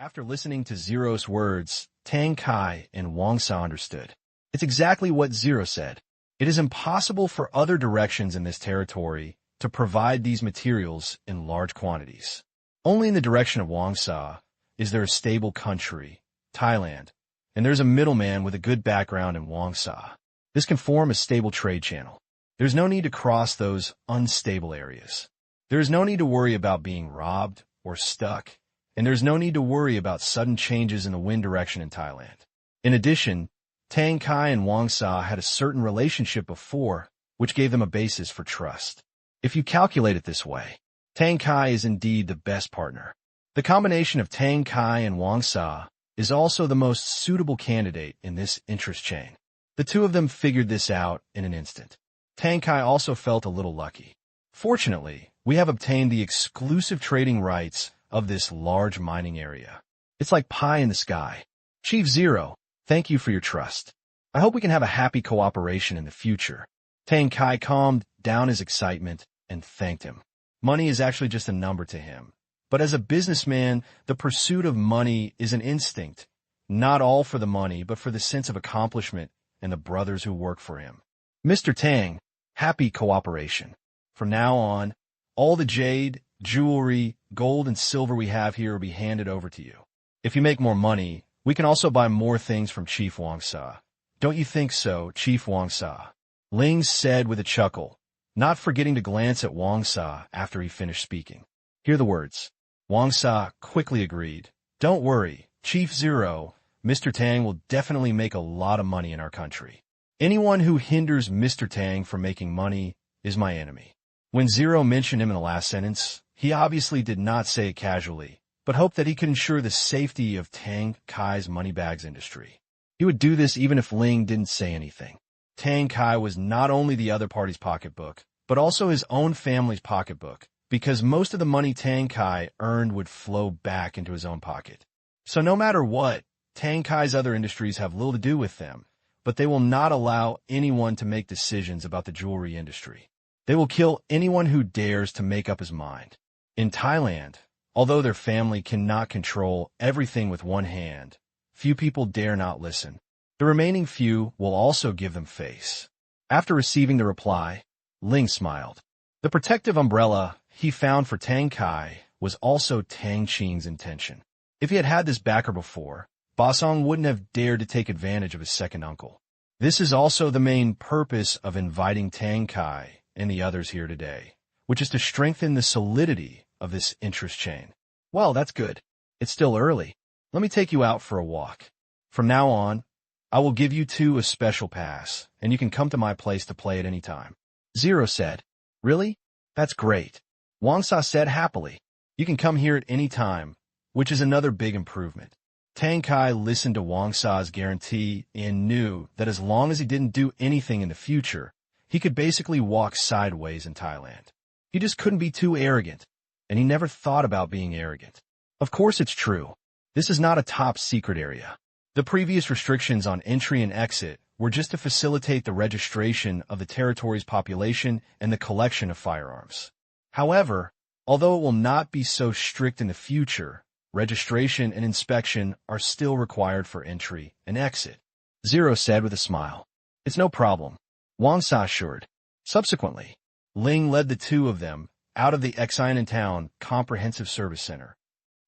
After listening to Zero's words, Tang Kai and Wang Sa understood. It's exactly what Zero said. It is impossible for other directions in this territory to provide these materials in large quantities. Only in the direction of Wang Sa is there a stable country, Thailand, and there's a middleman with a good background in Wang Sa. This can form a stable trade channel. There's no need to cross those unstable areas. There is no need to worry about being robbed or stuck, and there's no need to worry about sudden changes in the wind direction in Thailand. In addition, Tang Kai and Wang Sa had a certain relationship before, which gave them a basis for trust. If you calculate it this way, Tang Kai is indeed the best partner. The combination of Tang Kai and Wang Sa is also the most suitable candidate in this interest chain. The two of them figured this out in an instant. Tang Kai also felt a little lucky. Fortunately, we have obtained the exclusive trading rights of this large mining area. It's like pie in the sky. Chief Zero, thank you for your trust. I hope we can have a happy cooperation in the future. Tang Kai calmed down his excitement and thanked him. Money is actually just a number to him. But as a businessman, the pursuit of money is an instinct, not all for the money, but for the sense of accomplishment and the brothers who work for him. Mr. Tang, happy cooperation. From now on, all the jade, jewelry, gold, and silver we have here will be handed over to you. If you make more money, we can also buy more things from Chief Wang Sa. Don't you think so, Chief Wang Sa? Ling said with a chuckle, not forgetting to glance at Wang Sa after he finished speaking. Hear the words. Wang Sa quickly agreed. Don't worry, Chief Zero, Mr. Tang will definitely make a lot of money in our country. Anyone who hinders Mr. Tang from making money is my enemy. When Zero mentioned him in the last sentence, he obviously did not say it casually, but hoped that he could ensure the safety of Tang Kai's moneybags industry. He would do this even if Ling didn't say anything. Tang Kai was not only the other party's pocketbook, but also his own family's pocketbook, because most of the money Tang Kai earned would flow back into his own pocket. So no matter what, Tang Kai's other industries have little to do with them, but they will not allow anyone to make decisions about the jewelry industry. They will kill anyone who dares to make up his mind. In Thailand, although their family cannot control everything with one hand, few people dare not listen. The remaining few will also give them face. After receiving the reply, Ling smiled. The protective umbrella he found for Tang Kai was also Tang Qing's intention. If he had had this backer before, Basong wouldn't have dared to take advantage of his second uncle. This is also the main purpose of inviting Tang Kai and the others here today, which is to strengthen the solidity of this interest chain. Well, that's good. It's still early. Let me take you out for a walk. From now on, I will give you two a special pass, and you can come to my place to play at any time. Zero said, Really? That's great. Wang Sa said happily, You can come here at any time, which is another big improvement. Tang Kai listened to Wang Sa's guarantee and knew that as long as he didn't do anything in the future, he could basically walk sideways in Thailand. He just couldn't be too arrogant, and he never thought about being arrogant. Of course it's true. This is not a top-secret area. The previous restrictions on entry and exit were just to facilitate the registration of the territory's population and the collection of firearms. However, although it will not be so strict in the future, registration and inspection are still required for entry and exit. Zero said with a smile. It's no problem. Wang Sa assured. Subsequently, Ling led the two of them out of the Xianan Town Comprehensive Service Center.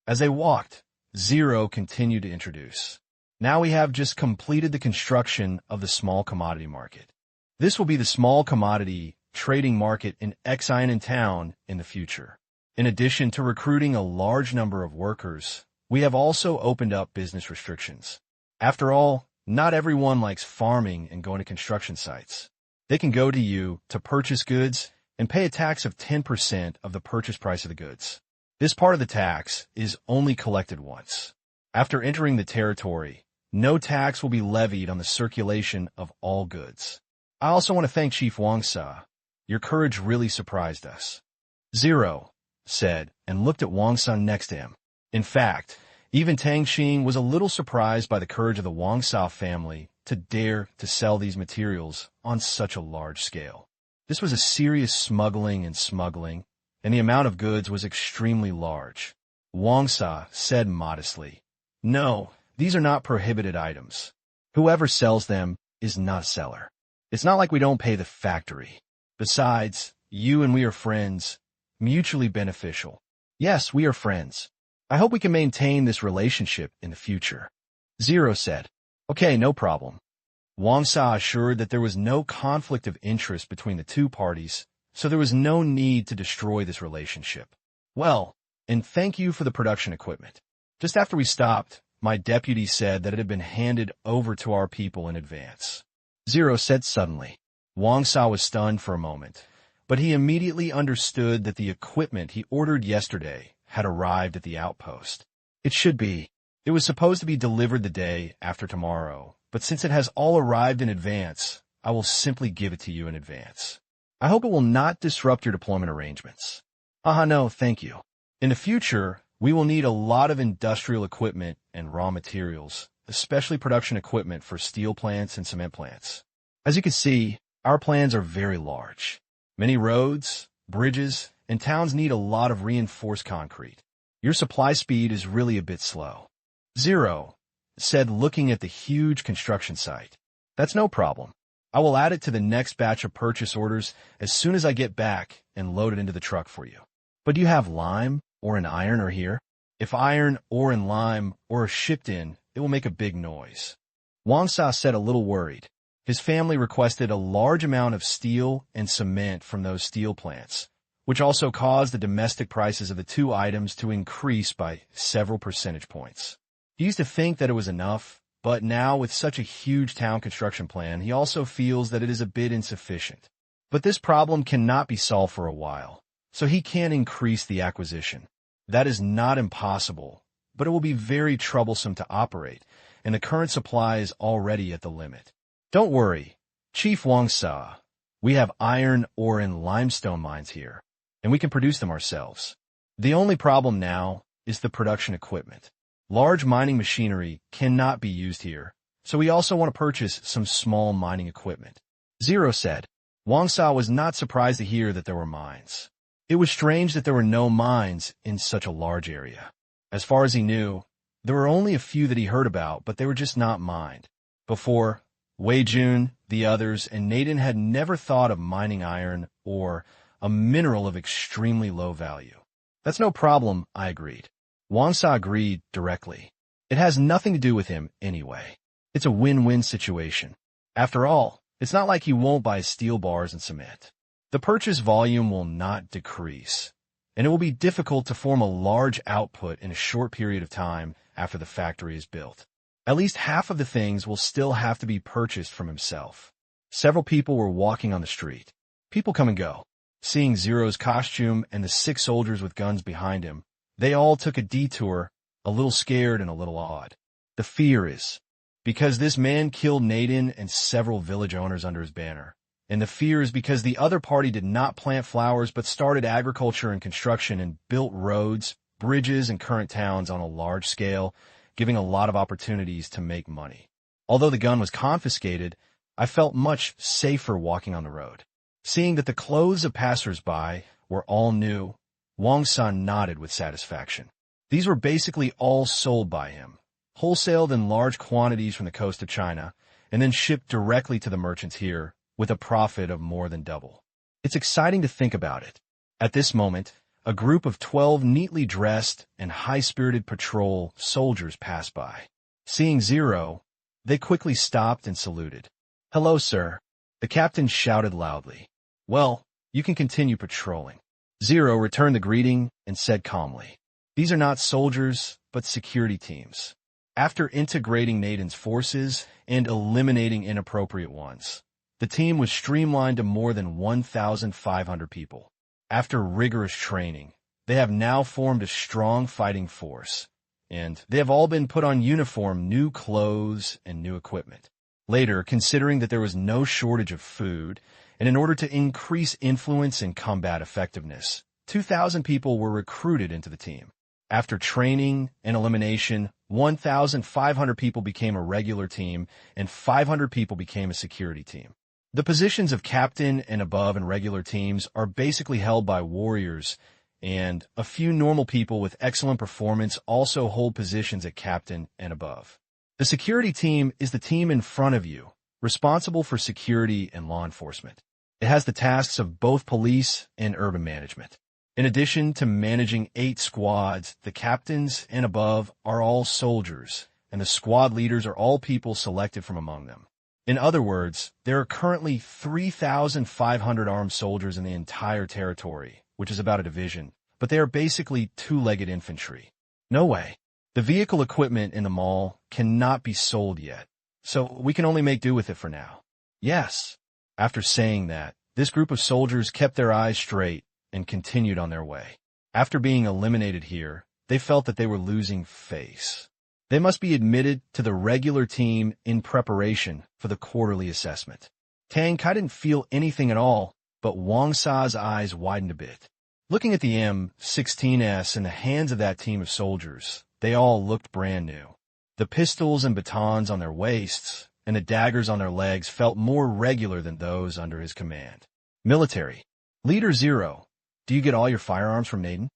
As they walked, Zero continued to introduce. Now we have just completed the construction of the small commodity market. This will be the small commodity trading market in Xianan Town in the future. In addition to recruiting a large number of workers, we have also opened up business restrictions. After all, not everyone likes farming and going to construction sites. They can go to you to purchase goods and pay a tax of 10% of the purchase price of the goods. This part of the tax is only collected once. After entering the territory, no tax will be levied on the circulation of all goods. I also want to thank Chief Wang Sa. Your courage really surprised us. Zero said, and looked at Wang Sa next to him. In fact, even Tang Qing was a little surprised by the courage of the Wang Sa family to dare to sell these materials on such a large scale. This was a serious smuggling, and the amount of goods was extremely large. Wang Sa said modestly, No, these are not prohibited items. Whoever sells them is not a seller. It's not like we don't pay the factory. Besides, you and we are friends, mutually beneficial. Yes, we are friends. I hope we can maintain this relationship in the future. Zero said. Okay, no problem. Wang Sa assured that there was no conflict of interest between the two parties, so there was no need to destroy this relationship. Well, and thank you for the production equipment. Just after we stopped, my deputy said that it had been handed over to our people in advance. Zero said suddenly. Wang Sa was stunned for a moment, but he immediately understood that the equipment he ordered yesterday had arrived at the outpost. It should be. It was supposed to be delivered the day after tomorrow, but since it has all arrived in advance, I will simply give it to you in advance. I hope it will not disrupt your deployment arrangements. No, thank you. In the future, we will need a lot of industrial equipment and raw materials, especially production equipment for steel plants and cement plants. As you can see, our plans are very large. Many roads, bridges, and towns need a lot of reinforced concrete. Your supply speed is really a bit slow. Zero said, looking at the huge construction site. That's no problem. I will add it to the next batch of purchase orders as soon as I get back and load it into the truck for you. But do you have lime or an iron ore here? If iron, ore, and lime ore are shipped in, it will make a big noise. Wang Sa said, a little worried. His family requested a large amount of steel and cement from those steel plants, which also caused the domestic prices of the two items to increase by several percentage points. He used to think that it was enough, but now with such a huge town construction plan, he also feels that it is a bit insufficient. But this problem cannot be solved for a while, so he can increase the acquisition. That is not impossible, but it will be very troublesome to operate, and the current supply is already at the limit. Don't worry, Chief Wang Sa. We have iron, ore, and limestone mines here, and we can produce them ourselves. The only problem now is the production equipment. Large mining machinery cannot be used here, so we also want to purchase some small mining equipment. Zero said. Wang Sa was not surprised to hear that there were mines. It was strange that there were no mines in such a large area. As far as he knew, there were only a few that he heard about, but they were just not mined. Before, Wei Jun, the others, and Nathan had never thought of mining iron or a mineral of extremely low value. That's no problem, I agreed. Wang Sa agreed directly. It has nothing to do with him anyway. It's a win-win situation. After all, it's not like he won't buy steel bars and cement. The purchase volume will not decrease, and it will be difficult to form a large output in a short period of time after the factory is built. At least half of the things will still have to be purchased from himself. Several people were walking on the street. People come and go. Seeing Zero's costume and the 6 soldiers with guns behind him, they all took a detour, a little scared and a little awed. The fear is because this man killed Nathan and several village owners under his banner. And the fear is because the other party did not plant flowers but started agriculture and construction and built roads, bridges, and current towns on a large scale, giving a lot of opportunities to make money. Although the gun was confiscated, I felt much safer walking on the road. Seeing that the clothes of passers-by were all new, Wang San nodded with satisfaction. These were basically all sold by him, wholesaled in large quantities from the coast of China, and then shipped directly to the merchants here, with a profit of more than double. It's exciting to think about it. At this moment, a group of 12 neatly dressed and high-spirited patrol soldiers passed by. Seeing Zero, they quickly stopped and saluted. "Hello, sir," the captain shouted loudly. "Well, you can continue patrolling." Zero returned the greeting and said calmly, "These are not soldiers, but security teams." After integrating Nathan's forces and eliminating inappropriate ones, the team was streamlined to more than 1,500 people. After rigorous training, they have now formed a strong fighting force, and they have all been put on uniform, new clothes, and new equipment. Later, considering that there was no shortage of food, and in order to increase influence and combat effectiveness, 2,000 people were recruited into the team. After training and elimination, 1,500 people became a regular team, and 500 people became a security team. The positions of captain and above and regular teams are basically held by warriors and a few normal people with excellent performance also hold positions at captain and above. The security team is the team in front of you, responsible for security and law enforcement. It has the tasks of both police and urban management. In addition to managing 8 squads, the captains and above are all soldiers, and the squad leaders are all people selected from among them. In other words, there are currently 3,500 armed soldiers in the entire territory, which is about a division, but they are basically two-legged infantry. No way. The vehicle equipment in the mall cannot be sold yet, so we can only make do with it for now. Yes. After saying that, this group of soldiers kept their eyes straight and continued on their way. After being eliminated here, they felt that they were losing face. They must be admitted to the regular team in preparation for the quarterly assessment. Tang Qing didn't feel anything at all, but Wang Sa's eyes widened a bit. Looking at the M16s in the hands of that team of soldiers, they all looked brand new. The pistols and batons on their waists and the daggers on their legs felt more regular than those under his command. Military. Leader Zero, do you get all your firearms from Naden?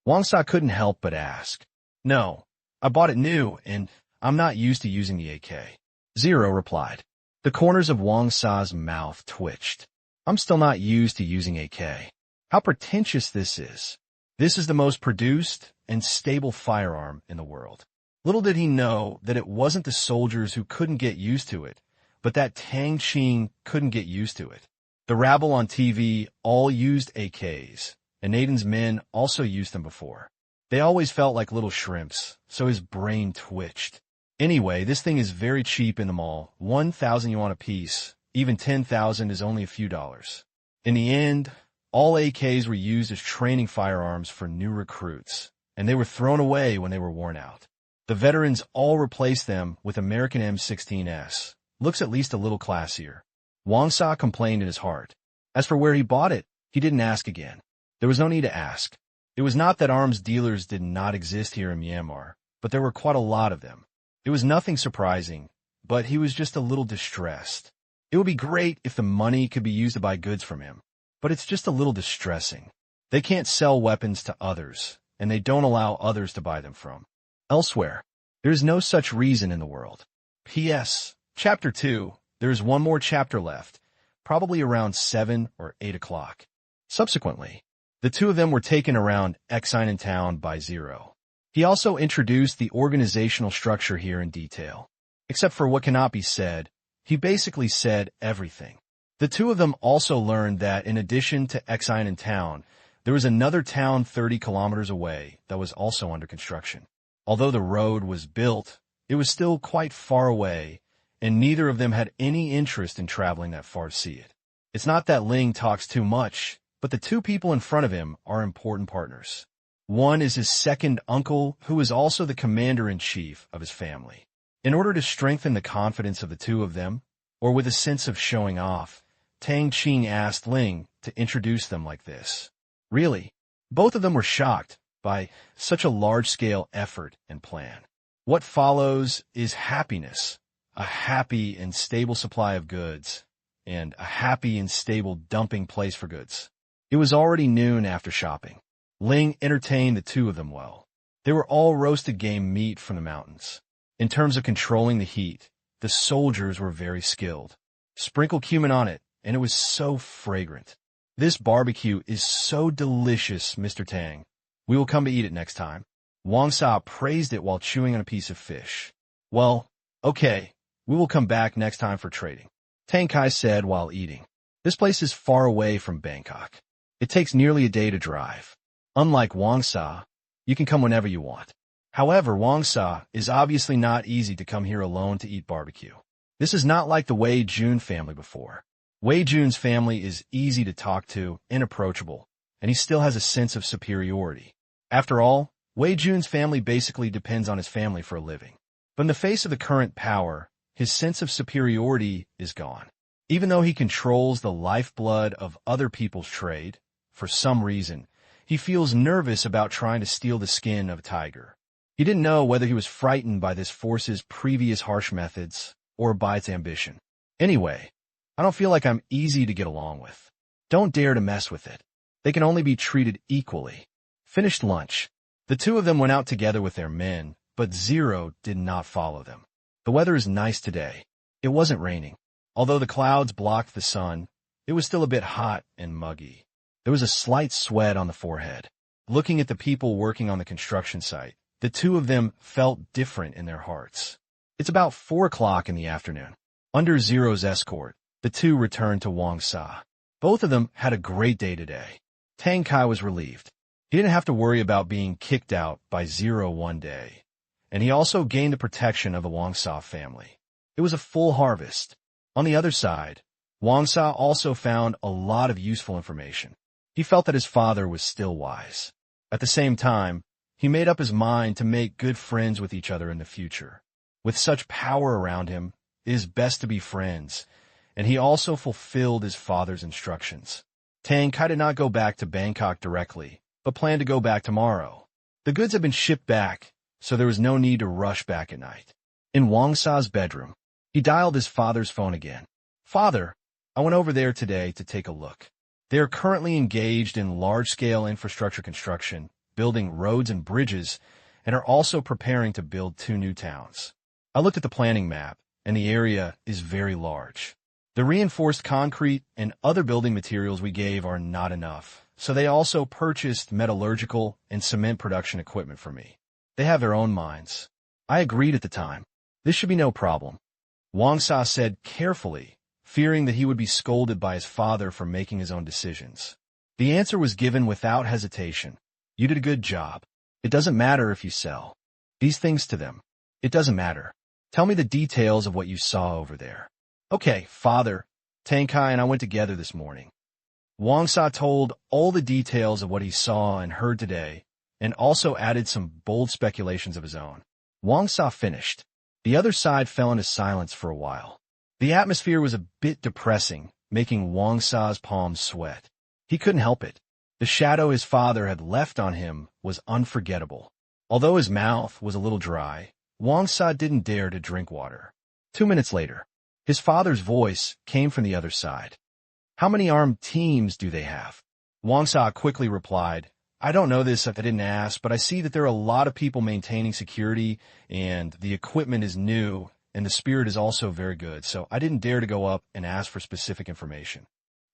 Wang Sa couldn't help but ask. No, I bought it new, and I'm not used to using the AK. Zero replied. The corners of Wang Sa's mouth twitched. I'm still not used to using AK. How pretentious this is. This is the most produced and stable firearm in the world. Little did he know that it wasn't the soldiers who couldn't get used to it, but that Tang Qing couldn't get used to it. The rabble on TV all used AKs, and Naden's men also used them before. They always felt like little shrimps, so his brain twitched. Anyway, this thing is very cheap in the mall, 1,000 yuan a piece. Even 10,000 is only a few dollars. In the end, all AKs were used as training firearms for new recruits, and they were thrown away when they were worn out. The veterans all replaced them with American M16s. Looks at least a little classier. Wang Sa complained in his heart. As for where he bought it, he didn't ask again. There was no need to ask. It was not that arms dealers did not exist here in Myanmar, but there were quite a lot of them. It was nothing surprising, but he was just a little distressed. It would be great if the money could be used to buy goods from him, but it's just a little distressing. They can't sell weapons to others, and they don't allow others to buy them from. Elsewhere, there is no such reason in the world. P.S. Chapter 2. There is one more chapter left, probably around 7 or 8 o'clock. Subsequently, the two of them were taken around Exine town by Zero. He also introduced the organizational structure here in detail. Except for what cannot be said, he basically said everything. The two of them also learned that in addition to Exine town, there was another town 30 kilometers away that was also under construction. Although the road was built, it was still quite far away, and neither of them had any interest in traveling that far to see it. It's not that Ling talks too much, but the two people in front of him are important partners. One is his second uncle, who is also the commander-in-chief of his family. In order to strengthen the confidence of the two of them, or with a sense of showing off, Tang Qing asked Ling to introduce them like this. Really, both of them were shocked by such a large-scale effort and plan. What follows is happiness, a happy and stable supply of goods, and a happy and stable dumping place for goods. It was already noon after shopping. Ling entertained the two of them well. They were all roasted game meat from the mountains. In terms of controlling the heat, the soldiers were very skilled. Sprinkle cumin on it, and it was so fragrant. This barbecue is so delicious, Mr. Tang. We will come to eat it next time. Wang Sa praised it while chewing on a piece of fish. Well, okay, we will come back next time for trading, Tang Qing said while eating. This place is far away from Bangkok. It takes nearly a day to drive. Unlike Wang Sa, you can come whenever you want. However, Wang Sa is obviously not easy to come here alone to eat barbecue. This is not like the Wei Jun family before. Wei Jun's family is easy to talk to and approachable, and he still has a sense of superiority. After all, Wei Jun's family basically depends on his family for a living. But in the face of the current power, his sense of superiority is gone. Even though he controls the lifeblood of other people's trade, for some reason, he feels nervous about trying to steal the skin of a tiger. He didn't know whether he was frightened by this force's previous harsh methods or by its ambition. Anyway, I don't feel like I'm easy to get along with. Don't dare to mess with it. They can only be treated equally. finished lunch. The two of them went out together with their men, but Zero did not follow them. The weather is nice today. It wasn't raining. Although the clouds blocked the sun, it was still a bit hot and muggy. There was a slight sweat on the forehead. Looking at the people working on the construction site, the two of them felt different in their hearts. It's about 4 o'clock in the afternoon. Under Zero's escort, the two returned to Wangsa. Both of them had a great day today. Tang Qing was relieved. He didn't have to worry about being kicked out by Zero one day. And he also gained the protection of the Wangsa family. It was a full harvest. On the other side, Wangsa also found a lot of useful information. He felt that his father was still wise. At the same time, he made up his mind to make good friends with each other in the future. With such power around him, it is best to be friends, and he also fulfilled his father's instructions. Tang Qing did not go back to Bangkok directly, but planned to go back tomorrow. The goods had been shipped back, so there was no need to rush back at night. In Wangsa's bedroom, he dialed his father's phone again. "Father, I went over there today to take a look. They are currently engaged in large-scale infrastructure construction, building roads and bridges, and are also preparing to build 2 new towns. I looked at the planning map, and the area is very large. The reinforced concrete and other building materials we gave are not enough, so they also purchased metallurgical and cement production equipment for me. They have their own mines. I agreed at the time. This should be no problem." Wangsa said carefully, fearing that he would be scolded by his father for making his own decisions. The answer was given without hesitation. "You did a good job. It doesn't matter if you sell these things to them. It doesn't matter. Tell me the details of what you saw over there." "Okay, father. Tang Qing and I went together this morning." Wangsa told all the details of what he saw and heard today, and also added some bold speculations of his own. Wangsa finished. The other side fell into silence for a while. The atmosphere was a bit depressing, making Wangsa's palms sweat. He couldn't help it. The shadow his father had left on him was unforgettable. Although his mouth was a little dry, Wangsa didn't dare to drink water. 2 minutes later, his father's voice came from the other side. "How many armed teams do they have?" Wangsa quickly replied, "I don't know this if I didn't ask, but I see that there are a lot of people maintaining security, and the equipment is new, and the spirit is also very good, so I didn't dare to go up and ask for specific information."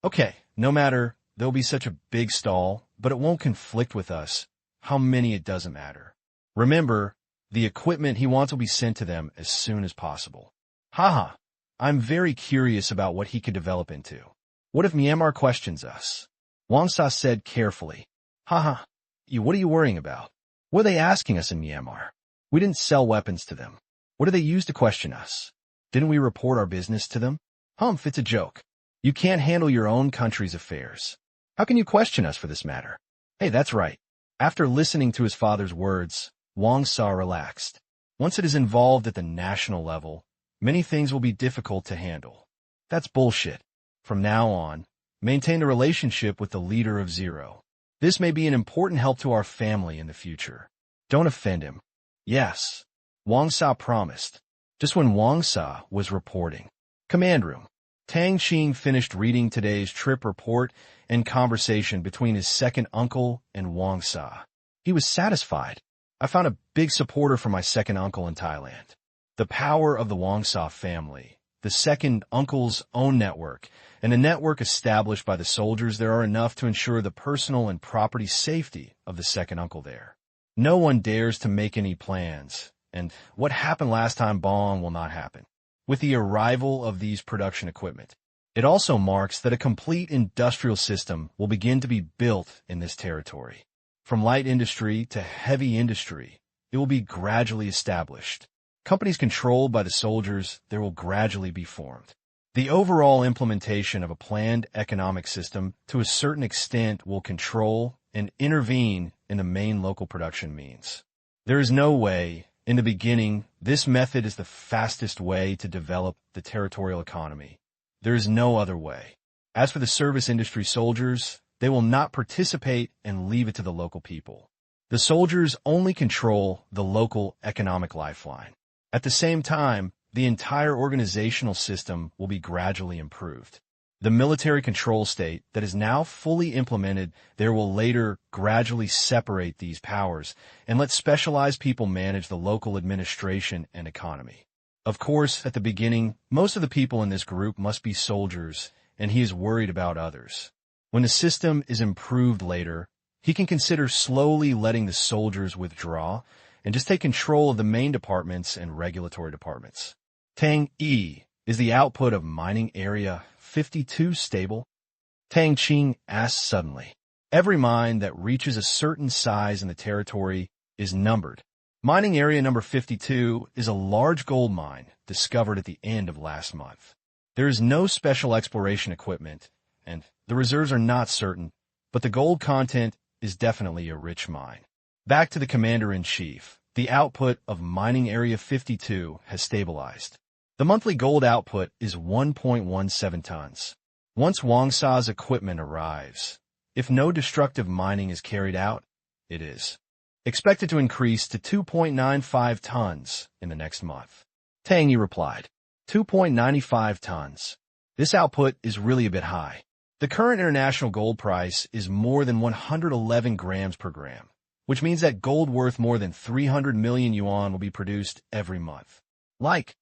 "Okay, no matter, there'll be such a big stall, but it won't conflict with us. How many, it doesn't matter. Remember, the equipment he wants will be sent to them as soon as possible." "Haha, I'm very curious about what he could develop into. What if Myanmar questions us?" Wangsa said carefully. "Haha, what are you worrying about? What are they asking us in Myanmar? We didn't sell weapons to them. What do they use to question us? Didn't we report our business to them? Humph, it's a joke. You can't handle your own country's affairs. How can you question us for this matter?" "Hey, that's right." After listening to his father's words, Wangsa relaxed. Once it is involved at the national level, many things will be difficult to handle. That's bullshit. From now on, maintain the relationship with the leader of Zero. This may be an important help to our family in the future. Don't offend him. "Yes," Wangsa promised. Just when Wangsa was reporting. Command room. Tang Qing finished reading today's trip report and conversation between his second uncle and Wangsa. He was satisfied. "I found a big supporter for my second uncle in Thailand. The power of the Wangsa family, the second uncle's own network, and a network established by the soldiers there are enough to ensure the personal and property safety of the second uncle there. No one dares to make any plans, and what happened last time Bong will not happen. With the arrival of these production equipment, it also marks that a complete industrial system will begin to be built in this territory. From light industry to heavy industry, it will be gradually established. Companies controlled by the soldiers, there will gradually be formed. The overall implementation of a planned economic system to a certain extent will control and intervene in the main local production means. There is no way, in the beginning, this method is the fastest way to develop the territorial economy. There is no other way. As for the service industry soldiers, they will not participate and leave it to the local people. The soldiers only control the local economic lifeline. At the same time, the entire organizational system will be gradually improved. The military control state that is now fully implemented there will later gradually separate these powers and let specialized people manage the local administration and economy. Of course, at the beginning, most of the people in this group must be soldiers, and he is worried about others. When the system is improved later, he can consider slowly letting the soldiers withdraw and just take control of the main departments and regulatory departments. Tang E is the output of mining area 52 stable? Tang Qing asked suddenly. Every mine that reaches a certain size in the territory is numbered. Mining area number 52 is a large gold mine discovered at the end of last month. There is no special exploration equipment, and the reserves are not certain, but the gold content is definitely a rich mine. Back to the Commander-in-Chief. The output of mining area 52 has stabilized. The monthly gold output is 1.17 tons. Once Wang Sa's equipment arrives, if no destructive mining is carried out, it is expected to increase to 2.95 tons in the next month. Tang Yi replied, 2.95 tons. This output is really a bit high. The current international gold price is more than 111 grams per gram, which means that gold worth more than 300 million yuan will be produced every month. Like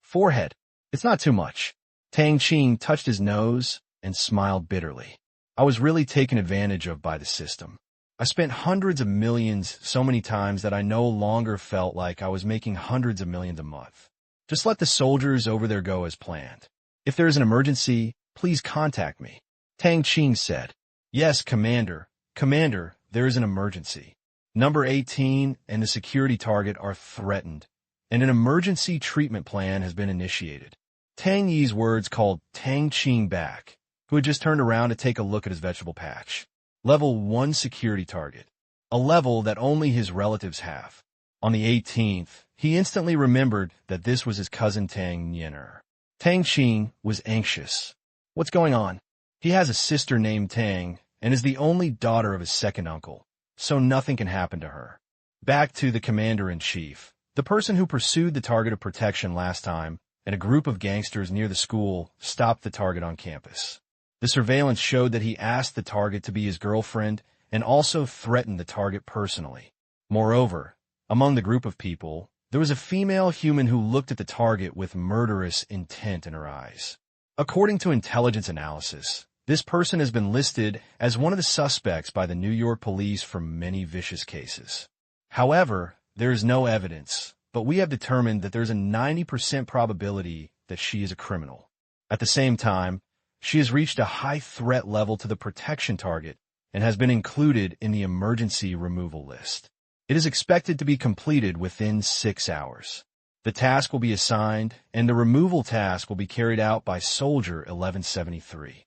forehead. It's not too much. Tang Qing touched his nose and smiled bitterly. I was really taken advantage of by the system. I spent hundreds of millions so many times that I no longer felt like I was making hundreds of millions a month. Just let the soldiers over there go as planned. If there is an emergency, please contact me. Tang Qing said. Yes, Commander. Commander, there is an emergency. Number 18 and the security target are threatened, and an emergency treatment plan has been initiated. Tang Yi's words called Tang Qing back, who had just turned around to take a look at his vegetable patch. Level 1 security target, a level that only his relatives have. On the 18th, he instantly remembered that this was his cousin Tang Yener. Tang Qing was anxious. What's going on? He has a sister named Tang and is the only daughter of his second uncle, so nothing can happen to her. Back to the Commander-in-Chief. The person who pursued the target of protection last time and a group of gangsters near the school stopped the target on campus. The surveillance showed that he asked the target to be his girlfriend and also threatened the target personally. Moreover, among the group of people, there was a female human who looked at the target with murderous intent in her eyes. According to intelligence analysis, this person has been listed as one of the suspects by the New York police for many vicious cases. However, there is no evidence, but we have determined that there's a 90% probability that she is a criminal. At the same time, she has reached a high threat level to the protection target and has been included in the emergency removal list. It is expected to be completed within 6 hours. The task will be assigned, and the removal task will be carried out by Soldier 1173.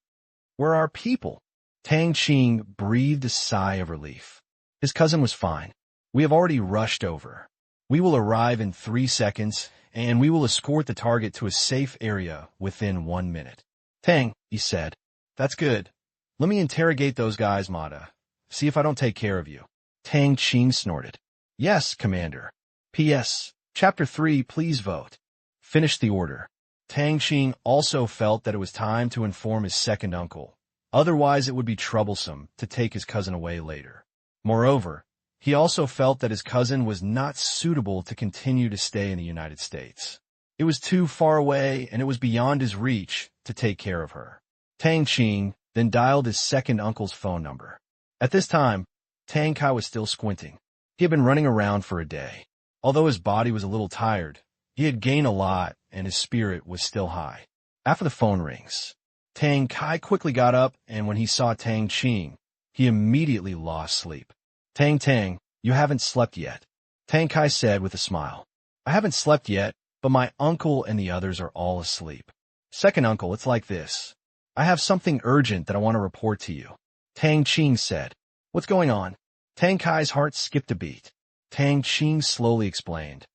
Where are people? Tang Qing breathed a sigh of relief. His cousin was fine. We have already rushed over. We will arrive in 3 seconds, and we will escort the target to a safe area within 1 minute. Tang, he said. That's good. Let me interrogate those guys, Mata. See if I don't take care of you. Tang Qing snorted. Yes, Commander. P.S. Chapter 3, please vote. Finish the order. Tang Qing also felt that it was time to inform his second uncle. Otherwise, it would be troublesome to take his cousin away later. Moreover, he also felt that his cousin was not suitable to continue to stay in the United States. It was too far away, and it was beyond his reach to take care of her. Tang Qing then dialed his second uncle's phone number. At this time, Tang Kai was still squinting. He had been running around for a day. Although his body was a little tired, he had gained a lot, and his spirit was still high. After the phone rings, Tang Kai quickly got up, and when he saw Tang Qing, he immediately lost sleep. Tang, you haven't slept yet, Tang Kai said with a smile. I haven't slept yet, but my uncle and the others are all asleep. Second uncle, it's like this. I have something urgent that I want to report to you. Tang Qing said. What's going on? Tang Kai's heart skipped a beat. Tang Qing slowly explained.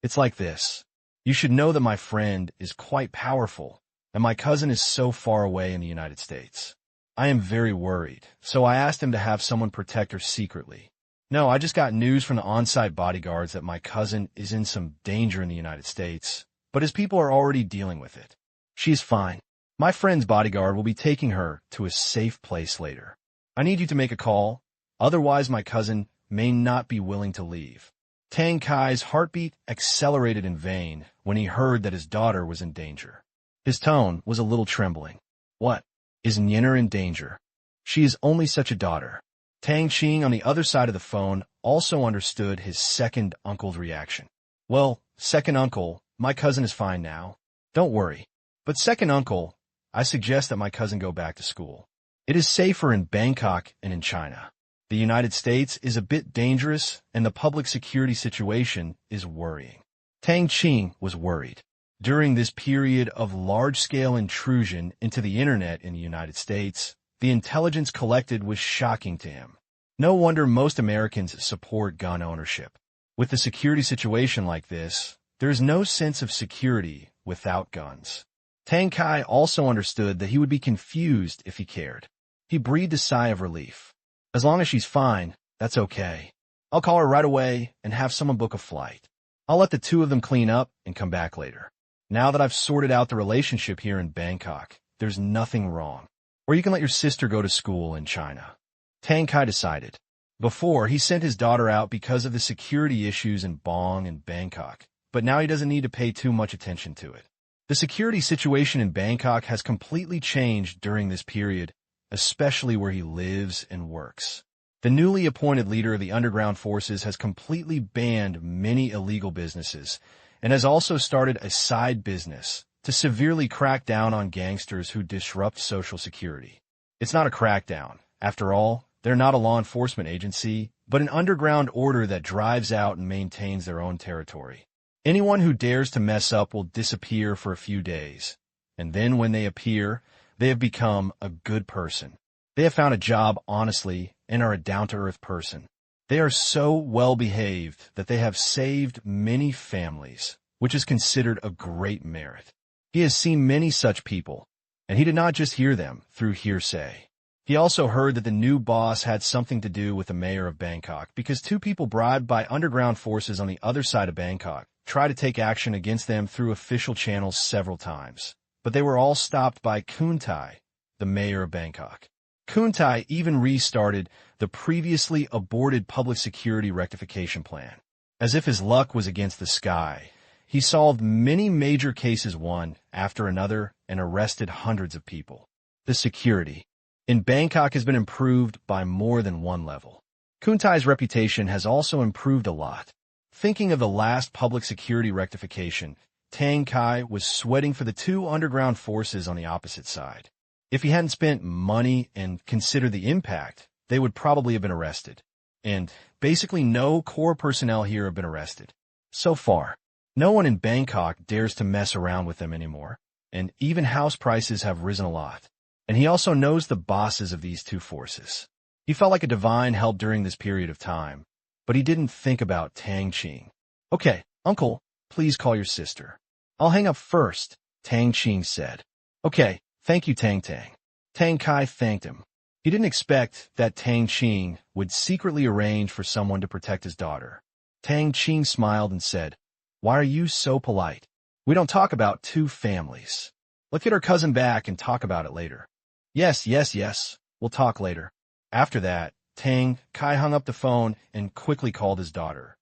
It's like this. You should know that my friend is quite powerful, and my cousin is so far away in the United States. I am very worried, so I asked him to have someone protect her secretly. No, I just got news from the on-site bodyguards that my cousin is in some danger in the United States, but his people are already dealing with it. She's fine. My friend's bodyguard will be taking her to a safe place later. I need you to make a call, otherwise my cousin may not be willing to leave. Tang Kai's heartbeat accelerated in vain when he heard that his daughter was in danger. His tone was a little trembling. What? Is Nyener in danger? She is only such a daughter. Tang Qing on the other side of the phone also understood his second uncle's reaction. Well, second uncle, my cousin is fine now. Don't worry. But second uncle, I suggest that my cousin go back to school. It is safer in Bangkok and in China. The United States is a bit dangerous and the public security situation is worrying. Tang Qing was worried. During this period of large-scale intrusion into the internet in the United States, the intelligence collected was shocking to him. No wonder most Americans support gun ownership. With the security situation like this, there is no sense of security without guns. Tang Kai also understood that he would be confused if he cared. He breathed a sigh of relief. As long as she's fine, that's okay. I'll call her right away and have someone book a flight. I'll let the two of them clean up and come back later. Now that I've sorted out the relationship here in Bangkok, there's nothing wrong. Or you can let your sister go to school in China. Tang Kai decided. Before, he sent his daughter out because of the security issues in Bong and Bangkok, but now he doesn't need to pay too much attention to it. The security situation in Bangkok has completely changed during this period, especially where he lives and works. The newly appointed leader of the underground forces has completely banned many illegal businesses and has also started a side business to severely crack down on gangsters who disrupt social security. It's not a crackdown. After all, they're not a law enforcement agency, but an underground order that drives out and maintains their own territory. Anyone who dares to mess up will disappear for a few days, and then when they appear, they have become a good person. They have found a job honestly and are a down-to-earth person. They are so well-behaved that they have saved many families, which is considered a great merit. He has seen many such people, and he did not just hear them through hearsay. He also heard that the new boss had something to do with the mayor of Bangkok because two people bribed by underground forces on the other side of Bangkok tried to take action against them through official channels several times. But they were all stopped by Kuntai, the mayor of Bangkok. Kuntai even restarted the previously aborted public security rectification plan. As if his luck was against the sky, he solved many major cases one after another and arrested hundreds of people. The security in Bangkok has been improved by more than one level. Kuntai's reputation has also improved a lot. Thinking of the last public security rectification, Tang Kai was sweating for the two underground forces on the opposite side. If he hadn't spent money and considered the impact, they would probably have been arrested. And basically no core personnel here have been arrested. So far, no one in Bangkok dares to mess around with them anymore, and even house prices have risen a lot. And he also knows the bosses of these two forces. He felt like a divine help during this period of time, but he didn't think about Tang Qing. Okay, uncle, please call your sister. I'll hang up first, Tang Qing said. Okay, thank you, Tang Tang. Tang Kai thanked him. He didn't expect that Tang Qing would secretly arrange for someone to protect his daughter. Tang Qing smiled and said, "Why are you so polite? We don't talk about two families. Let's get our cousin back and talk about it later." Yes. We'll talk later. After that, Tang Kai hung up the phone and quickly called his daughter.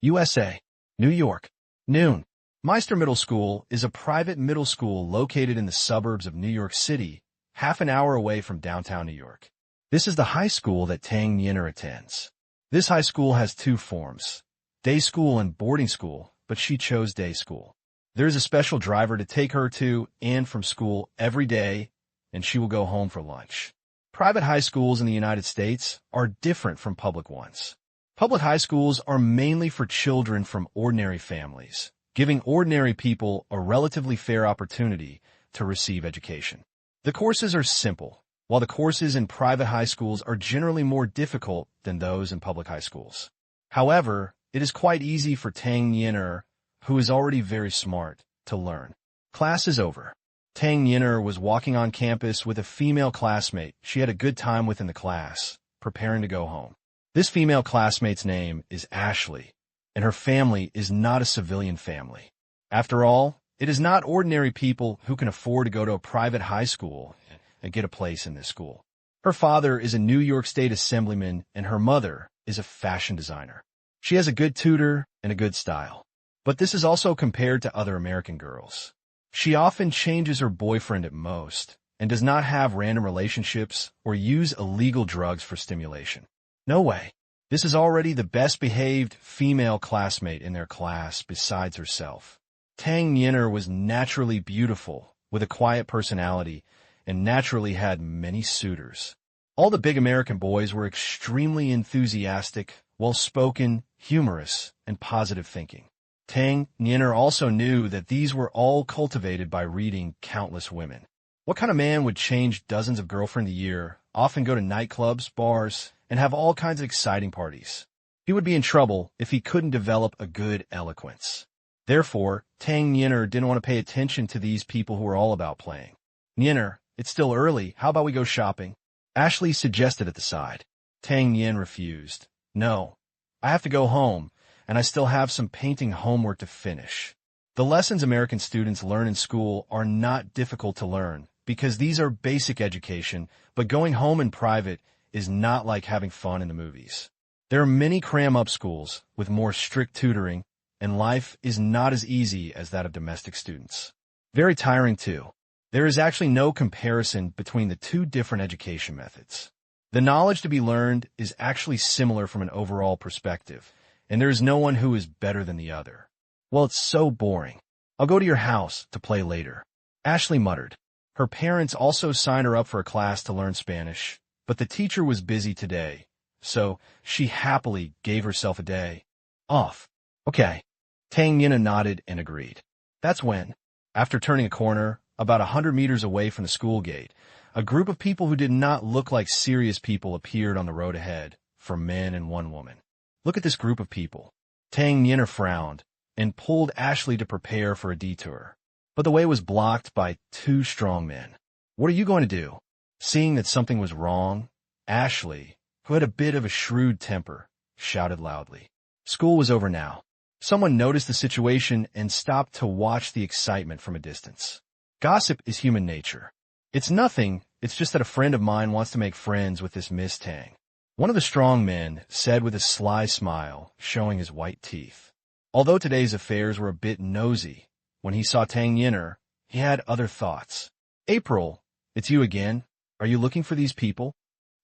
USA, New York, noon. Meister Middle School is a private middle school located in the suburbs of New York City, half an hour away from downtown New York. This is the high school that Tang Nyener attends. This high school has two forms, day school and boarding school, but she chose day school. There is a special driver to take her to and from school every day, and she will go home for lunch. Private high schools in the United States are different from public ones. Public high schools are mainly for children from ordinary families, giving ordinary people a relatively fair opportunity to receive education. The courses are simple, while the courses in private high schools are generally more difficult than those in public high schools. However, it is quite easy for Tang Nyener, who is already very smart, to learn. Class is over. Tang Nyener was walking on campus with a female classmate she had a good time with in the class, preparing to go home. This female classmate's name is Ashley, and her family is not a civilian family. After all, It is not ordinary people who can afford to go to a private high school and get a place in this school. Her father is a New York State assemblyman, and her mother is a fashion designer. She has a good tutor and a good style. But this is also compared to other American girls. She often changes her boyfriend at most, and does not have random relationships or use illegal drugs for stimulation. No way. This is already the best-behaved female classmate in their class besides herself. Tang Qing was naturally beautiful, with a quiet personality, and naturally had many suitors. All the big American boys were extremely enthusiastic, well-spoken, humorous, and positive thinking. Tang Qing also knew that these were all cultivated by reading countless women. What kind of man would change dozens of girlfriends a year, often go to nightclubs, bars, and have all kinds of exciting parties? He would be in trouble if he couldn't develop a good eloquence. Therefore, Tang Qing didn't want to pay attention to these people who were all about playing. Qing, it's still early. How about we go shopping? Ashley suggested at the side. Tang Qing refused. No, I have to go home, and I still have some painting homework to finish. The lessons American students learn in school are not difficult to learn, because these are basic education, but going home in private is not like having fun in the movies. There are many cram-up schools with more strict tutoring, and life is not as easy as that of domestic students. Very tiring, too. There is actually no comparison between the two different education methods. The knowledge to be learned is actually similar from an overall perspective, and there is no one who is better than the other. Well, it's so boring. I'll go to your house to play later. Ashley muttered. Her parents also signed her up for a class to learn Spanish, but the teacher was busy today, so she happily gave herself a day off. Okay. Tang Qing nodded and agreed. That's when, after turning a corner, about 100 meters away from the school gate, a group of people who did not look like serious people appeared on the road ahead, 4 men and 1 woman. Look at this group of people. Tang Qing frowned and pulled Ashley to prepare for a detour. But the way was blocked by 2 strong men. What are you going to do? Seeing that something was wrong, Ashley, who had a bit of a shrewd temper, shouted loudly. School was over now. Someone noticed the situation and stopped to watch the excitement from a distance. Gossip is human nature. It's nothing, it's just that a friend of mine wants to make friends with this Miss Tang. One of the strong men said with a sly smile, showing his white teeth. Although today's affairs were a bit nosy, when he saw Tang Qing, he had other thoughts. April, it's you again. Are you looking for these people?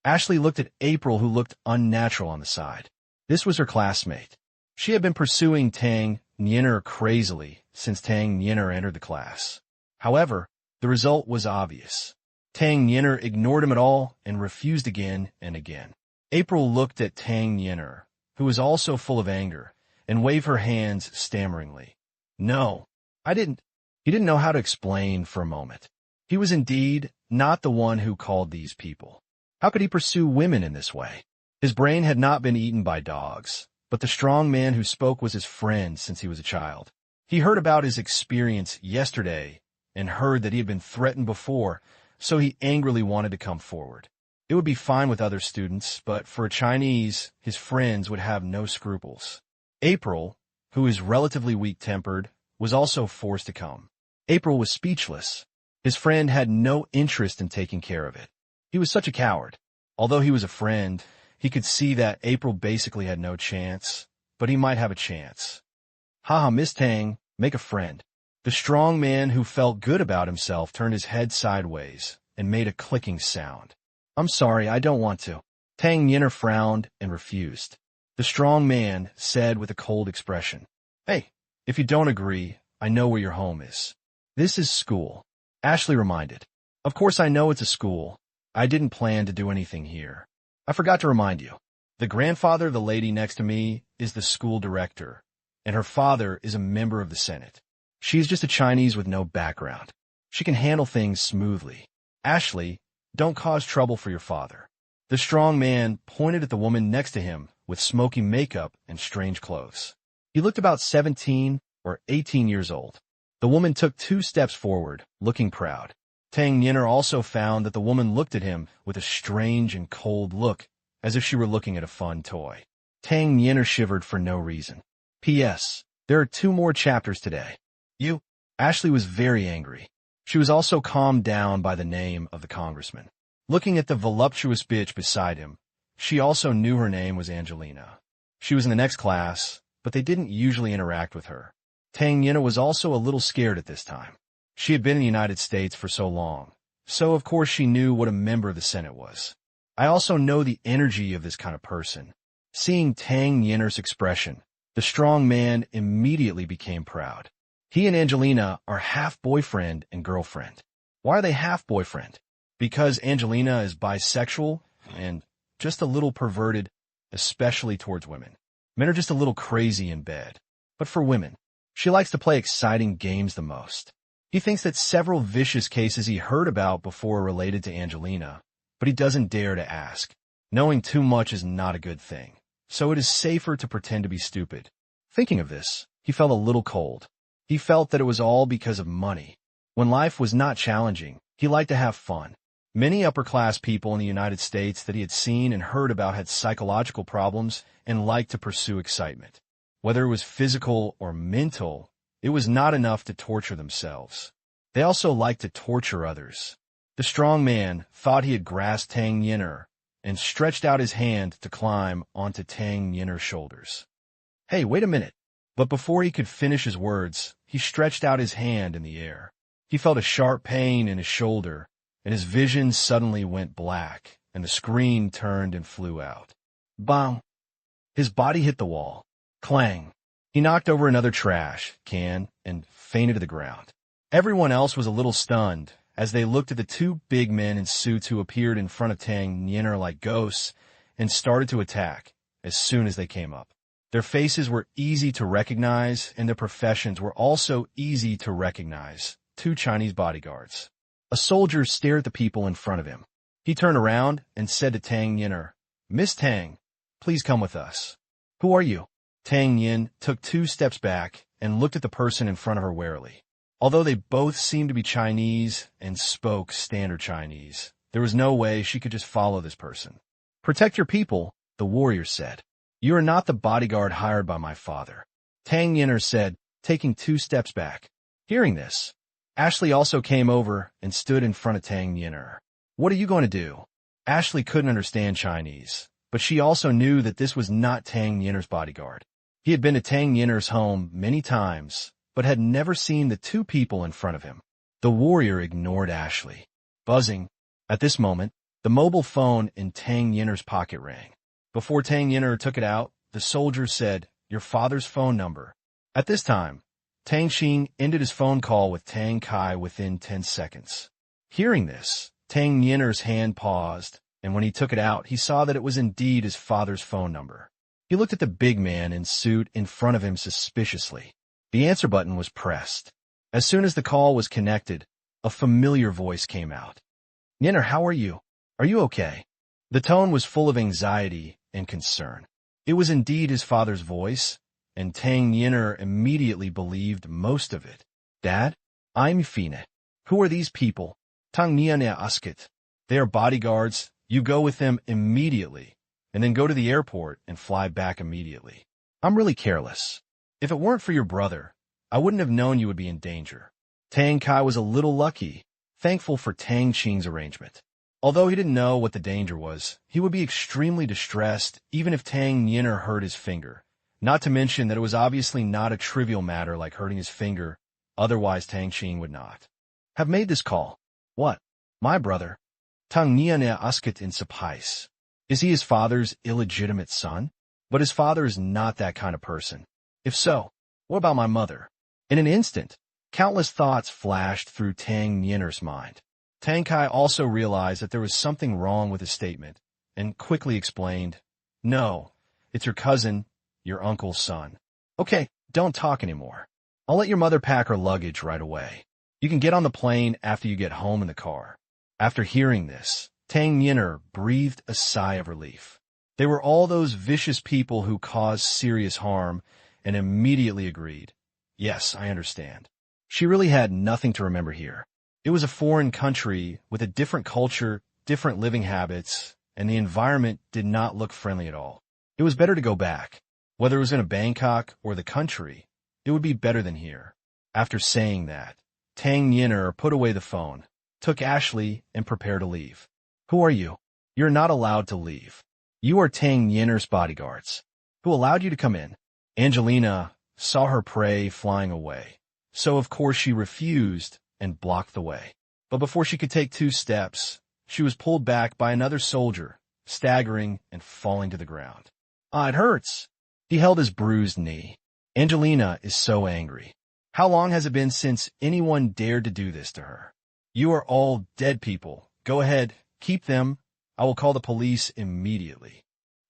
Ashley looked at April, who looked unnatural on the side. This was her classmate. She had been pursuing Tang Qing crazily since Tang Qing entered the class. However, the result was obvious. Tang Qing ignored him at all and refused again and again. April looked at Tang Qing, who was also full of anger, and waved her hands stammeringly. No, I didn't. He didn't know how to explain for a moment. He was indeed not the one who called these people. How could he pursue women in this way? His brain had not been eaten by dogs, but the strong man who spoke was his friend since he was a child. He heard about his experience yesterday and heard that he had been threatened before, so he angrily wanted to come forward. It would be fine with other students, but for a Chinese, his friends would have no scruples. April, who is relatively weak-tempered, was also forced to come. April was speechless. His friend had no interest in taking care of it. He was such a coward. Although he was a friend, he could see that April basically had no chance, but he might have a chance. Haha, Miss Tang, make a friend. The strong man who felt good about himself turned his head sideways and made a clicking sound. I'm sorry, I don't want to. Tang Qing frowned and refused. The strong man said with a cold expression, Hey, if you don't agree, I know where your home is. This is school. Ashley reminded. Of course I know it's a school. I didn't plan to do anything here. I forgot to remind you. The grandfather of the lady next to me is the school director, and her father is a member of the Senate. She is just a Chinese with no background. She can handle things smoothly. Ashley, don't cause trouble for your father. The strong man pointed at the woman next to him with smoky makeup and strange clothes. He looked about 17 or 18 years old. The woman took 2 steps forward, looking proud. Tang Qing also found that the woman looked at him with a strange and cold look, as if she were looking at a fun toy. Tang Qing shivered for no reason. P.S. There are 2 more chapters today. You Ashley was very angry. She was also calmed down by the name of the congressman. Looking at the voluptuous bitch beside him, she also knew her name was Angelina. She was in the next class, but they didn't usually interact with her. Tang Yina was also a little scared at this time. She had been in the United States for so long, so of course she knew what a member of the Senate was. I also know the energy of this kind of person. Seeing Tang Yinner's expression, the strong man immediately became proud. He and Angelina are half-boyfriend and girlfriend. Why are they half-boyfriend? Because Angelina is bisexual and just a little perverted, especially towards women. Men are just a little crazy in bed. But for women, she likes to play exciting games the most. He thinks that several vicious cases he heard about before are related to Angelina, but he doesn't dare to ask. Knowing too much is not a good thing, so it is safer to pretend to be stupid. Thinking of this, he felt a little cold. He felt that it was all because of money. When life was not challenging, he liked to have fun. Many upper-class people in the United States that he had seen and heard about had psychological problems and liked to pursue excitement. Whether it was physical or mental, it was not enough to torture themselves. They also liked to torture others. The strong man thought he had grasped Tang Yinner and stretched out his hand to climb onto Tang Yinner's shoulders. Hey, wait a minute. But before he could finish his words, he stretched out his hand in the air. He felt a sharp pain in his shoulder, and his vision suddenly went black, and the screen turned and flew out. Bang! His body hit the wall. Clang! He knocked over another trash can and fainted to the ground. Everyone else was a little stunned as they looked at the two big men in suits who appeared in front of Tang Yinner like ghosts and started to attack as soon as they came up. Their faces were easy to recognize, and their professions were also easy to recognize. Two Chinese bodyguards. A soldier stared at the people in front of him. He turned around and said to Tang Yinner, "Miss Tang, please come with us." "Who are you?" Tang Yin took 2 steps back and looked at the person in front of her warily. Although they both seemed to be Chinese and spoke standard Chinese, there was no way she could just follow this person. "Protect your people," the warrior said. "You are not the bodyguard hired by my father," Tang Yinner said, taking 2 steps back. Hearing this, Ashley also came over and stood in front of Tang Yinner. "What are you going to do?" Ashley couldn't understand Chinese, but she also knew that this was not Tang Yinner's bodyguard. He had been to Tang Yinner's home many times, but had never seen the 2 people in front of him. The warrior ignored Ashley. Buzzing. At this moment, the mobile phone in Tang Yinner's pocket rang. Before Tang Yinner took it out, the soldier said, "Your father's phone number." At this time, Tang Qing ended his phone call with Tang Kai within 10 seconds. Hearing this, Tang Yinner's hand paused, and when he took it out, he saw that it was indeed his father's phone number. He looked at the big man in suit in front of him suspiciously. The answer button was pressed. As soon as the call was connected, a familiar voice came out. "Yinner, how are you? Are you okay?" The tone was full of anxiety and concern. It was indeed his father's voice, and Tang Yinner immediately believed most of it. "Dad, I'm Fine. Who are these people?" "Tang Niane Asket. They are bodyguards. You go with them immediately, and then go to the airport and fly back immediately." "I'm really careless. If it weren't for your brother, I wouldn't have known you would be in danger." Tang Kai was a little lucky, thankful for Tang Qing's arrangement. Although he didn't know what the danger was, he would be extremely distressed even if Tang Yinner hurt his finger. Not to mention that it was obviously not a trivial matter like hurting his finger, otherwise Tang Qing would not have made this call. "What? My brother? Tang Niane Asket in Sapais. Is he his father's illegitimate son?" But his father is not that kind of person. If so, what about my mother? In an instant, countless thoughts flashed through Tang Yinner's mind. Tang Kai also realized that there was something wrong with his statement, and quickly explained, "No, it's your cousin, your uncle's son." "Okay, don't talk anymore. I'll let your mother pack her luggage right away. You can get on the plane after you get home in the car." After hearing this, Tang Yinner breathed a sigh of relief. They were all those vicious people who caused serious harm, and immediately agreed. "Yes, I understand." She really had nothing to remember here. It was a foreign country with a different culture, different living habits, and the environment did not look friendly at all. It was better to go back. Whether it was in a Bangkok or the country, it would be better than here. After saying that, Tang Qing put away the phone, took Ashley, and prepared to leave. Who are you? You're not allowed to leave. You are Tang Qing's bodyguards. Who allowed you to come in? Angelina saw her prey flying away, so of course she refused and blocked the way. But before she could take 2 steps, she was pulled back by another soldier, staggering and falling to the ground. Ah, it hurts. He held his bruised knee. Angelina is so angry. How long has it been since anyone dared to do this to her? You are all dead people. Go ahead, keep them. I will call the police immediately.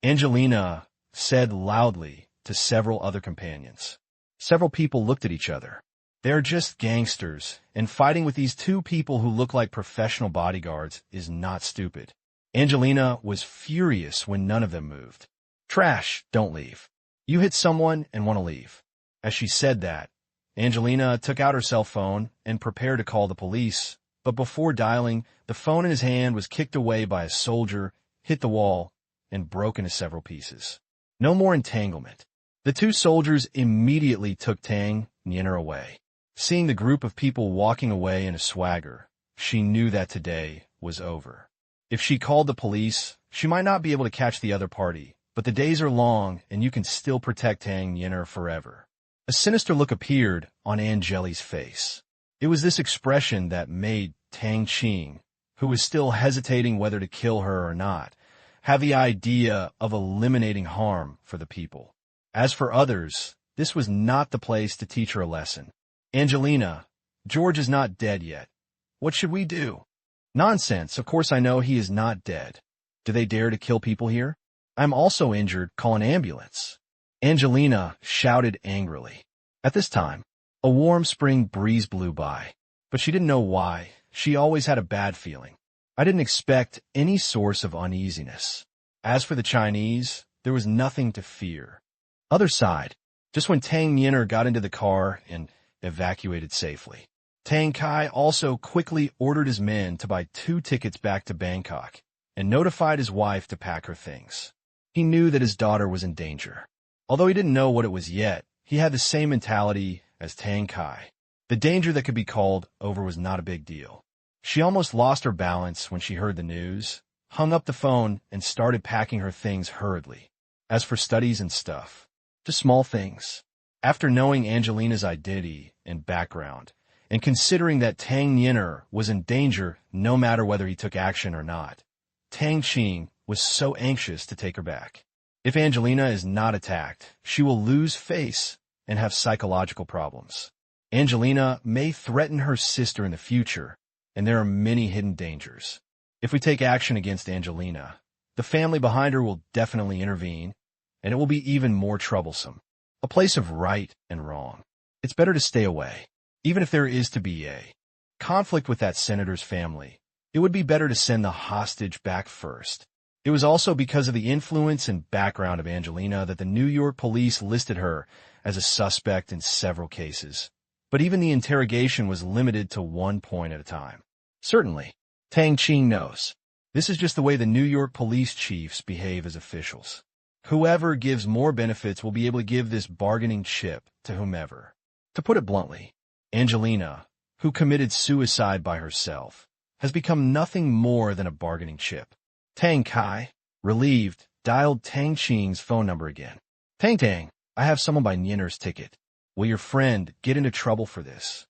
Angelina said loudly to several other companions. Several people looked at each other. They're just gangsters, and fighting with these 2 people who look like professional bodyguards is not stupid. Angelina was furious when none of them moved. Trash, don't leave. You hit someone and want to leave. As she said that, Angelina took out her cell phone and prepared to call the police, but before dialing, the phone in his hand was kicked away by a soldier, hit the wall, and broke into several pieces. No more entanglement. The 2 soldiers immediately took Tang Qing away. Seeing the group of people walking away in a swagger, she knew that today was over. If she called the police, she might not be able to catch the other party, but the days are long and you can still protect Tang Qing forever. A sinister look appeared on Angeli's face. It was this expression that made Tang Qing, who was still hesitating whether to kill her or not, have the idea of eliminating harm for the people. As for others, this was not the place to teach her a lesson. Angelina, George is not dead yet. What should we do? Nonsense, of course I know he is not dead. Do they dare to kill people here? I'm also injured, call an ambulance. Angelina shouted angrily. At this time, a warm spring breeze blew by, but she didn't know why. She always had a bad feeling. I didn't expect any source of uneasiness. As for the Chinese, there was nothing to fear. Other side, just when Tang Qing got into the car and evacuated safely. Tang Kai also quickly ordered his men to buy 2 tickets back to Bangkok and notified his wife to pack her things. He knew that his daughter was in danger. Although he didn't know what it was yet, he had the same mentality as Tang Kai. The danger that could be called over was not a big deal. She almost lost her balance when she heard the news, hung up the phone, and started packing her things hurriedly. As for studies and stuff, just small things. After knowing Angelina's identity and background, and considering that Tang Qing was in danger no matter whether he took action or not, Tang Qing was so anxious to take her back. If Angelina is not attacked, she will lose face and have psychological problems. Angelina may threaten her sister in the future, and there are many hidden dangers. If we take action against Angelina, the family behind her will definitely intervene, and it will be even more troublesome. A place of right and wrong. It's better to stay away. Even if there is to be a conflict with that senator's family, it would be better to send the hostage back first. It was also because of the influence and background of Angelina that the New York police listed her as a suspect in several cases. But even the interrogation was limited to 1 point at a time. Certainly, Tang Qing knows. This is just the way the New York police chiefs behave as officials. Whoever gives more benefits will be able to give this bargaining chip to whomever. To put it bluntly, Angelina, who committed suicide by herself, has become nothing more than a bargaining chip. Tang Kai, relieved, dialed Tang Qing's phone number again. Tang, I have someone by Nyenner's ticket. Will your friend get into trouble for this?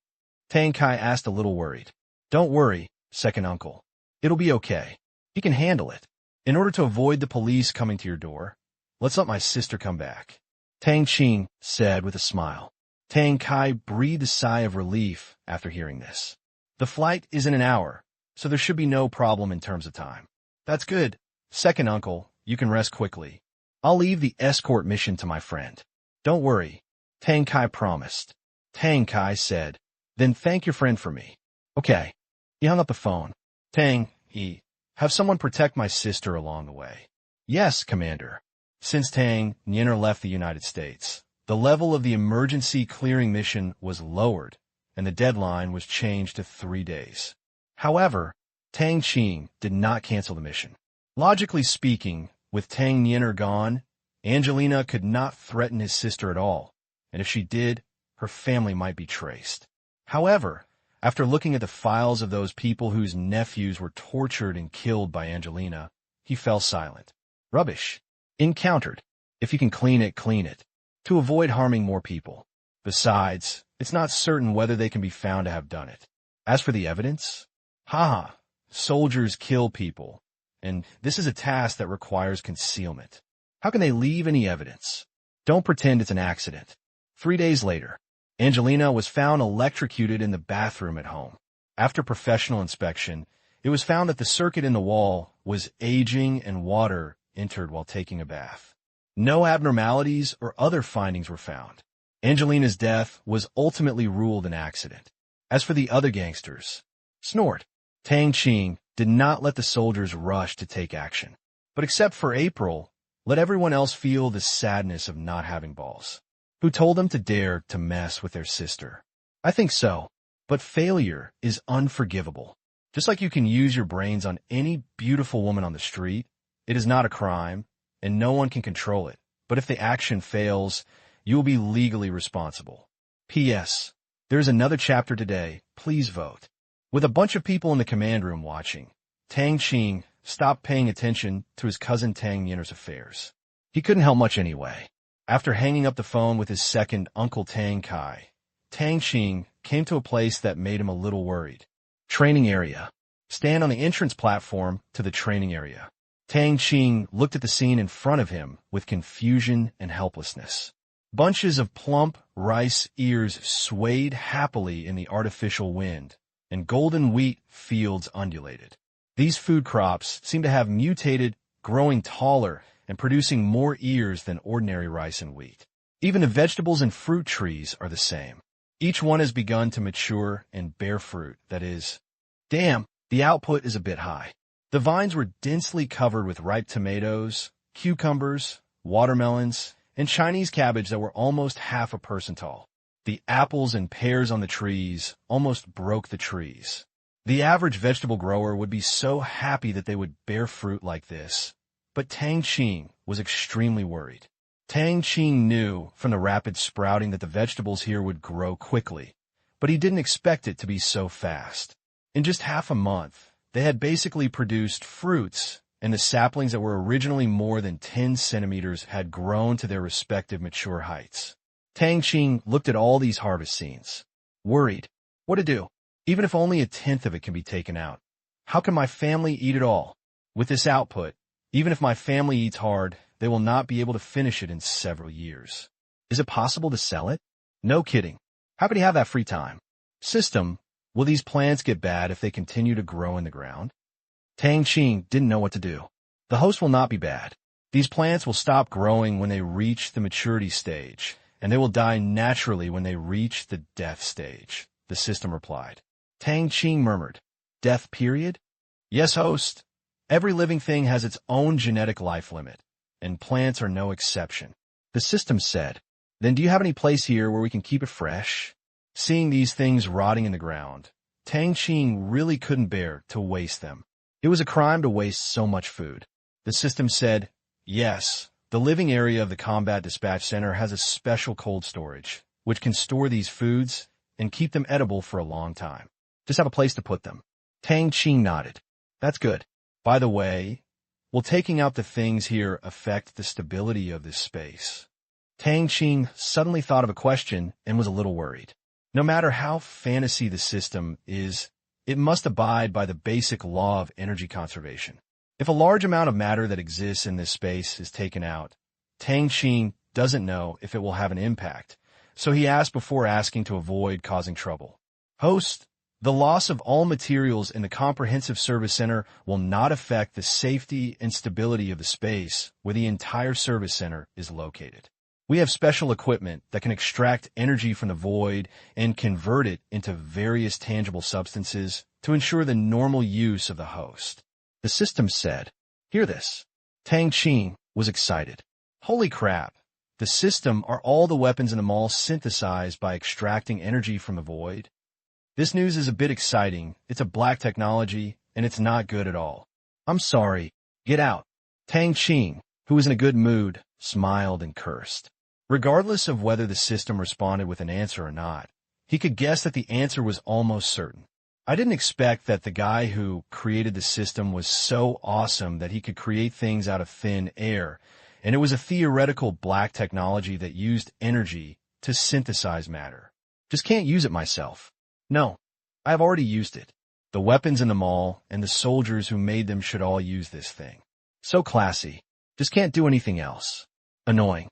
Tang Kai asked a little worried. Don't worry, second uncle. It'll be okay. He can handle it. In order to avoid the police coming to your door, let's let my sister come back. Tang Qing said with a smile. Tang Kai breathed a sigh of relief after hearing this. The flight is in an hour, so there should be no problem in terms of time. That's good. Second uncle, you can rest quickly. I'll leave the escort mission to my friend. Don't worry, Tang Kai promised. Tang Kai said, then thank your friend for me. Okay. He hung up the phone. Tang, have someone protect my sister along the way. Yes, Commander. Since Tang Qing left the United States, the level of the emergency clearing mission was lowered, and the deadline was changed to 3 days. However, Tang Qing did not cancel the mission. Logically speaking, with Tang Qing gone, Angelina could not threaten his sister at all, and if she did, her family might be traced. However, after looking at the files of those people whose nephews were tortured and killed by Angelina, he fell silent. Rubbish. Encountered. If you can clean it, clean it. To avoid harming more people. Besides, it's not certain whether they can be found to have done it. As for the evidence, haha, soldiers kill people, and this is a task that requires concealment. How can they leave any evidence? Don't pretend it's an accident. 3 days later, Angelina was found electrocuted in the bathroom at home. After professional inspection, it was found that the circuit in the wall was aging and water entered while taking a bath. No abnormalities or other findings were found. Angelina's death was ultimately ruled an accident. As for the other gangsters, snort. Tang Qing did not let the soldiers rush to take action. But except for April, let everyone else feel the sadness of not having balls. Who told them to dare to mess with their sister? I think so. But failure is unforgivable. Just like you can use your brains on any beautiful woman on the street, it is not a crime, and no one can control it. But if the action fails, you will be legally responsible. P.S. There's another chapter today. Please vote. With a bunch of people in the command room watching, Tang Qing stopped paying attention to his cousin Tang Yinner's affairs. He couldn't help much anyway. After hanging up the phone with his second Uncle Tang Kai, Tang Qing came to a place that made him a little worried. Training area. Stand on the entrance platform to the training area. Tang Qing looked at the scene in front of him with confusion and helplessness. Bunches of plump rice ears swayed happily in the artificial wind, and golden wheat fields undulated. These food crops seemed to have mutated, growing taller, and producing more ears than ordinary rice and wheat. Even the vegetables and fruit trees are the same. Each one has begun to mature and bear fruit, that is. Damn, the output is a bit high. The vines were densely covered with ripe tomatoes, cucumbers, watermelons, and Chinese cabbage that were almost half a person tall. The apples and pears on the trees almost broke the trees. The average vegetable grower would be so happy that they would bear fruit like this. But Tang Qing was extremely worried. Tang Qing knew from the rapid sprouting that the vegetables here would grow quickly, but he didn't expect it to be so fast. In just half a month, they had basically produced fruits, and the saplings that were originally more than 10 centimeters had grown to their respective mature heights. Tang Qing looked at all these harvest scenes, worried. What to do? Even if only 1/10 of it can be taken out. How can my family eat it all? With this output, even if my family eats hard, they will not be able to finish it in several years. Is it possible to sell it? No kidding. How could he have that free time? System, will these plants get bad if they continue to grow in the ground? Tang Qing didn't know what to do. The host will not be bad. These plants will stop growing when they reach the maturity stage, and they will die naturally when they reach the death stage, the system replied. Tang Qing murmured, Death period? Yes, host. Every living thing has its own genetic life limit, and plants are no exception. The system said, Then do you have any place here where we can keep it fresh? Seeing these things rotting in the ground, Tang Qing really couldn't bear to waste them. It was a crime to waste so much food. The system said, Yes, the living area of the Combat Dispatch Center has a special cold storage, which can store these foods and keep them edible for a long time. Just have a place to put them. Tang Qing nodded. That's good. By the way, will taking out the things here affect the stability of this space? Tang Qing suddenly thought of a question and was a little worried. No matter how fantasy the system is, it must abide by the basic law of energy conservation. If a large amount of matter that exists in this space is taken out, Tang Qing doesn't know if it will have an impact, so he asked before asking to avoid causing trouble. Host, the loss of all materials in the Comprehensive Service Center will not affect the safety and stability of the space where the entire service center is located. We have special equipment that can extract energy from the void and convert it into various tangible substances to ensure the normal use of the host. The system said, Hear this. Tang Qing was excited. Holy crap. The system are all the weapons in the mall synthesized by extracting energy from the void? This news is a bit exciting. It's a black technology, and it's not good at all. I'm sorry. Get out. Tang Qing, who was in a good mood, smiled and cursed. Regardless of whether the system responded with an answer or not, he could guess that the answer was almost certain. I didn't expect that the guy who created the system was so awesome that he could create things out of thin air, and it was a theoretical black technology that used energy to synthesize matter. Just can't use it myself. No, I've already used it. The weapons in the mall and the soldiers who made them should all use this thing. So classy. Just can't do anything else. Annoying.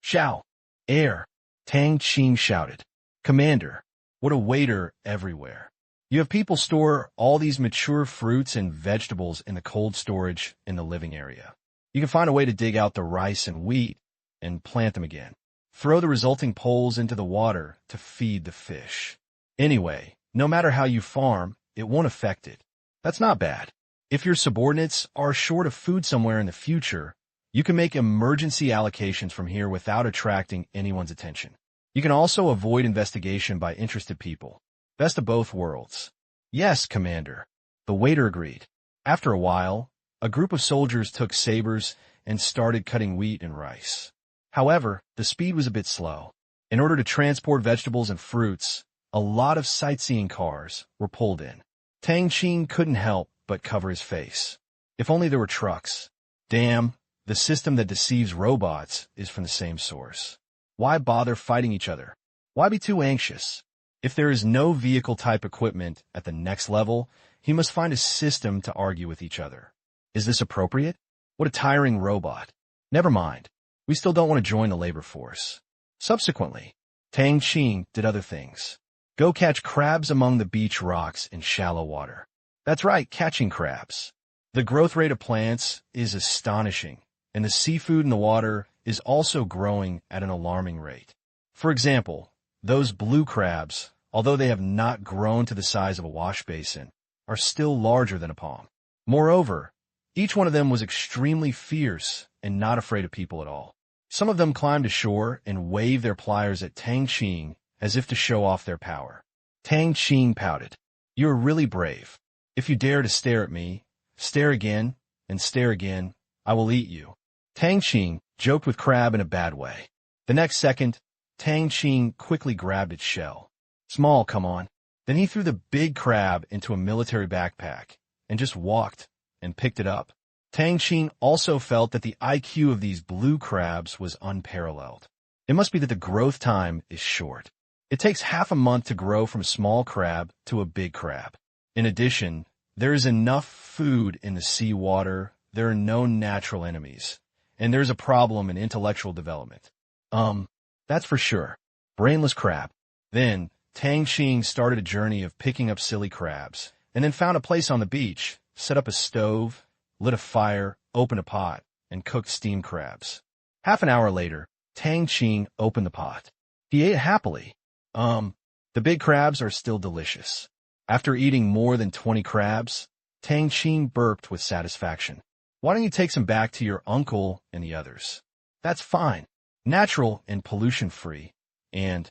Xiao. Air. Tang Qing shouted. Commander. What a waiter everywhere. You have people store all these mature fruits and vegetables in the cold storage in the living area. You can find a way to dig out the rice and wheat and plant them again. Throw the resulting poles into the water to feed the fish. Anyway, no matter how you farm, it won't affect it. That's not bad. If your subordinates are short of food somewhere in the future, you can make emergency allocations from here without attracting anyone's attention. You can also avoid investigation by interested people. Best of both worlds. Yes, Commander. The waiter agreed. After a while, a group of soldiers took sabers and started cutting wheat and rice. However, the speed was a bit slow. In order to transport vegetables and fruits, a lot of sightseeing cars were pulled in. Tang Qing couldn't help but cover his face. If only there were trucks. Damn, the system that deceives robots is from the same source. Why bother fighting each other? Why be too anxious? If there is no vehicle-type equipment at the next level, he must find a system to argue with each other. Is this appropriate? What a tiring robot. Never mind. We still don't want to join the labor force. Subsequently, Tang Qing did other things. Go catch crabs among the beach rocks in shallow water. That's right, catching crabs. The growth rate of plants is astonishing, and the seafood in the water is also growing at an alarming rate. For example, those blue crabs, although they have not grown to the size of a wash basin, are still larger than a palm. Moreover, each one of them was extremely fierce and not afraid of people at all. Some of them climbed ashore and waved their pliers at Tang Qing as if to show off their power. Tang Qing pouted. You are really brave. If you dare to stare at me, stare again, and stare again, I will eat you. Tang Qing joked with crab in a bad way. The next second, Tang Qing quickly grabbed its shell. Small, come on. Then he threw the big crab into a military backpack and just walked and picked it up. Tang Qing also felt that the IQ of these blue crabs was unparalleled. It must be that the growth time is short. It takes half a month to grow from a small crab to a big crab. In addition, there is enough food in the sea water, there are no natural enemies, and there's a problem in intellectual development. That's for sure. Brainless crab. Then, Tang Qing started a journey of picking up silly crabs, and then found a place on the beach, set up a stove, lit a fire, opened a pot, and cooked steamed crabs. Half an hour later, Tang Qing opened the pot. He ate happily. The big crabs are still delicious. After eating more than 20 crabs, Tang Qing burped with satisfaction. Why don't you take some back to your uncle and the others? That's fine. Natural and pollution-free. And,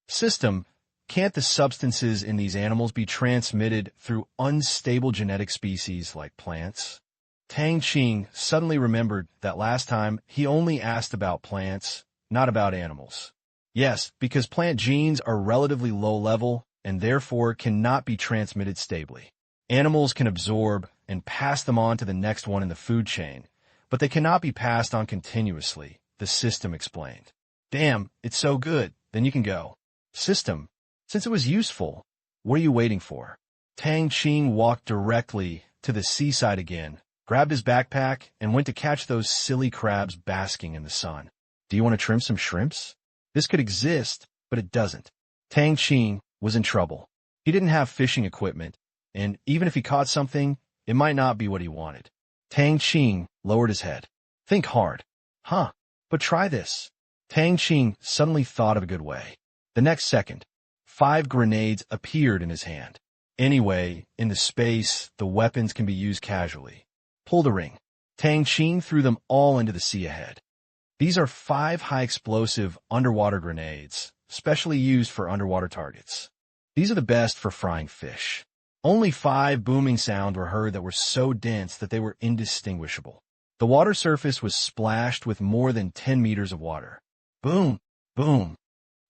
system, can't the substances in these animals be transmitted through unstable genetic species like plants? Tang Qing suddenly remembered that last time he only asked about plants, not about animals. Yes, because plant genes are relatively low level and therefore cannot be transmitted stably. Animals can absorb and pass them on to the next one in the food chain, but they cannot be passed on continuously, the system explained. Damn, it's so good, then you can go. System, since it was useful, what are you waiting for? Tang Qing walked directly to the seaside again, grabbed his backpack, and went to catch those silly crabs basking in the sun. Do you want to trim some shrimps? This could exist, but it doesn't. Tang Qing was in trouble. He didn't have fishing equipment, and even if he caught something, it might not be what he wanted. Tang Qing lowered his head. Think hard. But try this. Tang Qing suddenly thought of a good way. The next second, 5 grenades appeared in his hand. Anyway, in the space, the weapons can be used casually. Pull the ring. Tang Qing threw them all into the sea ahead. These are 5 high-explosive underwater grenades, specially used for underwater targets. These are the best for frying fish. Only 5 booming sounds were heard that were so dense that they were indistinguishable. The water surface was splashed with more than 10 meters of water. Boom, boom.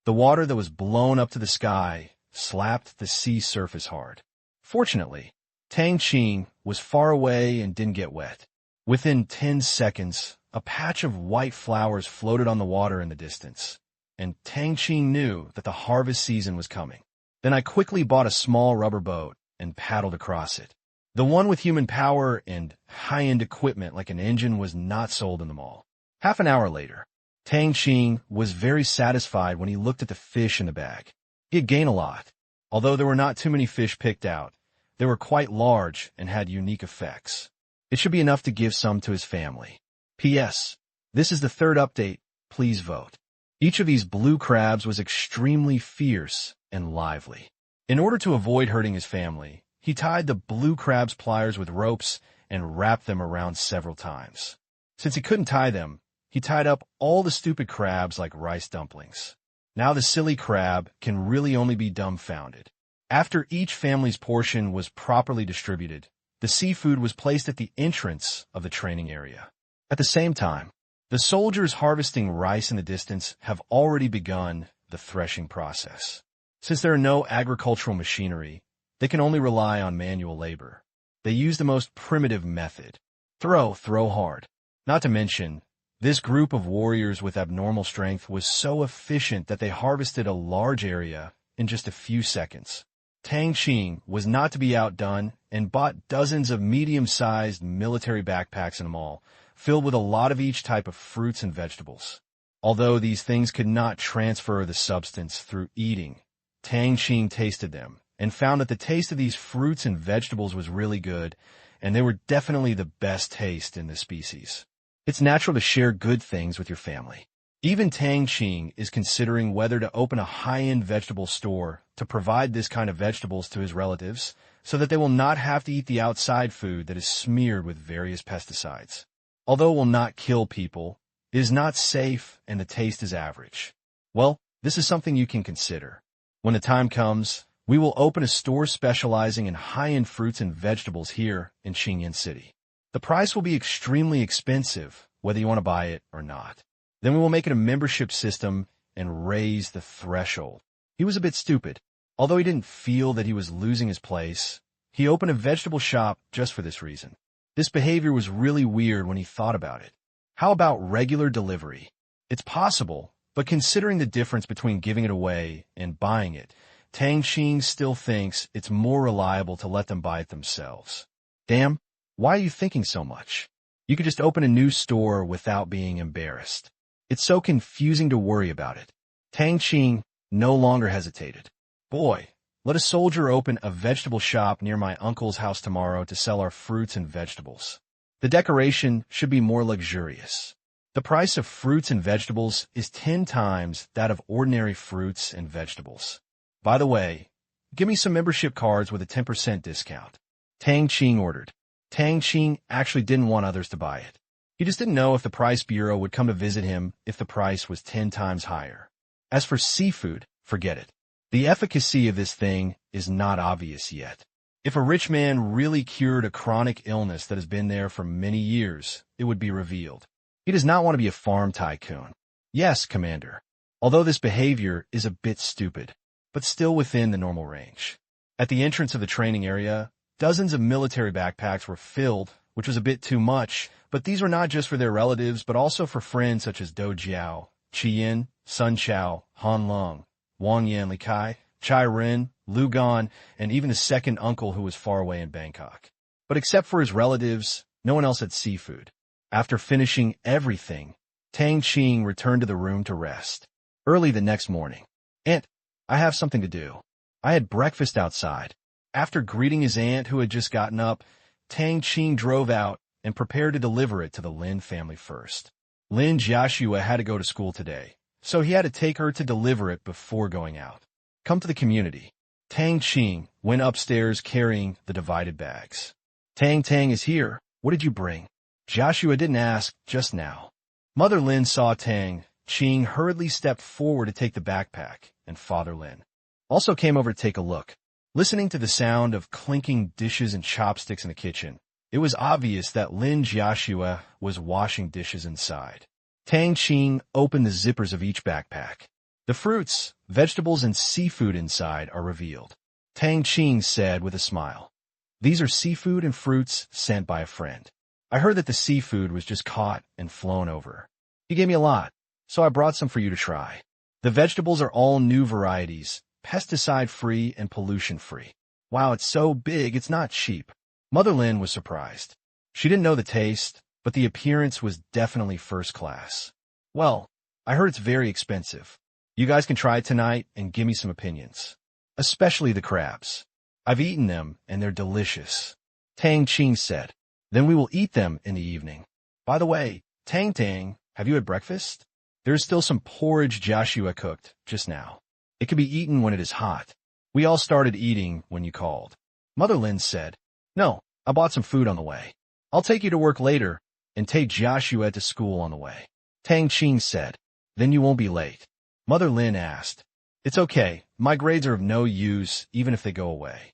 The water that was blown up to the sky slapped the sea surface hard. Fortunately, Tang Qing was far away and didn't get wet. Within 10 seconds, a patch of white flowers floated on the water in the distance, and Tang Qing knew that the harvest season was coming. Then I quickly bought a small rubber boat and paddled across it. The one with human power and high-end equipment like an engine was not sold in the mall. Half an hour later, Tang Qing was very satisfied when he looked at the fish in the bag. He had gained a lot. Although there were not too many fish picked out, they were quite large and had unique effects. It should be enough to give some to his family. P.S. This is the third update. Please vote. Each of these blue crabs was extremely fierce and lively. In order to avoid hurting his family, he tied the blue crab's pliers with ropes and wrapped them around several times. Since he couldn't tie them, he tied up all the stupid crabs like rice dumplings. Now the silly crab can really only be dumbfounded. After each family's portion was properly distributed, the seafood was placed at the entrance of the training area. At the same time, the soldiers harvesting rice in the distance have already begun the threshing process. Since there are no agricultural machinery, they can only rely on manual labor. They use the most primitive method. Throw hard. Not to mention, this group of warriors with abnormal strength was so efficient that they harvested a large area in just a few seconds. Tang Qing was not to be outdone and bought dozens of medium-sized military backpacks in a mall, filled with a lot of each type of fruits and vegetables. Although these things could not transfer the substance through eating, Tang Qing tasted them and found that the taste of these fruits and vegetables was really good, and they were definitely the best taste in this species. It's natural to share good things with your family. Even Tang Qing is considering whether to open a high-end vegetable store to provide this kind of vegetables to his relatives so that they will not have to eat the outside food that is smeared with various pesticides. Although it will not kill people, it is not safe and the taste is average. Well, this is something you can consider. When the time comes, we will open a store specializing in high-end fruits and vegetables here in Qingyan City. The price will be extremely expensive, whether you want to buy it or not. Then we will make it a membership system and raise the threshold. He was a bit stupid. Although he didn't feel that he was losing his place, he opened a vegetable shop just for this reason. This behavior was really weird when he thought about it. How about regular delivery? It's possible, but considering the difference between giving it away and buying it, Tang Qing still thinks it's more reliable to let them buy it themselves. Damn, why are you thinking so much? You could just open a new store without being embarrassed. It's so confusing to worry about it. Tang Qing no longer hesitated. Boy, let a soldier open a vegetable shop near my uncle's house tomorrow to sell our fruits and vegetables. The decoration should be more luxurious. The price of fruits and vegetables is 10 times that of ordinary fruits and vegetables. By the way, give me some membership cards with a 10% discount. Tang Qing ordered. Tang Qing actually didn't want others to buy it. He just didn't know if the price bureau would come to visit him if the price was 10 times higher. As for seafood, forget it. The efficacy of this thing is not obvious yet. If a rich man really cured a chronic illness that has been there for many years, it would be revealed. He does not want to be a farm tycoon. Yes, Commander. Although this behavior is a bit stupid, but still within the normal range. At the entrance of the training area, dozens of military backpacks were filled, which was a bit too much, but these were not just for their relatives, but also for friends such as Do Jiao, Qi Yin, Sun Chao, Han Lung, Wang Yan Li Kai, Chai Ren, Lu Gan, and even the second uncle who was far away in Bangkok. But except for his relatives, no one else had seafood. After finishing everything, Tang Qing returned to the room to rest. Early the next morning. Aunt, I have something to do. I had breakfast outside. After greeting his aunt who had just gotten up, Tang Qing drove out and prepared to deliver it to the Lin family first. Lin Jiashua had to go to school today, so he had to take her to deliver it before going out. Come to the community. Tang Qing went upstairs carrying the divided bags. Tang is here. What did you bring? Joshua didn't ask just now. Mother Lin saw Tang Qing hurriedly stepped forward to take the backpack, and Father Lin also came over to take a look. Listening to the sound of clinking dishes and chopsticks in the kitchen, It was obvious that Lin Jiaxue was washing dishes inside. Tang Qing opened the zippers of each backpack. The fruits, vegetables, and seafood inside are revealed. Tang Qing said with a smile, "These are seafood and fruits sent by a friend. I heard that the seafood was just caught and flown over. He gave me a lot, so I brought some for you to try. The vegetables are all new varieties, pesticide-free and pollution-free. Wow, it's so big, it's not cheap." Mother Lin was surprised. She didn't know the taste, but the appearance was definitely first class. "Well, I heard it's very expensive. You guys can try it tonight and give me some opinions. Especially the crabs. I've eaten them, and they're delicious," Tang Qing said. "Then we will eat them in the evening. By the way, Tang, have you had breakfast? There is still some porridge Jiaxue cooked just now. It can be eaten when it is hot. We all started eating when you called." Mother Lin said, "No, I bought some food on the way. I'll take you to work later and take Jiaxue to school on the way," Tang Qing said. "Then you won't be late." Mother Lin asked, "It's okay, my grades are of no use even if they go away,"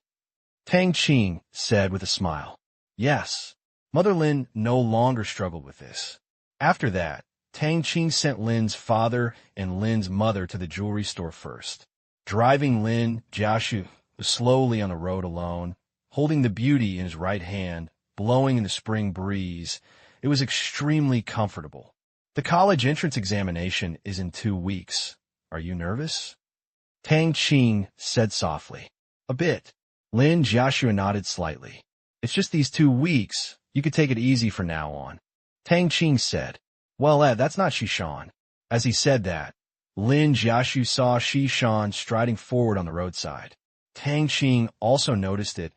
Tang Qing said with a smile. Yes, Mother Lin no longer struggled with this. After that, Tang Qing sent Lin's father and Lin's mother to the jewelry store first. Driving Lin Jiaxue slowly on the road alone, holding the beauty in his right hand, blowing in the spring breeze, it was extremely comfortable. "The college entrance examination is in 2 weeks. Are you nervous?" Tang Qing said softly. "A bit." Lin Jiaxue nodded slightly. "It's just these 2 weeks. You could take it easy from now on," Tang Qing said. "Well, that's not Shishan." As he said that, Lin Jiaxue saw Shishan striding forward on the roadside. Tang Qing also noticed it,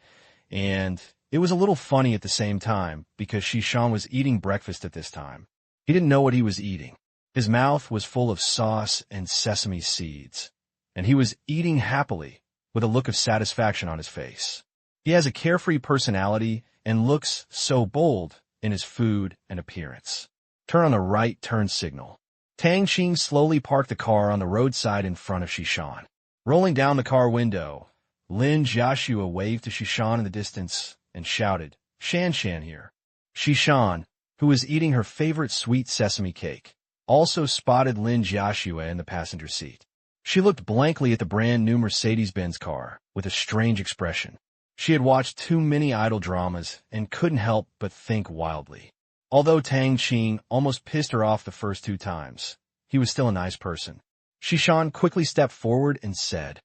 and it was a little funny at the same time because Shishan was eating breakfast at this time. He didn't know what he was eating. His mouth was full of sauce and sesame seeds, and he was eating happily with a look of satisfaction on his face. He has a carefree personality and looks so bold in his food and appearance. Turn on the right turn signal. Tang Qing slowly parked the car on the roadside in front of Shishan. Rolling down the car window, Lin Jiaxue waved to Shishan in the distance and shouted, "Shan here." Shishan, who was eating her favorite sweet sesame cake, also spotted Lin Jiaxue in the passenger seat. She looked blankly at the brand-new Mercedes-Benz car with a strange expression. She had watched too many idol dramas and couldn't help but think wildly. Although Tang Qing almost pissed her off the first 2 times, he was still a nice person. Shishan quickly stepped forward and said,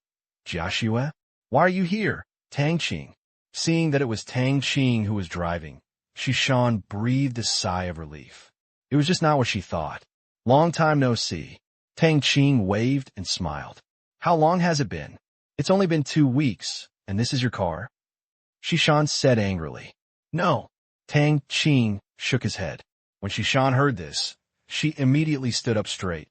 "Jiaxue, why are you here, Tang Qing?" Seeing that it was Tang Qing who was driving, Shishan breathed a sigh of relief. It was just not what she thought. "Long time no see." Tang Qing waved and smiled. "How long has it been?" "It's only been 2 weeks, and this is your car?" Shishan said angrily. "No." Tang Qing shook his head. When Shishan heard this, she immediately stood up straight.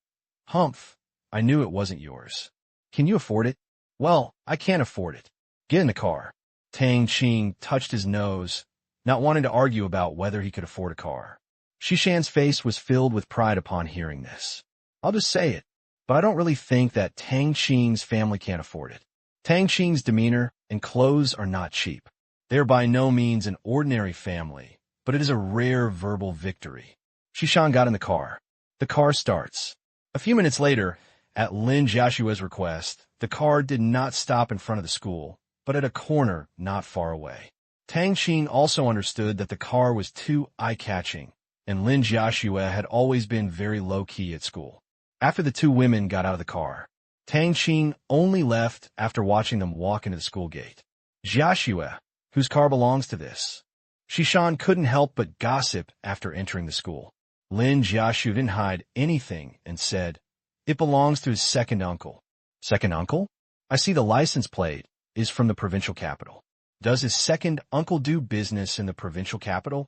"Humph, I knew it wasn't yours. Can you afford it?" "Well, I can't afford it." "Get in the car." Tang Qing touched his nose, not wanting to argue about whether he could afford a car. Shishan's face was filled with pride upon hearing this. "I'll just say it, but I don't really think that Tang Qing's family can't afford it. Tang Qing's demeanor and clothes are not cheap. They are by no means an ordinary family, but it is a rare verbal victory." Shishan got in the car. The car starts. A few minutes later, at Lin Jiaxue's request, the car did not stop in front of the school, but at a corner not far away. Tang Qing also understood that the car was too eye-catching, and Lin Jiaxue had always been very low-key at school. After the 2 women got out of the car, Tang Qing only left after watching them walk into the school gate. "Jiaxue, whose car belongs to this?" Shishan couldn't help but gossip after entering the school. Lin Jiaxue didn't hide anything and said, "It belongs to his second uncle." "Second uncle? I see the license plate is from the provincial capital. Does his second uncle do business in the provincial capital?"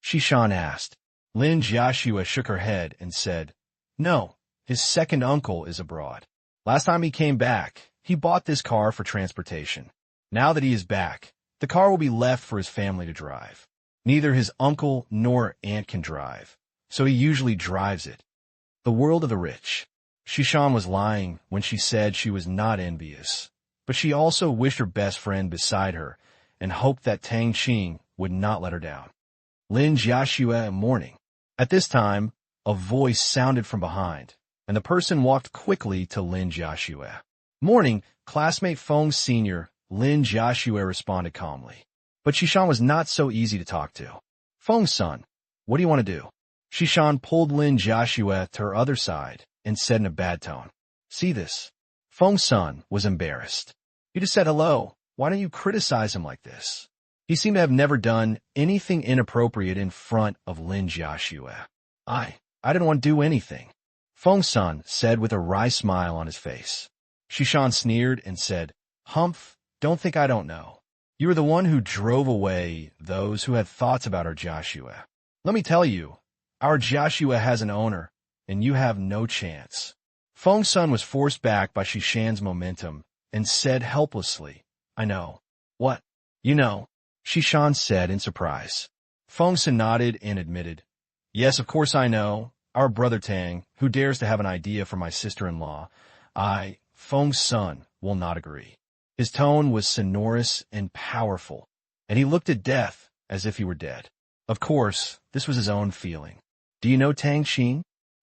Shishan asked. Lin Jiaxue shook her head and said, "No, his second uncle is abroad. Last time he came back, he bought this car for transportation. Now that he is back, the car will be left for his family to drive. Neither his uncle nor aunt can drive, so he usually drives it." The world of the rich. Shishan was lying when she said she was not envious, but she also wished her best friend beside her and hoped that Tang Qing would not let her down. Lin Jiaxue, morning. At this time, a voice sounded from behind, and the person walked quickly to Lin Jiaxue. Morning, classmate Feng Sr., Lin Jiaxue responded calmly. But Shishan was not so easy to talk to. Feng-san, what do you want to do? Shishan pulled Lin Jiaxue to her other side and said in a bad tone. See this? Feng-san was embarrassed. You just said hello. Why don't you criticize him like this? He seemed to have never done anything inappropriate in front of Lin Jiaxue. I didn't want to do anything. Feng-san said with a wry smile on his face. Shishan sneered and said, Humph, don't think I don't know. You were the one who drove away those who had thoughts about our Jiaxue. Let me tell you, our Jiaxue has an owner, and you have no chance. Feng-san was forced back by Shishan's momentum and said helplessly, I know. What? You know, Shishan said in surprise. Feng-san nodded and admitted, Yes, of course I know. Our brother Tang, who dares to have an idea for my sister-in-law, Feng-san, will not agree. His tone was sonorous and powerful, and he looked at death as if he were dead. Of course, this was his own feeling. Do you know Tang Qing?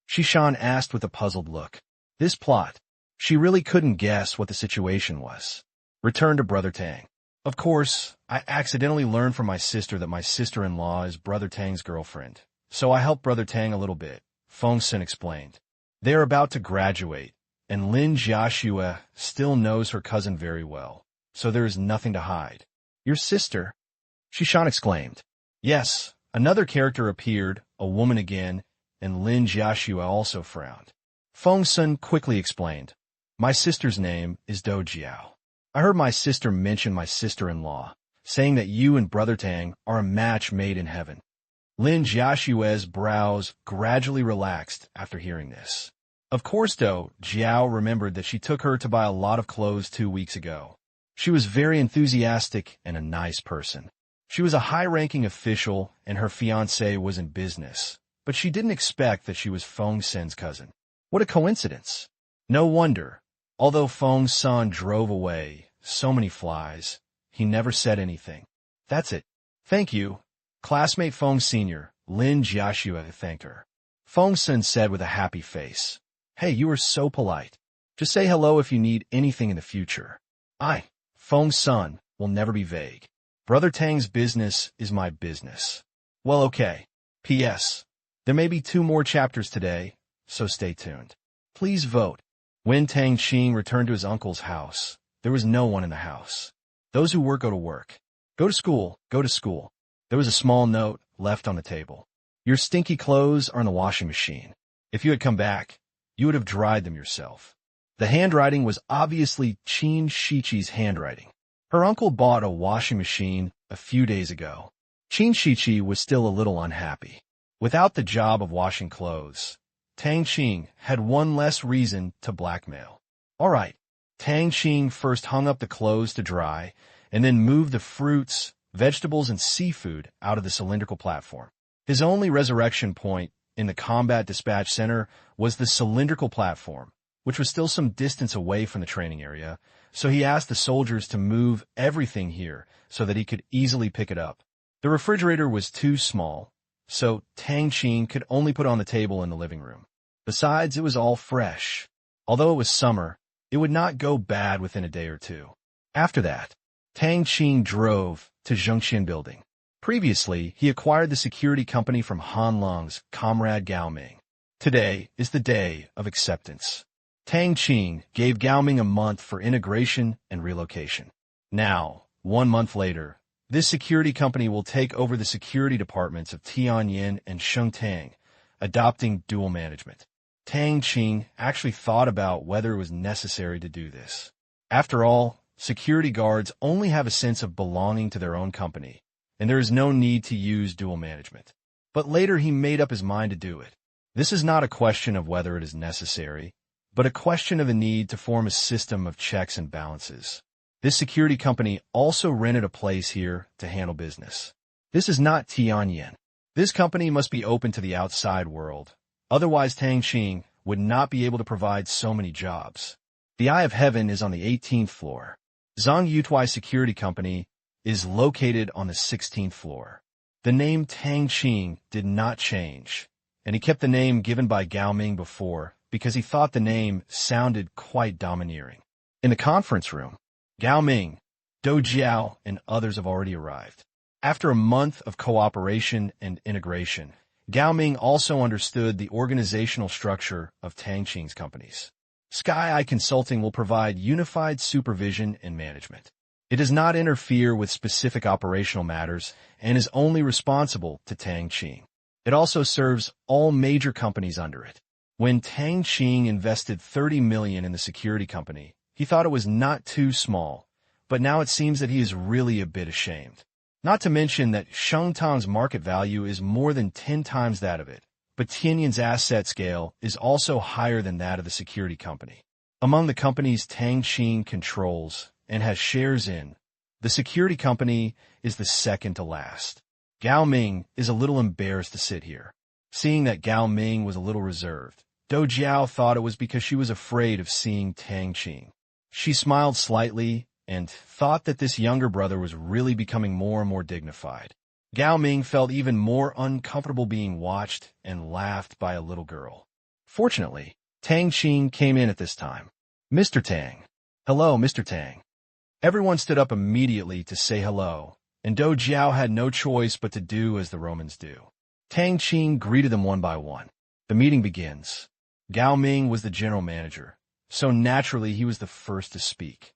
Shishan asked with a puzzled look. This plot. She really couldn't guess what the situation was. Return to Brother Tang. Of course, I accidentally learned from my sister that my sister-in-law is Brother Tang's girlfriend, so I helped Brother Tang a little bit, Feng-san explained. They are about to graduate, and Lin Jiaxue still knows her cousin very well, so there is nothing to hide. Your sister? Shishan exclaimed. Yes, another character appeared, a woman again, and Lin Jiaxue also frowned. Feng-san quickly explained. My sister's name is Do Jiao. I heard my sister mention my sister-in-law, saying that you and Brother Tang are a match made in heaven. Lin Jiaxue's brows gradually relaxed after hearing this. Of course, Do Jiao remembered that she took her to buy a lot of clothes 2 weeks ago. She was very enthusiastic and a nice person. She was a high-ranking official and her fiancé was in business, but she didn't expect that she was Feng-san's cousin. What a coincidence. No wonder. Although Feng-san drove away so many flies, he never said anything. That's it. Thank you. Classmate Feng Sr., Lin Jiaxue thanked her. Feng-san said with a happy face, Hey, you are so polite. Just say hello if you need anything in the future. Feng-san, will never be vague. Brother Tang's business is my business. Well, okay. P.S. There may be 2 more chapters today, so stay tuned. Please vote. When Tang Qing returned to his uncle's house, there was no one in the house. Those who work go to work. Go to school, go to school. There was a small note left on the table. Your stinky clothes are in the washing machine. If you had come back, you would have dried them yourself. The handwriting was obviously Qin Shichi's handwriting. Her uncle bought a washing machine a few days ago. Qin Shichi was still a little unhappy. Without the job of washing clothes, Tang Qing had one less reason to blackmail. All right, Tang Qing first hung up the clothes to dry and then moved the fruits, vegetables, and seafood out of the cylindrical platform. His only resurrection point in the combat dispatch center was the cylindrical platform, which was still some distance away from the training area, so he asked the soldiers to move everything here so that he could easily pick it up. The refrigerator was too small, so Tang Qing could only put on the table in the living room. Besides, it was all fresh. Although it was summer, it would not go bad within a day or 2. After that, Tang Qing drove to Zhengxian Building. Previously, he acquired the security company from Han Lung's comrade Gao Ming. Today is the day of acceptance. Tang Qing gave Gao Ming a month for integration and relocation. Now, 1 month later, this security company will take over the security departments of Tianyin and Shengtang, adopting dual management. Tang Qing actually thought about whether it was necessary to do this. After all, security guards only have a sense of belonging to their own company, and there is no need to use dual management. But later he made up his mind to do it. This is not a question of whether it is necessary, but a question of the need to form a system of checks and balances. This security company also rented a place here to handle business. This is not Tianyin. This company must be open to the outside world. Otherwise, Tang Qing would not be able to provide so many jobs. The Eye of Heaven is on the 18th floor. Zhang Yutuai Security Company is located on the 16th floor. The name Tang Qing did not change, and he kept the name given by Gao Ming before because he thought the name sounded quite domineering. In the conference room, Gao Ming, Do Jiao, and others have already arrived. After a month of cooperation and integration, Gao Ming also understood the organizational structure of Tang Qing's companies. Sky Eye Consulting will provide unified supervision and management. It does not interfere with specific operational matters and is only responsible to Tang Qing. It also serves all major companies under it. When Tang Qing invested $30 million in the security company, he thought it was not too small, but now it seems that he is really a bit ashamed. Not to mention that Shengtang's market value is more than 10 times that of it, but Tianyan's asset scale is also higher than that of the security company. Among the companies Tang Qing controls and has shares in, the security company is the second to last. Gao Ming is a little embarrassed to sit here. Seeing that Gao Ming was a little reserved, Do Jiao thought it was because she was afraid of seeing Tang Qing. She smiled slightly and thought that this younger brother was really becoming more and more dignified. Gao Ming felt even more uncomfortable being watched and laughed by a little girl. Fortunately, Tang Qing came in at this time. Mr. Tang. Hello, Mr. Tang. Everyone stood up immediately to say hello, and Do Jiao had no choice but to do as the Romans do. Tang Qing greeted them one by one. The meeting begins. Gao Ming was the general manager, so naturally he was the first to speak.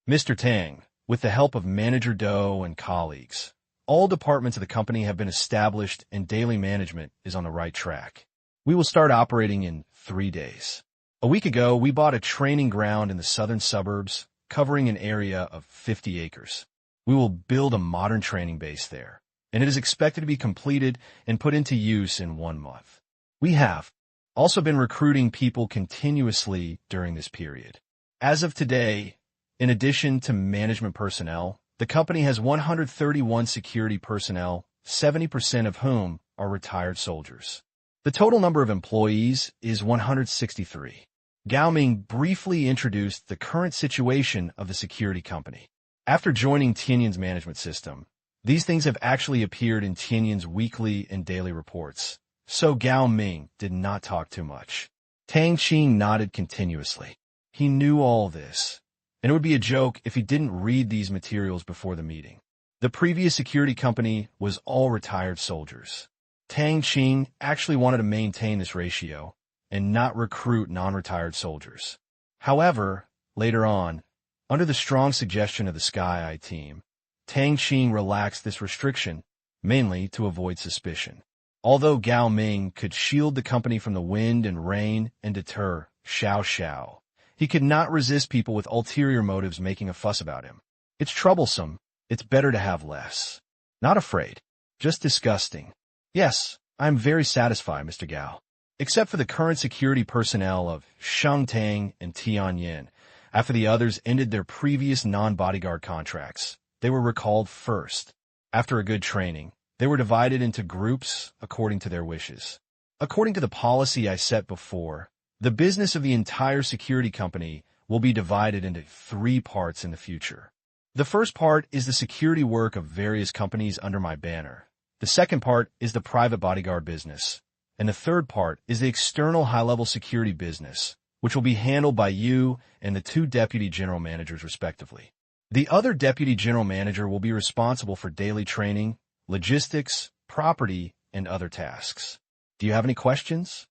Mr. Tang, with the help of Manager Do and colleagues, all departments of the company have been established and daily management is on the right track. We will start operating in 3 days. A week ago, we bought a training ground in the southern suburbs, covering an area of 50 acres. We will build a modern training base there, and it is expected to be completed and put into use in 1 month. We have also been recruiting people continuously during this period. As of today, in addition to management personnel, the company has 131 security personnel, 70% of whom are retired soldiers. The total number of employees is 163. Gao Ming briefly introduced the current situation of the security company. After joining Tianyan's management system, these things have actually appeared in Tianyan's weekly and daily reports, so Gao Ming did not talk too much. Tang Qing nodded continuously. He knew all this, and it would be a joke if he didn't read these materials before the meeting. The previous security company was all retired soldiers. Tang Qing actually wanted to maintain this ratio and not recruit non-retired soldiers. However, later on, under the strong suggestion of the Sky Eye team, Tang Qing relaxed this restriction, mainly to avoid suspicion. Although Gao Ming could shield the company from the wind and rain and deter Xiao, he could not resist people with ulterior motives making a fuss about him. It's troublesome. It's better to have less. Not afraid. Just disgusting. Yes, I am very satisfied, Mr. Gao. Except for the current security personnel of Shengtang and Tianyan, after the others ended their previous non-bodyguard contracts, they were recalled first. After a good training, they were divided into groups according to their wishes. According to the policy I set before, the business of the entire security company will be divided into 3 parts in the future. The first part is the security work of various companies under my banner. The second part is the private bodyguard business. And the third part is the external high-level security business, which will be handled by you and the 2 deputy general managers respectively. The other deputy general manager will be responsible for daily training, logistics, property, and other tasks. Do you have any questions?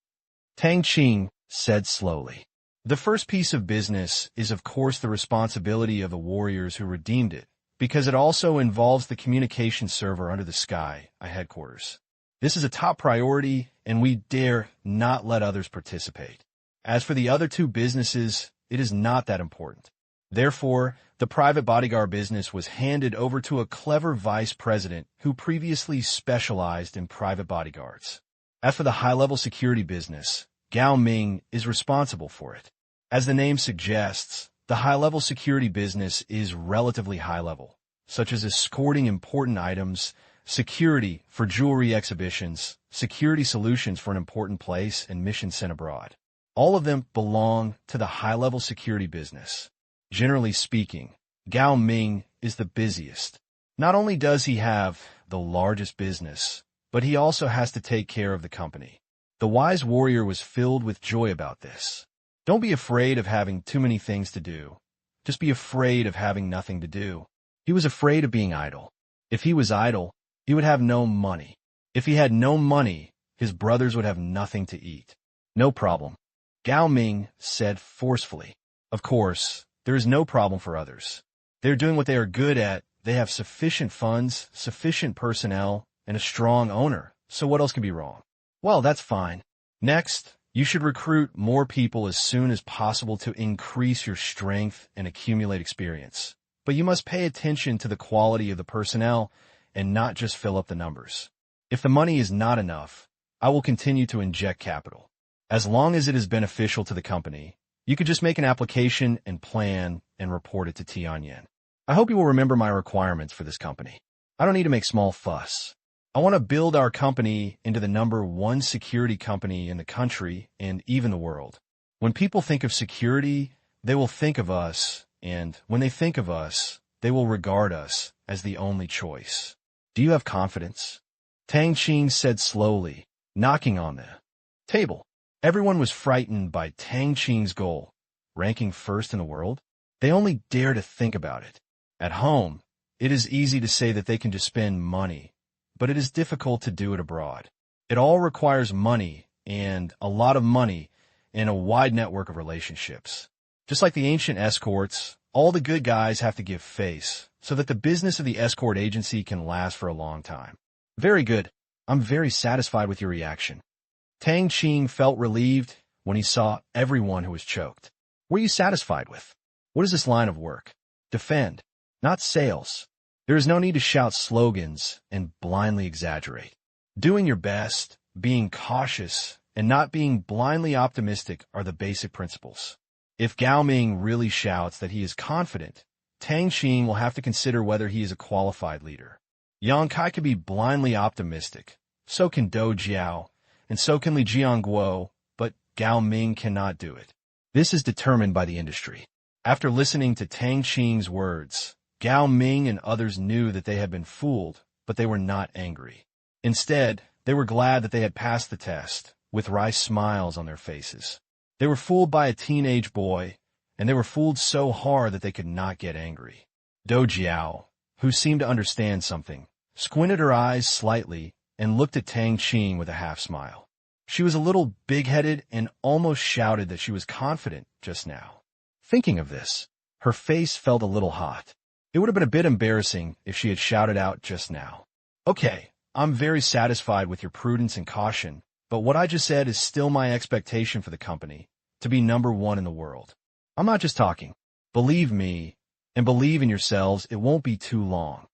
Tang Qing said slowly. The first piece of business is of course the responsibility of the warriors who redeemed it, because it also involves the communication server under the Sky Eye headquarters. This is a top priority, and we dare not let others participate. As for the other 2 businesses, it is not that important. Therefore, the private bodyguard business was handed over to a clever vice president who previously specialized in private bodyguards. As for the high-level security business, Gao Ming is responsible for it. As the name suggests, the high-level security business is relatively high-level, such as escorting important items, security for jewelry exhibitions, security solutions for an important place, and missions sent abroad. All of them belong to the high-level security business. Generally speaking, Gao Ming is the busiest. Not only does he have the largest business, but he also has to take care of the company. The wise warrior was filled with joy about this. Don't be afraid of having too many things to do. Just be afraid of having nothing to do. He was afraid of being idle. If he was idle, he would have no money. If he had no money, his brothers would have nothing to eat. No problem, Gao Ming said forcefully. Of course, there is no problem for others. They're doing what they are good at. They have sufficient funds, sufficient personnel, and a strong owner. So what else can be wrong? Well, that's fine. Next, you should recruit more people as soon as possible to increase your strength and accumulate experience. But you must pay attention to the quality of the personnel and not just fill up the numbers. If the money is not enough, I will continue to inject capital. As long as it is beneficial to the company, you could just make an application and plan and report it to Tianyan. I hope you will remember my requirements for this company. I don't need to make small fuss. I want to build our company into the #1 security company in the country and even the world. When people think of security, they will think of us, and when they think of us, they will regard us as the only choice. Do you have confidence? Tang Qing said slowly, knocking on the table. Everyone was frightened by Tang Qing's goal, ranking first in the world. They only dare to think about it. At home, it is easy to say that they can just spend money, but it is difficult to do it abroad. It all requires money, and a lot of money, and a wide network of relationships. Just like the ancient escorts, all the good guys have to give face, so that the business of the escort agency can last for a long time. Very good. I'm very satisfied with your reaction. Tang Qing felt relieved when he saw everyone who was choked. Were you satisfied with? What is this line of work? Defend, not sales. There is no need to shout slogans and blindly exaggerate. Doing your best, being cautious, and not being blindly optimistic are the basic principles. If Gao Ming really shouts that he is confident, Tang Qing will have to consider whether he is a qualified leader. Yang Kai can be blindly optimistic, so can Dou Jiao, and so can Li Jiangguo, but Gao Ming cannot do it. This is determined by the industry. After listening to Tang Qing's words, Gao Ming and others knew that they had been fooled, but they were not angry. Instead, they were glad that they had passed the test, with wry smiles on their faces. They were fooled by a teenage boy, and they were fooled so hard that they could not get angry. Dou Jiao, who seemed to understand something, squinted her eyes slightly and looked at Tang Qing with a half-smile. She was a little big-headed and almost shouted that she was confident just now. Thinking of this, her face felt a little hot. It would have been a bit embarrassing if she had shouted out just now. Okay, I'm very satisfied with your prudence and caution, but what I just said is still my expectation for the company, to be #1 in the world. I'm not just talking. Believe me, and believe in yourselves, it won't be too long.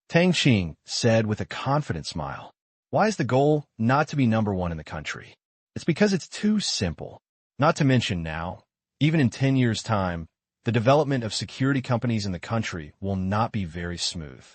Tang Qing said with a confident smile. Why is the goal not to be #1 in the country? It's because it's too simple. Not to mention now, even in 10 years' time, the development of security companies in the country will not be very smooth.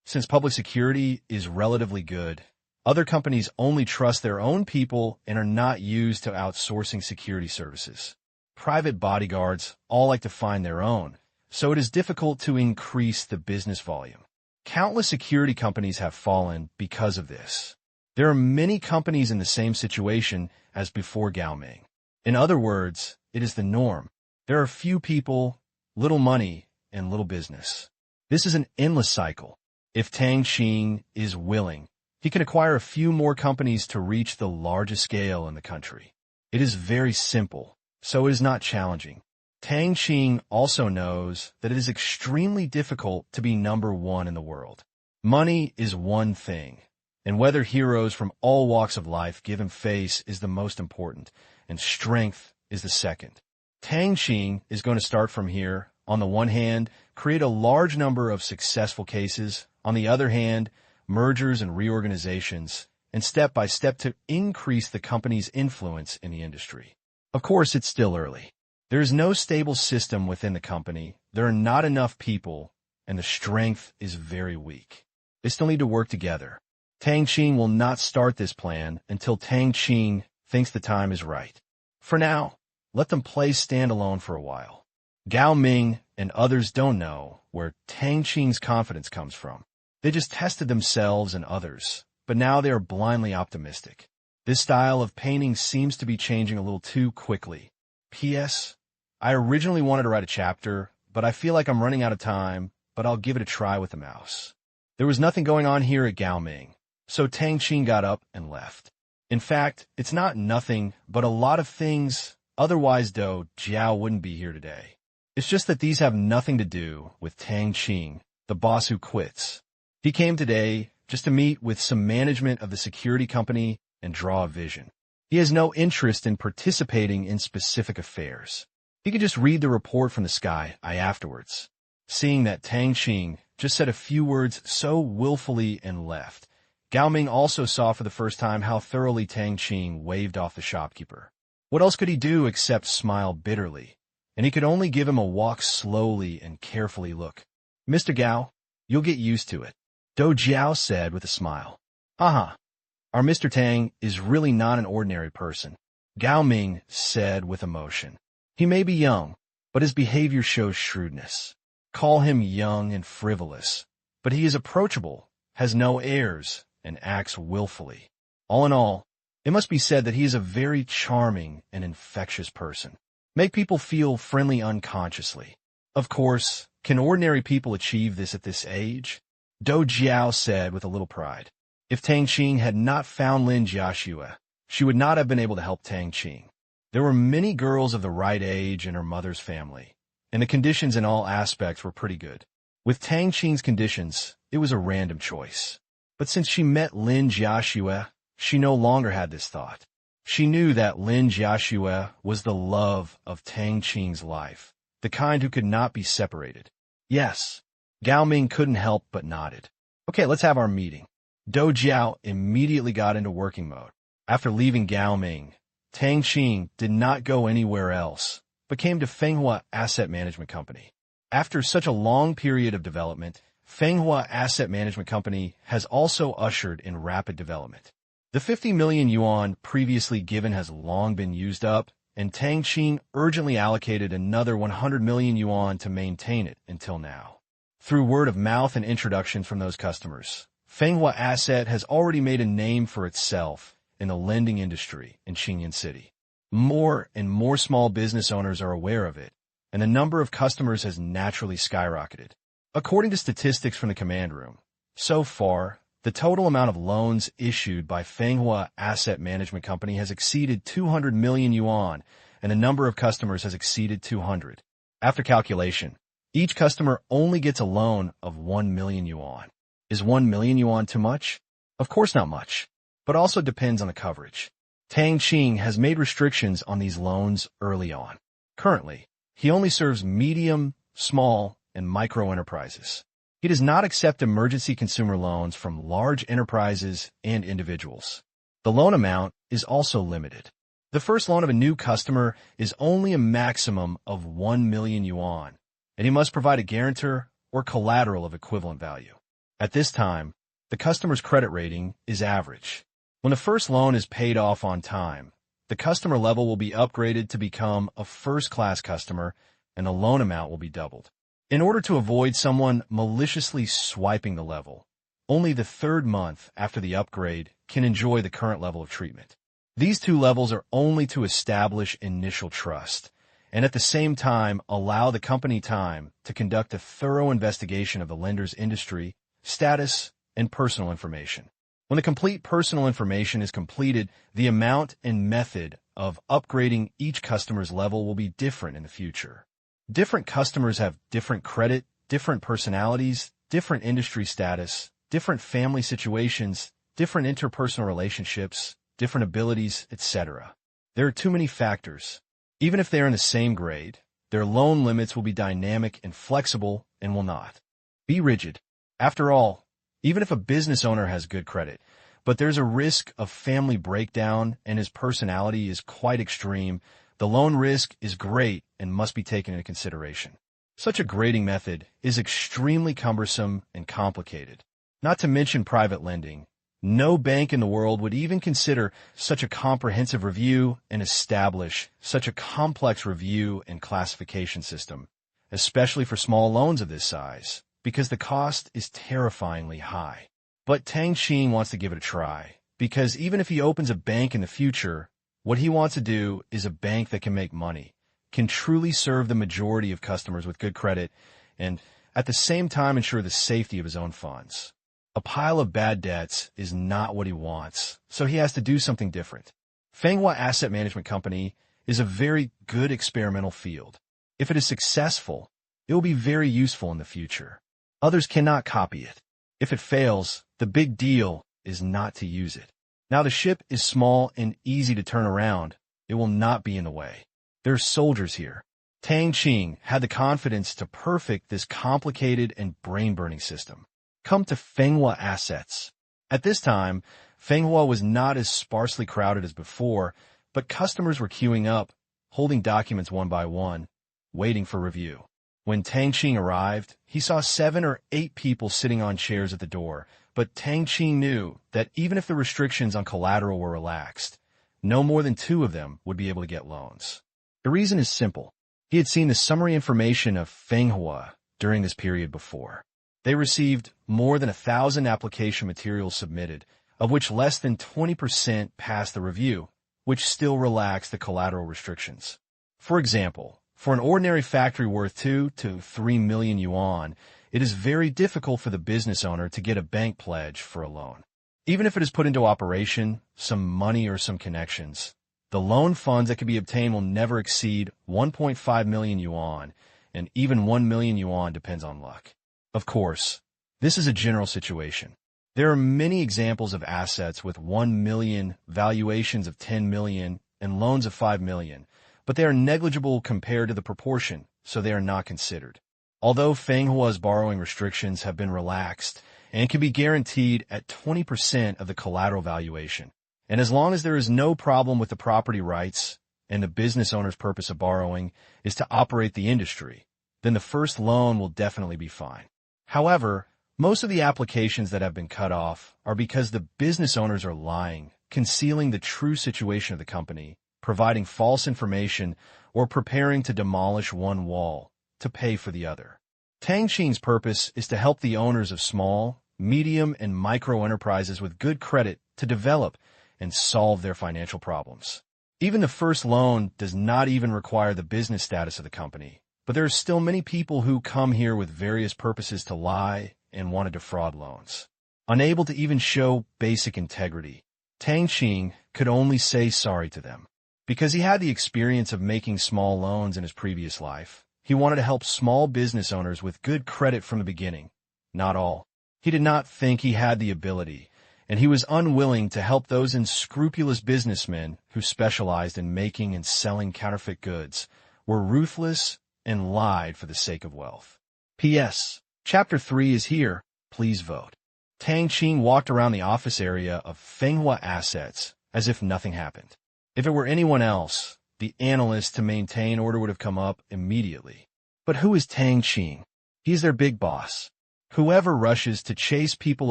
Since public security is relatively good, other companies only trust their own people and are not used to outsourcing security services. Private bodyguards all like to find their own, so it is difficult to increase the business volume. Countless security companies have fallen because of this. There are many companies in the same situation as before Gao Ming. In other words, it is the norm. There are few people, little money, and little business. This is an endless cycle. If Tang Qing is willing, he can acquire a few more companies to reach the largest scale in the country. It is very simple, so it is not challenging. Tang Qing also knows that it is extremely difficult to be #1 in the world. Money is one thing, and whether heroes from all walks of life give him face is the most important, and strength is the second. Tang Qing is going to start from here. On the one hand, create a large number of successful cases. On the other hand, mergers and reorganizations, and step by step to increase the company's influence in the industry. Of course, it's still early. There is no stable system within the company. There are not enough people, and the strength is very weak. They still need to work together. Tang Qing will not start this plan until Tang Qing thinks the time is right. For now, let them play standalone for a while. Gao Ming and others don't know where Tang Qing's confidence comes from. They just tested themselves and others, but now they are blindly optimistic. This style of painting seems to be changing a little too quickly. P.S. I originally wanted to write a chapter, but I feel like I'm running out of time, but I'll give it a try with the mouse. There was nothing going on here at Gao Ming, so Tang Qing got up and left. In fact, it's not nothing, but a lot of things, otherwise Dou Jiao wouldn't be here today. It's just that these have nothing to do with Tang Qing, the boss who quits. He came today just to meet with some management of the security company and draw a vision. He has no interest in participating in specific affairs. He could just read the report from the sky afterwards. Seeing that Tang Qing just said a few words so willfully and left, Gao Ming also saw for the first time how thoroughly Tang Qing waved off the shopkeeper. What else could he do except smile bitterly? And he could only give him a walk slowly and carefully look. Mr. Gao, you'll get used to it, Dou Jiao said with a smile. Our Mr. Tang is really not an ordinary person, Gao Ming said with emotion. He may be young, but his behavior shows shrewdness. Call him young and frivolous, but he is approachable, has no airs, and acts willfully. All in all, it must be said that he is a very charming and infectious person. Make people feel friendly unconsciously. Of course, can ordinary people achieve this at this age? Dou Jiao said with a little pride. If Tang Qing had not found Lin Jiaxue, she would not have been able to help Tang Qing. There were many girls of the right age in her mother's family, and the conditions in all aspects were pretty good. With Tang Qing's conditions, it was a random choice. But since she met Lin Jiaxue, she no longer had this thought. She knew that Lin Jiaxue was the love of Tang Qing's life, the kind who could not be separated. Yes, Gao Ming couldn't help but nodded. Okay, let's have our meeting. Dou Jiao immediately got into working mode. After leaving Gao Ming, Tang Qing did not go anywhere else, but came to Fenghua Asset Management Company. After such a long period of development, Fenghua Asset Management Company has also ushered in rapid development. The 50 million yuan previously given has long been used up, and Tang Qing urgently allocated another 100 million yuan to maintain it until now. Through word of mouth and introductions from those customers, Fenghua Asset has already made a name for itself in the lending industry in Qingyan City. More and more small business owners are aware of it, and the number of customers has naturally skyrocketed. According to statistics from the command room, so far, the total amount of loans issued by Fenghua Asset Management Company has exceeded 200 million yuan, and the number of customers has exceeded 200. After calculation, each customer only gets a loan of 1 million yuan. Is 1 million yuan too much? Of course not much, but also depends on the coverage. Tang Qing has made restrictions on these loans early on. Currently, he only serves medium, small, and micro enterprises. He does not accept emergency consumer loans from large enterprises and individuals. The loan amount is also limited. The first loan of a new customer is only a maximum of 1 million yuan, and he must provide a guarantor or collateral of equivalent value. At this time, the customer's credit rating is average. When the first loan is paid off on time, the customer level will be upgraded to become a first-class customer, and the loan amount will be doubled. In order to avoid someone maliciously swiping the level, only the third month after the upgrade can enjoy the current level of treatment. These two levels are only to establish initial trust, and at the same time allow the company time to conduct a thorough investigation of the lender's industry, status, and personal information. When the complete personal information is completed, the amount and method of upgrading each customer's level will be different in the future. Different customers have different credit, different personalities, different industry status, different family situations, different interpersonal relationships, different abilities, etc. There are too many factors. Even if they are in the same grade, their loan limits will be dynamic and flexible and will not be rigid. After all, even if a business owner has good credit, but there's a risk of family breakdown and his personality is quite extreme, the loan risk is great and must be taken into consideration. Such a grading method is extremely cumbersome and complicated. Not to mention private lending. No bank in the world would even consider such a comprehensive review and establish such a complex review and classification system, especially for small loans of this size, because the cost is terrifyingly high. But Tang Qing wants to give it a try, because even if he opens a bank in the future, what he wants to do is a bank that can make money, can truly serve the majority of customers with good credit, and at the same time ensure the safety of his own funds. A pile of bad debts is not what he wants, so he has to do something different. Fenghua Asset Management Company is a very good experimental field. If it is successful, it will be very useful in the future. Others cannot copy it. If it fails, the big deal is not to use it. Now the ship is small and easy to turn around. It will not be in the way. There are soldiers here. Tang Qing had the confidence to perfect this complicated and brain-burning system. Come to Fenghua Assets. At this time, Fenghua was not as sparsely crowded as before, but customers were queuing up, holding documents one by one, waiting for review. When Tang Qing arrived, he saw 7 or 8 people sitting on chairs at the door, but Tang Qing knew that even if the restrictions on collateral were relaxed, no more than 2 of them would be able to get loans. The reason is simple. He had seen the summary information of Fenghua during this period before. They received more than 1,000 application materials submitted, of which less than 20% passed the review, which still relaxed the collateral restrictions. For example, for an ordinary factory worth 2 to 3 million yuan, it is very difficult for the business owner to get a bank pledge for a loan. Even if it is put into operation, some money or some connections, the loan funds that can be obtained will never exceed 1.5 million yuan, and even 1 million yuan depends on luck. Of course, this is a general situation. There are many examples of assets with 1 million, valuations of 10 million, and loans of 5 million, but they are negligible compared to the proportion, so they are not considered. Although Fenghua's borrowing restrictions have been relaxed and can be guaranteed at 20% of the collateral valuation, and as long as there is no problem with the property rights and the business owner's purpose of borrowing is to operate the industry, then the first loan will definitely be fine. However, most of the applications that have been cut off are because the business owners are lying, concealing the true situation of the company, providing false information, or preparing to demolish one wall to pay for the other. Tang Qing's purpose is to help the owners of small, medium, and micro enterprises with good credit to develop and solve their financial problems. Even the first loan does not even require the business status of the company, but there are still many people who come here with various purposes to lie and want to defraud loans. Unable to even show basic integrity, Tang Qing could only say sorry to them. Because he had the experience of making small loans in his previous life, he wanted to help small business owners with good credit from the beginning. Not all. He did not think he had the ability, and he was unwilling to help those unscrupulous businessmen who specialized in making and selling counterfeit goods, were ruthless, and lied for the sake of wealth. P.S. Chapter 3 is here. Please vote. Tang Qing walked around the office area of Fenghua Assets as if nothing happened. If it were anyone else, the analyst to maintain order would have come up immediately. But who is Tang Qing? He's their big boss. Whoever rushes to chase people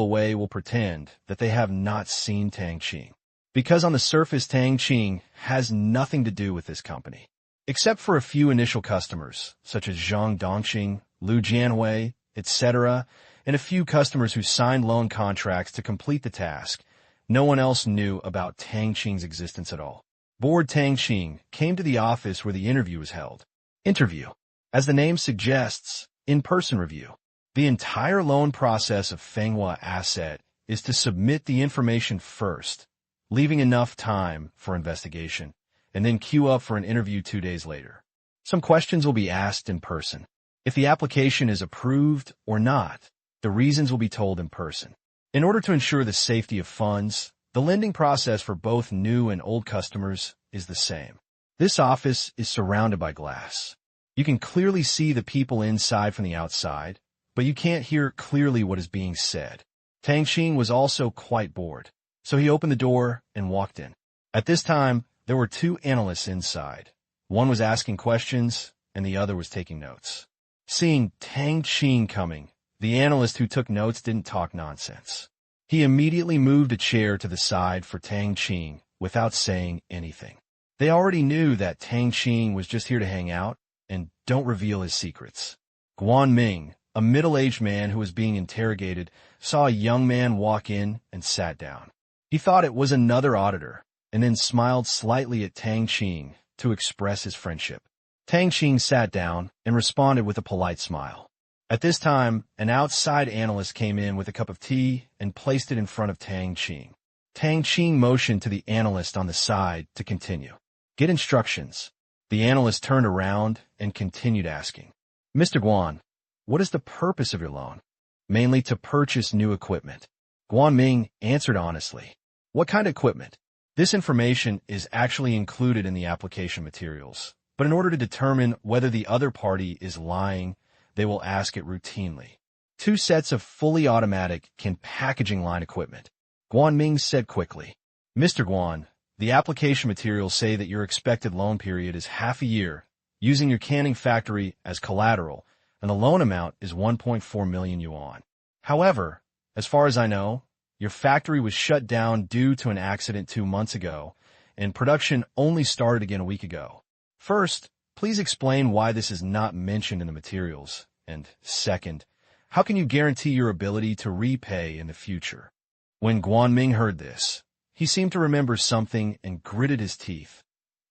away will pretend that they have not seen Tang Qing. Because on the surface, Tang Qing has nothing to do with this company. Except for a few initial customers, such as Zhang Dongxing, Lu Jianhui, etc., and a few customers who signed loan contracts to complete the task, no one else knew about Tang Qing's existence at all. Bored Tang Qing came to the office where the interview was held. Interview. As the name suggests, in-person review. The entire loan process of Fenghua Asset is to submit the information first, leaving enough time for investigation, and then queue up for an interview 2 days later. Some questions will be asked in person. If the application is approved or not, the reasons will be told in person. In order to ensure the safety of funds, the lending process for both new and old customers is the same. This office is surrounded by glass. You can clearly see the people inside from the outside, but you can't hear clearly what is being said. Tang Qing was also quite bored, so he opened the door and walked in. At this time, there were 2 analysts inside. One was asking questions, and the other was taking notes. Seeing Tang Qing coming, the analyst who took notes didn't talk nonsense. He immediately moved a chair to the side for Tang Qing without saying anything. They already knew that Tang Qing was just here to hang out and don't reveal his secrets. Guan Ming, a middle-aged man who was being interrogated, saw a young man walk in and sat down. He thought it was another auditor, and then smiled slightly at Tang Qing to express his friendship. Tang Qing sat down and responded with a polite smile. At this time, an outside analyst came in with a cup of tea and placed it in front of Tang Qing. Tang Qing motioned to the analyst on the side to continue. Get instructions. The analyst turned around and continued asking. Mr. Guan, what is the purpose of your loan? Mainly to purchase new equipment. Guan Ming answered honestly. What kind of equipment? This information is actually included in the application materials, but in order to determine whether the other party is lying, they will ask it routinely. 2 sets of fully automatic packaging line equipment. Guan Ming said quickly. Mr. Guan, the application materials say that your expected loan period is half a year, using your canning factory as collateral, and the loan amount is 1.4 million yuan. However, as far as I know, your factory was shut down due to an accident 2 months ago, and production only started again a week ago. First, please explain why this is not mentioned in the materials, and second, how can you guarantee your ability to repay in the future? When Guan Ming heard this, he seemed to remember something and gritted his teeth.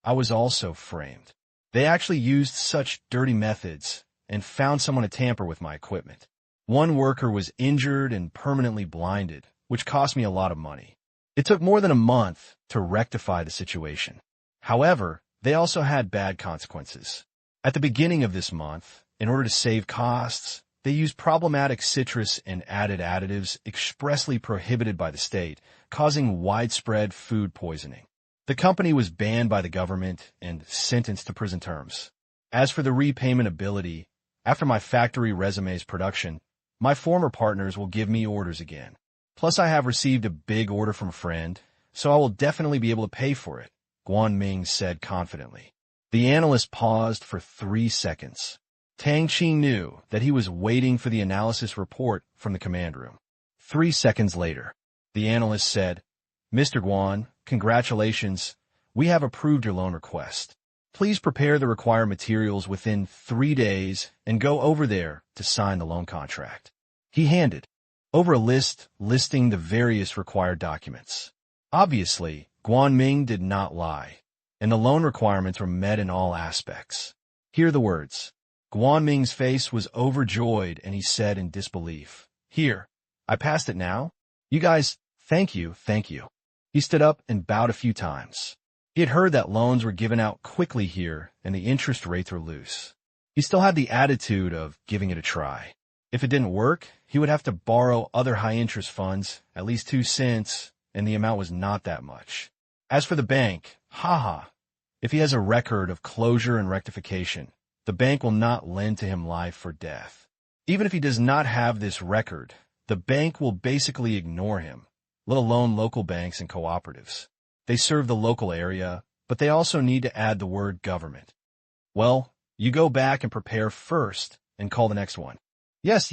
I was also framed. They actually used such dirty methods and found someone to tamper with my equipment. One worker was injured and permanently blinded, which cost me a lot of money. It took more than a month to rectify the situation. However, they also had bad consequences. At the beginning of this month, in order to save costs, they used problematic citrus and added additives expressly prohibited by the state, causing widespread food poisoning. The company was banned by the government and sentenced to prison terms. As for the repayment ability, after my factory resume's production, my former partners will give me orders again. Plus, I have received a big order from a friend, so I will definitely be able to pay for it, Guan Ming said confidently. The analyst paused for 3 seconds. Tang Qing knew that he was waiting for the analysis report from the command room. 3 seconds later, the analyst said, Mr. Guan, congratulations. We have approved your loan request. Please prepare the required materials within 3 days and go over there to sign the loan contract. He handed over a list listing the various required documents. Obviously, Guan Ming did not lie, and the loan requirements were met in all aspects. Hear the words. Guan Ming's face was overjoyed, and he said in disbelief, Here, I passed it now? You guys, thank you, thank you. He stood up and bowed a few times. He had heard that loans were given out quickly here, and the interest rates were loose. He still had the attitude of giving it a try. If it didn't work, he would have to borrow other high-interest funds, at least 2 cents, and the amount was not that much. As for the bank, if he has a record of closure and rectification, the bank will not lend to him life or death. Even if he does not have this record, the bank will basically ignore him, let alone local banks and cooperatives. They serve the local area, but they also need to add the word government. Well, you go back and prepare first and call the next one. Yes.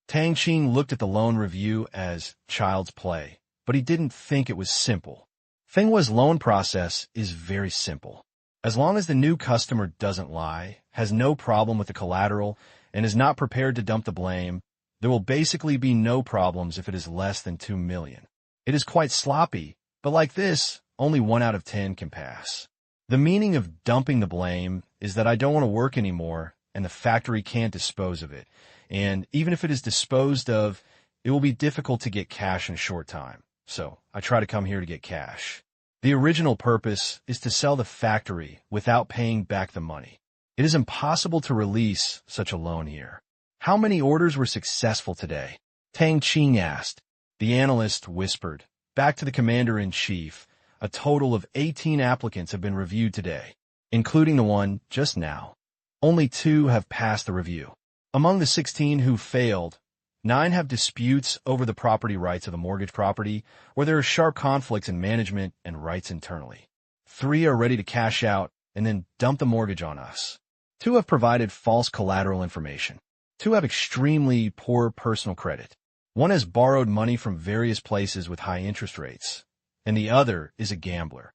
Tang Qing looked at the loan review as child's play, but he didn't think it was simple. Thing was, loan process is very simple. As long as the new customer doesn't lie, has no problem with the collateral, and is not prepared to dump the blame, there will basically be no problems if it is less than 2 million. It is quite sloppy, but like this, only 1 out of 10 can pass. The meaning of dumping the blame is that I don't want to work anymore, and the factory can't dispose of it. And even if it is disposed of, it will be difficult to get cash in a short time. So I try to come here to get cash. The original purpose is to sell the factory without paying back the money. It is impossible to release such a loan here. How many orders were successful today? Tang Qing asked. The analyst whispered. Back to the commander-in-chief, a total of 18 applicants have been reviewed today, including the one just now. Only 2 have passed the review. Among the 16 who failed, 9 have disputes over the property rights of the mortgage property, where there are sharp conflicts in management and rights internally. 3 are ready to cash out and then dump the mortgage on us. 2 have provided false collateral information. 2 have extremely poor personal credit. 1 has borrowed money from various places with high interest rates, and the other is a gambler.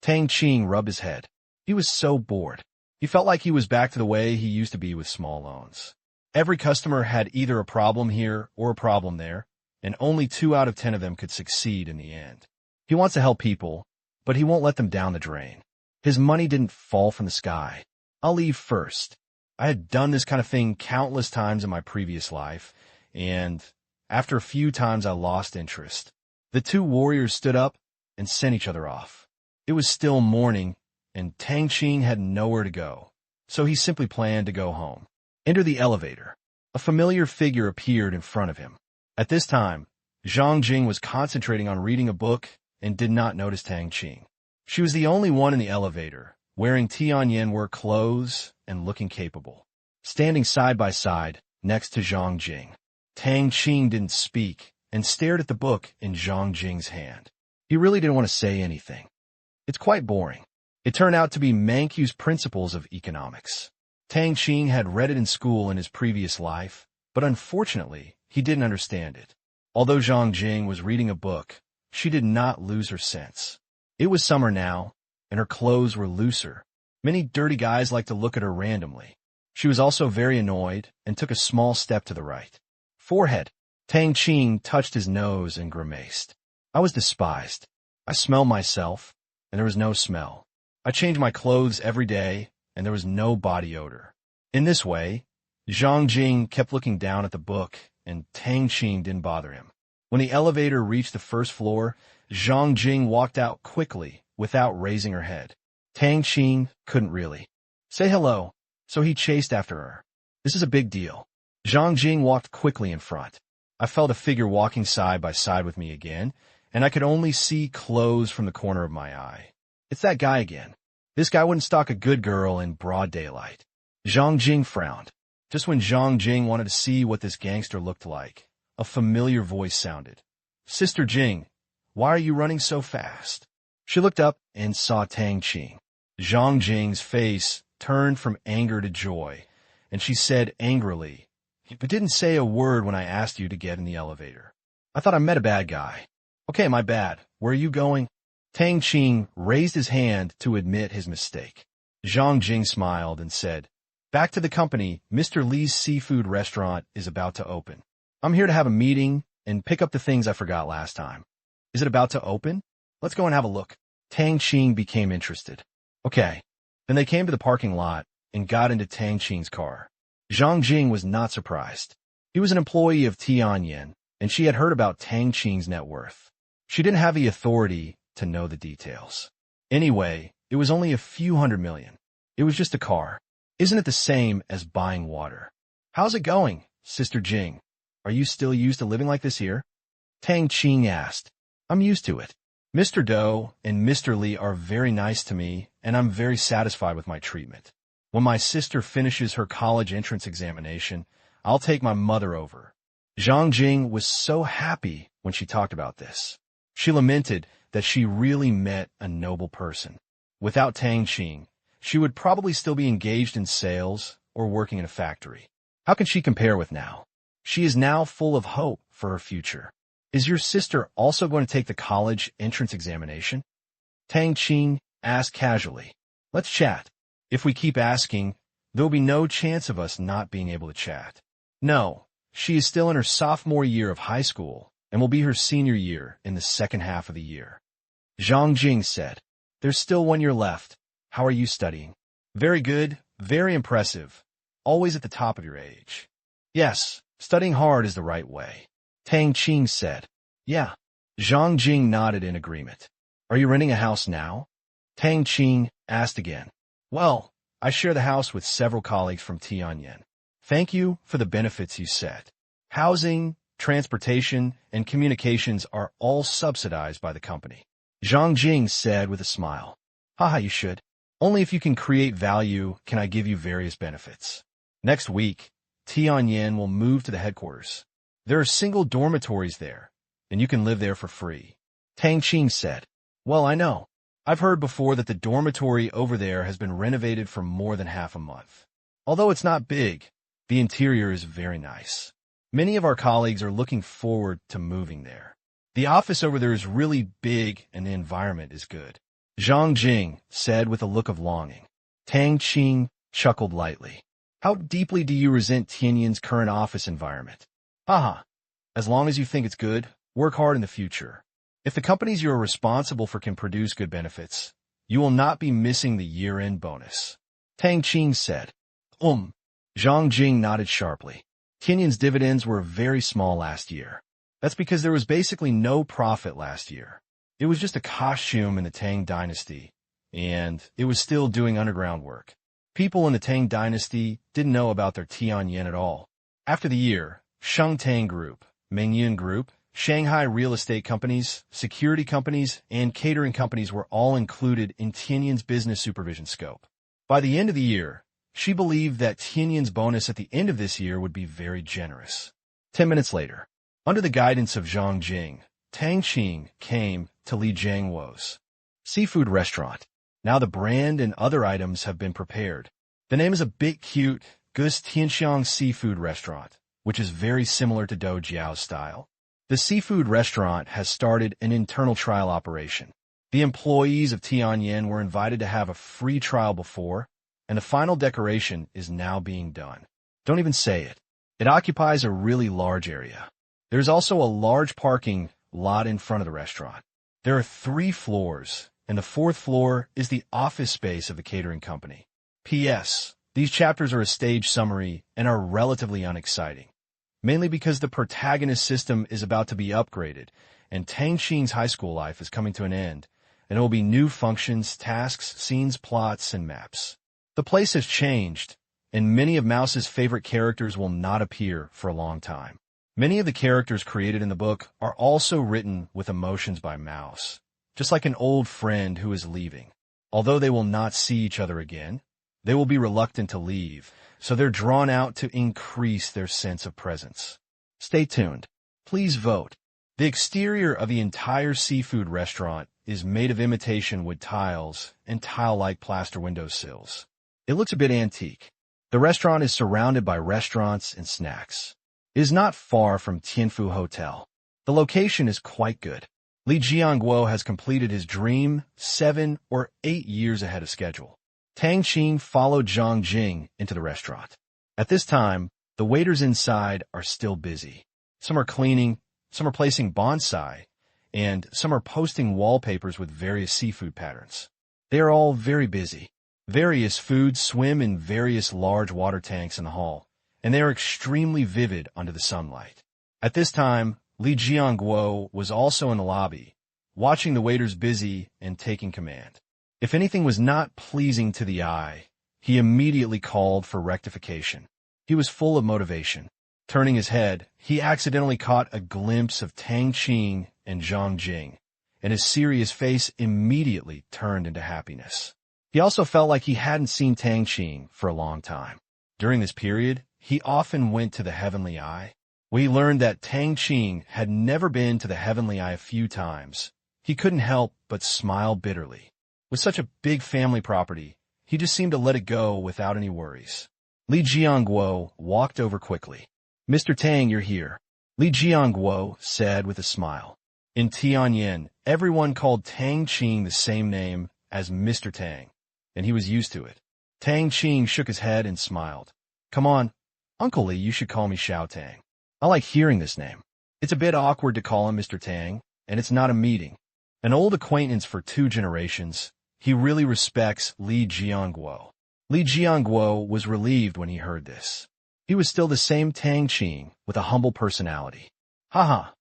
Tang Qing rubbed his head. He was so bored. He felt like he was back to the way he used to be with small loans. Every customer had either a problem here or a problem there, and only 2 out of 10 of them could succeed in the end. He wants to help people, but he won't let them down the drain. His money didn't fall from the sky. I'll leave first. I had done this kind of thing countless times in my previous life, and after a few times I lost interest. The two warriors stood up and sent each other off. It was still morning, and Tang Qing had nowhere to go, so he simply planned to go home. Enter the elevator. A familiar figure appeared in front of him. At this time, Zhang Jing was concentrating on reading a book and did not notice Tang Qing. She was the only one in the elevator, wearing Tianyan work clothes and looking capable. Standing side by side, next to Zhang Jing, Tang Qing didn't speak and stared at the book in Zhang Jing's hand. He really didn't want to say anything. It's quite boring. It turned out to be Manqiu's Principles of Economics. Tang Qing had read it in school in his previous life, but unfortunately, he didn't understand it. Although Zhang Jing was reading a book, she did not lose her sense. It was summer now, and her clothes were looser. Many dirty guys liked to look at her randomly. She was also very annoyed and took a small step to the right. Forehead. Tang Qing touched his nose and grimaced. I was despised. I smelled myself, and there was no smell. I changed my clothes every day, and there was no body odor. In this way, Zhang Jing kept looking down at the book, and Tang Qing didn't bother him. When the elevator reached the first floor, Zhang Jing walked out quickly without raising her head. Tang Qing couldn't really say hello, so he chased after her. This is a big deal. Zhang Jing walked quickly in front. I felt a figure walking side by side with me again, and I could only see clothes from the corner of my eye. It's that guy again. This guy wouldn't stalk a good girl in broad daylight. Zhang Jing frowned. Just when Zhang Jing wanted to see what this gangster looked like, a familiar voice sounded. Sister Jing, why are you running so fast? She looked up and saw Tang Qing. Zhang Jing's face turned from anger to joy, and she said angrily, "But didn't say a word when I asked you to get in the elevator. I thought I met a bad guy." "Okay, my bad. Where are you going?" Tang Qing raised his hand to admit his mistake. Zhang Jing smiled and said, "Back to the company. Mr. Li's seafood restaurant is about to open. I'm here to have a meeting and pick up the things I forgot last time." "Is it about to open? Let's go and have a look." Tang Qing became interested. Okay. Then they came to the parking lot and got into Tang Qing's car. Zhang Jing was not surprised. He was an employee of Tianyan, and she had heard about Tang Qing's net worth. She didn't have the authority to know the details. Anyway, it was only a few $100 million. It was just a car. Isn't it the same as buying water? "How's it going, Sister Jing? Are you still used to living like this here?" Tang Qing asked. "I'm used to it. Mr. Doe and Mr. Li are very nice to me, and I'm very satisfied with my treatment. When my sister finishes her college entrance examination, I'll take my mother over." Zhang Jing was so happy when she talked about this. She lamented that she really met a noble person. Without Tang Qing, she would probably still be engaged in sales or working in a factory. How can she compare with now? She is now full of hope for her future. "Is your sister also going to take the college entrance examination?" Tang Qing asked casually. "Let's chat. If we keep asking, there will be no chance of us not being able to chat." "No, she is still in her sophomore year of high school and will be her senior year in the second half of the year." Zhang Jing said, "There's still 1 year left. How are you studying?" "Very good, very impressive. Always at the top of your age." "Yes, studying hard is the right way," Tang Qing said. "Yeah." Zhang Jing nodded in agreement. "Are you renting a house now?" Tang Qing asked again. "Well, I share the house with several colleagues from Tianyan. Thank you for the benefits you said. Housing, transportation, and communications are all subsidized by the company." Zhang Jing said with a smile. "Haha, you should. Only if you can create value can I give you various benefits. Next week, Tianyan will move to the headquarters. There are single dormitories there, and you can live there for free." Tang Qing said, "Well, I know. I've heard before that the dormitory over there has been renovated for more than half a month. Although it's not big, the interior is very nice. Many of our colleagues are looking forward to moving there. The office over there is really big and the environment is good." Zhang Jing said with a look of longing. Tang Qing chuckled lightly. How deeply do you resent Tianyan's current office environment? Haha. As long as you think it's good, work hard in the future. If the companies you are responsible for can produce good benefits, you will not be missing the year-end bonus. Tang Qing said. Zhang Jing nodded sharply. Tianyan's dividends were very small last year. That's because there was basically no profit last year. It was just a costume in the Tang dynasty, and it was still doing underground work. People in the Tang dynasty didn't know about their Tianyan at all. After the year, Shengtang Group, Mengyun Group, Shanghai real estate companies, security companies, and catering companies were all included in Tianyan's business supervision scope. By the end of the year, she believed that Tianyan's bonus at the end of this year would be very generous. 10 minutes later, under the guidance of Zhang Jing, Tang Qing came to Li Jiangwo's seafood restaurant. Now the brand and other items have been prepared. The name is a bit cute, Gus Tianxiang Seafood Restaurant, which is very similar to Do Jiao's style. The seafood restaurant has started an internal trial operation. The employees of Tianyan were invited to have a free trial before, and the final decoration is now being done. Don't even say it. It occupies a really large area. There's also a large parking lot in front of the restaurant. There are 3 floors, and the 4th floor is the office space of the catering company. P.S. These chapters are a stage summary and are relatively unexciting, mainly because the protagonist system is about to be upgraded, and Tang Qing's high school life is coming to an end, and there will be new functions, tasks, scenes, plots, and maps. The place has changed, and many of Mouse's favorite characters will not appear for a long time. Many of the characters created in the book are also written with emotions by Mouse, just like an old friend who is leaving. Although they will not see each other again, they will be reluctant to leave, so they're drawn out to increase their sense of presence. Stay tuned. Please vote. The exterior of the entire seafood restaurant is made of imitation wood tiles and tile-like plaster windowsills. It looks a bit antique. The restaurant is surrounded by restaurants and snacks. It is not far from Tianfu Hotel. The location is quite good. Li Jiangguo has completed his dream 7 or 8 years ahead of schedule. Tang Qing followed Zhang Jing into the restaurant. At this time, the waiters inside are still busy. Some are cleaning, some are placing bonsai, and some are posting wallpapers with various seafood patterns. They are all very busy. Various foods swim in various large water tanks in the hall, and they are extremely vivid under the sunlight. At this time, Li Jiangguo was also in the lobby, watching the waiters busy and taking command. If anything was not pleasing to the eye, he immediately called for rectification. He was full of motivation. Turning his head, he accidentally caught a glimpse of Tang Qing and Zhang Jing, and his serious face immediately turned into happiness. He also felt like he hadn't seen Tang Qing for a long time. During this period, he often went to the Heavenly Eye. When he learned that Tang Qing had never been to the Heavenly Eye a few times, he couldn't help but smile bitterly. With such a big family property, he just seemed to let it go without any worries. Li Jiangguo walked over quickly. "Mr. Tang, you're here," Li Jiangguo said with a smile. In Tianyan, everyone called Tang Qing the same name as Mr. Tang, and he was used to it. Tang Qing shook his head and smiled. "Come on, Uncle Li, you should call me Xiao Tang. I like hearing this name. It's a bit awkward to call him Mr. Tang, and it's not a meeting." An old acquaintance for 2 generations, he really respects Li Jiangguo. Li Jiangguo was relieved when he heard this. He was still the same Tang Qing with a humble personality. Haha.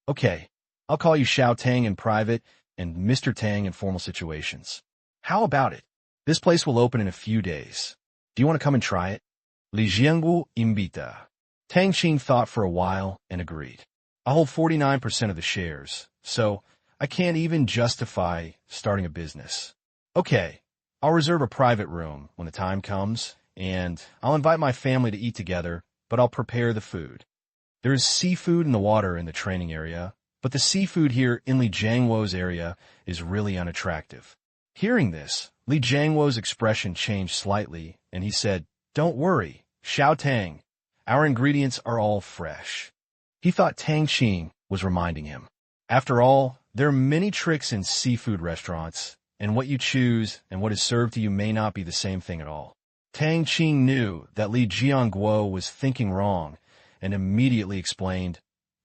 Okay, I'll call you Xiao Tang in private and Mr. Tang in formal situations. How about it? This place will open in a few days. Do you want to come and try it? Li Jiangguo invita. Tang Qing thought for a while and agreed. I hold 49% of the shares, so I can't even justify starting a business. Okay, I'll reserve a private room when the time comes, and I'll invite my family to eat together, but I'll prepare the food. There is seafood in the water in the training area, but the seafood here in Li Jiangguo's area is really unattractive. Hearing this, Li Jiangguo's expression changed slightly, and he said, "Don't worry, Xiao Tang. Our ingredients are all fresh." He thought Tang Qing was reminding him. After all, there are many tricks in seafood restaurants, and what you choose and what is served to you may not be the same thing at all. Tang Qing knew that Li Jianguo was thinking wrong and immediately explained,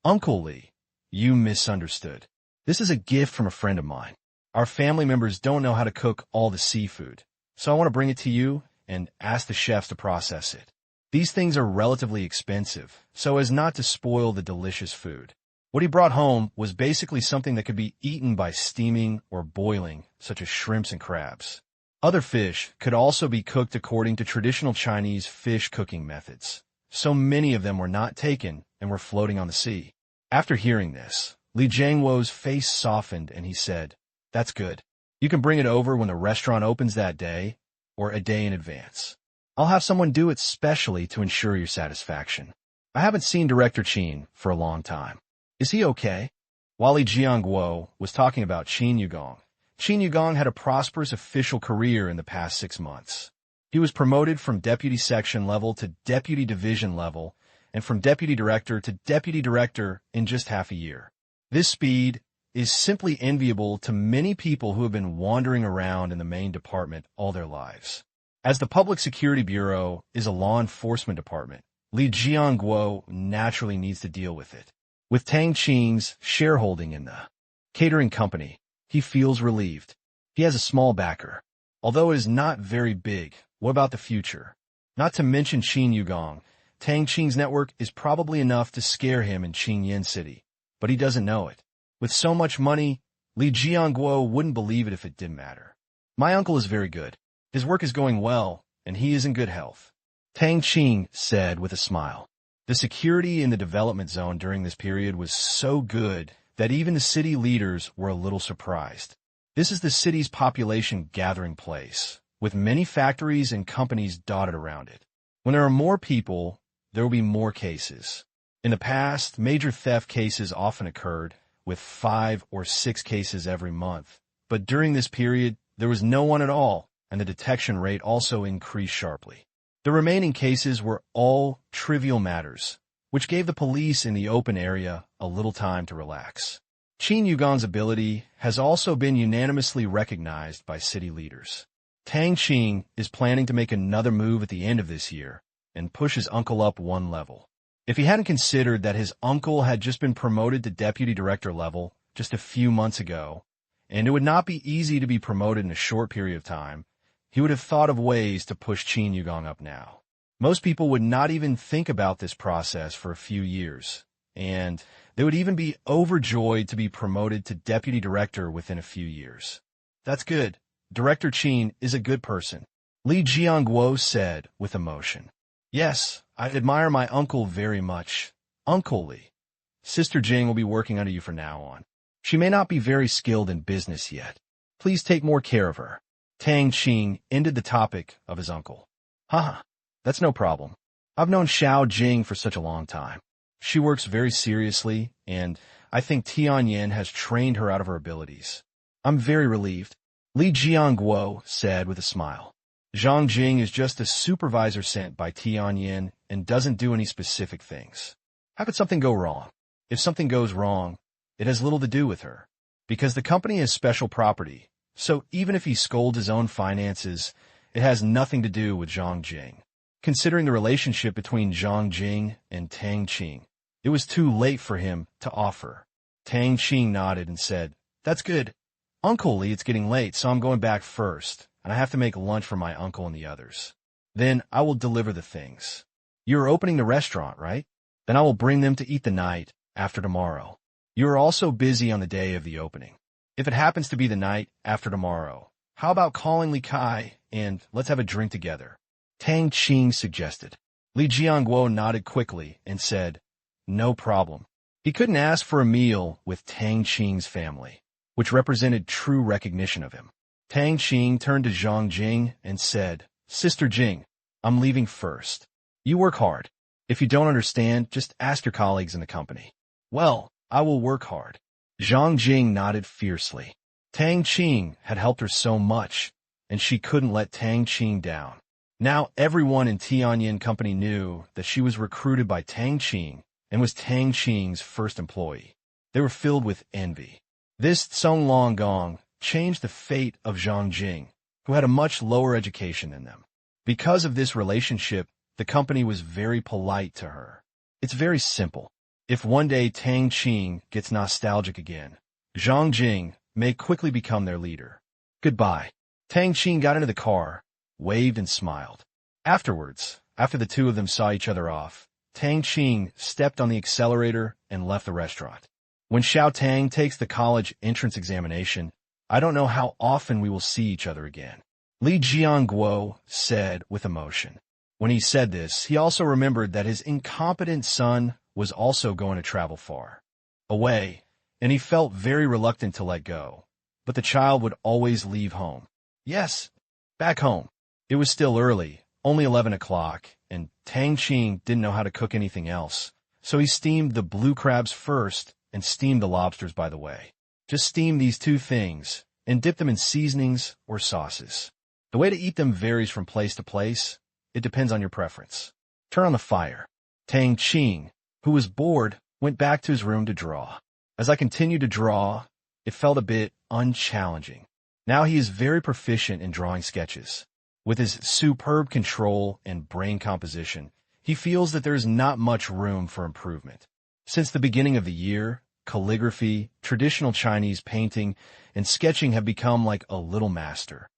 "Uncle Li, you misunderstood. This is a gift from a friend of mine. Our family members don't know how to cook all the seafood, so I want to bring it to you and ask the chefs to process it. These things are relatively expensive, so as not to spoil the delicious food." What he brought home was basically something that could be eaten by steaming or boiling, such as shrimps and crabs. Other fish could also be cooked according to traditional Chinese fish cooking methods. So many of them were not taken and were floating on the sea. After hearing this, Li Jianguo's face softened and he said, "That's good. You can bring it over when the restaurant opens that day or a day in advance. I'll have someone do it specially to ensure your satisfaction. I haven't seen Director Qin for a long time. Is he okay?" While Li Jianguo was talking about Qin Yugong had a prosperous official career in the past 6 months. He was promoted from deputy section level to deputy division level and from deputy director to deputy director in just half a year. This speed is simply enviable to many people who have been wandering around in the main department all their lives. As the Public Security Bureau is a law enforcement department, Li Jianguo naturally needs to deal with it. With Tang Qing's shareholding in the catering company, he feels relieved. He has a small backer. Although it is not very big, what about the future? Not to mention Qin Yugong, Tang Qing's network is probably enough to scare him in Qingyan City, but he doesn't know it. With so much money, Li Jianguo wouldn't believe it if it didn't matter. "My uncle is very good. His work is going well, and he is in good health," Tang Qing said with a smile. The security in the development zone during this period was so good that even the city leaders were a little surprised. This is the city's population gathering place, with many factories and companies dotted around it. When there are more people, there will be more cases. In the past, major theft cases often occurred, with 5 or 6 cases every month. But during this period, there was no one at all, and the detection rate also increased sharply. The remaining cases were all trivial matters, which gave the police in the open area a little time to relax. Qin Yugong's ability has also been unanimously recognized by city leaders. Tang Qing is planning to make another move at the end of this year and push his uncle up one level. If he hadn't considered that his uncle had just been promoted to deputy director level just a few months ago, and it would not be easy to be promoted in a short period of time, he would have thought of ways to push Qin Yugong up now. Most people would not even think about this process for a few years, and they would even be overjoyed to be promoted to deputy director within a few years. "That's good. Director Qin is a good person," Li Jianguo said with emotion. "Yes, I admire my uncle very much. Uncle Li. Sister Jing will be working under you from now on. She may not be very skilled in business yet. Please take more care of her." Tang Qing ended the topic of his uncle. "Haha, that's no problem. I've known Xiao Jing for such a long time. She works very seriously, and I think Tianyan has trained her out of her abilities. I'm very relieved," Li Jianguo said with a smile. "Zhang Jing is just a supervisor sent by Tianyan and doesn't do any specific things. How could something go wrong? If something goes wrong, it has little to do with her, because the company is special property. So even if he scolds his own finances, it has nothing to do with Zhang Jing. Considering the relationship between Zhang Jing and Tang Qing, it was too late for him to offer." Tang Qing nodded and said, "That's good. Uncle Li, it's getting late, so I'm going back first, and I have to make lunch for my uncle and the others. Then I will deliver the things. You're opening the restaurant, right? Then I will bring them to eat the night after tomorrow. You are also busy on the day of the opening. If it happens to be the night after tomorrow, how about calling Li Kai and let's have a drink together?" Tang Qing suggested. Li Jianguo nodded quickly and said, "No problem." He couldn't ask for a meal with Tang Qing's family, which represented true recognition of him. Tang Qing turned to Zhang Jing and said, "Sister Jing, I'm leaving first. You work hard. If you don't understand, just ask your colleagues in the company." "Well, I will work hard." Zhang Jing nodded fiercely. Tang Qing had helped her so much, and she couldn't let Tang Qing down. Now everyone in Tianyan Company knew that she was recruited by Tang Qing and was Tang Qing's first employee. They were filled with envy. This Tsong Long Gong changed the fate of Zhang Jing, who had a much lower education than them. Because of this relationship, the company was very polite to her. It's very simple. If one day Tang Qing gets nostalgic again, Zhang Jing may quickly become their leader. Goodbye. Tang Qing got into the car, waved and smiled. Afterwards, after the two of them saw each other off, Tang Qing stepped on the accelerator and left the restaurant. When Xiao Tang takes the college entrance examination, I don't know how often we will see each other again. Li Jianguo said with emotion. When he said this, he also remembered that his incompetent son was also going to travel far away, and he felt very reluctant to let go. But the child would always leave home. Yes, back home. It was still early, only 11 o'clock, and Tang Qing didn't know how to cook anything else, so he steamed the blue crabs first and steamed the lobsters by the way. Just steam these two things and dip them in seasonings or sauces. The way to eat them varies from place to place. It depends on your preference. Turn on the fire. Tang Qing, who was bored, went back to his room to draw. As I continued to draw, it felt a bit unchallenging. Now he is very proficient in drawing sketches. With his superb control and brain composition, he feels that there is not much room for improvement. Since the beginning of the year, calligraphy, traditional Chinese painting, and sketching have become like a little master.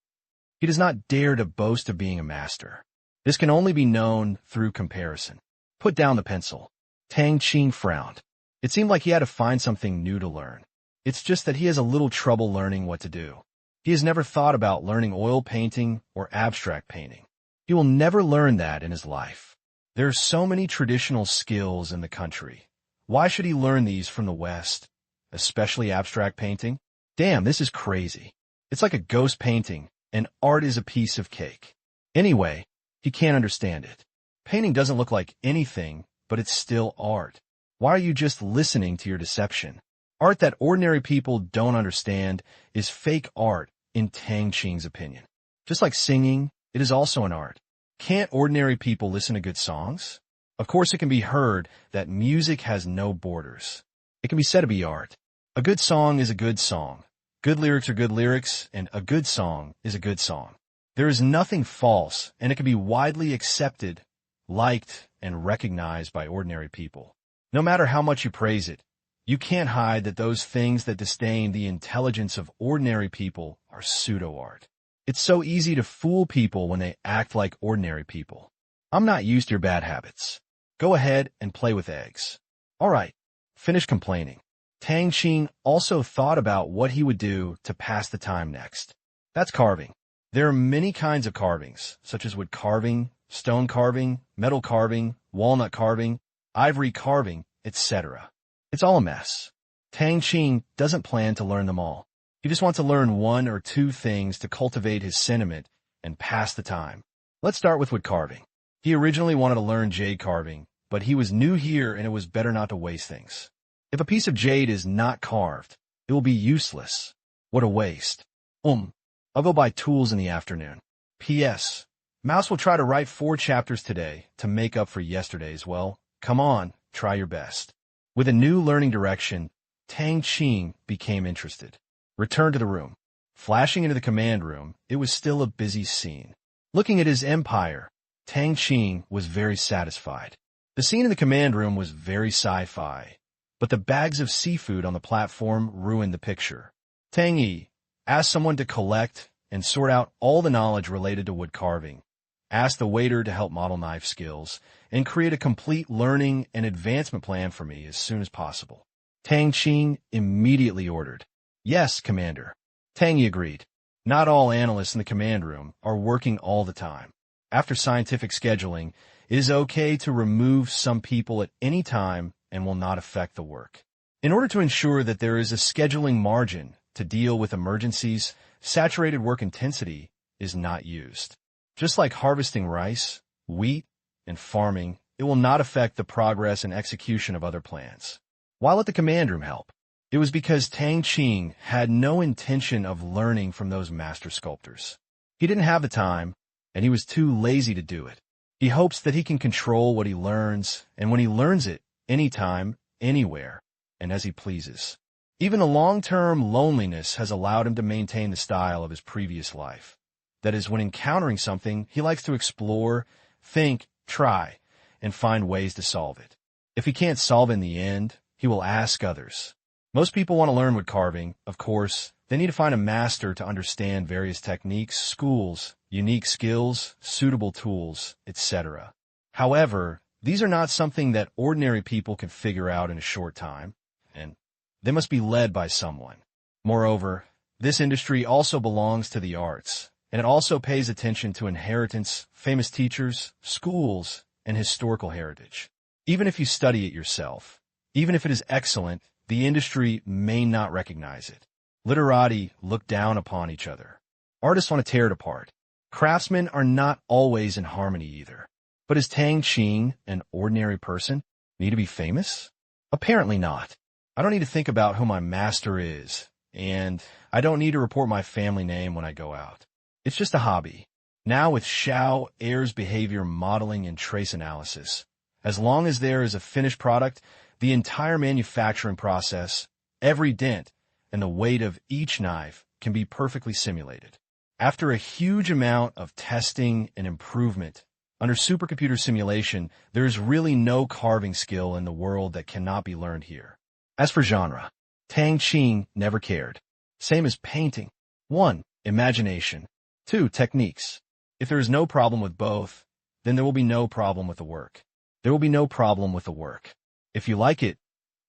He does not dare to boast of being a master. This can only be known through comparison. Put down the pencil. Tang Qing frowned. It seemed like he had to find something new to learn. It's just that he has a little trouble learning what to do. He has never thought about learning oil painting or abstract painting. He will never learn that in his life. There are so many traditional skills in the country. Why should he learn these from the West, especially abstract painting? Damn, this is crazy. It's like a ghost painting, and art is a piece of cake. Anyway, he can't understand it. Painting doesn't look like anything, but it's still art. Why are you just listening to your deception? Art that ordinary people don't understand is fake art, in Tang Qing's opinion. Just like singing, it is also an art. Can't ordinary people listen to good songs? Of course, it can be heard that music has no borders. It can be said to be art. A good song is a good song. Good lyrics are good lyrics, and a good song is a good song. There is nothing false, and it can be widely accepted, liked, and recognized by ordinary people. No matter how much you praise it, you can't hide that those things that disdain the intelligence of ordinary people are pseudo-art. It's so easy to fool people when they act like ordinary people. I'm not used to your bad habits. Go ahead and play with eggs. All right, finish complaining. Tang Qing also thought about what he would do to pass the time next. That's carving. There are many kinds of carvings, such as wood carving, stone carving, metal carving, walnut carving, ivory carving, etc. It's all a mess. Tang Qing doesn't plan to learn them all. He just wants to learn one or two things to cultivate his sentiment and pass the time. Let's start with wood carving. He originally wanted to learn jade carving, but he was new here and it was better not to waste things. If a piece of jade is not carved, it will be useless. What a waste. I'll go buy tools in the afternoon. P.S. Mouse will try to write 4 chapters today to make up for yesterday's. Well, come on, try your best. With a new learning direction, Tang Qing became interested. Returned to the room. Flashing into the command room, it was still a busy scene. Looking at his empire, Tang Qing was very satisfied. The scene in the command room was very sci-fi, but the bags of seafood on the platform ruined the picture. Tang Yi asked someone to collect and sort out all the knowledge related to wood carving, asked the waiter to help model knife skills, and create a complete learning and advancement plan for me as soon as possible. Tang Qing immediately ordered, "Yes, Commander." Tang Yi agreed. Not all analysts in the command room are working all the time. After scientific scheduling, it is okay to remove some people at any time and will not affect the work. In order to ensure that there is a scheduling margin to deal with emergencies, saturated work intensity is not used. Just like harvesting rice, wheat, and farming, it will not affect the progress and execution of other plans. Why let the command room help? It was because Tang Qing had no intention of learning from those master sculptors. He didn't have the time, and he was too lazy to do it. He hopes that he can control what he learns, and when he learns it, anytime, anywhere, and as he pleases. Even the long-term loneliness has allowed him to maintain the style of his previous life. That is, when encountering something, he likes to explore, think, try, and find ways to solve it. If he can't solve it in the end, he will ask others. Most people want to learn wood carving. Of course, they need to find a master to understand various techniques, schools, unique skills, suitable tools, etc. However, these are not something that ordinary people can figure out in a short time, and they must be led by someone. Moreover, this industry also belongs to the arts, and it also pays attention to inheritance, famous teachers, schools, and historical heritage. Even if you study it yourself, even if it is excellent, the industry may not recognize it. Literati look down upon each other. Artists want to tear it apart. Craftsmen are not always in harmony either. But is Tang Qing an ordinary person? Need to be famous? Apparently not. I don't need to think about who my master is, and I don't need to report my family name when I go out. It's just a hobby. Now with Xiao Air's behavior modeling and trace analysis, as long as there is a finished product, the entire manufacturing process, every dent, and the weight of each knife can be perfectly simulated. After a huge amount of testing and improvement, under supercomputer simulation, there is really no carving skill in the world that cannot be learned here. As for genre, Tang Qing never cared. Same as painting. 1. Imagination. 2. Techniques. If there is no problem with both, then there will be no problem with the work. There will be no problem with the work. If you like it,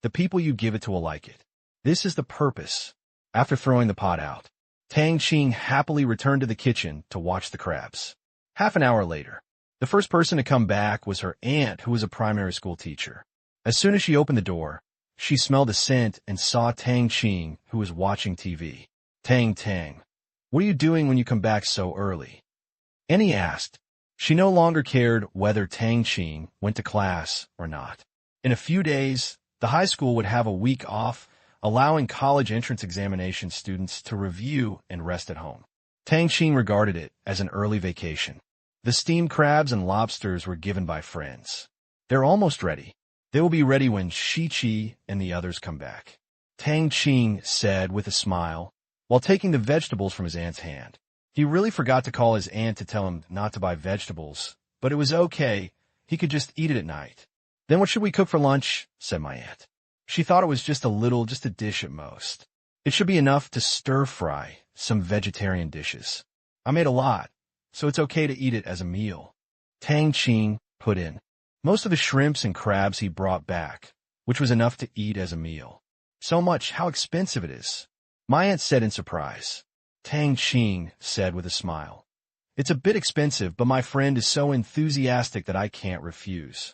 the people you give it to will like it. This is the purpose. After throwing the pot out, Tang Qing happily returned to the kitchen to watch the crabs. Half an hour later, the first person to come back was her aunt, who was a primary school teacher. As soon as she opened the door, she smelled a scent and saw Tang Qing, who was watching TV. Tang, what are you doing when you come back so early? Annie asked. She no longer cared whether Tang Qing went to class or not. In a few days, the high school would have a week off, allowing college entrance examination students to review and rest at home. Tang Qing regarded it as an early vacation. The steamed crabs and lobsters were given by friends. They're almost ready. They will be ready when Shi-Chi and the others come back. Tang Qing said with a smile, while taking the vegetables from his aunt's hand. He really forgot to call his aunt to tell him not to buy vegetables, but it was okay. He could just eat it at night. Then what should we cook for lunch? Said my aunt. She thought it was just a dish at most. It should be enough to stir-fry some vegetarian dishes. I made a lot, so it's okay to eat it as a meal. Tang Qing put in. Most of the shrimps and crabs he brought back, which was enough to eat as a meal. So much, how expensive it is. My aunt said in surprise. Tang Qing said with a smile. It's a bit expensive, but my friend is so enthusiastic that I can't refuse.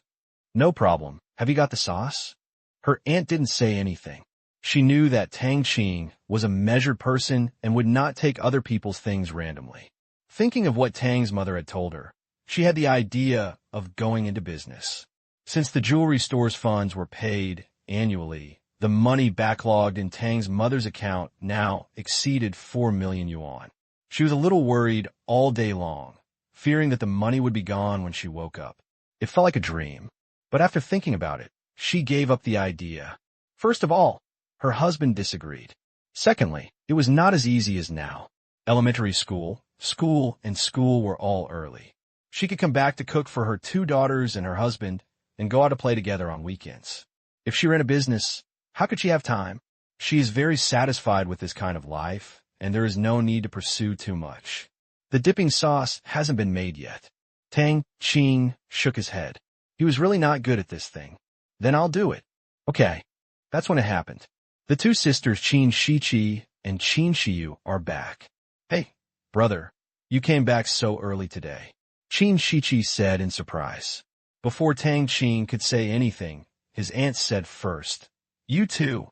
No problem. Have you got the sauce? Her aunt didn't say anything. She knew that Tang Qing was a measured person and would not take other people's things randomly. Thinking of what Tang's mother had told her, she had the idea of going into business. Since the jewelry store's funds were paid annually, the money backlogged in Tang's mother's account now exceeded 4 million yuan. She was a little worried all day long, fearing that the money would be gone when she woke up. It felt like a dream, but after thinking about it, she gave up the idea. First of all, her husband disagreed. Secondly, it was not as easy as now. Elementary school were all early. She could come back to cook for her 2 daughters and her husband and go out to play together on weekends. If she ran a business, how could she have time? She is very satisfied with this kind of life, and there is no need to pursue too much. The dipping sauce hasn't been made yet. Tang Qing shook his head. He was really not good at this thing. Then I'll do it. Okay. That's when it happened. The 2 sisters Qin Shi-Chi and Qin Shiyu are back. Hey, brother, you came back so early today. Qin Shi-Chi said in surprise. Before Tang Qing could say anything, his aunt said first, You too.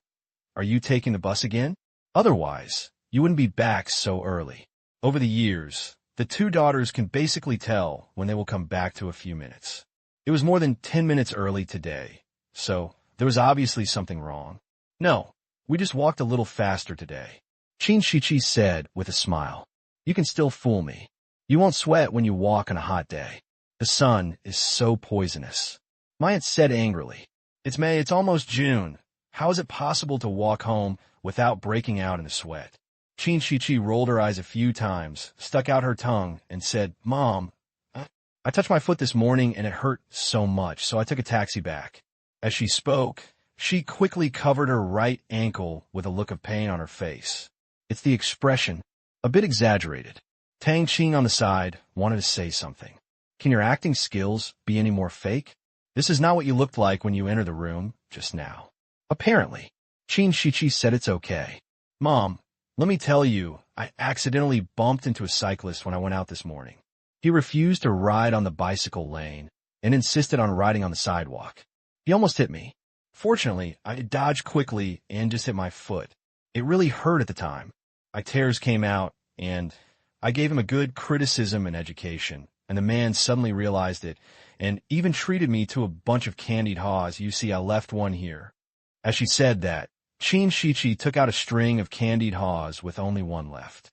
Are you taking the bus again? Otherwise, you wouldn't be back so early. Over the years, the 2 daughters can basically tell when they will come back to a few minutes. It was more than 10 minutes early today, so there was obviously something wrong. No, we just walked a little faster today. Qin Shi-Chi said with a smile. You can still fool me. You won't sweat when you walk on a hot day. The sun is so poisonous. My aunt said angrily. It's May, it's almost June. How is it possible to walk home without breaking out in a sweat? Qin Shichi rolled her eyes a few times, stuck out her tongue, and said, "Mom, I touched my foot this morning and it hurt so much, so I took a taxi back." As she spoke, she quickly covered her right ankle with a look of pain on her face. It's the expression, a bit exaggerated. Tang Qing on the side wanted to say something. Can your acting skills be any more fake? This is not what you looked like when you entered the room just now. Apparently. Qin Shichi said it's okay. Mom, let me tell you, I accidentally bumped into a cyclist when I went out this morning. He refused to ride on the bicycle lane and insisted on riding on the sidewalk. He almost hit me. Fortunately, I dodged quickly and just hit my foot. It really hurt at the time. My tears came out, and I gave him a good criticism and education, and the man suddenly realized it and even treated me to a bunch of candied haws. You see, I left one here. As she said that, Qin Shichi took out a string of candied haws with only one left.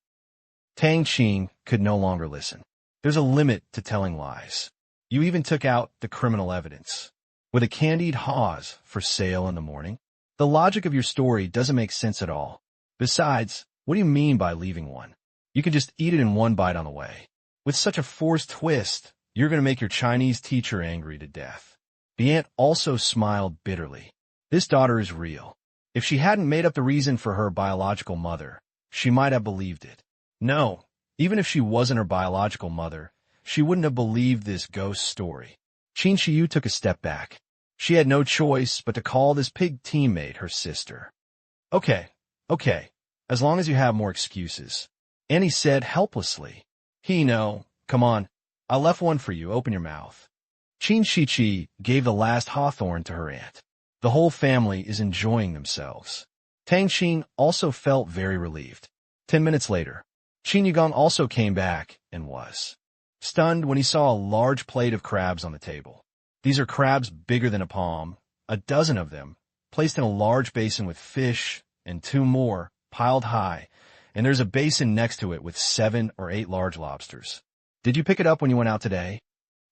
Tang Qing could no longer listen. There's a limit to telling lies. You even took out the criminal evidence. With a candied haws for sale in the morning? The logic of your story doesn't make sense at all. Besides, what do you mean by leaving one? You can just eat it in one bite on the way. With such a forced twist, you're going to make your Chinese teacher angry to death. The aunt also smiled bitterly. This daughter is real. If she hadn't made up the reason for her biological mother, she might have believed it. No, even if she wasn't her biological mother, she wouldn't have believed this ghost story. Qin Shiyu took a step back. She had no choice but to call this pig teammate her sister. Okay, as long as you have more excuses. Annie said helplessly. No, come on, I left one for you, open your mouth. Qin Shichi gave the last hawthorn to her aunt. The whole family is enjoying themselves. Tang Qing also felt very relieved. 10 minutes later, Qin Yugong also came back and was stunned when he saw a large plate of crabs on the table. These are crabs bigger than a palm, a dozen of them, placed in a large basin with fish, and 2 more, piled high, and there's a basin next to it with 7 or 8 large lobsters. Did you pick it up when you went out today?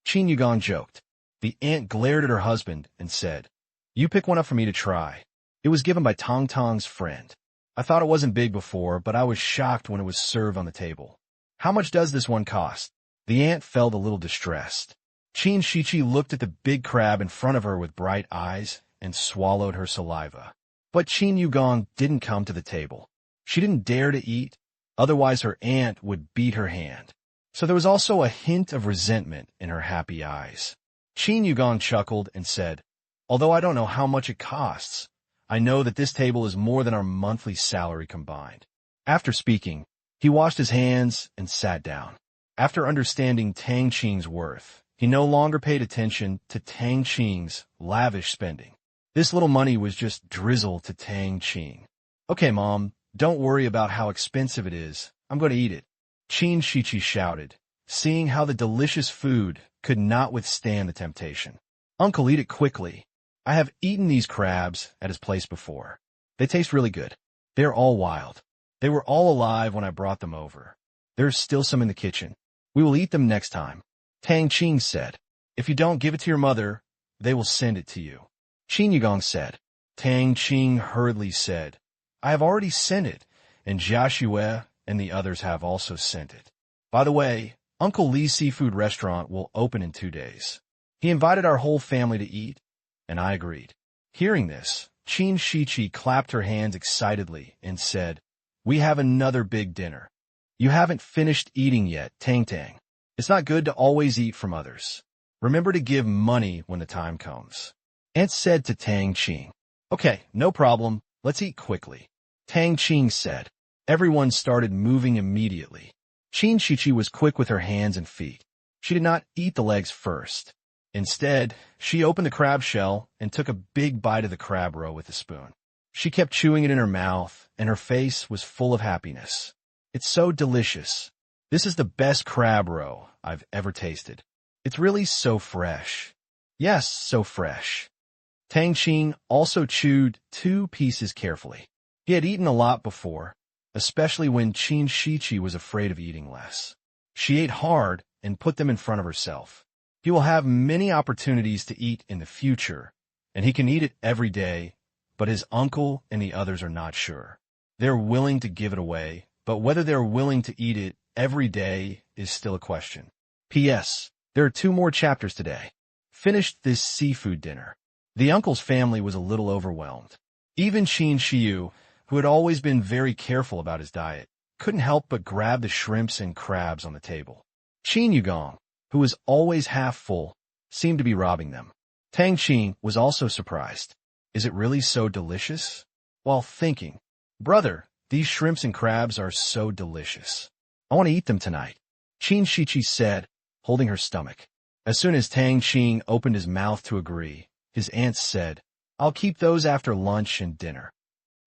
Qin Yugong joked. The aunt glared at her husband and said, "You pick one up for me to try. It was given by Tong Tong's friend. I thought it wasn't big before, but I was shocked when it was served on the table. How much does this one cost?" The aunt felt a little distressed. Qin Shichi looked at the big crab in front of her with bright eyes and swallowed her saliva. But Qin Yugong didn't come to the table. She didn't dare to eat, otherwise her aunt would beat her hand. So there was also a hint of resentment in her happy eyes. Qin Yugong chuckled and said, "Although I don't know how much it costs, I know that this table is more than our monthly salary combined." After speaking, he washed his hands and sat down. After understanding Tang Qing's worth, he no longer paid attention to Tang Qing's lavish spending. This little money was just drizzle to Tang Qing. "Okay, Mom, don't worry about how expensive it is. I'm going to eat it," Qin Shichi shouted, seeing how the delicious food could not withstand the temptation. "Uncle, eat it quickly. I have eaten these crabs at his place before. They taste really good. They're all wild. They were all alive when I brought them over. There's still some in the kitchen. We will eat them next time," Tang Qing said. "If you don't give it to your mother, they will send it to you," Qin Yugong said. Tang Qing hurriedly said, "I have already sent it, and Jia Xue and the others have also sent it. By the way, Uncle Lee's seafood restaurant will open in 2 days. He invited our whole family to eat, and I agreed." Hearing this, Qin Shichi clapped her hands excitedly and said, "We have another big dinner. You haven't finished eating yet, Tang Tang. It's not good to always eat from others. Remember to give money when the time comes," Aunt said to Tang Qing. "Okay, no problem. Let's eat quickly," Tang Qing said. Everyone started moving immediately. Qin Shichi was quick with her hands and feet. She did not eat the legs first. Instead, she opened the crab shell and took a big bite of the crab roe with a spoon. She kept chewing it in her mouth, and her face was full of happiness. "It's so delicious. This is the best crab roe I've ever tasted. It's really so fresh. Yes, so fresh." Tang Qing also chewed 2 pieces carefully. He had eaten a lot before, especially when Qin Shichi was afraid of eating less. She ate hard and put them in front of herself. He will have many opportunities to eat in the future, and he can eat it every day, but his uncle and the others are not sure. They're willing to give it away, but whether they're willing to eat it every day is still a question. P.S. There are 2 more chapters today. Finished this seafood dinner. The uncle's family was a little overwhelmed. Even Qin Shiyu, who had always been very careful about his diet, couldn't help but grab the shrimps and crabs on the table. Qin Yugong, who was always half full, seemed to be robbing them. Tang Qing was also surprised. Is it really so delicious? While thinking, brother, these shrimps and crabs are so delicious. I want to eat them tonight, Qin Shichi said, holding her stomach. As soon as Tang Qing opened his mouth to agree, his aunt said, I'll keep those after lunch and dinner.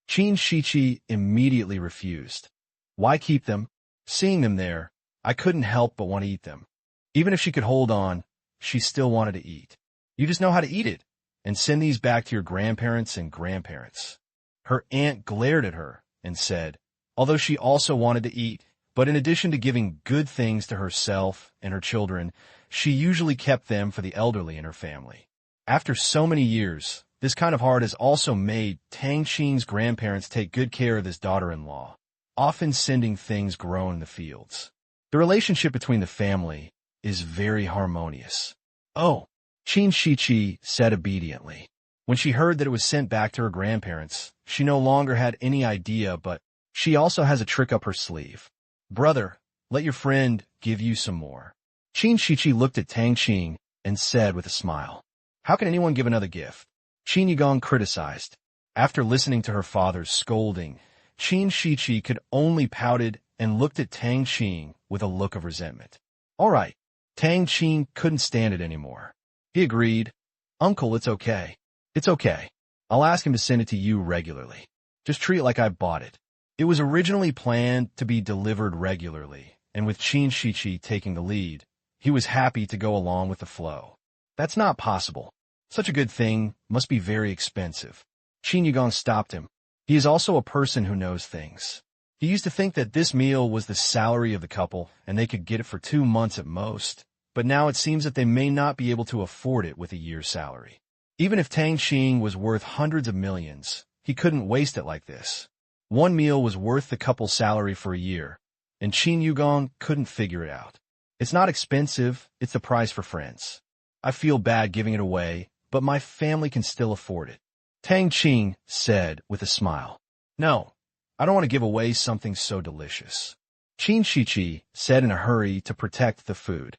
Qin Shichi immediately refused. Why keep them? Seeing them there, I couldn't help but want to eat them. Even if she could hold on, she still wanted to eat. You just know how to eat it, and send these back to your grandparents and grandparents. Her aunt glared at her and said, although she also wanted to eat, but in addition to giving good things to herself and her children, she usually kept them for the elderly in her family. After so many years, this kind of heart has also made Tang Qing's grandparents take good care of this daughter-in-law, often sending things grown in the fields. The relationship between the family is very harmonious. Oh, Qin Shichi said obediently. When she heard that it was sent back to her grandparents, she no longer had any idea, but she also has a trick up her sleeve. Brother, let your friend give you some more. Qin Shichi looked at Tang Qing and said with a smile, how can anyone give another gift? Qin Yigong criticized. After listening to her father's scolding, Qin Shichi could only pouted and looked at Tang Qing with a look of resentment. All right. Tang Qing couldn't stand it anymore. He agreed. Uncle, it's okay. It's okay. I'll ask him to send it to you regularly. Just treat it like I bought it. It was originally planned to be delivered regularly, and with Qin Shichi taking the lead, he was happy to go along with the flow. That's not possible. Such a good thing must be very expensive. Qin Yigong stopped him. He is also a person who knows things. He used to think that this meal was the salary of the couple, and they could get it for 2 months at most, but now it seems that they may not be able to afford it with a year's salary. Even if Tang Qing was worth hundreds of millions, he couldn't waste it like this. One meal was worth the couple's salary for a year, and Qin Yugong couldn't figure it out. It's not expensive, it's the price for friends. I feel bad giving it away, but my family can still afford it. Tang Qing said with a smile. No, I don't want to give away something so delicious. Qin Shichi said in a hurry to protect the food.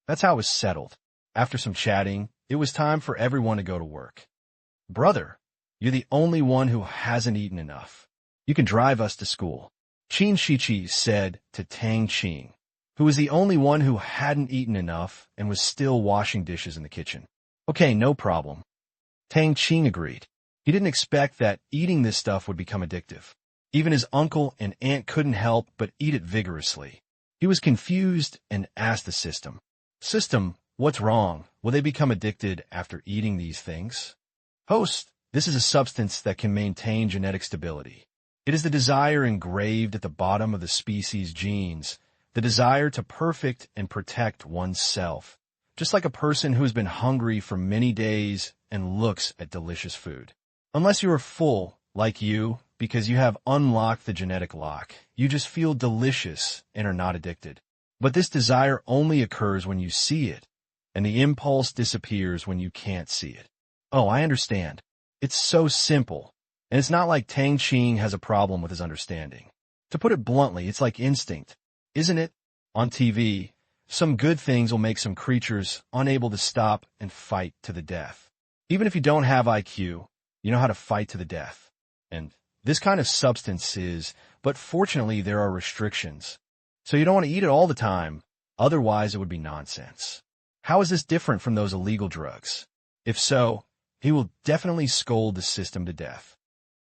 That's how it was settled. After some chatting, it was time for everyone to go to work. Brother, you're the only one who hasn't eaten enough. You can drive us to school, Qin Shichi said to Tang Qing, who was the only one who hadn't eaten enough and was still washing dishes in the kitchen. Okay, no problem. Tang Qing agreed. He didn't expect that eating this stuff would become addictive. Even his uncle and aunt couldn't help but eat it vigorously. He was confused and asked the system, what's wrong? Will they become addicted after eating these things? Host, this is a substance that can maintain genetic stability. It is the desire engraved at the bottom of the species genes, the desire to perfect and protect oneself, just like a person who has been hungry for many days and looks at delicious food. Unless you are full, like you, because you have unlocked the genetic lock, you just feel delicious and are not addicted. But this desire only occurs when you see it, and the impulse disappears when you can't see it. Oh, I understand. It's so simple, and it's not like Tang Qing has a problem with his understanding. To put it bluntly, it's like instinct, isn't it? On TV, some good things will make some creatures unable to stop and fight to the death. Even if you don't have IQ, you know how to fight to the death. And this kind of substance is, but fortunately there are restrictions. So you don't want to eat it all the time, otherwise it would be nonsense. How is this different from those illegal drugs? If so, he will definitely scold the system to death.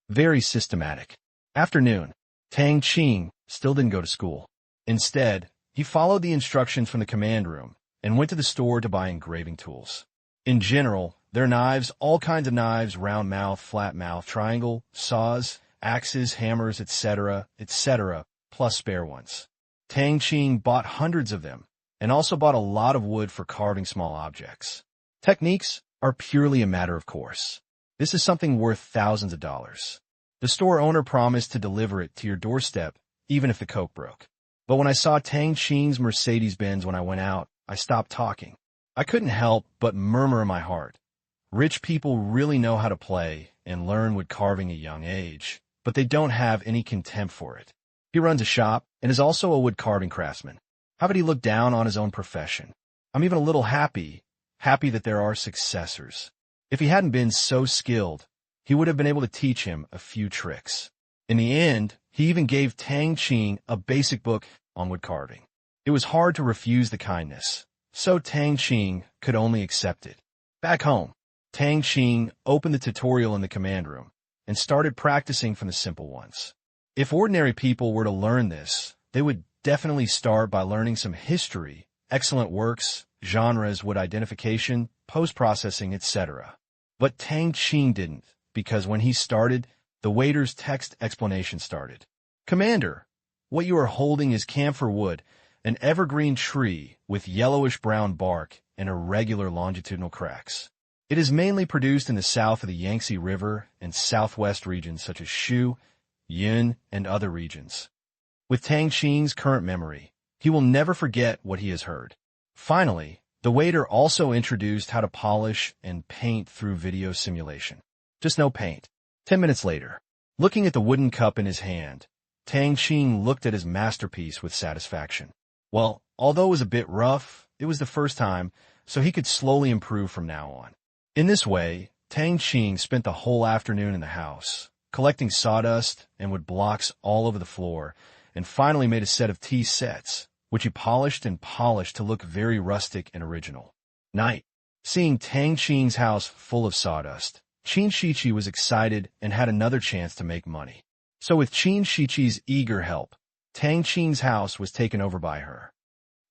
Very systematic. Afternoon. Tang Qing still didn't go to school. Instead, he followed the instructions from the command room and went to the store to buy engraving tools. In general, their knives, all kinds of knives, round mouth, flat mouth, triangle, saws, axes, hammers, etc., plus spare ones. Tang Qing bought hundreds of them and also bought a lot of wood for carving small objects. Techniques are purely a matter of course. This is something worth thousands of dollars. The store owner promised to deliver it to your doorstep even if the Coke broke. But when I saw Tang Qing's Mercedes-Benz when I went out, I stopped talking. I couldn't help but murmur in my heart. Rich people really know how to play and learn wood carving at a young age, but they don't have any contempt for it. He runs a shop and is also a wood carving craftsman. How could he look down on his own profession? I'm even a little happy that there are successors. If he hadn't been so skilled, he would have been able to teach him a few tricks. In the end, he even gave Tang Qing a basic book on wood carving. It was hard to refuse the kindness, so Tang Qing could only accept it. Back home, Tang Qing opened the tutorial in the command room and started practicing from the simple ones. If ordinary people were to learn this, they would definitely start by learning some history, excellent works, genres, wood identification, post-processing, etc. But Tang Qing didn't, because when he started, the waiter's text explanation started. Commander, what you are holding is camphor wood, an evergreen tree with yellowish-brown bark and irregular longitudinal cracks. It is mainly produced in the south of the Yangtze River and southwest regions such as Shu, Yun, and other regions. With Tang Qing's current memory, he will never forget what he has heard. Finally, the waiter also introduced how to polish and paint through video simulation. Just no paint. 10 minutes later, looking at the wooden cup in his hand, Tang Qing looked at his masterpiece with satisfaction. Well, although it was a bit rough, it was the first time, so he could slowly improve from now on. In this way, Tang Qing spent the whole afternoon in the house, collecting sawdust and wood blocks all over the floor, and finally made a set of tea sets, which he polished and polished to look very rustic and original. Night. Seeing Tang Qing's house full of sawdust, Qin Shiqi was excited and had another chance to make money. So with Qin Shiqi's eager help, Tang Qing's house was taken over by her.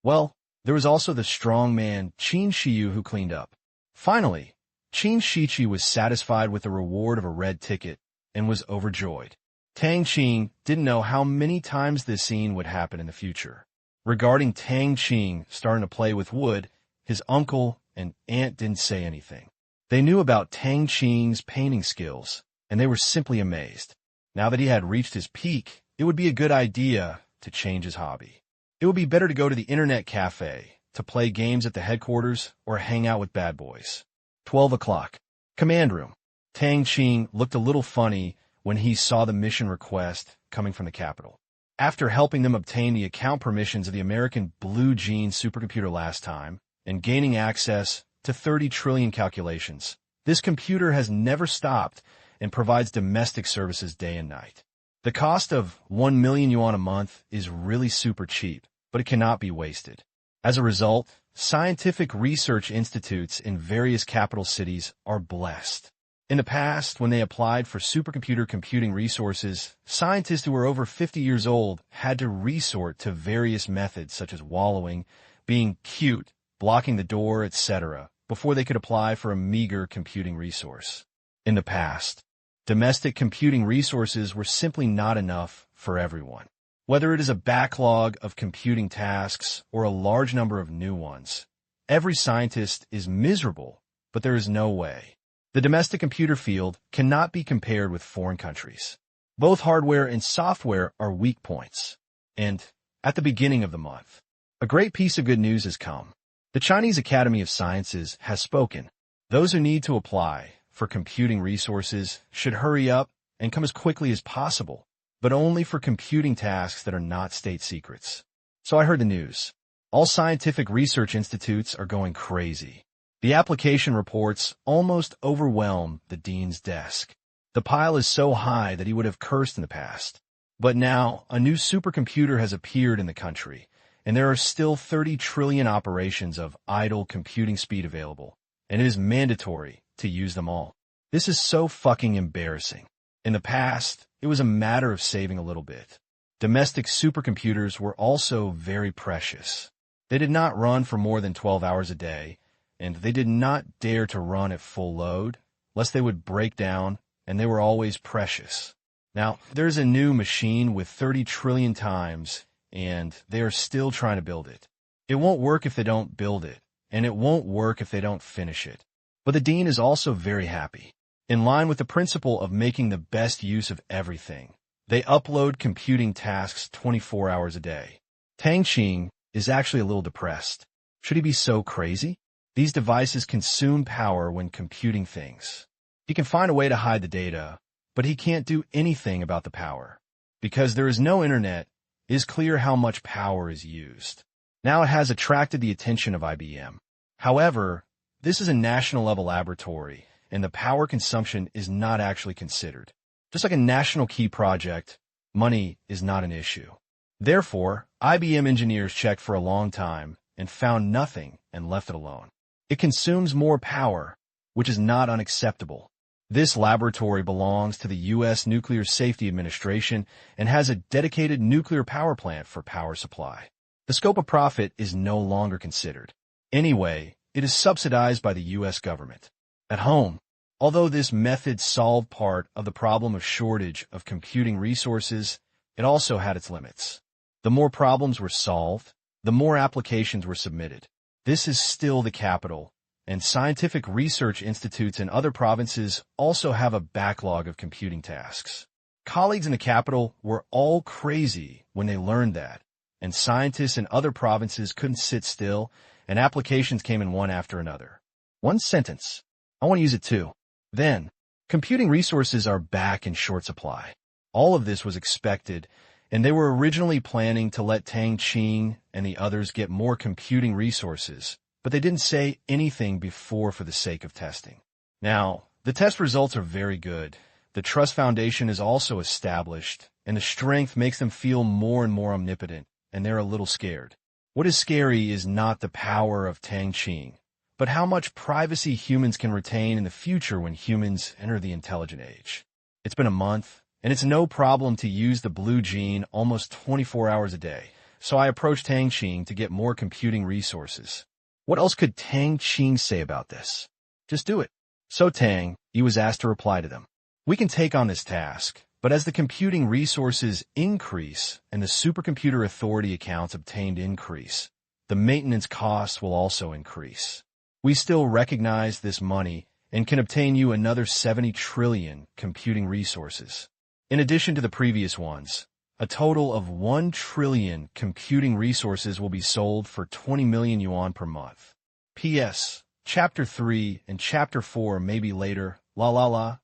Well, there was also the strong man Qin Shiyu who cleaned up. Finally, Qin Shiqi was satisfied with the reward of a red ticket and was overjoyed. Tang Qing didn't know how many times this scene would happen in the future. Regarding Tang Qing starting to play with wood, his uncle and aunt didn't say anything. They knew about Tang Qing's painting skills, and they were simply amazed. Now that he had reached his peak, it would be a good idea to change his hobby. It would be better to go to the internet cafe, to play games at the headquarters, or hang out with bad boys. 12 o'clock. Command room. Tang Qing looked a little funny when he saw the mission request coming from the capital. After helping them obtain the account permissions of the American Blue Gene supercomputer last time, and gaining access to 30 trillion calculations, this computer has never stopped and provides domestic services day and night. The cost of 1 million yuan a month is really super cheap, but it cannot be wasted. As a result, scientific research institutes in various capital cities are blessed. In the past, when they applied for supercomputer computing resources, scientists who were over 50 years old had to resort to various methods such as wallowing, being cute, blocking the door, etc., before they could apply for a meager computing resource. In the past, domestic computing resources were simply not enough for everyone. Whether it is a backlog of computing tasks or a large number of new ones, every scientist is miserable, but there is no way. The domestic computer field cannot be compared with foreign countries. Both hardware and software are weak points. And at the beginning of the month, a great piece of good news has come. The Chinese Academy of Sciences has spoken. Those who need to apply for computing resources should hurry up and come as quickly as possible, but only for computing tasks that are not state secrets. So I heard the news. All scientific research institutes are going crazy. The application reports almost overwhelm the dean's desk. The pile is so high that he would have cursed in the past. But now, a new supercomputer has appeared in the country, and there are still 30 trillion operations of idle computing speed available, and it is mandatory to use them all. This is so fucking embarrassing. In the past, it was a matter of saving a little bit. Domestic supercomputers were also very precious. They did not run for more than 12 hours a day, and they did not dare to run at full load, lest they would break down, and they were always precious. Now, there's a new machine with 30 trillion times, and they are still trying to build it. It won't work if they don't build it, and it won't work if they don't finish it. But the dean is also very happy. In line with the principle of making the best use of everything, They upload computing tasks 24 hours a day. Tang Qing is actually a little depressed. Should he be so crazy? These devices consume power when computing things. He can find a way to hide the data, but he can't do anything about the power. Because there is no internet, it is clear how much power is used. Now it has attracted the attention of IBM. However, this is a national-level laboratory, and the power consumption is not actually considered. Just like a national key project, money is not an issue. Therefore, IBM engineers checked for a long time and found nothing and left it alone. It consumes more power, which is not unacceptable. This laboratory belongs to the U.S. Nuclear Safety Administration and has a dedicated nuclear power plant for power supply. The scope of profit is no longer considered. Anyway, it is subsidized by the U.S. government. At home, although this method solved part of the problem of shortage of computing resources, it also had its limits. The more problems were solved, the more applications were submitted. This is still the capital, and scientific research institutes in other provinces also have a backlog of computing tasks. Colleagues in the capital were all crazy when they learned that, and scientists in other provinces couldn't sit still, and applications came in one after another. One sentence. I want to use it too. Then, computing resources are back in short supply. All of this was expected, and they were originally planning to let Tang Qing and the others get more computing resources, but they didn't say anything before for the sake of testing. Now, the test results are very good. The trust foundation is also established, and the strength makes them feel more and more omnipotent, and they're a little scared. What is scary is not the power of Tang Qing, but how much privacy humans can retain in the future when humans enter the intelligent age. It's been a month, and it's no problem to use the blue gene almost 24 hours a day, so I approached Tang Qing to get more computing resources. What else could Tang Qing say about this? Just do it. So Tang, he was asked to reply to them. We can take on this task, but as the computing resources increase and the supercomputer authority accounts obtained increase, the maintenance costs will also increase. We still recognize this money and can obtain you another 70 trillion computing resources. In addition to the previous ones, a total of 1 trillion computing resources will be sold for 20 million yuan per month. P.S. Chapter 3 and Chapter 4 maybe later, la la la.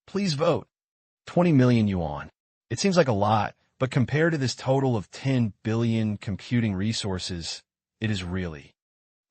Please vote. 20 million yuan. It seems like a lot, but compared to this total of 10 billion computing resources, it is really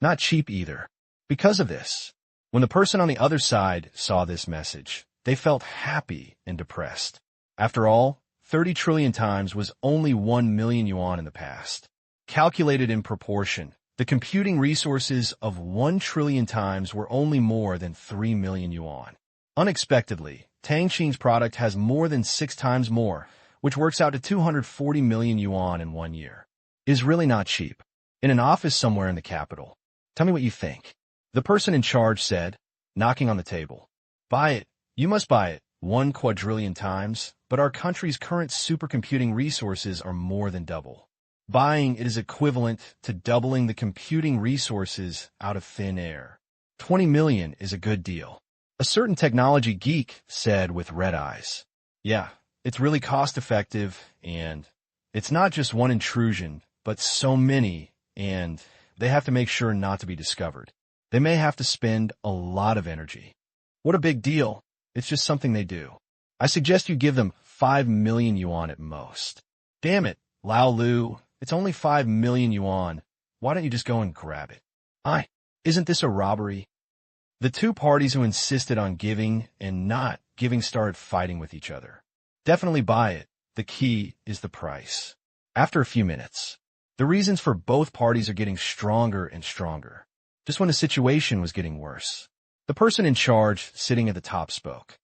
not cheap either. Because of this, when the person on the other side saw this message, they felt happy and depressed. After all, 30 trillion times was only 1 million yuan in the past. Calculated in proportion, the computing resources of 1 trillion times were only more than 3 million yuan. Unexpectedly, Tang Qing's product has more than 6 times more, which works out to 240 million yuan in 1 year. It is really not cheap. In an office somewhere in the capital. Tell me what you think. The person in charge said, knocking on the table. Buy it. You must buy it 1 quadrillion times, but our country's current supercomputing resources are more than double. Buying it is equivalent to doubling the computing resources out of thin air. 20 million is a good deal. A certain technology geek said with red eyes. Yeah, it's really cost-effective, and it's not just one intrusion, but so many, and they have to make sure not to be discovered. They may have to spend a lot of energy. What a big deal. It's just something they do. I suggest you give them 5 million yuan at most. Damn it, Lao Lu, it's only 5 million yuan. Why don't you just go and grab it? Isn't this a robbery? The two parties who insisted on giving and not giving started fighting with each other. Definitely buy it. The key is the price. After a few minutes, the reasons for both parties are getting stronger and stronger. Just when the situation was getting worse, the person in charge sitting at the top spoke.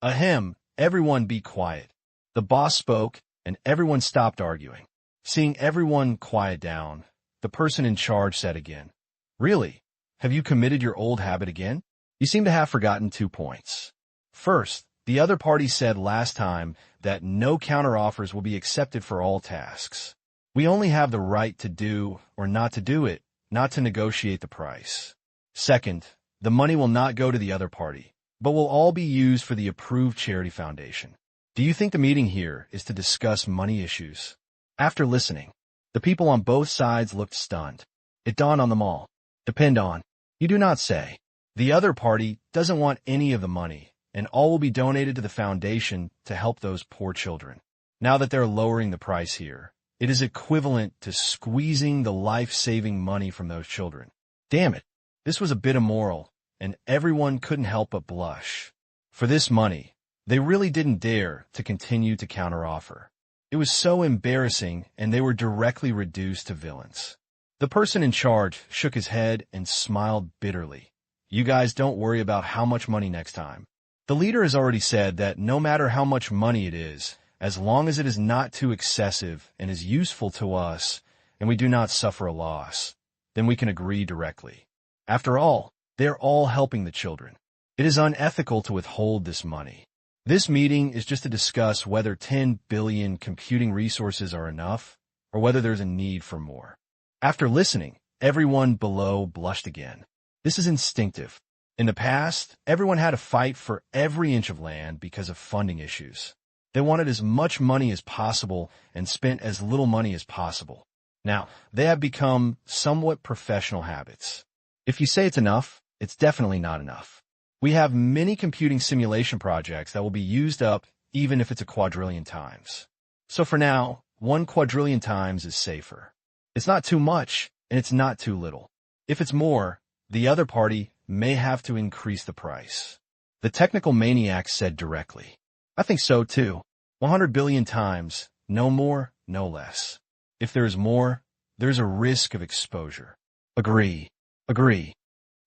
Ahem, everyone be quiet. The boss spoke, and everyone stopped arguing. Seeing everyone quiet down, the person in charge said again, Really? Have you committed your old habit again? You seem to have forgotten 2 points. First, the other party said last time that no counteroffers will be accepted for all tasks. We only have the right to do or not to do it, not to negotiate the price. Second, the money will not go to the other party, but will all be used for the approved charity foundation. Do you think the meeting here is to discuss money issues? After listening, the people on both sides looked stunned. It dawned on them all. Depend on. You do not say. The other party doesn't want any of the money, and all will be donated to the foundation to help those poor children. Now that they're lowering the price here, it is equivalent to squeezing the life-saving money from those children. Damn it. This was a bit immoral, and everyone couldn't help but blush. For this money, they really didn't dare to continue to counteroffer. It was so embarrassing, and they were directly reduced to villains. The person in charge shook his head and smiled bitterly. You guys don't worry about how much money next time. The leader has already said that no matter how much money it is, as long as it is not too excessive and is useful to us, and we do not suffer a loss, then we can agree directly. After all, they're all helping the children. It is unethical to withhold this money. This meeting is just to discuss whether 10 billion computing resources are enough, or whether there's a need for more. After listening, everyone below blushed again. This is instinctive. In the past, everyone had to fight for every inch of land because of funding issues. They wanted as much money as possible and spent as little money as possible. Now, they have become somewhat professional habits. If you say it's enough, it's definitely not enough. We have many computing simulation projects that will be used up even if it's a quadrillion times. So for now, 1 quadrillion times is safer. It's not too much, and it's not too little. If it's more, the other party may have to increase the price. The technical maniac said directly. I think so too. 100 billion times, no more, no less. If there is more, there's a risk of exposure. Agree. Agree.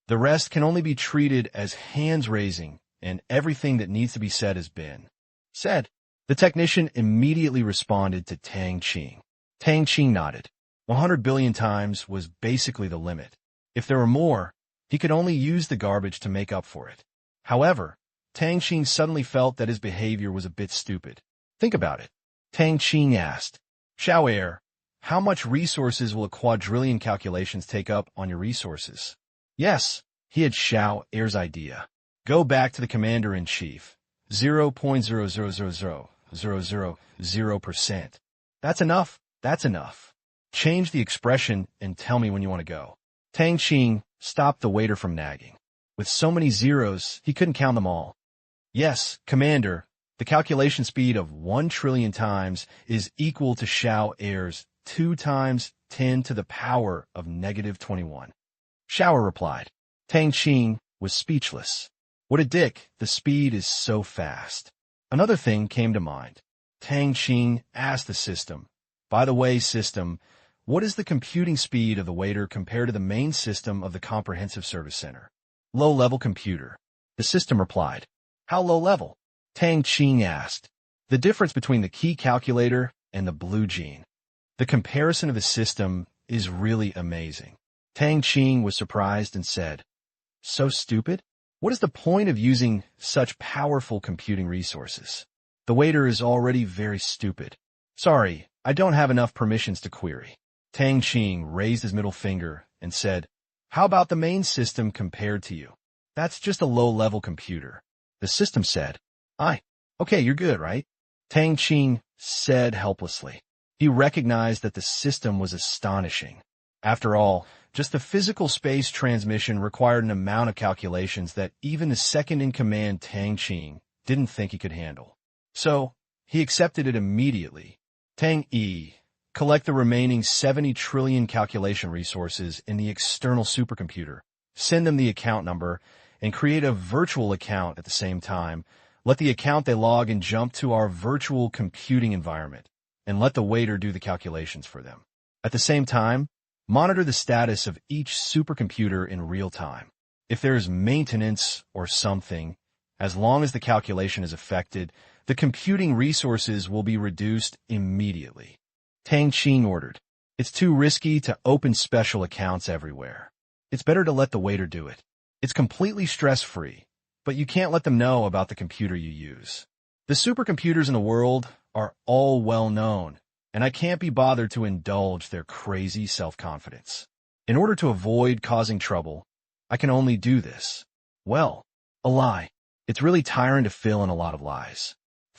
The rest can only be treated as hands-raising, and everything that needs to be said has been said. The technician immediately responded to Tang Qing. Tang Qing nodded. 100 billion times was basically the limit. If there were more, he could only use the garbage to make up for it. However, Tang Qing suddenly felt that his behavior was a bit stupid. Think about it. Tang Qing asked, Xiao Air, how much resources will a quadrillion calculations take up on your resources? Yes, he had Xiao Air's idea. Go back to the commander-in-chief. 0.0000000%. That's enough. That's enough. Change the expression and tell me when you want to go. Tang Qing stopped the waiter from nagging. With so many zeros, he couldn't count them all. Yes, Commander, the calculation speed of 1 trillion times is equal to Xiao Air's 2 times 10 to the power of -21. Xiao replied. Tang Qing was speechless. What a dick, the speed is so fast. Another thing came to mind. Tang Qing asked the system, by the way, system, what is the computing speed of the waiter compared to the main system of the Comprehensive Service Center? Low-level computer. The system replied. How low level? Tang Qing asked. The difference between the key calculator and the blue gene. The comparison of the system is really amazing. Tang Qing was surprised and said, So stupid? What is the point of using such powerful computing resources? The waiter is already very stupid. Sorry, I don't have enough permissions to query. Tang Qing raised his middle finger and said, How about the main system compared to you? That's just a low-level computer. The system said, Okay, you're good, right? Tang Qing said helplessly. He recognized that the system was astonishing. After all, just the physical space transmission required an amount of calculations that even the second-in-command Tang Qing didn't think he could handle. So, he accepted it immediately. Tang E, collect the remaining 70 trillion calculation resources in the external supercomputer, send them the account number, and create a virtual account at the same time. Let the account they log and jump to our virtual computing environment, and let the waiter do the calculations for them. At the same time, monitor the status of each supercomputer in real time. If there is maintenance or something, as long as the calculation is affected, the computing resources will be reduced immediately. Tang Qing ordered. It's too risky to open special accounts everywhere. It's better to let the waiter do it. It's completely stress-free, but you can't let them know about the computer you use. The supercomputers in the world are all well known, and I can't be bothered to indulge their crazy self-confidence. In order to avoid causing trouble, I can only do this. Well, a lie. It's really tiring to fill in a lot of lies.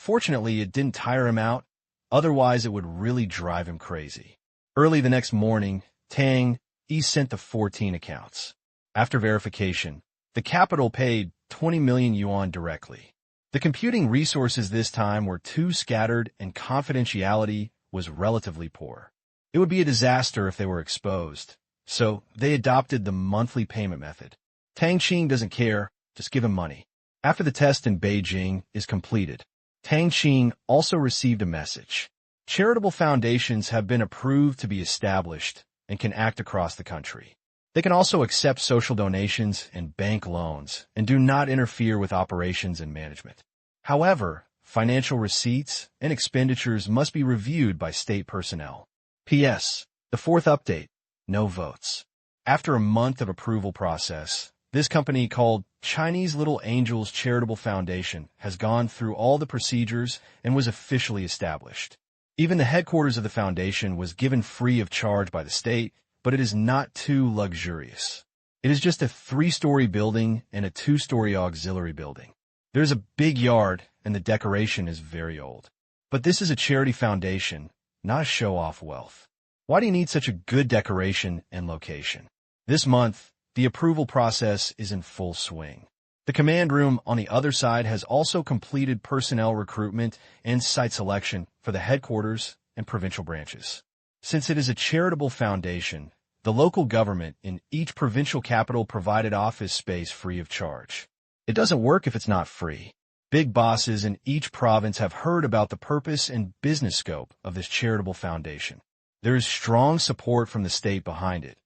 Fortunately, it didn't tire him out, otherwise it would really drive him crazy. Early the next morning, Tang Qing sent the 14 accounts. After verification, the capital paid 20 million yuan directly. The computing resources this time were too scattered and confidentiality was relatively poor. It would be a disaster if they were exposed, so they adopted the monthly payment method. Tang Qing doesn't care, just give him money. After the test in Beijing is completed, Tang Qing also received a message. Charitable foundations have been approved to be established and can act across the country. They can also accept social donations and bank loans and do not interfere with operations and management. However, financial receipts and expenditures must be reviewed by state personnel. P.S. The fourth update, no votes. After a month of approval process, this company called Chinese Little Angels Charitable Foundation has gone through all the procedures and was officially established. Even the headquarters of the foundation was given free of charge by the state, but it is not too luxurious. It is just a 3-story building and a 2-story auxiliary building. There's a big yard and the decoration is very old. But this is a charity foundation, not a show-off wealth. Why do you need such a good decoration and location? This month, the approval process is in full swing. The command room on the other side has also completed personnel recruitment and site selection for the headquarters and provincial branches. Since it is a charitable foundation, the local government in each provincial capital provided office space free of charge. It doesn't work if it's not free. Big bosses in each province have heard about the purpose and business scope of this charitable foundation. There is strong support from the state behind it,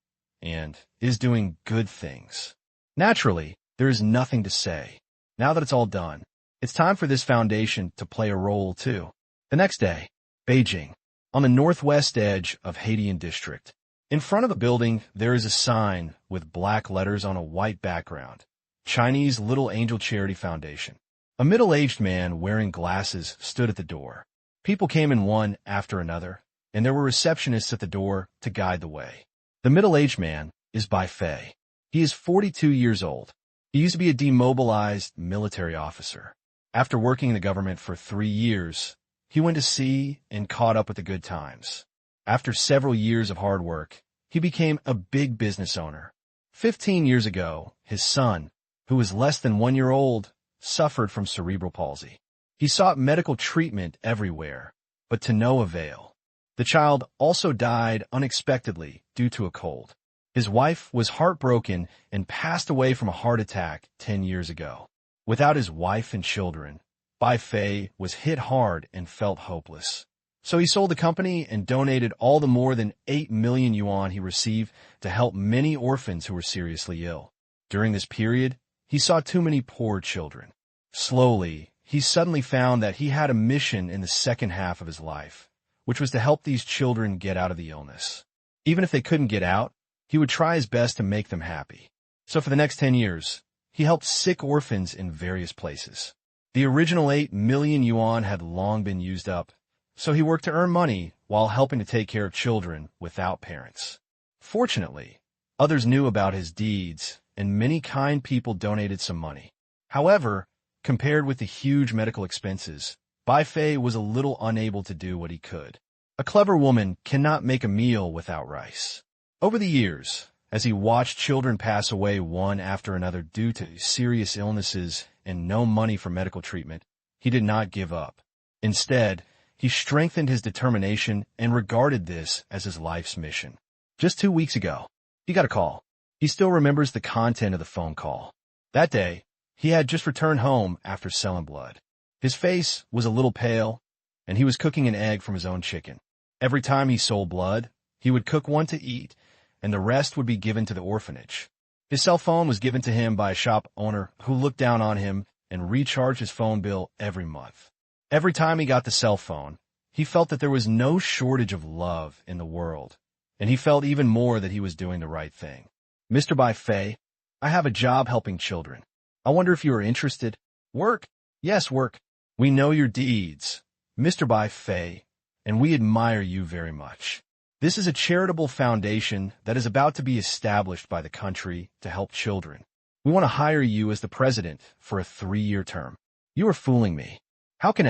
and is doing good things. Naturally, there is nothing to say. Now that it's all done, it's time for this foundation to play a role too. The next day, Beijing, on the northwest edge of Haidian district. In front of the building, there is a sign with black letters on a white background. Chinese Little Angel Charity Foundation. A middle-aged man wearing glasses stood at the door. People came in one after another, and there were receptionists at the door to guide the way. The middle-aged man is Bai Fei. He is 42 years old. He used to be a demobilized military officer. After working in the government for 3 years, he went to sea and caught up with the good times. After several years of hard work, he became a big business owner. 15 years ago, his son, who was less than 1 year old, suffered from cerebral palsy. He sought medical treatment everywhere, but to no avail. The child also died unexpectedly due to a cold. His wife was heartbroken and passed away from a heart attack 10 years ago. Without his wife and children, Bai Fei was hit hard and felt hopeless. So he sold the company and donated all the more than 8 million yuan he received to help many orphans who were seriously ill. During this period, he saw too many poor children. Slowly, he suddenly found that he had a mission in the second half of his life, which was to help these children get out of the illness. Even if they couldn't get out, he would try his best to make them happy. So for the next 10 years, he helped sick orphans in various places. The original 8 million yuan had long been used up, so he worked to earn money while helping to take care of children without parents. Fortunately, others knew about his deeds, and many kind people donated some money. However, compared with the huge medical expenses, Bai Fei was a little unable to do what he could. A clever woman cannot make a meal without rice. Over the years, as he watched children pass away one after another due to serious illnesses and no money for medical treatment, he did not give up. Instead, he strengthened his determination and regarded this as his life's mission. Just 2 weeks ago, he got a call. He still remembers the content of the phone call. That day, he had just returned home after selling blood. His face was a little pale, and he was cooking an egg from his own chicken. Every time he sold blood, he would cook one to eat, and the rest would be given to the orphanage. His cell phone was given to him by a shop owner who looked down on him and recharged his phone bill every month. Every time he got the cell phone, he felt that there was no shortage of love in the world, and he felt even more that he was doing the right thing. Mr. Bai Fei, I have a job helping children. I wonder if you are interested. Work? Yes, work. We know your deeds, Mr. Bai Fei, and we admire you very much. This is a charitable foundation that is about to be established by the country to help children. We want to hire you as the president for a 3-year term. You are fooling me. How can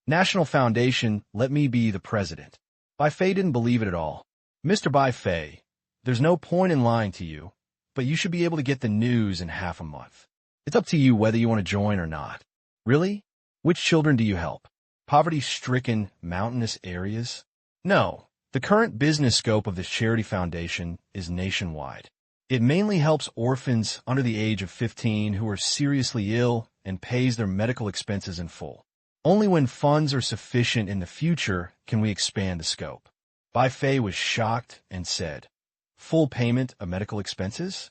National Foundation, let me be the president. Bai Fei didn't believe it at all. Mr. Bai Fei, there's no point in lying to you, but you should be able to get the news in half a month. It's up to you whether you want to join or not. Really? Which children do you help? Poverty-stricken, mountainous areas? No. The current business scope of this charity foundation is nationwide. It mainly helps orphans under the age of 15 who are seriously ill and pays their medical expenses in full. Only when funds are sufficient in the future can we expand the scope. Bai Fei was shocked and said, "Full payment of medical expenses?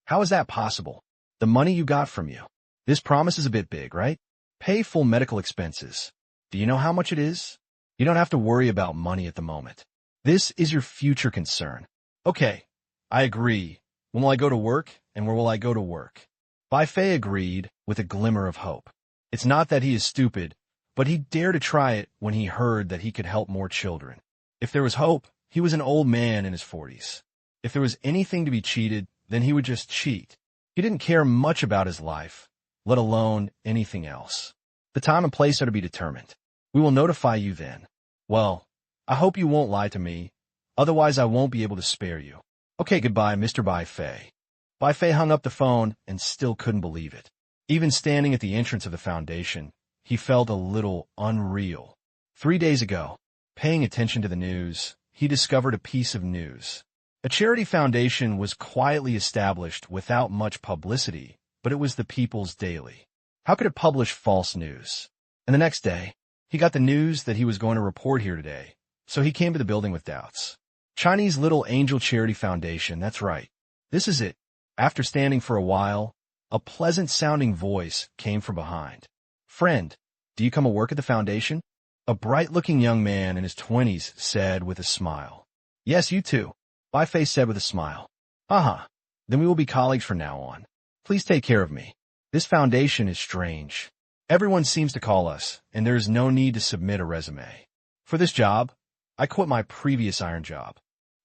How is that possible? The money you got from you. This promise is a bit big, right? Pay full medical expenses. Do you know how much it is? You don't have to worry about money at the moment. This is your future concern. Okay, I agree. When will I go to work, and where will I go to work?" Bai Fei agreed with a glimmer of hope. It's not that he is stupid, but he dared to try it when he heard that he could help more children. If there was hope, he was an old man in his 40s. If there was anything to be cheated, then he would just cheat. He didn't care much about his life, let alone anything else. The time and place are to be determined. We will notify you then. Well, I hope you won't lie to me, otherwise I won't be able to spare you. Okay, goodbye, Mr. Bai Fei. Bai Fei hung up the phone and still couldn't believe it. Even standing at the entrance of the foundation, he felt a little unreal. 3 days ago, paying attention to the news, he discovered a piece of news. A charity foundation was quietly established without much publicity, but it was the People's Daily. How could it publish false news? And the next day, he got the news that he was going to report here today, so he came to the building with doubts. Chinese Little Angel Charity Foundation, that's right. This is it. After standing for a while, a pleasant-sounding voice came from behind. "Friend, do you come to work at the foundation?" A bright-looking young man in his 20s said with a smile. "Yes, you too," Bai Fei said with a smile. "Uh-huh. Then we will be colleagues from now on. Please take care of me. This foundation is strange. Everyone seems to call us, and there is no need to submit a resume. For this job, I quit my previous iron job."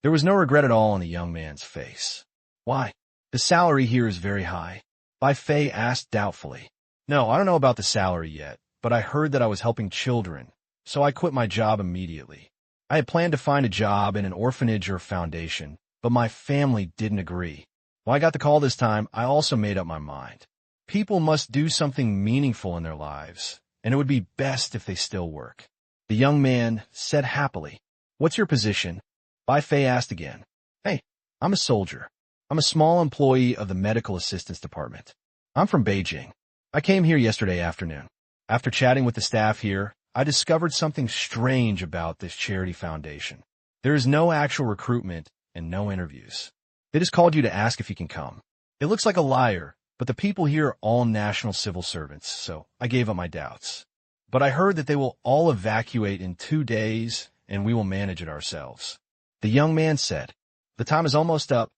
There was no regret at all on the young man's face. "Why? The salary here is very high?" Bai Fei asked doubtfully. "No, I don't know about the salary yet, but I heard that I was helping children, so I quit my job immediately. I had planned to find a job in an orphanage or foundation, but my family didn't agree. When I got the call this time, I also made up my mind. People must do something meaningful in their lives, and it would be best if they still work." The young man said happily, "What's your position?" Bai Fei asked again. "Hey, I'm a soldier. I'm a small employee of the Medical Assistance Department. I'm from Beijing. I came here yesterday afternoon. After chatting with the staff here, I discovered something strange about this charity foundation. There is no actual recruitment and no interviews. They just called you to ask if you can come. It looks like a liar, but the people here are all national civil servants, so I gave up my doubts. But I heard that they will all evacuate in 2 days, and we will manage it ourselves." The young man said, "The time is almost up.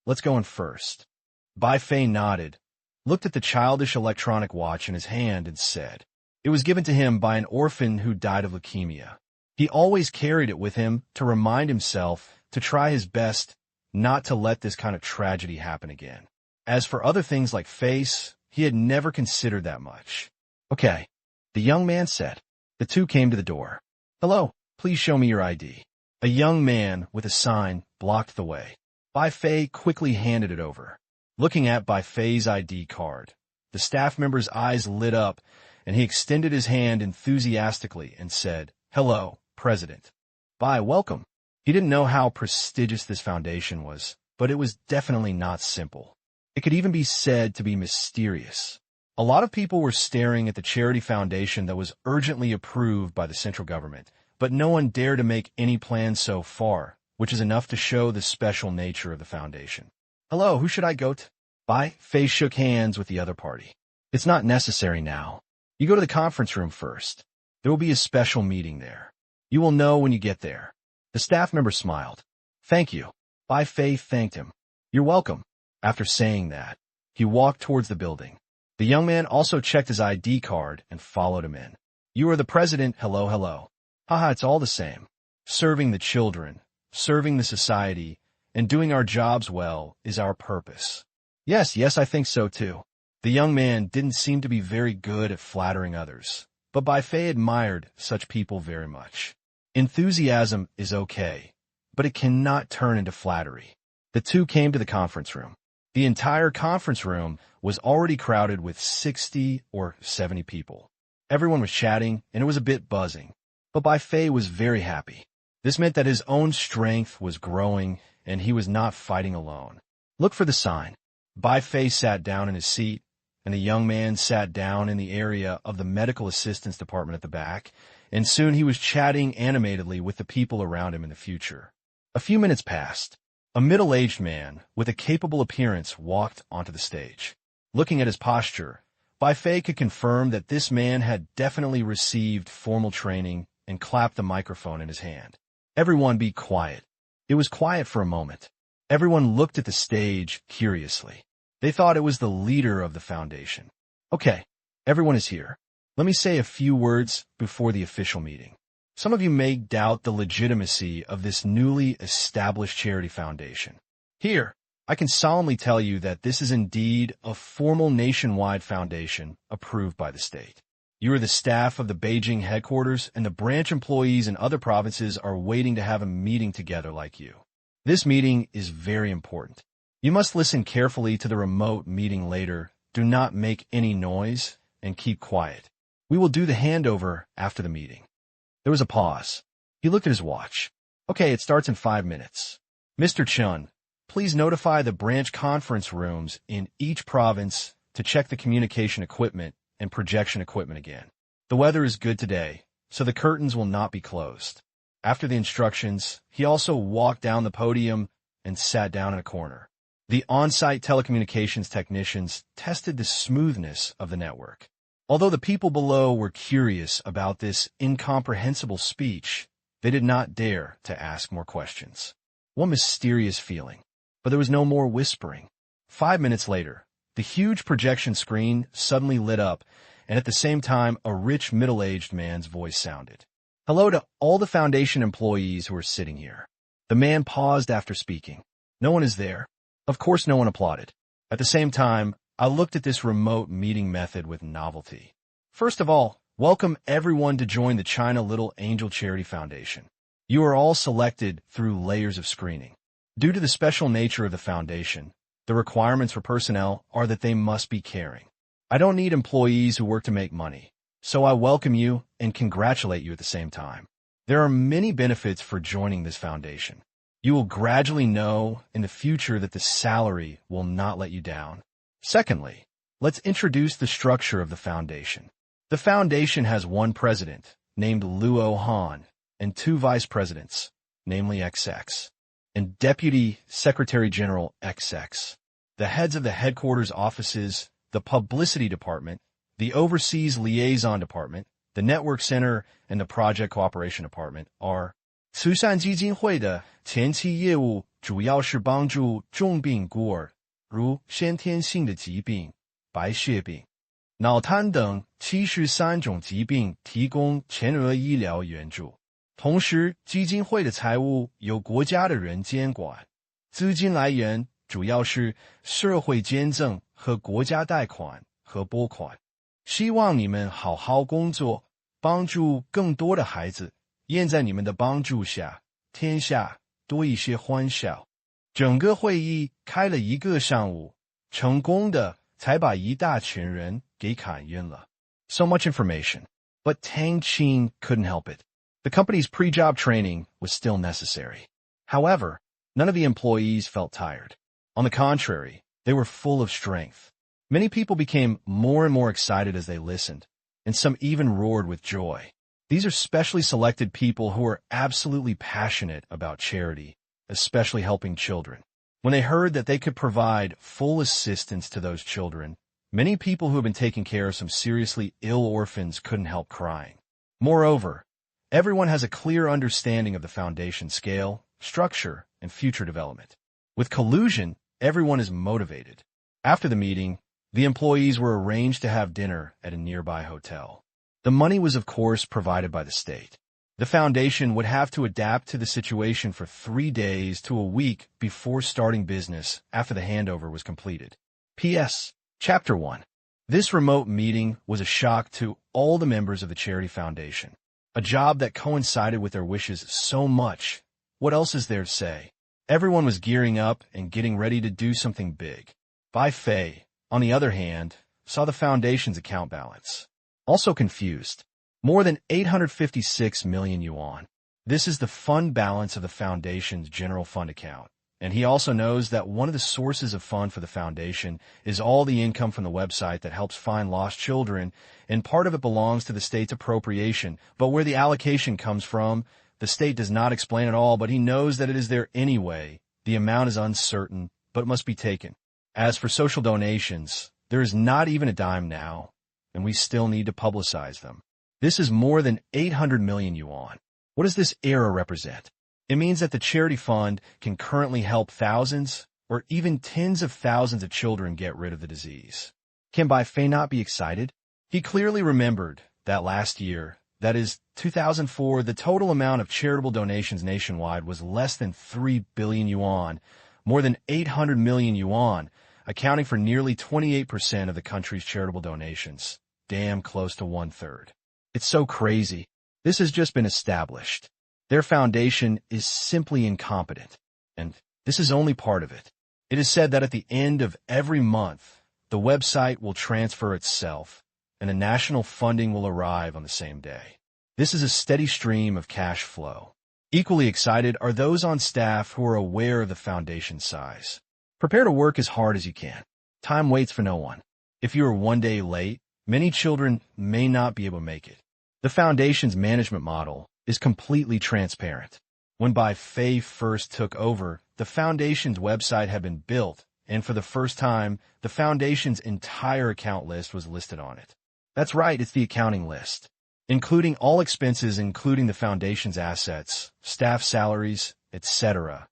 Let's go in first." Bai Fei nodded, looked at the childish electronic watch in his hand, and said, it was given to him by an orphan who died of leukemia. He always carried it with him to remind himself to try his best not to let this kind of tragedy happen again. As for other things like face, he had never considered that much. "Okay," the young man said. The two came to the door. "Hello, please show me your ID." A young man with a sign blocked the way. Bai Fei quickly handed it over. Looking at Bai Fei's ID card, the staff member's eyes lit up, and he extended his hand enthusiastically and said, "Hello, President." "Bai, welcome." He didn't know how prestigious this foundation was, but it was definitely not simple. It could even be said to be mysterious. A lot of people were staring at the charity foundation that was urgently approved by the central government, but no one dared to make any plans so far, which is enough to show the special nature of the foundation. "Hello, who should I go to?" Bai Fei shook hands with the other party. "It's not necessary now. You go to the conference room first. There will be a special meeting there. You will know when you get there." The staff member smiled. "Thank you." Bai Fei thanked him. "You're welcome." After saying that, he walked towards the building. The young man also checked his ID card and followed him in. "You are the president, hello, hello." "Haha, it's all the same. Serving the children, serving the society, and doing our jobs well is our purpose." Yes, I think so too." The young man didn't seem to be very good at flattering others, but Bai Fei admired such people very much. Enthusiasm is okay, but it cannot turn into flattery. The two came to the conference room. The entire conference room was already crowded with 60 or 70 people. Everyone was chatting, and it was a bit buzzing. But Bai Fei was very happy. This meant that his own strength was growing, and he was not fighting alone. Look for the sign. Bai Fei sat down in his seat, and the young man sat down in the area of the medical assistance department at the back, and soon he was chatting animatedly with the people around him in the future. A few minutes passed. A middle-aged man with a capable appearance walked onto the stage. Looking at his posture, Bai Fei could confirm that this man had definitely received formal training and clapped the microphone in his hand. Everyone be quiet. It was quiet for a moment. Everyone looked at the stage curiously. They thought it was the leader of the foundation. Okay, everyone is here. Let me say a few words before the official meeting. Some of you may doubt the legitimacy of this newly established charity foundation. Here, I can solemnly tell you that this is indeed a formal nationwide foundation approved by the state. You are the staff of the Beijing headquarters, and the branch employees in other provinces are waiting to have a meeting together like you. This meeting is very important. You must listen carefully to the remote meeting later. Do not make any noise and keep quiet. We will do the handover after the meeting. There was a pause. He looked at his watch. Okay, it starts in 5 minutes. Mr. Chun, please notify the branch conference rooms in each province to check the communication equipment and projection equipment again. The weather is good today, so the curtains will not be closed. After the instructions, he also walked down the podium and sat down in a corner. The on-site telecommunications technicians tested the smoothness of the network. Although the people below were curious about this incomprehensible speech, they did not dare to ask more questions. One mysterious feeling. But there was no more whispering. 5 minutes later, the huge projection screen suddenly lit up, and at the same time, a rich middle-aged man's voice sounded. Hello to all the foundation employees who are sitting here. The man paused after speaking. No one is there. Of course, no one applauded. At the same time, I looked at this remote meeting method with novelty. First of all, welcome everyone to join the China Little Angel Charity Foundation. You are all selected through layers of screening. Due to the special nature of the foundation, the requirements for personnel are that they must be caring. I don't need employees who work to make money, so I welcome you and congratulate you at the same time. There are many benefits for joining this foundation. You will gradually know in the future that the salary will not let you down. Secondly, let's introduce the structure of the foundation. The foundation has one president, named Luo Han, and 2 vice presidents, namely XX, and Deputy Secretary General XX. The heads of the headquarters offices, the publicity department, the overseas liaison department, the network center, and the project cooperation department are 慈善基金会的前期业务主要是帮助重病孤儿，如先天性的疾病、白血病、脑瘫等73种疾病提供全额医疗援助。同时，基金会的财务由国家的人监管，资金来源主要是社会捐赠和国家贷款和拨款。希望你们好好工作，帮助更多的孩子。愿在你们的帮助下，天下多一些欢笑。整个会议开了1个上午，成功的才把一大群人给砍晕了。So much information, but Tang Qing couldn't help it. The company's pre-job training was still necessary. However, none of the employees felt tired. On the contrary, they were full of strength. Many people became more and more excited as they listened, and some even roared with joy. These are specially selected people who are absolutely passionate about charity, especially helping children. When they heard that they could provide full assistance to those children, many people who have been taking care of some seriously ill orphans couldn't help crying. Moreover, everyone has a clear understanding of the foundation scale, structure, and future development. With collusion, everyone is motivated. After the meeting, the employees were arranged to have dinner at a nearby hotel. The money was, of course, provided by the state. The foundation would have to adapt to the situation for 3 days to a week before starting business after the handover was completed. P.S. Chapter 1. This remote meeting was a shock to all the members of the charity foundation. A job that coincided with their wishes so much. What else is there to say? Everyone was gearing up and getting ready to do something big. Bai Fei, on the other hand, saw the foundation's account balance. Also confused. More than 856 million yuan. This is the fund balance of the foundation's general fund account. And he also knows that one of the sources of fund for the foundation is all the income from the website that helps find lost children, and part of it belongs to the state's appropriation. But where the allocation comes from, the state does not explain at all, but he knows that it is there anyway. The amount is uncertain, but it must be taken. As for social donations, there is not even a dime now, and we still need to publicize them. This is more than 800 million yuan. What does this era represent? It means that the charity fund can currently help thousands or even tens of thousands of children get rid of the disease. Can Bai Fei not be excited? He clearly remembered that last year, that is 2004, the total amount of charitable donations nationwide was less than 3 billion yuan, more than 800 million yuan, accounting for nearly 28% of the country's charitable donations. Damn close to 1/3. It's so crazy. This has just been established. Their foundation is simply incompetent, and this is only part of it. It is said that at the end of every month, the website will transfer itself, and the national funding will arrive on the same day. This is a steady stream of cash flow. Equally excited are those on staff who are aware of the foundation's size. Prepare to work as hard as you can. Time waits for no one. If you are one day late, many children may not be able to make it. The foundation's management model is completely transparent. When Bai Fei first took over, the foundation's website had been built, and for the first time, the foundation's entire account list was listed on it. That's right, it's the accounting list, including all expenses, including the foundation's assets, staff salaries, etc.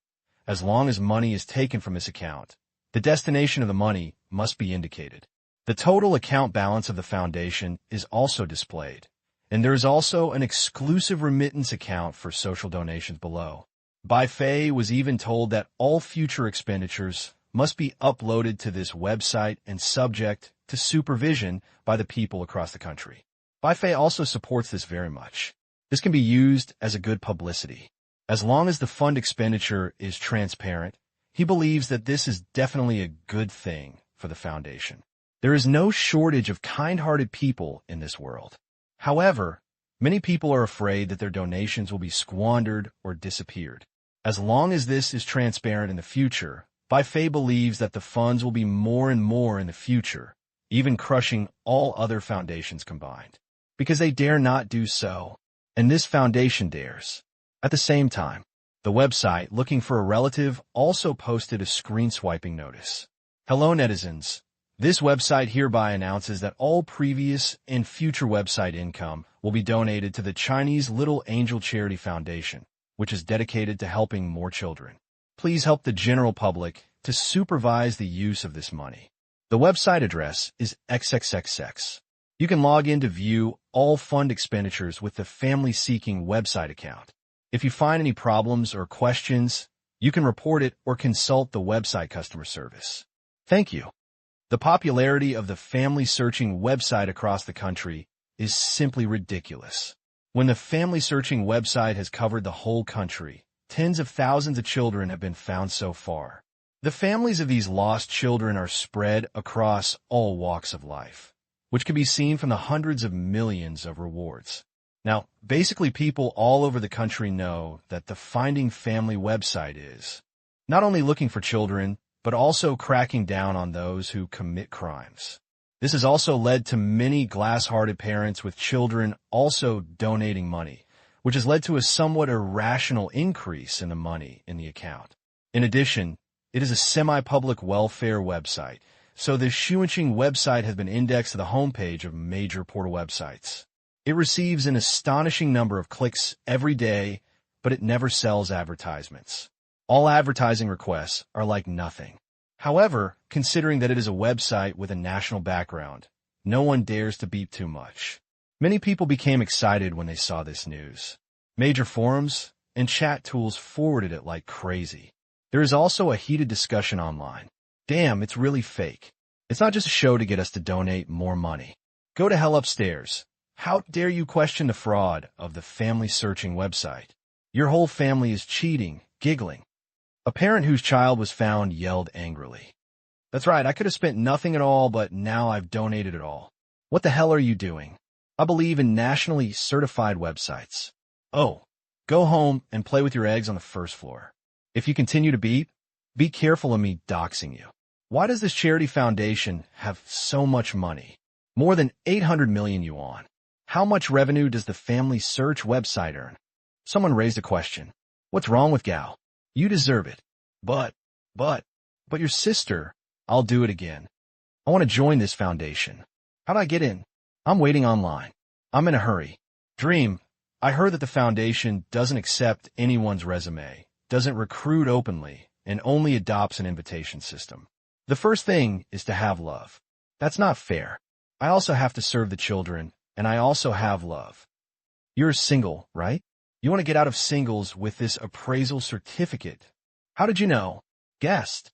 As long as money is taken from this account, the destination of the money must be indicated. The total account balance of the foundation is also displayed. And there is also an exclusive remittance account for social donations below. Bai Fei was even told that all future expenditures must be uploaded to this website and subject to supervision by the people across the country. Bai Fei also supports this very much. This can be used as a good publicity. As long as the fund expenditure is transparent, he believes that this is definitely a good thing for the foundation. There is no shortage of kind-hearted people in this world. However, many people are afraid that their donations will be squandered or disappeared. As long as this is transparent in the future, Bai Fei believes that the funds will be more and more in the future, even crushing all other foundations combined. Because they dare not do so, and this foundation dares. At the same time, the website looking for a relative also posted a screen-swiping notice. Hello, netizens. This website hereby announces that all previous and future website income will be donated to the Chinese Little Angel Charity Foundation, which is dedicated to helping more children. Please help the general public to supervise the use of this money. The website address is XXXX. You can log in to view all fund expenditures with the Family Seeking website account. If you find any problems or questions, you can report it or consult the website customer service. Thank you. The popularity of the family searching website across the country is simply ridiculous. When the family searching website has covered the whole country, tens of thousands of children have been found so far. The families of these lost children are spread across all walks of life, which can be seen from the hundreds of millions of rewards. Now, basically people all over the country know that the Finding Family website is not only looking for children, but also cracking down on those who commit crimes. This has also led to many glass-hearted parents with children also donating money, which has led to a somewhat irrational increase in the money in the account. In addition, it is a semi-public welfare website, so the Xuanqing website has been indexed to the homepage of major portal websites. It receives an astonishing number of clicks every day, but it never sells advertisements. All advertising requests are like nothing. However, considering that it is a website with a national background, no one dares to beep too much. Many people became excited when they saw this news. Major forums and chat tools forwarded it like crazy. There is also a heated discussion online. Damn, it's really fake. It's not just a show to get us to donate more money. Go to hell upstairs. How dare you question the fraud of the family searching website? Your whole family is cheating, giggling. A parent whose child was found yelled angrily. That's right, I could have spent nothing at all, but now I've donated it all. What the hell are you doing? I believe in nationally certified websites. Oh, go home and play with your eggs on the first floor. If you continue to beep, be careful of me doxing you. Why does this charity foundation have so much money? More than 800 million yuan. How much revenue does the family search website earn? Someone raised a question. What's wrong with Gao? You deserve it. But your sister, I'll do it again. I want to join this foundation. How do I get in? I'm waiting online. I'm in a hurry. Dream, I heard that the foundation doesn't accept anyone's resume, doesn't recruit openly, and only adopts an invitation system. The first thing is to have love. That's not fair. I also have to serve the children, and I also have love. You're single, right? You want to get out of singles with this appraisal certificate. How did you know? Guessed.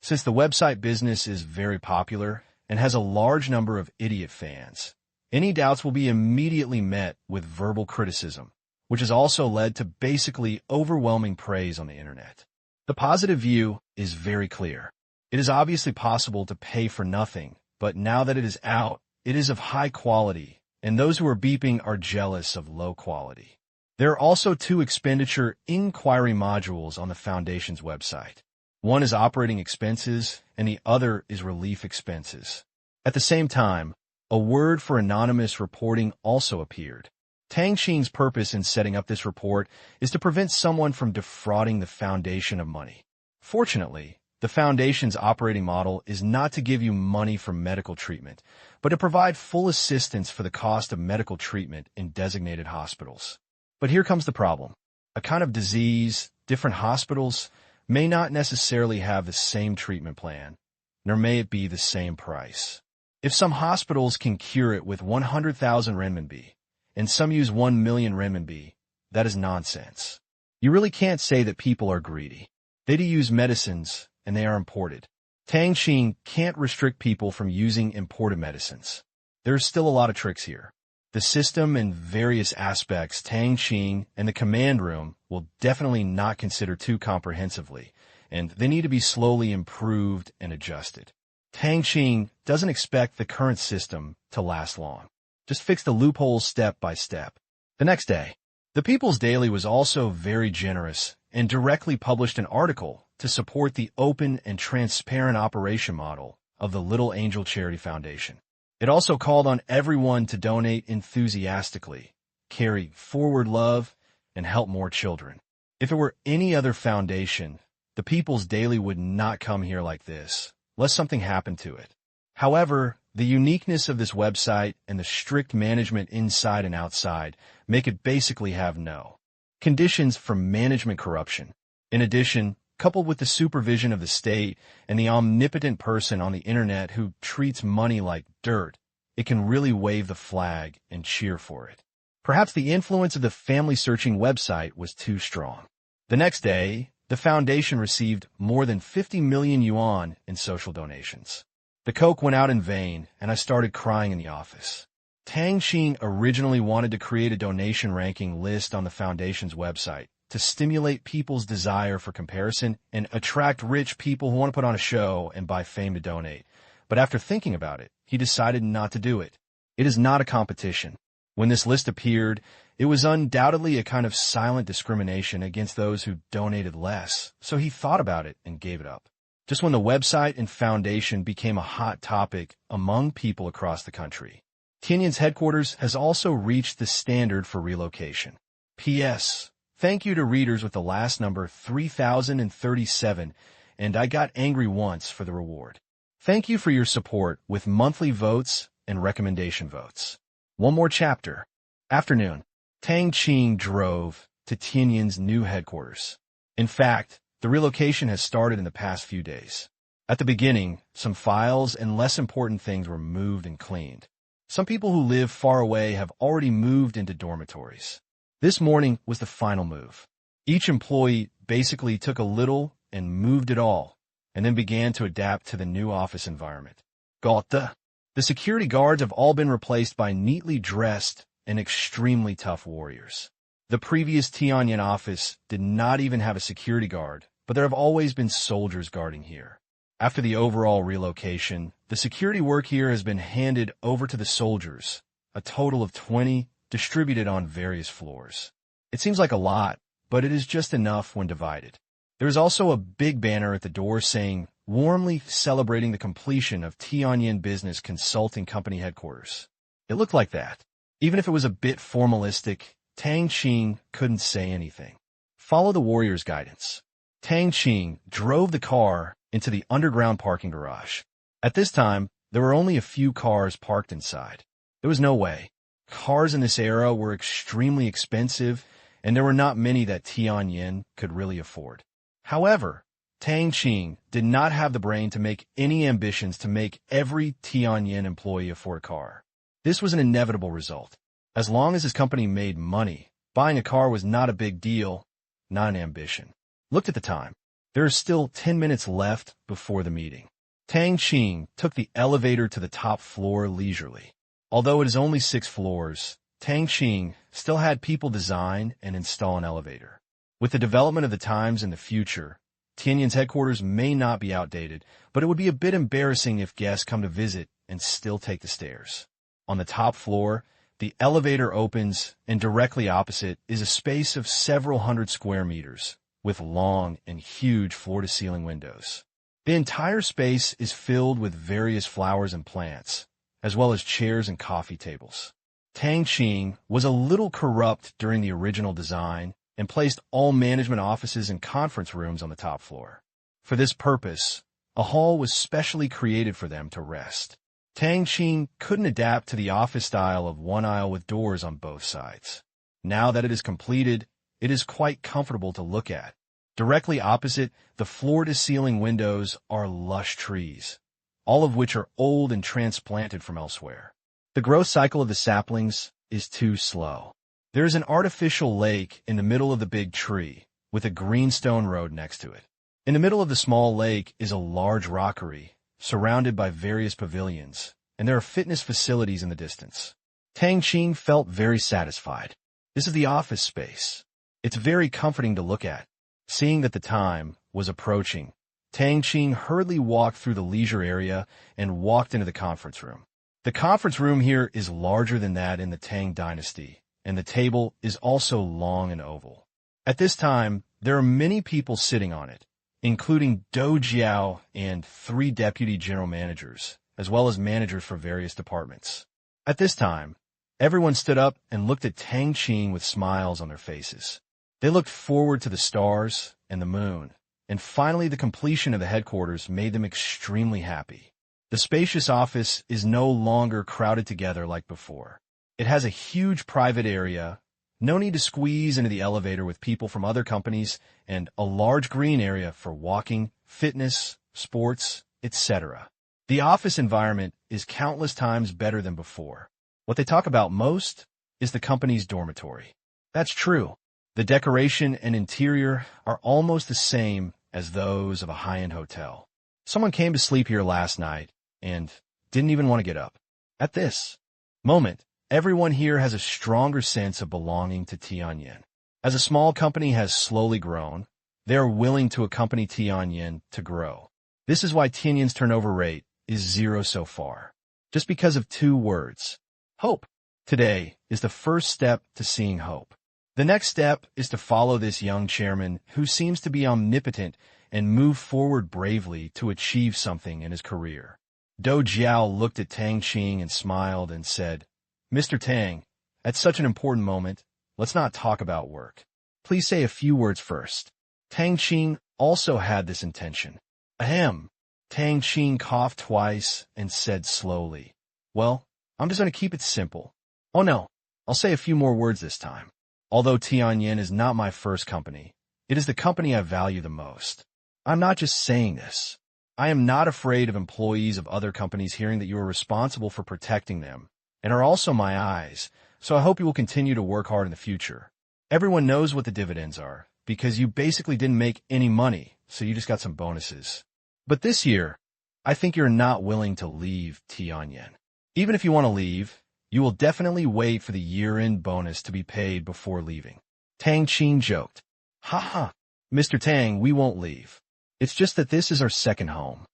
Since the website business is very popular and has a large number of idiot fans, any doubts will be immediately met with verbal criticism, which has also led to basically overwhelming praise on the internet. The positive view is very clear. It is obviously possible to pay for nothing, but now that it is out, it is of high quality, and those who are beeping are jealous of low quality. There are also 2 expenditure inquiry modules on the Foundation's website. One is operating expenses, and the other is relief expenses. At the same time, a word for anonymous reporting also appeared. Tang Qing's purpose in setting up this report is to prevent someone from defrauding the Foundation of money. Fortunately, the Foundation's operating model is not to give you money for medical treatment, but to provide full assistance for the cost of medical treatment in designated hospitals. But here comes the problem. A kind of disease, different hospitals, may not necessarily have the same treatment plan, nor may it be the same price. If some hospitals can cure it with 100,000 renminbi, and some use 1 million renminbi, that is nonsense. You really can't say that people are greedy. They do use medicines, and they are imported. Tang Qing can't restrict people from using imported medicines. There's still a lot of tricks here. The system and various aspects Tang Qing and the command room will definitely not consider too comprehensively, and they need to be slowly improved and adjusted. Tang Qing doesn't expect the current system to last long. Just fix the loopholes step by step. The next day, the People's Daily was also very generous and directly published an article to support the open and transparent operation model of the Little Angel Charity Foundation. It also called on everyone to donate enthusiastically, carry forward love, and help more children. If it were any other foundation, the People's Daily would not come here like this, unless something happened to it. However, the uniqueness of this website and the strict management inside and outside make it basically have no conditions for management corruption. In addition, coupled with the supervision of the state and the omnipotent person on the internet who treats money like dirt, it can really wave the flag and cheer for it. Perhaps the influence of the family-searching website was too strong. The next day, the foundation received more than 50 million yuan in social donations. The coke went out in vain, and I started crying in the office. Tang Qing originally wanted to create a donation ranking list on the foundation's website to stimulate people's desire for comparison and attract rich people who want to put on a show and buy fame to donate. But after thinking about it, he decided not to do it. It is not a competition. When this list appeared, it was undoubtedly a kind of silent discrimination against those who donated less, so he thought about it and gave it up. Just when the website and foundation became a hot topic among people across the country, Tianyan's headquarters has also reached the standard for relocation. P.S. Thank you to readers with the last number 3037, and I got angry once for the reward. Thank you for your support with monthly votes and recommendation votes. One more chapter. Afternoon. Tang Qing drove to Tianyan's new headquarters. In fact, the relocation has started in the past few days. At the beginning, some files and less important things were moved and cleaned. Some people who live far away have already moved into dormitories. This morning was the final move. Each employee basically took a little and moved it all, and then began to adapt to the new office environment. Gotha. The security guards have all been replaced by neatly dressed and extremely tough warriors. The previous Tianyan office did not even have a security guard, but there have always been soldiers guarding here. After the overall relocation, the security work here has been handed over to the soldiers, a total of 20 distributed on various floors. It seems like a lot, but it is just enough when divided. There is also a big banner at the door saying, warmly celebrating the completion of Tianyan Business Consulting Company headquarters. It looked like that. Even if it was a bit formalistic, Tang Qing couldn't say anything. Follow the warrior's guidance. Tang Qing drove the car into the underground parking garage. At this time, there were only a few cars parked inside. There was no way. Cars in this era were extremely expensive, and there were not many that Tianyan could really afford. However, Tang Qing did not have the brain to make any ambitions to make every Tianyan employee afford a car. This was an inevitable result. As long as his company made money, buying a car was not a big deal, not an ambition. Looked at the time. There is still 10 minutes left before the meeting. Tang Qing took the elevator to the top floor leisurely. Although it is only 6 floors, Tang Qing still had people design and install an elevator. With the development of the times in the future, Tianyan's headquarters may not be outdated, but it would be a bit embarrassing if guests come to visit and still take the stairs. On the top floor, the elevator opens, and directly opposite is a space of several hundred square meters, with long and huge floor-to-ceiling windows. The entire space is filled with various flowers and plants, as well as chairs and coffee tables. Tang Qing was a little corrupt during the original design and placed all management offices and conference rooms on the top floor. For this purpose, a hall was specially created for them to rest. Tang Qing couldn't adapt to the office style of one aisle with doors on both sides. Now that it is completed, it is quite comfortable to look at. Directly opposite, the floor-to-ceiling windows are lush trees, all of which are old and transplanted from elsewhere. The growth cycle of the saplings is too slow. There is an artificial lake in the middle of the big tree, with a green stone road next to it. In the middle of the small lake is a large rockery, surrounded by various pavilions, and there are fitness facilities in the distance. Tang Qing felt very satisfied. This is the office space. It's very comforting to look at. Seeing that the time was approaching, Tang Qing hurriedly walked through the leisure area and walked into the conference room. The conference room here is larger than that in the Tang dynasty, and the table is also long and oval. At this time, there are many people sitting on it, including Dou Jiao and 3 deputy general managers, as well as managers for various departments. At this time, everyone stood up and looked at Tang Qing with smiles on their faces. They looked forward to the stars and the moon, and finally the completion of the headquarters made them extremely happy. The spacious office is no longer crowded together like before. It has a huge private area, no need to squeeze into the elevator with people from other companies, and a large green area for walking, fitness, sports, etc. The office environment is countless times better than before. What they talk about most is the company's dormitory. That's true. The decoration and interior are almost the same as those of a high-end hotel. Someone came to sleep here last night and didn't even want to get up. At this moment, everyone here has a stronger sense of belonging to Tianyan. As a small company has slowly grown, they are willing to accompany Tianyan to grow. This is why Tianyan's turnover rate is 0 so far. Just because of 2 words. Hope. Today is the first step to seeing hope. The next step is to follow this young chairman who seems to be omnipotent and move forward bravely to achieve something in his career. Dou Jiao looked at Tang Qing and smiled and said, "Mr. Tang, at such an important moment, let's not talk about work. Please say a few words first." Tang Qing also had this intention. Ahem. Tang Qing coughed twice and said slowly, "Well, I'm just going to keep it simple. Oh no, I'll say a few more words this time. Although Tianyan is not my first company, it is the company I value the most. I'm not just saying this. I am not afraid of employees of other companies hearing that you are responsible for protecting them, and are also my eyes, so I hope you will continue to work hard in the future. Everyone knows what the dividends are, because you basically didn't make any money, so you just got some bonuses. But this year, I think you're not willing to leave Tianyin. Even if you want to leave, you will definitely wait for the year-end bonus to be paid before leaving. Tang Qing joked. Ha. Mr. Tang, we won't leave. It's just that this is our second home.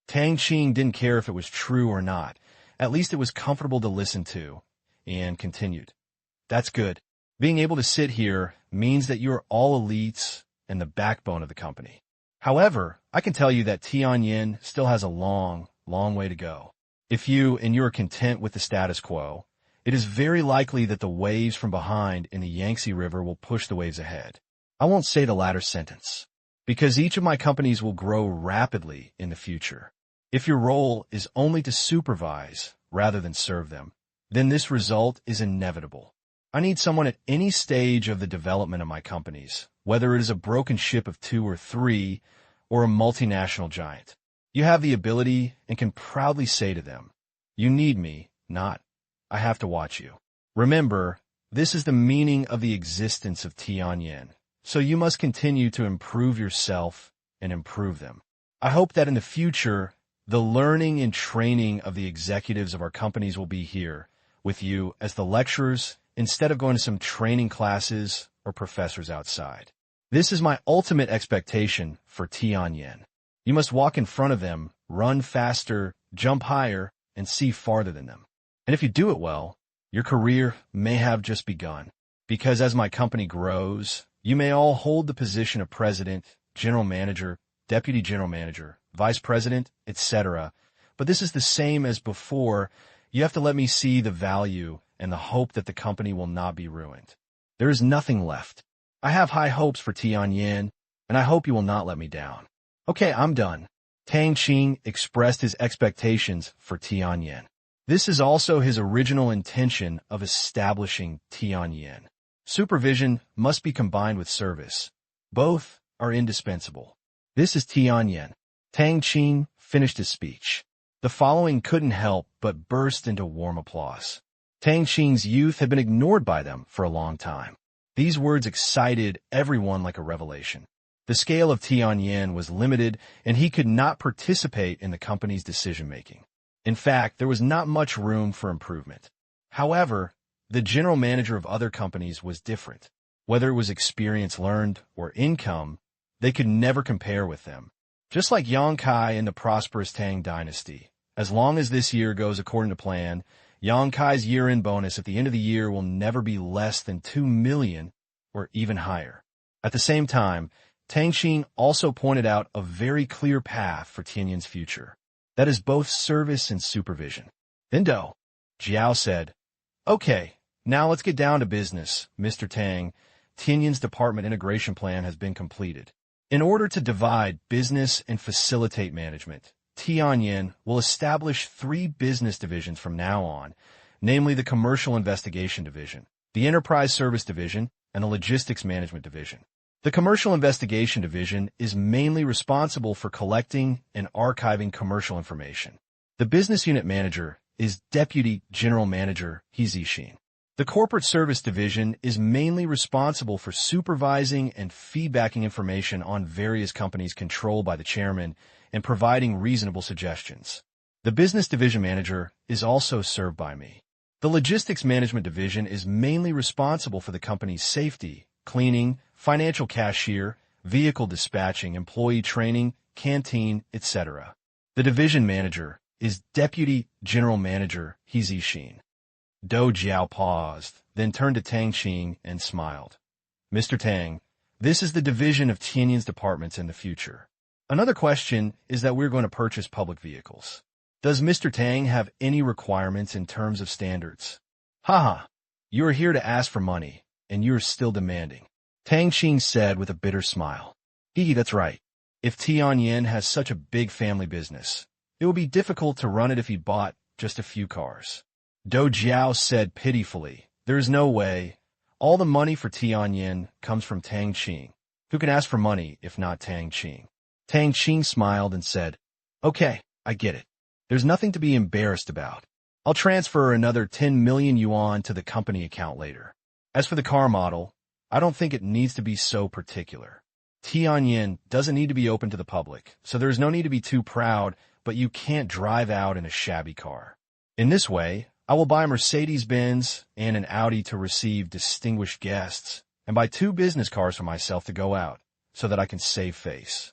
Tang Qing didn't care if it was true or not. At least it was comfortable to listen to, and continued. That's good. Being able to sit here means that you're all elites and the backbone of the company. However, I can tell you that Tianyin still has a long way to go. If you are content with the status quo, it is very likely that the waves from behind in the Yangtze River will push the waves ahead. I won't say the latter sentence, because each of my companies will grow rapidly in the future. If your role is only to supervise rather than serve them, then this result is inevitable. I need someone at any stage of the development of my companies, whether it is a broken ship of 2 or 3 or a multinational giant. You have the ability and can proudly say to them, you need me, not, I have to watch you. Remember, this is the meaning of the existence of Tianyin, so you must continue to improve yourself and improve them. I hope that in the future, the learning and training of the executives of our companies will be here with you as the lecturers instead of going to some training classes or professors outside. This is my ultimate expectation for Tianyin. You must walk in front of them, run faster, jump higher, and see farther than them. And if you do it well, your career may have just begun. Because as my company grows, you may all hold the position of president, general manager, deputy general manager, vice president, etc. But this is the same as before. You have to let me see the value and the hope that the company will not be ruined. There is nothing left. I have high hopes for Tianyin, and I hope you will not let me down. Okay, I'm done. Tang Qing expressed his expectations for Tianyin. This is also his original intention of establishing Tianyin. Supervision must be combined with service. Both are indispensable. This is Tianyin. Tang Qing finished his speech. The following couldn't help but burst into warm applause. Tang Qing's youth had been ignored by them for a long time. These words excited everyone like a revelation. The scale of Tianyin was limited, and he could not participate in the company's decision-making. In fact, there was not much room for improvement. However, the general manager of other companies was different. Whether it was experience learned or income, they could never compare with them. Just like Yang Kai in the prosperous Tang dynasty, as long as this year goes according to plan, Yang Kai's year-end bonus at the end of the year will never be less than 2 million or even higher. At the same time, Tang Qing also pointed out a very clear path for Tianyin's future. That is both service and supervision. Then Dou Jiao said, Okay, now let's get down to business, Mr. Tang. Tianyin's department integration plan has been completed. In order to divide business and facilitate management, Tianyin will establish 3 business divisions from now on, namely the Commercial Investigation Division, the Enterprise Service Division, and the Logistics Management Division. The Commercial Investigation Division is mainly responsible for collecting and archiving commercial information. The Business Unit Manager is Deputy General Manager He Zixin. The Corporate Service Division is mainly responsible for supervising and feedbacking information on various companies controlled by the chairman and providing reasonable suggestions. The Business Division Manager is also served by me. The Logistics Management Division is mainly responsible for the company's safety, cleaning, financial cashier, vehicle dispatching, employee training, canteen, etc. The Division Manager is Deputy General Manager He Zixin. Dou Jiao paused, then turned to Tang Qing and smiled. Mr. Tang, this is the division of Tianyin's departments in the future. Another question is that we're going to purchase public vehicles. Does Mr. Tang have any requirements in terms of standards? Haha, you are here to ask for money, and you are still demanding. Tang Qing said with a bitter smile. That's right. If Tianyin has such a big family business, it would be difficult to run it if he bought just a few cars. Dou Jiao said pitifully, there is no way. All the money for Tianyin comes from Tang Qing. Who can ask for money if not Tang Qing? Tang Qing smiled and said, Okay, I get it. There's nothing to be embarrassed about. I'll transfer another 10 million yuan to the company account later. As for the car model, I don't think it needs to be so particular. Tianyin doesn't need to be open to the public, so there is no need to be too proud but you can't drive out in a shabby car. In this way, I will buy a Mercedes-Benz and an Audi to receive distinguished guests, and buy 2 business cars for myself to go out, so that I can save face.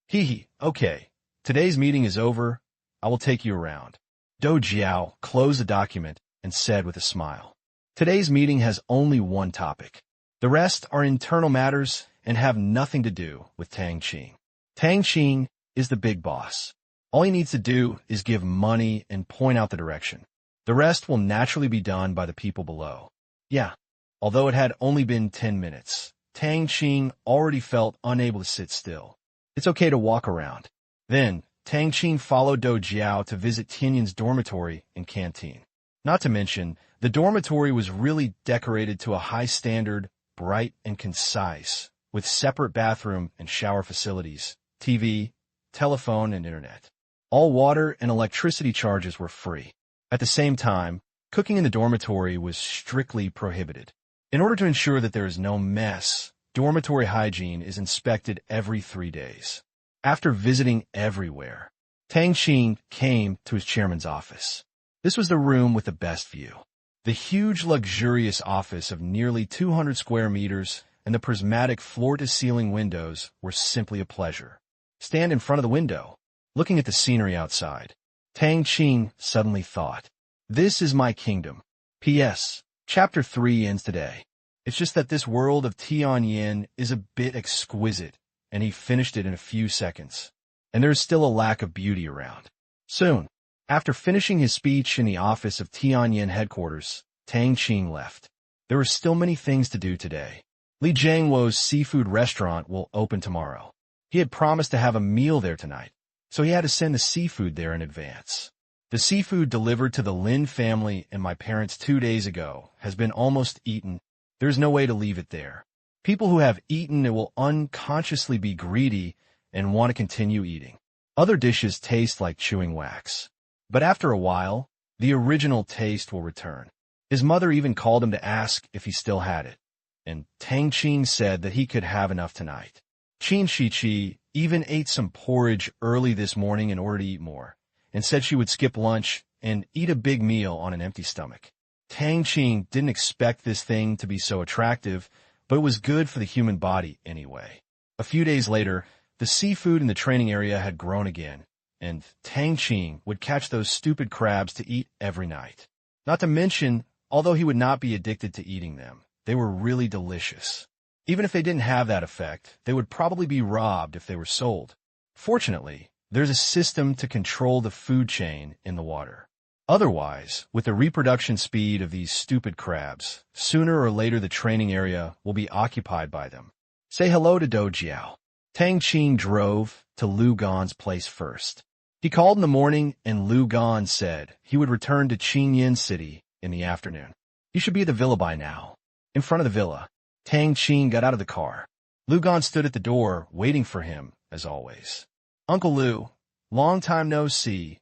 Hee hee, okay. Today's meeting is over. I will take you around. Dou Jiao closed the document and said with a smile, "Today's meeting has only one topic. The rest are internal matters and have nothing to do with Tang Qing. Tang Qing is the big boss. All he needs to do is give money and point out the direction. The rest will naturally be done by the people below." Yeah, although it had only been 10 minutes, Tang Qing already felt unable to sit still. It's okay to walk around. Then, Tang Qing followed Dou Jiao to visit Tianyin's dormitory and canteen. Not to mention, the dormitory was really decorated to a high standard, bright and concise, with separate bathroom and shower facilities, TV, telephone, and internet. All water and electricity charges were free. At the same time, cooking in the dormitory was strictly prohibited. In order to ensure that there is no mess, dormitory hygiene is inspected every 3 days. After visiting everywhere, Tang Qing came to his chairman's office. This was the room with the best view. The huge, luxurious office of nearly 200 square meters and the prismatic floor-to-ceiling windows were simply a pleasure. Stand in front of the window, looking at the scenery outside. Tang Qing suddenly thought, "This is my kingdom." P.S. Chapter 3 ends today. It's just that this world of Tianyin is a bit exquisite, and he finished it in a few seconds. And there is still a lack of beauty around. Soon, after finishing his speech in the office of Tianyin headquarters, Tang Qing left. There were still many things to do today. Li Jiangwo's seafood restaurant will open tomorrow. He had promised to have a meal there tonight, so he had to send the seafood there in advance. The seafood delivered to the Lin family and my parents 2 days ago has been almost eaten. There's no way to leave it there. People who have eaten it will unconsciously be greedy and want to continue eating. Other dishes taste like chewing wax. But after a while, the original taste will return. His mother even called him to ask if he still had it, and Tang Qing said that he could have enough tonight. Qin Shiqi even ate some porridge early this morning in order to eat more, and said she would skip lunch and eat a big meal on an empty stomach. Tang Qing didn't expect this thing to be so attractive, but it was good for the human body anyway. A few days later, the seafood in the training area had grown again, and Tang Qing would catch those stupid crabs to eat every night. Not to mention, although he would not be addicted to eating them, they were really delicious. Even if they didn't have that effect, they would probably be robbed if they were sold. Fortunately, there's a system to control the food chain in the water. Otherwise, with the reproduction speed of these stupid crabs, sooner or later the training area will be occupied by them. Say hello to Dou Jiao. Tang Qing drove to Lu Gan's place first. He called in the morning, and Lu Gan said he would return to Qingyin City in the afternoon. He should be at the villa by now. In front of the villa, Tang Qing got out of the car. Lu Gan stood at the door, waiting for him, as always. "Uncle Lu, long time no see.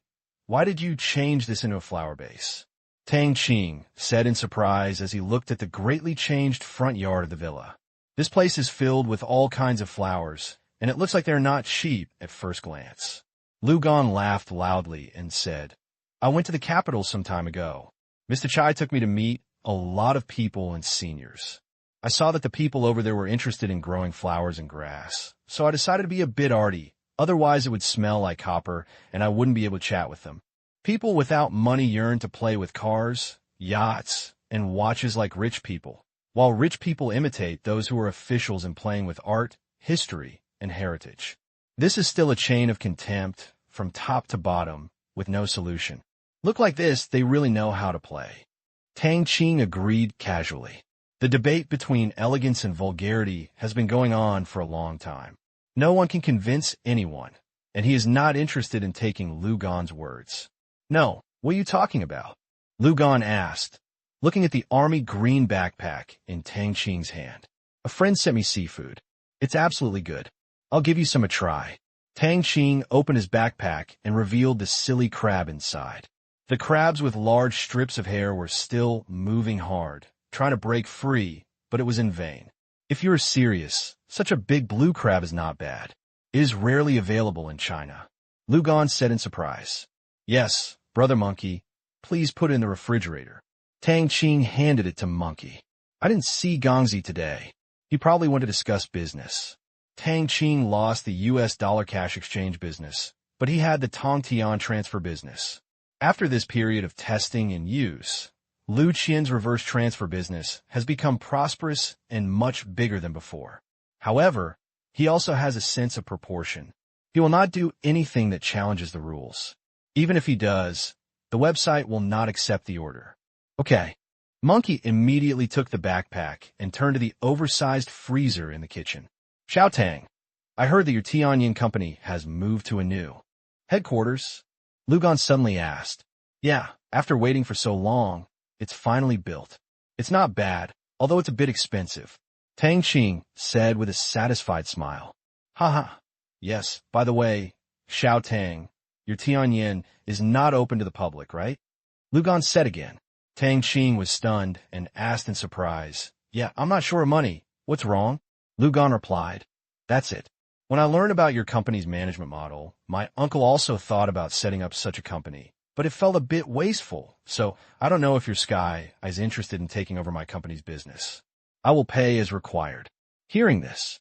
Why did you change this into a flower base?" Tang Qing said in surprise as he looked at the greatly changed front yard of the villa. "This place is filled with all kinds of flowers, and it looks like they're not cheap at first glance." Lu Gan laughed loudly and said, "I went to the capital some time ago. Mr. Chai took me to meet a lot of people and seniors. I saw that the people over there were interested in growing flowers and grass, so I decided to be a bit arty. Otherwise it would smell like copper, and I wouldn't be able to chat with them. People without money yearn to play with cars, yachts, and watches like rich people, while rich people imitate those who are officials in playing with art, history, and heritage. This is still a chain of contempt from top to bottom, with no solution. Look like this, they really know how to play." Tang Qing agreed casually. The debate between elegance and vulgarity has been going on for a long time. No one can convince anyone, and he is not interested in taking Lu Gan's words. "No, what are you talking about?" Lu Gan asked, looking at the army green backpack in Tang Qing's hand. "A friend sent me seafood. It's absolutely good. I'll give you some a try." Tang Qing opened his backpack and revealed the silly crab inside. The crabs with large strips of hair were still moving hard, trying to break free, but it was in vain. If you are serious, such a big blue crab is not bad. It is rarely available in China. Lu Gan said in surprise. Yes, Brother Monkey, please put it in the refrigerator. Tang Qing handed it to Monkey. I didn't see Gongzi today. He probably went to discuss business. Tang Qing lost the U.S. dollar cash exchange business, but he had the Tongtian transfer business. After this period of testing and use, Lu Qian's reverse transfer business has become prosperous and much bigger than before. However, he also has a sense of proportion. He will not do anything that challenges the rules. Even if he does, the website will not accept the order. Okay. Monkey immediately took the backpack and turned to the oversized freezer in the kitchen. Xiao Tang, I heard that your Tianyin company has moved to a new headquarters. Lu Gan suddenly asked. Yeah, after waiting for so long, it's finally built. It's not bad, although it's a bit expensive. Tang Qing said with a satisfied smile. Haha. Yes, by the way, Xiao Tang, your Tianyin is not open to the public, right? Lu Gan said again. Tang Qing was stunned and asked in surprise. Yeah, I'm not sure of money. What's wrong? Lu Gan replied. That's it. When I learned about your company's management model, my uncle also thought about setting up such a company, but it felt a bit wasteful, so I don't know if your Sky is interested in taking over my company's business. I will pay as required. Hearing this,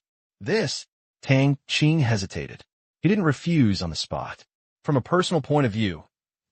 Tang Qing hesitated. He didn't refuse on the spot. From a personal point of view,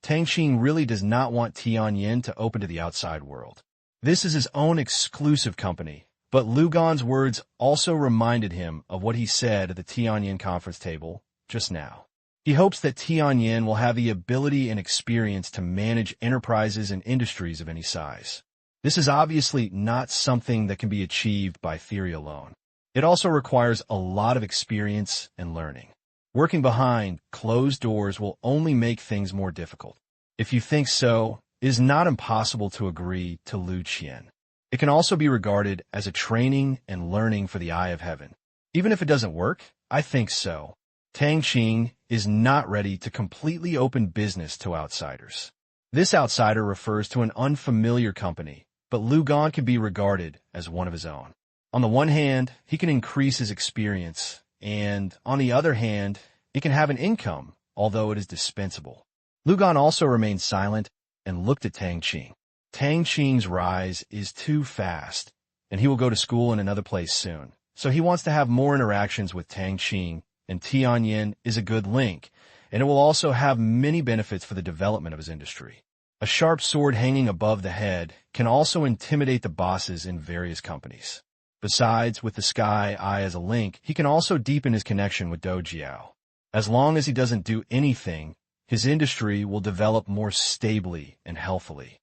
Tang Qing really does not want Tianyin to open to the outside world. This is his own exclusive company, but Lu Gan's words also reminded him of what he said at the Tianyin conference table just now. He hopes that Tianyin will have the ability and experience to manage enterprises and industries of any size. This is obviously not something that can be achieved by theory alone. It also requires a lot of experience and learning. Working behind closed doors will only make things more difficult. If you think so, it is not impossible to agree to Lu Qian. It can also be regarded as a training and learning for the eye of heaven. Even if it doesn't work, I think so. Tang Qing is not ready to completely open business to outsiders. This outsider refers to an unfamiliar company, but Lu Gan can be regarded as one of his own. On the one hand, he can increase his experience, and on the other hand, he can have an income, although it is dispensable. Lu Gan also remained silent and looked at Tang Qing. Tang Qing's rise is too fast, and he will go to school in another place soon. So he wants to have more interactions with Tang Qing, and Tianyin is a good link, and it will also have many benefits for the development of his industry. A sharp sword hanging above the head can also intimidate the bosses in various companies. Besides, with the Sky Eye as a link, he can also deepen his connection with Dojiao. As long as he doesn't do anything, his industry will develop more stably and healthily.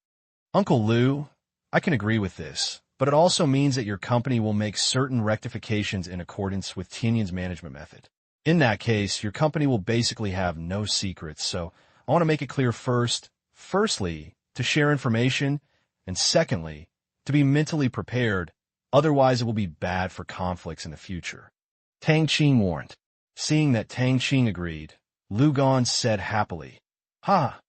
Uncle Lu, I can agree with this, but it also means that your company will make certain rectifications in accordance with Tianyin's management method. In that case, your company will basically have no secrets, so I want to make it clear firstly, to share information, and secondly, to be mentally prepared, otherwise it will be bad for conflicts in the future. Tang Qing warned. Seeing that Tang Qing agreed, Lu Gan said happily, Ha!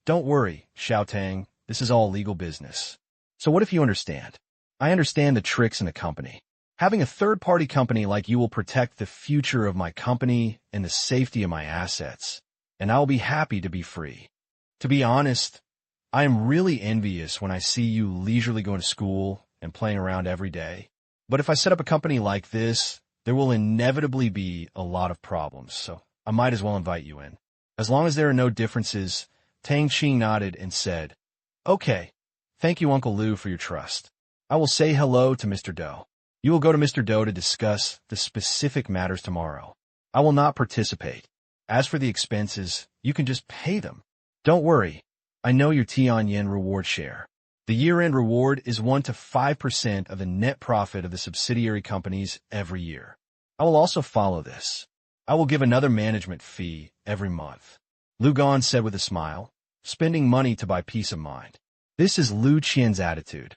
Don't worry, Xiao Tang. This is all legal business. So what if you understand? I understand the tricks in the company. Having a third-party company like you will protect the future of my company and the safety of my assets, and I will be happy to be free. To be honest, I am really envious when I see you leisurely going to school and playing around every day. But if I set up a company like this, there will inevitably be a lot of problems, so I might as well invite you in. As long as there are no differences, Tang Qing nodded and said, Okay, thank you, Uncle Lu, for your trust. I will say hello to Mr. Do. You will go to Mr. Do to discuss the specific matters tomorrow. I will not participate. As for the expenses, you can just pay them. Don't worry. I know your Tianyin reward share. The year-end reward is 1 to 5% of the net profit of the subsidiary companies every year. I will also follow this. I will give another management fee every month. Lu Gan said with a smile, spending money to buy peace of mind. This is Lu Qian's attitude.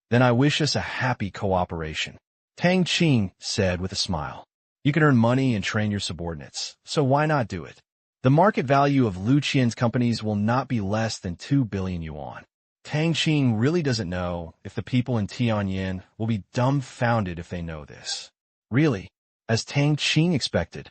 Then I wish us a happy cooperation. Tang Qing said with a smile. You can earn money and train your subordinates, so why not do it? The market value of Lu Qian's companies will not be less than 2 billion yuan. Tang Qing really doesn't know if the people in Tianyin will be dumbfounded if they know this. Really, as Tang Qing expected,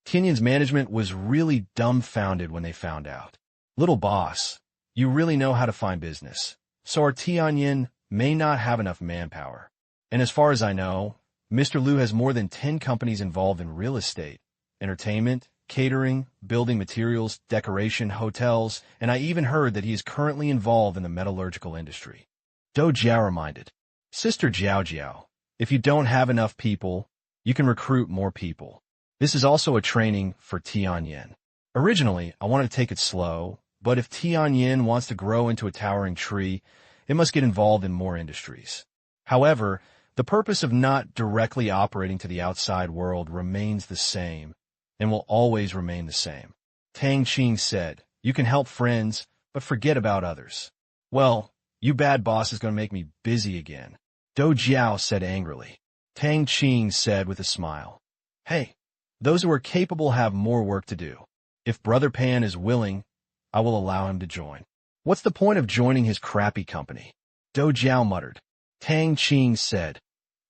Tianyan's management was really dumbfounded when they found out. Little boss, you really know how to find business, so our Tianyan may not have enough manpower. And as far as I know, Mr. Liu has more than 10 companies involved in real estate, entertainment, catering, building materials, decoration, hotels, and I even heard that he is currently involved in the metallurgical industry. Dou Jiao reminded, Sister Jiao Jiao, if you don't have enough people, you can recruit more people. This is also a training for Tianyan. Originally, I wanted to take it slow, but if Tianyan wants to grow into a towering tree, it must get involved in more industries. However, the purpose of not directly operating to the outside world remains the same, and will always remain the same. Tang Qing said, you can help friends, but forget about others. Well, you bad boss is going to make me busy again. Dou Jiao said angrily. Tang Qing said with a smile, hey, those who are capable have more work to do. If Brother Pan is willing, I will allow him to join. What's the point of joining his crappy company? Dou Jiao muttered. Tang Qing said,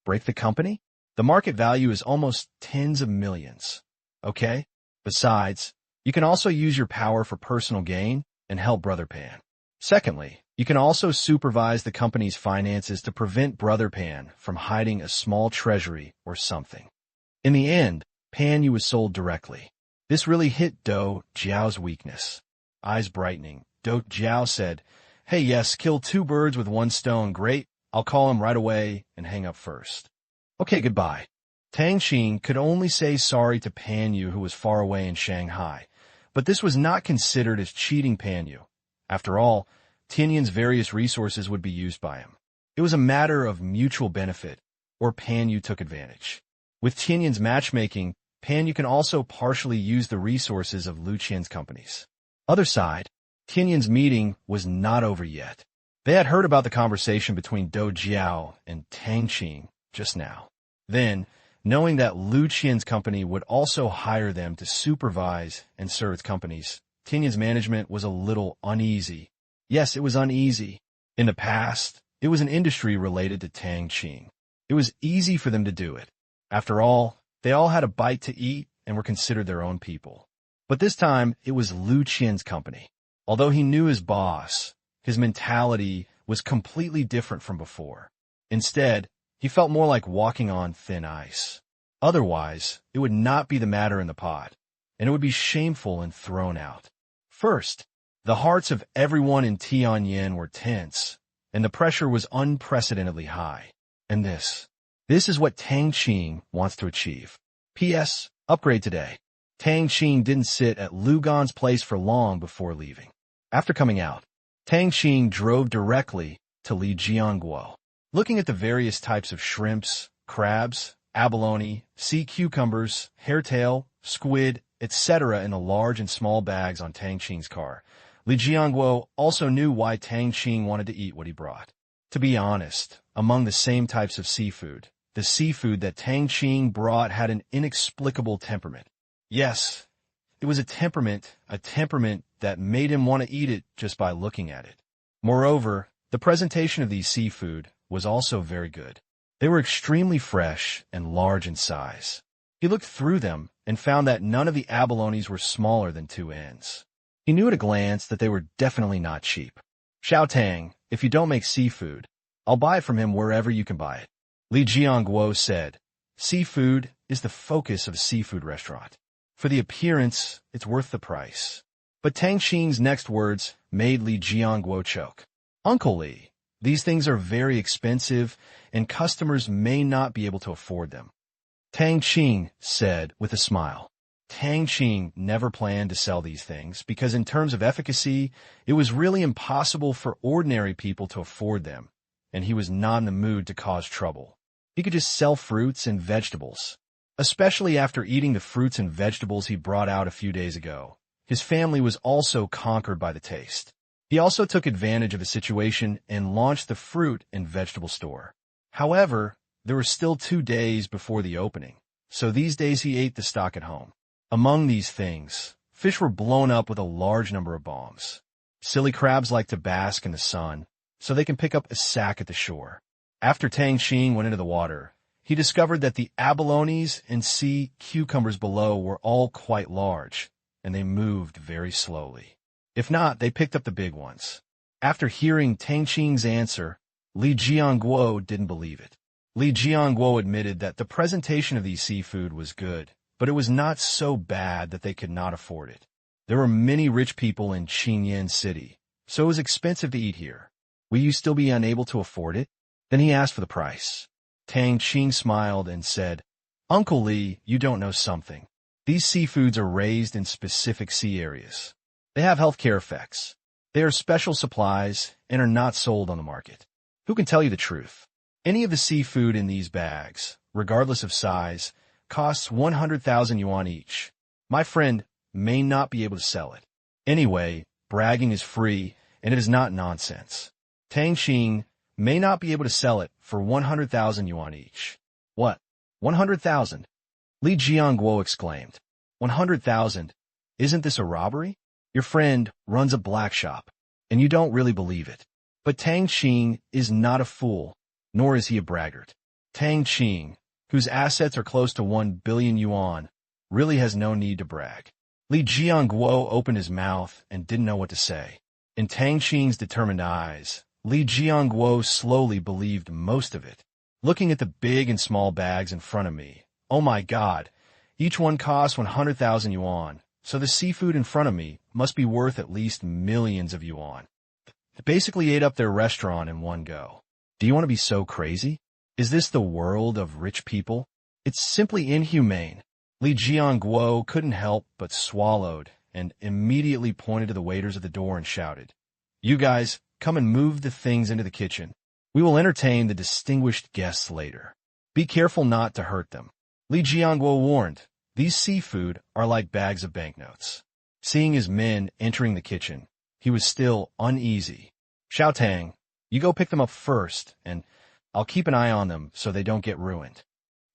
break the company? The market value is almost tens of millions. Okay? Besides, you can also use your power for personal gain and help Brother Pan. Secondly, you can also supervise the company's finances to prevent Brother Pan from hiding a small treasury or something. In the end, Pan Yu was sold directly. This really hit Dou Jiao's weakness. Eyes brightening, Dou Jiao said, hey yes, kill 2 birds with 1 stone, great, I'll call him right away and hang up first. Okay, goodbye. Tang Qing could only say sorry to Pan Yu, who was far away in Shanghai, but this was not considered as cheating Pan Yu. After all, Tianyan's various resources would be used by him. It was a matter of mutual benefit, or Pan Yu took advantage. With Tianyan's matchmaking, Pan Yu can also partially use the resources of Lu Qian's companies. Other side, Tianyan's meeting was not over yet. They had heard about the conversation between Dou Jiao and Tang Qing just now. Then, knowing that Lu Qian's company would also hire them to supervise and serve its companies, Tianyan's management was a little uneasy. Yes, it was uneasy. In the past, it was an industry related to Tang Qing. It was easy for them to do it. After all, they all had a bite to eat and were considered their own people. But this time, it was Lu Qian's company. Although he knew his boss, his mentality was completely different from before. Instead, he felt more like walking on thin ice. Otherwise, it would not be the matter in the pot, and it would be shameful and thrown out. First, the hearts of everyone in Tianyan were tense, and the pressure was unprecedentedly high. And this is what Tang Qing wants to achieve. P.S. Upgrade today. Tang Qing didn't sit at Lu Gan's place for long before leaving. After coming out, Tang Qing drove directly to Li Jianguo. Looking at the various types of shrimps, crabs, abalone, sea cucumbers, hairtail, squid, etc. in the large and small bags on Tang Qing's car, Li Jianguo also knew why Tang Qing wanted to eat what he brought. To be honest, among the same types of seafood, the seafood that Tang Qing brought had an inexplicable temperament. Yes, it was a temperament that made him want to eat it just by looking at it. Moreover, the presentation of these seafood was also very good. They were extremely fresh and large in size. He looked through them and found that none of the abalones were smaller than 2 ends. He knew at a glance that they were definitely not cheap. Xiao Tang, if you don't make seafood, I'll buy it from him wherever you can buy it. Li Jianguo said, seafood is the focus of a seafood restaurant. For the appearance, it's worth the price. But Tang Qing's next words made Li Jianguo choke. Uncle Li, these things are very expensive, and customers may not be able to afford them. Tang Qing said with a smile. Tang Qing never planned to sell these things because in terms of efficacy, it was really impossible for ordinary people to afford them, and he was not in the mood to cause trouble. He could just sell fruits and vegetables. Especially after eating the fruits and vegetables he brought out a few days ago, his family was also conquered by the taste. He also took advantage of the situation and launched the fruit and vegetable store. However, there were still 2 days before the opening, so these days he ate the stock at home. Among these things, fish were blown up with a large number of bombs. Silly crabs like to bask in the sun, so they can pick up a sack at the shore. After Tang Qing went into the water, he discovered that the abalones and sea cucumbers below were all quite large, and they moved very slowly. If not, they picked up the big ones. After hearing Tang Qing's answer, Li Jianguo didn't believe it. Li Jianguo admitted that the presentation of these seafood was good, but it was not so bad that they could not afford it. There were many rich people in Qingyan City, so it was expensive to eat here. Will you still be unable to afford it? Then he asked for the price. Tang Qing smiled and said, Uncle Li, you don't know something. These seafoods are raised in specific sea areas. They have healthcare effects. They are special supplies and are not sold on the market. Who can tell you the truth? Any of the seafood in these bags, regardless of size, costs 100,000 yuan each. My friend may not be able to sell it. Anyway, bragging is free, and it is not nonsense. Tang Qing may not be able to sell it for 100,000 yuan each. What? 100,000? Li Jianguo exclaimed. 100,000? Isn't this a robbery? Your friend runs a black shop, and you don't really believe it. But Tang Qing is not a fool, nor is he a braggart. Tang Qing, whose assets are close to 1 billion yuan, really has no need to brag. Li Jianguo opened his mouth and didn't know what to say. In Tang Qing's determined eyes, Li Jianguo slowly believed most of it. Looking at the big and small bags in front of me, oh my God, each one costs 100,000 yuan, so the seafood in front of me must be worth at least millions of yuan. They basically ate up their restaurant in one go. Do you want to be so crazy? Is this the world of rich people? It's simply inhumane. Li Jianguo couldn't help but swallowed and immediately pointed to the waiters at the door and shouted, You guys, come and move the things into the kitchen. We will entertain the distinguished guests later. Be careful not to hurt them. Li Jianguo warned, These seafood are like bags of banknotes. Seeing his men entering the kitchen, he was still uneasy. Xiao Tang, you go pick them up first, and I'll keep an eye on them so they don't get ruined.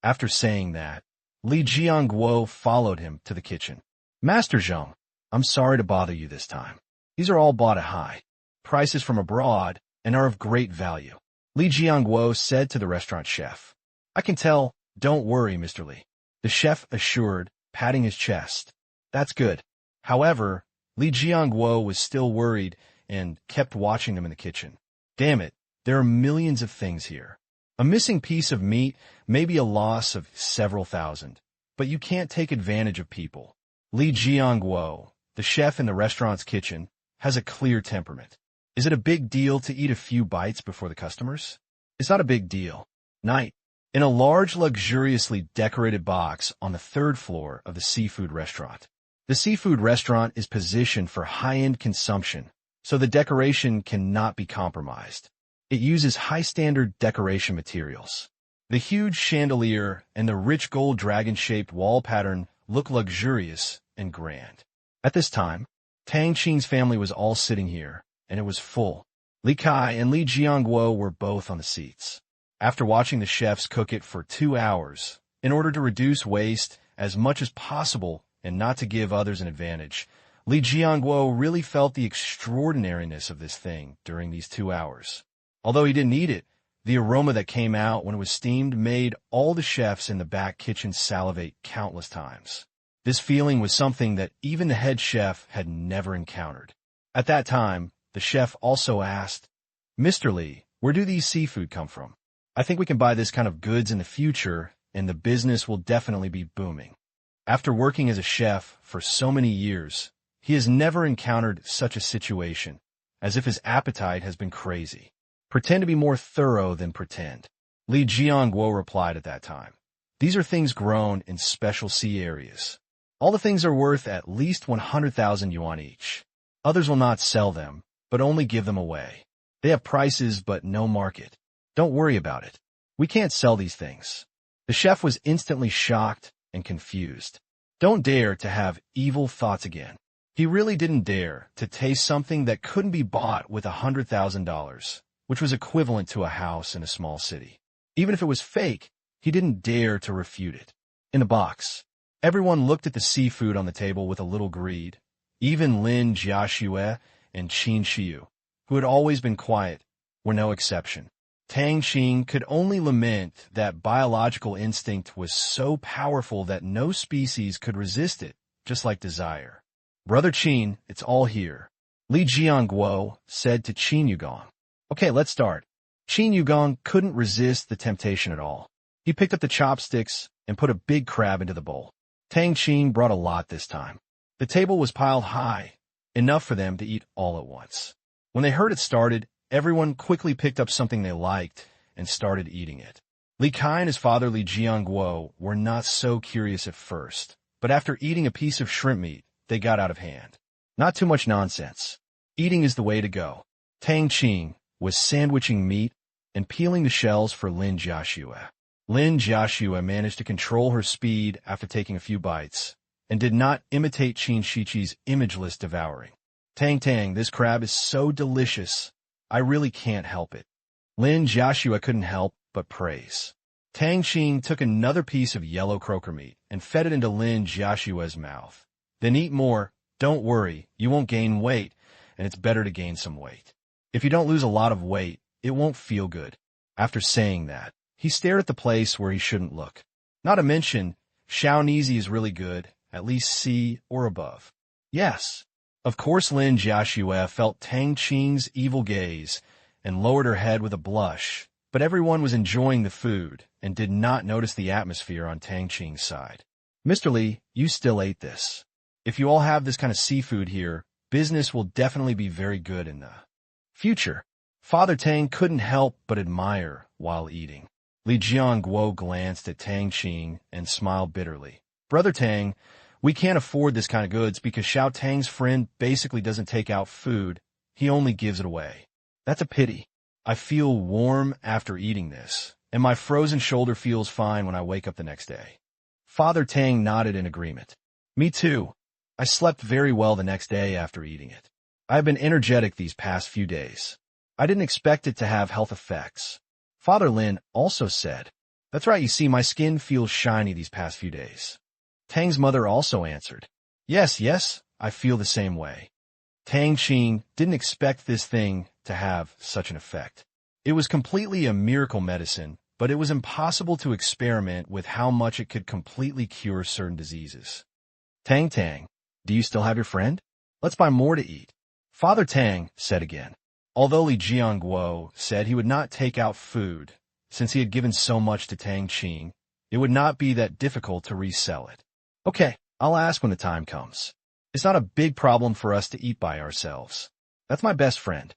After saying that, Li Jianguo followed him to the kitchen. Master Zheng, I'm sorry to bother you this time. These are all bought at high prices from abroad and are of great value. Li Jianguo said to the restaurant chef. I can tell. Don't worry, Mr. Li. The chef assured, patting his chest. That's good. However, Li Jianguo was still worried and kept watching them in the kitchen. Damn it, there are millions of things here. A missing piece of meat may be a loss of several thousand, but you can't take advantage of people. Li Jianguo, the chef in the restaurant's kitchen, has a clear temperament. Is it a big deal to eat a few bites before the customers? It's not a big deal. Night. In a large, luxuriously decorated box on the third floor of the seafood restaurant. The seafood restaurant is positioned for high-end consumption, so the decoration cannot be compromised. It uses high-standard decoration materials. The huge chandelier and the rich gold dragon-shaped wall pattern look luxurious and grand. At this time, Tang Qing's family was all sitting here, and it was full. Li Kai and Li Jianguo were both on the seats. After watching the chefs cook it for 2 hours, in order to reduce waste as much as possible and not to give others an advantage, Li Jianguo really felt the extraordinariness of this thing during these 2 hours. Although he didn't eat it, the aroma that came out when it was steamed made all the chefs in the back kitchen salivate countless times. This feeling was something that even the head chef had never encountered. At that time, the chef also asked, Mr. Li, where do these seafood come from? I think we can buy this kind of goods in the future, and the business will definitely be booming. After working as a chef for so many years, he has never encountered such a situation, as if his appetite has been crazy. Pretend to be more thorough than pretend. Li Jianguo replied at that time. These are things grown in special sea areas. All the things are worth at least 100,000 yuan each. Others will not sell them, but only give them away. They have prices but no market. Don't worry about it. We can't sell these things. The chef was instantly shocked and confused. Don't dare to have evil thoughts again. He really didn't dare to taste something that couldn't be bought with $100,000, which was equivalent to a house in a small city. Even if it was fake, he didn't dare to refute it. In the box, everyone looked at the seafood on the table with a little greed. Even Lin Jiaxue and Qin Xiu, who had always been quiet, were no exception. Tang Qing could only lament that biological instinct was so powerful that no species could resist it, just like desire. Brother Qin, it's all here. Li Jianguo said to Qin Yugong. Okay, let's start. Qin Yugong couldn't resist the temptation at all. He picked up the chopsticks and put a big crab into the bowl. Tang Qing brought a lot this time. The table was piled high, enough for them to eat all at once. When they heard it started, everyone quickly picked up something they liked and started eating it. Li Kai and his father Li Jianguo were not so curious at first, but after eating a piece of shrimp meat, they got out of hand. Not too much nonsense. Eating is the way to go. Tang Qing was sandwiching meat and peeling the shells for Lin Jiaxue. Lin Jiaxue managed to control her speed after taking a few bites, and did not imitate Qin Shiqi's imageless devouring. Tang, this crab is so delicious. I really can't help it. Lin Jiaxue couldn't help but praise. Tang Qing took another piece of yellow croaker meat and fed it into Lin Jiaxue's mouth. Then eat more. Don't worry, you won't gain weight, and it's better to gain some weight. If you don't lose a lot of weight, it won't feel good. After saying that, he stared at the place where he shouldn't look. Not to mention, Shaonizi is really good, at least C or above. Yes. Of course Lin Jiaxue felt Tang Qing's evil gaze and lowered her head with a blush, but everyone was enjoying the food and did not notice the atmosphere on Tang Qing's side. Mr. Li, you still ate this. If you all have this kind of seafood here, business will definitely be very good in the future. Father Tang couldn't help but admire while eating. Li Jianguo glanced at Tang Qing and smiled bitterly. Brother Tang, we can't afford this kind of goods because Xiao Tang's friend basically doesn't take out food. He only gives it away. That's a pity. I feel warm after eating this, and my frozen shoulder feels fine when I wake up the next day. Father Tang nodded in agreement. Me too. I slept very well the next day after eating it. I have been energetic these past few days. I didn't expect it to have health effects. Father Lin also said, That's right, you see, my skin feels shiny these past few days. Tang's mother also answered, Yes, I feel the same way. Tang Qing didn't expect this thing to have such an effect. It was completely a miracle medicine, but it was impossible to experiment with how much it could completely cure certain diseases. Tang, do you still have your friend? Let's buy more to eat. Father Tang said again. Although Li Jianguo said he would not take out food, since he had given so much to Tang Qing, it would not be that difficult to resell it. Okay, I'll ask when the time comes. It's not a big problem for us to eat by ourselves. That's my best friend.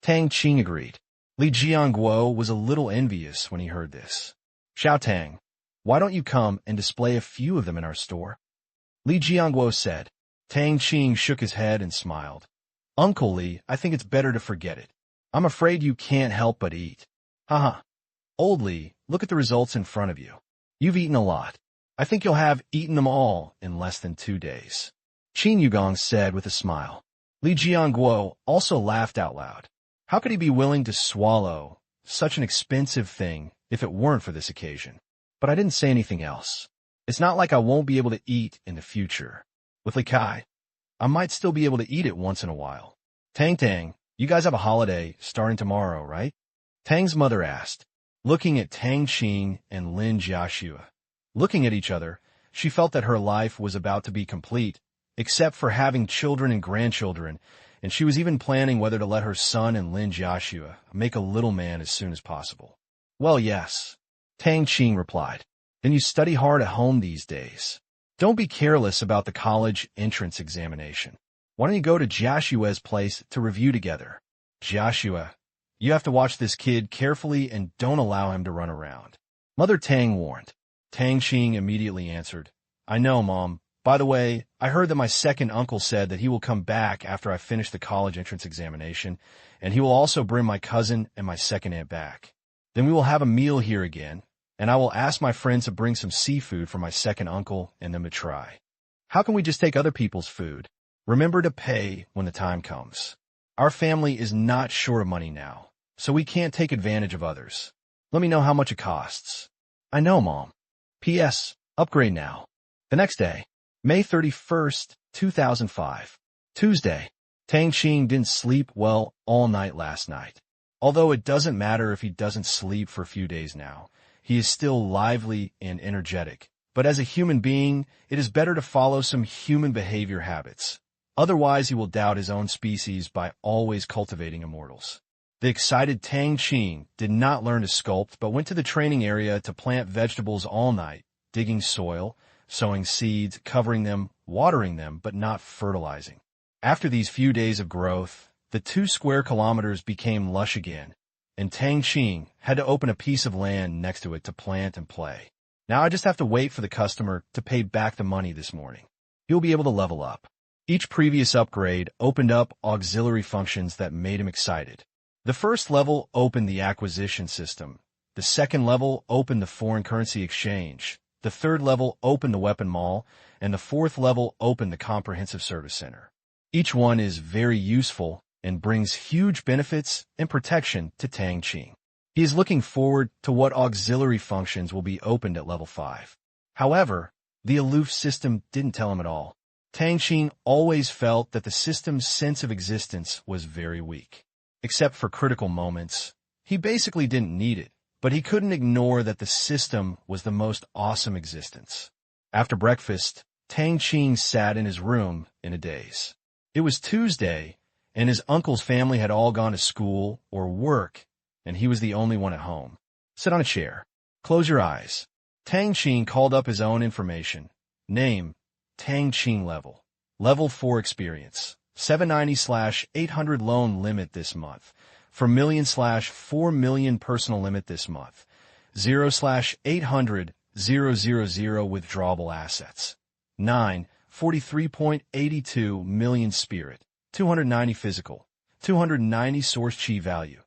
Tang Qing agreed. Li Jianguo was a little envious when he heard this. Xiao Tang, why don't you come and display a few of them in our store? Li Jianguo said. Tang Qing shook his head and smiled. Uncle Li, I think it's better to forget it. I'm afraid you can't help but eat. Haha. Old Li, look at the results in front of you. You've eaten a lot. I think you'll have eaten them all in less than 2 days. Qin Yugong said with a smile. Li Jianguo also laughed out loud. How could he be willing to swallow such an expensive thing if it weren't for this occasion? But I didn't say anything else. It's not like I won't be able to eat in the future. With Li Kai, I might still be able to eat it once in a while. Tang, you guys have a holiday starting tomorrow, right? Tang's mother asked, looking at Tang Qing and Lin Jiaxue. Looking at each other, she felt that her life was about to be complete, except for having children and grandchildren, and she was even planning whether to let her son and Lin Jiaxue make a little man as soon as possible. Well, yes, Tang Qing replied. Then you study hard at home these days. Don't be careless about the college entrance examination. Why don't you go to Jiaxue's place to review together? Jiaxue, you have to watch this kid carefully and don't allow him to run around. Mother Tang warned. Tang Qing immediately answered, I know, Mom. By the way, I heard that my second uncle said that he will come back after I finish the college entrance examination, and he will also bring my cousin and my second aunt back. Then we will have a meal here again, and I will ask my friends to bring some seafood for my second uncle and them to try. How can we just take other people's food? Remember to pay when the time comes. Our family is not short of money now, so we can't take advantage of others. Let me know how much it costs. I know, Mom. P.S. Upgrade now. The next day, May 31st, 2005. Tuesday. Tang Qing didn't sleep well all night last night. Although it doesn't matter if he doesn't sleep for a few days now, he is still lively and energetic. But as a human being, it is better to follow some human behavior habits. Otherwise, he will doubt his own species by always cultivating immortals. The excited Tang Qing did not learn to sculpt, but went to the training area to plant vegetables all night, digging soil, sowing seeds, covering them, watering them, but not fertilizing. After these few days of growth, the 2 square kilometers became lush again, and Tang Qing had to open a piece of land next to it to plant and play. Now I just have to wait for the customer to pay back the money this morning. He'll be able to level up. Each previous upgrade opened up auxiliary functions that made him excited. The first level opened the acquisition system. The second level opened the foreign currency exchange. The third level opened the weapon mall, and the fourth level opened the comprehensive service center. Each one is very useful and brings huge benefits and protection to Tang Qing. He is looking forward to what auxiliary functions will be opened at level 5. However, the aloof system didn't tell him at all. Tang Qing always felt that the system's sense of existence was very weak. Except for critical moments, he basically didn't need it, but he couldn't ignore that the system was the most awesome existence. After breakfast, Tang Qing sat in his room in a daze. It was Tuesday, and his uncle's family had all gone to school or work, and he was the only one at home. Sit on a chair. Close your eyes. Tang Qing called up his own information. Name, Tang Qing level. Level 4 experience. 790/800 loan limit this month. For million/4 million personal limit this month. 0/800 000 withdrawable assets. 9, 43.82 million spirit. 290 physical. 290 source chi value.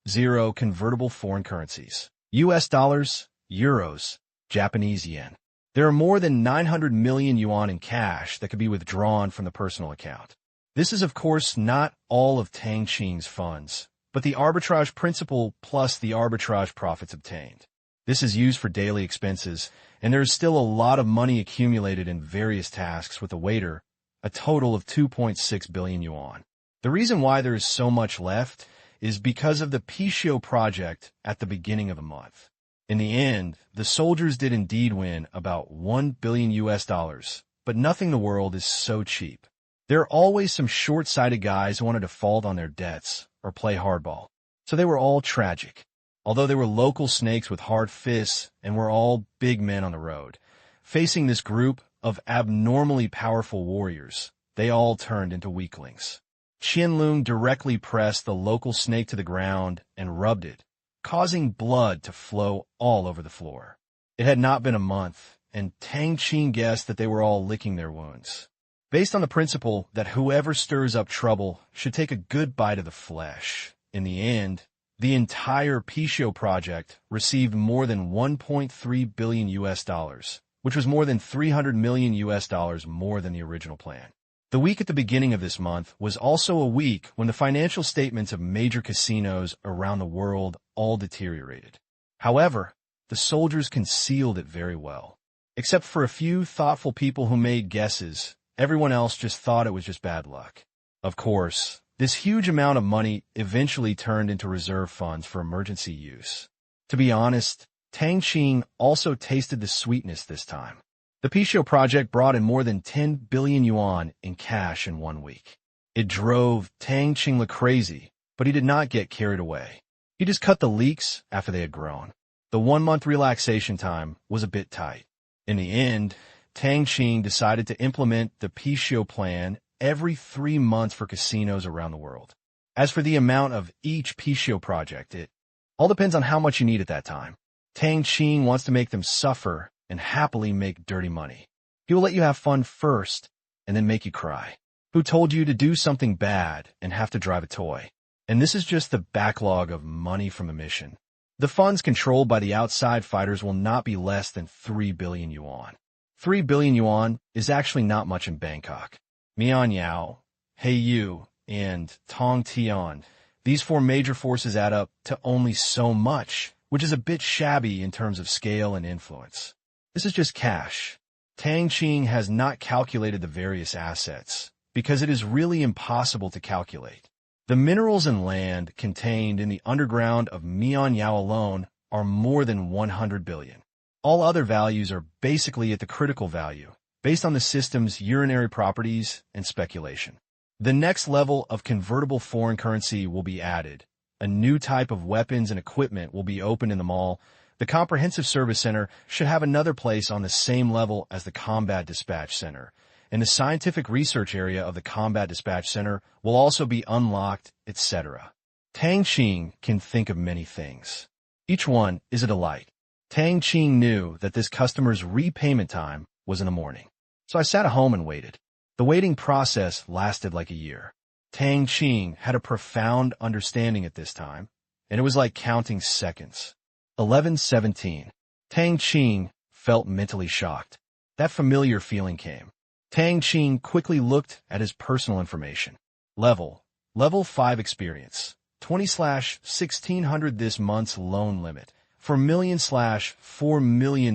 0 convertible foreign currencies. US dollars, euros, Japanese yen. There are more than 900 million yuan in cash that could be withdrawn from the personal account. This is, of course, not all of Tang Qing's funds, but the arbitrage principal plus the arbitrage profits obtained. This is used for daily expenses, and there is still a lot of money accumulated in various tasks with a waiter, a total of 2.6 billion yuan. The reason why there is so much left is because of the Pichio project at the beginning of the month. In the end, the soldiers did indeed win about 1 billion US dollars, but nothing in the world is so cheap. There are always some short-sighted guys who wanted to fault on their debts or play hardball. So they were all tragic. Although they were local snakes with hard fists and were all big men on the road, facing this group of abnormally powerful warriors, they all turned into weaklings. Qianlong directly pressed the local snake to the ground and rubbed it, causing blood to flow all over the floor. It had not been a month, and Tang Qing guessed that they were all licking their wounds. Based on the principle that whoever stirs up trouble should take a good bite of the flesh, in the end, the entire Pichio project received more than 1.3 billion US dollars, which was more than 300 million US dollars more than the original plan. The week at the beginning of this month was also a week when the financial statements of major casinos around the world all deteriorated. However, the soldiers concealed it very well. Except for a few thoughtful people who made guesses, everyone else just thought it was just bad luck. Of course, this huge amount of money eventually turned into reserve funds for emergency use. To be honest, Tang Qing also tasted the sweetness this time. The Pichio project brought in more than 10 billion yuan in cash in 1 week. It drove Tang Qing crazy, but he did not get carried away. He just cut the leaks after they had grown. The 1-month relaxation time was a bit tight. In the end, Tang Qing decided to implement the Pichio plan every 3 months for casinos around the world. As for the amount of each Pichio project, it all depends on how much you need at that time. Tang Qing wants to make them suffer and happily make dirty money. He will let you have fun first and then make you cry. Who told you to do something bad and have to drive a toy? And this is just the backlog of money from the mission. The funds controlled by the outside fighters will not be less than 3 billion yuan. 3 billion yuan is actually not much in Bangkok. Mianyao, Heiyu, and Tongtian, these 4 major forces add up to only so much, which is a bit shabby in terms of scale and influence. This is just cash. Tang Qing has not calculated the various assets, because it is really impossible to calculate. The minerals and land contained in the underground of Mianyao alone are more than 100 billion. All other values are basically at the critical value, based on the system's urinary properties and speculation. The next level of convertible foreign currency will be added. A new type of weapons and equipment will be opened in the mall. The Comprehensive Service Center should have another place on the same level as the Combat Dispatch Center, and the scientific research area of the Combat Dispatch Center will also be unlocked, etc. Tang Qing can think of many things. Each one is a delight. Tang Qing knew that this customer's repayment time was in the morning. So I sat at home and waited. The waiting process lasted like a year. Tang Qing had a profound understanding at this time, and it was like counting seconds. 11:17. Tang Qing felt mentally shocked. That familiar feeling came. Tang Qing quickly looked at his personal information. Level 5 experience. 20/1600 this month's loan limit. 4 million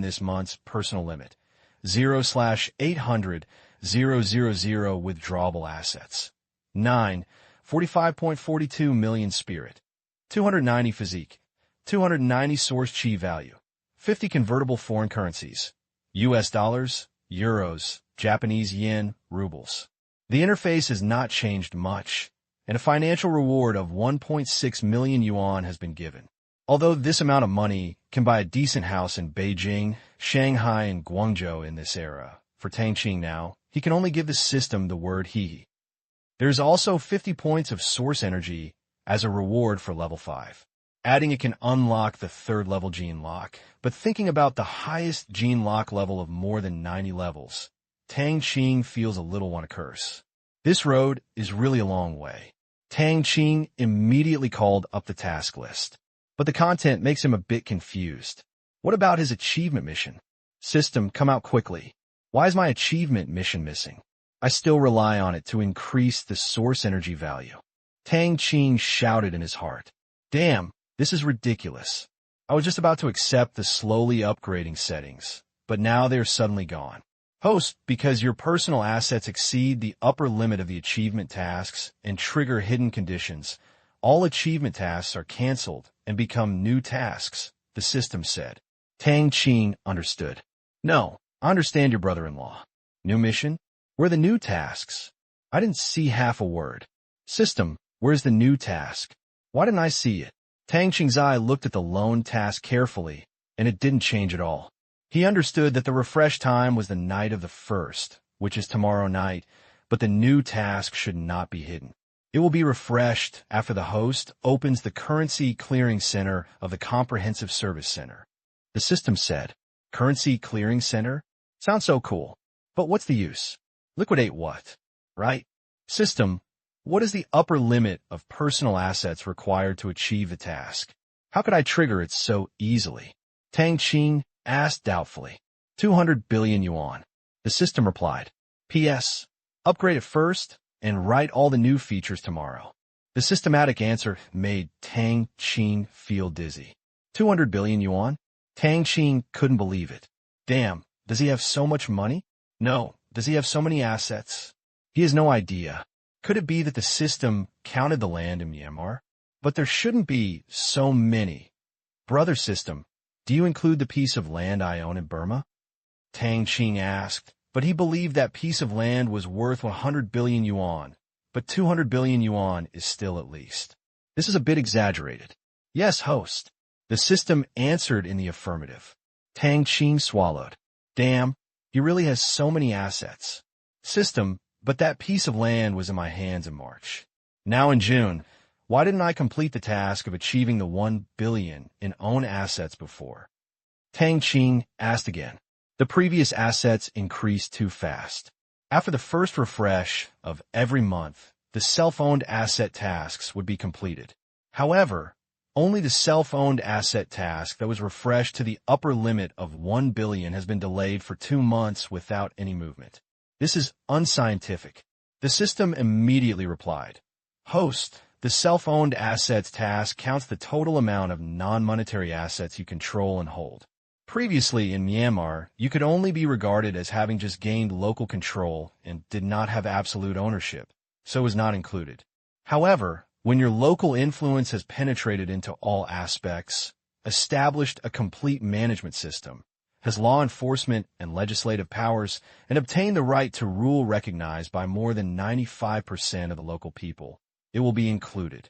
this month's personal limit. 0/800 000 withdrawable assets. 9. 45.42 million spirit. 290 physique. 290 source chi value. 50 convertible foreign currencies. US dollars, euros, Japanese yen, rubles. The interface has not changed much, and a financial reward of 1.6 million yuan has been given. Although this amount of money can buy a decent house in Beijing, Shanghai, and Guangzhou in this era, for Tang Qing now, he can only give the system the word he. There's also 50 points of source energy as a reward for level 5. Adding it can unlock the third level gene lock, but thinking about the highest gene lock level of more than 90 levels, Tang Qing feels a little want to curse. This road is really a long way. Tang Qing immediately called up the task list, but the content makes him a bit confused. What about his achievement mission? System, come out quickly. Why is my achievement mission missing? I still rely on it to increase the source energy value. Tang Qing shouted in his heart. Damn, this is ridiculous. I was just about to accept the slowly upgrading settings, but now they're suddenly gone. Host, because your personal assets exceed the upper limit of the achievement tasks and trigger hidden conditions, all achievement tasks are canceled and become new tasks, the system said. Tang Qing understood. No, I understand your brother-in-law. New mission? Where are the new tasks? I didn't see half a word. System, where's the new task? Why didn't I see it? Tang Qing's eye looked at the loan task carefully, and it didn't change at all. He understood that the refresh time was the night of the 1st, which is tomorrow night, but the new task should not be hidden. It will be refreshed after the host opens the Currency Clearing Center of the Comprehensive Service Center. The system said, Currency Clearing Center? Sounds so cool. But what's the use? Liquidate what? Right? System, what is the upper limit of personal assets required to achieve the task? How could I trigger it so easily? Tang Qing asked doubtfully. 200 billion yuan. The system replied. P.S. Upgrade it first and write all the new features tomorrow. The systematic answer made Tang Qing feel dizzy. 200 billion yuan? Tang Qing couldn't believe it. Damn, does he have so much money? No, does he have so many assets? He has no idea. Could it be that the system counted the land in Myanmar? But there shouldn't be so many. Brother system, do you include the piece of land I own in Burma? Tang Qing asked, but he believed that piece of land was worth 100 billion yuan, but 200 billion yuan is still at least. This is a bit exaggerated. Yes, host. The system answered in the affirmative. Tang Qing swallowed. Damn, he really has so many assets. System, but that piece of land was in my hands in March. Now in June, why didn't I complete the task of achieving the 1 billion in own assets before? Tang Qing asked again. The previous assets increased too fast. After the first refresh of every month, the self-owned asset tasks would be completed. However, only the self-owned asset task that was refreshed to the upper limit of 1 billion has been delayed for 2 months without any movement. This is unscientific. The system immediately replied. Host, the self-owned assets task counts the total amount of non-monetary assets you control and hold. Previously in Myanmar, you could only be regarded as having just gained local control and did not have absolute ownership, so was not included. However, When your local influence has penetrated into all aspects, established a complete management system, has law enforcement and legislative powers, and obtained the right to rule recognized by more than 95% of the local people, it will be included.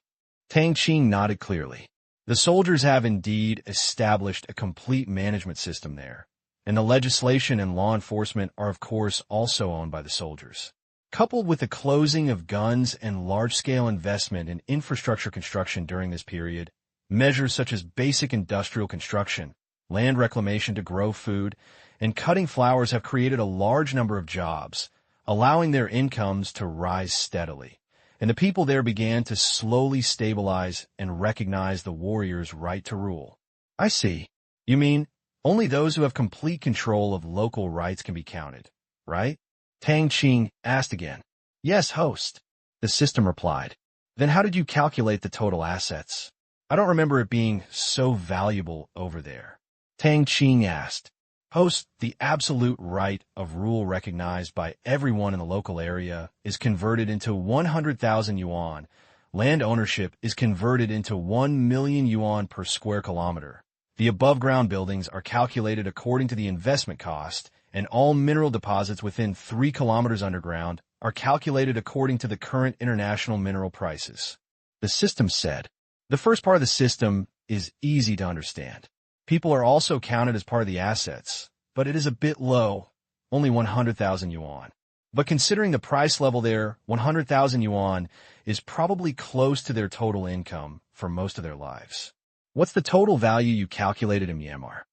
Tang Qing nodded clearly. The soldiers have indeed established a complete management system there, and the legislation and law enforcement are of course also owned by the soldiers. Coupled with the closing of guns and large-scale investment in infrastructure construction during this period, measures such as basic industrial construction, land reclamation to grow food, and cutting flowers have created a large number of jobs, allowing their incomes to rise steadily. And the people there began to slowly stabilize and recognize the warriors' right to rule. I see. You mean, only those who have complete control of local rights can be counted, right? Tang Qing asked again. Yes, host. The system replied. Then how did you calculate the total assets? I don't remember it being so valuable over there. Tang Qing asked. Host, the absolute right of rule recognized by everyone in the local area is converted into 100,000 yuan. Land ownership is converted into 1 million yuan per square kilometer. The above-ground buildings are calculated according to the investment cost, and all mineral deposits within 3 kilometers underground are calculated according to the current international mineral prices. The system said. The first part of the system is easy to understand. People are also counted as part of the assets, but it is a bit low, only 100,000 yuan. But considering the price level there, 100,000 yuan is probably close to their total income for most of their lives. What's the total value you calculated in Myanmar?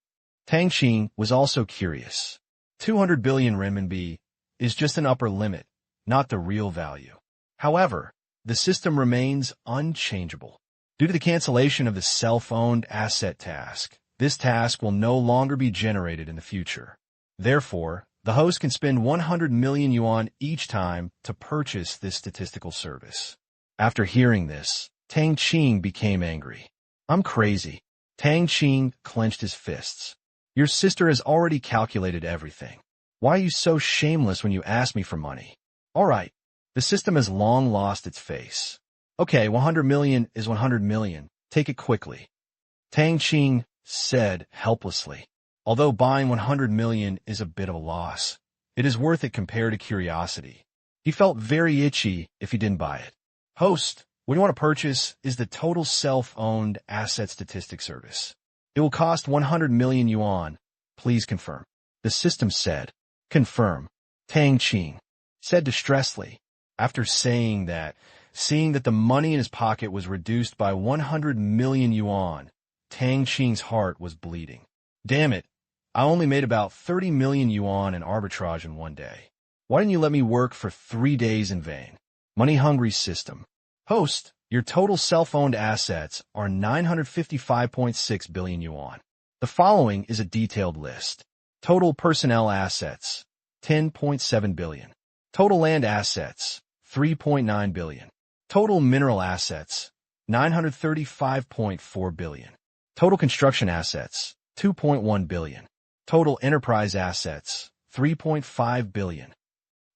Tang Qing was also curious. 200 billion renminbi is just an upper limit, not the real value. However, the system remains unchangeable. Due to the cancellation of the self-owned asset task, this task will no longer be generated in the future. Therefore, the host can spend 100 million yuan each time to purchase this statistical service. After hearing this, Tang Qing became angry. I'm crazy. Tang Qing clenched his fists. Your sister has already calculated everything. Why are you so shameless when you ask me for money? All right, the system has long lost its face. Okay, 100 million is 100 million. Take it quickly. Tang Qing said helplessly. Although buying 100 million is a bit of a loss, it is worth it compared to curiosity. He felt very itchy if he didn't buy it. Host, what you want to purchase is the total self-owned asset statistics service. It will cost 100 million yuan. Please confirm. The system said. Confirm. Tang Qing said distressedly. After saying that, seeing that the money in his pocket was reduced by 100 million yuan, Tang Qing's heart was bleeding. Damn it, I only made about 30 million yuan in arbitrage in one day. Why didn't you let me work for 3 days in vain? Money-hungry system. Host, your total self-owned assets are 955.6 billion yuan. The following is a detailed list. Total personnel assets, 10.7 billion. Total land assets, 3.9 billion. Total mineral assets, 935.4 billion. Total construction assets, 2.1 billion. Total enterprise assets, 3.5 billion.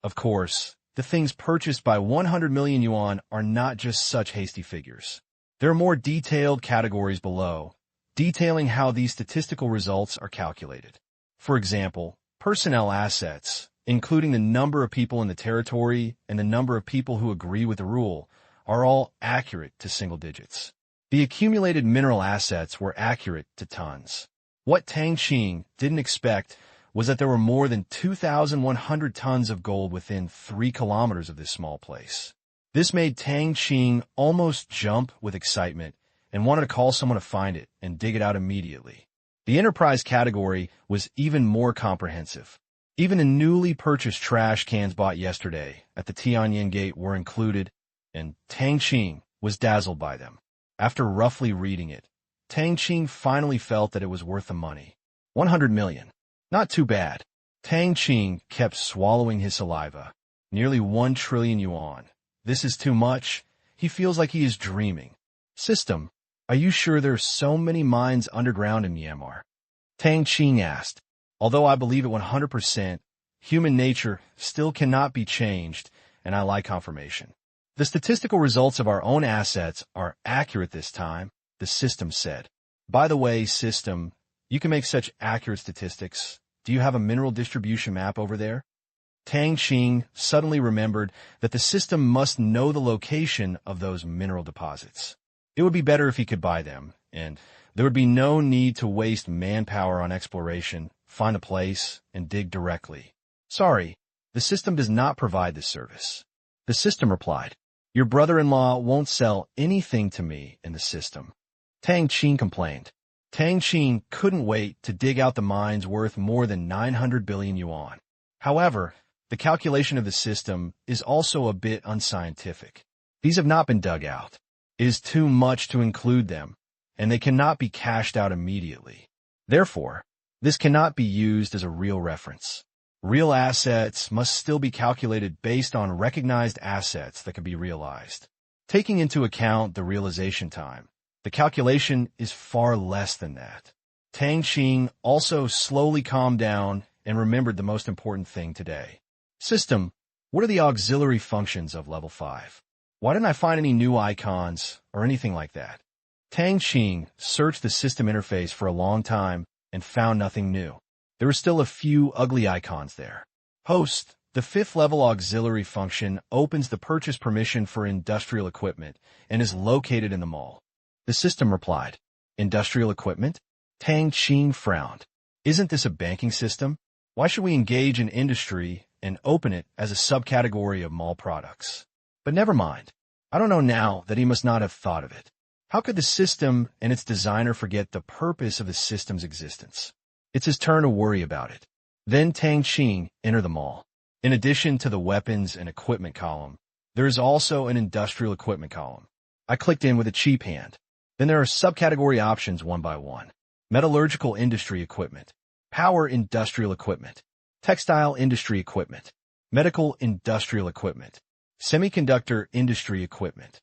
Of course, the things purchased by 100 million yuan are not just such hasty figures. There are more detailed categories below, detailing how these statistical results are calculated. For example, personnel assets, including the number of people in the territory and the number of people who agree with the rule, are all accurate to single digits. The accumulated mineral assets were accurate to tons. What Tang Qing didn't expect was that there were more than 2,100 tons of gold within 3 kilometers of this small place. This made Tang Qing almost jump with excitement and wanted to call someone to find it and dig it out immediately. The enterprise category was even more comprehensive. Even the newly purchased trash cans bought yesterday at the Tianyin Gate were included, and Tang Qing was dazzled by them. After roughly reading it, Tang Qing finally felt that it was worth the money. 100 million. Not too bad. Tang Qing kept swallowing his saliva. Nearly 1 trillion yuan. This is too much. He feels like he is dreaming. System, are you sure there are so many mines underground in Myanmar? Tang Qing asked. Although I believe it 100%, human nature still cannot be changed, and I like confirmation. The statistical results of our own assets are accurate this time, the system said. By the way, system, you can make such accurate statistics. Do you have a mineral distribution map over there? Tang Qing suddenly remembered that the system must know the location of those mineral deposits. It would be better if he could buy them, and there would be no need to waste manpower on exploration, find a place, and dig directly. Sorry, the system does not provide this service. The system replied, your brother-in-law won't sell anything to me in the system. Tang Qing complained. Tang Qing couldn't wait to dig out the mines worth more than 900 billion yuan. However, the calculation of the system is also a bit unscientific. These have not been dug out. It is too much to include them, and they cannot be cashed out immediately. Therefore, this cannot be used as a real reference. Real assets must still be calculated based on recognized assets that can be realized. Taking into account the realization time, the calculation is far less than that. Tang Qing also slowly calmed down and remembered the most important thing today. System, what are the auxiliary functions of level 5? Why didn't I find any new icons or anything like that? Tang Qing searched the system interface for a long time and found nothing new. There were still a few ugly icons there. Host, the 5th level auxiliary function opens the purchase permission for industrial equipment and is located in the mall. The system replied, industrial equipment? Tang Qing frowned. Isn't this a banking system? Why should we engage in industry and open it as a subcategory of mall products? But never mind. I don't know now that he must not have thought of it. How could the system and its designer forget the purpose of the system's existence? It's his turn to worry about it. Then Tang Qing entered the mall. In addition to the weapons and equipment column, there is also an industrial equipment column. I clicked in with a cheap hand. Then there are subcategory options one by one. Metallurgical industry equipment, power industrial equipment, textile industry equipment, medical industrial equipment, semiconductor industry equipment.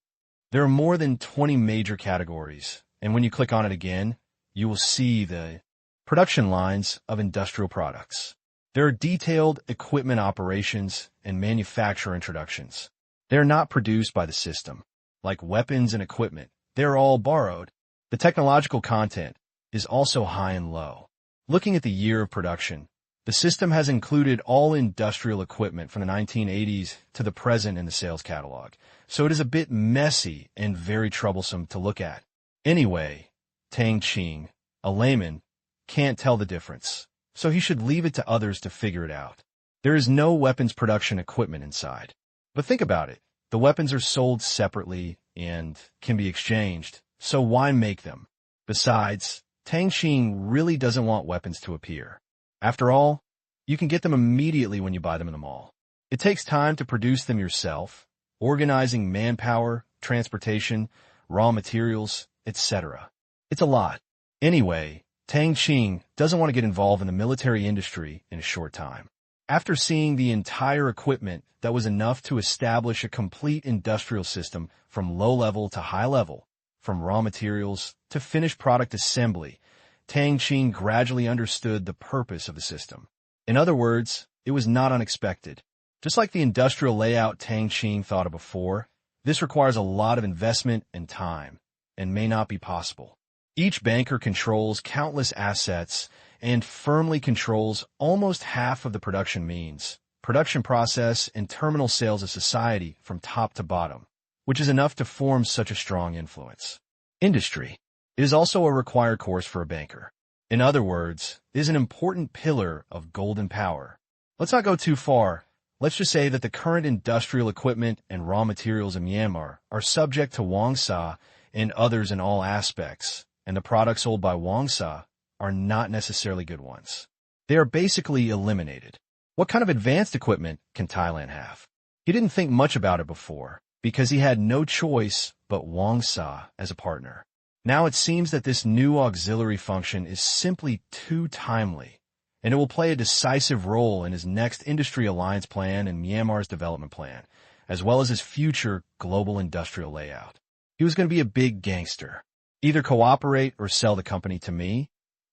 There are more than 20 major categories, and when you click on it again, you will see the production lines of industrial products. There are detailed equipment operations and manufacturer introductions. They are not produced by the system. Like weapons and equipment, they are all borrowed. The technological content is also high and low. Looking at the year of production, the system has included all industrial equipment from the 1980s to the present in the sales catalog, so it is a bit messy and very troublesome to look at. Anyway, Tang Qing, a layman, can't tell the difference, so he should leave it to others to figure it out. There is no weapons production equipment inside. But think about it. The weapons are sold separately and can be exchanged, so why make them? Besides, Tang Qing really doesn't want weapons to appear. After all, you can get them immediately when you buy them in the mall. It takes time to produce them yourself, organizing manpower, transportation, raw materials, etc. It's a lot. Anyway, Tang Qing doesn't want to get involved in the military industry in a short time. After seeing the entire equipment that was enough to establish a complete industrial system from low level to high level, from raw materials to finished product assembly, Tang Qing gradually understood the purpose of the system. In other words, it was not unexpected. Just like the industrial layout Tang Qing thought of before, this requires a lot of investment and time, and may not be possible. Each banker controls countless assets and firmly controls almost half of the production means, production process, and terminal sales of society from top to bottom, which is enough to form such a strong influence. Industry. It is also a required course for a banker. In other words, it is an important pillar of golden power. Let's not go too far. Let's just say that the current industrial equipment and raw materials in Myanmar are subject to Wang Sa and others in all aspects, and the products sold by Wang Sa are not necessarily good ones. They are basically eliminated. What kind of advanced equipment can Thailand have? He didn't think much about it before, because he had no choice but Wang Sa as a partner. Now it seems that this new auxiliary function is simply too timely, and it will play a decisive role in his next industry alliance plan and Myanmar's development plan, as well as his future global industrial layout. He was going to be a big gangster. Either cooperate or sell the company to me,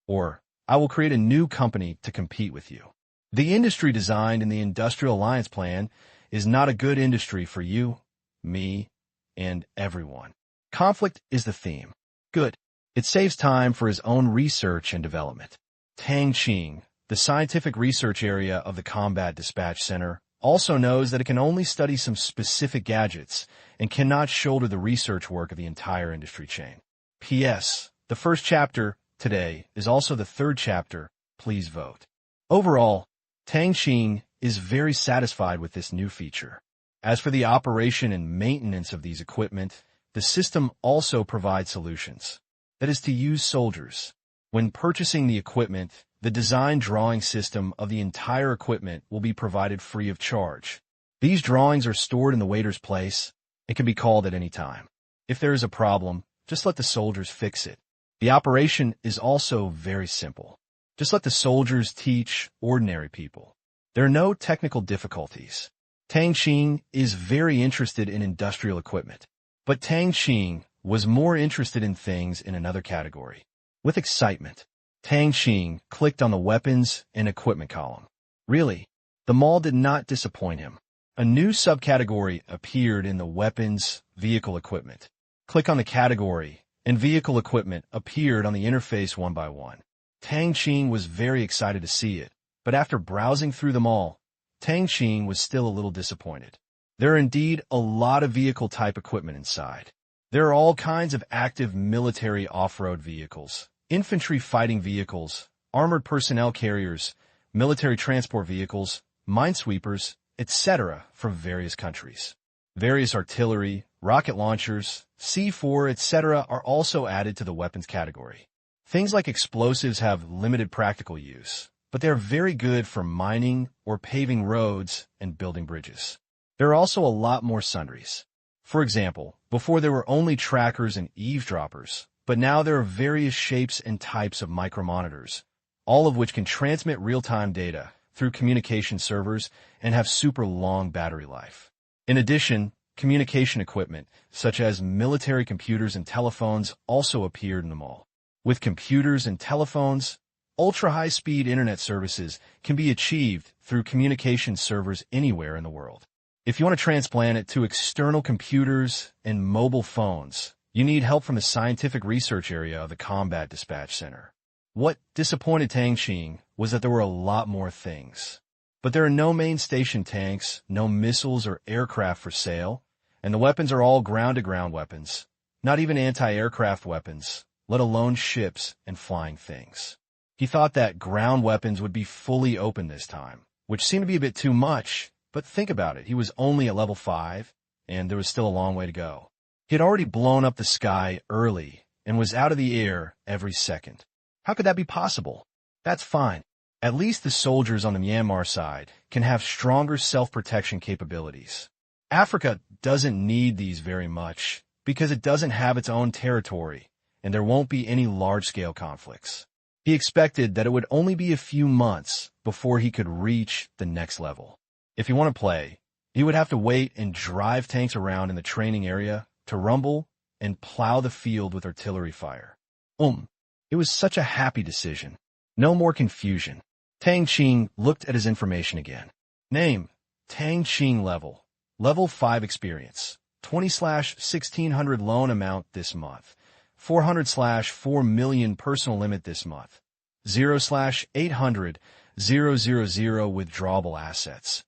or I will create a new company to compete with you. The industry designed in the industrial alliance plan is not a good industry for you me, and everyone. Conflict is the theme. Good. It saves time for his own research and development. Tang Qing, the scientific research area of the Combat Dispatch Center, also knows that it can only study some specific gadgets and cannot shoulder the research work of the entire industry chain. P.S. The first chapter, today, is also the third chapter. Please vote. Overall, Tang Qing is very satisfied with this new feature. As for the operation and maintenance of these equipment, the system also provides solutions. That is to use soldiers. When purchasing the equipment, the design drawing system of the entire equipment will be provided free of charge. These drawings are stored in the waiter's place and can be called at any time. If there is a problem, just let the soldiers fix it. The operation is also very simple. Just let the soldiers teach ordinary people. There are no technical difficulties. Tang Qing is very interested in industrial equipment, but Tang Qing was more interested in things in another category. With excitement, Tang Qing clicked on the weapons and equipment column. Really, the mall did not disappoint him. A new subcategory appeared in the weapons vehicle equipment. Click on the category, and vehicle equipment appeared on the interface one by one. Tang Qing was very excited to see it, but after browsing through them all, Tang Qing was still a little disappointed. There are indeed a lot of vehicle-type equipment inside. There are all kinds of active military off-road vehicles, infantry fighting vehicles, armored personnel carriers, military transport vehicles, minesweepers, etc. from various countries. Various artillery, rocket launchers, C4, etc. are also added to the weapons category. Things like explosives have limited practical use, but they are very good for mining or paving roads and building bridges. There are also a lot more sundries. For example, before there were only trackers and eavesdroppers, but now there are various shapes and types of micromonitors, all of which can transmit real-time data through communication servers and have super long battery life. In addition, communication equipment, such as military computers and telephones, also appeared in the mall. With computers and telephones, ultra-high-speed internet services can be achieved through communication servers anywhere in the world. If you want to transplant it to external computers and mobile phones, you need help from the scientific research area of the Combat Dispatch Center. What disappointed Tang Qing was that there were a lot more things. But there are no main station tanks, no missiles or aircraft for sale, and the weapons are all ground-to-ground weapons, not even anti-aircraft weapons, let alone ships and flying things. He thought that ground weapons would be fully open this time, which seemed to be a bit too much, but think about it, he was only at level 5, and there was still a long way to go. He had already blown up the sky early and was out of the air every second. How could that be possible? That's fine. At least the soldiers on the Myanmar side can have stronger self-protection capabilities. Africa doesn't need these very much because it doesn't have its own territory, and there won't be any large-scale conflicts. He expected that it would only be a few months before he could reach the next level. If he wanted to play, he would have to wait and drive tanks around in the training area to rumble and plow the field with artillery fire. It was such a happy decision. No more confusion. Tang Qing looked at his information again. Name, Tang Qing level. Level 5 experience. 20/1600 loan amount this month. 400/4 million personal limit this month. 0/800 000 withdrawable assets.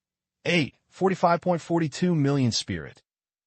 45.42 million spirit.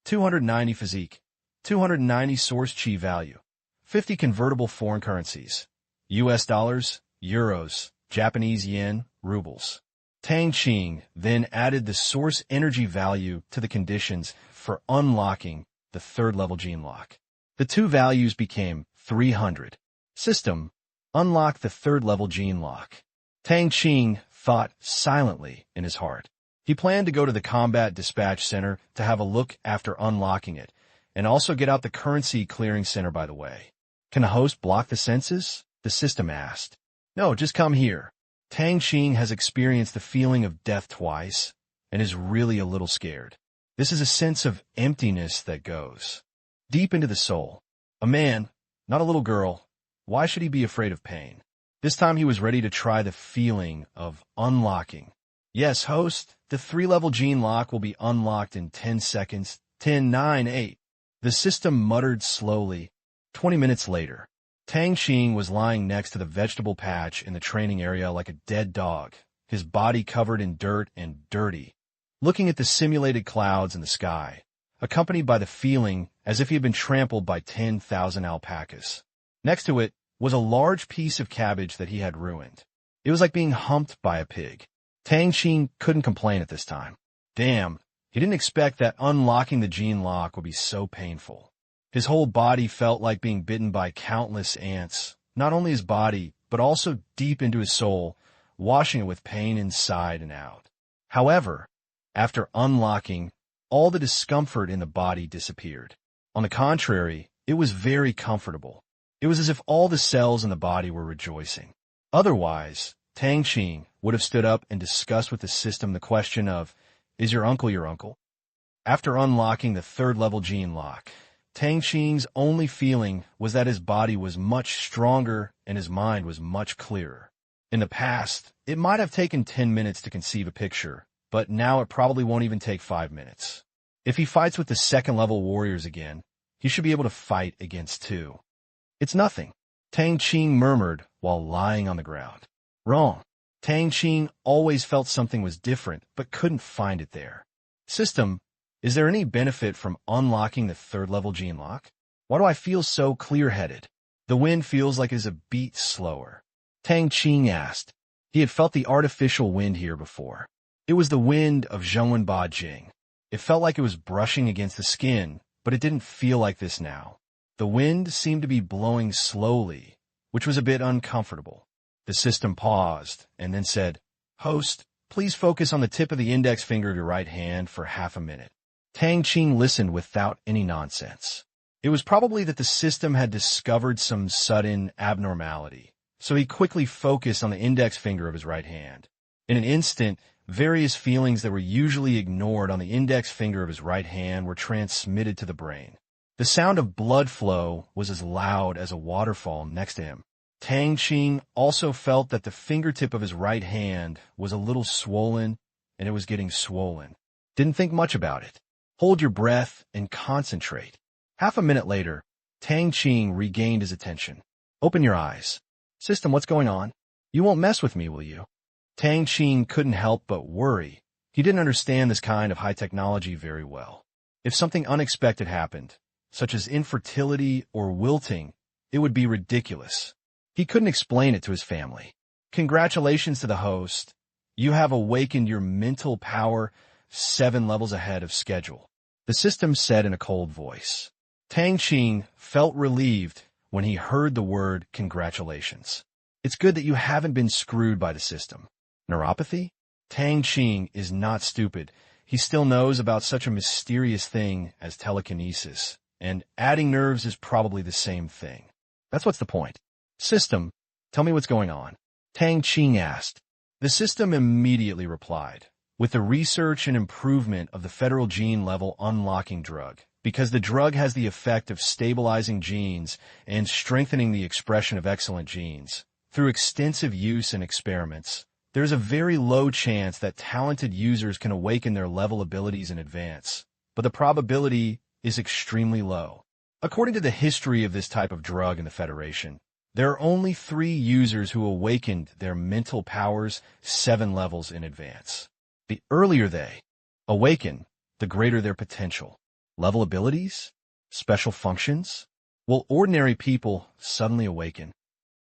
290 physique. 290 source chi value. 50 convertible foreign currencies. US dollars, euros, Japanese yen, rubles. Tang Qing then added the source energy value to the conditions for unlocking the third level gene lock. The two values became 300. System, unlock the third level gene lock. Tang Qing thought silently in his heart. He planned to go to the Combat Dispatch Center to have a look after unlocking it, and also get out the Currency Clearing Center by the way. Can a host block the census? The system asked. No, just come here. Tang Qing has experienced the feeling of death twice, and is really a little scared. This is a sense of emptiness that goes deep into the soul. A man, not a little girl. Why should he be afraid of pain? This time he was ready to try the feeling of unlocking. Yes, host, the 3-level gene lock will be unlocked in 10 seconds, 10, 9, 8. The system muttered slowly. 20 minutes later, Tang Qing was lying next to the vegetable patch in the training area like a dead dog, his body covered in dirt and dirty, looking at the simulated clouds in the sky, accompanied by the feeling as if he had been trampled by 10,000 alpacas. Next to it was a large piece of cabbage that he had ruined. It was like being humped by a pig. Tang Qing couldn't complain at this time. Damn, he didn't expect that unlocking the gene lock would be so painful. His whole body felt like being bitten by countless ants, not only his body, but also deep into his soul, washing it with pain inside and out. However, after unlocking, all the discomfort in the body disappeared. On the contrary, it was very comfortable. It was as if all the cells in the body were rejoicing. Otherwise, Tang Qing would have stood up and discussed with the system the question of, is your uncle your uncle? After unlocking the third-level gene lock, Tang Qing's only feeling was that his body was much stronger and his mind was much clearer. In the past, it might have taken 10 minutes to conceive a picture, but now it probably won't even take 5 minutes. If he fights with the second-level warriors again, he should be able to fight against 2. It's nothing, Tang Qing murmured while lying on the ground. Wrong. Tang Qing always felt something was different, but couldn't find it there. System, is there any benefit from unlocking the third-level gene lock? Why do I feel so clear-headed? The wind feels like it is a beat slower. Tang Qing asked. He had felt the artificial wind here before. It was the wind of Zhongwenba Jing. It felt like it was brushing against the skin, but it didn't feel like this now. The wind seemed to be blowing slowly, which was a bit uncomfortable. The system paused and then said, Host, please focus on the tip of the index finger of your right hand for half a minute. Tang Qing listened without any nonsense. It was probably that the system had discovered some sudden abnormality, so he quickly focused on the index finger of his right hand. In an instant, various feelings that were usually ignored on the index finger of his right hand were transmitted to the brain. The sound of blood flow was as loud as a waterfall next to him. Tang Qing also felt that the fingertip of his right hand was a little swollen, and it was getting swollen. Didn't think much about it. Hold your breath and concentrate. Half a minute later, Tang Qing regained his attention. Open your eyes. System, what's going on? You won't mess with me, will you? Tang Qing couldn't help but worry. He didn't understand this kind of high technology very well. If something unexpected happened, such as infertility or wilting, it would be ridiculous. He couldn't explain it to his family. Congratulations to the host. You have awakened your mental power 7 levels ahead of schedule, the system said in a cold voice. Tang Qing felt relieved when he heard the word congratulations. It's good that you haven't been screwed by the system. Neuropathy? Tang Qing is not stupid. He still knows about such a mysterious thing as telekinesis, and adding nerves is probably the same thing. That's what's the point. System, tell me what's going on. Tang Qing asked. The system immediately replied, with the research and improvement of the federal gene level unlocking drug, because the drug has the effect of stabilizing genes and strengthening the expression of excellent genes. Through extensive use and experiments, there is a very low chance that talented users can awaken their level abilities in advance, but the probability is extremely low. According to the history of this type of drug in the Federation, there are only 3 users who awakened their mental powers 7 levels in advance. The earlier they awaken, the greater their potential. Level abilities? Special functions? Will ordinary people suddenly awaken?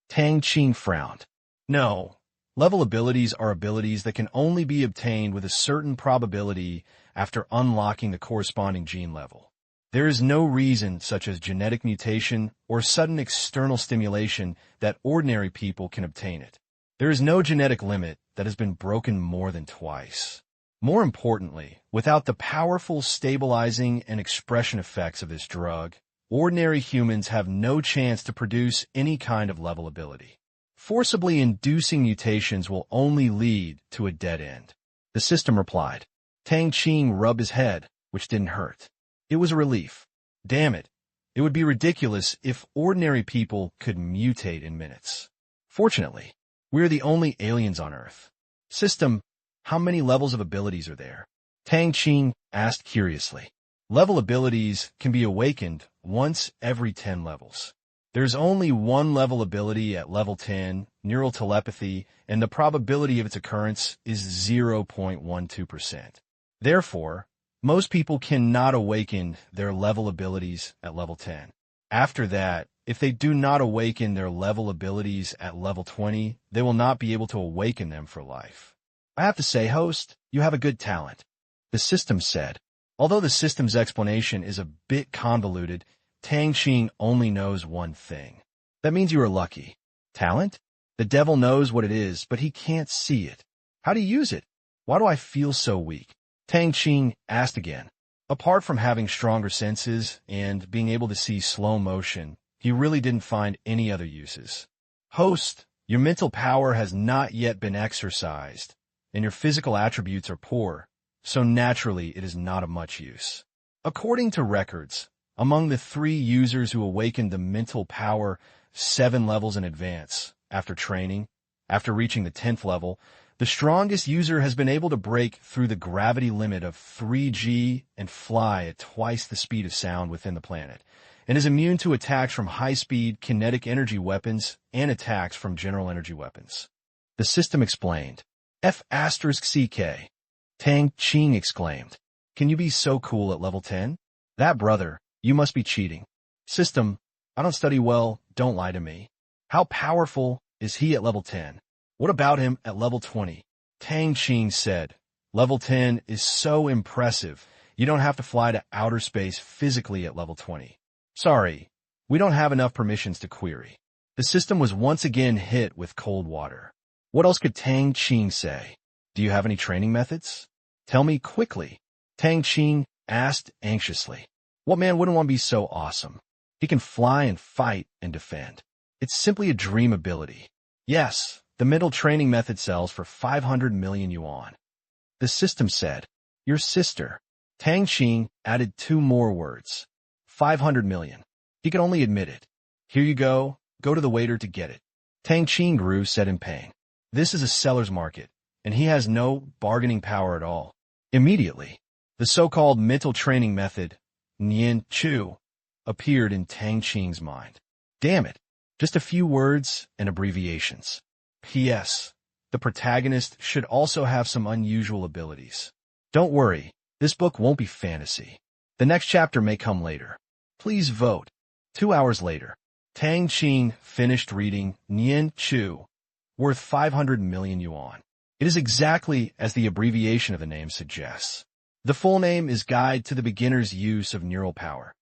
Tang Qing frowned. No, level abilities are abilities that can only be obtained with a certain probability after unlocking the corresponding gene level. There is no reason, such as genetic mutation or sudden external stimulation, that ordinary people can obtain it. There is no genetic limit that has been broken more than twice. More importantly, without the powerful stabilizing and expression effects of this drug, ordinary humans have no chance to produce any kind of level ability. Forcibly inducing mutations will only lead to a dead end. The system replied. Tang Qing rubbed his head, which didn't hurt. It was a relief. Damn it. It would be ridiculous if ordinary people could mutate in minutes. Fortunately, we're the only aliens on Earth. System, how many levels of abilities are there? Tang Qing asked curiously. Level abilities can be awakened once every 10 levels. There's only one level ability at level 10, neural telepathy, and the probability of its occurrence is 0.12%. Therefore, most people cannot awaken their level abilities at level 10. After that, if they do not awaken their level abilities at level 20, they will not be able to awaken them for life. I have to say, host, you have a good talent. The system said. Although the system's explanation is a bit convoluted, Tang Qing only knows one thing. That means you are lucky. Talent? The devil knows what it is, but he can't see it. How do you use it? Why do I feel so weak? Tang Qing asked again. Apart from having stronger senses and being able to see slow motion, he really didn't find any other uses. Host, your mental power has not yet been exercised, and your physical attributes are poor, so naturally it is not of much use. According to records, among the 3 users who awakened the mental power 7 levels in advance after training, after reaching the 10th level, the strongest user has been able to break through the gravity limit of 3G and fly at twice the speed of sound within the planet, and is immune to attacks from high-speed kinetic energy weapons and attacks from general energy weapons. The system explained. F*CK. Tang Qing exclaimed. Can you be so cool at level 10? That brother, you must be cheating. System, I don't study well, don't lie to me. How powerful is he at level 10? What about him at level 20? Tang Qing said, level 10 is so impressive, you don't have to fly to outer space physically at level 20. Sorry, we don't have enough permissions to query. The system was once again hit with cold water. What else could Tang Qing say? Do you have any training methods? Tell me quickly. Tang Qing asked anxiously. What man wouldn't want to be so awesome? He can fly and fight and defend. It's simply a dream ability. Yes, the mental training method sells for 500 million yuan. The system said. Your sister. Tang Qing added 2 more words. 500 million. He could only admit it. Here you go. Go to the waiter to get it. Tang Qing said in pain. This is a seller's market, and he has no bargaining power at all. Immediately, the so-called mental training method, Nian Chu, appeared in Tang Qing's mind. Damn it. Just a few words and abbreviations. P.S. The protagonist should also have some unusual abilities. Don't worry, this book won't be fantasy. The next chapter may come later. Please vote. 2 hours later, Tang Qing finished reading Nian Chu, worth 500 million yuan. It is exactly as the abbreviation of the name suggests. The full name is Guide to the Beginner's Use of Neural Power.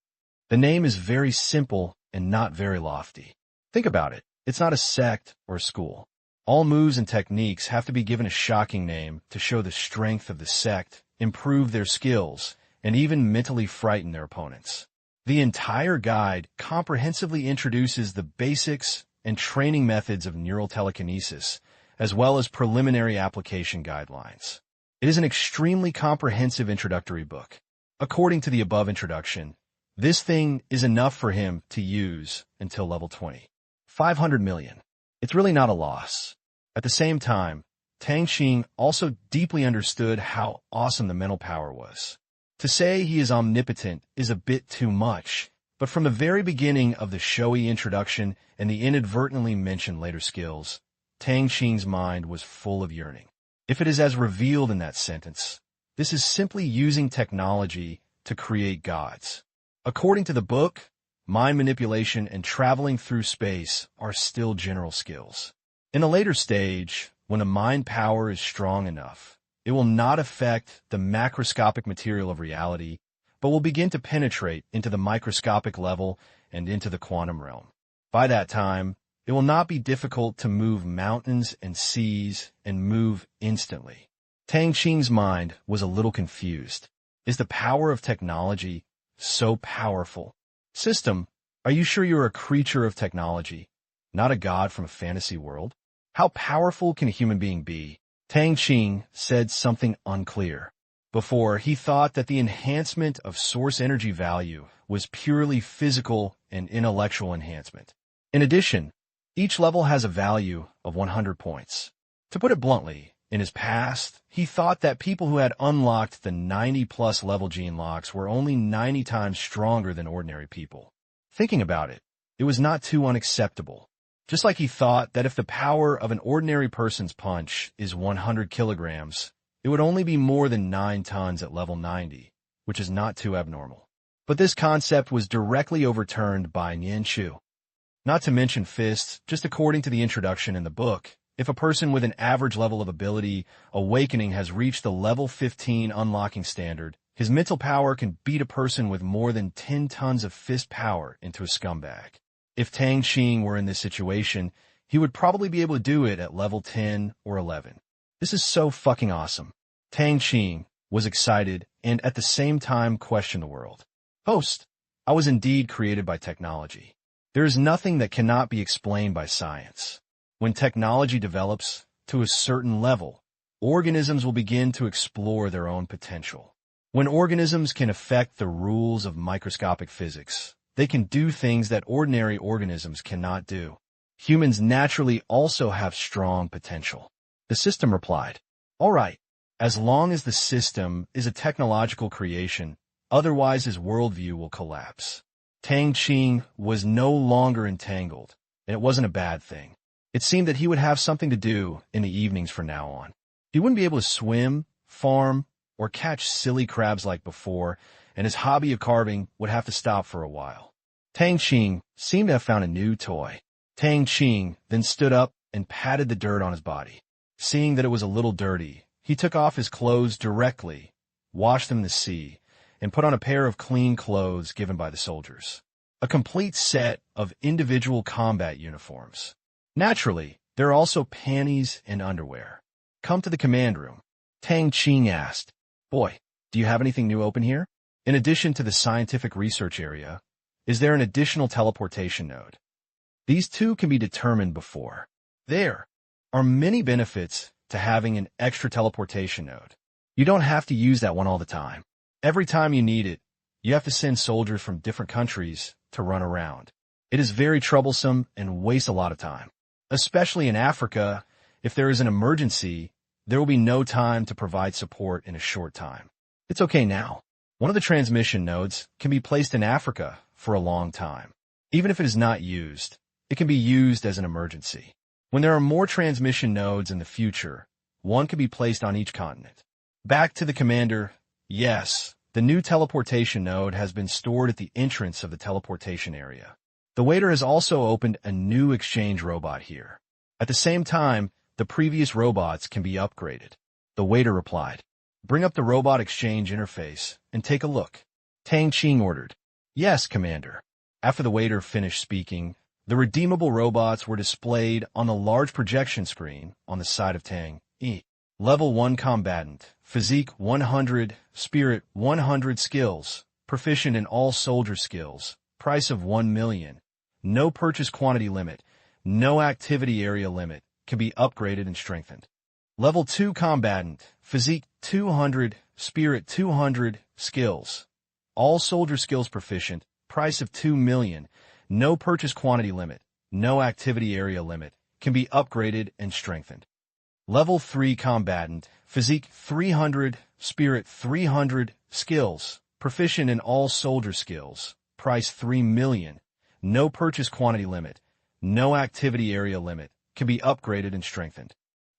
The name is very simple and not very lofty. Think about it. It's not a sect or a school. All moves and techniques have to be given a shocking name to show the strength of the sect, improve their skills, and even mentally frighten their opponents. The entire guide comprehensively introduces the basics and training methods of neural telekinesis, as well as preliminary application guidelines. It is an extremely comprehensive introductory book. According to the above introduction, this thing is enough for him to use until level 20. 500 million. It's really not a loss. At the same time, Tang Qing also deeply understood how awesome the mental power was. To say he is omnipotent is a bit too much, but from the very beginning of the showy introduction and the inadvertently mentioned later skills, Tang Qing's mind was full of yearning. If it is as revealed in that sentence, this is simply using technology to create gods. According to the book, mind manipulation and traveling through space are still general skills. In a later stage, when the mind power is strong enough, it will not affect the macroscopic material of reality, but will begin to penetrate into the microscopic level and into the quantum realm. By that time, it will not be difficult to move mountains and seas and move instantly. Tang Qing's mind was a little confused. Is the power of technology so powerful? System, are you sure you're a creature of technology, not a god from a fantasy world? How powerful can a human being be? Tang Qing said something unclear. Before, he thought that the enhancement of source energy value was purely physical and intellectual enhancement. In addition, each level has a value of 100 points. To put it bluntly, In his past, he thought that people who had unlocked the 90-plus level gene locks were only 90 times stronger than ordinary people. Thinking about it, it was not too unacceptable. Just like he thought that if the power of an ordinary person's punch is 100 kilograms, it would only be more than 9 tons at level 90, which is not too abnormal. But this concept was directly overturned by Nian Shu. Not to mention fists, just according to the introduction in the book, if a person with an average level of ability awakening has reached the level 15 unlocking standard, his mental power can beat a person with more than 10 tons of fist power into a scumbag. If Tang Qing were in this situation, he would probably be able to do it at level 10 or 11. This is so fucking awesome. Tang Qing was excited and at the same time questioned the world. Host, I was indeed created by technology. There is nothing that cannot be explained by science. When technology develops to a certain level, organisms will begin to explore their own potential. When organisms can affect the rules of microscopic physics, they can do things that ordinary organisms cannot do. Humans naturally also have strong potential. The system replied, all right, as long as the system is a technological creation, otherwise his worldview will collapse. Tang Qing was no longer entangled, and it wasn't a bad thing. It seemed that he would have something to do in the evenings from now on. He wouldn't be able to swim, farm, or catch silly crabs like before, and his hobby of carving would have to stop for a while. Tang Qing seemed to have found a new toy. Tang Qing then stood up and patted the dirt on his body. Seeing that it was a little dirty, he took off his clothes directly, washed them in the sea, and put on a pair of clean clothes given by the soldiers. A complete set of individual combat uniforms. Naturally, there are also panties and underwear. Come to the command room. Tang Qing asked, boy, do you have anything new open here? In addition to the scientific research area, is there an additional teleportation node? These two can be determined before. There are many benefits to having an extra teleportation node. You don't have to use that one all the time. Every time you need it, you have to send soldiers from different countries to run around. It is very troublesome and wastes a lot of time. Especially in Africa, if there is an emergency, there will be no time to provide support in a short time. It's okay now. One of the transmission nodes can be placed in Africa for a long time. Even if it is not used, it can be used as an emergency. When there are more transmission nodes in the future, one can be placed on each continent. Back to the commander. Yes, the new teleportation node has been stored at the entrance of the teleportation area. The waiter has also opened a new exchange robot here. At the same time, the previous robots can be upgraded. The waiter replied, bring up the robot exchange interface and take a look. Tang Qing ordered. Yes, Commander. After the waiter finished speaking, the redeemable robots were displayed on the large projection screen on the side of Tang. Level 1 combatant, physique 100, spirit 100 skills, proficient in all soldier skills, price of 1 million, no purchase quantity limit, no activity area limit, can be upgraded and strengthened. Level 2 combatant, physique 200, spirit 200, skills, all soldier skills proficient, price of 2 million, no purchase quantity limit, no activity area limit, can be upgraded and strengthened. Level 3 combatant, physique 300, spirit 300, skills, proficient in all soldier skills, price 3 million, no purchase quantity limit, no activity area limit, can be upgraded and strengthened.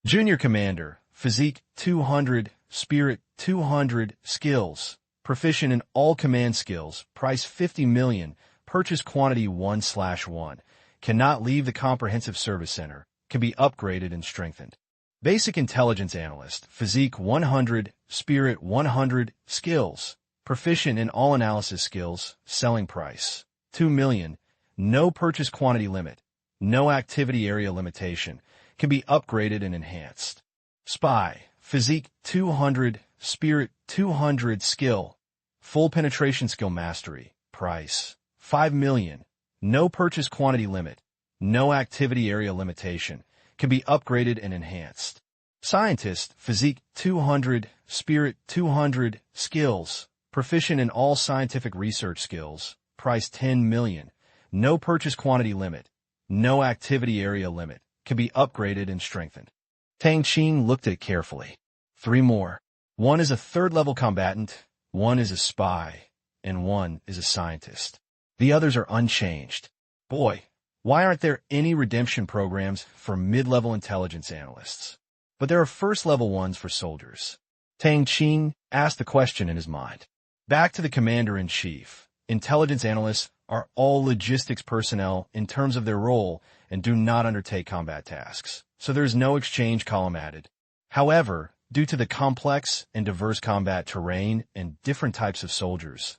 Junior commander, physique 200, spirit 200, skills, proficient in all command skills, price 50 million, purchase quantity 1/1, cannot leave the comprehensive service center, can be upgraded and strengthened. Basic intelligence analyst, physique 100, spirit 100, skills, proficient in all analysis skills, selling price 2 million, no purchase quantity limit, no activity area limitation, can be upgraded and enhanced. Spy, physique 200, spirit 200, skill, full penetration skill mastery, price 5 million, no purchase quantity limit, no activity area limitation, can be upgraded and enhanced. Scientist, physique 200, spirit 200, skills, proficient in all scientific research skills, price 10 million, no purchase quantity limit, no activity area limit, can be upgraded and strengthened. Tang Qing looked at it carefully. 3 more. One is a third-level combatant, one is a spy, and one is a scientist. The others are unchanged. Boy, why aren't there any redemption programs for mid-level intelligence analysts? But there are first-level ones for soldiers. Tang Qing asked the question in his mind. Back to the commander-in-chief. Intelligence analysts are all logistics personnel in terms of their role and do not undertake combat tasks, so there is no exchange column added. However, due to the complex and diverse combat terrain and different types of soldiers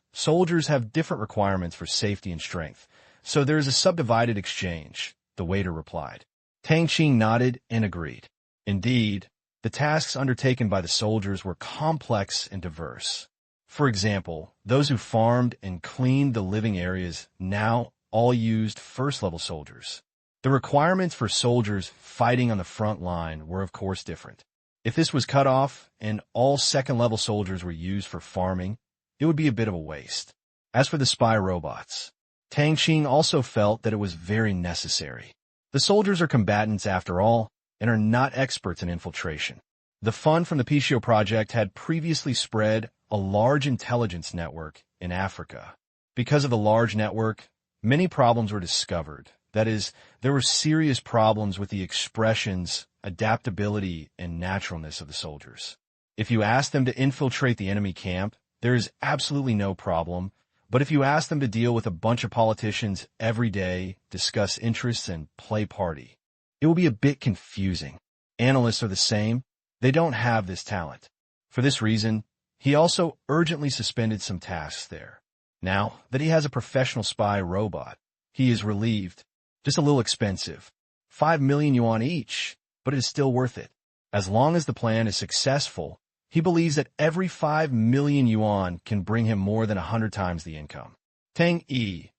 have different requirements for safety and strength, so there is a subdivided exchange, the waiter replied. Tang Qing nodded and agreed. Indeed, the tasks undertaken by the soldiers were complex and diverse. For example, those who farmed and cleaned the living areas now all used first-level soldiers. The requirements for soldiers fighting on the front line were of course different. If this was cut off and all second-level soldiers were used for farming, it would be a bit of a waste. As for the spy robots, Tang Qing also felt that it was very necessary. The soldiers are combatants after all and are not experts in infiltration. The fund from the PCO project had previously spread a large intelligence network in Africa. Because of the large network, many problems were discovered. That is, there were serious problems with the expressions, adaptability, and naturalness of the soldiers. If you ask them to infiltrate the enemy camp, there is absolutely no problem. But if you ask them to deal with a bunch of politicians every day, discuss interests, and play party, it will be a bit confusing. Analysts are the same. They don't have this talent. For this reason, he also urgently suspended some tasks there. Now that he has a professional spy robot, he is relieved. Just a little expensive. 5 million yuan each, but it is still worth it. As long as the plan is successful, he believes that every 5 million yuan can bring him more than 100 times the income. Tang Yi,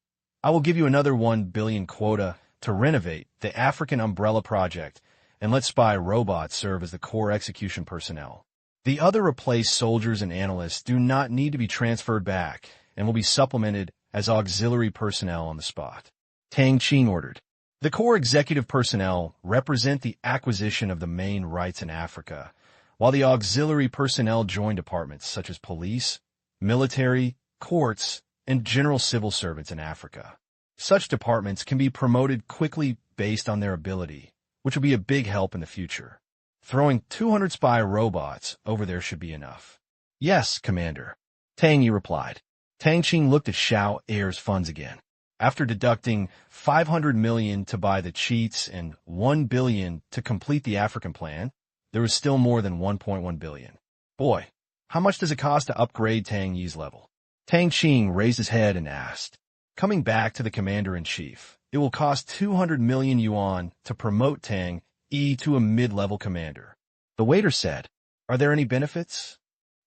I will give you another 1 billion quota to renovate the African Umbrella Project and let spy robots serve as the core execution personnel. The other replaced soldiers and analysts do not need to be transferred back and will be supplemented as auxiliary personnel on the spot. Tang Qing ordered. The core executive personnel represent the acquisition of the main rights in Africa, while the auxiliary personnel join departments such as police, military, courts, and general civil servants in Africa. Such departments can be promoted quickly based on their ability, which will be a big help in the future. Throwing 200 spy robots over there should be enough. Yes, Commander. Tang Yi replied. Tang Qing looked at Xiao Air's funds again. After deducting 500 million to buy the cheats and 1 billion to complete the African plan, there was still more than 1.1 billion. Boy, how much does it cost to upgrade Tang Yi's level? Tang Qing raised his head and asked. Coming back to the commander-in-chief, it will cost 200 million yuan to promote Tang Yi to a mid-level commander. The waiter said, Are there any benefits?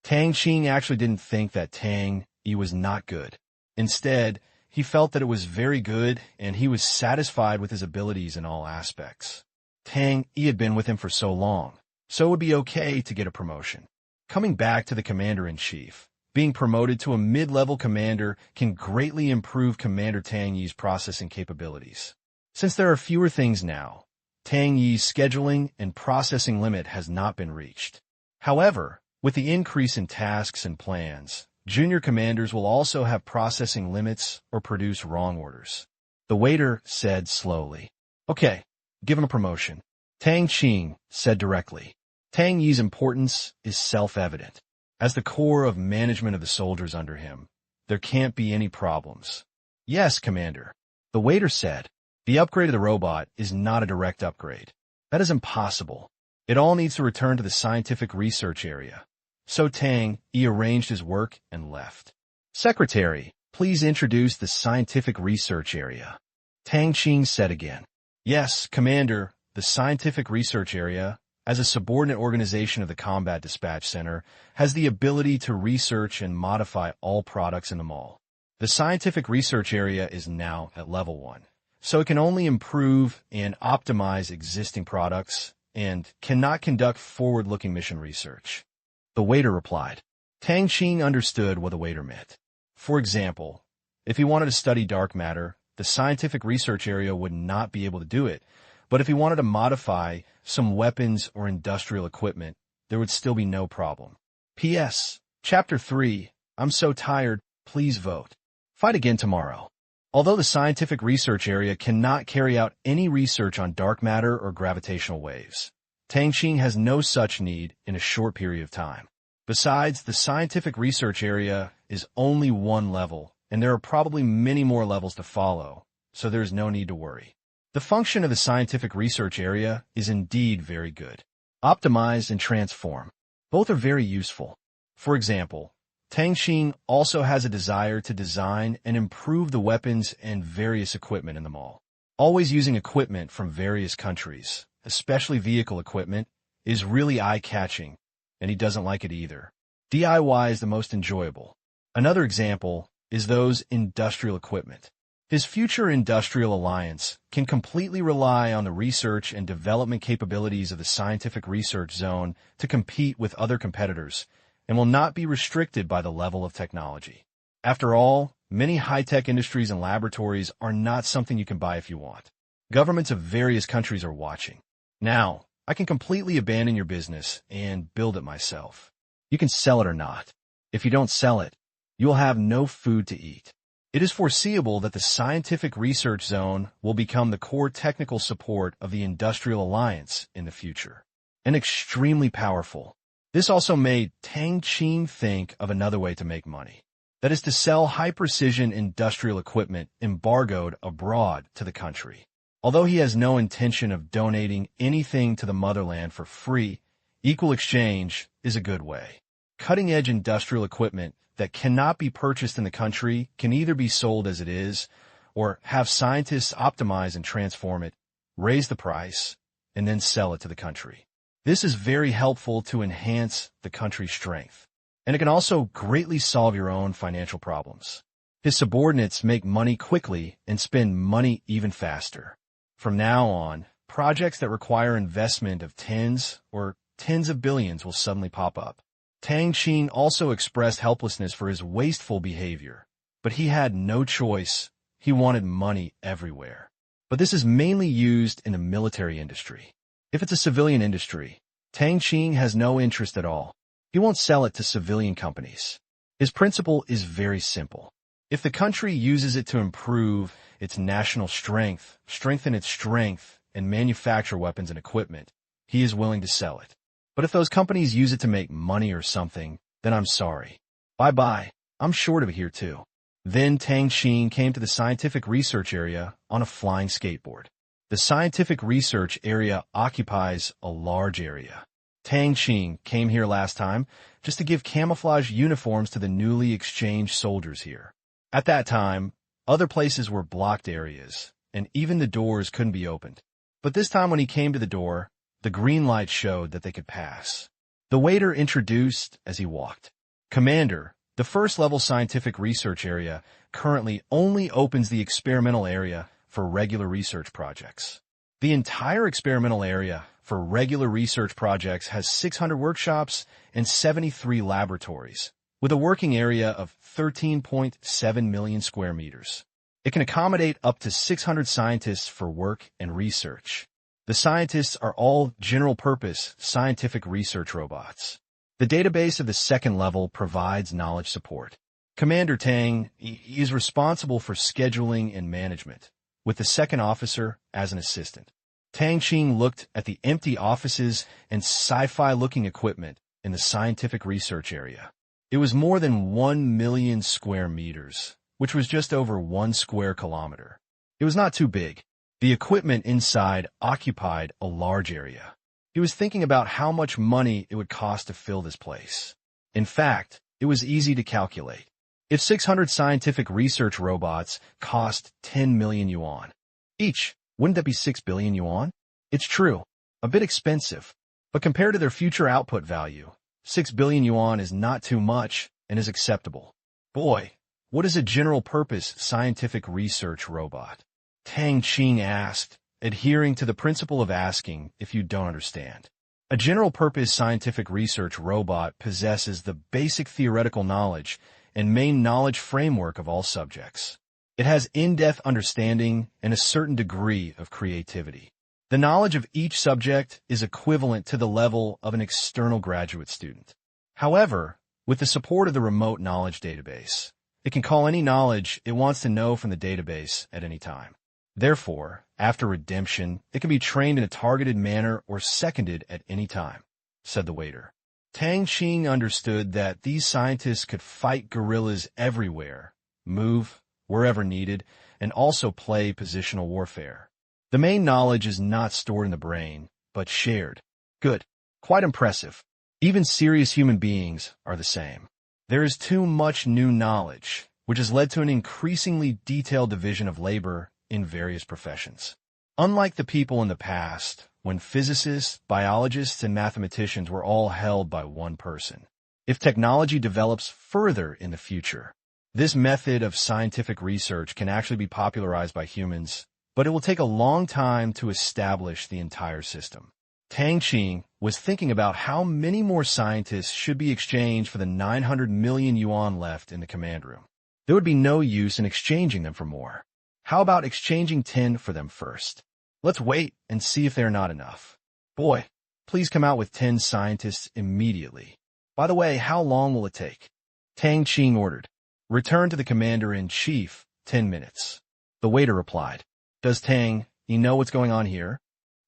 Tang Qing actually didn't think that Tang Yi was not good. Instead, he felt that it was very good and he was satisfied with his abilities in all aspects. Tang Yi had been with him for so long, so it would be okay to get a promotion. Coming back to the commander-in-chief, being promoted to a mid-level commander can greatly improve Commander Tang Yi's processing capabilities. Since there are fewer things now, Tang Yi's scheduling and processing limit has not been reached. However, with the increase in tasks and plans, junior commanders will also have processing limits or produce wrong orders. The waiter said slowly, Okay, give him a promotion. Tang Qing said directly. Tang Yi's importance is self-evident. As the core of management of the soldiers under him, there can't be any problems. Yes, Commander. The waiter said. The upgrade of the robot is not a direct upgrade. That is impossible. It all needs to return to the scientific research area. So Tang Yi arranged his work and left. Secretary, please introduce the scientific research area. Tang Qing said again. Yes, Commander, the scientific research area, as a subordinate organization of the Combat Dispatch Center, has the ability to research and modify all products in the mall. The scientific research area is now at level 1, so it can only improve and optimize existing products and cannot conduct forward-looking mission research. The waiter replied. Tang Qing understood what the waiter meant. For example, if he wanted to study dark matter, the scientific research area would not be able to do it, But if he wanted to modify some weapons or industrial equipment, there would still be no problem. P.S. Chapter 3. I'm so tired, please vote. Fight again tomorrow. Although the scientific research area cannot carry out any research on dark matter or gravitational waves, Tang Qing has no such need in a short period of time. Besides, the scientific research area is only one level, and there are probably many more levels to follow, so there is no need to worry. The function of the scientific research area is indeed very good. Optimize and transform. Both are very useful. For example, Tang Qing also has a desire to design and improve the weapons and various equipment in the mall. Always using equipment from various countries, especially vehicle equipment, is really eye-catching, and he doesn't like it either. DIY is the most enjoyable. Another example is those industrial equipment. His future industrial alliance can completely rely on the research and development capabilities of the scientific research zone to compete with other competitors, and will not be restricted by the level of technology. After all, many high-tech industries and laboratories are not something you can buy if you want. Governments of various countries are watching. Now, I can completely abandon your business and build it myself. You can sell it or not. If you don't sell it, you will have no food to eat. It is foreseeable that the scientific research zone will become the core technical support of the industrial alliance in the future, and extremely powerful. This also made Tang Qing think of another way to make money. That is to sell high-precision industrial equipment embargoed abroad to the country. Although he has no intention of donating anything to the motherland for free, equal exchange is a good way. Cutting-edge industrial equipment that cannot be purchased in the country can either be sold as it is, or have scientists optimize and transform it, raise the price, and then sell it to the country. This is very helpful to enhance the country's strength, and it can also greatly solve your own financial problems. His subordinates make money quickly and spend money even faster. From now on, projects that require investment of tens or tens of billions will suddenly pop up. Tang Qing also expressed helplessness for his wasteful behavior, but he had no choice. He wanted money everywhere. But this is mainly used in the military industry. If it's a civilian industry, Tang Qing has no interest at all. He won't sell it to civilian companies. His principle is very simple. If the country uses it to improve its national strength, strengthen its strength, and manufacture weapons and equipment, he is willing to sell it. But if those companies use it to make money or something, then I'm sorry. Bye-bye. I'm short of it here too. Then Tang Qing came to the scientific research area on a flying skateboard. The scientific research area occupies a large area. Tang Qing came here last time just to give camouflage uniforms to the newly exchanged soldiers here. At that time, other places were blocked areas, and even the doors couldn't be opened. But this time when he came to the door, the green light showed that they could pass. The waiter introduced as he walked. Commander, the first-level scientific research area currently only opens the experimental area for regular research projects. The entire experimental area for regular research projects has 600 workshops and 73 laboratories, with a working area of 13.7 million square meters. It can accommodate up to 600 scientists for work and research. The scientists are all general-purpose scientific research robots. The database of the second level provides knowledge support. Commander Tang is responsible for scheduling and management, with the second officer as an assistant. Tang Qing looked at the empty offices and sci-fi-looking equipment in the scientific research area. It was more than 1 million square meters, which was just over 1 square kilometer. It was not too big. The equipment inside occupied a large area. He was thinking about how much money it would cost to fill this place. In fact, it was easy to calculate. If 600 scientific research robots cost 10 million yuan each, wouldn't that be 6 billion yuan? It's true, a bit expensive, but compared to their future output value, 6 billion yuan is not too much and is acceptable. Boy, what is a general-purpose scientific research robot? Tang Qing asked, adhering to the principle of asking if you don't understand. A general-purpose scientific research robot possesses the basic theoretical knowledge and main knowledge framework of all subjects. It has in-depth understanding and a certain degree of creativity. The knowledge of each subject is equivalent to the level of an external graduate student. However, with the support of the remote knowledge database, it can call any knowledge it wants to know from the database at any time. Therefore, after redemption, it can be trained in a targeted manner or seconded at any time, said the waiter. Tang Qing understood that these scientists could fight guerrillas everywhere, move wherever needed, and also play positional warfare. The main knowledge is not stored in the brain, but shared. Good. Quite impressive. Even serious human beings are the same. There is too much new knowledge, which has led to an increasingly detailed division of labor in various professions. Unlike the people in the past, when physicists, biologists, and mathematicians were all held by one person. If technology develops further in the future, this method of scientific research can actually be popularized by humans, but it will take a long time to establish the entire system. Tang Qing was thinking about how many more scientists should be exchanged for the 900 million yuan left in the command room. There would be no use in exchanging them for more. How about exchanging 10 for them first? Let's wait and see if they're not enough. Boy, please come out with 10 scientists immediately. By the way, how long will it take? Tang Qing ordered. Return to the commander-in-chief, 10 minutes. The waiter replied. Does Tang, you know what's going on here?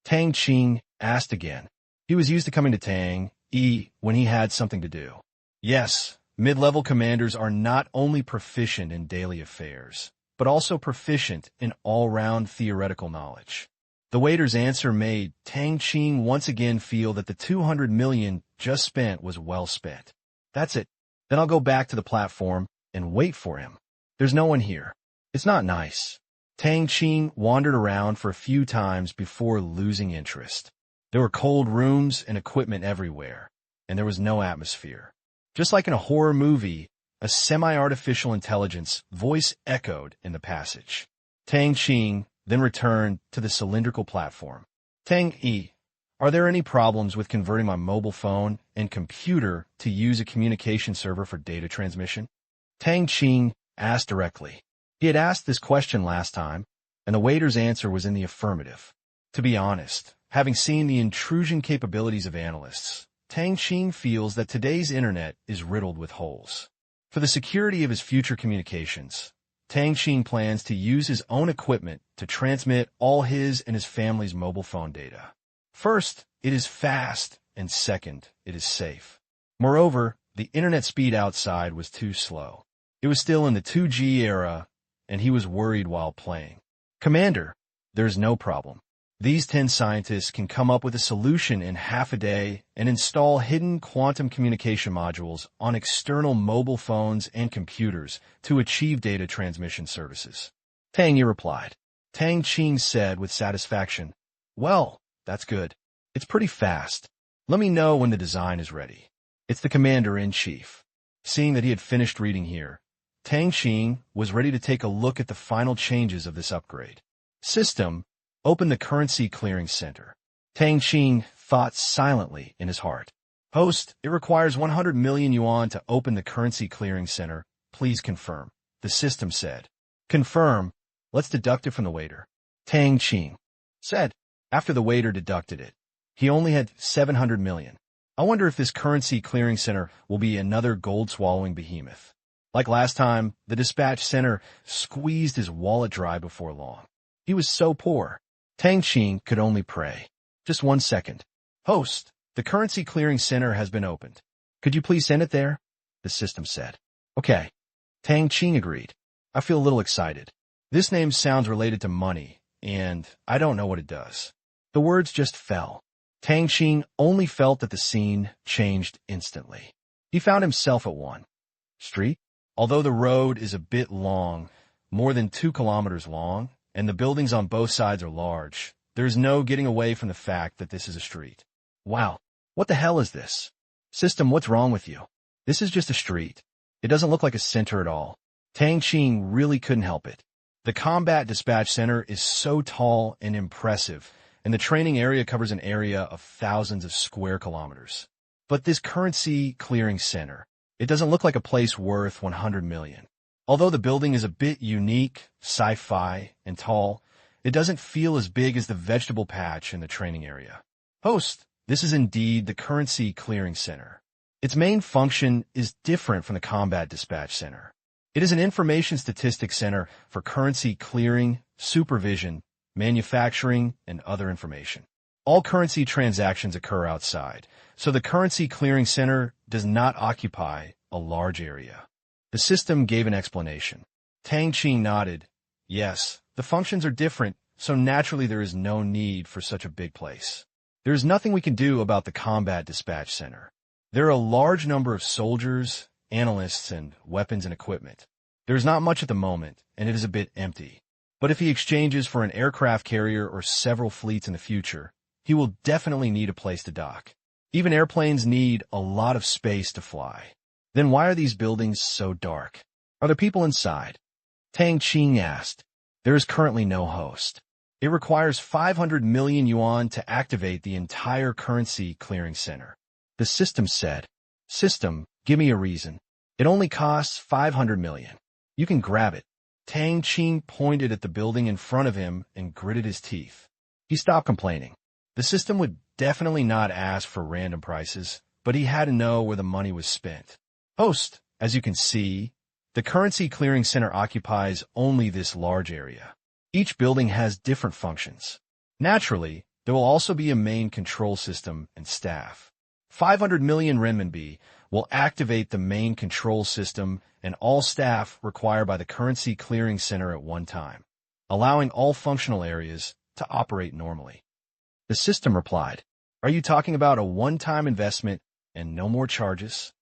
Tang Qing asked again. He was used to coming to Tang when he had something to do. Yes, mid-level commanders are not only proficient in daily affairs, but also proficient in all-round theoretical knowledge. The waiter's answer made Tang Qing once again feel that the 200 million just spent was well spent. That's it. Then I'll go back to the platform and wait for him. There's no one here. It's not nice. Tang Qing wandered around for a few times before losing interest. There were cold rooms and equipment everywhere, and there was no atmosphere. Just like in a horror movie, a semi-artificial intelligence voice echoed in the passage. Tang Qing then returned to the cylindrical platform. Tang, are there any problems with converting my mobile phone and computer to use a communication server for data transmission? Tang Qing asked directly. He had asked this question last time, and the waiter's answer was in the affirmative. To be honest, having seen the intrusion capabilities of analysts, Tang Qing feels that today's internet is riddled with holes. For the security of his future communications, Tang Qing plans to use his own equipment to transmit all his and his family's mobile phone data. First, it is fast, and second, it is safe. Moreover, the internet speed outside was too slow. It was still in the 2G era, and he was worried while playing. Commander, there's no problem. These 10 scientists can come up with a solution in half a day and install hidden quantum communication modules on external mobile phones and computers to achieve data transmission services. Tang Yi replied. Tang Qing said with satisfaction, well, that's good. It's pretty fast. Let me know when the design is ready. It's the commander-in-chief. Seeing that he had finished reading here, Tang Qing was ready to take a look at the final changes of this upgrade. System, open the currency clearing center. Tang Qing thought silently in his heart. Host, it requires 100 million yuan to open the currency clearing center. Please confirm. The system said. Confirm. Let's deduct it from the waiter. Tang Qing said. After the waiter deducted it, he only had 700 million. I wonder if this currency clearing center will be another gold-swallowing behemoth. Like last time, the dispatch center squeezed his wallet dry before long. He was so poor. Tang Qing could only pray. Just 1 second. Host, the currency clearing center has been opened. Could you please send it there? The system said. Okay. Tang Qing agreed. I feel a little excited. This name sounds related to money, and I don't know what it does. The words just fell. Tang Qing only felt that the scene changed instantly. He found himself at one street. Although the road is a bit long, more than 2 kilometers long, and the buildings on both sides are large, there is no getting away from the fact that this is a street. Wow, what the hell is this? System, what's wrong with you? This is just a street. It doesn't look like a center at all. Tang Qing really couldn't help it. The combat dispatch center is so tall and impressive, and the training area covers an area of thousands of square kilometers. But this currency clearing center, it doesn't look like a place worth 100 million. Although the building is a bit unique, sci-fi, and tall, It doesn't feel as big as the vegetable patch in the training area. Host, this is indeed the currency clearing center. Its main function is different from the combat dispatch center. It is an information statistics center for currency clearing, supervision, manufacturing, and other information. All currency transactions occur outside, so the currency clearing center does not occupy a large area. The system gave an explanation. Tang Qing nodded. Yes, the functions are different, so naturally there is no need for such a big place. There is nothing we can do about the combat dispatch center. There are a large number of soldiers, analysts, and weapons and equipment. There is not much at the moment, and it is a bit empty. But if he exchanges for an aircraft carrier or several fleets in the future, he will definitely need a place to dock. Even airplanes need a lot of space to fly. Then why are these buildings so dark? Are there people inside? Tang Qing asked. There is currently no host. It requires 500 million yuan to activate the entire currency clearing center. The system said, System, give me a reason. It only costs 500 million. You can grab it. Tang Qing pointed at the building in front of him and gritted his teeth. He stopped complaining. The system would definitely not ask for random prices, but he had to know where the money was spent. Host, as you can see, the currency clearing center occupies only this large area. Each building has different functions. Naturally, there will also be a main control system and staff. 500 million renminbi will activate the main control system and all staff required by the currency clearing center at one time, allowing all functional areas to operate normally. The system replied, Are you talking about a one-time investment and no more charges?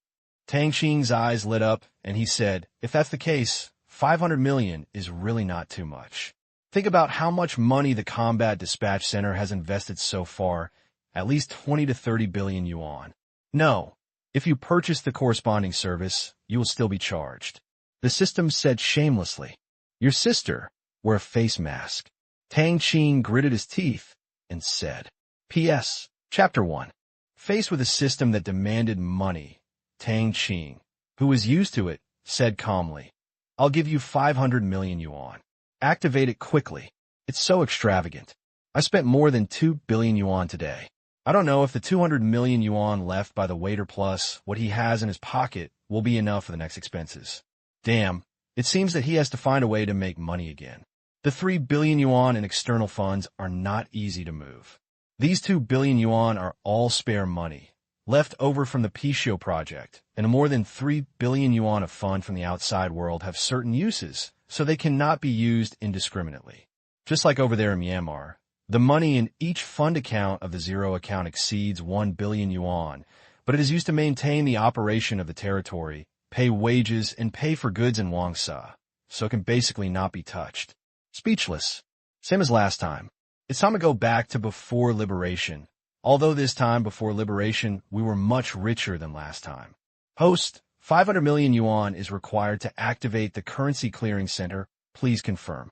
Tang Qing's eyes lit up, and he said, If that's the case, 500 million is really not too much. Think about how much money the Combat Dispatch Center has invested so far, at least 20 to 30 billion yuan. No, if you purchase the corresponding service, you will still be charged. The system said shamelessly, Your sister, wear a face mask. Tang Qing gritted his teeth and said, P.S. Chapter 1. Faced with a system that demanded money, Tang Qing, who was used to it, said calmly, I'll give you 500 million yuan. Activate it quickly. It's so extravagant. I spent more than 2 billion yuan today. I don't know if the 200 million yuan left by the waiter plus what he has in his pocket will be enough for the next expenses. Damn, it seems that he has to find a way to make money again. The 3 billion yuan in external funds are not easy to move. These 2 billion yuan are all spare money, left over from the Pishio project, and more than 3 billion yuan of fund from the outside world have certain uses, so they cannot be used indiscriminately. Just like over there in Myanmar, the money in each fund account of the zero account exceeds 1 billion yuan, but it is used to maintain the operation of the territory, pay wages, and pay for goods in Wangsa, so it can basically not be touched. Speechless. Same as last time. It's time to go back to before liberation, although this time before liberation we were much richer than last time. Host, 500 million yuan is required to activate the currency clearing center. Please confirm.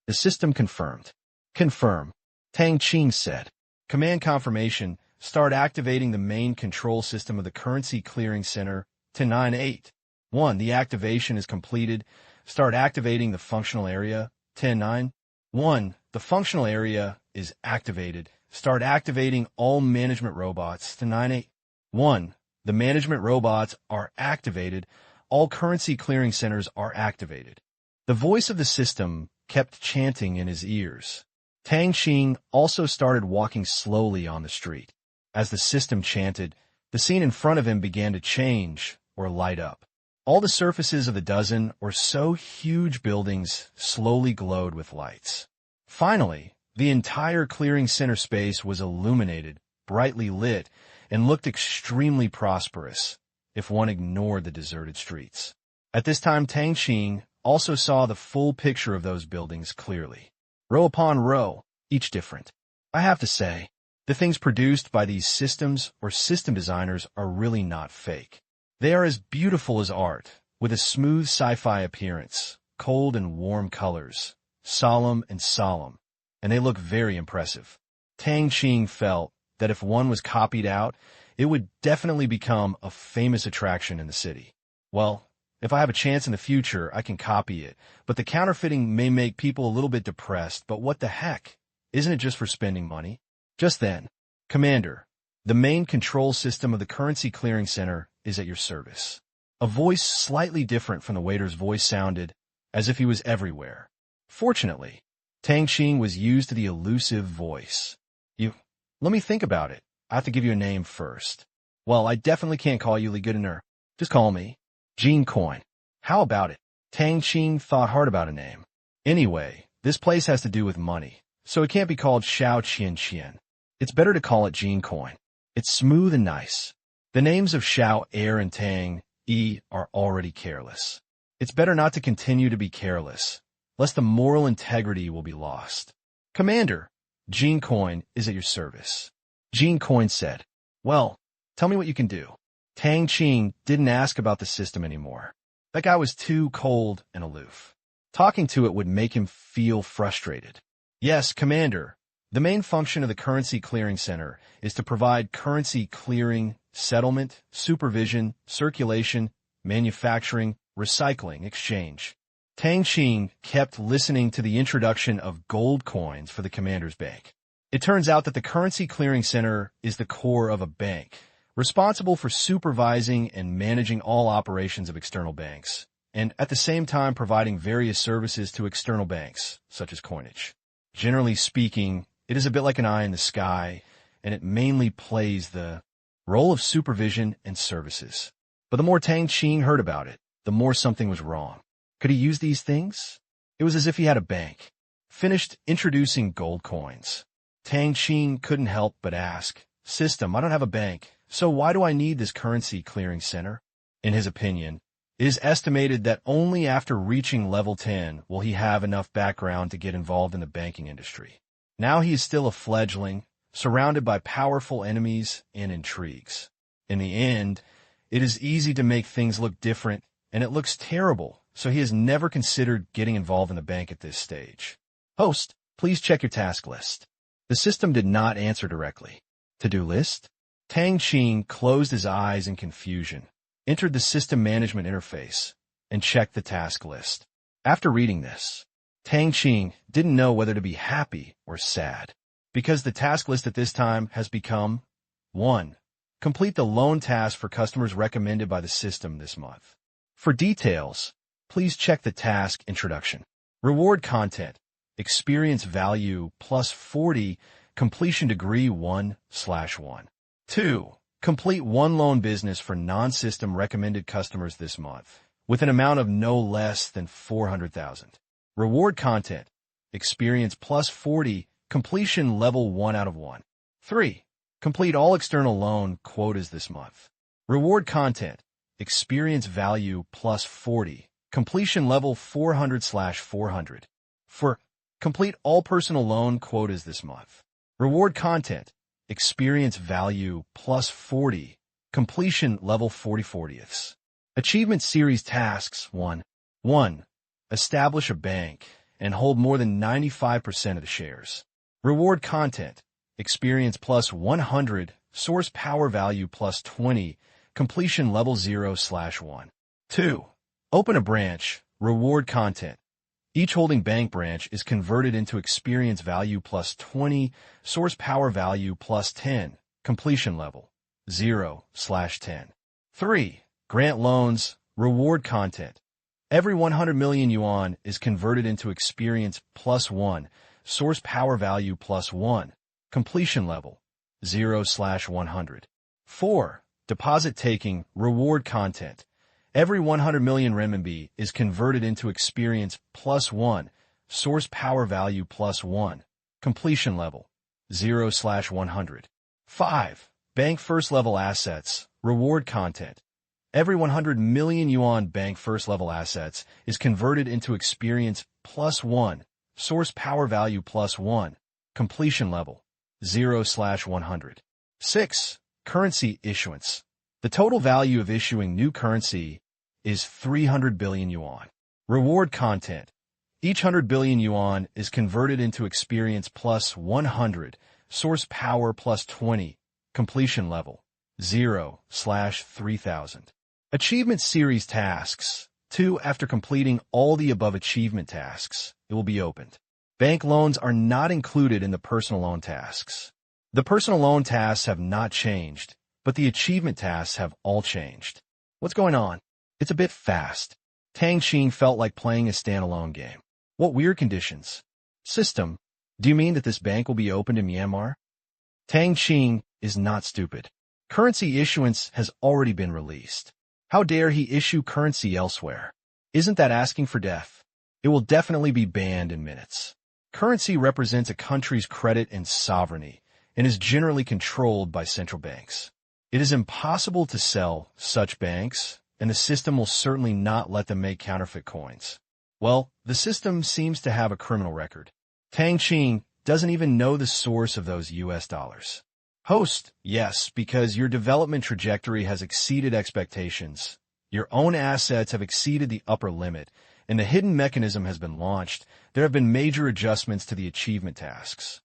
The system confirmed. Confirm. Tang Qing said. Command confirmation. Start activating the main control system of the currency clearing center to 9-8. 1. The activation is completed. Start activating the functional area. 10-9. 1. The functional area is activated. Start activating all management robots to 9-8. 1. The management robots are activated. All currency clearing centers are activated. The voice of the system kept chanting in his ears. Tang Qing also started walking slowly on the street. As the system chanted, the scene in front of him began to change or light up. All the surfaces of the dozen or so huge buildings slowly glowed with lights. Finally, the entire clearing center space was illuminated, brightly lit, and looked extremely prosperous, if one ignored the deserted streets. At this time, Tang Qing also saw the full picture of those buildings clearly. Row upon row, each different. I have to say, the things produced by these systems or system designers are really not fake. They are as beautiful as art, with a smooth sci-fi appearance, cold and warm colors, solemn, and they look very impressive. Tang Qing felt that if one was copied out, it would definitely become a famous attraction in the city. Well, If I have a chance in the future, I can copy it, but the counterfeiting may make people a little bit depressed, but what the heck? Isn't it just for spending money? Just then, Commander, the main control system of the currency clearing center is at your service. A voice slightly different from the waiter's voice sounded, as if he was everywhere. Fortunately, Tang Qing was used to the elusive voice. Let me think about it. I have to give you a name first. Well, I definitely can't call you Li Goodener. Just call me Gene Coin. How about it? Tang Qing thought hard about a name. Anyway, this place has to do with money, so it can't be called Xiao Qian Qian. It's better to call it Gene Coin. It's smooth and nice. The names of Xiao, Air, and Tang, E, are already careless. It's better not to continue to be careless, lest the moral integrity will be lost. Commander, Gene Coin is at your service. Gene Coin said, well, tell me what you can do. Tang Qing didn't ask about the system anymore. That guy was too cold and aloof. Talking to it would make him feel frustrated. Yes, Commander, the main function of the currency clearing center is to provide currency clearing, settlement, supervision, circulation, manufacturing, recycling, exchange. Tang Qing kept listening to the introduction of gold coins for the commander's bank. It turns out that the currency clearing center is the core of a bank, responsible for supervising and managing all operations of external banks, and at the same time providing various services to external banks, such as coinage. Generally speaking, it is a bit like an eye in the sky, and it mainly plays the role of supervision and services. But the more Tang Qing heard about it, the more something was wrong. Could he use these things? It was as if he had a bank. Finished introducing gold coins. Tang Qing couldn't help but ask, System, I don't have a bank, so why do I need this currency clearing center? In his opinion, it is estimated that only after reaching level 10 will he have enough background to get involved in the banking industry. Now he is still a fledgling, surrounded by powerful enemies and intrigues. In the end, it is easy to make things look different, and it looks terrible, so he has never considered getting involved in the bank at this stage. Host, please check your task list. The system did not answer directly. To-do list? Tang Qing closed his eyes in confusion, entered the system management interface, and checked the task list. After reading this, Tang Qing didn't know whether to be happy or sad, because the task list at this time has become 1. Complete the loan task for customers recommended by the system this month. For details, please check the task introduction. Reward content, experience value plus 40, completion degree 1/1. 2. Complete one loan business for non-system recommended customers this month, with an amount of no less than 400,000. Reward content, experience plus 40, completion level 1 out of 1. 3. Complete all external loan quotas this month. Reward content, experience value plus 40, completion level 400/400. 4. Complete all personal loan quotas this month. Reward content, experience value plus 40, completion level 40/40ths. Achievement series tasks 1. 1. Establish a bank and hold more than 95% of the shares. Reward content, experience plus 100, source power value plus 20, completion level 0/1. 2. Open a branch, reward content. Each holding bank branch is converted into experience value plus 20, source power value plus 10, completion level 0/10. 3. Grant loans, reward content. Every 100 million yuan is converted into experience plus 1, source power value plus 1, completion level 0/100. 4. Deposit taking, reward content. Every 100 million renminbi is converted into experience plus 1, source power value plus 1, completion level 0/100. 5. Bank first level assets, reward content. Every 100 million yuan bank first level assets is converted into experience plus 1, source power value plus 1, completion level 0/100. 6. Currency issuance. The total value of issuing new currency is 300 billion yuan. Reward content. Each 100 billion yuan is converted into experience plus 100, source power plus 20, completion level 0/3000. Achievement series tasks. 2. After completing all the above achievement tasks, it will be opened. Bank loans are not included in the personal loan tasks. The personal loan tasks have not changed, but the achievement tasks have all changed. What's going on? It's a bit fast. Tang Qing felt like playing a standalone game. What weird conditions? System. Do you mean that this bank will be opened in Myanmar? Tang Qing is not stupid. Currency issuance has already been released. How dare he issue currency elsewhere? Isn't that asking for death? It will definitely be banned in minutes. Currency represents a country's credit and sovereignty and is generally controlled by central banks. It is impossible to sell such banks, and the system will certainly not let them make counterfeit coins. Well, the system seems to have a criminal record. Tang Qing doesn't even know the source of those US dollars. Host, yes, because your development trajectory has exceeded expectations. Your own assets have exceeded the upper limit, and the hidden mechanism has been launched. There have been major adjustments to the achievement tasks.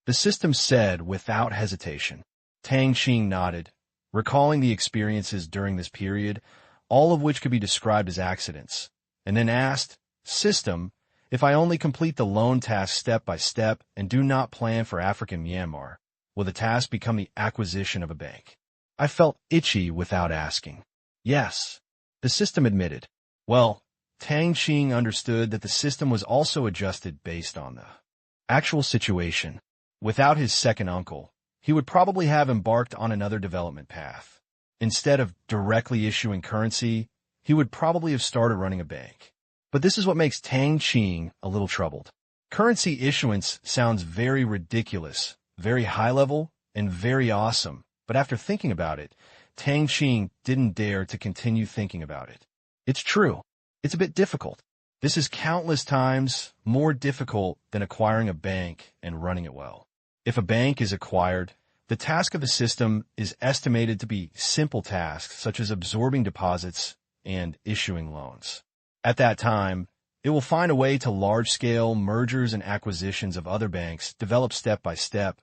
The system said without hesitation. Tang Qing nodded, recalling the experiences during this period, all of which could be described as accidents, and then asked, System, if I only complete the loan task step by step and do not plan for African Myanmar, will the task become the acquisition of a bank? I felt itchy without asking. Yes. The system admitted. Well, Tang Qing understood that the system was also adjusted based on the actual situation. Without his second uncle, he would probably have embarked on another development path. Instead of directly issuing currency, he would probably have started running a bank. But this is what makes Tang Qing a little troubled. Currency issuance sounds very ridiculous, very high level, and very awesome, but after thinking about it, Tang Qing didn't dare to continue thinking about it. It's true. It's a bit difficult. This is countless times more difficult than acquiring a bank and running it well. If a bank is acquired, the task of the system is estimated to be simple tasks such as absorbing deposits and issuing loans. At that time, it will find a way to large-scale mergers and acquisitions of other banks, develop step by step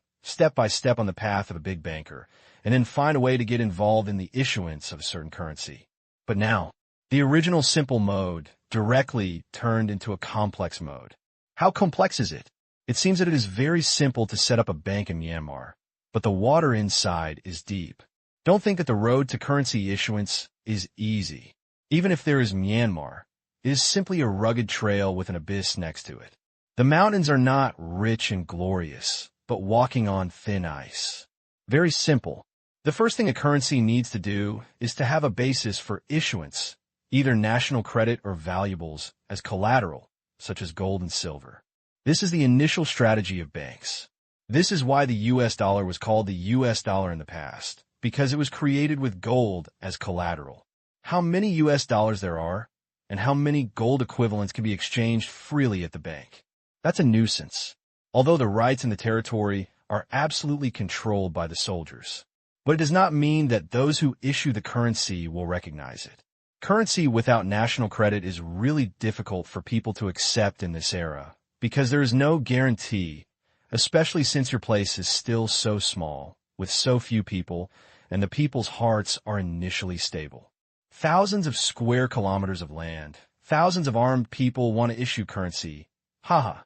on the path of a big banker, and then find a way to get involved in the issuance of a certain currency. But now, the original simple mode directly turned into a complex mode. How complex is it? It seems that it is very simple to set up a bank in Myanmar, but the water inside is deep. Don't think that the road to currency issuance is easy. Even if there is Myanmar, it is simply a rugged trail with an abyss next to it. The mountains are not rich and glorious, but walking on thin ice. Very simple. The first thing a currency needs to do is to have a basis for issuance, either national credit or valuables as collateral, such as gold and silver. This is the initial strategy of banks. This is why the US dollar was called the US dollar in the past, because it was created with gold as collateral. How many US dollars there are, and how many gold equivalents can be exchanged freely at the bank? That's a nuisance, although the rights in the territory are absolutely controlled by the soldiers. But it does not mean that those who issue the currency will recognize it. Currency without national credit is really difficult for people to accept in this era, because there is no guarantee, especially since your place is still so small, with so few people, and the people's hearts are initially stable. Thousands of square kilometers of land, thousands of armed people want to issue currency. Haha.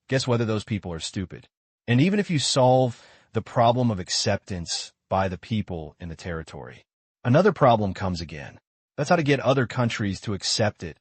Guess whether those people are stupid. And even if you solve the problem of acceptance by the people in the territory, another problem comes again. That's how to get other countries to accept it,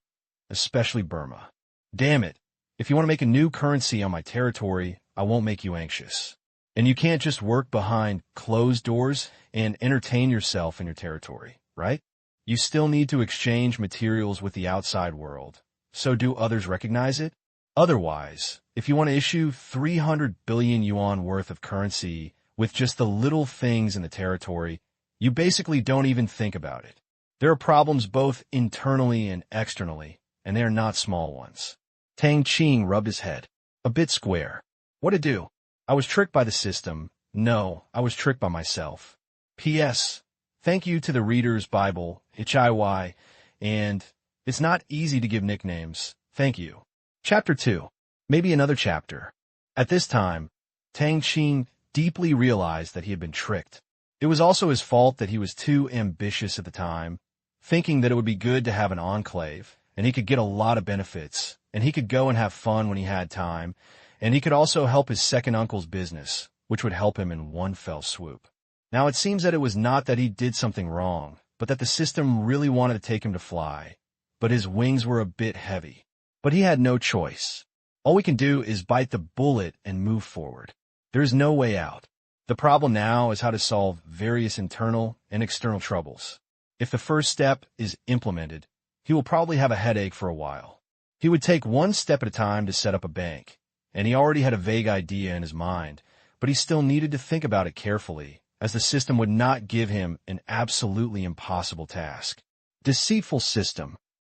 especially Burma. Damn it. If you want to make a new currency on my territory, I won't make you anxious. And you can't just work behind closed doors and entertain yourself in your territory, right? You still need to exchange materials with the outside world. So do others recognize it? Otherwise, if you want to issue 300 billion yuan worth of currency with just the little things in the territory, you basically don't even think about it. There are problems both internally and externally, and they are not small ones. Tang Qing rubbed his head. A bit square. What to do? I was tricked by the system. No, I was tricked by myself. P.S. Thank you to the Reader's Bible, HIY, and it's not easy to give nicknames. Thank you. Chapter 2. Maybe another chapter. At this time, Tang Qing deeply realized that he had been tricked. It was also his fault that he was too ambitious at the time, thinking that it would be good to have an enclave, and he could get a lot of benefits, and he could go and have fun when he had time, and he could also help his second uncle's business, which would help him in one fell swoop. Now, it seems that it was not that he did something wrong, but that the system really wanted to take him to fly, but his wings were a bit heavy. But he had no choice. All we can do is bite the bullet and move forward. There is no way out. The problem now is how to solve various internal and external troubles. If the first step is implemented, he will probably have a headache for a while. He would take one step at a time to set up a bank, and he already had a vague idea in his mind, but he still needed to think about it carefully, as the system would not give him an absolutely impossible task. Deceitful system,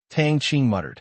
Tang Qing muttered.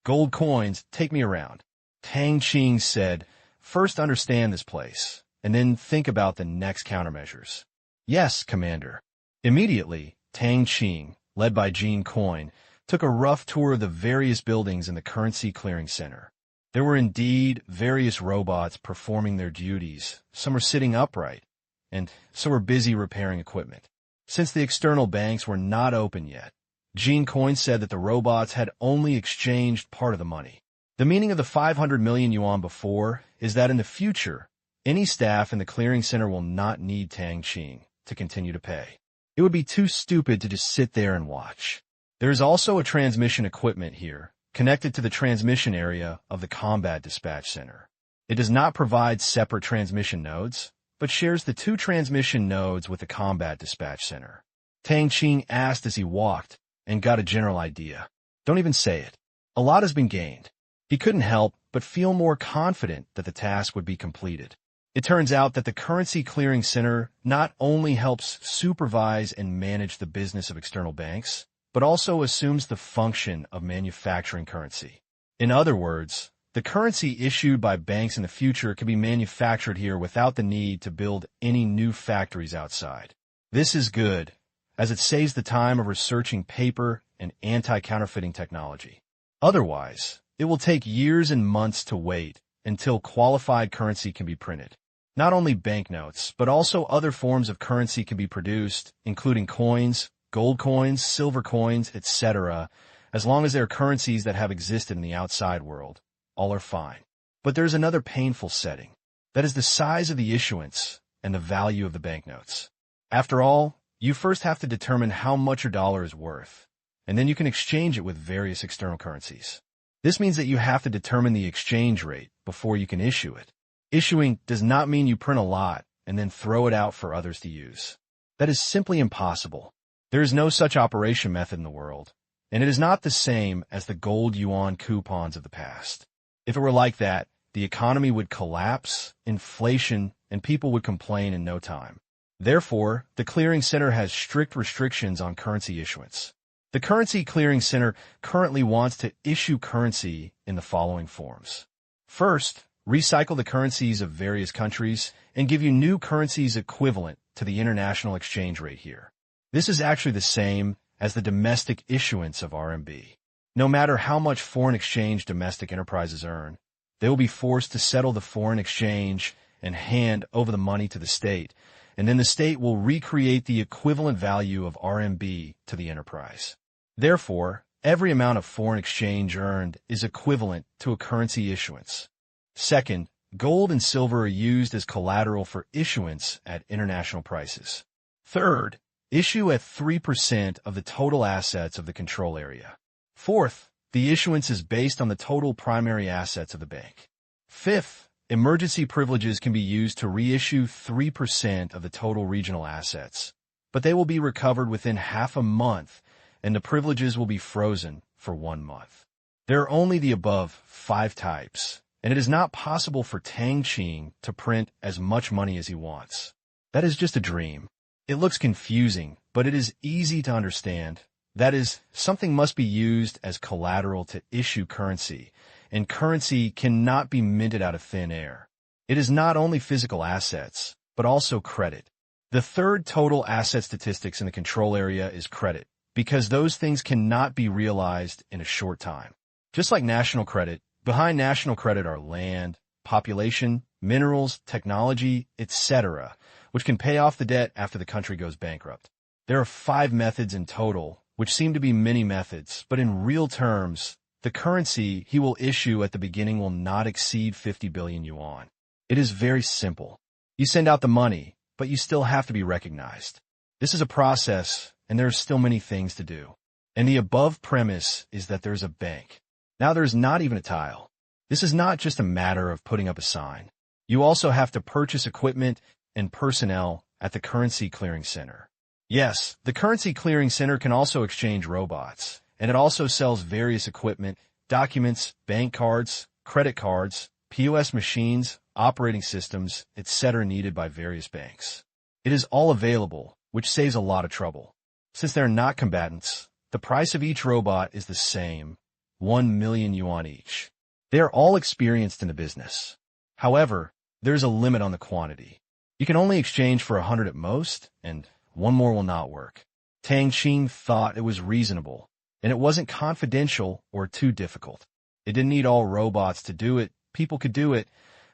Gold coins, take me around. Tang Qing said, first understand this place, and then think about the next countermeasures. Yes, Commander. Immediately, Tang Qing, led by Gene Coin, took a rough tour of the various buildings in the currency clearing center. There were indeed various robots performing their duties. Some were sitting upright, and some were busy repairing equipment. Since the external banks were not open yet, Gene Coin said that the robots had only exchanged part of the money. The meaning of the 500 million yuan before is that in the future, any staff in the clearing center will not need Tang Qing to continue to pay. It would be too stupid to just sit there and watch. There is also a transmission equipment here, connected to the transmission area of the combat dispatch center. It does not provide separate transmission nodes, but shares the two transmission nodes with the combat dispatch center. Tang Qing asked as he walked, and got a general idea. Don't even say it. A lot has been gained. He couldn't help but feel more confident that the task would be completed. It turns out that the Currency Clearing Center not only helps supervise and manage the business of external banks, but also assumes the function of manufacturing currency. In other words, the currency issued by banks in the future can be manufactured here without the need to build any new factories outside. This is good, as it saves the time of researching paper and anti-counterfeiting technology. Otherwise, it will take years and months to wait until qualified currency can be printed. Not only banknotes, but also other forms of currency can be produced, including coins, gold coins, silver coins, etc., as long as they are currencies that have existed in the outside world. All are fine. But there's another painful setting. That is the size of the issuance and the value of the banknotes. After all, you first have to determine how much your dollar is worth, and then you can exchange it with various external currencies. This means that you have to determine the exchange rate before you can issue it. Issuing does not mean you print a lot and then throw it out for others to use. That is simply impossible. There is no such operation method in the world, and it is not the same as the gold yuan coupons of the past. If it were like that, the economy would collapse, inflation, and people would complain in no time. Therefore, the clearing center has strict restrictions on currency issuance. The Currency Clearing Center currently wants to issue currency in the following forms. First, recycle the currencies of various countries and give you new currencies equivalent to the international exchange rate here. This is actually the same as the domestic issuance of RMB. No matter how much foreign exchange domestic enterprises earn, they will be forced to settle the foreign exchange and hand over the money to the state, and then the state will recreate the equivalent value of RMB to the enterprise. Therefore, every amount of foreign exchange earned is equivalent to a currency issuance. Second, gold and silver are used as collateral for issuance at international prices. Third, issue at 3% of the total assets of the control area. Fourth, the issuance is based on the total primary assets of the bank. Fifth, emergency privileges can be used to reissue 3% of the total regional assets, but they will be recovered within half a month, and the privileges will be frozen for 1 month. There are only the above 5 types, and it is not possible for Tang Qing to print as much money as he wants. That is just a dream. It looks confusing, but it is easy to understand. That is, something must be used as collateral to issue currency, and currency cannot be minted out of thin air. It is not only physical assets, but also credit. The third total asset statistics in the control area is credit, because those things cannot be realized in a short time. Just like national credit, behind national credit are land, population, minerals, technology, etc., which can pay off the debt after the country goes bankrupt. There are 5 methods in total, which seem to be many methods, but in real terms, the currency he will issue at the beginning will not exceed 50 billion yuan. It is very simple. You send out the money, but you still have to be recognized. This is a process, and there are still many things to do. And the above premise is that there's a bank. Now there's not even a tile. This is not just a matter of putting up a sign. You also have to purchase equipment and personnel at the currency clearing center. Yes, the currency clearing center can also exchange robots, and it also sells various equipment, documents, bank cards, credit cards, POS machines, operating systems, etc. needed by various banks. It is all available, which saves a lot of trouble. Since they're not combatants, the price of each robot is the same, 1 million yuan each. They are all experienced in the business. However, there's a limit on the quantity. You can only exchange for 100 at most, and one more will not work. Tang Qing thought it was reasonable, and it wasn't confidential or too difficult. It didn't need all robots to do it. People could do it,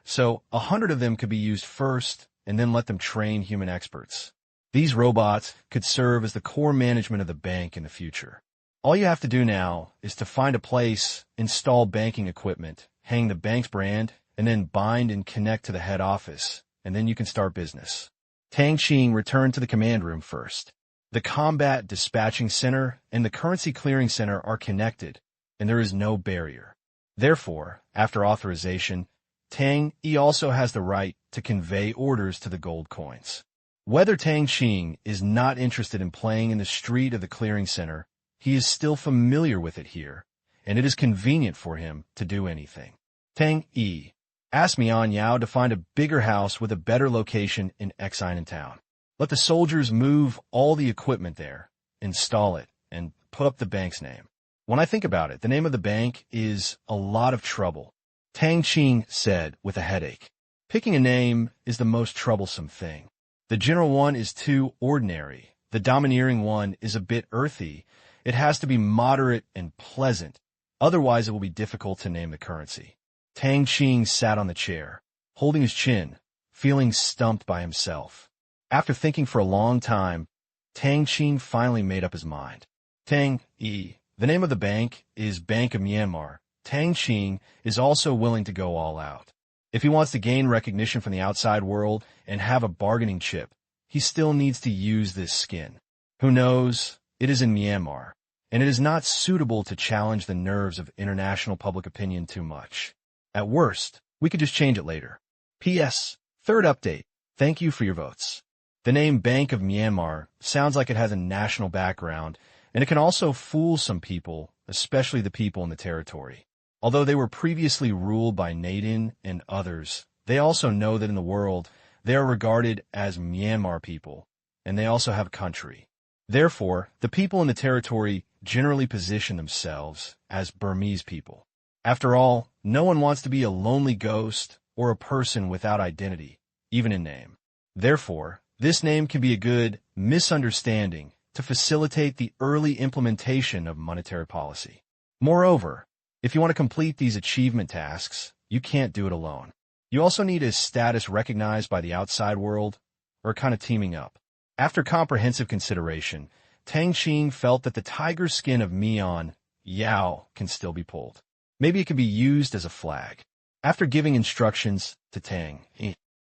so 100 of them could be used first, and then let them train human experts. These robots could serve as the core management of the bank in the future. All you have to do now is to find a place, install banking equipment, hang the bank's brand, and then bind and connect to the head office, and then you can start business. Tang Qing returned to the command room first. The combat dispatching center and the currency clearing center are connected, and there is no barrier. Therefore, after authorization, Tang Yi also has the right to convey orders to the gold coins. Whether Tang Qing is not interested in playing in the street of the clearing center, he is still familiar with it here, and it is convenient for him to do anything. Tang Yi asked Mian Yao to find a bigger house with a better location in Xinan town. Let the soldiers move all the equipment there, install it, and put up the bank's name. When I think about it, the name of the bank is a lot of trouble, Tang Qing said with a headache. Picking a name is the most troublesome thing. The general one is too ordinary. The domineering one is a bit earthy. It has to be moderate and pleasant. Otherwise, it will be difficult to name the currency. Tang Qing sat on the chair, holding his chin, feeling stumped by himself. After thinking for a long time, Tang Qing finally made up his mind. Tang Yi. The name of the bank is Bank of Myanmar. Tang Qing is also willing to go all out. If he wants to gain recognition from the outside world and have a bargaining chip, he still needs to use this skin. Who knows? It is in Myanmar, and it is not suitable to challenge the nerves of international public opinion too much. At worst, we could just change it later. P.S. Third update. Thank you for your votes. The name Bank of Myanmar sounds like it has a national background, and it can also fool some people, especially the people in the territory. Although they were previously ruled by Nadin and others, they also know that in the world, they are regarded as Myanmar people, and they also have a country. Therefore, the people in the territory generally position themselves as Burmese people. After all, no one wants to be a lonely ghost or a person without identity, even in name. Therefore, this name can be a good misunderstanding to facilitate the early implementation of monetary policy. Moreover, if you want to complete these achievement tasks, you can't do it alone. You also need a status recognized by the outside world, or kind of teaming up. After comprehensive consideration, Tang Qing felt that the tiger skin of Mian Yao can still be pulled. Maybe it can be used as a flag. After giving instructions to Tang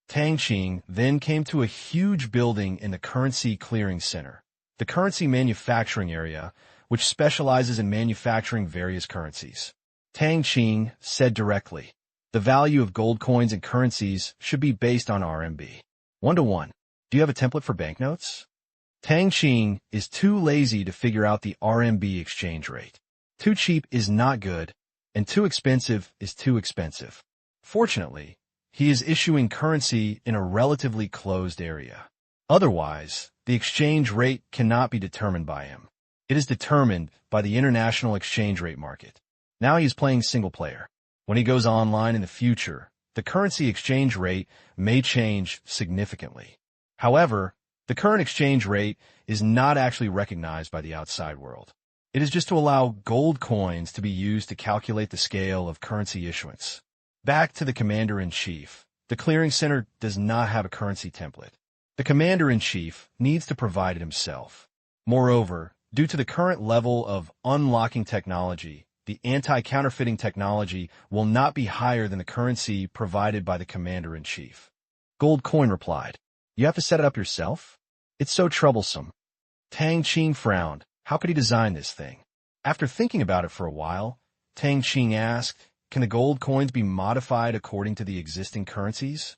Qing then came to a huge building in the currency clearing center, the currency manufacturing area, which specializes in manufacturing various currencies. Tang Qing said directly, the value of gold coins and currencies should be based on RMB. 1-to-1. Do you have a template for banknotes? Tang Qing is too lazy to figure out the RMB exchange rate. Too cheap is not good, and too expensive is too expensive. Fortunately, he is issuing currency in a relatively closed area. Otherwise, the exchange rate cannot be determined by him. It is determined by the international exchange rate market. Now he is playing single player. When he goes online in the future, the currency exchange rate may change significantly. However, the current exchange rate is not actually recognized by the outside world. It is just to allow gold coins to be used to calculate the scale of currency issuance. Back to the Commander-in-Chief. The clearing center does not have a currency template. The Commander-in-Chief needs to provide it himself. Moreover, Due to the current level of unlocking technology, the anti-counterfeiting technology will not be higher than the currency provided by the commander-in-chief. Gold Coin replied, "You have to set it up yourself? It's so troublesome." Tang Qing frowned. How could he design this thing? After thinking about it for a while, Tang Qing asked, "Can the gold coins be modified according to the existing currencies?"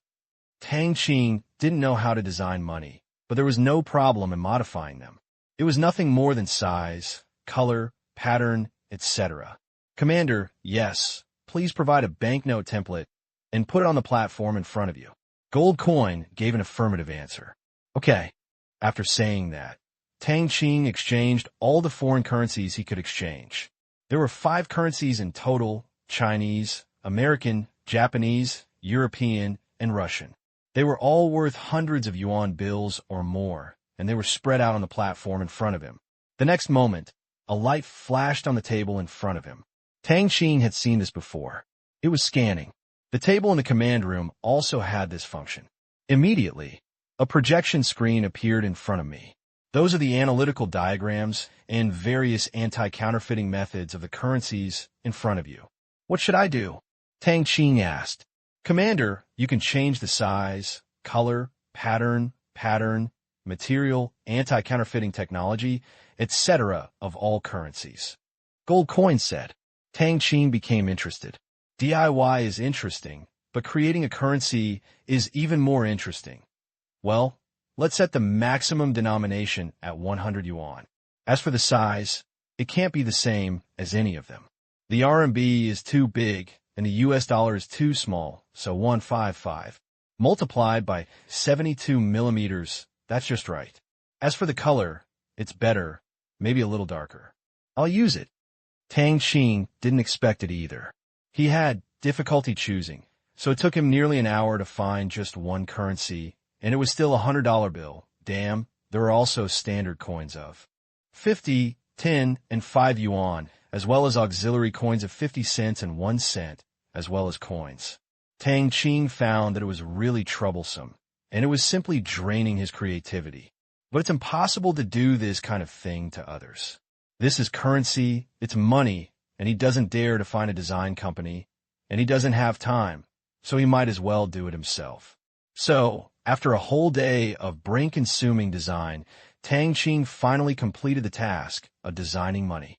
Tang Qing didn't know how to design money, but there was no problem in modifying them. It was nothing more than size, color, pattern, etc. "Commander, yes, please provide a banknote template and put it on the platform in front of you." Gold Coin gave an affirmative answer. Okay. After saying that, Tang Qing exchanged all the foreign currencies he could exchange. There were 5 currencies in total: Chinese, American, Japanese, European, and Russian. They were all worth hundreds of yuan bills or more, and they were spread out on the platform in front of him. The next moment, a light flashed on the table in front of him. Tang Qing had seen this before. It was scanning. The table in the command room also had this function. Immediately, a projection screen appeared in front of me. Those are the analytical diagrams and various anti-counterfeiting methods of the currencies in front of you. "What should I do?" Tang Qing asked. "Commander, you can change the size, color, pattern, material, anti-counterfeiting technology, etc. of all currencies." Gold Coin said. Tang Qing became interested. DIY is interesting, but creating a currency is even more interesting. Well, let's set the maximum denomination at 100 yuan. As for the size, it can't be the same as any of them. The RMB is too big and the US dollar is too small, so 155. Multiplied by 72 millimeters, that's just right. As for the color, it's better, maybe a little darker. I'll use it. Tang Qing didn't expect it either. He had difficulty choosing, so it took him nearly an hour to find just one currency, and it was still a $100 bill. Damn, there are also standard coins of 50, 10, and 5 yuan, as well as auxiliary coins of 50 cents and 1 cent, as well as coins. Tang Qing found that it was really troublesome, and it was simply draining his creativity. But it's impossible to do this kind of thing to others. This is currency, it's money, and he doesn't dare to find a design company, and he doesn't have time, so he might as well do it himself. So, after a whole day of brain-consuming design, Tang Qing finally completed the task of designing money.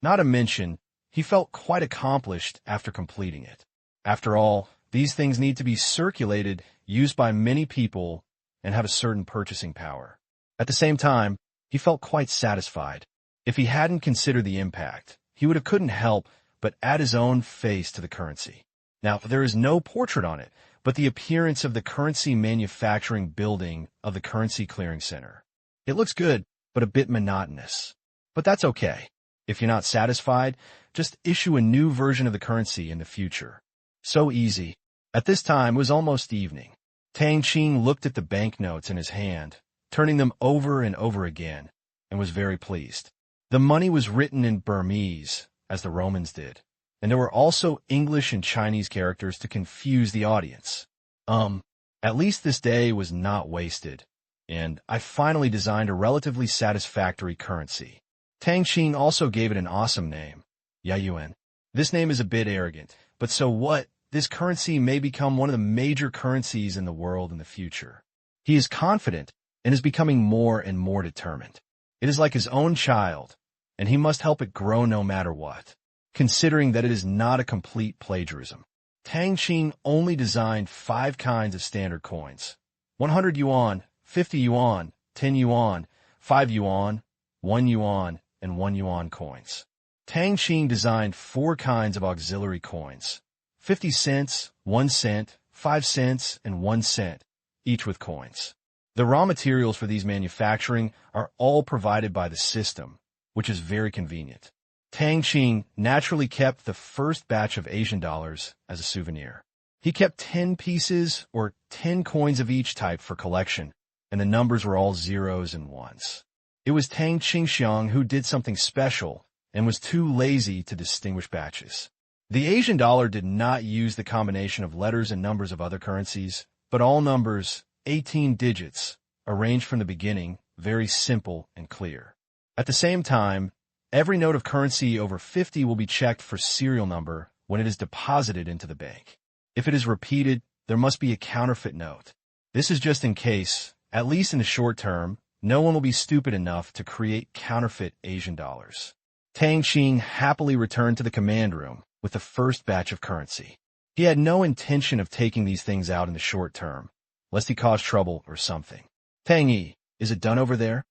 Not to mention, he felt quite accomplished after completing it. After all, these things need to be circulated, used by many people, and have a certain purchasing power. At the same time, he felt quite satisfied. If he hadn't considered the impact, he couldn't help but add his own face to the currency. Now, there is no portrait on it, but the appearance of the currency manufacturing building of the Currency Clearing Center. It looks good, but a bit monotonous. But that's okay. If you're not satisfied, just issue a new version of the currency in the future. So easy. At this time, it was almost evening. Tang Qing looked at the banknotes in his hand, turning them over and over again, and was very pleased. The money was written in Burmese, as the Romans did, and there were also English and Chinese characters to confuse the audience. At least this day was not wasted, and I finally designed a relatively satisfactory currency. Tang Qing also gave it an awesome name, Yayuan. This name is a bit arrogant, but so what? This currency may become one of the major currencies in the world in the future. He is confident and is becoming more and more determined. It is like his own child, and he must help it grow no matter what, considering that it is not a complete plagiarism. Tang Qing only designed 5 kinds of standard coins: 100 yuan, 50 yuan, 10 yuan, 5 yuan, 1 yuan, and 1 yuan coins. Tang Qing designed 4 kinds of auxiliary coins: 50 cents, 1 cent, 5 cents, and 1 cent, each with coins. The raw materials for these manufacturing are all provided by the system, which is very convenient. Tang Qing naturally kept the first batch of Asian dollars as a souvenir. He kept 10 pieces or 10 coins of each type for collection, and the numbers were all zeros and ones. It was Tang Qingxiang who did something special and was too lazy to distinguish batches. The Asian dollar did not use the combination of letters and numbers of other currencies, but all numbers, 18 digits, arranged from the beginning, very simple and clear. At the same time, every note of currency over 50 will be checked for serial number when it is deposited into the bank. If it is repeated, there must be a counterfeit note. This is just in case, at least in the short term, no one will be stupid enough to create counterfeit Asian dollars. Tang Qing happily returned to the command room with the first batch of currency. He had no intention of taking these things out in the short term, lest he cause trouble or something. Tang Yi, is it done over there?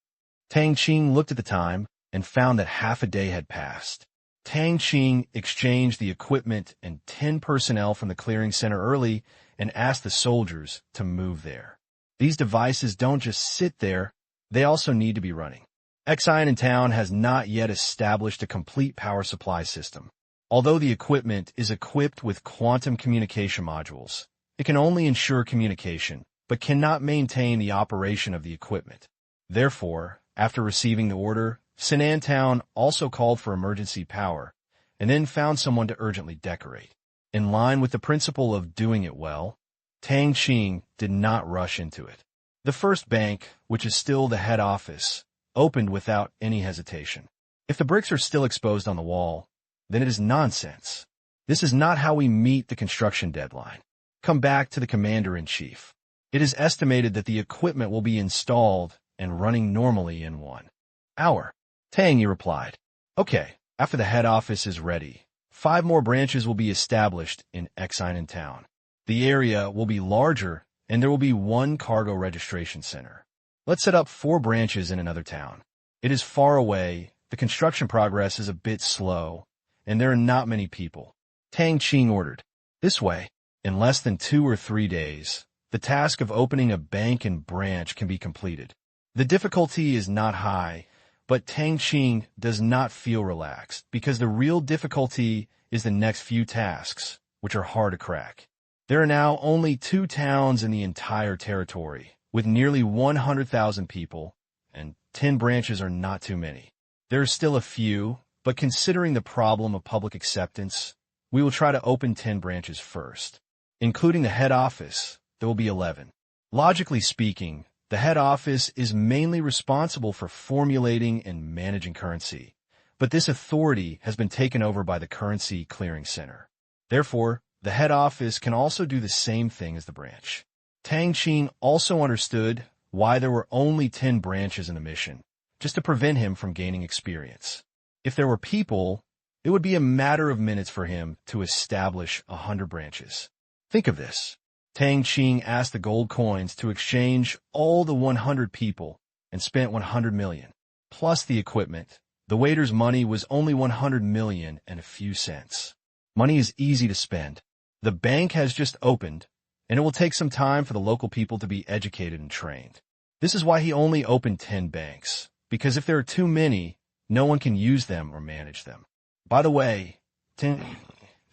Tang Qing looked at the time and found that half a day had passed. Tang Qing exchanged the equipment and 10 personnel from the clearing center early and asked the soldiers to move there. These devices don't just sit there, they also need to be running. Exine in town has not yet established a complete power supply system. Although the equipment is equipped with quantum communication modules, it can only ensure communication, but cannot maintain the operation of the equipment. Therefore, after receiving the order, Sinan Town also called for emergency power, and then found someone to urgently decorate. In line with the principle of doing it well, Tang Qing did not rush into it. The first bank, which is still the head office, opened without any hesitation. If the bricks are still exposed on the wall, then it is nonsense. This is not how we meet the construction deadline. Come back to the commander-in-chief. It is estimated that the equipment will be installed and running normally in 1 hour. Tang Yi replied, Okay, after the head office is ready, 5 more branches will be established in Exine town. The area will be larger, and there will be 1 cargo registration center. Let's set up 4 branches in another town. It is far away, the construction progress is a bit slow, and there are not many people. Tang Qing ordered. This way, in less than 2 or 3 days, the task of opening a bank and branch can be completed. The difficulty is not high, but Tang Qing does not feel relaxed because the real difficulty is the next few tasks, which are hard to crack. There are now only 2 towns in the entire territory, with nearly 100,000 people, and 10 branches are not too many. There are still a few, but considering the problem of public acceptance, we will try to open 10 branches first. Including the head office, there will be 11. Logically speaking, the head office is mainly responsible for formulating and managing currency, but this authority has been taken over by the currency clearing center. Therefore, the head office can also do the same thing as the branch. Tang Qing also understood why there were only 10 branches in the mission, just to prevent him from gaining experience. If there were people, it would be a matter of minutes for him to establish 100 branches. Think of this. Tang Qing asked the gold coins to exchange all the 100 people and spent 100 million. Plus the equipment, the waiter's money was only 100 million and a few cents. Money is easy to spend. The bank has just opened, and it will take some time for the local people to be educated and trained. This is why he only opened 10 banks, because if there are too many, no one can use them or manage them. By the way, the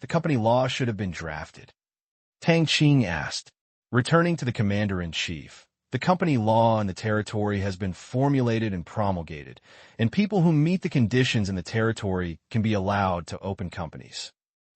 company law should have been drafted. Tang Qing asked. Returning to the commander-in-chief, the company law in the territory has been formulated and promulgated, and people who meet the conditions in the territory can be allowed to open companies.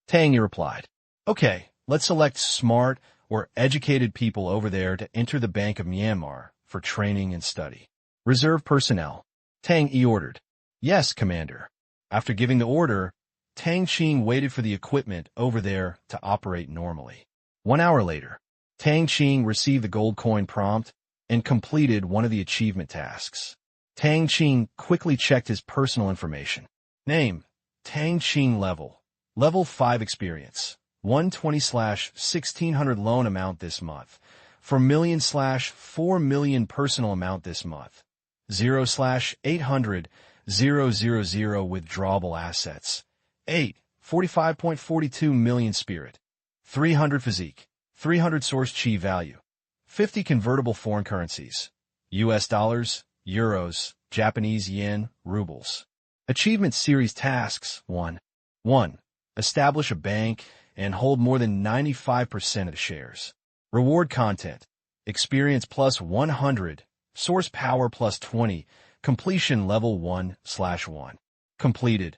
Tang Yi replied, Okay, let's select smart or educated people over there to enter the Bank of Myanmar for training and study. Reserve personnel. Tang Yi ordered. Yes, Commander. After giving the order, Tang Qing waited for the equipment over there to operate normally. 1 hour later, Tang Qing received the gold coin prompt and completed one of the achievement tasks. Tang Qing quickly checked his personal information. Name, Tang Qing level. Level 5 experience. 120/1600 loan amount this month. 4 million personal amount this month. 0/800,000 withdrawable assets. 45.42 million spirit. 300 physique, 300 source chi value, 50 convertible foreign currencies, US dollars, euros, Japanese yen, rubles. Achievement series tasks 1. 1. Establish a bank and hold more than 95% of the shares. Reward content, experience plus 100, source power plus 20, completion level 1/1. Completed.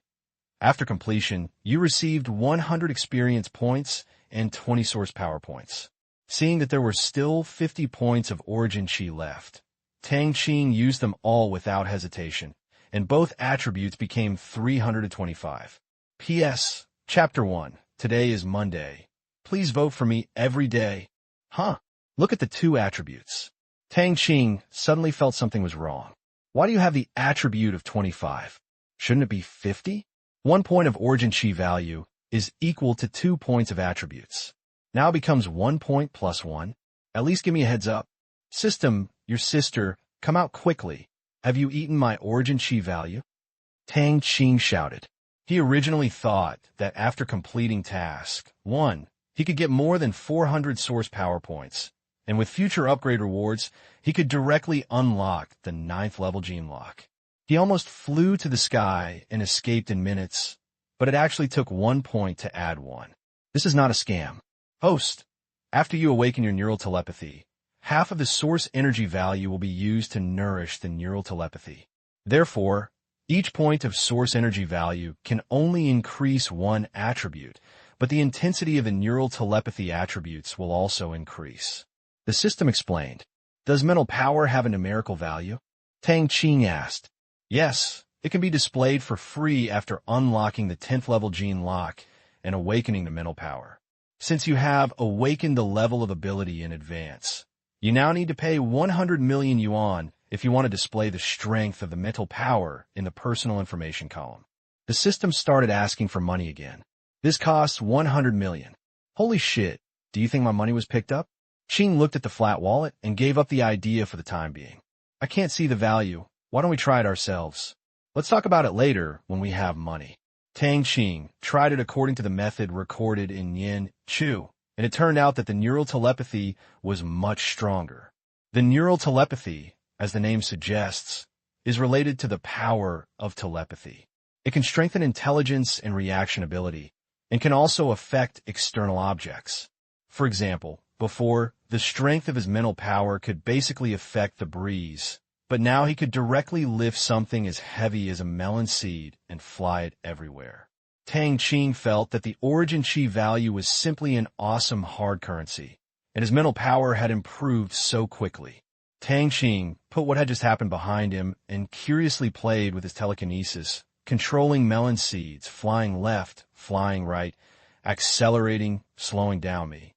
After completion, you received 100 experience points and 20 source power points. Seeing that there were still 50 points of origin chi left, Tang Qing used them all without hesitation and both attributes became 325. P.S. Chapter 1. Today is Monday. Please vote for me every day. Huh. Look at the two attributes. Tang Qing suddenly felt something was wrong. Why do you have the attribute of 25? Shouldn't it be 50? 1 point of origin chi value is equal to 2 points of attributes. Now it becomes 1 point plus 1. At least give me a heads up. System, your sister, come out quickly. Have you eaten my origin chi value? Tang Qing shouted. He originally thought that after completing task 1, he could get more than 400 source power points, and with future upgrade rewards, he could directly unlock the 9th level gene lock. He almost flew to the sky and escaped in minutes, but it actually took 1 point to add 1. This is not a scam. Host, after you awaken your neural telepathy, half of the source energy value will be used to nourish the neural telepathy. Therefore, each point of source energy value can only increase 1 attribute, but the intensity of the neural telepathy attributes will also increase. The system explained. Does mental power have a numerical value? Tang Qing asked. Yes, it can be displayed for free after unlocking the 10th level gene lock and awakening the mental power. Since you have awakened the level of ability in advance, you now need to pay 100 million yuan if you want to display the strength of the mental power in the personal information column. The system started asking for money again. This costs 100 million. Holy shit, do you think my money was picked up? Qing looked at the flat wallet and gave up the idea for the time being. I can't see the value. Why don't we try it ourselves? Let's talk about it later when we have money. Tang Qing tried it according to the method recorded in Yin Chu, and it turned out that the neural telepathy was much stronger. The neural telepathy, as the name suggests, is related to the power of telepathy. It can strengthen intelligence and reaction ability, and can also affect external objects. For example, before, the strength of his mental power could basically affect the breeze, but now he could directly lift something as heavy as a melon seed and fly it everywhere. Tang Qing felt that the origin chi value was simply an awesome hard currency, and his mental power had improved so quickly. Tang Qing put what had just happened behind him and curiously played with his telekinesis, controlling melon seeds, flying left, flying right, accelerating, slowing down me.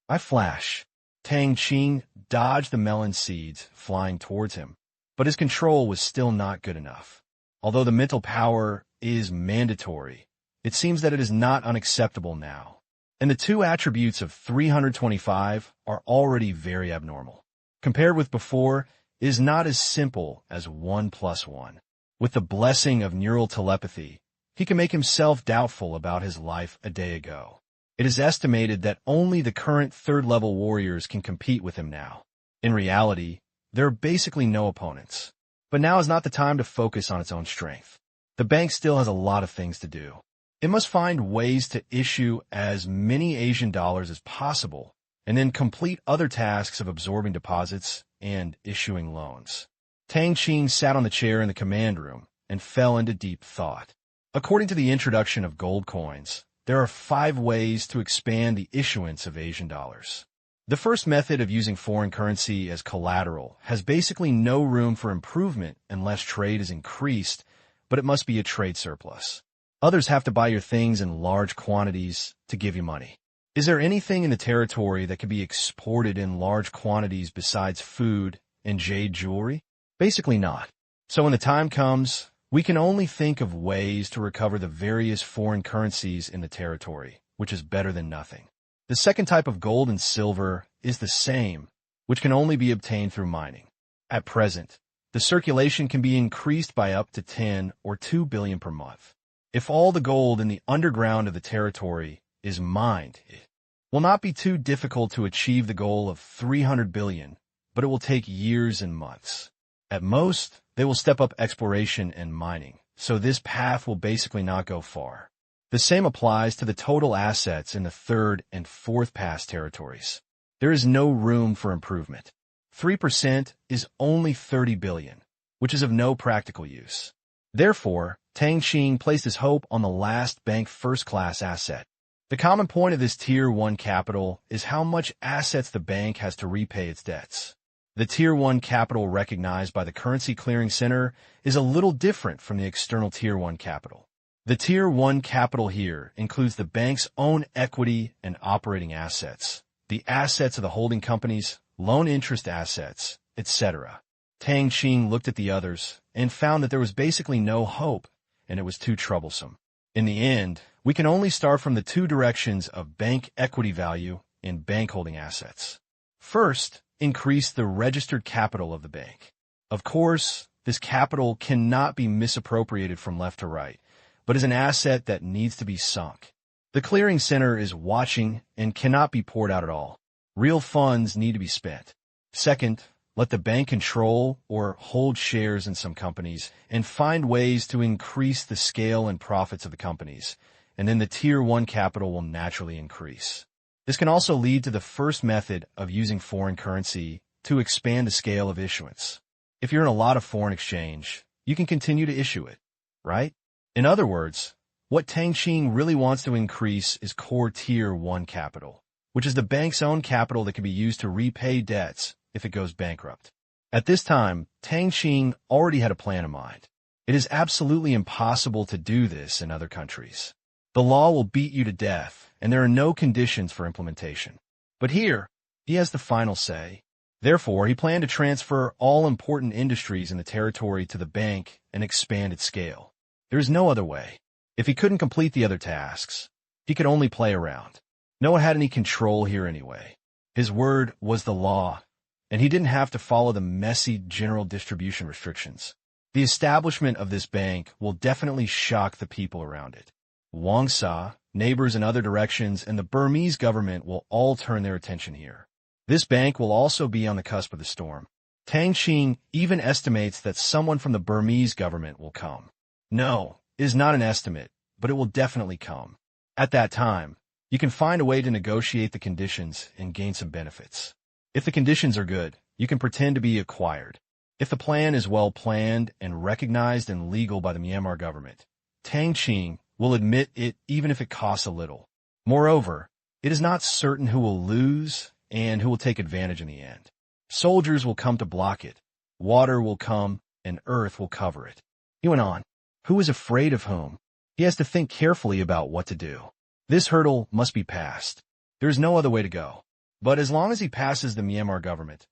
I flash. Tang Qing dodged the melon seeds, flying towards him, but his control was still not good enough. Although the mental power is mandatory, it seems that it is not unacceptable now, and the two attributes of 325 are already very abnormal. Compared with before, it is not as simple as 1 plus 1. With the blessing of neural telepathy, he can make himself doubtful about his life a day ago. It is estimated that only the current third-level warriors can compete with him now. In reality, there are basically no opponents. But now is not the time to focus on its own strength. The bank still has a lot of things to do. It must find ways to issue as many Asian dollars as possible, and then complete other tasks of absorbing deposits and issuing loans. Tang Qing sat on the chair in the command room and fell into deep thought. According to the introduction of gold coins, there are 5 ways to expand the issuance of Asian dollars. The first method of using foreign currency as collateral has basically no room for improvement unless trade is increased, but it must be a trade surplus. Others have to buy your things in large quantities to give you money. Is there anything in the territory that can be exported in large quantities besides food and jade jewelry? Basically not. So when the time comes, we can only think of ways to recover the various foreign currencies in the territory, which is better than nothing. The second type of gold and silver is the same, which can only be obtained through mining. At present, the circulation can be increased by up to 10 or 2 billion per month. If all the gold in the underground of the territory is mined, it will not be too difficult to achieve the goal of 300 billion, but it will take years and months. At most, they will step up exploration and mining, so this path will basically not go far. The same applies to the total assets in the third and fourth pass territories. There is no room for improvement. 3% is only 30 billion, which is of no practical use. Therefore, Tang Qing placed his hope on the last bank first-class asset. The common point of this Tier 1 capital is how much assets the bank has to repay its debts. The Tier 1 capital recognized by the Currency Clearing Center is a little different from the external Tier 1 capital. The Tier 1 capital here includes the bank's own equity and operating assets, the assets of the holding companies, loan interest assets, etc. Tang Qing looked at the others and found that there was basically no hope, and it was too troublesome. In the end, we can only start from the two directions of bank equity value and bank holding assets. First, increase the registered capital of the bank. Of course, this capital cannot be misappropriated from left to right, but is an asset that needs to be sunk. The clearing center is watching and cannot be poured out at all. Real funds need to be spent. Second, let the bank control or hold shares in some companies and find ways to increase the scale and profits of the companies, and then the Tier 1 capital will naturally increase. This can also lead to the first method of using foreign currency to expand the scale of issuance. If you're in a lot of foreign exchange, you can continue to issue it, right? In other words, what Tang Qing really wants to increase is core Tier 1 capital, which is the bank's own capital that can be used to repay debts if it goes bankrupt. At this time, Tang Qing already had a plan in mind. It is absolutely impossible to do this in other countries. The law will beat you to death, and there are no conditions for implementation. But here, he has the final say. Therefore, he planned to transfer all important industries in the territory to the bank and expand its scale. There is no other way. If he couldn't complete the other tasks, he could only play around. No one had any control here anyway. His word was the law, and he didn't have to follow the messy general distribution restrictions. The establishment of this bank will definitely shock the people around it. Wangsa, neighbors in other directions, and the Burmese government will all turn their attention here. This bank will also be on the cusp of the storm. Tang Qing even estimates that someone from the Burmese government will come. No, it is not an estimate, but it will definitely come. At that time, you can find a way to negotiate the conditions and gain some benefits. If the conditions are good, you can pretend to be acquired. If the plan is well planned and recognized and legal by the Myanmar government, Tang Qing will admit it even if it costs a little. Moreover, it is not certain who will lose and who will take advantage in the end. Soldiers will come to block it, water will come, and earth will cover it. He went on. Who is afraid of whom? He has to think carefully about what to do. This hurdle must be passed. There is no other way to go. But as long as he passes the Myanmar government,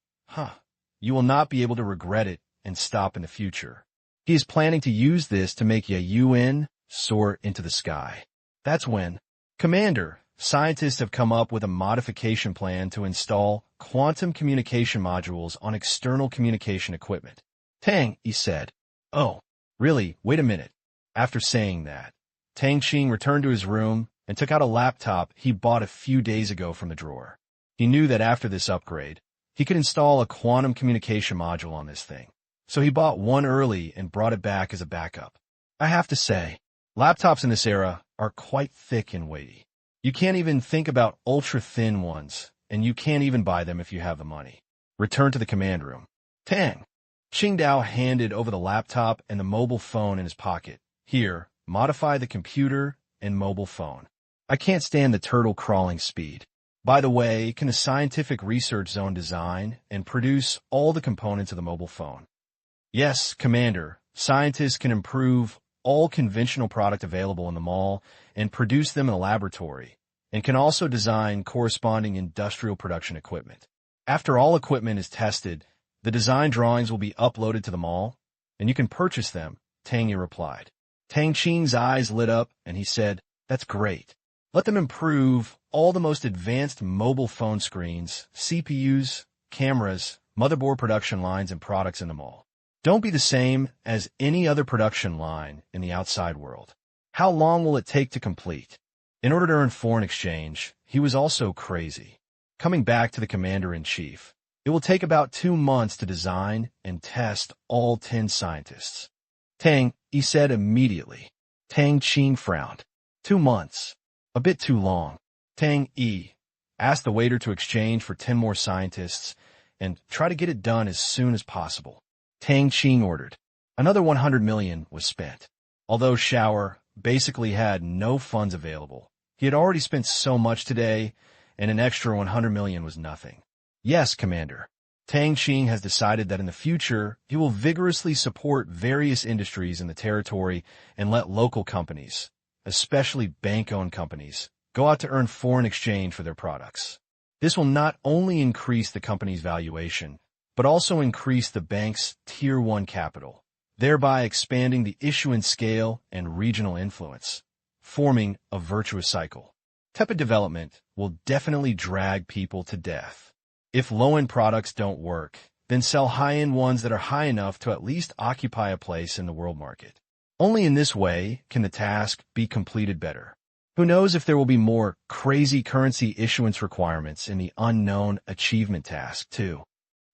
you will not be able to regret it and stop in the future. He is planning to use this to make UN soar into the sky. That's when, Commander, scientists have come up with a modification plan to install quantum communication modules on external communication equipment. Tang, he said. Oh, really? Wait a minute. After saying that, Tang Qing returned to his room and took out a laptop he bought a few days ago from the drawer. He knew that after this upgrade, he could install a quantum communication module on this thing. So he bought one early and brought it back as a backup. I have to say, laptops in this era are quite thick and weighty. You can't even think about ultra-thin ones, and you can't even buy them if you have the money. Return to the command room. Tang. Qingdao handed over the laptop and the mobile phone in his pocket. Here, modify the computer and mobile phone. I can't stand the turtle crawling speed. By the way, can the scientific research zone design and produce all the components of the mobile phone? Yes, Commander. Scientists can improve all conventional product available in the mall and produce them in a laboratory, and can also design corresponding industrial production equipment. After all equipment is tested, the design drawings will be uploaded to the mall, and you can purchase them, Tang replied. Tang Qing's eyes lit up, and he said, That's great. Let them improve all the most advanced mobile phone screens, CPUs, cameras, motherboard production lines, and products in the mall. Don't be the same as any other production line in the outside world. How long will it take to complete? In order to earn foreign exchange, he was also crazy. Coming back to the commander-in-chief, it will take about 2 months to design and test all 10 scientists. Tang, he said immediately. Tang Qing frowned. 2 months. A bit too long. Tang asked the waiter to exchange for 10 more scientists and try to get it done as soon as possible. Tang Qing ordered. Another 100 million was spent. Although Shower basically had no funds available, he had already spent so much today, and an extra 100 million was nothing. Yes, Commander. Tang Qing has decided that in the future, he will vigorously support various industries in the territory and let local companies, especially bank-owned companies, go out to earn foreign exchange for their products. This will not only increase the company's valuation, but also increase the bank's Tier 1 capital, thereby expanding the issuance scale and regional influence, forming a virtuous cycle. Tepid development will definitely drag people to death. If low-end products don't work, then sell high-end ones that are high enough to at least occupy a place in the world market. Only in this way can the task be completed better. Who knows if there will be more crazy currency issuance requirements in the unknown achievement task, too.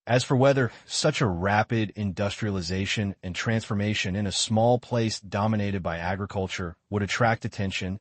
As for whether such a rapid industrialization and transformation in a small place dominated by agriculture would attract attention,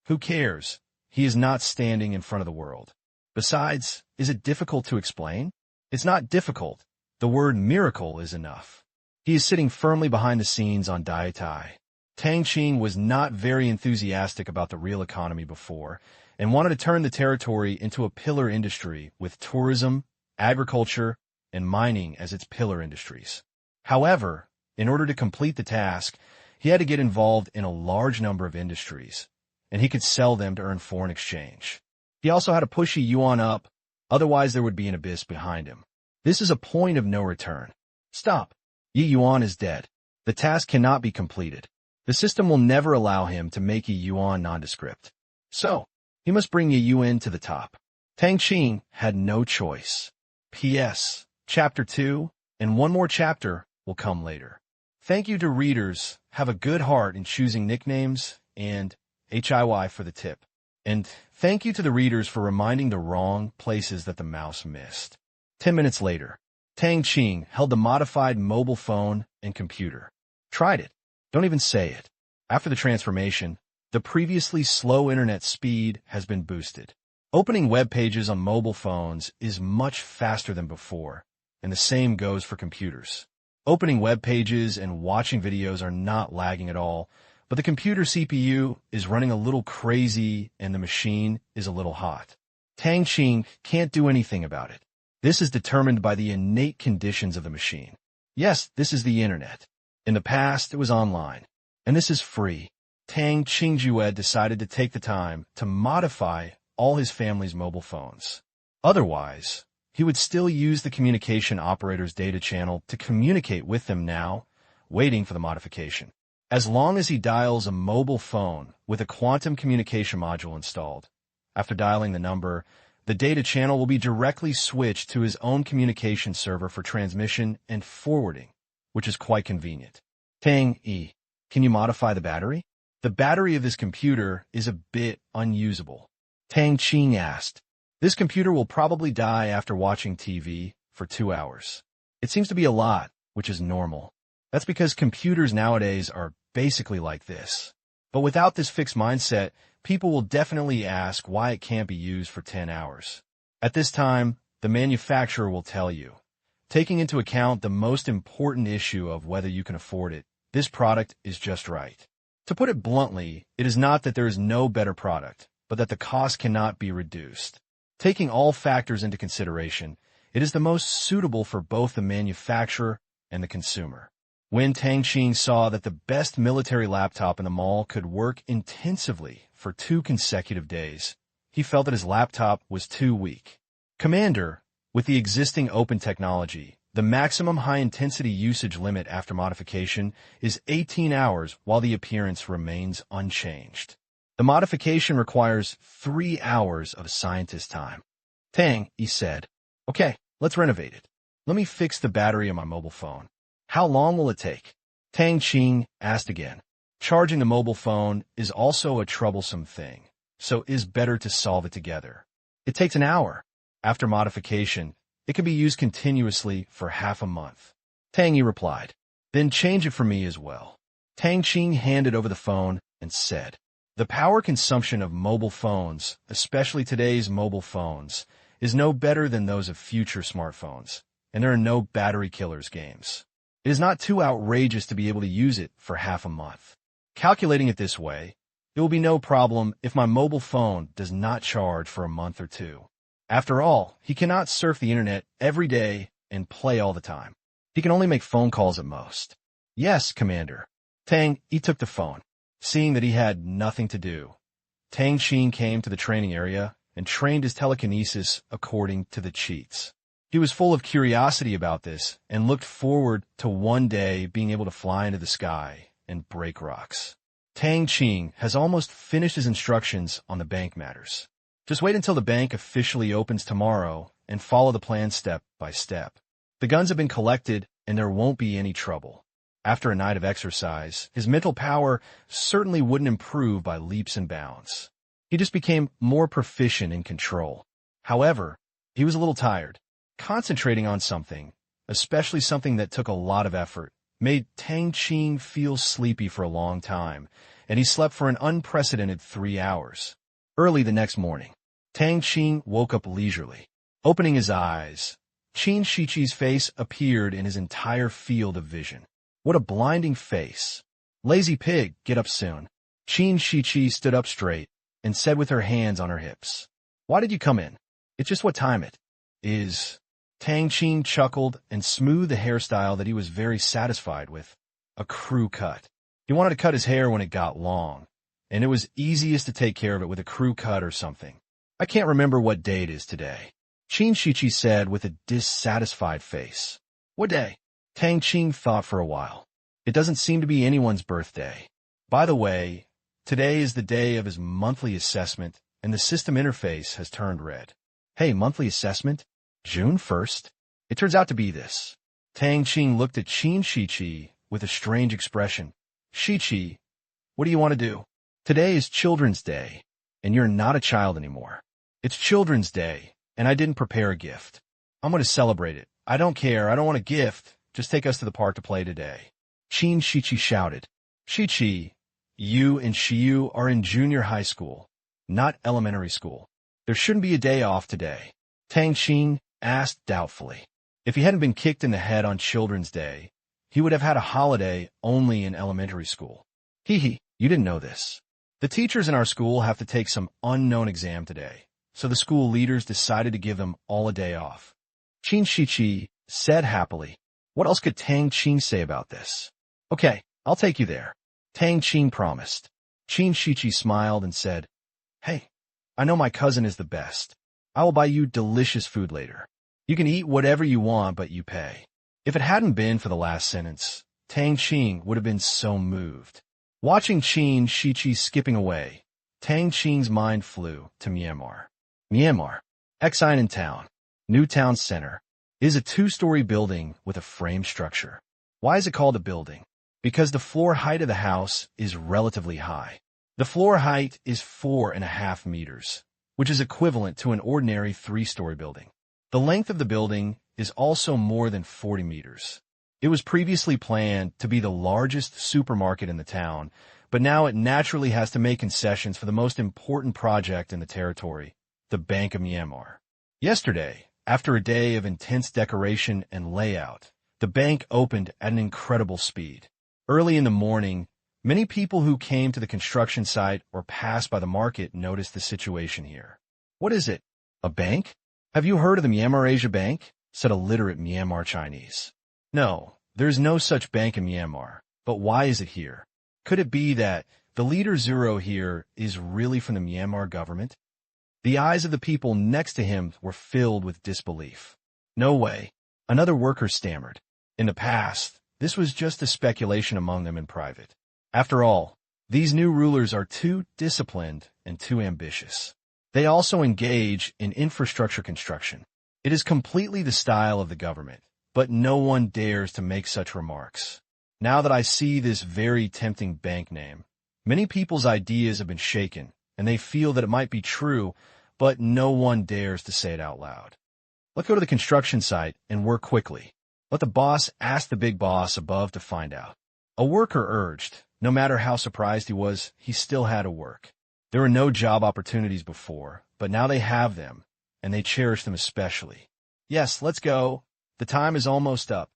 who cares? He is not standing in front of the world. Besides, is it difficult to explain? It's not difficult. The word miracle is enough. He is sitting firmly behind the scenes on Daitai. Tang Qing was not very enthusiastic about the real economy before and wanted to turn the territory into a pillar industry with tourism, agriculture, and mining as its pillar industries. However, in order to complete the task, he had to get involved in a large number of industries, and he could sell them to earn foreign exchange. He also had to push the yuan up, otherwise there would be an abyss behind him. This is a point of no return. Stop. Yi yuan is dead. The task cannot be completed. The system will never allow him to make Yi yuan nondescript. So, he must bring Yi yuan to the top. Tang Qing had no choice. P.S. Chapter 2 and one more chapter will come later. Thank you to readers. Have a good heart in choosing nicknames and HIY for the tip. And thank you to the readers for reminding the wrong places that the mouse missed. 10 minutes later, Tang Qing held the modified mobile phone and computer. Tried it. Don't even say it. After the transformation, the previously slow internet speed has been boosted. Opening web pages on mobile phones is much faster than before, and the same goes for computers. Opening web pages and watching videos are not lagging at all, but the computer CPU is running a little crazy and the machine is a little hot. Tang Qing can't do anything about it. This is determined by the innate conditions of the machine. Yes, this is the internet. In the past, it was online, and this is free. Tang Qingjued decided to take the time to modify all his family's mobile phones. Otherwise, he would still use the communication operator's data channel to communicate with them now, waiting for the modification. As long as he dials a mobile phone with a quantum communication module installed, after dialing the number, the data channel will be directly switched to his own communication server for transmission and forwarding, which is quite convenient. Tang E, can you modify the battery? The battery of this computer is a bit unusable. Tang Qing asked. This computer will probably die after watching TV for 2 hours. It seems to be a lot, which is normal. That's because computers nowadays are basically like this. But without this fixed mindset, people will definitely ask why it can't be used for 10 hours. At this time, the manufacturer will tell you. Taking into account the most important issue of whether you can afford it, this product is just right. To put it bluntly, it is not that there is no better product, but that the cost cannot be reduced. Taking all factors into consideration, it is the most suitable for both the manufacturer and the consumer. When Tang Qing saw that the best military laptop in the mall could work intensively for 2 consecutive days, he felt that his laptop was too weak. Commander, with the existing open technology, the maximum high-intensity usage limit after modification is 18 hours while the appearance remains unchanged. The modification requires 3 hours of scientist time. Tang, he said, okay, let's renovate it. Let me fix the battery on my mobile phone. How long will it take? Tang Qing asked again. Charging the mobile phone is also a troublesome thing, so it is better to solve it together. It takes an hour. After modification, it can be used continuously for half a month. Tang Yi replied, then change it for me as well. Tang Qing handed over the phone and said, the power consumption of mobile phones, especially today's mobile phones, is no better than those of future smartphones, and there are no battery killers games. It is not too outrageous to be able to use it for half a month. Calculating it this way, it will be no problem if my mobile phone does not charge for a month or 2. After all, he cannot surf the internet every day and play all the time. He can only make phone calls at most. Yes, Commander. Tang, he took the phone. Seeing that he had nothing to do, Tang Qing came to the training area and trained his telekinesis according to the cheats. He was full of curiosity about this and looked forward to one day being able to fly into the sky and break rocks. Tang Qing has almost finished his instructions on the bank matters. Just wait until the bank officially opens tomorrow and follow the plan step by step. The guns have been collected and there won't be any trouble. After a night of exercise, his mental power certainly wouldn't improve by leaps and bounds. He just became more proficient in control. However, he was a little tired. Concentrating on something, especially something that took a lot of effort, made Tang Qing feel sleepy for a long time, and he slept for an unprecedented 3 hours. Early the next morning, Tang Qing woke up leisurely. Opening his eyes, Qin Shiqi's face appeared in his entire field of vision. What a blinding face. Lazy pig, get up soon. Qin Shiqi stood up straight and said with her hands on her hips, "Why did you come in? It's just what time it is." Tang Qing chuckled and smoothed the hairstyle that he was very satisfied with, a crew cut. He wanted to cut his hair when it got long, and it was easiest to take care of it with a crew cut or something. "I can't remember what day it is today," Qin Shiqi said with a dissatisfied face. "What day?" Tang Qing thought for a while. It doesn't seem to be anyone's birthday. By the way, today is the day of his monthly assessment, and the system interface has turned red. Hey, monthly assessment? June 1st? It turns out to be this. Tang Qing looked at Qin Shiqi with a strange expression. "Shiqi, what do you want to do? Today is Children's Day, and you're not a child anymore. It's Children's Day, and I didn't prepare a gift. I'm going to celebrate it. I don't care. I don't want a gift. Just take us to the park to play today." Qin Shiqi shouted. "Shiqi, you and Shiyu are in junior high school, not elementary school. There shouldn't be a day off today." Tang Qing asked doubtfully. If he hadn't been kicked in the head on Children's Day, he would have had a holiday only in elementary school. "Hee, you didn't know this. The teachers in our school have to take some unknown exam today, so the school leaders decided to give them all a day off." Qin Shiqi said happily. What else could Tang Qing say about this? "Okay, I'll take you there," Tang Qing promised. Qin Shiqi smiled and said, "Hey, I know my cousin is the best. I will buy you delicious food later. You can eat whatever you want, but you pay." If it hadn't been for the last sentence, Tang Qing would have been so moved. Watching Qin Shiqi skipping away, Tang Qing's mind flew to Myanmar. Myanmar, Exine in town, New Town Center, is a 2-story building with a frame structure. Why is it called a building? Because the floor height of the house is relatively high. The floor height is 4.5 meters, which is equivalent to an ordinary 3-story building. The length of the building is also more than 40 meters. It was previously planned to be the largest supermarket in the town, but now it naturally has to make concessions for the most important project in the territory, the Bank of Myanmar. Yesterday, after a day of intense decoration and layout, the bank opened at an incredible speed. Early in the morning, many people who came to the construction site or passed by the market noticed the situation here. "What is it? A bank? Have you heard of the Myanmar Asia Bank?" said a literate Myanmar Chinese. "No, there is no such bank in Myanmar. But why is it here? Could it be that the leader Zero here is really from the Myanmar government?" The eyes of the people next to him were filled with disbelief. "No way," another worker stammered. In the past, this was just a speculation among them in private. After all, these new rulers are too disciplined and too ambitious. They also engage in infrastructure construction. It is completely the style of the government, but no one dares to make such remarks. Now that I see this very tempting bank name, many people's ideas have been shaken, and they feel that it might be true, but no one dares to say it out loud. Let's go to the construction site and work quickly. Let the boss ask the big boss above to find out. A worker urged. No matter how surprised he was, he still had to work. There were no job opportunities before, but now they have them, and they cherish them especially. "Yes, let's go. The time is almost up."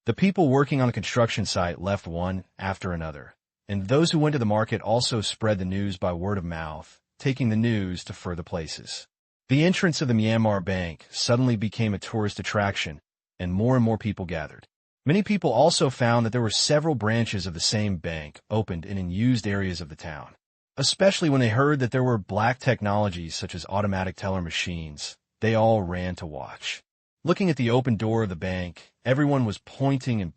The people working on the construction site left one after another, and those who went to the market also spread the news by word of mouth, taking the news to further places. The entrance of the Myanmar Bank suddenly became a tourist attraction, and more people gathered. Many people also found that there were several branches of the same bank opened in unused areas of the town, especially when they heard that there were black technologies such as automatic teller machines. They all ran to watch. Looking at the open door of the bank, everyone was pointing,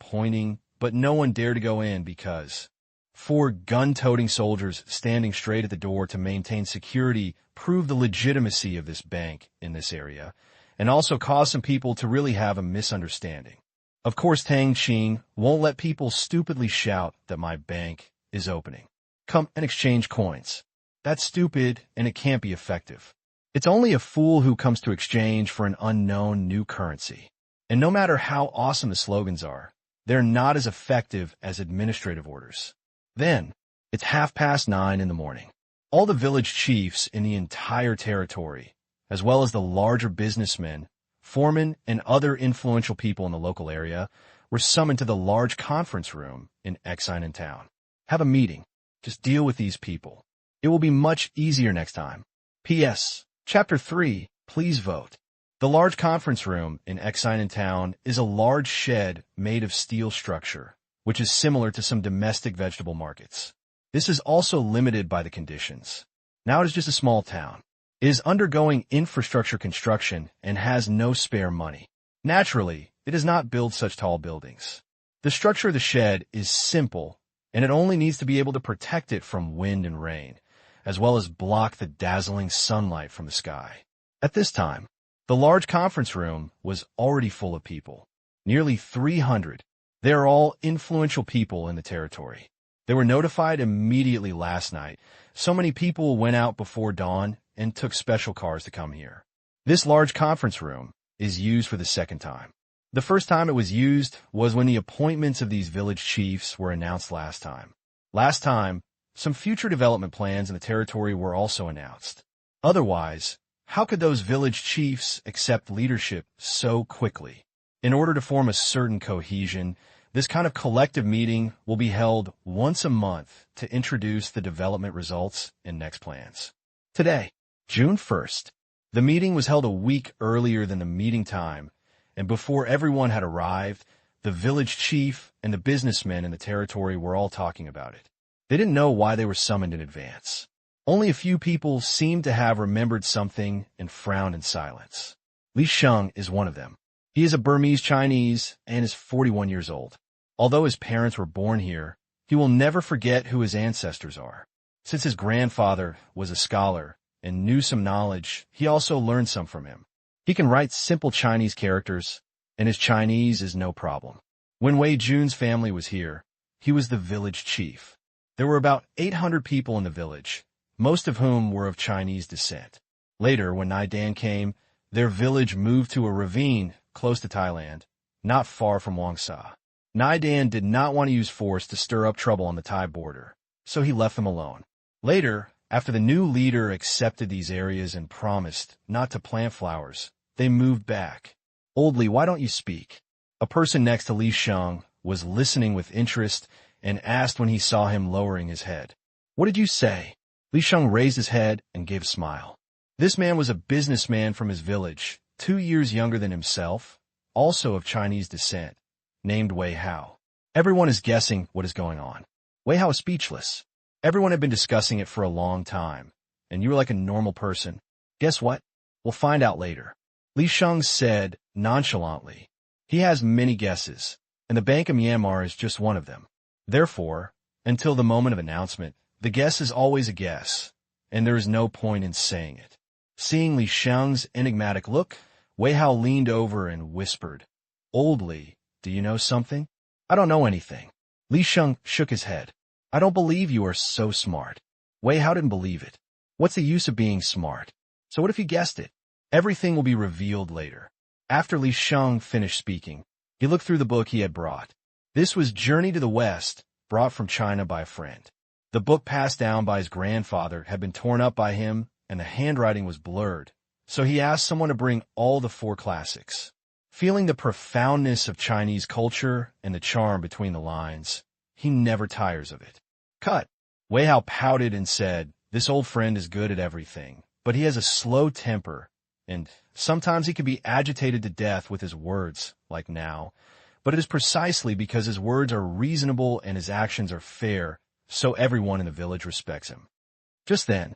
but no one dared to go in because 4 gun-toting soldiers standing straight at the door to maintain security proved the legitimacy of this bank in this area, and also caused some people to really have a misunderstanding. Of course, Tang Qing won't let people stupidly shout that my bank is opening. Come and exchange coins. That's stupid, and it can't be effective. It's only a fool who comes to exchange for an unknown new currency. And no matter how awesome the slogans are, they're not as effective as administrative orders. Then, it's 9:30 in the morning. All the village chiefs in the entire territory, as well as the larger businessmen, foremen, and other influential people in the local area, were summoned to the large conference room in Exine town. Have a meeting. Just deal with these people. It will be much easier next time. P.S. Chapter 3, please vote. The large conference room in Exine town is a large shed made of steel structure, which is similar to some domestic vegetable markets. This is also limited by the conditions. Now it is just a small town. It is undergoing infrastructure construction and has no spare money. Naturally, it does not build such tall buildings. The structure of the shed is simple, and it only needs to be able to protect it from wind and rain, as well as block the dazzling sunlight from the sky. At this time, the large conference room was already full of people, nearly 300. They are all influential people in the territory. They were notified immediately last night. So many people went out before dawn and took special cars to come here. This large conference room is used for the second time. The first time it was used was when the appointments of these village chiefs were announced last time. Last time, some future development plans in the territory were also announced. Otherwise, how could those village chiefs accept leadership so quickly? In order to form a certain cohesion, this kind of collective meeting will be held once a month to introduce the development results and next plans. Today, June 1st, the meeting was held a week earlier than the meeting time, and before everyone had arrived, the village chief and the businessmen in the territory were all talking about it. They didn't know why they were summoned in advance. Only a few people seemed to have remembered something and frowned in silence. Li Sheng is one of them. He is a Burmese Chinese and is 41 years old. Although his parents were born here, he will never forget who his ancestors are. Since his grandfather was a scholar and knew some knowledge, he also learned some from him. He can write simple Chinese characters, and his Chinese is no problem. When Wei Jun's family was here, he was the village chief. There were about 800 people in the village, most of whom were of Chinese descent. Later, when Nai Dan came, their village moved to a ravine close to Thailand, not far from Wangsa. Nai Dan did not want to use force to stir up trouble on the Thai border, so he left them alone. Later, after the new leader accepted these areas and promised not to plant flowers, they moved back. Old Li, why don't you speak? A person next to Li Sheng was listening with interest and asked when he saw him lowering his head. What did you say? Li Sheng raised his head and gave a smile. This man was a businessman from his village, 2 years younger than himself, also of Chinese descent, named Wei Hao. Everyone is guessing what is going on. Wei Hao is speechless. Everyone had been discussing it for a long time, and you were like a normal person. Guess what? We'll find out later. Li Sheng said nonchalantly. He has many guesses, and the Bank of Myanmar is just one of them. Therefore, until the moment of announcement, the guess is always a guess, and there is no point in saying it. Seeing Li Sheng's enigmatic look, Wei Hao leaned over and whispered, Old Li, do you know something? I don't know anything. Li Sheng shook his head. I don't believe you are so smart. Wei Hao didn't believe it. What's the use of being smart? So what if you guessed it? Everything will be revealed later. After Li Sheng finished speaking, he looked through the book he had brought. This was Journey to the West, brought from China by a friend. The book passed down by his grandfather had been torn up by him, and the handwriting was blurred, so he asked someone to bring all the 4 classics. Feeling the profoundness of Chinese culture and the charm between the lines, he never tires of it. Cut. Wei Hao pouted and said, This old friend is good at everything, but he has a slow temper and sometimes he can be agitated to death with his words, like now. But it is precisely because his words are reasonable and his actions are fair, so everyone in the village respects him. Just then,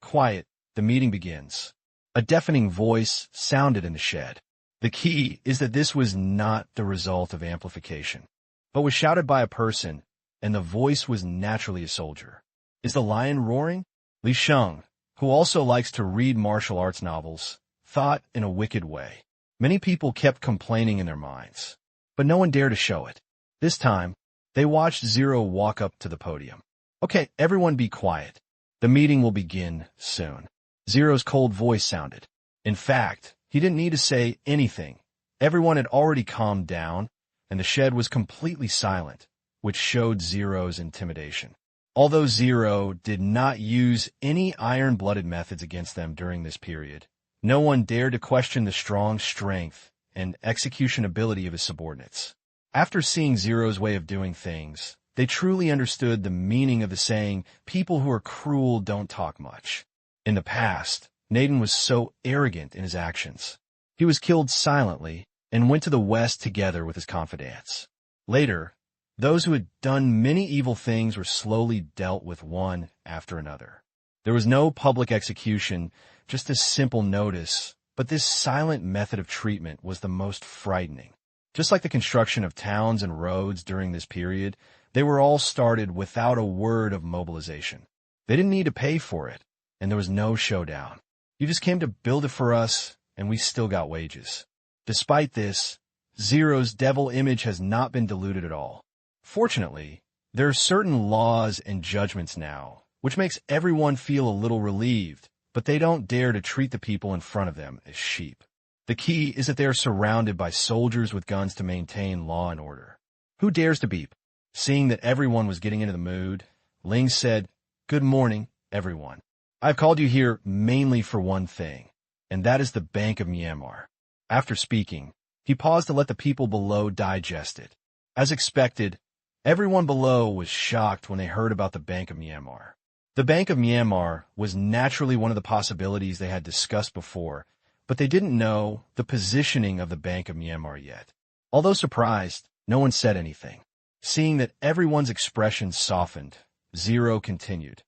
quiet, the meeting begins. A deafening voice sounded in the shed. The key is that this was not the result of amplification, but was shouted by a person, and the voice was naturally a soldier. Is the lion roaring? Li Sheng, who also likes to read martial arts novels, thought in a wicked way. Many people kept complaining in their minds, but no one dared to show it. This time, they watched Zero walk up to the podium. Okay, everyone be quiet. The meeting will begin soon. Zero's cold voice sounded. In fact, he didn't need to say anything. Everyone had already calmed down, and the shed was completely silent, which showed Zero's intimidation. Although Zero did not use any iron-blooded methods against them during this period, no one dared to question the strong strength and execution ability of his subordinates. After seeing Zero's way of doing things, they truly understood the meaning of the saying, "People who are cruel don't talk much." In the past, Naden was so arrogant in his actions. He was killed silently and went to the West together with his confidants. Later, those who had done many evil things were slowly dealt with one after another. There was no public execution, just a simple notice, but this silent method of treatment was the most frightening. Just like the construction of towns and roads during this period, they were all started without a word of mobilization. They didn't need to pay for it, and there was no showdown. You just came to build it for us, and we still got wages. Despite this, Zero's devil image has not been diluted at all. Fortunately, there are certain laws and judgments now, which makes everyone feel a little relieved, but they don't dare to treat the people in front of them as sheep. The key is that they are surrounded by soldiers with guns to maintain law and order. Who dares to beep? Seeing that everyone was getting into the mood, Ling said, "Good morning, everyone. I've called you here mainly for one thing, and that is the Bank of Myanmar." After speaking, he paused to let the people below digest it. As expected, everyone below was shocked when they heard about the Bank of Myanmar. The Bank of Myanmar was naturally one of the possibilities they had discussed before, but they didn't know the positioning of the Bank of Myanmar yet. Although surprised, no one said anything. Seeing that everyone's expressions softened, Zero continued.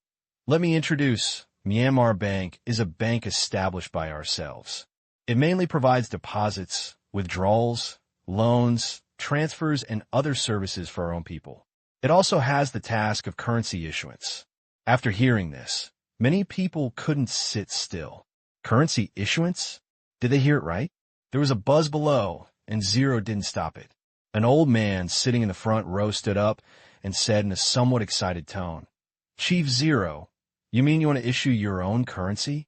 "Let me introduce Myanmar Bank is a bank established by ourselves. It mainly provides deposits, withdrawals, loans, transfers, and other services for our own people. It also has the task of currency issuance." After hearing this, many people couldn't sit still. Currency issuance? Did they hear it right? There was a buzz below, and Zero didn't stop it. An old man sitting in the front row stood up and said in a somewhat excited tone, "Chief Zero, you mean you want to issue your own currency?"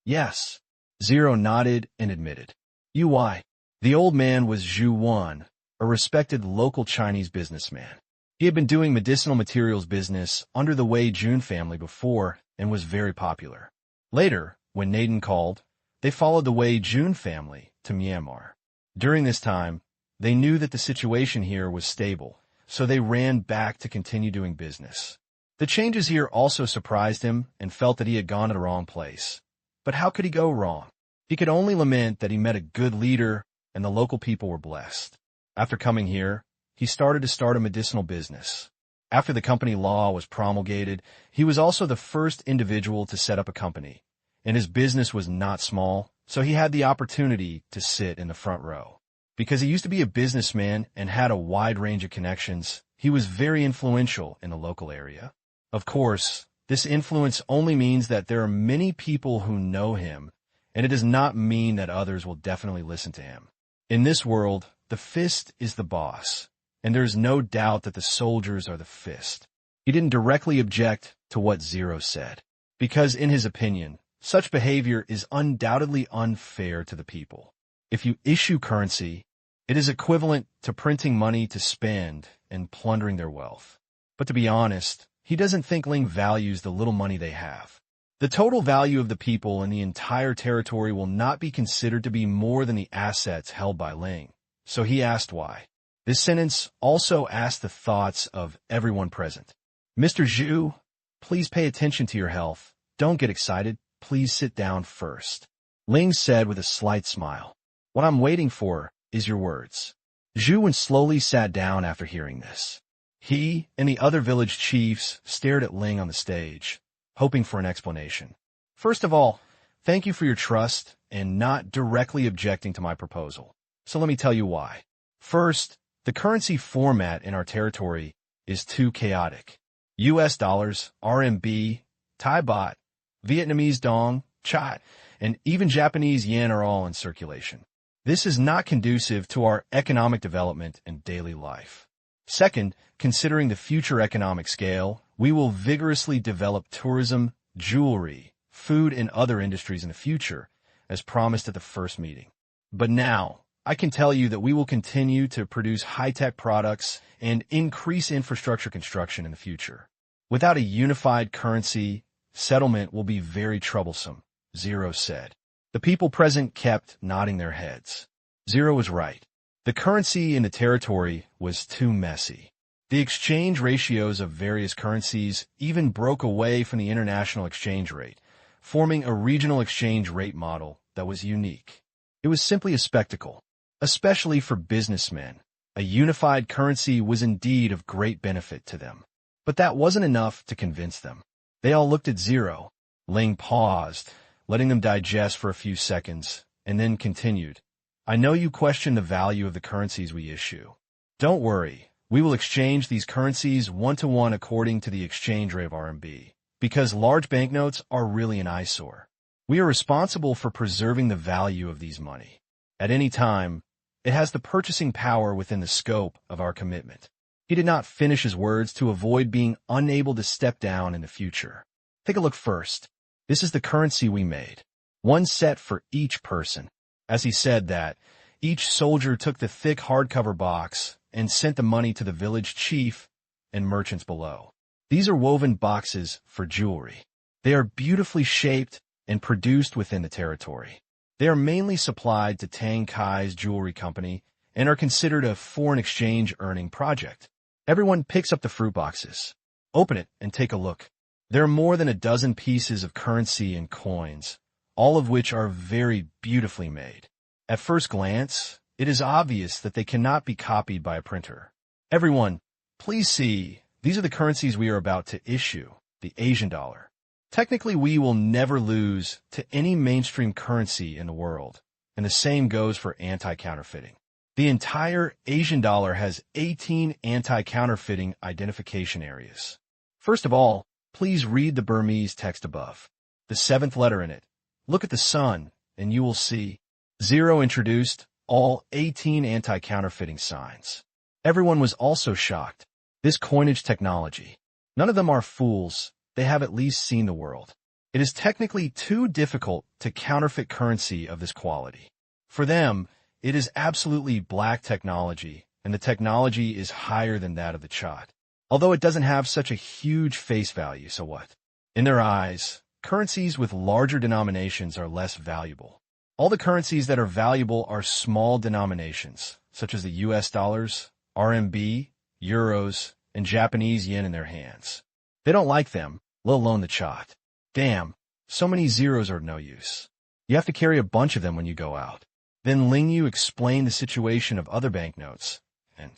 "Yes." Zero nodded and admitted. "Why?" The old man was Zhu Wan, a respected local Chinese businessman. He had been doing medicinal materials business under the Wei Jun family before and was very popular. Later, when Naden called, they followed the Wei Jun family to Myanmar. During this time, they knew that the situation here was stable, so they ran back to continue doing business. The changes here also surprised him and felt that he had gone to the wrong place. But how could he go wrong? He could only lament that he met a good leader and the local people were blessed. After coming here, he started to start a medicinal business. After the company law was promulgated, he was also the first individual to set up a company, and his business was not small, so he had the opportunity to sit in the front row. Because he used to be a businessman and had a wide range of connections, he was very influential in the local area. Of course, this influence only means that there are many people who know him, and it does not mean that others will definitely listen to him. In this world, the fist is the boss, and there is no doubt that the soldiers are the fist. He didn't directly object to what Zero said, because in his opinion, such behavior is undoubtedly unfair to the people. If you issue currency, it is equivalent to printing money to spend and plundering their wealth. But to be honest, he doesn't think Ling values the little money they have. The total value of the people in the entire territory will not be considered to be more than the assets held by Ling. So he asked why. This sentence also asked the thoughts of everyone present. "Mr. Zhu, please pay attention to your health. Don't get excited. Please sit down first." Ling said with a slight smile. What I'm waiting for is your words. Zhu slowly sat down after hearing this. He and the other village chiefs stared at Ling on the stage, hoping for an explanation. First of all, thank you for your trust and not directly objecting to my proposal. So let me tell you why. First, the currency format in our territory is too chaotic. US dollars, RMB, Thai baht, Vietnamese dong, chat, and even Japanese yen are all in circulation. This is not conducive to our economic development and daily life. Second, considering the future economic scale, we will vigorously develop tourism, jewelry, food, and other industries in the future, as promised at the first meeting. But now, I can tell you that we will continue to produce high-tech products and increase infrastructure construction in the future. Without a unified currency, settlement will be very troublesome, Zero said. The people present kept nodding their heads. Zero was right. The currency in the territory was too messy. The exchange ratios of various currencies even broke away from the international exchange rate, forming a regional exchange rate model that was unique. It was simply a spectacle, especially for businessmen. A unified currency was indeed of great benefit to them. But that wasn't enough to convince them. They all looked at Zero. Ling paused, letting them digest for a few seconds, and then continued. I know you question the value of the currencies we issue. Don't worry, we will exchange these currencies one-to-one according to the exchange rate of RMB, because large banknotes are really an eyesore. We are responsible for preserving the value of these money. At any time, it has the purchasing power within the scope of our commitment. He did not finish his words to avoid being unable to step down in the future. Take a look first. This is the currency we made. One set for each person. As he said that, each soldier took the thick hardcover box and sent the money to the village chief and merchants below. These are woven boxes for jewelry. They are beautifully shaped and produced within the territory. They are mainly supplied to Tang Qing's jewelry company and are considered a foreign exchange earning project. Everyone picks up the fruit boxes. Open it and take a look. There are more than a dozen pieces of currency and coins, all of which are very beautifully made. At first glance, it is obvious that they cannot be copied by a printer. Everyone, please see, these are the currencies we are about to issue, the Asian dollar. Technically, we will never lose to any mainstream currency in the world, and the same goes for anti-counterfeiting. The entire Asian dollar has 18 anti-counterfeiting identification areas. First of all, please read the Burmese text above. The 7th letter in it. Look at the sun, and you will see. Zero introduced all 18 anti-counterfeiting signs. Everyone was also shocked. This coinage technology. None of them are fools. They have at least seen the world. It is technically too difficult to counterfeit currency of this quality. For them, it is absolutely black technology, and the technology is higher than that of the Chat. Although it doesn't have such a huge face value, so what? In their eyes, currencies with larger denominations are less valuable. All the currencies that are valuable are small denominations, such as the US dollars, RMB, euros, and Japanese yen in their hands. They don't like them, let alone the Chat. Damn, so many zeros are of no use. You have to carry a bunch of them when you go out. Then Ling Yu explained the situation of other banknotes and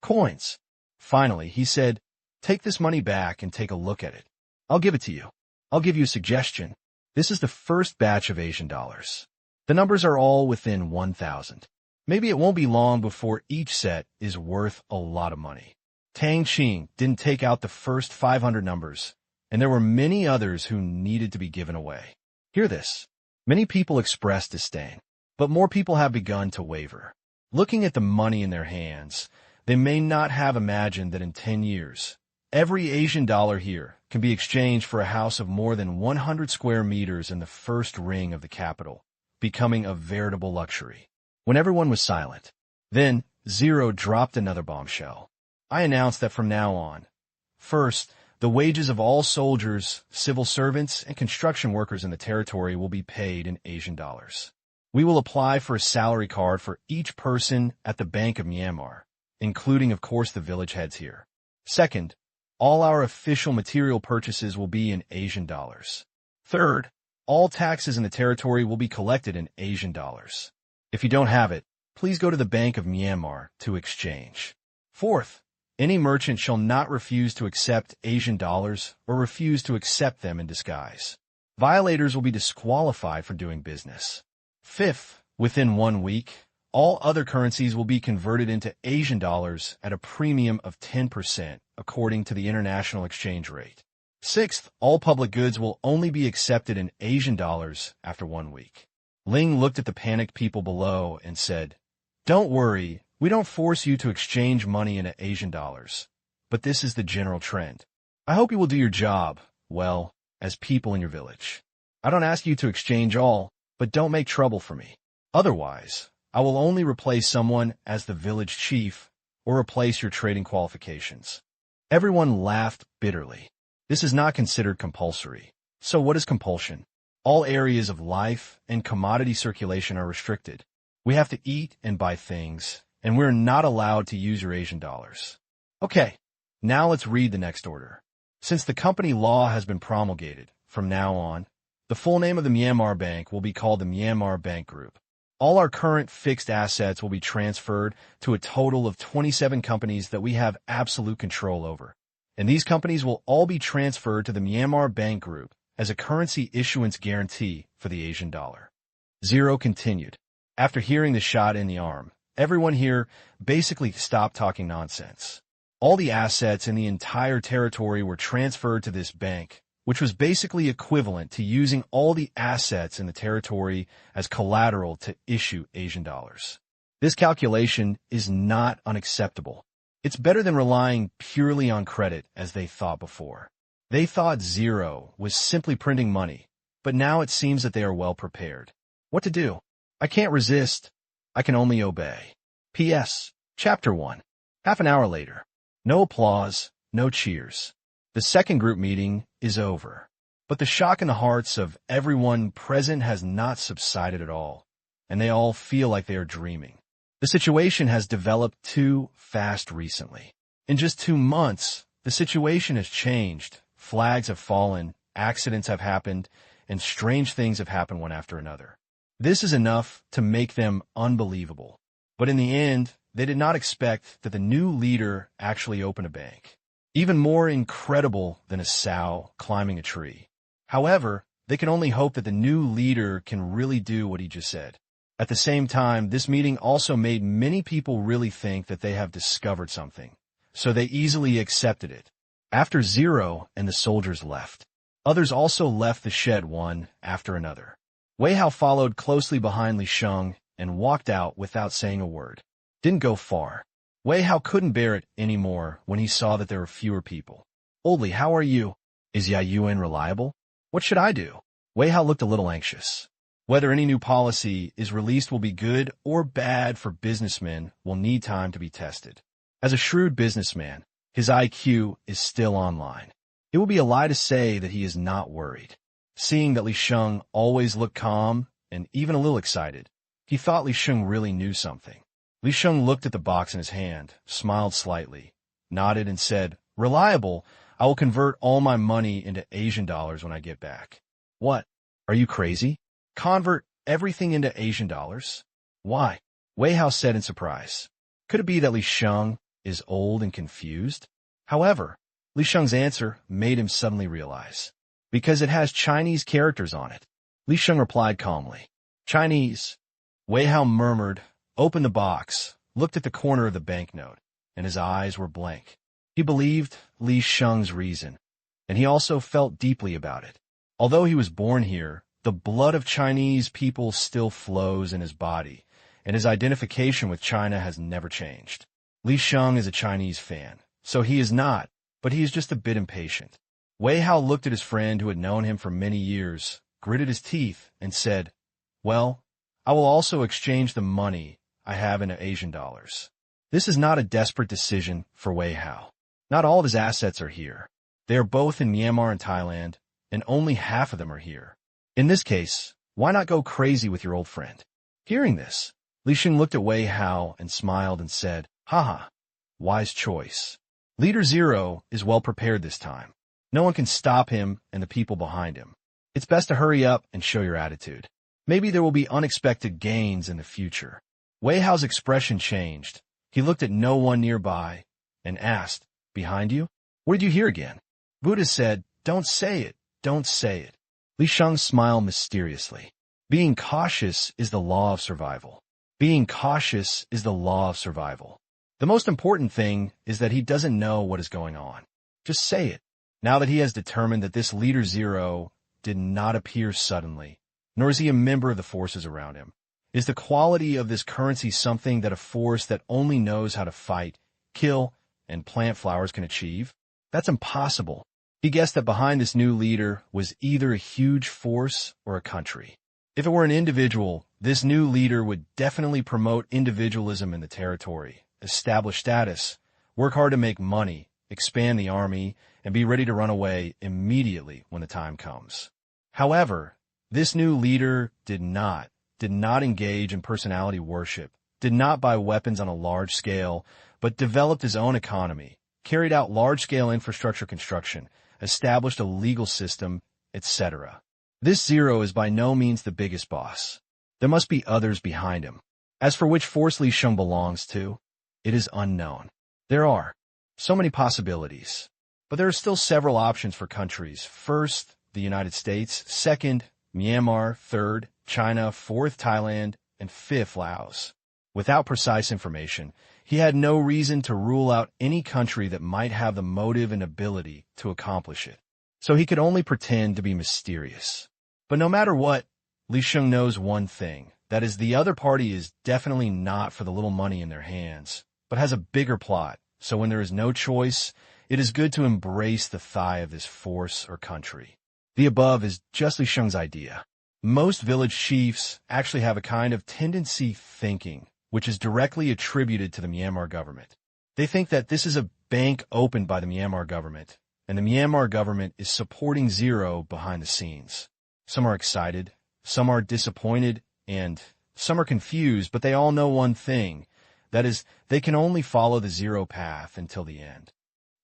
coins. Finally, he said, take this money back and take a look at it. I'll give it to you. I'll give you a suggestion. This is the first batch of Asian dollars. The numbers are all within 1,000. Maybe it won't be long before each set is worth a lot of money. Tang Qing didn't take out the first 500 numbers, and there were many others who needed to be given away. Hear this. Many people expressed disdain, but more people have begun to waver. Looking at the money in their hands, they may not have imagined that in 10 years, every Asian dollar here can be exchanged for a house of more than 100 square meters in the first ring of the capital, becoming a veritable luxury. When everyone was silent, then Zero dropped another bombshell. I announced that from now on, first, the wages of all soldiers, civil servants, and construction workers in the territory will be paid in Asian dollars. We will apply for a salary card for each person at the Bank of Myanmar, including, of course, the village heads here. Second, all our official material purchases will be in Asian dollars. Third, All taxes in the territory will be collected in Asian dollars. If you don't have it, please go to the Bank of Myanmar to exchange. Fourth, any merchant shall not refuse to accept Asian dollars or refuse to accept them in disguise. Violators will be disqualified for doing business. Fifth, within 1 week, all other currencies will be converted into Asian dollars at a premium of 10% according to the international exchange rate. Sixth, all public goods will only be accepted in Asian dollars after 1 week. Ling looked at the panicked people below and said, "Don't worry, we don't force you to exchange money into Asian dollars, but this is the general trend. I hope you will do your job, well, as people in your village. I don't ask you to exchange all, but don't make trouble for me. Otherwise, I will only replace someone as the village chief or replace your trading qualifications." Everyone laughed bitterly. This is not considered compulsory. So what is compulsion? All areas of life and commodity circulation are restricted. We have to eat and buy things, and we're not allowed to use your Asian dollars. Okay, now let's read the next order. Since the company law has been promulgated, from now on, the full name of the Myanmar Bank will be called the Myanmar Bank Group. All our current fixed assets will be transferred to a total of 27 companies that we have absolute control over. And these companies will all be transferred to the Myanmar Bank Group as a currency issuance guarantee for the Asian dollar. Zero continued. After hearing the shot in the arm, everyone here basically stopped talking nonsense. All the assets in the entire territory were transferred to this bank, which was basically equivalent to using all the assets in the territory as collateral to issue Asian dollars. This calculation is not unacceptable. It's better than relying purely on credit as they thought before. They thought Zero was simply printing money, but now it seems that they are well prepared. What to do? I can't resist. I can only obey. P.S. Chapter 1. Half an hour later. No applause, no cheers. The second group meeting is over. But the shock in the hearts of everyone present has not subsided at all, and they all feel like they are dreaming. The situation has developed too fast recently. In just 2 months, the situation has changed. Flags have fallen, accidents have happened, and strange things have happened one after another. This is enough to make them unbelievable. But in the end, they did not expect that the new leader actually opened a bank. Even more incredible than a sow climbing a tree. However, they can only hope that the new leader can really do what he just said. At the same time, this meeting also made many people really think that they have discovered something, so they easily accepted it. After Zero and the soldiers left, others also left the shed one after another. Wei Hao followed closely behind Li Sheng and walked out without saying a word. Didn't go far. Wei Hao couldn't bear it anymore when he saw that there were fewer people. "Old Li, how are you? Is Yayuan reliable? What should I do?" Wei Hao looked a little anxious. Whether any new policy is released will be good or bad for businessmen will need time to be tested. As a shrewd businessman, his IQ is still online. It would be a lie to say that he is not worried. Seeing that Li Sheng always looked calm and even a little excited, he thought Li Sheng really knew something. Li Sheng looked at the box in his hand, smiled slightly, nodded and said, "Reliable, I will convert all my money into Asian dollars when I get back." "What? Are you crazy? Convert everything into Asian dollars? Why?" Wei Hao said in surprise. Could it be that Li Sheng is old and confused? However, Li Sheng's answer made him suddenly realize. Because it has Chinese characters on it. Li Sheng replied calmly. "Chinese." Wei Hao murmured, opened the box, looked at the corner of the banknote, and his eyes were blank. He believed Li Sheng's reason, and he also felt deeply about it. Although he was born here, the blood of Chinese people still flows in his body, and his identification with China has never changed. Li Sheng is a Chinese fan, so he is not, but he is just a bit impatient. Wei Hao looked at his friend who had known him for many years, gritted his teeth, and said, "Well, I will also exchange the money I have into Asian dollars." This is not a desperate decision for Wei Hao. Not all of his assets are here. They are both in Myanmar and Thailand, and only half of them are here. In this case, why not go crazy with your old friend? Hearing this, Li Sheng looked at Wei Hao and smiled and said, "Haha, wise choice. Leader Zero is well prepared this time. No one can stop him and the people behind him. It's best to hurry up and show your attitude. Maybe there will be unexpected gains in the future. Wei Hao's expression changed. He looked at no one nearby and asked, "Behind you? What did you hear again?" Buddha said, "Don't say it, don't say it." Li Sheng smiled mysteriously. Being cautious is the law of survival. Being cautious is the law of survival. The most important thing is that he doesn't know what is going on. Just say it. Now that he has determined that this Leader Zero did not appear suddenly, nor is he a member of the forces around him, is the quality of this currency something that a force that only knows how to fight, kill, and plant flowers can achieve? That's impossible. He guessed that behind this new leader was either a huge force or a country. If it were an individual, this new leader would definitely promote individualism in the territory, establish status, work hard to make money, expand the army, and be ready to run away immediately when the time comes. However, this new leader did not engage in personality worship, did not buy weapons on a large scale, but developed his own economy, carried out large-scale infrastructure construction, established a legal system, etc. This Zero is by no means the biggest boss. There must be others behind him. As for which force Li Sheng belongs to, it is unknown. There are so many possibilities, but there are still several options for countries. First, the United States. Second, Myanmar. Third, China. Fourth, Thailand. And fifth, Laos. Without precise information, he had no reason to rule out any country that might have the motive and ability to accomplish it. So he could only pretend to be mysterious. But no matter what, Li Sheng knows one thing. That is, the other party is definitely not for the little money in their hands, but has a bigger plot. So when there is no choice, it is good to embrace the thigh of this force or country. The above is just Li Sheng's idea. Most village chiefs actually have a kind of tendency thinking, which is directly attributed to the Myanmar government. They think that this is a bank opened by the Myanmar government, and the Myanmar government is supporting Zero behind the scenes. Some are excited, some are disappointed, and some are confused, but they all know one thing. That is, they can only follow the Zero path until the end.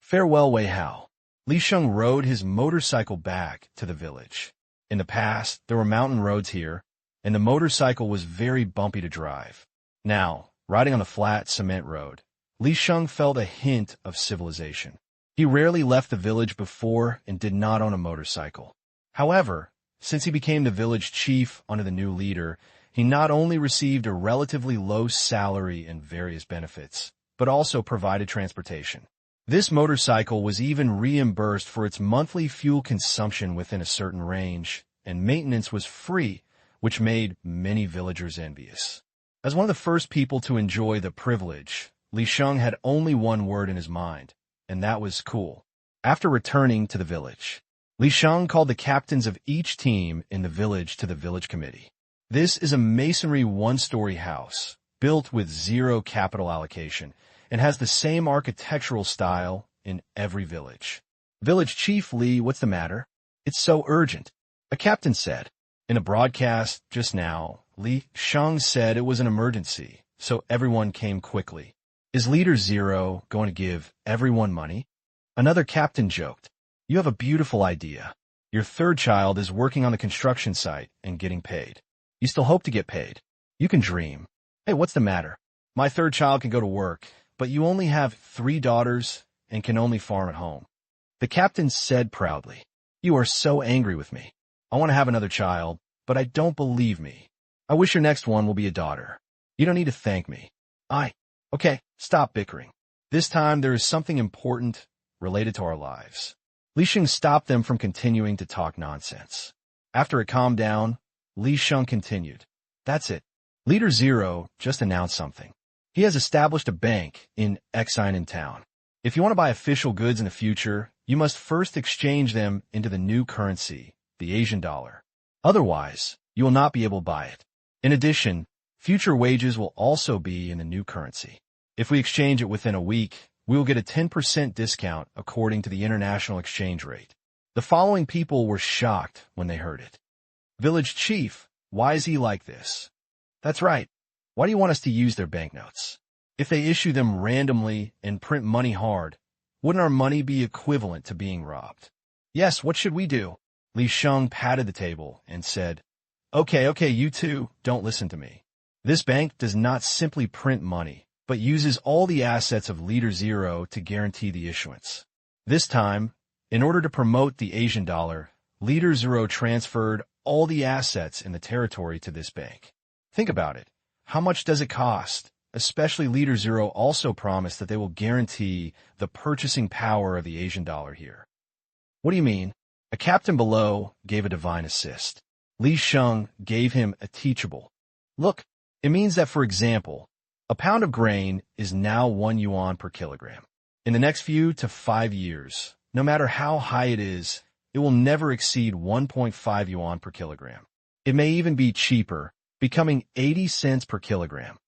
Farewell, Wei Hao. Li Sheng rode his motorcycle back to the village. In the past, there were mountain roads here, and the motorcycle was very bumpy to drive. Now, riding on the flat cement road, Li Sheng felt a hint of civilization. He rarely left the village before and did not own a motorcycle. However, since he became the village chief under the new leader, he not only received a relatively low salary and various benefits, but also provided transportation. This motorcycle was even reimbursed for its monthly fuel consumption within a certain range, and maintenance was free, which made many villagers envious. As one of the first people to enjoy the privilege, Li Sheng had only one word in his mind, and that was cool. After returning to the village, Li Sheng called the captains of each team in the village to the village committee. This is a masonry one-story house, built with zero capital allocation, and has the same architectural style in every village. Village Chief Li, what's the matter? It's so urgent, a captain said. In a broadcast just now, Li Sheng said it was an emergency, so everyone came quickly. Is Leader Zero going to give everyone money? Another captain joked. You have a beautiful idea. Your third child is working on the construction site and getting paid. You still hope to get paid. You can dream. Hey, what's the matter? My third child can go to work, but you only have 3 daughters and can only farm at home. The captain said proudly. You are so angry with me. I want to have another child, but I don't believe me. I wish your next one will be a daughter. You don't need to thank me. Okay, stop bickering. This time there is something important related to our lives. Li Sheng stopped them from continuing to talk nonsense. After it calmed down, Li Sheng continued. That's it. Leader Zero just announced something. He has established a bank in Exine town. If you want to buy official goods in the future, you must first exchange them into the new currency, the Asian dollar. Otherwise, you will not be able to buy it. In addition, future wages will also be in the new currency. If we exchange it within a week, we will get a 10% discount according to the international exchange rate. The following people were shocked when they heard it. Village Chief, why is he like this? That's right. Why do you want us to use their banknotes? If they issue them randomly and print money hard, wouldn't our money be equivalent to being robbed? Yes, what should we do? Li Sheng patted the table and said, Okay, you two, don't listen to me. This bank does not simply print money, but uses all the assets of Leader Zero to guarantee the issuance. This time, in order to promote the Asian dollar, Leader Zero transferred all the assets in the territory to this bank. Think about it. How much does it cost? Especially Leader Zero also promised that they will guarantee the purchasing power of the Asian dollar here. What do you mean? A captain below gave a divine assist. Li Sheng gave him a teachable. Look, it means that, for example, a pound of grain is now 1 yuan per kilogram. In the next few to 5 years, no matter how high it is, it will never exceed 1.5 yuan per kilogram. It may even be cheaper, becoming 80 cents per kilogram.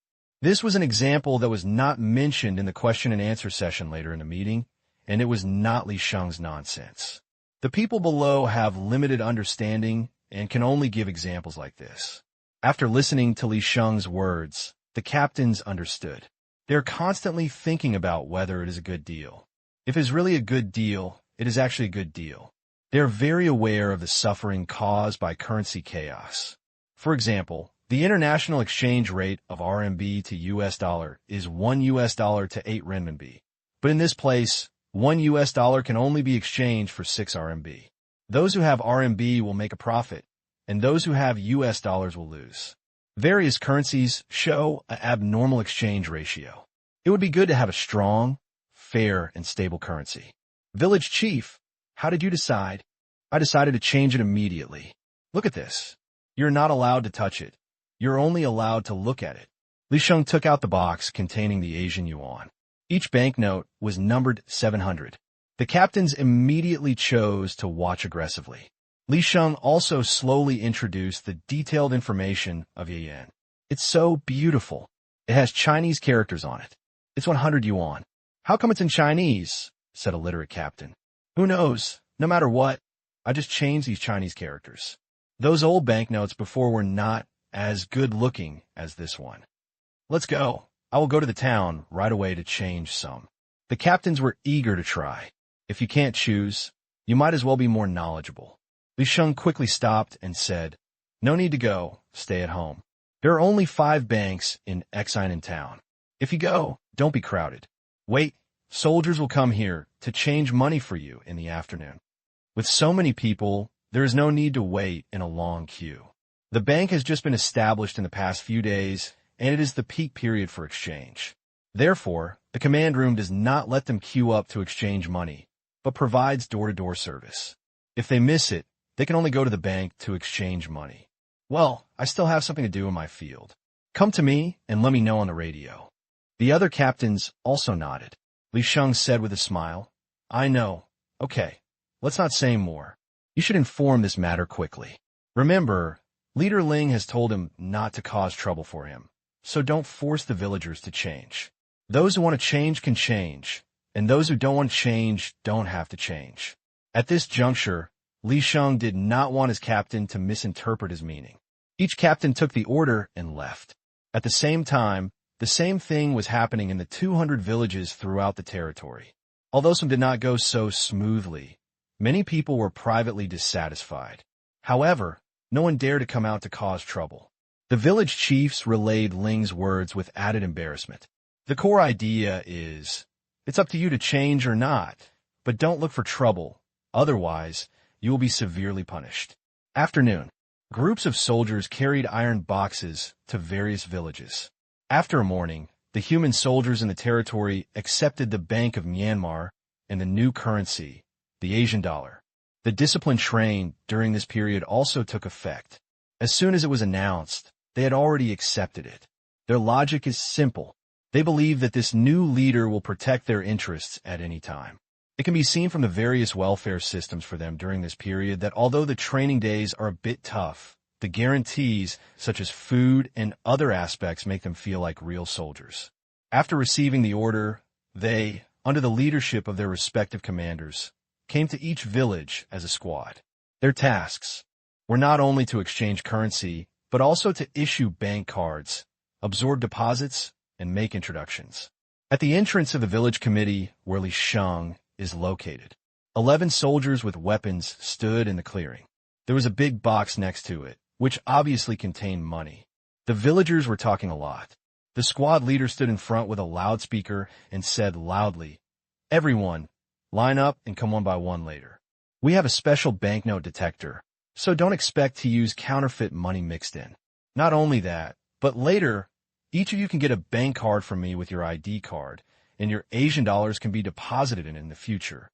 This was an example that was not mentioned in the question and answer session later in the meeting, and it was not Li Sheng's nonsense. The people below have limited understanding and can only give examples like this. After listening to Li Sheng's words, the captains understood. They are constantly thinking about whether it is a good deal. If it is really a good deal, it is actually a good deal. They are very aware of the suffering caused by currency chaos. For example, the international exchange rate of RMB to US dollar is 1 US dollar to 8 renminbi. But in this place, 1 US dollar can only be exchanged for 6 RMB. Those who have RMB will make a profit, and those who have US dollars will lose. Various currencies show an abnormal exchange ratio. It would be good to have a strong, fair, and stable currency. Village Chief, how did you decide? I decided to change it immediately. Look at this. You're not allowed to touch it. You're only allowed to look at it. Li Sheng took out the box containing the Asian yuan. Each banknote was numbered 700. The captains immediately chose to watch aggressively. Li Sheng also slowly introduced the detailed information of yen. It's so beautiful. It has Chinese characters on it. It's 100 yuan. How come it's in Chinese? Said a literate captain. Who knows? No matter what, I just changed these Chinese characters. Those old banknotes before were not as good looking as this one. Let's go. I will go to the town right away to change some. The captains were eager to try. If you can't choose, you might as well be more knowledgeable. Li Sheng quickly stopped and said, No need to go. Stay at home. There are only 5 banks in Exine in town. If you go, don't be crowded. Wait, soldiers will come here to change money for you in the afternoon. With so many people, there is no need to wait in a long queue. The bank has just been established in the past few days, and it is the peak period for exchange. Therefore, the command room does not let them queue up to exchange money, but provides door-to-door service. If they miss it, they can only go to the bank to exchange money. Well, I still have something to do in my field. Come to me and let me know on the radio. The other captains also nodded. Li Sheng said with a smile, I know. Okay, let's not say more. You should inform this matter quickly. Remember, Leader Ling has told him not to cause trouble for him, so don't force the villagers to change. Those who want to change can change, and those who don't want to change don't have to change. At this juncture, Li Sheng did not want his captain to misinterpret his meaning. Each captain took the order and left. At the same time, the same thing was happening in the 200 villages throughout the territory. Although some did not go so smoothly, many people were privately dissatisfied. However, no one dared to come out to cause trouble. The village chiefs relayed Ling's words with added embarrassment. The core idea is, it's up to you to change or not, but don't look for trouble. Otherwise, you will be severely punished. Afternoon. Groups of soldiers carried iron boxes to various villages. After a morning, the human soldiers in the territory accepted the Bank of Myanmar and the new currency, the Asian dollar. The discipline trained during this period also took effect. As soon as it was announced, they had already accepted it. Their logic is simple. They believe that this new leader will protect their interests at any time. It can be seen from the various welfare systems for them during this period that although the training days are a bit tough, the guarantees, such as food and other aspects, make them feel like real soldiers. After receiving the order, they, under the leadership of their respective commanders, came to each village as a squad. Their tasks were not only to exchange currency, but also to issue bank cards, absorb deposits, and make introductions. At the entrance of the village committee, where Li Sheng is located, 11 soldiers with weapons stood in the clearing. There was a big box next to it, which obviously contained money. The villagers were talking a lot. The squad leader stood in front with a loudspeaker and said loudly, "Everyone, line up and come one by one later. We have a special banknote detector, so don't expect to use counterfeit money mixed in. Not only that, but later, each of you can get a bank card from me with your ID card, and your Asian dollars can be deposited in the future.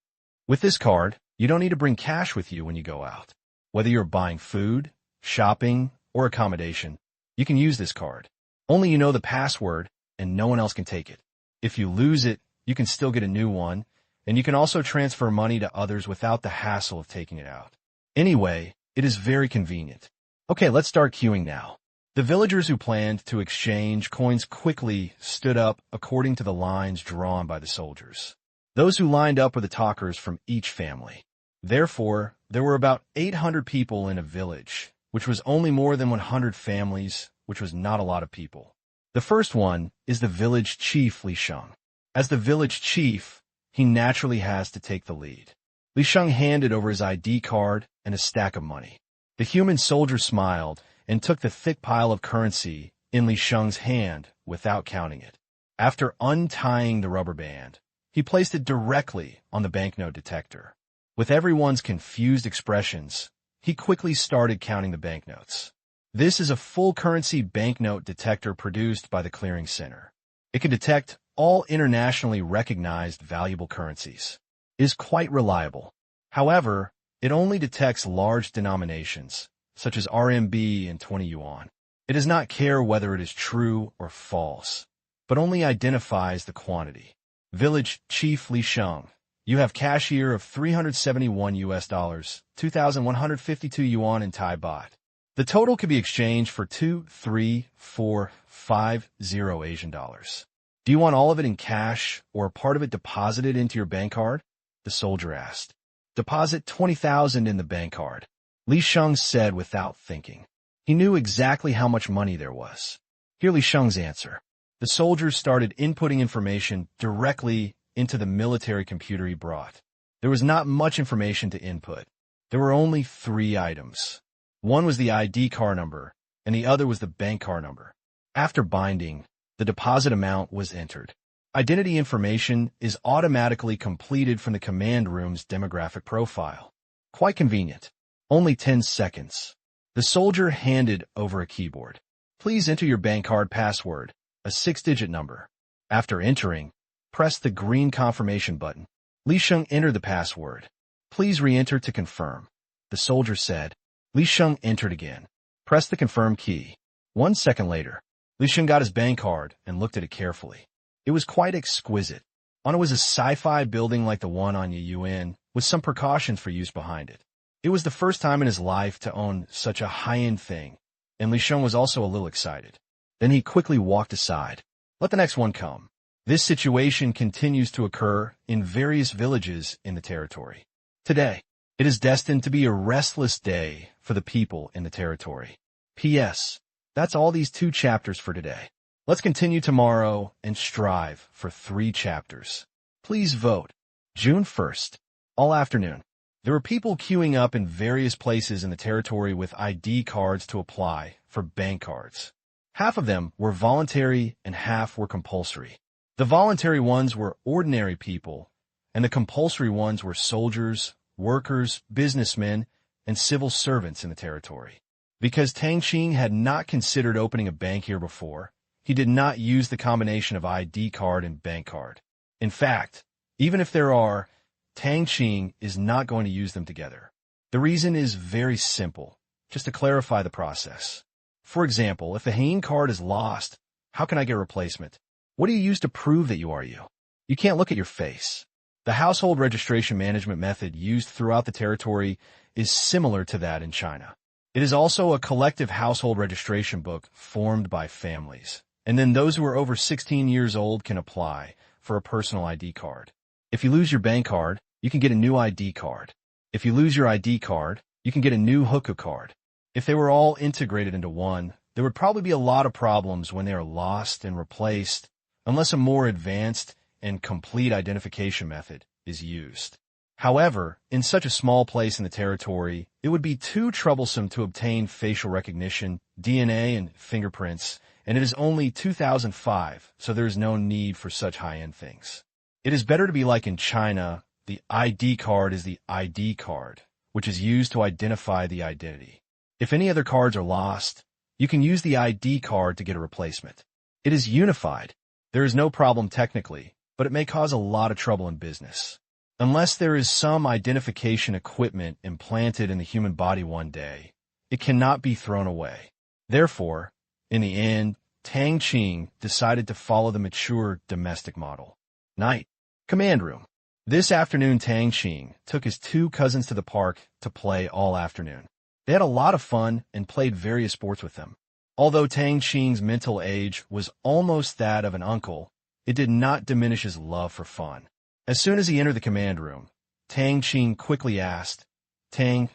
With this card, you don't need to bring cash with you when you go out. Whether you're buying food, shopping, or accommodation, you can use this card. Only you know the password, and no one else can take it. If you lose it, you can still get a new one, and you can also transfer money to others without the hassle of taking it out. Anyway, it is very convenient. Okay, let's start queuing now." The villagers who planned to exchange coins quickly stood up according to the lines drawn by the soldiers. Those who lined up were the talkers from each family. Therefore, there were about 800 people in a village, which was only more than 100 families, which was not a lot of people. The first one is the village chief Li Sheng. As the village chief, he naturally has to take the lead. Li Sheng handed over his ID card and a stack of money. The human soldier smiled and took the thick pile of currency in Li Sheng's hand without counting it. After untying the rubber band, he placed it directly on the banknote detector. With everyone's confused expressions, he quickly started counting the banknotes. This is a full currency banknote detector produced by the clearing center. It can detect all internationally recognized valuable currencies. It is quite reliable. However, it only detects large denominations, such as RMB and 20 yuan. It does not care whether it is true or false, but only identifies the quantity. Village Chief Li Sheng, you have cash here of 371 US dollars, 2,152 yuan in Thai baht. The total can be exchanged for 2,3,4,5,0 Asian dollars. Do you want all of it in cash or part of it deposited into your bank card? The soldier asked. Deposit 20,000 in the bank card, Li Sheng said without thinking. He knew exactly how much money there was. Hear Li Sheng's answer. The soldiers started inputting information directly into the military computer he brought. There was not much information to input. There were only 3 items. One was the ID card number, and the other was the bank card number. After binding, the deposit amount was entered. Identity information is automatically completed from the command room's demographic profile. Quite convenient. Only 10 seconds. The soldier handed over a keyboard. Please enter your bank card password, a 6-digit number. After entering, press the green confirmation button. Li Sheng entered the password. Please re-enter to confirm. The soldier said. Li Sheng entered again. Press the confirm key. 1 second later, Li Sheng got his bank card and looked at it carefully. It was quite exquisite. On it was a sci-fi building like the one on Yuyuan, with some precautions for use behind it. It was the first time in his life to own such a high-end thing, and Li Sheng was also a little excited. Then he quickly walked aside. Let the next one come. This situation continues to occur in various villages in the territory. Today, it is destined to be a restless day for the people in the territory. P.S. That's all these 2 chapters for today. Let's continue tomorrow and strive for 3 chapters. Please vote. June 1st. All afternoon. There were people queuing up in various places in the territory with ID cards to apply for bank cards. Half of them were voluntary and half were compulsory. The voluntary ones were ordinary people, and the compulsory ones were soldiers, workers, businessmen, and civil servants in the territory. Because Tang Qing had not considered opening a bank here before, he did not use the combination of ID card and bank card. In fact, even if there are, Tang Qing is not going to use them together. The reason is very simple, just to clarify the process. For example, if the Hain card is lost, how can I get a replacement? What do you use to prove that you are you? You can't look at your face. The household registration management method used throughout the territory is similar to that in China. It is also a collective household registration book formed by families, and then those who are over 16 years old can apply for a personal ID card. If you lose your bank card, you can get a new ID card. If you lose your ID card, you can get a new Hukou card. If they were all integrated into one, there would probably be a lot of problems when they are lost and replaced, unless a more advanced and complete identification method is used. However, in such a small place in the territory, it would be too troublesome to obtain facial recognition, DNA, and fingerprints, and it is only 2005, so there is no need for such high-end things. It is better to be like in China. The ID card is the ID card, which is used to identify the identity. If any other cards are lost, you can use the ID card to get a replacement. It is unified. There is no problem technically, but it may cause a lot of trouble in business. Unless there is some identification equipment implanted in the human body one day, it cannot be thrown away. Therefore, in the end, Tang Qing decided to follow the mature domestic model. Night. Command room. This afternoon, Tang Qing took his two cousins to the park to play all afternoon. They had a lot of fun and played various sports with them. Although Tang Qing's mental age was almost that of an uncle, it did not diminish his love for fun. As soon as he entered the command room, Tang Qing quickly asked, "Tang,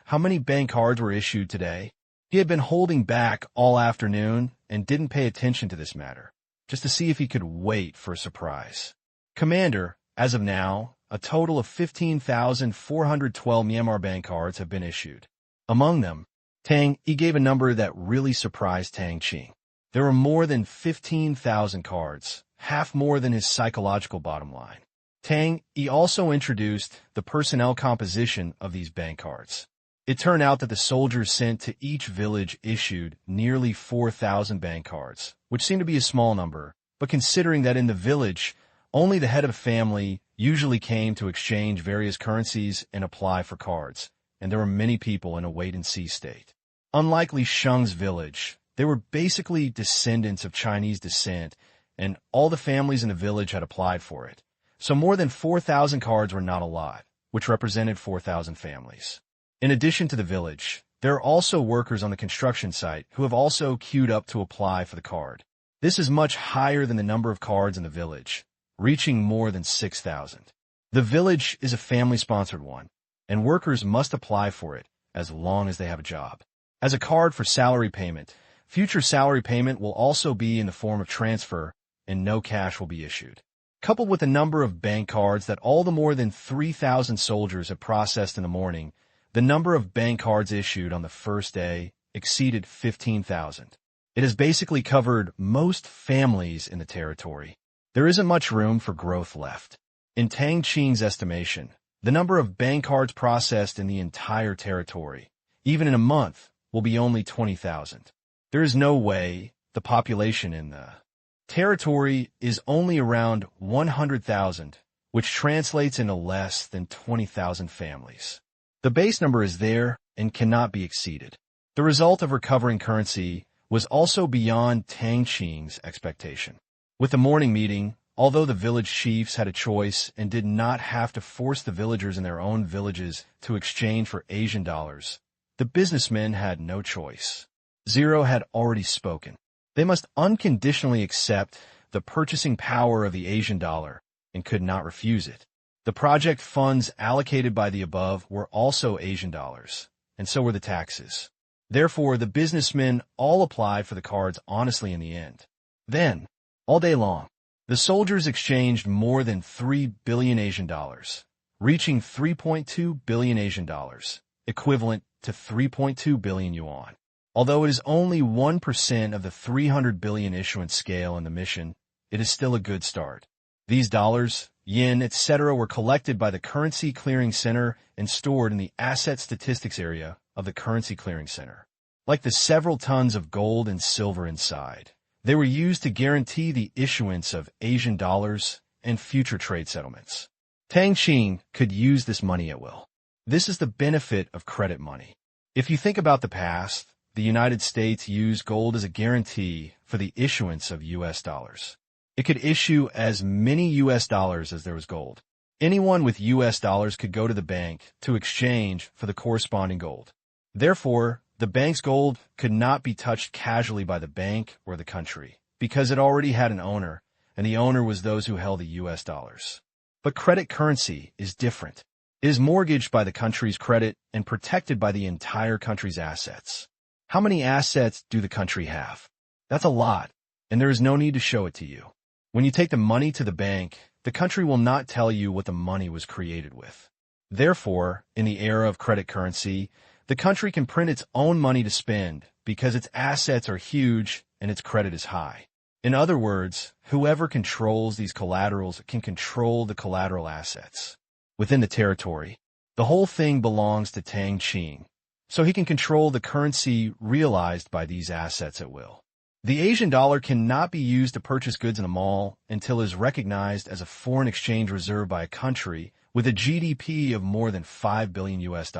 how many bank cards were issued today?" He had been holding back all afternoon and didn't pay attention to this matter, just to see if he could wait for a surprise. "Commander, as of now, a total of 15,412 Myanmar bank cards have been issued." Among them, Tang gave a number that really surprised Tang Qing. There were more than 15,000 cards, half more than his psychological bottom line. Tang also introduced the personnel composition of these bank cards. It turned out that the soldiers sent to each village issued nearly 4,000 bank cards, which seemed to be a small number, but considering that in the village, only the head of a family usually came to exchange various currencies and apply for cards, and there were many people in a wait-and-see state. Unlike Li Sheng's village, they were basically descendants of Chinese descent, and all the families in the village had applied for it. So more than 4,000 cards were not allowed, which represented 4,000 families. In addition to the village, there are also workers on the construction site who have also queued up to apply for the card. This is much higher than the number of cards in the village, reaching more than 6,000. The village is a family-sponsored one, and workers must apply for it as long as they have a job. As a card for salary payment, future salary payment will also be in the form of transfer, and no cash will be issued. Coupled with the number of bank cards that all the more than 3,000 soldiers have processed in the morning, the number of bank cards issued on the first day exceeded 15,000. It has basically covered most families in the territory. There isn't much room for growth left. In Tang Qing's estimation, the number of bank cards processed in the entire territory, even in a month, will be only 20,000. There is no way the population in the territory is only around 100,000, which translates into less than 20,000 families. The base number is there and cannot be exceeded. The result of recovering currency was also beyond Tang Qing's expectation. With the morning meeting, although the village chiefs had a choice and did not have to force the villagers in their own villages to exchange for Asian dollars, the businessmen had no choice. Zero had already spoken. They must unconditionally accept the purchasing power of the Asian dollar and could not refuse it. The project funds allocated by the above were also Asian dollars, and so were the taxes. Therefore, the businessmen all applied for the cards honestly in the end. Then, all day long, the soldiers exchanged more than 3 billion Asian dollars, reaching 3.2 billion Asian dollars, equivalent to 3.2 billion yuan. Although it is only 1% of the 300 billion issuance scale in the mission, it is still a good start. These dollars, yen, etc. were collected by the Currency Clearing Center and stored in the Asset Statistics area of the Currency Clearing Center. Like the several tons of gold and silver inside, they were used to guarantee the issuance of Asian dollars and future trade settlements. Tang Qing could use this money at will. This is the benefit of credit money. If you think about the past, the United States used gold as a guarantee for the issuance of U.S. dollars. It could issue as many U.S. dollars as there was gold. Anyone with U.S. dollars could go to the bank to exchange for the corresponding gold. Therefore, the bank's gold could not be touched casually by the bank or the country, because it already had an owner, and the owner was those who held the U.S. dollars. But credit currency is different. It is mortgaged by the country's credit and protected by the entire country's assets. How many assets do the country have? That's a lot, and there is no need to show it to you. When you take the money to the bank the country will not tell you what the money was created with. Therefore, in the era of credit currency, the country can print its own money to spend because its assets are huge and its credit is high. In other words, whoever controls these collaterals can control the collateral assets. Within the territory, the whole thing belongs to Tang Qing, so he can control the currency realized by these assets at will. The Asian dollar cannot be used to purchase goods in a mall until it is recognized as a foreign exchange reserve by a country with a GDP of more than $5 billion US.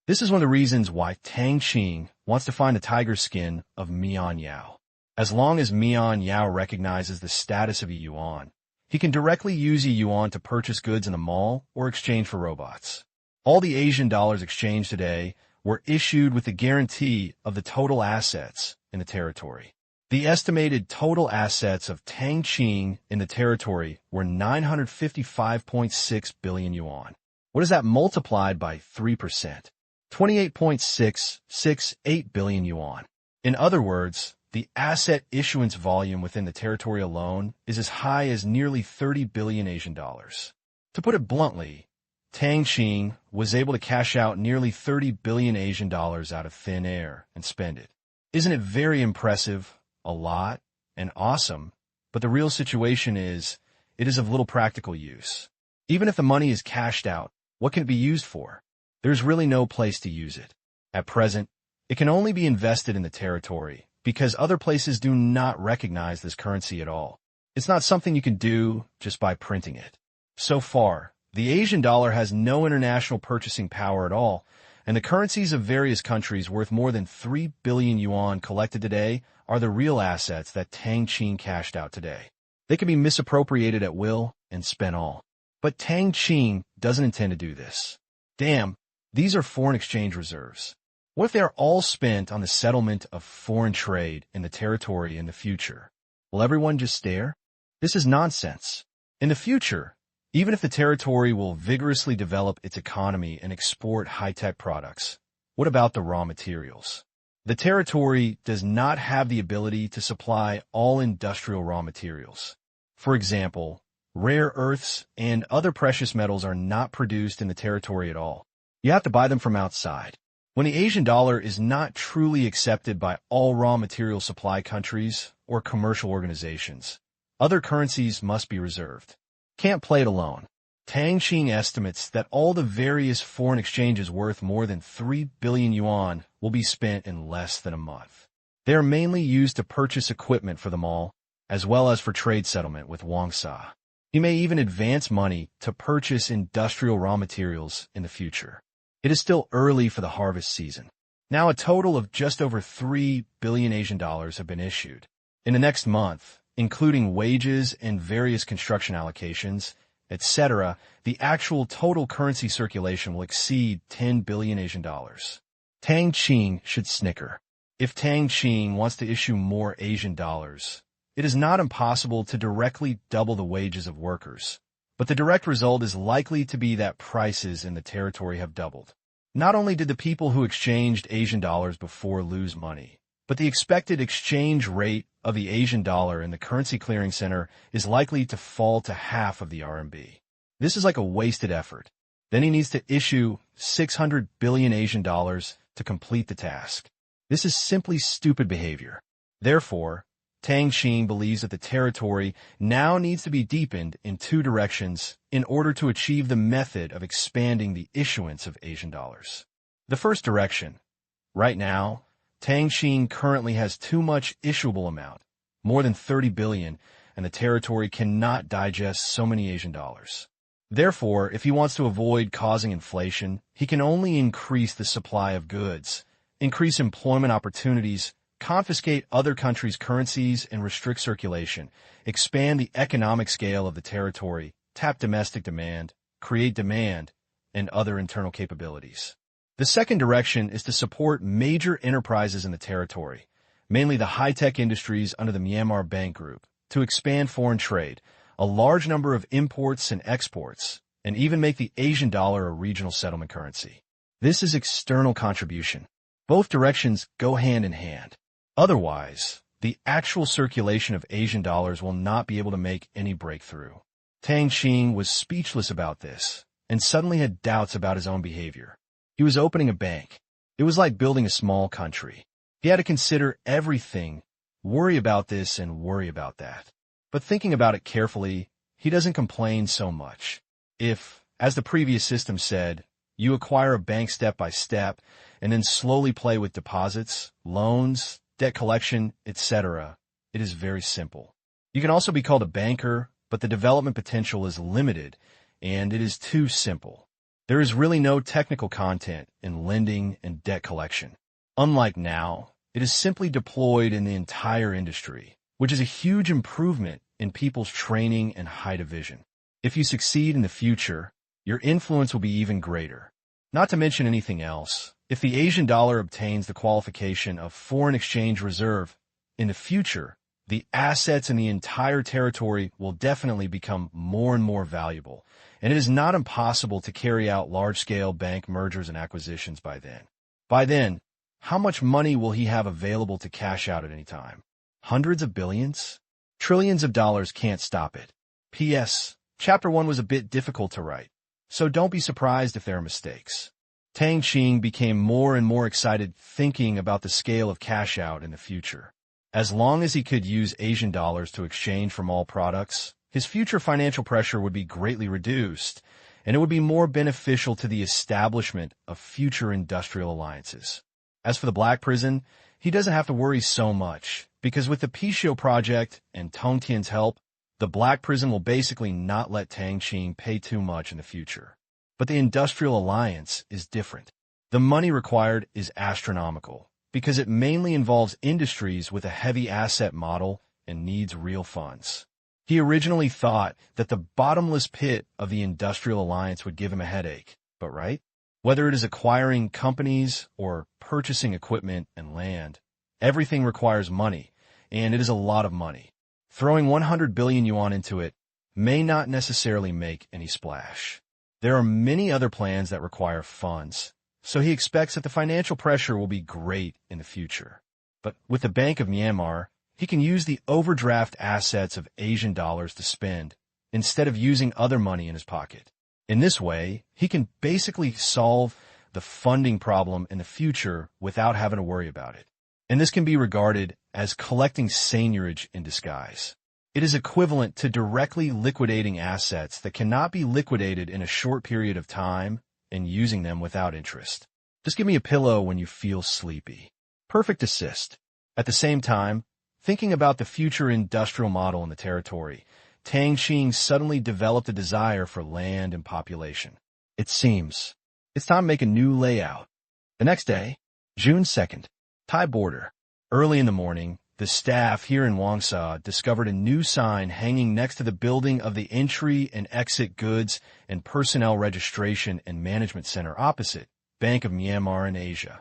This is one of the reasons why Tang Qing wants to find the tiger skin of Mian Yao. As long as Mian Yao recognizes the status of a yuan, he can directly use a yuan to purchase goods in a mall or exchange for robots. All the Asian dollars exchanged today were issued with the guarantee of the total assets in the territory. The estimated total assets of Tang Qing in the territory were 955.6 billion yuan. What is that multiplied by 3%? 28.668 billion yuan. In other words, the asset issuance volume within the territory alone is as high as nearly 30 billion Asian dollars. To put it bluntly, Tang Qing was able to cash out nearly 30 billion Asian dollars out of thin air and spend it. Isn't it very impressive, a lot, and awesome? But the real situation is, it is of little practical use. Even if the money is cashed out, what can it be used for? There's really no place to use it. At present, it can only be invested in the territory because other places do not recognize this currency at all. It's not something you can do just by printing it. So far, the Asian dollar has no international purchasing power at all, and the currencies of various countries worth more than 3 billion yuan collected today are the real assets that Tang Qing cashed out today. They can be misappropriated at will and spent all. But Tang Qing doesn't intend to do this. Damn, these are foreign exchange reserves. What if they are all spent on the settlement of foreign trade in the territory in the future? Will everyone just stare? This is nonsense. In the future, even if the territory will vigorously develop its economy and export high-tech products, what about the raw materials? The territory does not have the ability to supply all industrial raw materials. For example, rare earths and other precious metals are not produced in the territory at all. You have to buy them from outside. When the Asian dollar is not truly accepted by all raw material supply countries or commercial organizations, other currencies must be reserved. Can't play it alone. Tang Qing estimates that all the various foreign exchanges worth more than 3 billion yuan will be spent in less than a month. They are mainly used to purchase equipment for the mall, as well as for trade settlement with Wangsa. He may even advance money to purchase industrial raw materials in the future. It is still early for the harvest season. Now a total of just over 3 billion Asian dollars have been issued. In the next month, including wages and various construction allocations, etc., the actual total currency circulation will exceed 10 billion Asian dollars. Tang Qing should snicker. If Tang Qing wants to issue more Asian dollars, it is not impossible to directly double the wages of workers, but the direct result is likely to be that prices in the territory have doubled. Not only did the people who exchanged Asian dollars before lose money, but the expected exchange rate of the Asian dollar in the currency clearing center is likely to fall to half of the RMB. This is like a wasted effort. Then he needs to issue 600 billion Asian dollars to complete the task. This is simply stupid behavior. Therefore, Tang Qing believes that the territory now needs to be deepened in two directions in order to achieve the method of expanding the issuance of Asian dollars. The first direction. Right now, Tang Qing currently has too much issuable amount, more than 30 billion, and the territory cannot digest so many Asian dollars. Therefore, if he wants to avoid causing inflation, he can only increase the supply of goods, increase employment opportunities, confiscate other countries' currencies and restrict circulation, expand the economic scale of the territory, tap domestic demand, create demand, and other internal capabilities. The second direction is to support major enterprises in the territory, mainly the high-tech industries under the Myanmar Bank Group, to expand foreign trade, a large number of imports and exports, and even make the Asian dollar a regional settlement currency. This is external contribution. Both directions go hand in hand. Otherwise, the actual circulation of Asian dollars will not be able to make any breakthrough. Tang Qing was speechless about this, and suddenly had doubts about his own behavior. He was opening a bank. It was like building a small country. He had to consider everything, worry about this and worry about that. But thinking about it carefully, he doesn't complain so much. If, as the previous system said, you acquire a bank step by step, and then slowly play with deposits, loans, debt collection, etc., it is very simple. You can also be called a banker, but the development potential is limited, and it is too simple. There is really no technical content in lending and debt collection. Unlike now, it is simply deployed in the entire industry, which is a huge improvement in people's training and height of vision. If you succeed in the future, your influence will be even greater. Not to mention anything else, if the Asian dollar obtains the qualification of foreign exchange reserve, in the future, the assets in the entire territory will definitely become more and more valuable, and it is not impossible to carry out large-scale bank mergers and acquisitions by then. By then, how much money will he have available to cash out at any time? Hundreds of billions? Trillions of dollars can't stop it. P.S. Chapter 1 was a bit difficult to write, so don't be surprised if there are mistakes. Tang Qing became more and more excited thinking about the scale of cash out in the future. As long as he could use Asian dollars to exchange from all products, his future financial pressure would be greatly reduced, and it would be more beneficial to the establishment of future industrial alliances. As for the Black Prison, he doesn't have to worry so much, because with the Pishio project and Tong Tian's help, the Black Prison will basically not let Tang Qing pay too much in the future. But the industrial alliance is different. The money required is astronomical, because it mainly involves industries with a heavy asset model and needs real funds. He originally thought that the bottomless pit of the industrial alliance would give him a headache, but right? Whether it is acquiring companies or purchasing equipment and land, everything requires money, and it is a lot of money. Throwing 100 billion yuan into it may not necessarily make any splash. There are many other plans that require funds, so he expects that the financial pressure will be great in the future. But with the Bank of Myanmar, he can use the overdraft assets of Asian dollars to spend, instead of using other money in his pocket. In this way, he can basically solve the funding problem in the future without having to worry about it. And this can be regarded as collecting seigniorage in disguise. It is equivalent to directly liquidating assets that cannot be liquidated in a short period of time and using them without interest. Just give me a pillow when you feel sleepy. Perfect assist. At the same time, thinking about the future industrial model in the territory, Tang Qing suddenly developed a desire for land and population. It seems it's time to make a new layout. The next day, June 2nd, Thai border. Early in the morning, the staff here in Wangsa discovered a new sign hanging next to the building of the Entry and Exit Goods and Personnel Registration and Management Center opposite Bank of Myanmar in Asia.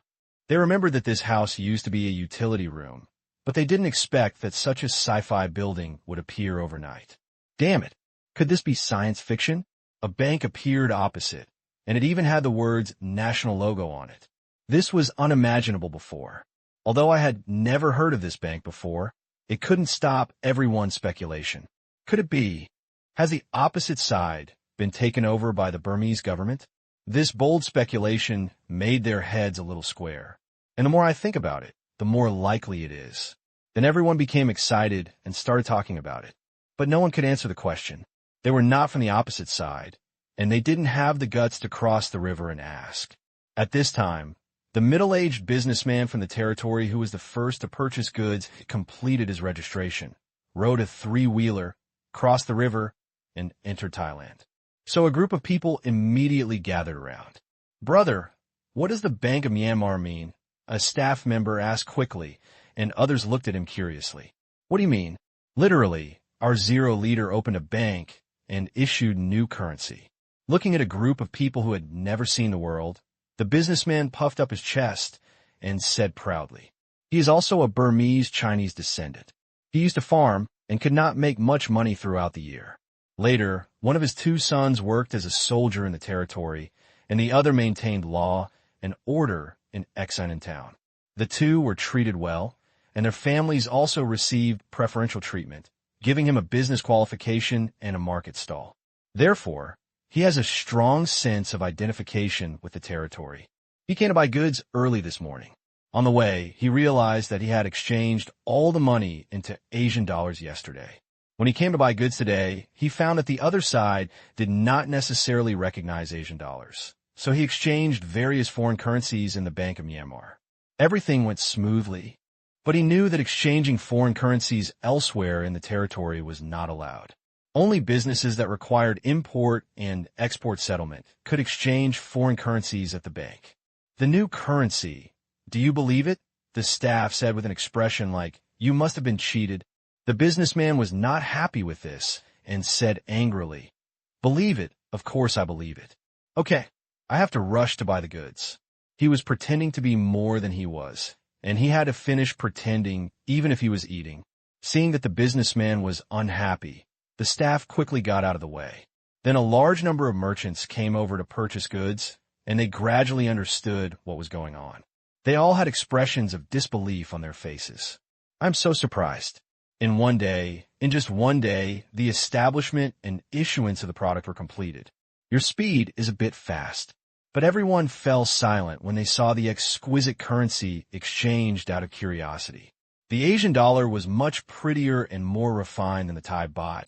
They remembered that this house used to be a utility room, but they didn't expect that such a sci-fi building would appear overnight. Damn it! Could this be science fiction? A bank appeared opposite, and it even had the words national logo on it. This was unimaginable before. Although I had never heard of this bank before, it couldn't stop everyone's speculation. Could it be? Has the opposite side been taken over by the Burmese government? This bold speculation made their heads a little square. And the more I think about it, the more likely it is. Then everyone became excited and started talking about it. But no one could answer the question. They were not from the opposite side, and they didn't have the guts to cross the river and ask. At this time, the middle-aged businessman from the territory who was the first to purchase goods completed his registration, rode a three-wheeler, crossed the river, and entered Thailand. So a group of people immediately gathered around. "Brother, what does the Bank of Myanmar mean?" A staff member asked quickly, and others looked at him curiously. "What do you mean?" "Literally, our zero leader opened a bank and issued new currency." Looking at a group of people who had never seen the world, the businessman puffed up his chest and said proudly, "He is also a Burmese Chinese descendant. He used to farm and could not make much money throughout the year. Later, one of his two sons worked as a soldier in the territory, and the other maintained law and order in Exine town. The two were treated well, and their families also received preferential treatment, giving him a business qualification and a market stall. Therefore, he has a strong sense of identification with the territory. He came to buy goods early this morning. On the way, he realized that he had exchanged all the money into Asian dollars yesterday. When he came to buy goods today, he found that the other side did not necessarily recognize Asian dollars. So he exchanged various foreign currencies in the Bank of Myanmar. Everything went smoothly, but he knew that exchanging foreign currencies elsewhere in the territory was not allowed. Only businesses that required import and export settlement could exchange foreign currencies at the bank. The new currency, do you believe it? The staff said with an expression like, "You must have been cheated." The businessman was not happy with this and said angrily, "Believe it, of course I believe it. Okay, I have to rush to buy the goods." He was pretending to be more than he was, and he had to finish pretending even if he was eating. Seeing that the businessman was unhappy, the staff quickly got out of the way. Then a large number of merchants came over to purchase goods, and they gradually understood what was going on. They all had expressions of disbelief on their faces. "I'm so surprised." In just one day, the establishment and issuance of the product were completed. Your speed is a bit fast. But everyone fell silent when they saw the exquisite currency exchanged out of curiosity. The Asian dollar was much prettier and more refined than the Thai baht,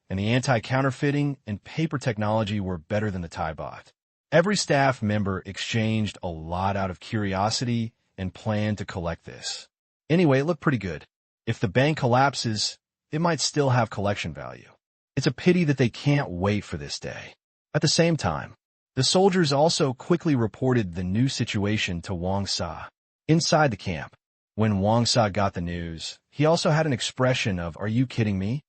and the anti-counterfeiting and paper technology were better than the Thai baht. Every staff member exchanged a lot out of curiosity and planned to collect this. Anyway, it looked pretty good. If the bank collapses, it might still have collection value. It's a pity that they can't wait for this day. At the same time, the soldiers also quickly reported the new situation to Wang Sa. Inside the camp, when Wang Sa got the news, he also had an expression of, "Are you kidding me?"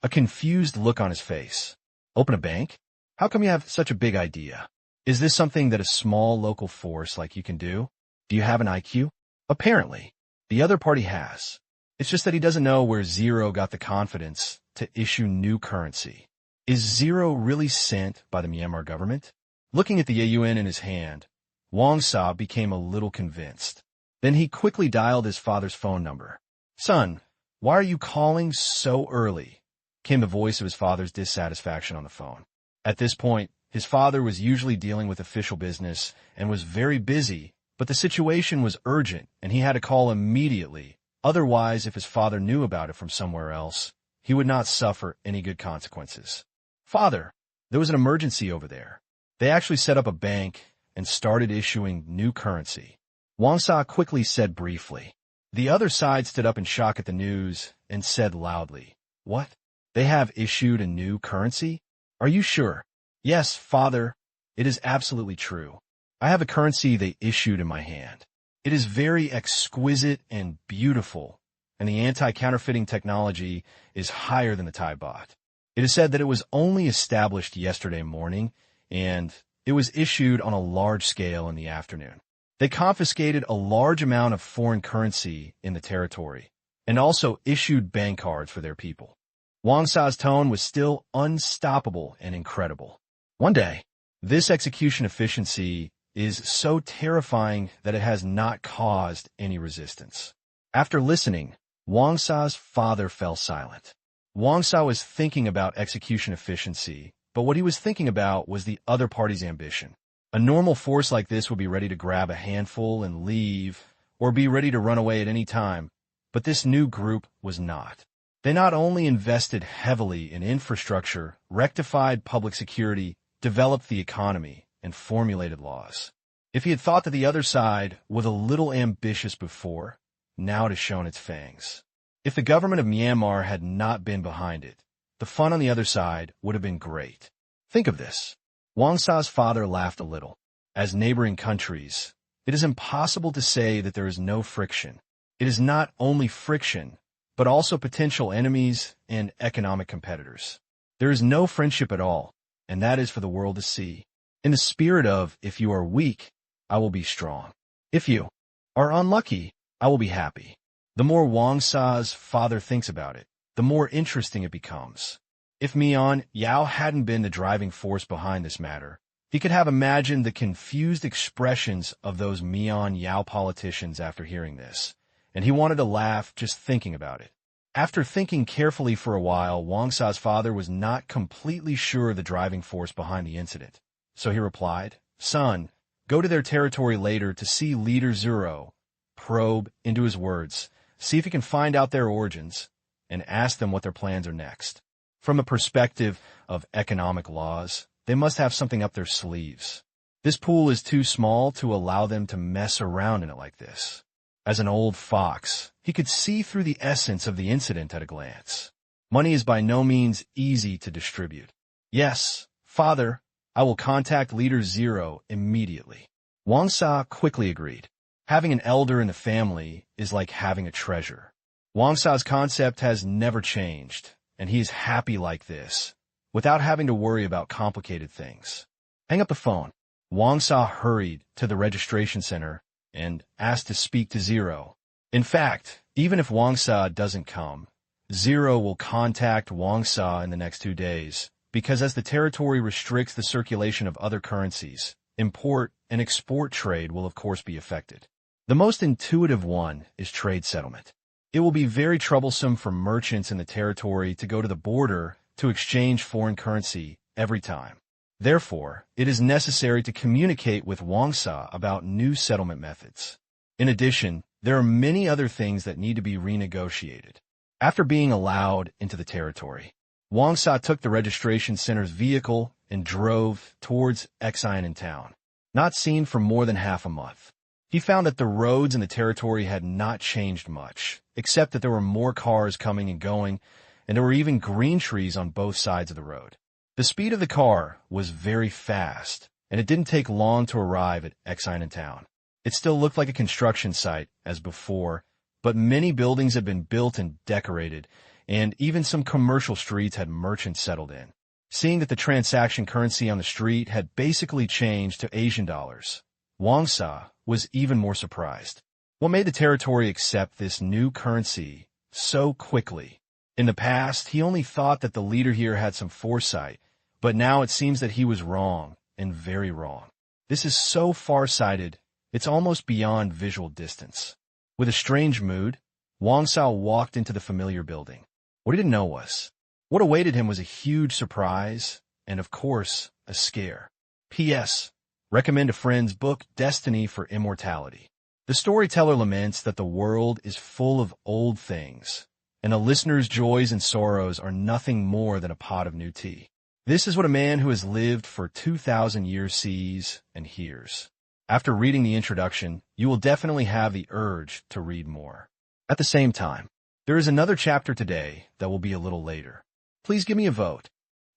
A confused look on his face. "Open a bank? How come you have such a big idea? Is this something that a small local force like you can do? Do you have an IQ?" Apparently, the other party has. It's just that he doesn't know where Zero got the confidence to issue new currency. Is Zero really sent by the Myanmar government? Looking at the yuan in his hand, Wang Sa became a little convinced. Then he quickly dialed his father's phone number. "Son, why are you calling so early?" came the voice of his father's dissatisfaction on the phone. At this point, his father was usually dealing with official business and was very busy, but the situation was urgent and he had to call immediately. Otherwise, if his father knew about it from somewhere else, he would not suffer any good consequences. "Father, there was an emergency over there. They actually set up a bank and started issuing new currency." Wang Sa quickly said briefly. The other side stood up in shock at the news and said loudly, "What? They have issued a new currency? Are you sure?" "Yes, father, it is absolutely true. I have a currency they issued in my hand. It is very exquisite and beautiful, and the anti-counterfeiting technology is higher than the Thai baht. It is said that it was only established yesterday morning, and it was issued on a large scale in the afternoon. They confiscated a large amount of foreign currency in the territory, and also issued bank cards for their people." Wang Sa's tone was still unstoppable and incredible. One day, this execution efficiency is so terrifying that it has not caused any resistance. After listening, Wang Sa's father fell silent. Wang Sa was thinking about execution efficiency, but what he was thinking about was the other party's ambition. A normal force like this would be ready to grab a handful and leave, or be ready to run away at any time, but this new group was not. They not only invested heavily in infrastructure, rectified public security, developed the economy, and formulated laws. If he had thought that the other side was a little ambitious before, now it has shown its fangs. If the government of Myanmar had not been behind it, the fun on the other side would have been great. Think of this. Wang Sa's father laughed a little. As neighboring countries, it is impossible to say that there is no friction. It is not only friction, but also potential enemies and economic competitors. There is no friendship at all, and that is for the world to see. In the spirit of, if you are weak, I will be strong. If you are unlucky, I will be happy. The more Wang Sa's father thinks about it, the more interesting it becomes. If Mian Yao hadn't been the driving force behind this matter, he could have imagined the confused expressions of those Mian Yao politicians after hearing this, and he wanted to laugh just thinking about it. After thinking carefully for a while, Wang Sa's father was not completely sure of the driving force behind the incident. So he replied, "Son, go to their territory later to see Leader Zero, probe into his words, see if you can find out their origins, and ask them what their plans are next. From a perspective of economic laws, they must have something up their sleeves. This pool is too small to allow them to mess around in it like this." As an old fox, he could see through the essence of the incident at a glance. Money is by no means easy to distribute. "Yes, father, I will contact Leader Zero immediately." Wang Sa quickly agreed. Having an elder in the family is like having a treasure. Wang Sa's concept has never changed, and he is happy like this, without having to worry about complicated things. Hang up the phone. Wang Sa hurried to the registration center and asked to speak to Zero. In fact, even if Wang Sa doesn't come, Zero will contact Wang Sa in the next 2 days, because as the territory restricts the circulation of other currencies, import and export trade will of course be affected. The most intuitive one is trade settlement. It will be very troublesome for merchants in the territory to go to the border to exchange foreign currency every time. Therefore, it is necessary to communicate with Wang Sa about new settlement methods. In addition, there are many other things that need to be renegotiated. After being allowed into the territory, Wang Sa took the registration center's vehicle and drove towards Xian town. Not seen for more than half a month. He found that the roads in the territory had not changed much, except that there were more cars coming and going, and there were even green trees on both sides of the road. The speed of the car was very fast, and it didn't take long to arrive at Xian town. It still looked like a construction site as before, but many buildings had been built and decorated, and even some commercial streets had merchants settled in. Seeing that the transaction currency on the street had basically changed to Asian dollars, Wang Sa was even more surprised. What made the territory accept this new currency so quickly? In the past, he only thought that the leader here had some foresight, but now it seems that he was wrong, and very wrong. This is so far-sighted, it's almost beyond visual distance. With a strange mood, Wang Sa walked into the familiar building. What he didn't know was, what awaited him was a huge surprise, and of course, a scare. P.S. Recommend a friend's book, Destiny for Immortality. The storyteller laments that the world is full of old things, and a listener's joys and sorrows are nothing more than a pot of new tea. This is what a man who has lived for 2,000 years sees and hears. After reading the introduction, you will definitely have the urge to read more. At the same time, there is another chapter today that will be a little later. Please give me a vote.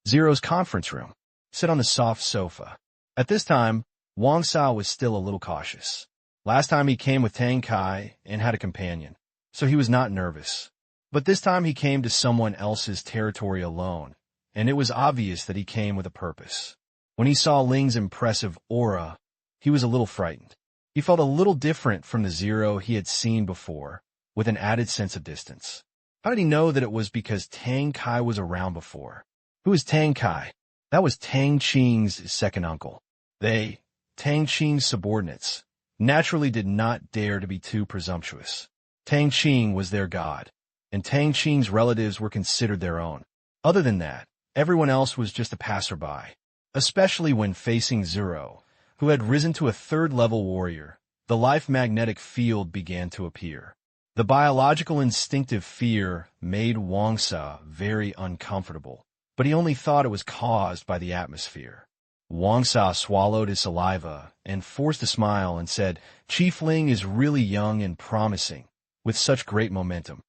Zero's conference room. Sit on the soft sofa. At this time, Wang Sa was still a little cautious. Last time he came with Tang Qing and had a companion, so he was not nervous. But this time he came to someone else's territory alone, and it was obvious that he came with a purpose. When he saw Ling's impressive aura, he was a little frightened. He felt a little different from the Zero he had seen before, with an added sense of distance. How did he know that it was because Tang Qing was around before? Who is Tang Qing? That was Tang Qing's second uncle. They, Tang Qing's subordinates, naturally did not dare to be too presumptuous. Tang Qing was their god, and Tang Qing's relatives were considered their own. Other than that, everyone else was just a passerby, especially when facing Zero, who had risen to a third-level warrior. The life magnetic field began to appear. The biological instinctive fear made Wang Sa very uncomfortable, but he only thought it was caused by the atmosphere. Wang Sa swallowed his saliva and forced a smile and said, "Chief Ling is really young and promising, with such great momentum."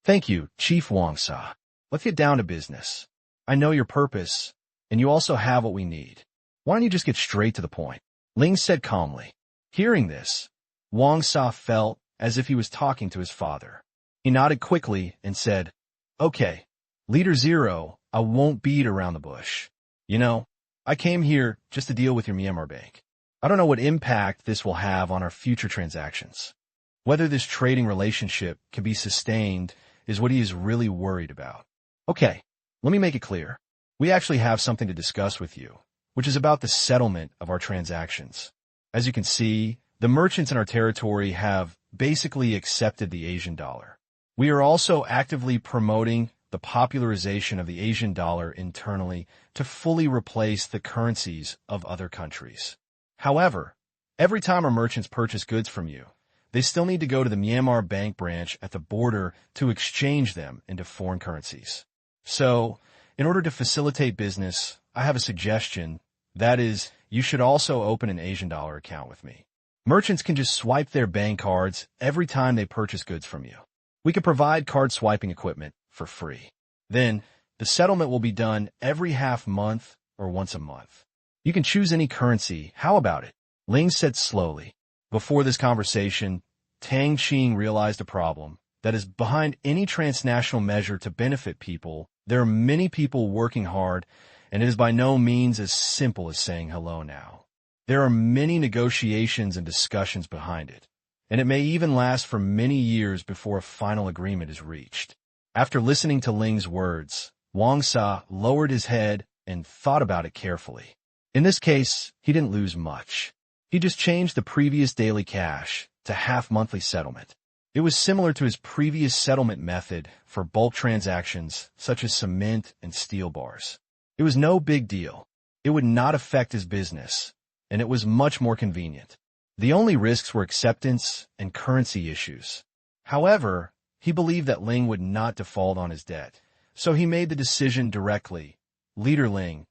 "Thank you, Chief Wang Sa. Let's get down to business. I know your purpose, and you also have what we need. Why don't you just get straight to the point?" Ling said calmly. Hearing this, Wang Sa felt as if he was talking to his father. He nodded quickly and said, "Okay, Leader Zero, I won't beat around the bush. You know, I came here just to deal with your Myanmar bank. I don't know what impact this will have on our future transactions. Whether this trading relationship can be sustained is what he is really worried about. Okay, let me make it clear. We actually have something to discuss with you, which is about the settlement of our transactions. As you can see, the merchants in our territory have basically accepted the Asian dollar. We are also actively promoting the popularization of the Asian dollar internally to fully replace the currencies of other countries. However, every time our merchants purchase goods from you, they still need to go to the Myanmar bank branch at the border to exchange them into foreign currencies. So, in order to facilitate business, I have a suggestion. That is, you should also open an Asian dollar account with me. Merchants can just swipe their bank cards every time they purchase goods from you. We can provide card swiping equipment for free. Then, the settlement will be done every half month or once a month. You can choose any currency. How about it? Ling said slowly. Before this conversation, Tang Qing realized a problem that is behind any transnational measure to benefit people. There are many people working hard, and it is by no means as simple as saying hello now. There are many negotiations and discussions behind it, and it may even last for many years before a final agreement is reached. After listening to Ling's words, Wang Sa lowered his head and thought about it carefully. In this case, he didn't lose much. He just changed the previous daily cash to half-monthly settlement. It was similar to his previous settlement method for bulk transactions such as cement and steel bars. It was no big deal. It would not affect his business, and it was much more convenient. The only risks were acceptance and currency issues. However, he believed that Ling would not default on his debt, so he made the decision directly. Leader Ling,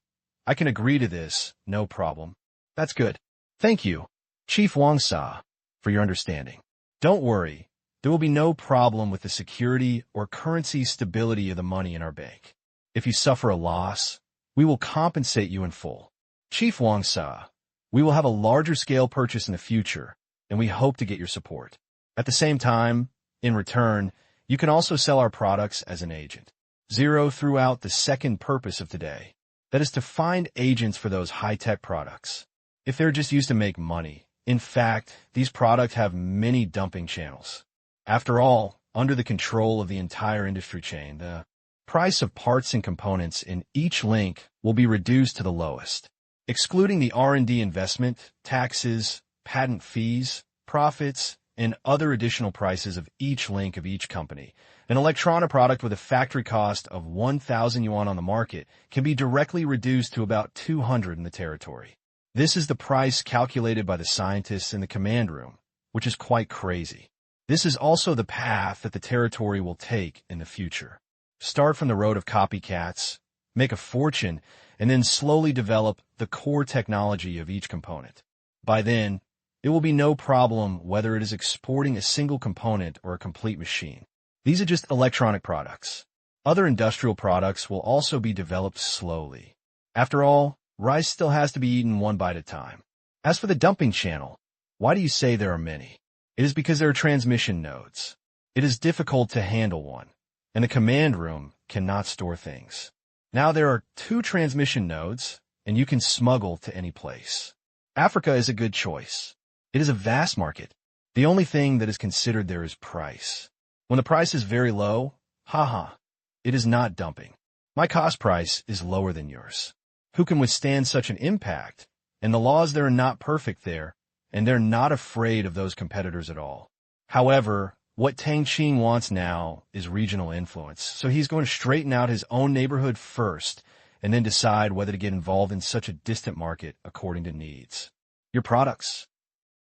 I can agree to this, no problem. That's good. Thank you, Chief Wang Sa, for your understanding. Don't worry, there will be no problem with the security or currency stability of the money in our bank. If you suffer a loss, we will compensate you in full. Chief Wang Sa, we will have a larger scale purchase in the future, and we hope to get your support. At the same time, in return, you can also sell our products as an agent. Zero threw out the second purpose of today. That is to find agents for those high-tech products. If they're just used to make money, in fact, these products have many dumping channels. After all, under the control of the entire industry chain, the price of parts and components in each link will be reduced to the lowest. Excluding the R&D investment, taxes, patent fees, profits, and other additional prices of each link of each company, an electronic product with a factory cost of 1,000 yuan on the market can be directly reduced to about 200 in the territory. This is the price calculated by the scientists in the command room, which is quite crazy. This is also the path that the territory will take in the future. Start from the road of copycats, make a fortune, and then slowly develop the core technology of each component. By then, it will be no problem whether it is exporting a single component or a complete machine. These are just electronic products. Other industrial products will also be developed slowly. After all, rice still has to be eaten one bite at a time. As for the dumping channel, why do you say there are many? It is because there are transmission nodes. It is difficult to handle one, and the command room cannot store things. Now there are 2 transmission nodes, and you can smuggle to any place. Africa is a good choice. It is a vast market. The only thing that is considered there is price. When the price is very low, it is not dumping. My cost price is lower than yours. Who can withstand such an impact? And the laws there are not perfect there, and they're not afraid of those competitors at all. However, what Tang Qing wants now is regional influence, so he's going to straighten out his own neighborhood first, and then decide whether to get involved in such a distant market according to needs. Your products?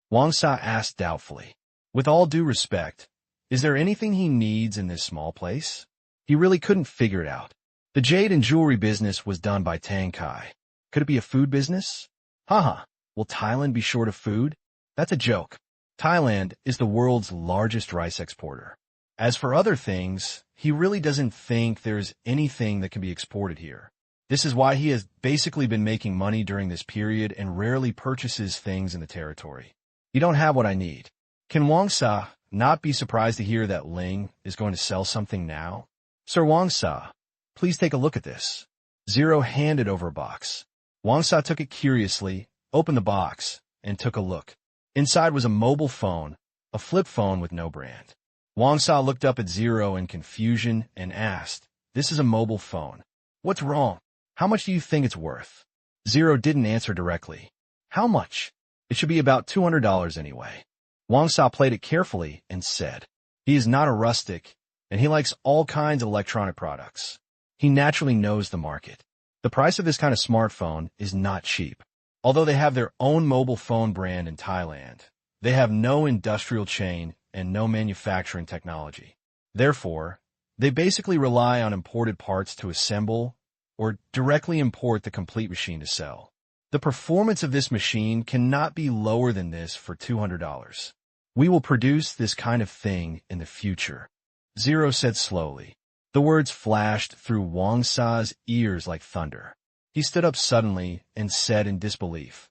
Wang Sa asked doubtfully. With all due respect, is there anything he needs in this small place? He really couldn't figure it out. The jade and jewelry business was done by Tang Kai. Could it be a food business? Will Thailand be short of food? That's a joke. Thailand is the world's largest rice exporter. As for other things, he really doesn't think there's anything that can be exported here. This is why he has basically been making money during this period and rarely purchases things in the territory. You don't have what I need. Can Wang Sa not be surprised to hear that Ling is going to sell something now? Sir Wang Sa, please take a look at this. Zero handed over a box. Wang Sa took it curiously, opened the box, and took a look. Inside was a mobile phone, a flip phone with no brand. Wang Sa looked up at Zero in confusion and asked, "This is a mobile phone. What's wrong? How much do you think it's worth?" Zero didn't answer directly. How much? It should be about $200 anyway. Wang Sa played it carefully and said, "He is not a rustic. and he likes all kinds of electronic products. He naturally knows the market. The price of this kind of smartphone is not cheap. Although they have their own mobile phone brand in Thailand, they have no industrial chain and no manufacturing technology. Therefore, they basically rely on imported parts to assemble or directly import the complete machine to sell. The performance of this machine cannot be lower than this for $200. We will produce this kind of thing in the future, Zero said slowly. The words flashed through Wang Sa's ears like thunder. He stood up suddenly and said in disbelief,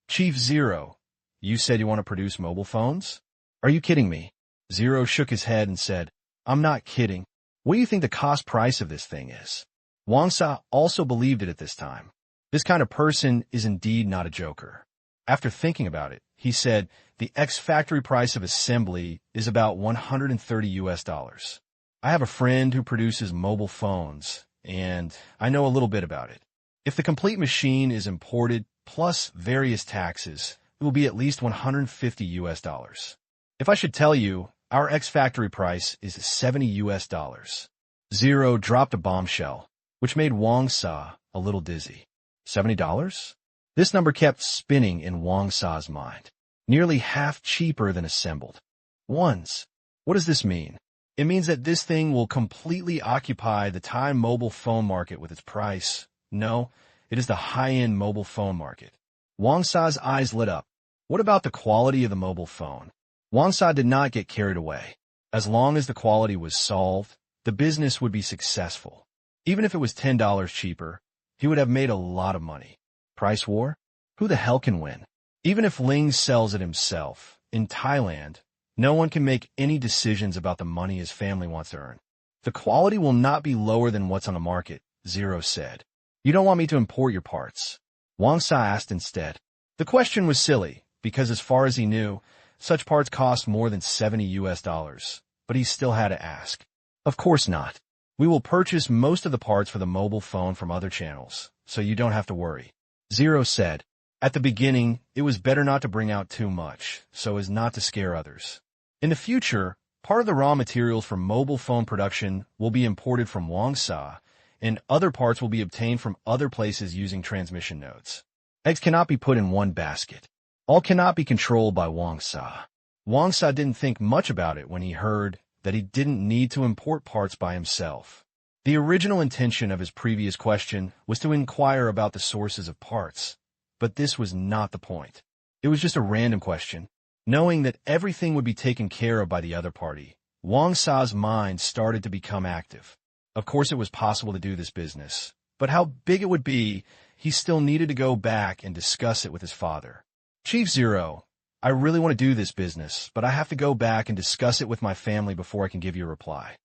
Chief Zero, you said you want to produce mobile phones? Are you kidding me? Zero shook his head and said, I'm not kidding. What do you think the cost price of this thing is? Wang Sa also believed it at this time. This kind of person is indeed not a joker. After thinking about it, he said, the ex-factory price of assembly is about $130. I have a friend who produces mobile phones, and I know a little bit about it. If the complete machine is imported plus various taxes, it will be at least $150. If I should tell you, our ex-factory price is $70. Zero dropped a bombshell, which made Wang Sa a little dizzy. $70? This number kept spinning in Wang Sa's mind. Nearly half cheaper than assembled ones. What does this mean? It means that this thing will completely occupy the Thai mobile phone market with its price. No, it is the high-end mobile phone market. Wang Sa's eyes lit up. What about the quality of the mobile phone? Wang Sa did not get carried away. As long as the quality was solved, the business would be successful. Even if it was $10 cheaper, he would have made a lot of money. Price war? Who the hell can win? Even if Ling sells it himself, in Thailand, no one can make any decisions about the money his family wants to earn. The quality will not be lower than what's on the market, Zero said. You don't want me to import your parts? Wang Sa asked instead. The question was silly, because as far as he knew, such parts cost more than $70, but he still had to ask. Of course not. We will purchase most of the parts for the mobile phone from other channels, so you don't have to worry. Zero said. At the beginning, it was better not to bring out too much, so as not to scare others. In the future, part of the raw materials for mobile phone production will be imported from Wang Sa, and other parts will be obtained from other places using transmission nodes. Eggs cannot be put in one basket. All cannot be controlled by Wang Sa. Wang Sa didn't think much about it when he heard that he didn't need to import parts by himself. The original intention of his previous question was to inquire about the sources of parts, but this was not the point. It was just a random question. Knowing that everything would be taken care of by the other party, Wang Sa's mind started to become active. Of course it was possible to do this business, but how big it would be, he still needed to go back and discuss it with his father. Chief Zero, I really want to do this business, but I have to go back and discuss it with my family before I can give you a reply.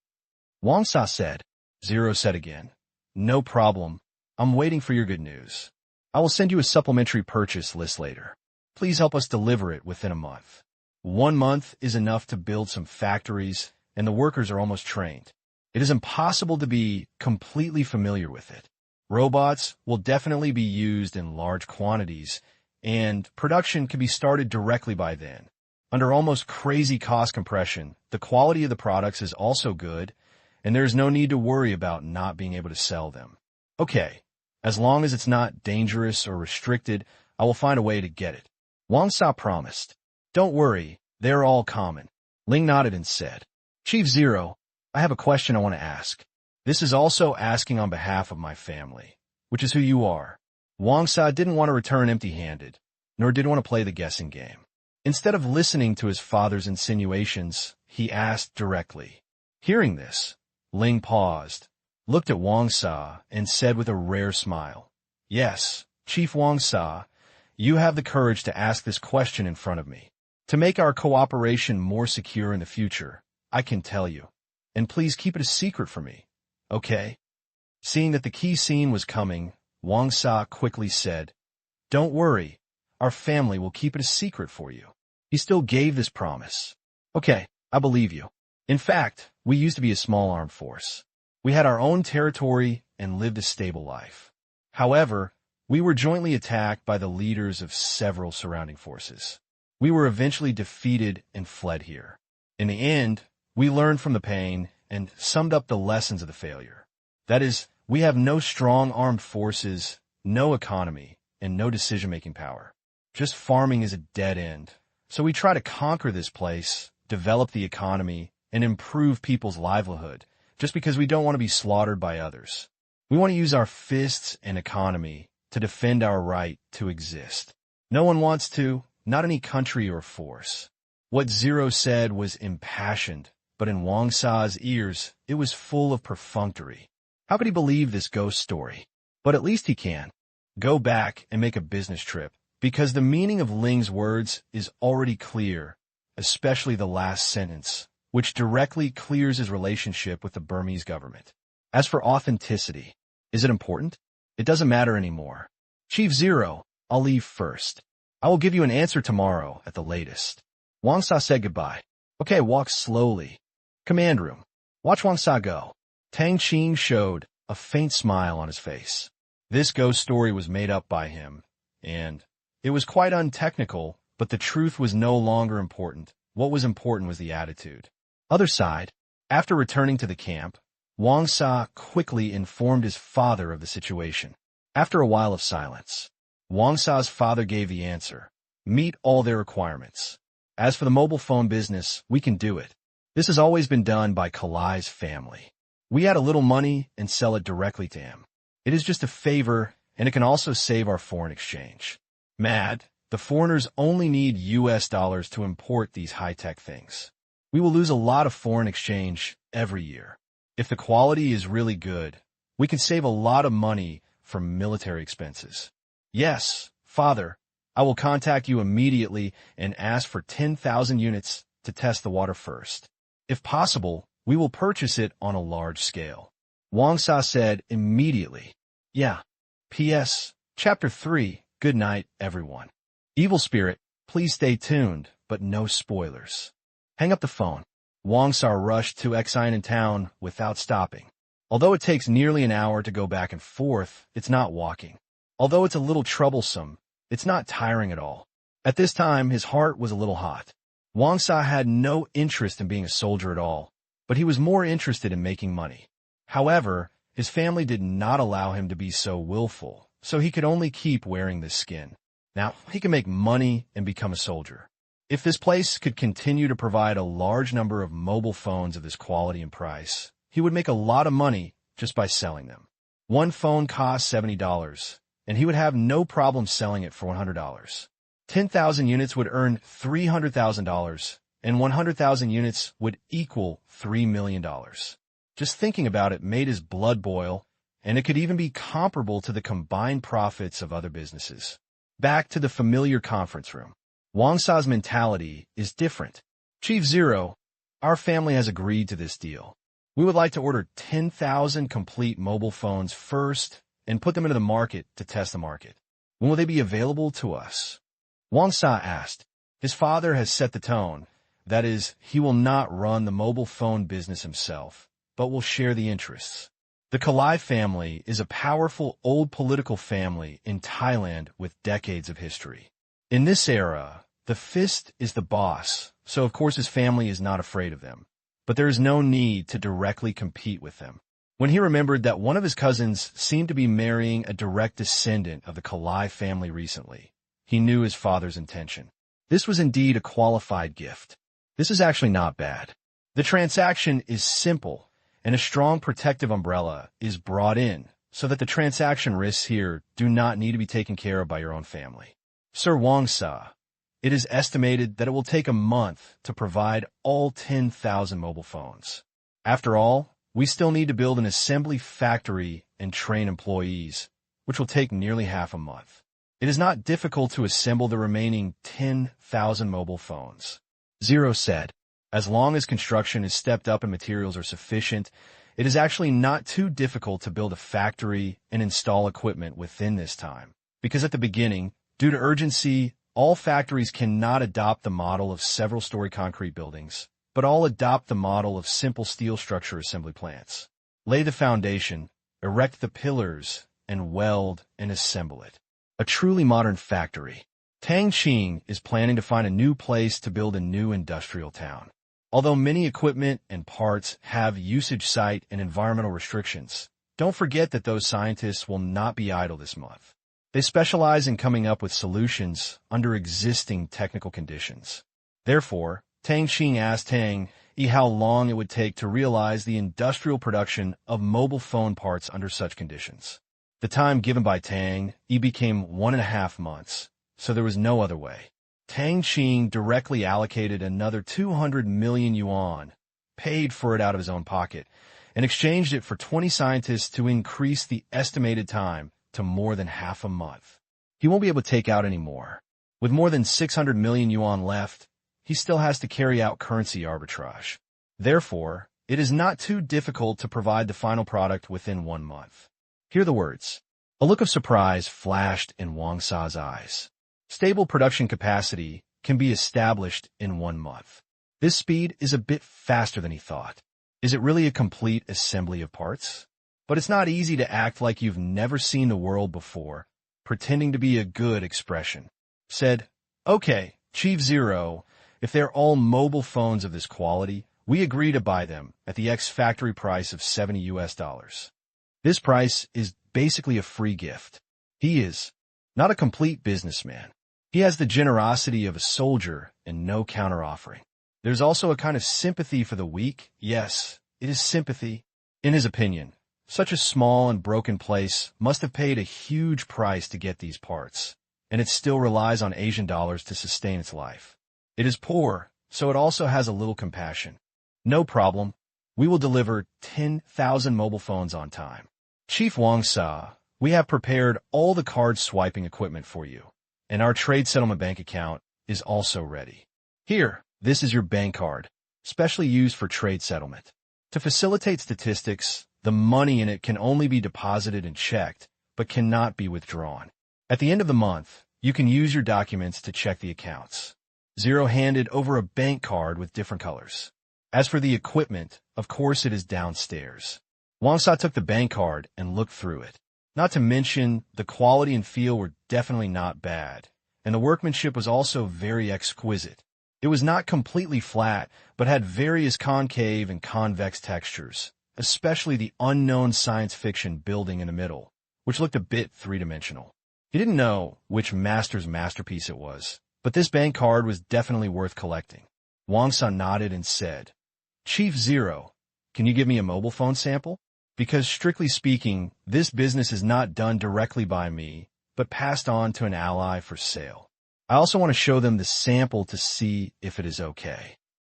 Wang Sa said. Zero said again. No problem. I'm waiting for your good news. I will send you a supplementary purchase list later. Please help us deliver it within a month. 1 month is enough to build some factories, and the workers are almost trained. It is impossible to be completely familiar with it. Robots will definitely be used in large quantities, and production can be started directly by then. Under almost crazy cost compression, the quality of the products is also good, and there is no need to worry about not being able to sell them. Okay, as long as it's not dangerous or restricted, I will find a way to get it. Wang Sa promised. Don't worry, they're all common. Ling nodded and said, Chief Zero, I have a question I want to ask. This is also asking on behalf of my family, which is who you are. Wang Sa didn't want to return empty-handed, nor did want to play the guessing game. Instead of listening to his father's insinuations, he asked directly. Hearing this, Ling paused, looked at Wang Sa, and said with a rare smile, Yes, Chief Wang Sa, you have the courage to ask this question in front of me. To make our cooperation more secure in the future, I can tell you. And please keep it a secret for me, okay? Seeing that the key scene was coming, Wang Sa quickly said, Don't worry, our family will keep it a secret for you. He still gave this promise. Okay, I believe you. In fact, we used to be a small armed force. We had our own territory and lived a stable life. However, we were jointly attacked by the leaders of several surrounding forces. We were eventually defeated and fled here. In the end, we learned from the pain and summed up the lessons of the failure. That is, we have no strong armed forces, no economy, and no decision-making power. Just farming is a dead end. So we try to conquer this place, develop the economy, and improve people's livelihood, just because we don't want to be slaughtered by others. We want to use our fists and economy to defend our right to exist. No one wants to, not any country or force. What Zero said was impassioned, but in Wang Sa's ears, it was full of perfunctory. How could he believe this ghost story? But at least he can. Go back and make a business trip, because the meaning of Ling's words is already clear, especially the last sentence, which directly clears his relationship with the Burmese government. As for authenticity, is it important? It doesn't matter anymore. Chief Zero, I'll leave first. I will give you an answer tomorrow at the latest. Wang Sa said goodbye. Okay, walk slowly. Command room. Watch Wang Sa go. Tang Qing showed a faint smile on his face. This ghost story was made up by him, and it was quite untechnical, but the truth was no longer important. What was important was the attitude. Other side, after returning to the camp, Wang Sa quickly informed his father of the situation. After a while of silence, Wang Sa's father gave the answer. Meet all their requirements. As for the mobile phone business, we can do it. This has always been done by Kalai's family. We add a little money and sell it directly to him. It is just a favor, and it can also save our foreign exchange. Mad, the foreigners only need US dollars to import these high-tech things. We will lose a lot of foreign exchange every year. If the quality is really good, we can save a lot of money from military expenses. Yes, father, I will contact you immediately and ask for 10,000 units to test the water first. If possible, we will purchase it on a large scale. Wang Sa said immediately. Yeah. P.S. Chapter 3. Good night, everyone. Evil Spirit, please stay tuned, but no spoilers. Hang up the phone. Wang Sa rushed to Xian in town without stopping. Although it takes nearly an hour to go back and forth, it's not walking. Although it's a little troublesome, it's not tiring at all. At this time, his heart was a little hot. Wang Sa had no interest in being a soldier at all, but he was more interested in making money. However, his family did not allow him to be so willful, so he could only keep wearing this skin. Now, he can make money and become a soldier. If this place could continue to provide a large number of mobile phones of this quality and price, he would make a lot of money just by selling them. One phone cost $70, and he would have no problem selling it for $100. 10,000 units would earn $300,000, and 100,000 units would equal $3 million. Just thinking about it made his blood boil, and it could even be comparable to the combined profits of other businesses. Back to the familiar conference room. Wang Sa's mentality is different. Chief Zero, our family has agreed to this deal. We would like to order 10,000 complete mobile phones first and put them into the market to test the market. When will they be available to us? Wang Sa asked. His father has set the tone. That is, he will not run the mobile phone business himself, but will share the interests. The Kalai family is a powerful old political family in Thailand with decades of history. In this era, the fist is the boss, so of course his family is not afraid of them. But there is no need to directly compete with them. When he remembered that one of his cousins seemed to be marrying a direct descendant of the Kalai family recently, he knew his father's intention. This was indeed a qualified gift. This is actually not bad. The transaction is simple, and a strong protective umbrella is brought in so that the transaction risks here do not need to be taken care of by your own family. Sir Wang Sa, it is estimated that it will take a month to provide all 10,000 mobile phones. After all, we still need to build an assembly factory and train employees, which will take nearly half a month. It is not difficult to assemble the remaining 10,000 mobile phones. Zero said, as long as construction is stepped up and materials are sufficient, it is actually not too difficult to build a factory and install equipment within this time. Because at the beginning, due to urgency, all factories cannot adopt the model of several-story concrete buildings, but all adopt the model of simple steel structure assembly plants. Lay the foundation, erect the pillars, and weld and assemble it. A truly modern factory. Tang Qing is planning to find a new place to build a new industrial town. Although many equipment and parts have usage site and environmental restrictions, don't forget that those scientists will not be idle this month. They specialize in coming up with solutions under existing technical conditions. Therefore, Tang Qing asked Tang Yi how long it would take to realize the industrial production of mobile phone parts under such conditions. The time given by Tang Yi became 1.5 months, so there was no other way. Tang Qing directly allocated another 200 million yuan, paid for it out of his own pocket, and exchanged it for 20 scientists to increase the estimated time to more than half a month. He won't be able to take out any more. With more than 600 million yuan left, he still has to carry out currency arbitrage. Therefore, it is not too difficult to provide the final product within 1 month. Hear the words. A look of surprise flashed in Wang Sa's eyes. Stable production capacity can be established in 1 month. This speed is a bit faster than he thought. Is it really a complete assembly of parts? But it's not easy to act like you've never seen the world before, pretending to be a good expression. Said, okay, Chief Zero, if they're all mobile phones of this quality, we agree to buy them at the ex-factory price of $70. This price is basically a free gift. He is not a complete businessman. He has the generosity of a soldier and no counter-offering. There's also a kind of sympathy for the weak. Yes, it is sympathy. In his opinion, such a small and broken place must have paid a huge price to get these parts, and it still relies on Asian dollars to sustain its life. It is poor, so it also has a little compassion. No problem. We will deliver 10,000 mobile phones on time. Chief Wang Sa, we have prepared all the card swiping equipment for you, and our trade settlement bank account is also ready. Here, this is your bank card, specially used for trade settlement. To facilitate statistics, the money in it can only be deposited and checked, but cannot be withdrawn. At the end of the month, you can use your documents to check the accounts. Zero handed over a bank card with different colors. As for the equipment, of course it is downstairs. Wang Sa took the bank card and looked through it. Not to mention, the quality and feel were definitely not bad, and the workmanship was also very exquisite. It was not completely flat, but had various concave and convex textures, especially the unknown science fiction building in the middle, which looked a bit three-dimensional. He didn't know which master's masterpiece it was, but this bank card was definitely worth collecting. Wang Sa nodded and said, Chief Zero, can you give me a mobile phone sample? Because strictly speaking, this business is not done directly by me, but passed on to an ally for sale. I also want to show them the sample to see if it is okay.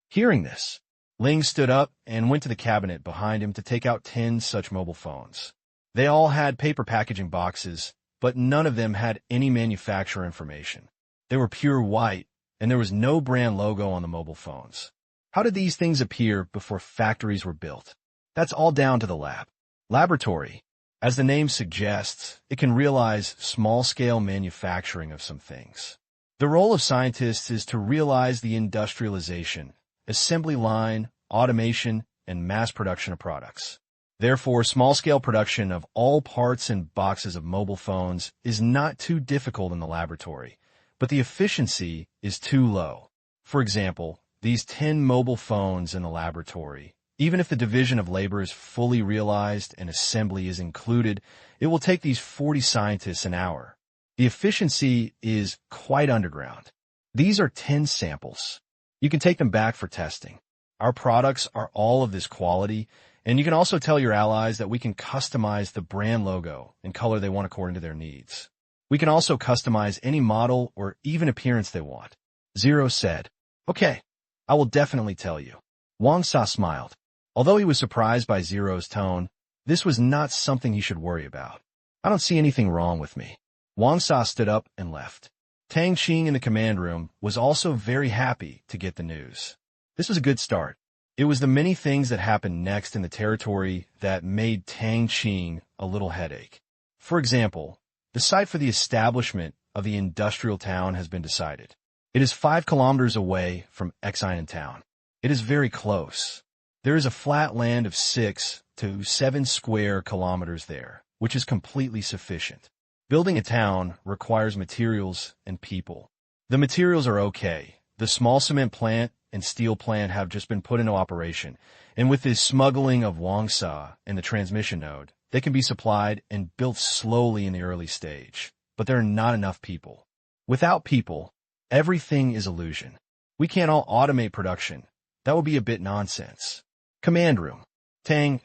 Hearing this, Ling stood up and went to the cabinet behind him to take out 10 such mobile phones. They all had paper packaging boxes, but none of them had any manufacturer information. They were pure white, and there was no brand logo on the mobile phones. How did these things appear before factories were built? That's all down to the lab. Laboratory. As the name suggests, it can realize small-scale manufacturing of some things. The role of scientists is to realize the industrialization, assembly line, automation, and mass production of products. Therefore, small-scale production of all parts and boxes of mobile phones is not too difficult in the laboratory, but the efficiency is too low. For example, these 10 mobile phones in the laboratory, even if the division of labor is fully realized and assembly is included, it will take these 40 scientists an hour. The efficiency is quite underground. These are 10 samples. You can take them back for testing. Our products are all of this quality, and you can also tell your allies that we can customize the brand logo and color they want according to their needs. We can also customize any model or even appearance they want. Zero said, Okay, I will definitely tell you. Wang Sa smiled. Although he was surprised by Zero's tone, this was not something he should worry about. I don't see anything wrong with me. Wang Sa stood up and left. Tang Qing in the command room was also very happy to get the news. This was a good start. It was the many things that happened next in the territory that made Tang Qing a little headache. For example, the site for the establishment of the industrial town has been decided. It is 5 kilometers away from Xian town. It is very close. There is a flat land of 6 to 7 square kilometers there, which is completely sufficient. Building a town requires materials and people. The materials are okay. The small cement plant and steel plant have just been put into operation, and with this smuggling of Wangsa and the transmission node, they can be supplied and built slowly in the early stage. But there are not enough people. Without people, everything is illusion. We can't all automate production. That would be a bit nonsense. Command room. Tang,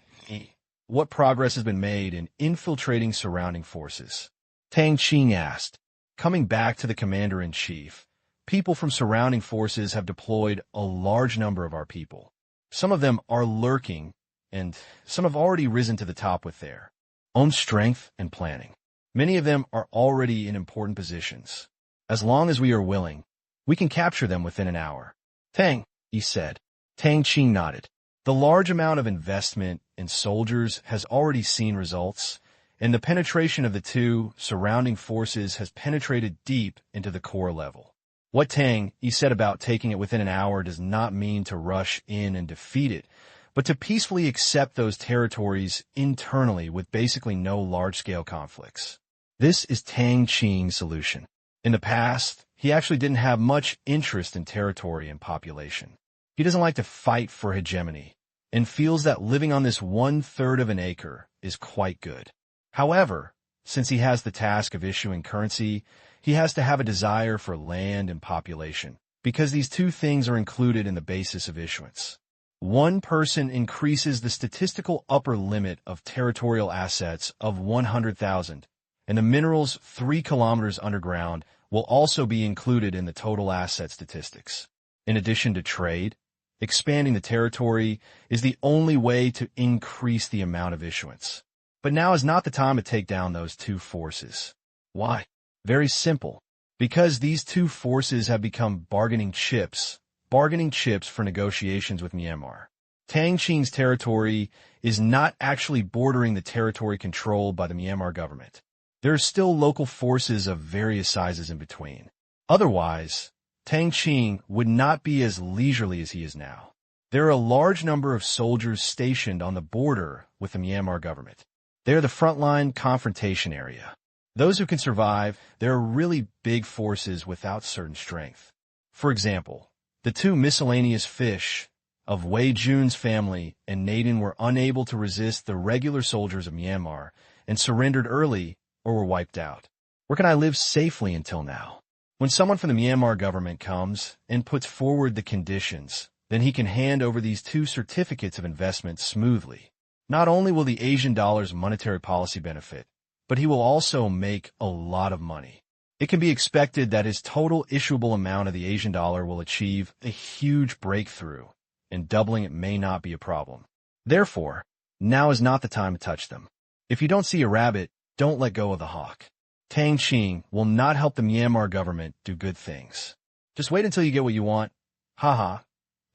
what progress has been made in infiltrating surrounding forces? Tang Qing asked. Coming back to the commander-in-chief, people from surrounding forces have deployed a large number of our people. Some of them are lurking, and some have already risen to the top with their own strength and planning. Many of them are already in important positions. As long as we are willing, we can capture them within an hour. Tang, he said. Tang Qing nodded. The large amount of investment in soldiers has already seen results, and the penetration of the two surrounding forces has penetrated deep into the core level. What Tang, he said about taking it within an hour does not mean to rush in and defeat it, but to peacefully accept those territories internally with basically no large-scale conflicts. This is Tang Qing's solution. In the past, he actually didn't have much interest in territory and population. He doesn't like to fight for hegemony, and feels that living on this 1/3 of an acre is quite good. However, since he has the task of issuing currency, he has to have a desire for land and population, because these two things are included in the basis of issuance. One person increases the statistical upper limit of territorial assets of 100,000, and the minerals 3 kilometers underground will also be included in the total asset statistics. In addition to trade, expanding the territory is the only way to increase the amount of issuance. But now is not the time to take down those two forces. Why? Very simple. Because these two forces have become bargaining chips for negotiations with Myanmar. Tang Qing's territory is not actually bordering the territory controlled by the Myanmar government. There are still local forces of various sizes in between. Otherwise, Tang Qing would not be as leisurely as he is now. There are a large number of soldiers stationed on the border with the Myanmar government. They are the frontline confrontation area. Those who can survive, there are really big forces without certain strength. For example, the two miscellaneous fish of Wei Jun's family and Naden were unable to resist the regular soldiers of Myanmar and surrendered early or were wiped out. Where can I live safely until now? When someone from the Myanmar government comes and puts forward the conditions, then he can hand over these two certificates of investment smoothly. Not only will the Asian dollar's monetary policy benefit, but he will also make a lot of money. It can be expected that his total issuable amount of the Asian dollar will achieve a huge breakthrough, and doubling it may not be a problem. Therefore, now is not the time to touch them. If you don't see a rabbit, don't let go of the hawk. Tang Qing will not help the Myanmar government do good things. Just wait until you get what you want. Haha.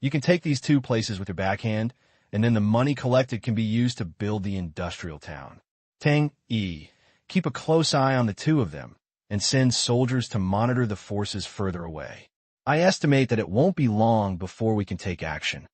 You can take these two places with your backhand, and then the money collected can be used to build the industrial town. Tang, keep a close eye on the two of them, and send soldiers to monitor the forces further away. I estimate that it won't be long before we can take action.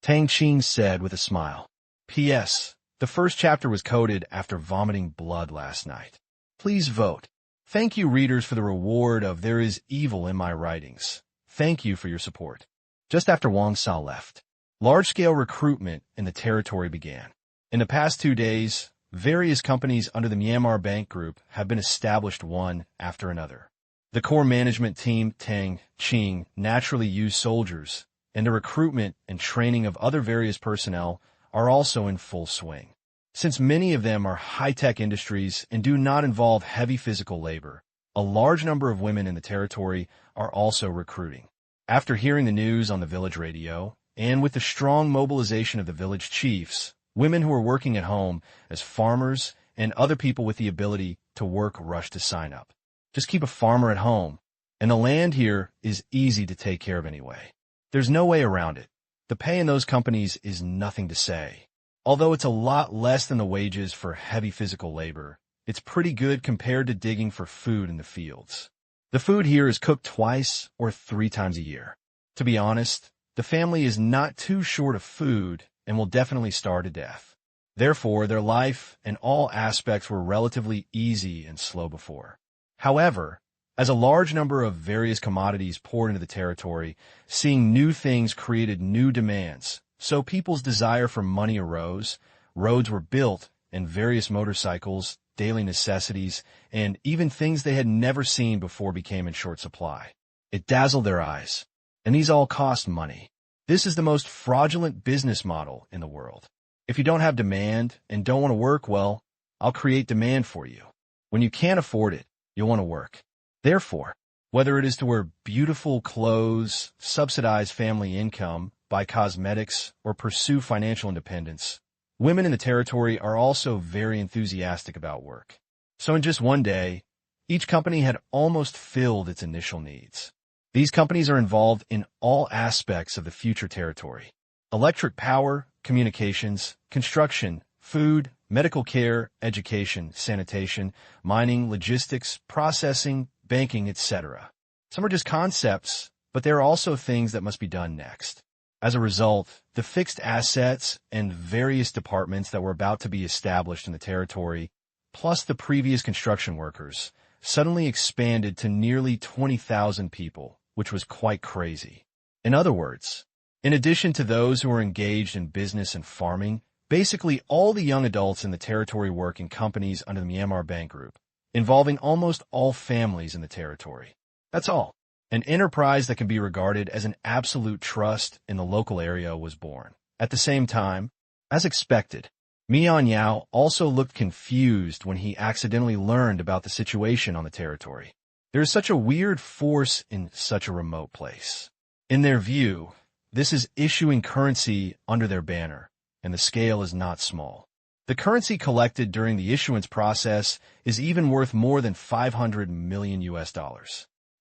Tang Qing said with a smile. P.S. The first chapter was coded after vomiting blood last night. Please vote. Thank you, readers, for the reward of There is Evil in My Writings. Thank you for your support. Just after Wang Sa left, large-scale recruitment in the territory began. In the past 2 days, various companies under the Myanmar Bank Group have been established one after another. The core management team, Tang Qing, naturally used soldiers, and the recruitment and training of other various personnel are also in full swing. Since many of them are high-tech industries and do not involve heavy physical labor, a large number of women in the territory are also recruiting. After hearing the news on the village radio, and with the strong mobilization of the village chiefs, women who are working at home as farmers and other people with the ability to work rush to sign up. Just keep a farmer at home, and the land here is easy to take care of anyway. There's no way around it. The pay in those companies is nothing to say. Although it's a lot less than the wages for heavy physical labor, it's pretty good compared to digging for food in the fields. The food here is cooked 2 or 3 times a year. To be honest, the family is not too short of food and will definitely starve to death. Therefore, their life and all aspects were relatively easy and slow before. However, As a large number of various commodities poured into the territory, seeing new things created new demands. So people's desire for money arose, roads were built, and various motorcycles, daily necessities, and even things they had never seen before became in short supply. It dazzled their eyes. And these all cost money. This is the most fraudulent business model in the world. If you don't have demand and don't want to work, well, I'll create demand for you. When you can't afford it, you'll want to work. Therefore, whether it is to wear beautiful clothes, subsidize family income, buy cosmetics, or pursue financial independence, women in the territory are also very enthusiastic about work. So in just one day, each company had almost filled its initial needs. These companies are involved in all aspects of the future territory: electric power, communications, construction, food, medical care, education, sanitation, mining, logistics, processing, banking, etc. Some are just concepts, but there are also things that must be done next. As a result, the fixed assets and various departments that were about to be established in the territory, plus the previous construction workers, suddenly expanded to nearly 20,000 people, which was quite crazy. In other words, in addition to those who were engaged in business and farming, basically all the young adults in the territory work in companies under the Myanmar Bank Group, involving almost all families in the territory. That's all. An enterprise that can be regarded as an absolute trust in the local area was born. At the same time, as expected, Mian Yao also looked confused when he accidentally learned about the situation on the territory. There is such a weird force in such a remote place. In their view, this is issuing currency under their banner, and the scale is not small. The currency collected during the issuance process is even worth more than $500 million.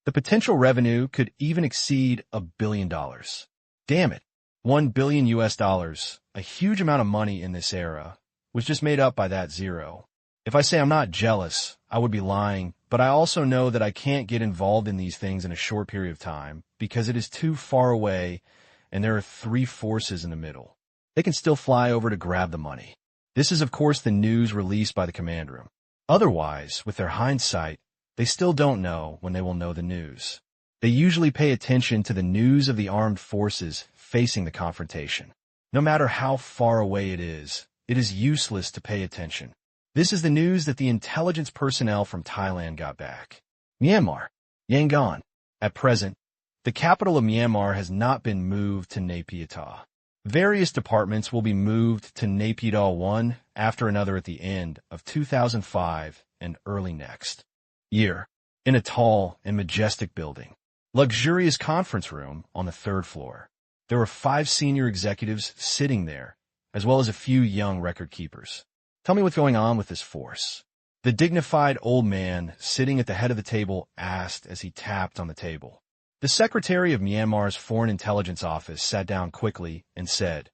The potential revenue could even exceed $1 billion. Damn it. $1 billion, a huge amount of money in this era, was just made up by that zero. If I say I'm not jealous, I would be lying, but I also know that I can't get involved in these things in a short period of time because it is too far away and there are three forces in the middle. They can still fly over to grab the money. This is, of course, the news released by the command room. Otherwise, with their hindsight, they still don't know when they will know the news. They usually pay attention to the news of the armed forces facing the confrontation. No matter how far away it is useless to pay attention. This is the news that the intelligence personnel from Thailand got back. Myanmar, Yangon. At present, the capital of Myanmar has not been moved to Naypyidaw. Various departments will be moved to Naypyidaw one after another at the end of 2005 and early next year, in a tall and majestic building. Luxurious conference room on the 3rd floor. There were 5 senior executives sitting there, as well as a few young record keepers. Tell me what's going on with this force. The dignified old man sitting at the head of the table asked as he tapped on the table. The secretary of Myanmar's Foreign Intelligence Office sat down quickly and said,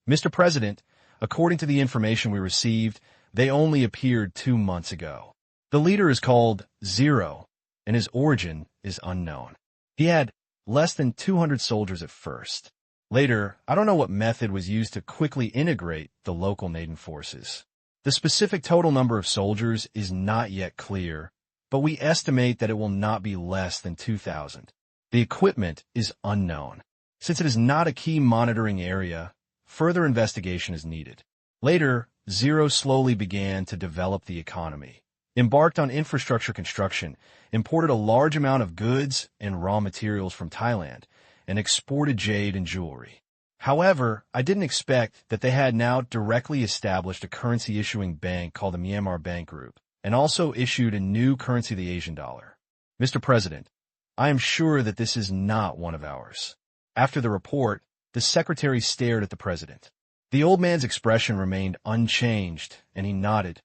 "Mr. President, according to the information we received, they only appeared 2 months ago. The leader is called Zero, and his origin is unknown. He had less than 200 soldiers at first. Later, I don't know what method was used to quickly integrate the local Naden forces. The specific total number of soldiers is not yet clear, but we estimate that it will not be less than 2,000. The equipment is unknown. Since it is not a key monitoring area, further investigation is needed. Later, Zero slowly began to develop the economy, embarked on infrastructure construction, imported a large amount of goods and raw materials from Thailand, and exported jade and jewelry. However, I didn't expect that they had now directly established a currency-issuing bank called the Myanmar Bank Group, and also issued a new currency, the Asian dollar. Mr. President, I am sure that this is not one of ours." After the report, the secretary stared at the president. The old man's expression remained unchanged, and he nodded.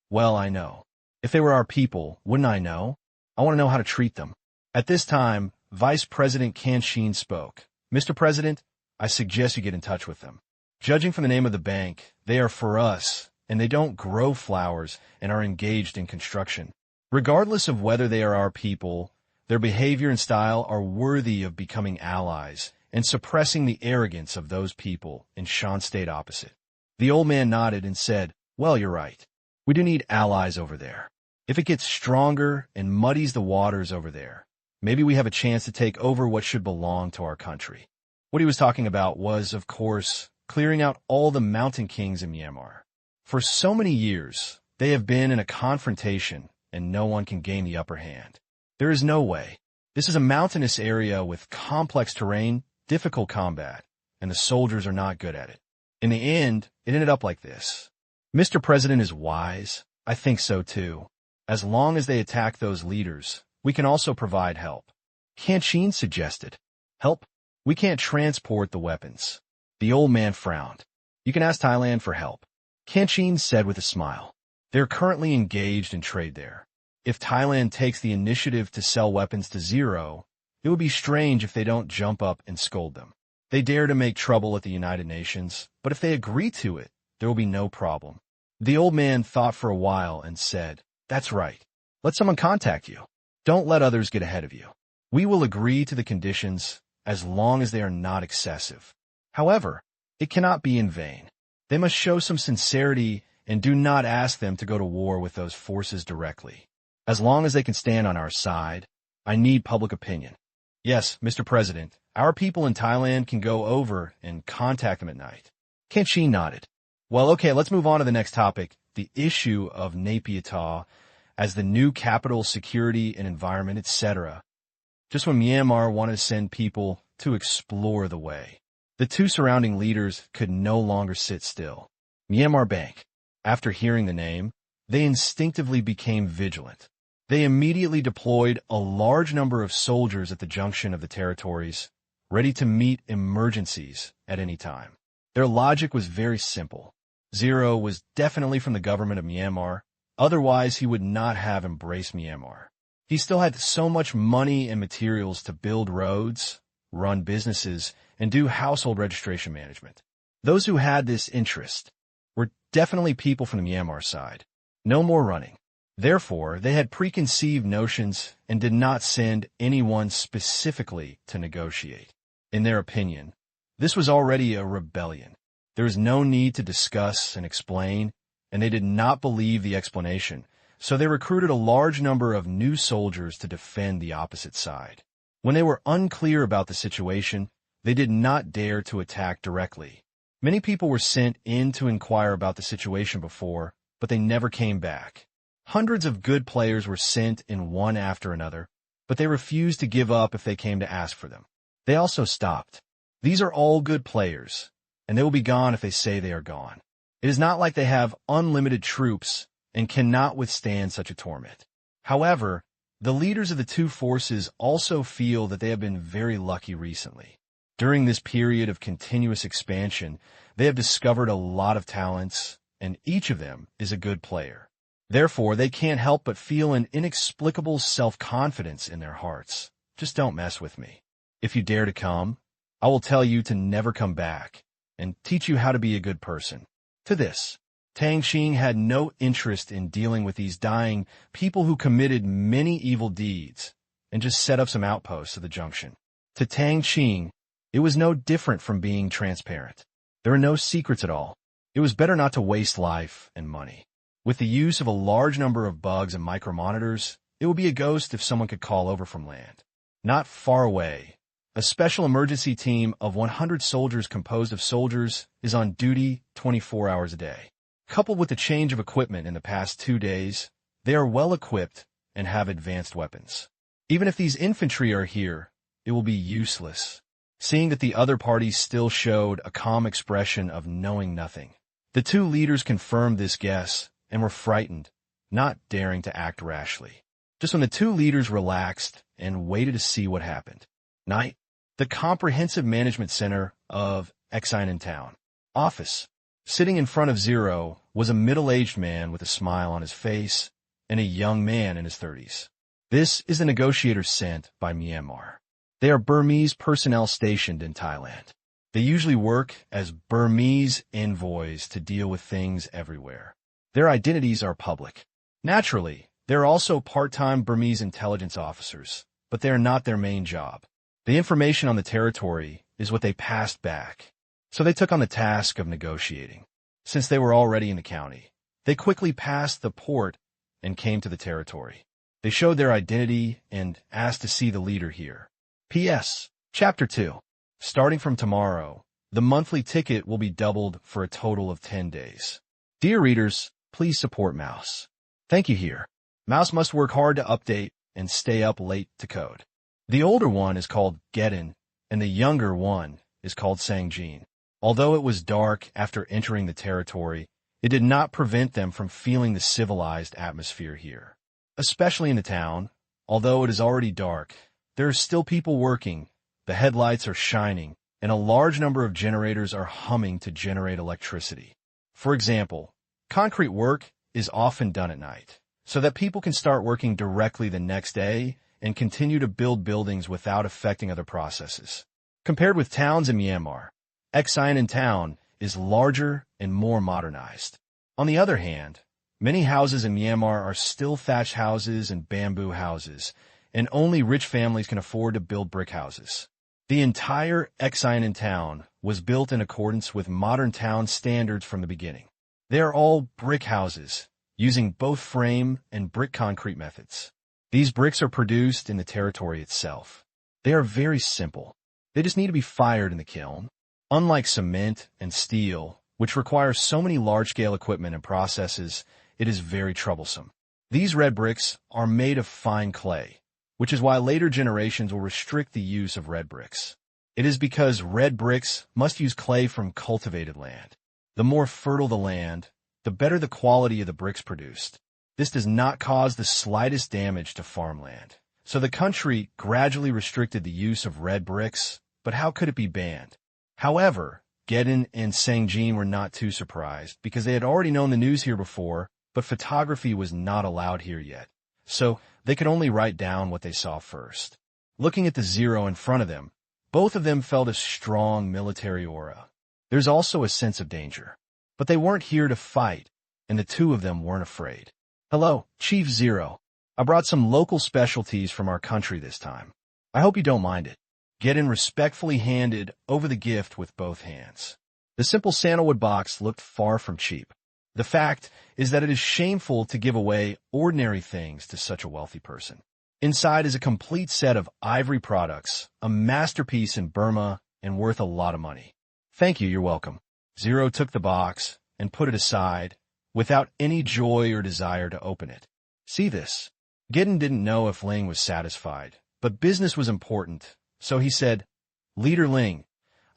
"Well, I know. If they were our people, wouldn't I know? I want to know how to treat them." At this time, Vice President Tang Qing spoke. "Mr. President, I suggest you get in touch with them. Judging from the name of the bank, they are for us, and they don't grow flowers and are engaged in construction. Regardless of whether they are our people, their behavior and style are worthy of becoming allies and suppressing the arrogance of those people in Shan State opposite." The old man nodded and said, "Well, you're right. We do need allies over there. If it gets stronger and muddies the waters over there, maybe we have a chance to take over what should belong to our country. What he was talking about was, of course, clearing out all the mountain kings in Myanmar. For so many years, they have been in a confrontation, and no one can gain the upper hand. There is no way. This is a mountainous area with complex terrain, difficult combat, and the soldiers are not good at it. In the end, it ended up like this. Mr. President is wise. I think so too. As long as they attack those leaders, we can also provide help. Tang Qing suggested. Help? We can't transport the weapons. The old man frowned. You can ask Thailand for help. Tang Qing said with a smile. They're currently engaged in trade there. If Thailand takes the initiative to sell weapons to Zero, it would be strange if they don't jump up and scold them. They dare to make trouble at the United Nations, but if they agree to it, there will be no problem. The old man thought for a while and said, That's right. Let someone contact you. Don't let others get ahead of you. We will agree to the conditions as long as they are not excessive. However, it cannot be in vain. They must show some sincerity and do not ask them to go to war with those forces directly. As long as they can stand on our side, I need public opinion. Yes, Mr. President, our people in Thailand can go over and contact them at night. Tang Qing nodded. Well, okay, let's move on to the next topic, the issue of Naypyidaw as the new capital, security and environment, etc. Just when Myanmar wanted to send people to explore the way, the two surrounding leaders could no longer sit still. Myanmar Bank. After hearing the name, they instinctively became vigilant. They immediately deployed a large number of soldiers at the junction of the territories, ready to meet emergencies at any time. Their logic was very simple. Zero was definitely from the government of Myanmar, otherwise he would not have embraced Myanmar. He still had so much money and materials to build roads, run businesses, and do household registration management. Those who had this interest were definitely people from the Myanmar side. No more running. Therefore, they had preconceived notions and did not send anyone specifically to negotiate. In their opinion, this was already a rebellion. There was no need to discuss and explain, and they did not believe the explanation, so they recruited a large number of new soldiers to defend the opposite side. When they were unclear about the situation, they did not dare to attack directly. Many people were sent in to inquire about the situation before, but they never came back. Hundreds of good players were sent in one after another, but they refused to give up if they came to ask for them. They also stopped. These are all good players, and they will be gone if they say they are gone. It is not like they have unlimited troops and cannot withstand such a torment. However, the leaders of the two forces also feel that they have been very lucky recently. During this period of continuous expansion, they have discovered a lot of talents, and each of them is a good player. Therefore, they can't help but feel an inexplicable self-confidence in their hearts. Just don't mess with me. If you dare to come, I will tell you to never come back and teach you how to be a good person. To this, Tang Qing had no interest in dealing with these dying people who committed many evil deeds and just set up some outposts at the junction. To Tang Qing, it was no different from being transparent. There are no secrets at all. It was better not to waste life and money. With the use of a large number of bugs and micromonitors, it would be a ghost if someone could call over from land. Not far away, a special emergency team of 100 soldiers composed of soldiers is on duty 24 hours a day. Coupled with the change of equipment in the past 2 days, they are well equipped and have advanced weapons. Even if these infantry are here, it will be useless, seeing that the other parties still showed a calm expression of knowing nothing. The two leaders confirmed this guess and were frightened, not daring to act rashly. Just when the two leaders relaxed and waited to see what happened. Night, the Comprehensive Management Center of Exine in Town. Office. Sitting in front of Zero was a middle-aged man with a smile on his face and a young man in his 30s. This is the negotiator sent by Myanmar. They are Burmese personnel stationed in Thailand. They usually work as Burmese envoys to deal with things everywhere. Their identities are public. Naturally, they are also part-time Burmese intelligence officers, but they are not their main job. The information on the territory is what they passed back, so they took on the task of negotiating. Since they were already in the county, they quickly passed the port and came to the territory. They showed their identity and asked to see the leader here. P.S. Chapter 2. Starting from tomorrow, the monthly ticket will be doubled for a total of 10 days. Dear readers, please support Mouse. Thank you here. Mouse must work hard to update and stay up late to code. The older one is called Geddon, and the younger one is called Tang Qing. Although it was dark after entering the territory, it did not prevent them from feeling the civilized atmosphere here. Especially in the town, although it is already dark, there are still people working, the headlights are shining, and a large number of generators are humming to generate electricity. For example, concrete work is often done at night, so that people can start working directly the next day and continue to build buildings without affecting other processes. Compared with towns in Myanmar, Xiamen town is larger and more modernized. On the other hand, many houses in Myanmar are still thatched houses and bamboo houses, and only rich families can afford to build brick houses. The entire Xiamen town was built in accordance with modern town standards from the beginning. They are all brick houses, using both frame and brick concrete methods. These bricks are produced in the territory itself. They are very simple. They just need to be fired in the kiln. Unlike cement and steel, which require so many large-scale equipment and processes, it is very troublesome. These red bricks are made of fine clay, which is why later generations will restrict the use of red bricks. It is because red bricks must use clay from cultivated land. The more fertile the land, the better the quality of the bricks produced. This does not cause the slightest damage to farmland. So the country gradually restricted the use of red bricks, but how could it be banned? However, Geddon and Tang Qing were not too surprised because they had already known the news here before, but photography was not allowed here yet. So they could only write down what they saw first. Looking at the zero in front of them, both of them felt a strong military aura. There's also a sense of danger. But they weren't here to fight, and the two of them weren't afraid. Hello, Chief Zero. I brought some local specialties from our country this time. I hope you don't mind it. Geddon respectfully handed over the gift with both hands. The simple sandalwood box looked far from cheap. The fact is that it is shameful to give away ordinary things to such a wealthy person. Inside is a complete set of ivory products, a masterpiece in Burma and worth a lot of money. Thank you, you're welcome. Zero took the box and put it aside without any joy or desire to open it. See this? Geddon didn't know if Ling was satisfied, but business was important, so he said, Leader Ling,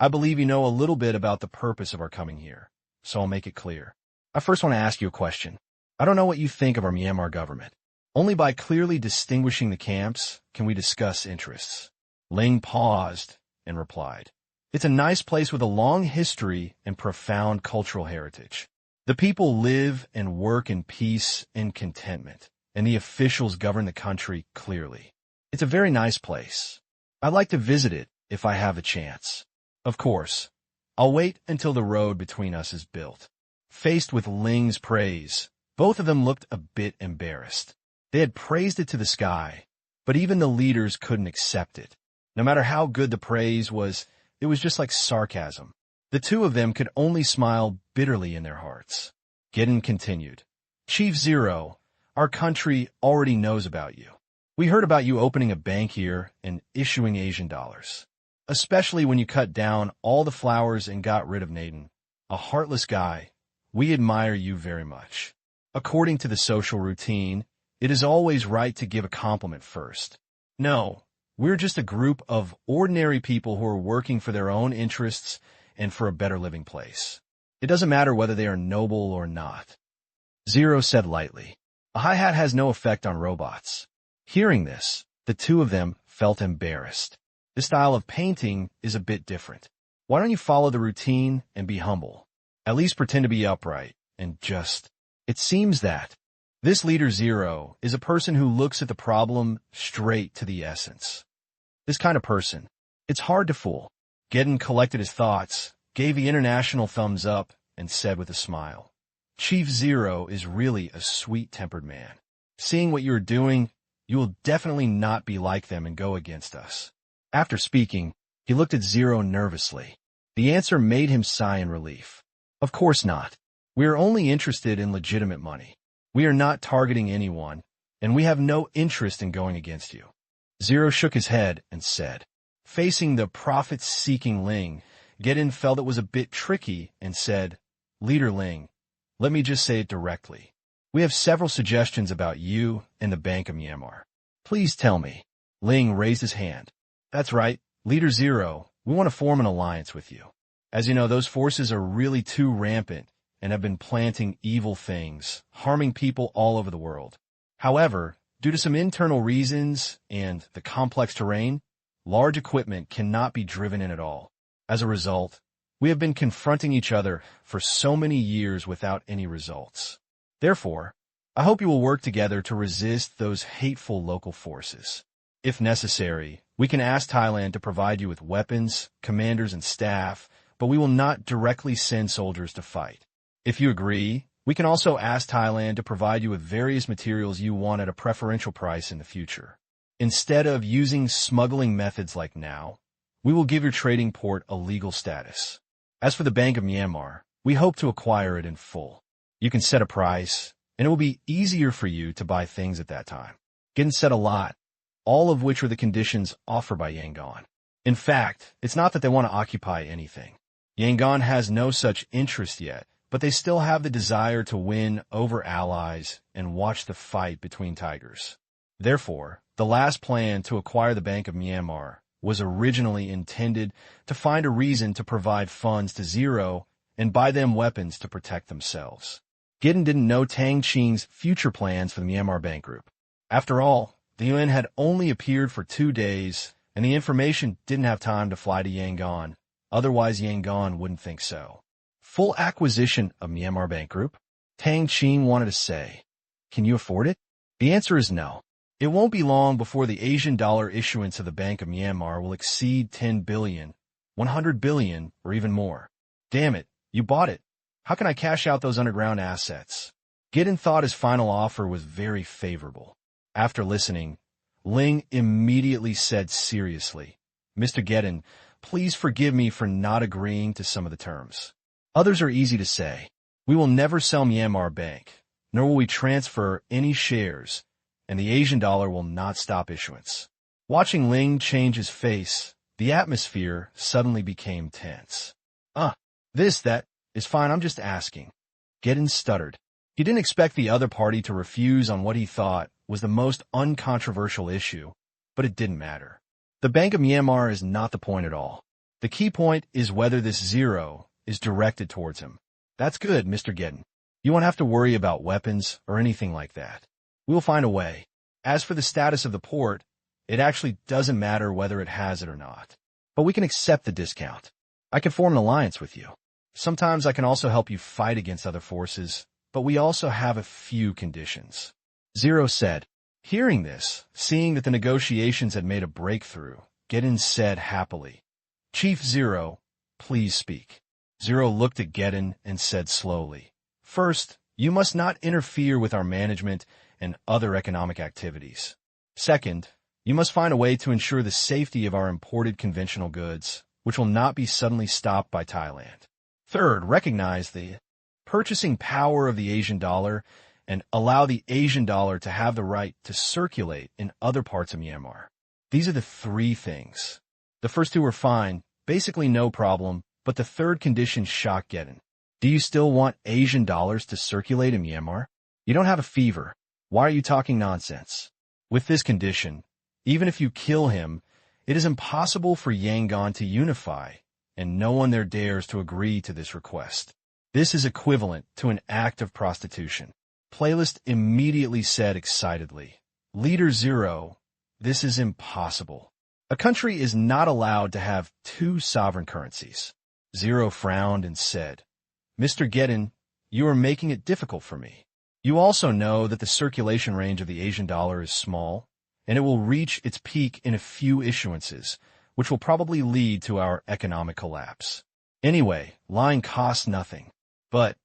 I believe you know a little bit about the purpose of our coming here, so I'll make it clear. I first want to ask you a question. I don't know what you think of our Myanmar government. Only by clearly distinguishing the camps can we discuss interests. Ling paused and replied, It's a nice place with a long history and profound cultural heritage. The people live and work in peace and contentment, and the officials govern the country clearly. It's a very nice place. I'd like to visit it if I have a chance. Of course, I'll wait until the road between us is built. Faced with Ling's praise, both of them looked a bit embarrassed. They had praised it to the sky, but even the leaders couldn't accept it. No matter how good the praise was, it was just like sarcasm. The two of them could only smile bitterly in their hearts. Geddon continued, Chief Zero, our country already knows about you. We heard about you opening a bank here and issuing Asian dollars. Especially when you cut down all the flowers and got rid of Naden, a heartless guy. We admire you very much. According to the social routine, it is always right to give a compliment first. No, we're just a group of ordinary people who are working for their own interests and for a better living place. It doesn't matter whether they are noble or not. Zero said lightly, A hi-hat has no effect on robots. Hearing this, the two of them felt embarrassed. The style of painting is a bit different. Why don't you follow the routine and be humble? At least pretend to be upright and just. It seems that this leader Zero is a person who looks at the problem straight to the essence. This kind of person, it's hard to fool. Geddon collected his thoughts, gave the international thumbs up, and said with a smile, Chief Zero is really a sweet-tempered man. Seeing what you're doing, you will definitely not be like them and go against us. After speaking, he looked at Zero nervously. The answer made him sigh in relief. Of course not. We are only interested in legitimate money. We are not targeting anyone, and we have no interest in going against you. Zero shook his head and said. Facing the profit-seeking Ling, Gedin felt it was a bit tricky and said, Leader Ling, let me just say it directly. We have several suggestions about you and the Bank of Myanmar. Please tell me. Ling raised his hand. That's right, Leader Zero, we want to form an alliance with you. As you know, those forces are really too rampant and have been planting evil things, harming people all over the world. However, due to some internal reasons and the complex terrain, large equipment cannot be driven in at all. As a result, we have been confronting each other for so many years without any results. Therefore, I hope you will work together to resist those hateful local forces. If necessary, we can ask Thailand to provide you with weapons, commanders, and staff, but we will not directly send soldiers to fight. If you agree, we can also ask Thailand to provide you with various materials you want at a preferential price in the future. Instead of using smuggling methods like now, we will give your trading port a legal status. As for the Bank of Myanmar, we hope to acquire it in full. You can set a price, and it will be easier for you to buy things at that time. Getting set a lot, all of which are the conditions offered by Yangon. In fact, it's not that they want to occupy anything. Yangon has no such interest yet, but they still have the desire to win over allies and watch the fight between tigers. Therefore, the last plan to acquire the Bank of Myanmar was originally intended to find a reason to provide funds to Zero and buy them weapons to protect themselves. Gedin didn't know Tang Qing's future plans for the Myanmar Bank Group. After all, the UN had only appeared for 2 days, and the information didn't have time to fly to Yangon. Otherwise, Yangon wouldn't think so. Full acquisition of Myanmar Bank Group? Tang Qing wanted to say. Can you afford it? The answer is no. It won't be long before the Asian dollar issuance of the Bank of Myanmar will exceed 10 billion, 100 billion, or even more. Damn it, you bought it. How can I cash out those underground assets? Gedin thought his final offer was very favorable. After listening, Ling immediately said seriously, Mr. Gedin, please forgive me for not agreeing to some of the terms. Others are easy to say. We will never sell Myanmar Bank, nor will we transfer any shares, and the Asian dollar will not stop issuance. Watching Ling change his face, the atmosphere suddenly became tense. That is fine, I'm just asking. Gedin stuttered. He didn't expect the other party to refuse on what he thought was the most uncontroversial issue, but it didn't matter. The Bank of Myanmar is not the point at all. The key point is whether this Zero is directed towards him. That's good, Mr. Gedin. You won't have to worry about weapons or anything like that. We'll find a way. As for the status of the port, it actually doesn't matter whether it has it or not. But we can accept the discount. I can form an alliance with you. Sometimes I can also help you fight against other forces, but we also have a few conditions. Zero said. Hearing this, seeing that the negotiations had made a breakthrough, Gedin said happily, Chief Zero, please speak. Zero looked at Gedin and said slowly, First, you must not interfere with our management and other economic activities. Second, you must find a way to ensure the safety of our imported conventional goods, which will not be suddenly stopped by Thailand. Third, recognize the purchasing power of the Asian dollar and allow the Asian dollar to have the right to circulate in other parts of Myanmar. These are the 3 things. The first 2 are fine, basically no problem, but the third condition shocked Gedin. Do you still want Asian dollars to circulate in Myanmar? You don't have a fever. Why are you talking nonsense? With this condition, even if you kill him, it is impossible for Yangon to unify, and no one there dares to agree to this request. This is equivalent to an act of prostitution. Playlist immediately said excitedly, Leader Zero, this is impossible. A country is not allowed to have 2 sovereign currencies. Zero frowned and said, Mr. Gedin, you are making it difficult for me. You also know that the circulation range of the Asian dollar is small, and it will reach its peak in a few issuances, which will probably lead to our economic collapse. Anyway, lying costs nothing. But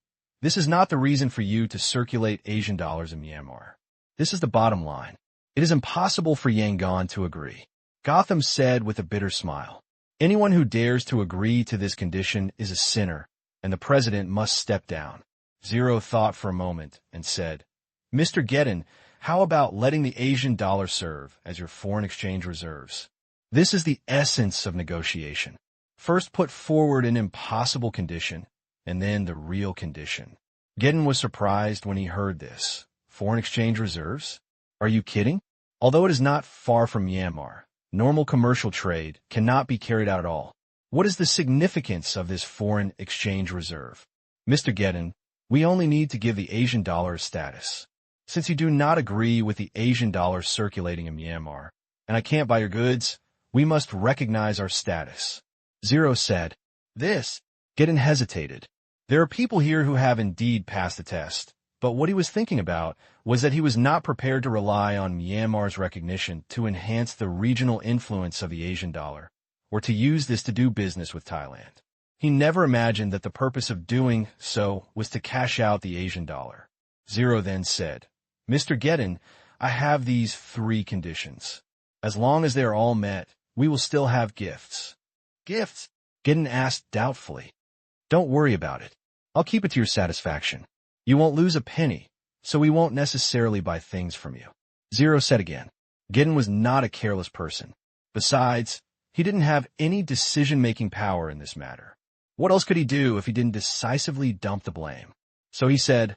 this is not the reason for you to circulate Asian dollars in Myanmar. This is the bottom line. It is impossible for Yangon to agree. Gotham said with a bitter smile, Anyone who dares to agree to this condition is a sinner, and the president must step down. Zero thought for a moment and said, Mr. Gedin, how about letting the Asian dollar serve as your foreign exchange reserves? This is the essence of negotiation. First put forward an impossible condition, and then the real condition. Gedin was surprised when he heard this. Foreign exchange reserves? Are you kidding? Although it is not far from Myanmar, normal commercial trade cannot be carried out at all. What is the significance of this foreign exchange reserve? Mr. Gedin, we only need to give the Asian dollar a status. Since you do not agree with the Asian dollar circulating in Myanmar, and I can't buy your goods, we must recognize our status. Zero said. This. Gedin hesitated. There are people here who have indeed passed the test, but what he was thinking about was that he was not prepared to rely on Myanmar's recognition to enhance the regional influence of the Asian dollar, or to use this to do business with Thailand. He never imagined that the purpose of doing so was to cash out the Asian dollar. Zero then said, Mr. Gedin, I have these 3 conditions. As long as they are all met, we will still have gifts. Gifts? Gedin asked doubtfully. Don't worry about it. I'll keep it to your satisfaction. You won't lose a penny, so we won't necessarily buy things from you. Zero said again. Gedin was not a careless person. Besides, he didn't have any decision-making power in this matter. What else could he do if he didn't decisively dump the blame? So he said,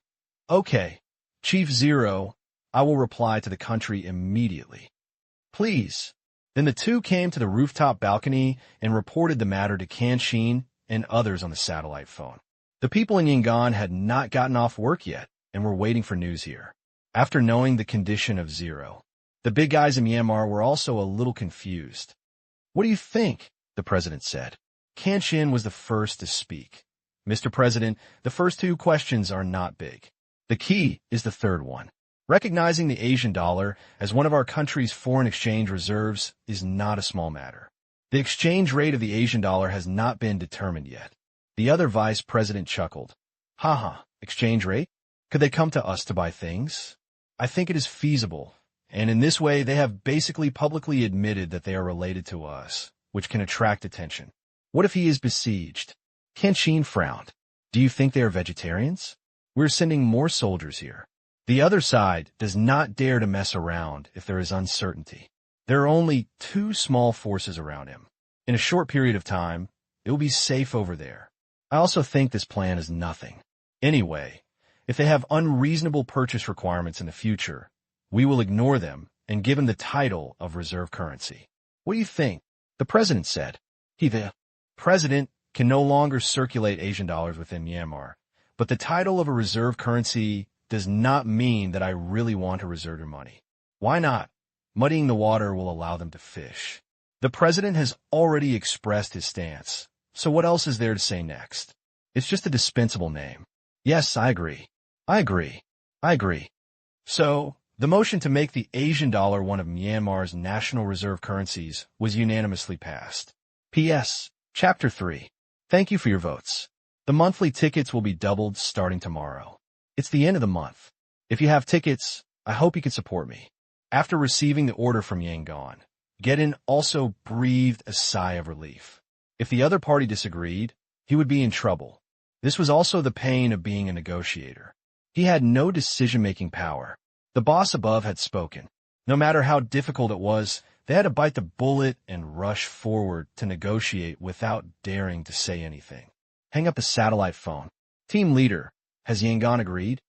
Okay, Chief Zero, I will reply to the country immediately. Please. Then the 2 came to the rooftop balcony and reported the matter to Tang Qing and others on the satellite phone. The people in Yangon had not gotten off work yet and were waiting for news here. After knowing the condition of Zero, the big guys in Myanmar were also a little confused. What do you think? The president said. Tang Qing was the first to speak. Mr. President, the first 2 questions are not big. The key is the third one. Recognizing the Asian dollar as one of our country's foreign exchange reserves is not a small matter. The exchange rate of the Asian dollar has not been determined yet. The other vice president chuckled. Haha, exchange rate? Could they come to us to buy things? I think it is feasible, and in this way they have basically publicly admitted that they are related to us, which can attract attention. What if he is besieged? Tang Qing frowned. Do you think they are vegetarians? We're sending more soldiers here. The other side does not dare to mess around if there is uncertainty. There are only 2 small forces around him. In a short period of time, it will be safe over there. I also think this plan is nothing. Anyway, if they have unreasonable purchase requirements in the future, we will ignore them and give him the title of reserve currency. What do you think? The president said. The president can no longer circulate Asian dollars within Myanmar, but the title of a reserve currency does not mean that I really want to reserve your money. Why not? Muddying the water will allow them to fish. The president has already expressed his stance, so what else is there to say next? It's just a dispensable name. Yes, I agree. I agree. I agree. So, the motion to make the Asian dollar one of Myanmar's national reserve currencies was unanimously passed. P.S. Chapter 3. Thank you for your votes. The monthly tickets will be doubled starting tomorrow. It's the end of the month. If you have tickets, I hope you can support me. After receiving the order from Yangon, Gedin also breathed a sigh of relief. If the other party disagreed, he would be in trouble. This was also the pain of being a negotiator. He had no decision-making power. The boss above had spoken. No matter how difficult it was, they had to bite the bullet and rush forward to negotiate without daring to say anything. Hang up the satellite phone. Team leader, has Yangon agreed?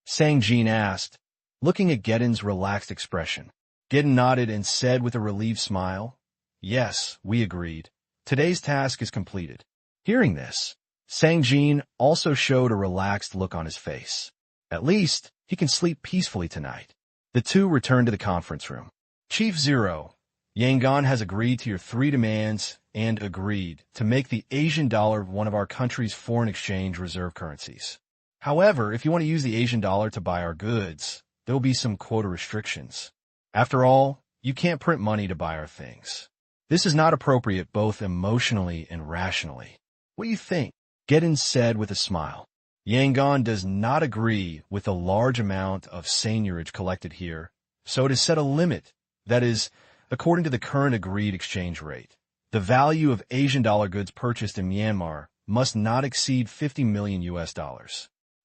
Tang Qing asked, looking at Gedin's relaxed expression. Gedin nodded and said with a relieved smile, Yes, we agreed. Today's task is completed. Hearing this, Tang Qing also showed a relaxed look on his face. At least, he can sleep peacefully tonight. The 2 returned to the conference room. Chief Zero, Yangon has agreed to your 3 demands and agreed to make the Asian dollar one of our country's foreign exchange reserve currencies. However, if you want to use the Asian dollar to buy our goods, there will be some quota restrictions. After all, you can't print money to buy our things. This is not appropriate both emotionally and rationally. What do you think? Gedin said with a smile. Yangon does not agree with the large amount of seigniorage collected here, so it has set a limit, that is, according to the current agreed exchange rate. The value of Asian dollar goods purchased in Myanmar must not exceed $50 million.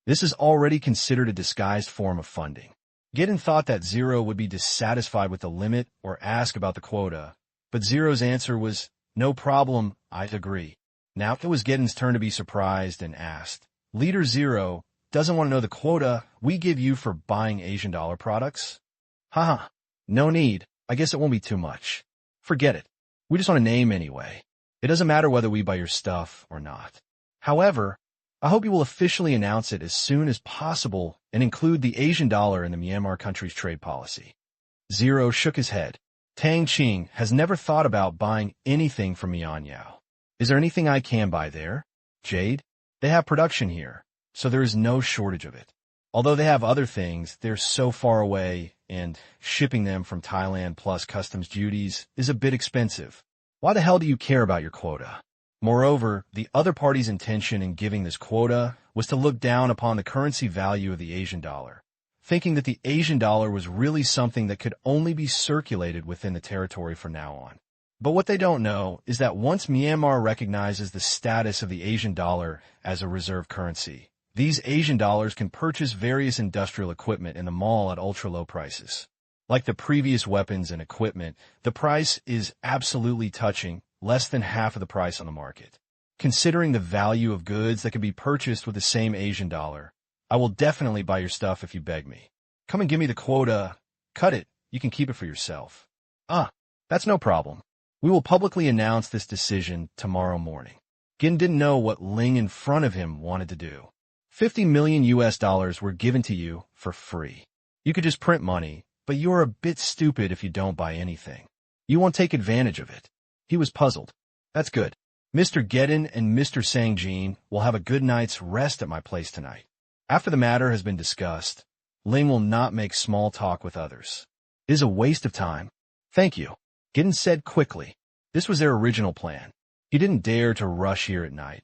This is already considered a disguised form of funding. Gideon thought that Zero would be dissatisfied with the limit or ask about the quota, but Zero's answer was, "No problem, I agree." Now it was Gideon's turn to be surprised and asked, "Leader Zero doesn't want to know the quota we give you for buying Asian dollar products?" Haha, no need. I guess it won't be too much. Forget it. We just want a name anyway. It doesn't matter whether we buy your stuff or not. However, I hope you will officially announce it as soon as possible and include the Asian dollar in the Myanmar country's trade policy. Zero shook his head. Tang Qing has never thought about buying anything from Myanmar. Is there anything I can buy there? Jade? They have production here, so there is no shortage of it. Although they have other things, they're so far away, and shipping them from Thailand plus customs duties is a bit expensive. Why the hell do you care about your quota? Moreover, the other party's intention in giving this quota was to look down upon the currency value of the Asian dollar, thinking that the Asian dollar was really something that could only be circulated within the territory from now on. But what they don't know is that once Myanmar recognizes the status of the Asian dollar as a reserve currency, these Asian dollars can purchase various industrial equipment in the mall at ultra-low prices. Like the previous weapons and equipment, the price is absolutely touching less than half of the price on the market. Considering the value of goods that can be purchased with the same Asian dollar, I will definitely buy your stuff if you beg me. Come and give me the quota. Cut it. You can keep it for yourself. That's no problem. We will publicly announce this decision tomorrow morning. Gin didn't know what Ling in front of him wanted to do. $50 million were given to you for free. You could just print money, but you are a bit stupid if you don't buy anything. You won't take advantage of it. He was puzzled. That's good. Mr. Gedin and Mr. Sangjin will have a good night's rest at my place tonight. After the matter has been discussed, Ling will not make small talk with others. It is a waste of time. Thank you, Gedin said quickly. This was their original plan. He didn't dare to rush here at night,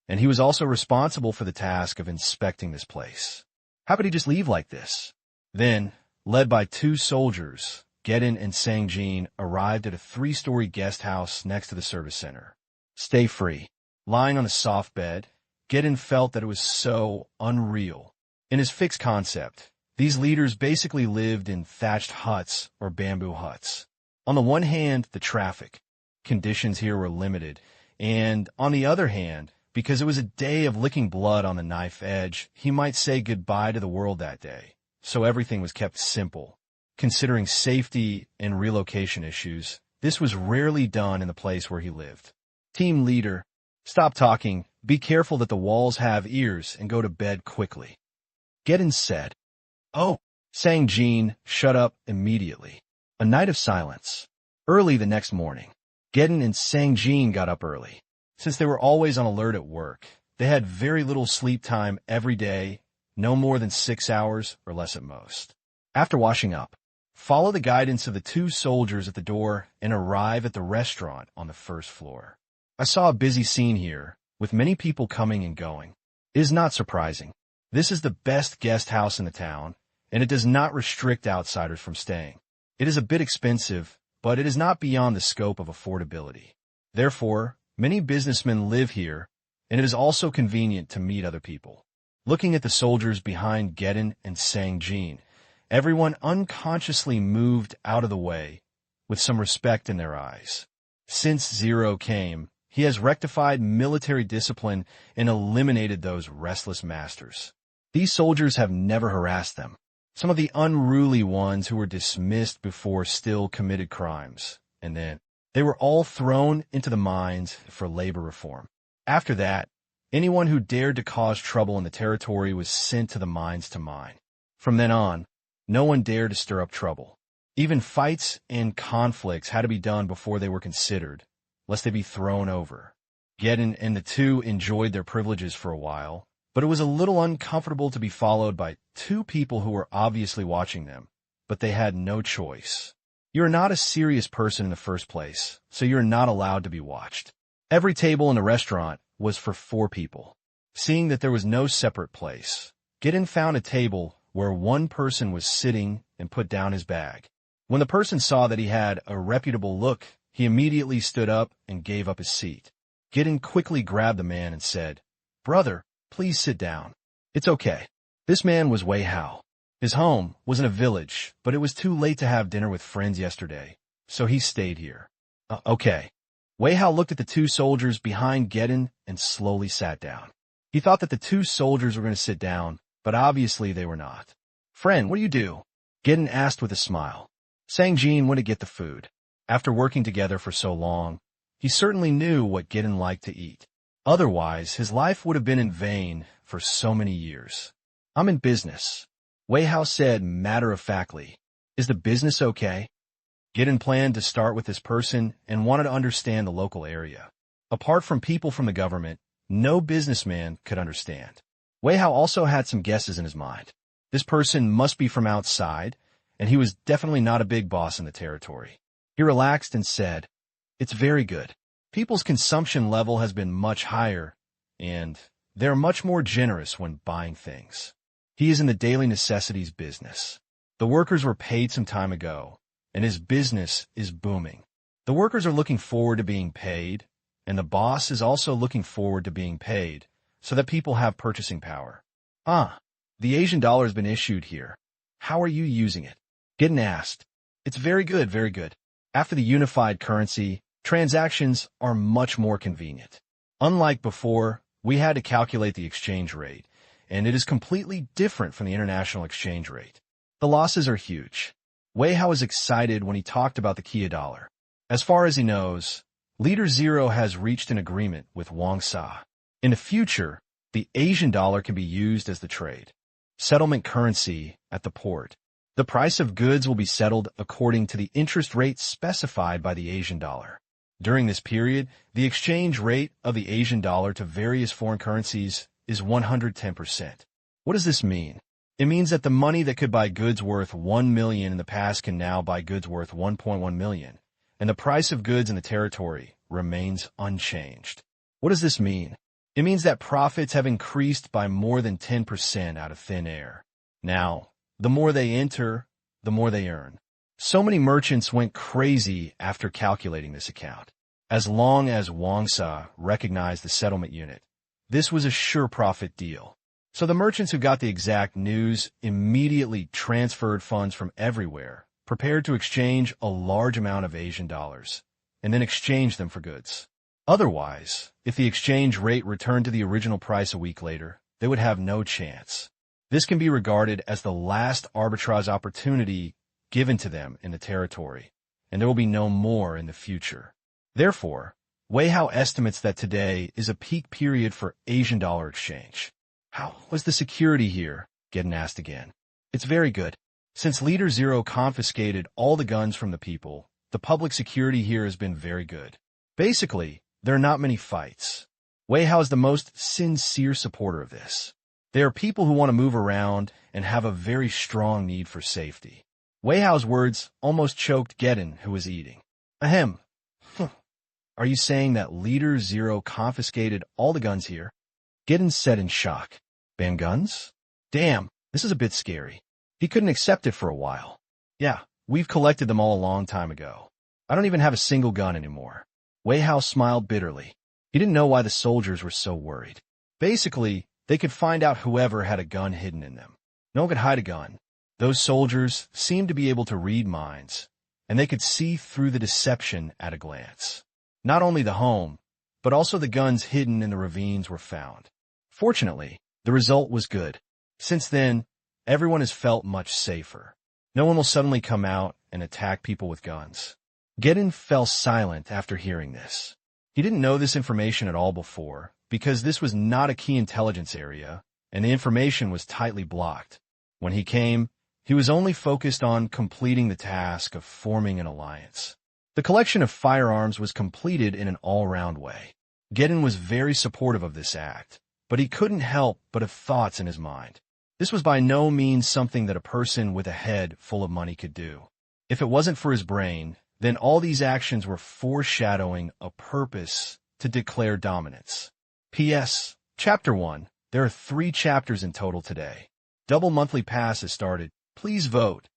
and he was also responsible for the task of inspecting this place. How could he just leave like this? Then, led by two soldiers, Gedin and Sangjin arrived at a 3-story guest house next to the service center. Stay free. Lying on a soft bed, Gedin felt that it was so unreal. In his fixed concept, these leaders basically lived in thatched huts or bamboo huts. On the one hand, the traffic conditions here were limited, and on the other hand, because it was a day of licking blood on the knife edge, he might say goodbye to the world that day. So everything was kept simple. Considering safety and relocation issues, this was rarely done in the place where he lived. Team leader, stop talking, be careful that the walls have ears, and go to bed quickly. Gedin said. Oh, Sangjin shut up immediately. A night of silence. Early the next morning, Gedin and Sangjin got up early. Since they were always on alert at work, they had very little sleep time every day, no more than 6 hours or less at most. After washing up, follow the guidance of the two soldiers at the door and arrive at the restaurant on the first floor. I saw a busy scene here, with many people coming and going. It is not surprising. This is the best guest house in the town, and it does not restrict outsiders from staying. It is a bit expensive, but it is not beyond the scope of affordability. Therefore, many businessmen live here, and it is also convenient to meet other people. Looking at the soldiers behind Gedin and Sangjin, everyone unconsciously moved out of the way, with some respect in their eyes. Since Zero came, he has rectified military discipline and eliminated those restless masters. These soldiers have never harassed them. Some of the unruly ones who were dismissed before still committed crimes, and then they were all thrown into the mines for labor reform. After that, anyone who dared to cause trouble in the territory was sent to the mines to mine. From then on, no one dared to stir up trouble. Even fights and conflicts had to be done before they were considered, lest they be thrown over. Gedin and the two enjoyed their privileges for a while, but it was a little uncomfortable to be followed by two people who were obviously watching them, but they had no choice. You're not a serious person in the first place, so you're not allowed to be watched. Every table in the restaurant was for 4 people. Seeing that there was no separate place, Gedin found a table where one person was sitting and put down his bag. When the person saw that he had a reputable look, he immediately stood up and gave up his seat. Gedin quickly grabbed the man and said, "Brother, please sit down. It's okay." This man was Wei Hao. His home was in a village, but it was too late to have dinner with friends yesterday, so he stayed here. Okay. Wei Hao looked at the two soldiers behind Geddon and slowly sat down. He thought that the two soldiers were going to sit down, but obviously they were not. Friend, what do you do? Geddon asked with a smile. Sang Jin went to get the food. After working together for so long, he certainly knew what Geddon liked to eat. Otherwise, his life would have been in vain for so many years. I'm in business, Wei Hao said matter-of-factly. Is the business okay? Geddon planned to start with this person and wanted to understand the local area. Apart from people from the government, no businessman could understand. Wei Hao also had some guesses in his mind. This person must be from outside, and he was definitely not a big boss in the territory. He relaxed and said, "It's very good. People's consumption level has been much higher, and they're much more generous when buying things. He is in the daily necessities business. The workers were paid some time ago, and his business is booming. The workers are looking forward to being paid, and the boss is also looking forward to being paid, so that people have purchasing power. The Asian dollar has been issued here. How are you using it?" Geddon asked. "It's very good, very good. After the unified currency, transactions are much more convenient. Unlike before, we had to calculate the exchange rate, and it is completely different from the international exchange rate. The losses are huge." Wei Hao was excited when he talked about the Kia dollar. As far as he knows, Leader Zero has reached an agreement with Wang Sa. In the future, the Asian dollar can be used as the trade settlement currency at the port. The price of goods will be settled according to the interest rate specified by the Asian dollar. During this period, the exchange rate of the Asian dollar to various foreign currencies is 110%. What does this mean? It means that the money that could buy goods worth 1 million in the past can now buy goods worth 1.1 million, and the price of goods in the territory remains unchanged. What does this mean? It means that profits have increased by more than 10% out of thin air. Now, the more they enter, the more they earn. So many merchants went crazy after calculating this account. As long as Wang Sa recognized the settlement unit, this was a sure profit deal. So the merchants who got the exact news immediately transferred funds from everywhere, prepared to exchange a large amount of Asian dollars, and then exchange them for goods. Otherwise, if the exchange rate returned to the original price a week later, they would have no chance. This can be regarded as the last arbitrage opportunity given to them in the territory, and there will be no more in the future. Therefore, Wei Hao estimates that today is a peak period for Asian dollar exchange. How was the security here? Geddon asked again. It's very good. Since Leader Zero confiscated all the guns from the people, the public security here has been very good. Basically, there are not many fights. Wei Hao is the most sincere supporter of this. There are people who want to move around and have a very strong need for safety. Wei Hao's words almost choked Geddon, who was eating. Ahem. Are you saying that Leader Zero confiscated all the guns here? Geddon said in shock. Ban guns? Damn, this is a bit scary. He couldn't accept it for a while. Yeah, we've collected them all a long time ago. I don't even have a single gun anymore. Wei Hao smiled bitterly. He didn't know why the soldiers were so worried. Basically, they could find out whoever had a gun hidden in them. No one could hide a gun. Those soldiers seemed to be able to read minds, and they could see through the deception at a glance. Not only the home, but also the guns hidden in the ravines were found. Fortunately, the result was good. Since then, everyone has felt much safer. No one will suddenly come out and attack people with guns. Geddon fell silent after hearing this. He didn't know this information at all before, because this was not a key intelligence area, and the information was tightly blocked. When he came, he was only focused on completing the task of forming an alliance. The collection of firearms was completed in an all-round way. Geddon was very supportive of this act, but he couldn't help but have thoughts in his mind. This was by no means something that a person with a head full of money could do. If it wasn't for his brain, then all these actions were foreshadowing a purpose to declare dominance. P.S. Chapter 1. There are 3 chapters in total today. Double monthly pass has started. Please vote.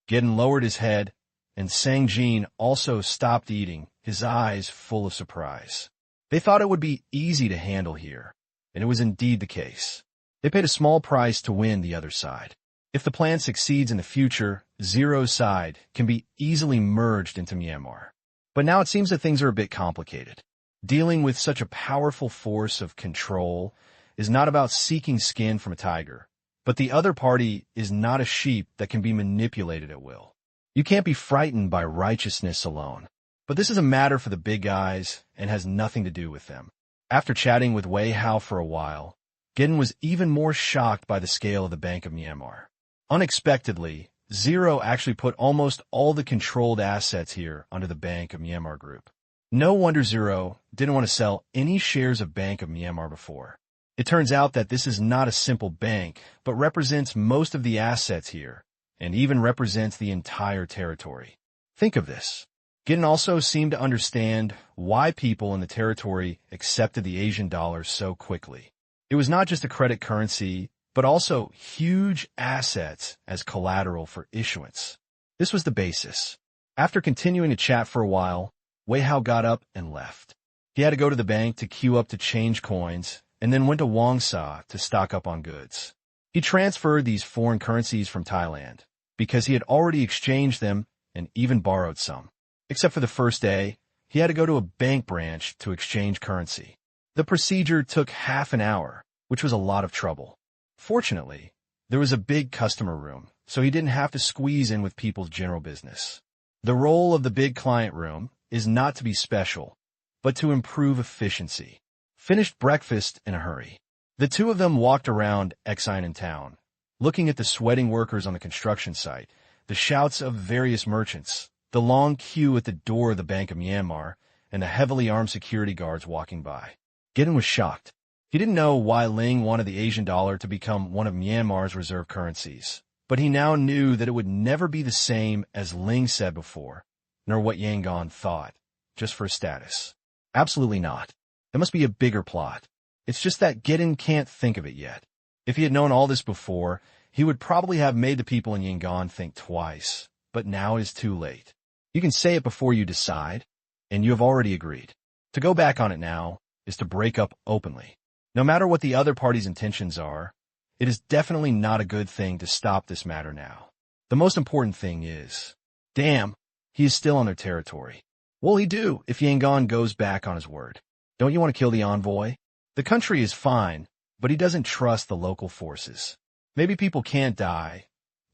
Geddon lowered his head, and Sang Jin also stopped eating, his eyes full of surprise. They thought it would be easy to handle here, and it was indeed the case. They paid a small price to win the other side. If the plan succeeds in the future, Zero's side can be easily merged into Myanmar. But now it seems that things are a bit complicated. Dealing with such a powerful force of control is not about seeking skin from a tiger, but the other party is not a sheep that can be manipulated at will. You can't be frightened by righteousness alone. But this is a matter for the big guys and has nothing to do with them. After chatting with Wei Hao for a while, Gideon was even more shocked by the scale of the Bank of Myanmar. Unexpectedly, Zero actually put almost all the controlled assets here under the Bank of Myanmar group. No wonder Zero didn't want to sell any shares of Bank of Myanmar before. It turns out that this is not a simple bank, but represents most of the assets here, and even represents the entire territory. Think of this. Gideon also seemed to understand why people in the territory accepted the Asian dollar so quickly. It was not just a credit currency, but also huge assets as collateral for issuance. This was the basis. After continuing to chat for a while, Wei Hao got up and left. He had to go to the bank to queue up to change coins, and then went to Wangsa to stock up on goods. He transferred these foreign currencies from Thailand, because he had already exchanged them and even borrowed some. Except for the first day, he had to go to a bank branch to exchange currency. The procedure took half an hour, which was a lot of trouble. Fortunately, there was a big customer room, so he didn't have to squeeze in with people's general business. The role of the big client room is not to be special, but to improve efficiency. Finished breakfast in a hurry. The two of them walked around Exine in town, looking at the sweating workers on the construction site, the shouts of various merchants, the long queue at the door of the Bank of Myanmar, and the heavily armed security guards walking by. Gideon was shocked. He didn't know why Ling wanted the Asian dollar to become one of Myanmar's reserve currencies, but he now knew that it would never be the same as Ling said before, nor what Yangon thought, just for status. Absolutely not. There must be a bigger plot. It's just that Gideon can't think of it yet. If he had known all this before, he would probably have made the people in Yangon think twice, but now it is too late. You can say it before you decide, and you have already agreed. To go back on it now is to break up openly. No matter what the other party's intentions are, it is definitely not a good thing to stop this matter now. The most important thing is, damn, he is still on their territory. What will he do if Yangon goes back on his word? Don't you want to kill the envoy? The country is fine, but he doesn't trust the local forces. Maybe people can't die,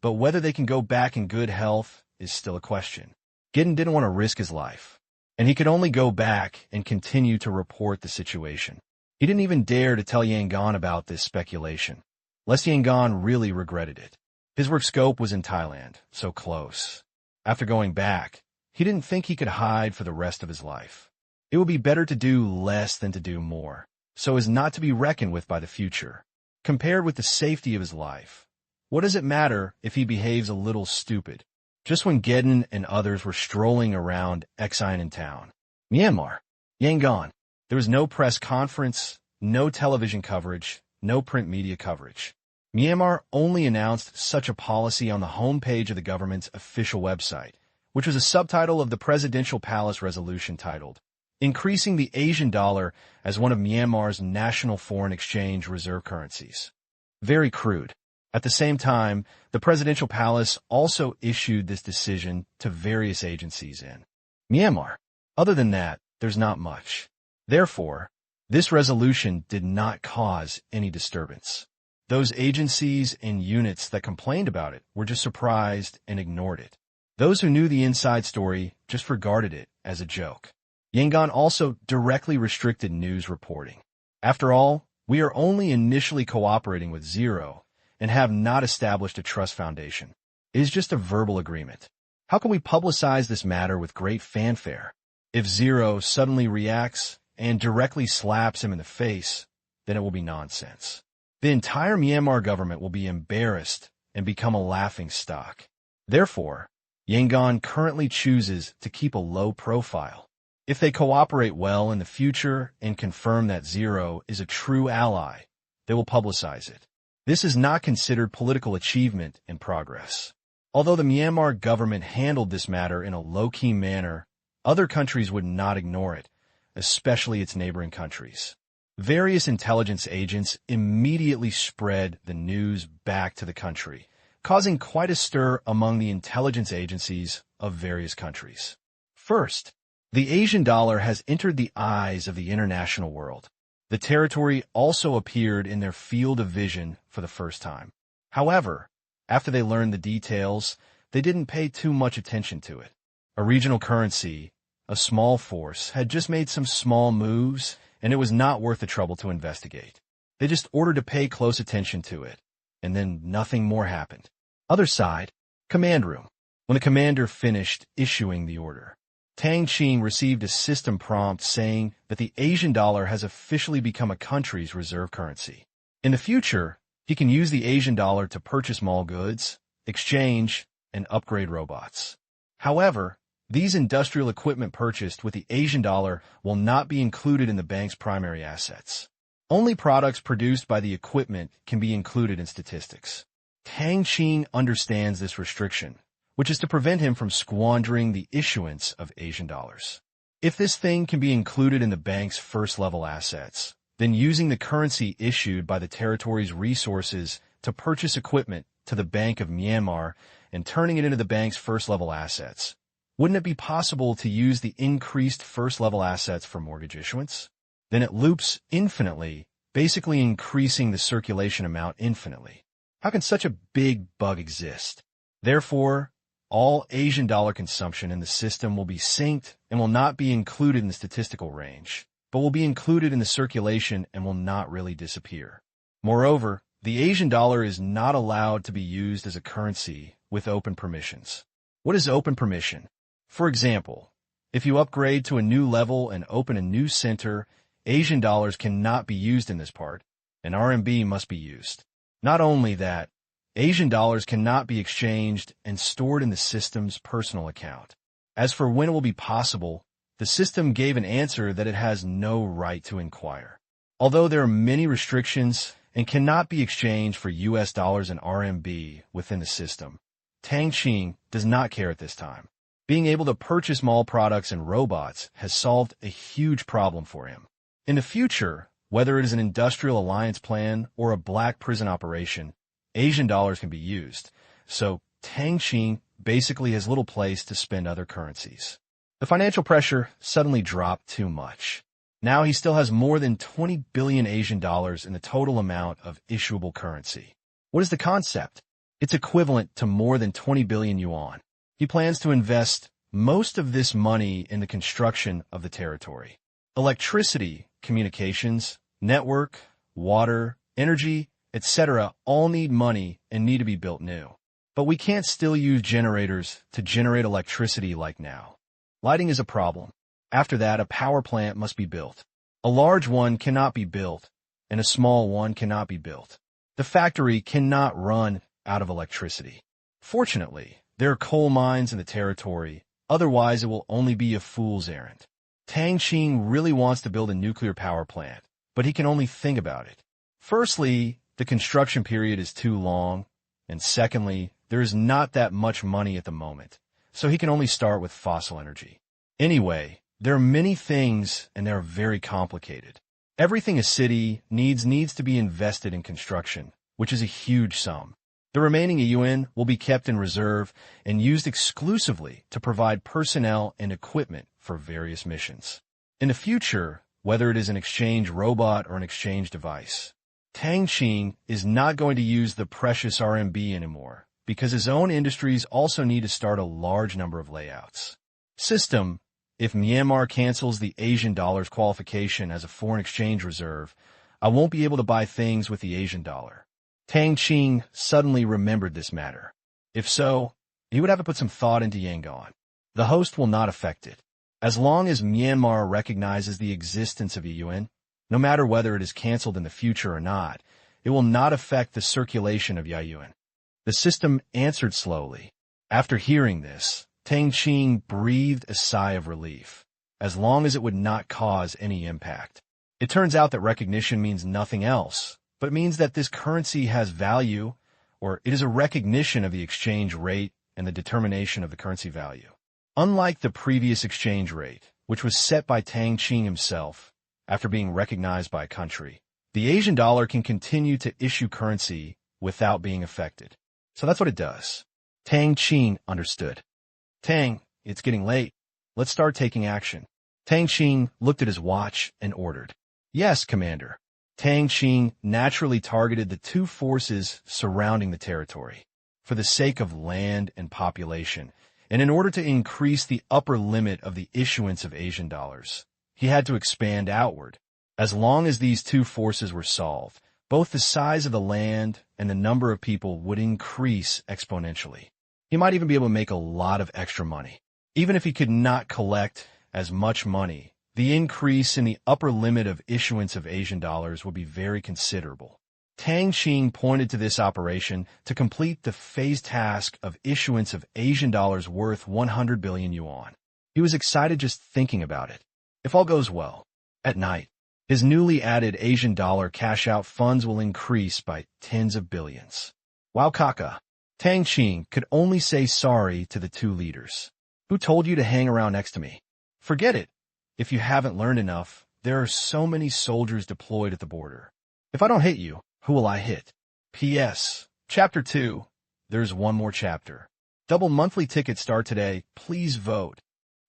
but whether they can go back in good health is still a question. Gideon didn't want to risk his life, and he could only go back and continue to report the situation. He didn't even dare to tell Yangon about this speculation, lest Yangon really regretted it. His work scope was in Thailand, so close. After going back, he didn't think he could hide for the rest of his life. It would be better to do less than to do more, so as not to be reckoned with by the future. Compared with the safety of his life, what does it matter if he behaves a little stupid? Just when Gideon and others were strolling around Exine in town. Myanmar. Yangon. There was no press conference, no television coverage, no print media coverage. Myanmar only announced such a policy on the homepage of the government's official website, which was a subtitle of the presidential palace resolution titled, Increasing the Asian Dollar as one of Myanmar's national foreign exchange reserve currencies. Very crude. At the same time, the presidential palace also issued this decision to various agencies in Myanmar. Other than that, there's not much. Therefore, this resolution did not cause any disturbance. Those agencies and units that complained about it were just surprised and ignored it. Those who knew the inside story just regarded it as a joke. Yangon also directly restricted news reporting. After all, we are only initially cooperating with Zero and have not established a trust foundation. It is just a verbal agreement. How can we publicize this matter with great fanfare? If Zero suddenly reacts and directly slaps him in the face, then it will be nonsense. The entire Myanmar government will be embarrassed and become a laughing stock. Therefore, Yangon currently chooses to keep a low profile. If they cooperate well in the future and confirm that Zero is a true ally, they will publicize it. This is not considered political achievement and progress. Although the Myanmar government handled this matter in a low-key manner, other countries would not ignore it, especially its neighboring countries. Various intelligence agents immediately spread the news back to the country, causing quite a stir among the intelligence agencies of various countries. First, the Asian dollar has entered the eyes of the international world. The territory also appeared in their field of vision for the first time. However, after they learned the details, they didn't pay too much attention to it. A regional currency, a small force, had just made some small moves, and it was not worth the trouble to investigate. They just ordered to pay close attention to it, and then nothing more happened. Other side, command room. When the commander finished issuing the order, Tang Qing received a system prompt saying that the Asian dollar has officially become a country's reserve currency. In the future, he can use the Asian dollar to purchase small goods, exchange, and upgrade robots. However, these industrial equipment purchased with the Asian dollar will not be included in the bank's primary assets. Only products produced by the equipment can be included in statistics. Tang Qing understands this restriction, which is to prevent him from squandering the issuance of Asian dollars. If this thing can be included in the bank's first-level assets, then using the currency issued by the territory's resources to purchase equipment to the Bank of Myanmar and turning it into the bank's first-level assets, wouldn't it be possible to use the increased first-level assets for mortgage issuance? Then it loops infinitely, basically increasing the circulation amount infinitely. How can such a big bug exist? Therefore, all Asian dollar consumption in the system will be synced and will not be included in the statistical range, but will be included in the circulation and will not really disappear. Moreover, the Asian dollar is not allowed to be used as a currency with open permissions. What is open permission? For example, if you upgrade to a new level and open a new center, Asian dollars cannot be used in this part, and RMB must be used. Not only that, Asian dollars cannot be exchanged and stored in the system's personal account. As for when it will be possible, the system gave an answer that it has no right to inquire. Although there are many restrictions and cannot be exchanged for US dollars and RMB within the system, Tang Qing does not care at this time. Being able to purchase small products and robots has solved a huge problem for him. In the future, whether it is an industrial alliance plan or a black prison operation, Asian dollars can be used, so Tang Qing basically has little place to spend other currencies. The financial pressure suddenly dropped too much. Now he still has more than 20 billion Asian dollars in the total amount of issuable currency. What is the concept? It's equivalent to more than 20 billion yuan. He plans to invest most of this money in the construction of the territory. Electricity, communications, network, water, energy, etc. all need money and need to be built new. But we can't still use generators to generate electricity like now. Lighting is a problem. After that, a power plant must be built. A large one cannot be built, and a small one cannot be built. The factory cannot run out of electricity. Fortunately, there are coal mines in the territory, otherwise it will only be a fool's errand. Tang Qing really wants to build a nuclear power plant, but he can only think about it. Firstly, the construction period is too long, and secondly, there is not that much money at the moment, so he can only start with fossil energy. Anyway, there are many things, and they are very complicated. Everything a city needs to be invested in construction, which is a huge sum. The remaining yuan will be kept in reserve and used exclusively to provide personnel and equipment for various missions. In the future, whether it is an exchange robot or an exchange device, Tang Qing is not going to use the precious RMB anymore because his own industries also need to start a large number of layouts. System: if Myanmar cancels the Asian dollar's qualification as a foreign exchange reserve, I won't be able to buy things with the Asian dollar. Tang Qing suddenly remembered this matter. If so, he would have to put some thought into Yangon. The host will not affect it. As long as Myanmar recognizes the existence of yuan, no matter whether it is canceled in the future or not, it will not affect the circulation of yuan. The system answered slowly. After hearing this, Tang Qing breathed a sigh of relief, as long as it would not cause any impact. It turns out that recognition means nothing else, but it means that this currency has value, or it is a recognition of the exchange rate and the determination of the currency value. Unlike the previous exchange rate, which was set by Tang Qing himself after being recognized by a country, the Asian dollar can continue to issue currency without being affected. So that's what it does. Tang Qing understood. Tang, it's getting late. Let's start taking action. Tang Qing looked at his watch and ordered. Yes, Commander. Tang Qing naturally targeted the two forces surrounding the territory. For the sake of land and population, and in order to increase the upper limit of the issuance of Asian dollars, he had to expand outward. As long as these two forces were solved, both the size of the land and the number of people would increase exponentially. He might even be able to make a lot of extra money. Even if he could not collect as much money, the increase in the upper limit of issuance of Asian dollars would be very considerable. Tang Qing pointed to this operation to complete the phased task of issuance of Asian dollars worth 100 billion yuan. He was excited just thinking about it. If all goes well, at night, his newly added Asian dollar cash-out funds will increase by tens of billions. Wow, Kaka. Tang Qing could only say sorry to the two leaders. Who told you to hang around next to me? Forget it. If you haven't learned enough, there are so many soldiers deployed at the border. If I don't hit you, who will I hit? P.S. Chapter 2. There's one more chapter. Double monthly tickets start today. Please vote.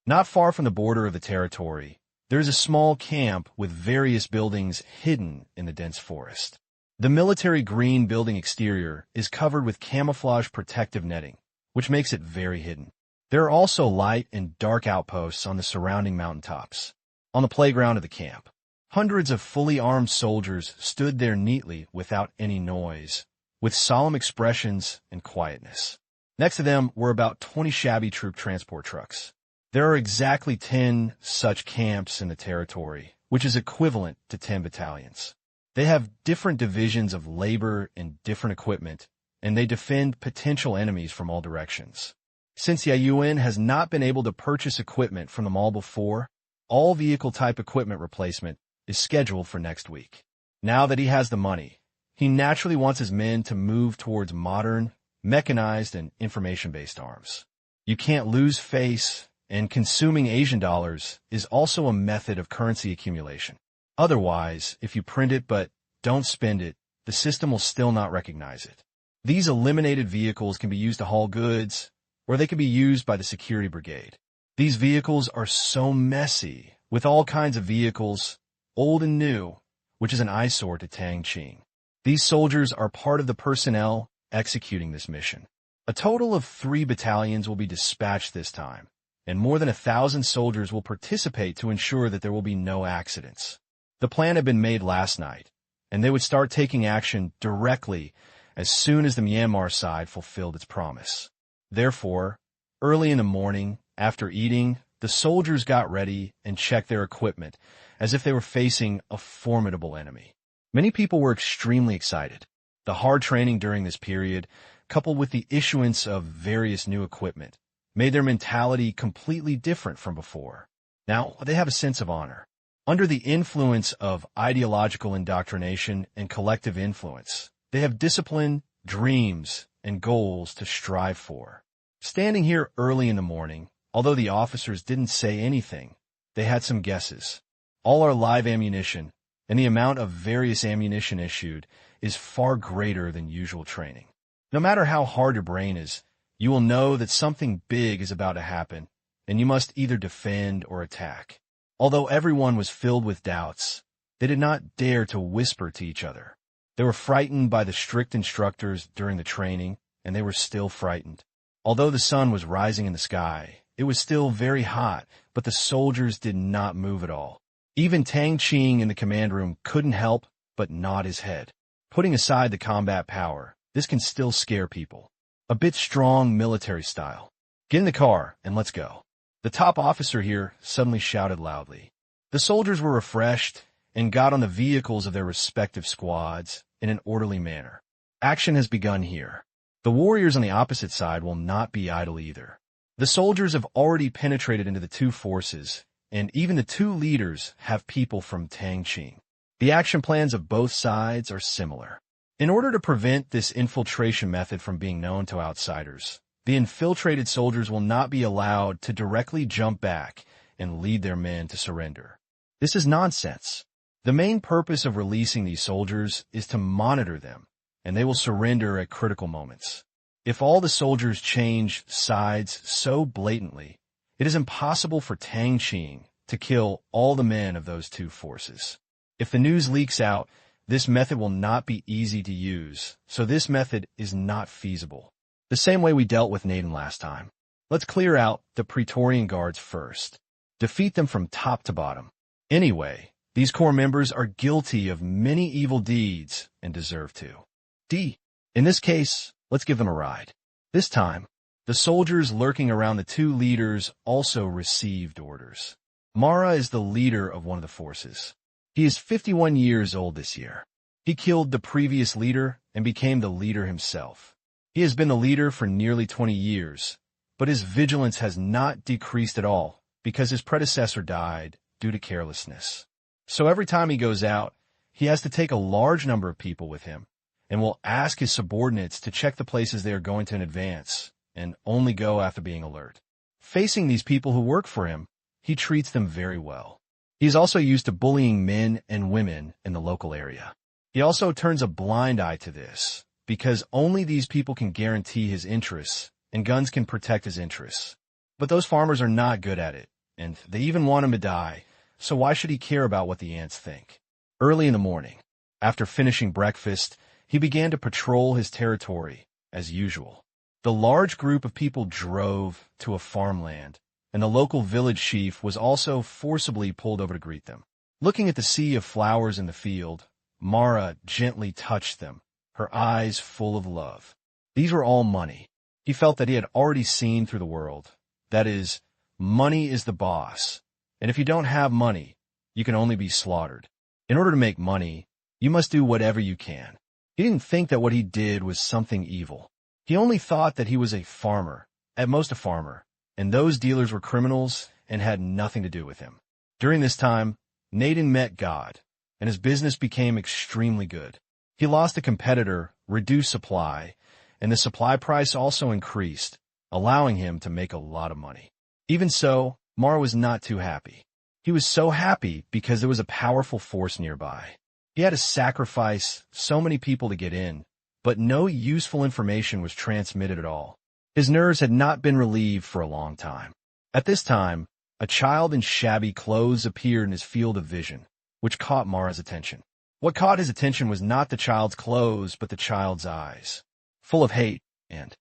Not far from the border of the territory, there's a small camp with various buildings hidden in the dense forest. The military green building exterior is covered with camouflage protective netting, which makes it very hidden. There are also light and dark outposts on the surrounding mountaintops. On the playground of the camp, hundreds of fully armed soldiers stood there neatly without any noise, with solemn expressions and quietness. Next to them were about 20 shabby troop transport trucks. There are exactly 10 such camps in the territory, which is equivalent to 10 battalions. They have different divisions of labor and different equipment, and they defend potential enemies from all directions. Since Yayuan has not been able to purchase equipment from the mall before, all vehicle-type equipment replacement is scheduled for next week. Now that he has the money, he naturally wants his men to move towards modern, mechanized, and information-based arms. You can't lose face, and consuming Asian dollars is also a method of currency accumulation. Otherwise, if you print it but don't spend it, the system will still not recognize it. These eliminated vehicles can be used to haul goods, or they can be used by the security brigade. These vehicles are so messy, with all kinds of vehicles, old and new, which is an eyesore to Tang Qing. These soldiers are part of the personnel executing this mission. A total of 3 battalions will be dispatched this time, and more than 1,000 soldiers will participate to ensure that there will be no accidents. The plan had been made last night, and they would start taking action directly as soon as the Myanmar side fulfilled its promise. Therefore, early in the morning, after eating, the soldiers got ready and checked their equipment as if they were facing a formidable enemy. Many people were extremely excited. The hard training during this period, coupled with the issuance of various new equipment, made their mentality completely different from before. Now, they have a sense of honor. Under the influence of ideological indoctrination and collective influence, they have discipline, dreams, and goals to strive for. Standing here early in the morning, although the officers didn't say anything, they had some guesses. All our live ammunition, and the amount of various ammunition issued, is far greater than usual training. No matter how hard your brain is, you will know that something big is about to happen, and you must either defend or attack. Although everyone was filled with doubts, they did not dare to whisper to each other. They were frightened by the strict instructors during the training, and they were still frightened. Although the sun was rising in the sky, it was still very hot, but the soldiers did not move at all. Even Tang Qing in the command room couldn't help but nod his head. Putting aside the combat power, this can still scare people. A bit strong military style. Get in the car and let's go. The top officer here suddenly shouted loudly. The soldiers were refreshed and got on the vehicles of their respective squads in an orderly manner. Action has begun here. The warriors on the opposite side will not be idle either. The soldiers have already penetrated into the two forces, and even the two leaders have people from Tang Qing. The action plans of both sides are similar. In order to prevent this infiltration method from being known to outsiders, the infiltrated soldiers will not be allowed to directly jump back and lead their men to surrender. This is nonsense. The main purpose of releasing these soldiers is to monitor them, and they will surrender at critical moments. If all the soldiers change sides so blatantly, it is impossible for Tang Qing to kill all the men of those two forces. If the news leaks out, this method will not be easy to use, so this method is not feasible. The same way we dealt with Naden last time. Let's clear out the Praetorian Guards first. Defeat them from top to bottom. Anyway, these core members are guilty of many evil deeds and deserve to. In this case, let's give them a ride. This time, the soldiers lurking around the two leaders also received orders. Mara is the leader of one of the forces. He is 51 years old this year. He killed the previous leader and became the leader himself. He has been the leader for nearly 20 years, but his vigilance has not decreased at all because his predecessor died due to carelessness. So every time he goes out, he has to take a large number of people with him and will ask his subordinates to check the places they are going to in advance and only go after being alert. Facing these people who work for him, he treats them very well. He is also used to bullying men and women in the local area. He also turns a blind eye to this, because only these people can guarantee his interests, and guns can protect his interests. But those farmers are not good at it, and they even want him to die, so why should he care about what the ants think? Early in the morning, after finishing breakfast, he began to patrol his territory, as usual. The large group of people drove to a farmland, and the local village chief was also forcibly pulled over to greet them. Looking at the sea of flowers in the field, Mara gently touched them, her eyes full of love. These were all money. He felt that he had already seen through the world. That is, money is the boss, and if you don't have money, you can only be slaughtered. In order to make money, you must do whatever you can. He didn't think that what he did was something evil. He only thought that he was a farmer, at most a farmer, and those dealers were criminals and had nothing to do with him. During this time, Naden met God, and his business became extremely good. He lost a competitor, reduced supply, and the supply price also increased, allowing him to make a lot of money. Even so, Mara was not too happy. He was so happy because there was a powerful force nearby. He had to sacrifice so many people to get in, but no useful information was transmitted at all. His nerves had not been relieved for a long time. At this time, a child in shabby clothes appeared in his field of vision, which caught Mara's attention. What caught his attention was not the child's clothes, but the child's eyes, full of hate and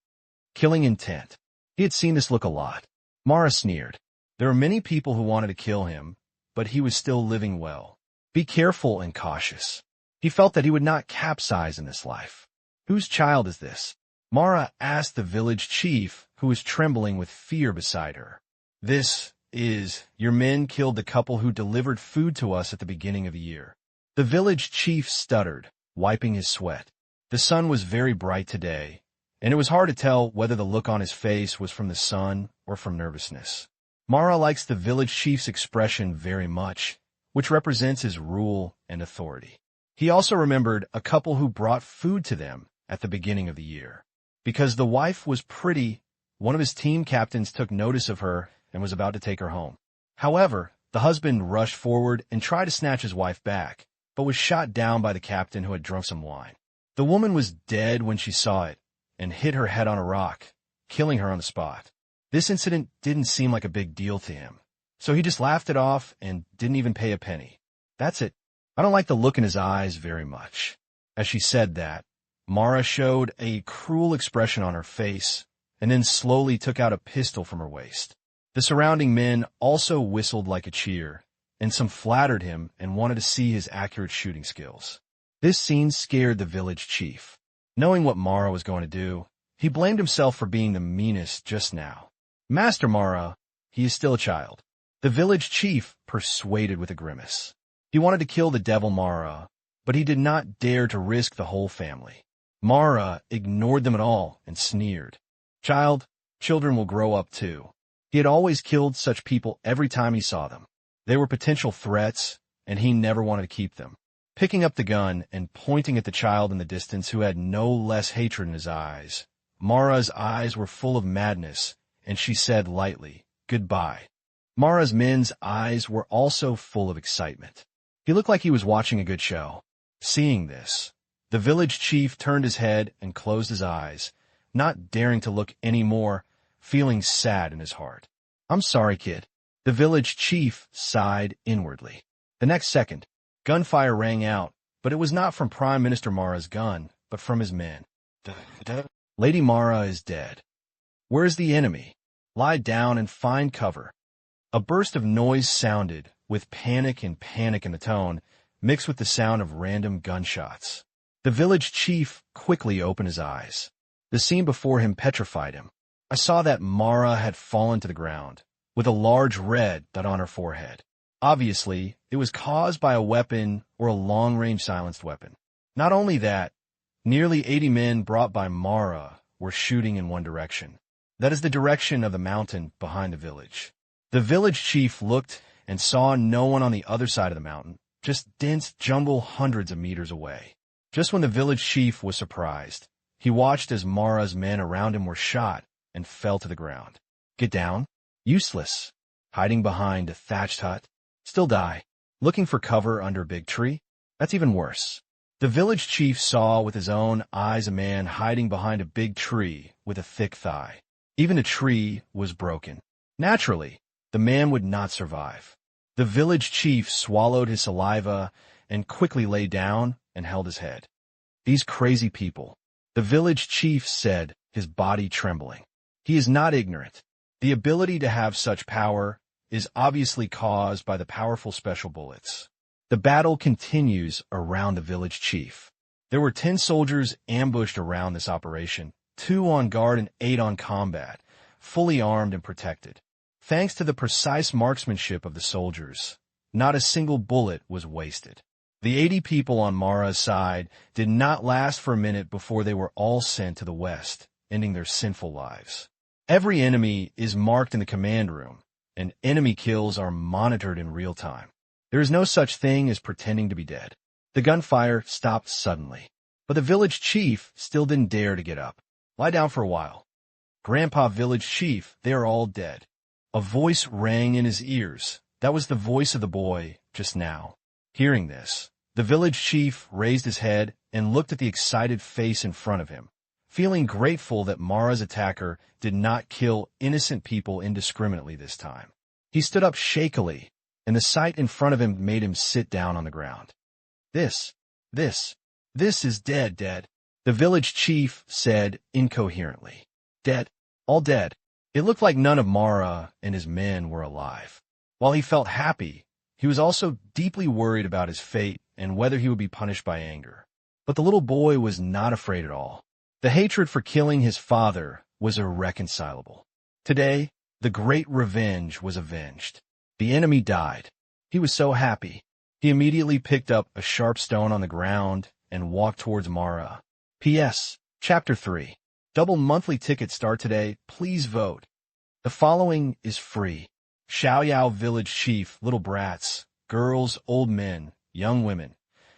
killing intent. He had seen this look a lot. Mara sneered. There were many people who wanted to kill him, but he was still living well. Be careful and cautious. He felt that he would not capsize in this life. Whose child is this? Mara asked the village chief, who was trembling with fear beside her. This is, your men killed the couple who delivered food to us at the beginning of the year. The village chief stuttered, wiping his sweat. The sun was very bright today, and it was hard to tell whether the look on his face was from the sun or from nervousness. Mara likes the village chief's expression very much, which represents his rule and authority. He also remembered a couple who brought food to them at the beginning of the year. Because the wife was pretty, one of his team captains took notice of her and was about to take her home. However, the husband rushed forward and tried to snatch his wife back, but was shot down by the captain who had drunk some wine. The woman was dead when she saw it and hit her head on a rock, killing her on the spot. This incident didn't seem like a big deal to him, so he just laughed it off and didn't even pay a penny. That's it. I don't like the look in his eyes very much. As she said that, Mara showed a cruel expression on her face and then slowly took out a pistol from her waist. The surrounding men also whistled like a cheer, and some flattered him and wanted to see his accurate shooting skills. This scene scared the village chief. Knowing what Mara was going to do, he blamed himself for being the meanest just now. Master Mara, he is still a child. The village chief persuaded with a grimace. He wanted to kill the devil Mara, but he did not dare to risk the whole family. Mara ignored them at all and sneered. Children will grow up too. He had always killed such people every time he saw them. They were potential threats, and he never wanted to keep them. Picking up the gun and pointing at the child in the distance who had no less hatred in his eyes, Mara's eyes were full of madness, and she said lightly, "Goodbye." Mara's men's eyes were also full of excitement. He looked like he was watching a good show. Seeing this, the village chief turned his head and closed his eyes, not daring to look any more, feeling sad in his heart. "I'm sorry, kid." The village chief sighed inwardly. The next second, gunfire rang out, but it was not from Prime Minister Mara's gun, but from his men. "Lady Mara is dead. Where is the enemy? Lie down and find cover." A burst of noise sounded, with panic in the tone, mixed with the sound of random gunshots. The village chief quickly opened his eyes. The scene before him petrified him. I saw that Mara had fallen to the ground, with a large red dot on her forehead. Obviously, it was caused by a weapon or a long-range silenced weapon. Not only that, nearly 80 men brought by Mara were shooting in one direction. That is the direction of the mountain behind the village. The village chief looked and saw no one on the other side of the mountain, just dense jumble hundreds of meters away. Just when the village chief was surprised, he watched as Mara's men around him were shot and fell to the ground. Get down? Useless. Hiding behind a thatched hut? Still die. Looking for cover under a big tree? That's even worse. The village chief saw with his own eyes a man hiding behind a big tree with a thick thigh. Even the tree was broken. Naturally, the man would not survive. The village chief swallowed his saliva and quickly lay down and held his head. "These crazy people," the village chief said, his body trembling. He is not ignorant. The ability to have such power is obviously caused by the powerful special bullets. The battle continues around the village chief. There were 10 soldiers ambushed around this operation, 2 on guard and 8 on combat, fully armed and protected. Thanks to the precise marksmanship of the soldiers, not a single bullet was wasted. The 80 people on Mara's side did not last for a minute before they were all sent to the west, ending their sinful lives. Every enemy is marked in the command room, and enemy kills are monitored in real time. There is no such thing as pretending to be dead. The gunfire stopped suddenly, but the village chief still didn't dare to get up. "Lie down for a while." "Grandpa village chief, they are all dead." A voice rang in his ears. That was the voice of the boy just now. Hearing this, the village chief raised his head and looked at the excited face in front of him, feeling grateful that Mara's attacker did not kill innocent people indiscriminately this time. He stood up shakily, and the sight in front of him made him sit down on the ground. This is dead. The village chief said incoherently. "Dead, all dead." It looked like none of Mara and his men were alive. While he felt happy, he was also deeply worried about his fate and whether he would be punished by anger. But the little boy was not afraid at all. The hatred for killing his father was irreconcilable. Today, the great revenge was avenged. The enemy died. He was so happy. He immediately picked up a sharp stone on the ground and walked towards Mara. P.S. Chapter 3. Double monthly tickets start today. Please vote. The following is free. Xiaoyao Village Chief, little brats, girls, old men, young women.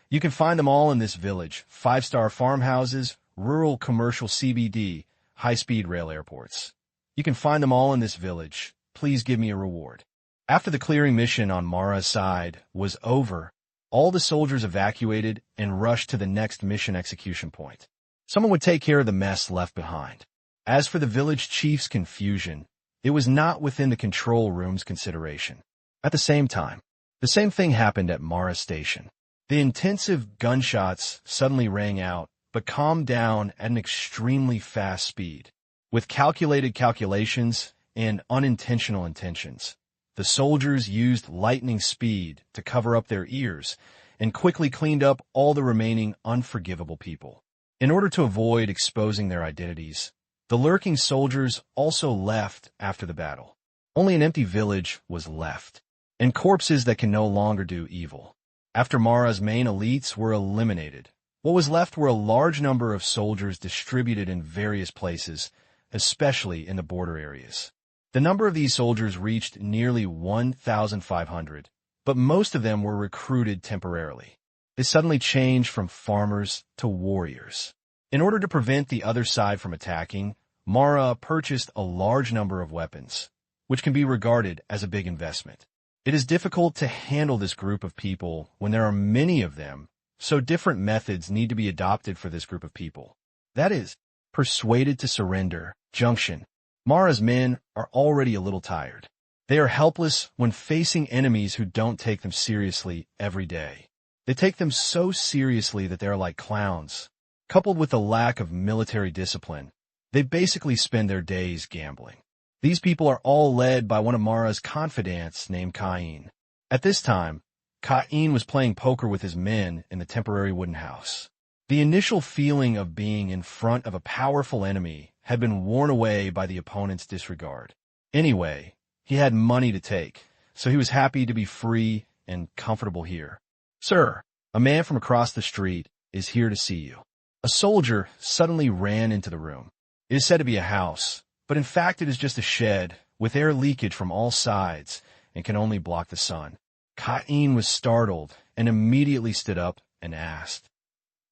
You can find them all in this village. 5-star farmhouses, rural commercial CBD, high-speed rail airports. You can find them all in this village. Please give me a reward. After the clearing mission on Mara's side was over, all the soldiers evacuated and rushed to the next mission execution point. Someone would take care of the mess left behind. As for the village chief's confusion, it was not within the control room's consideration. At the same time, the same thing happened at Mara Station. The intensive gunshots suddenly rang out, but calmed down at an extremely fast speed. With calculated calculations and unintentional intentions, the soldiers used lightning speed to cover up their ears and quickly cleaned up all the remaining unforgivable people. In order to avoid exposing their identities, the lurking soldiers also left after the battle. Only an empty village was left, and corpses that can no longer do evil. After Mara's main elites were eliminated, what was left were a large number of soldiers distributed in various places, especially in the border areas. The number of these soldiers reached nearly 1,500, but most of them were recruited temporarily. They suddenly changed from farmers to warriors. In order to prevent the other side from attacking, Mara purchased a large number of weapons, which can be regarded as a big investment. It is difficult to handle this group of people when there are many of them, so different methods need to be adopted for this group of people. That is, Persuaded to surrender. Junction. Mara's men are already a little tired. They are helpless when facing enemies who don't take them seriously every day. They take them so seriously that they are like clowns. Coupled with the lack of military discipline, they basically spend their days gambling. These people are all led by one of Mara's confidants named Qing. At this time, Qing was playing poker with his men in the temporary wooden house. The initial feeling of being in front of a powerful enemy had been worn away by the opponent's disregard. Anyway, he had money to take, so he was happy to be free and comfortable here. "Sir, a man from across the street is here to see you." A soldier suddenly ran into the room. It is said to be a house, but in fact it is just a shed with air leakage from all sides and can only block the sun. Qing was startled and immediately stood up and asked,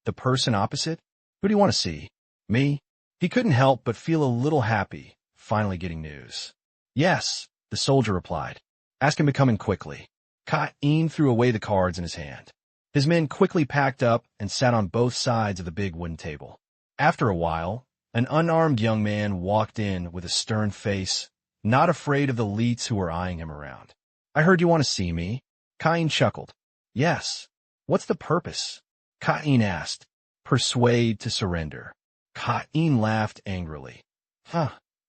"The person opposite? Who do you want to see?" "Me?" He couldn't help but feel a little happy, finally getting news. "Yes," the soldier replied. "Ask him to come in quickly." Qing threw away the cards in his hand. His men quickly packed up and sat on both sides of the big wooden table. After a while, an unarmed young man walked in with a stern face, not afraid of the leets who were eyeing him around. "I heard you want to see me." Qing chuckled. "Yes. What's the purpose?" Qing asked. "Persuade to surrender." Qing laughed angrily.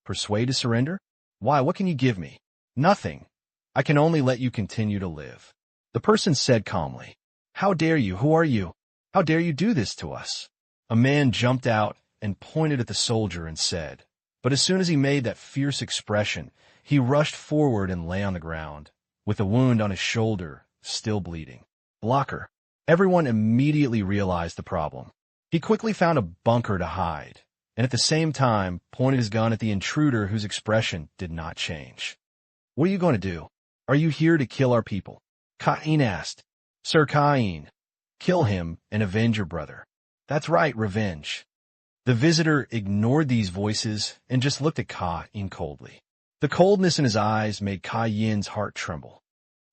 Persuade to surrender? Why, what can you give me?" "Nothing. I can only let you continue to live." The person said calmly, "How dare you? Who are you? How dare you do this to us?" A man jumped out and pointed at the soldier and said, but as soon as he made that fierce expression, he rushed forward and lay on the ground, with the wound on his shoulder still bleeding. Blocker. Everyone immediately realized the problem. He quickly found a bunker to hide, and at the same time pointed his gun at the intruder whose expression did not change. "What are you going to do? Are you here to kill our people?" Qing asked. "Sir Qing, kill him and avenge your brother." "That's right, revenge." The visitor ignored these voices and just looked at Qing coldly. The coldness in his eyes made Qing's heart tremble.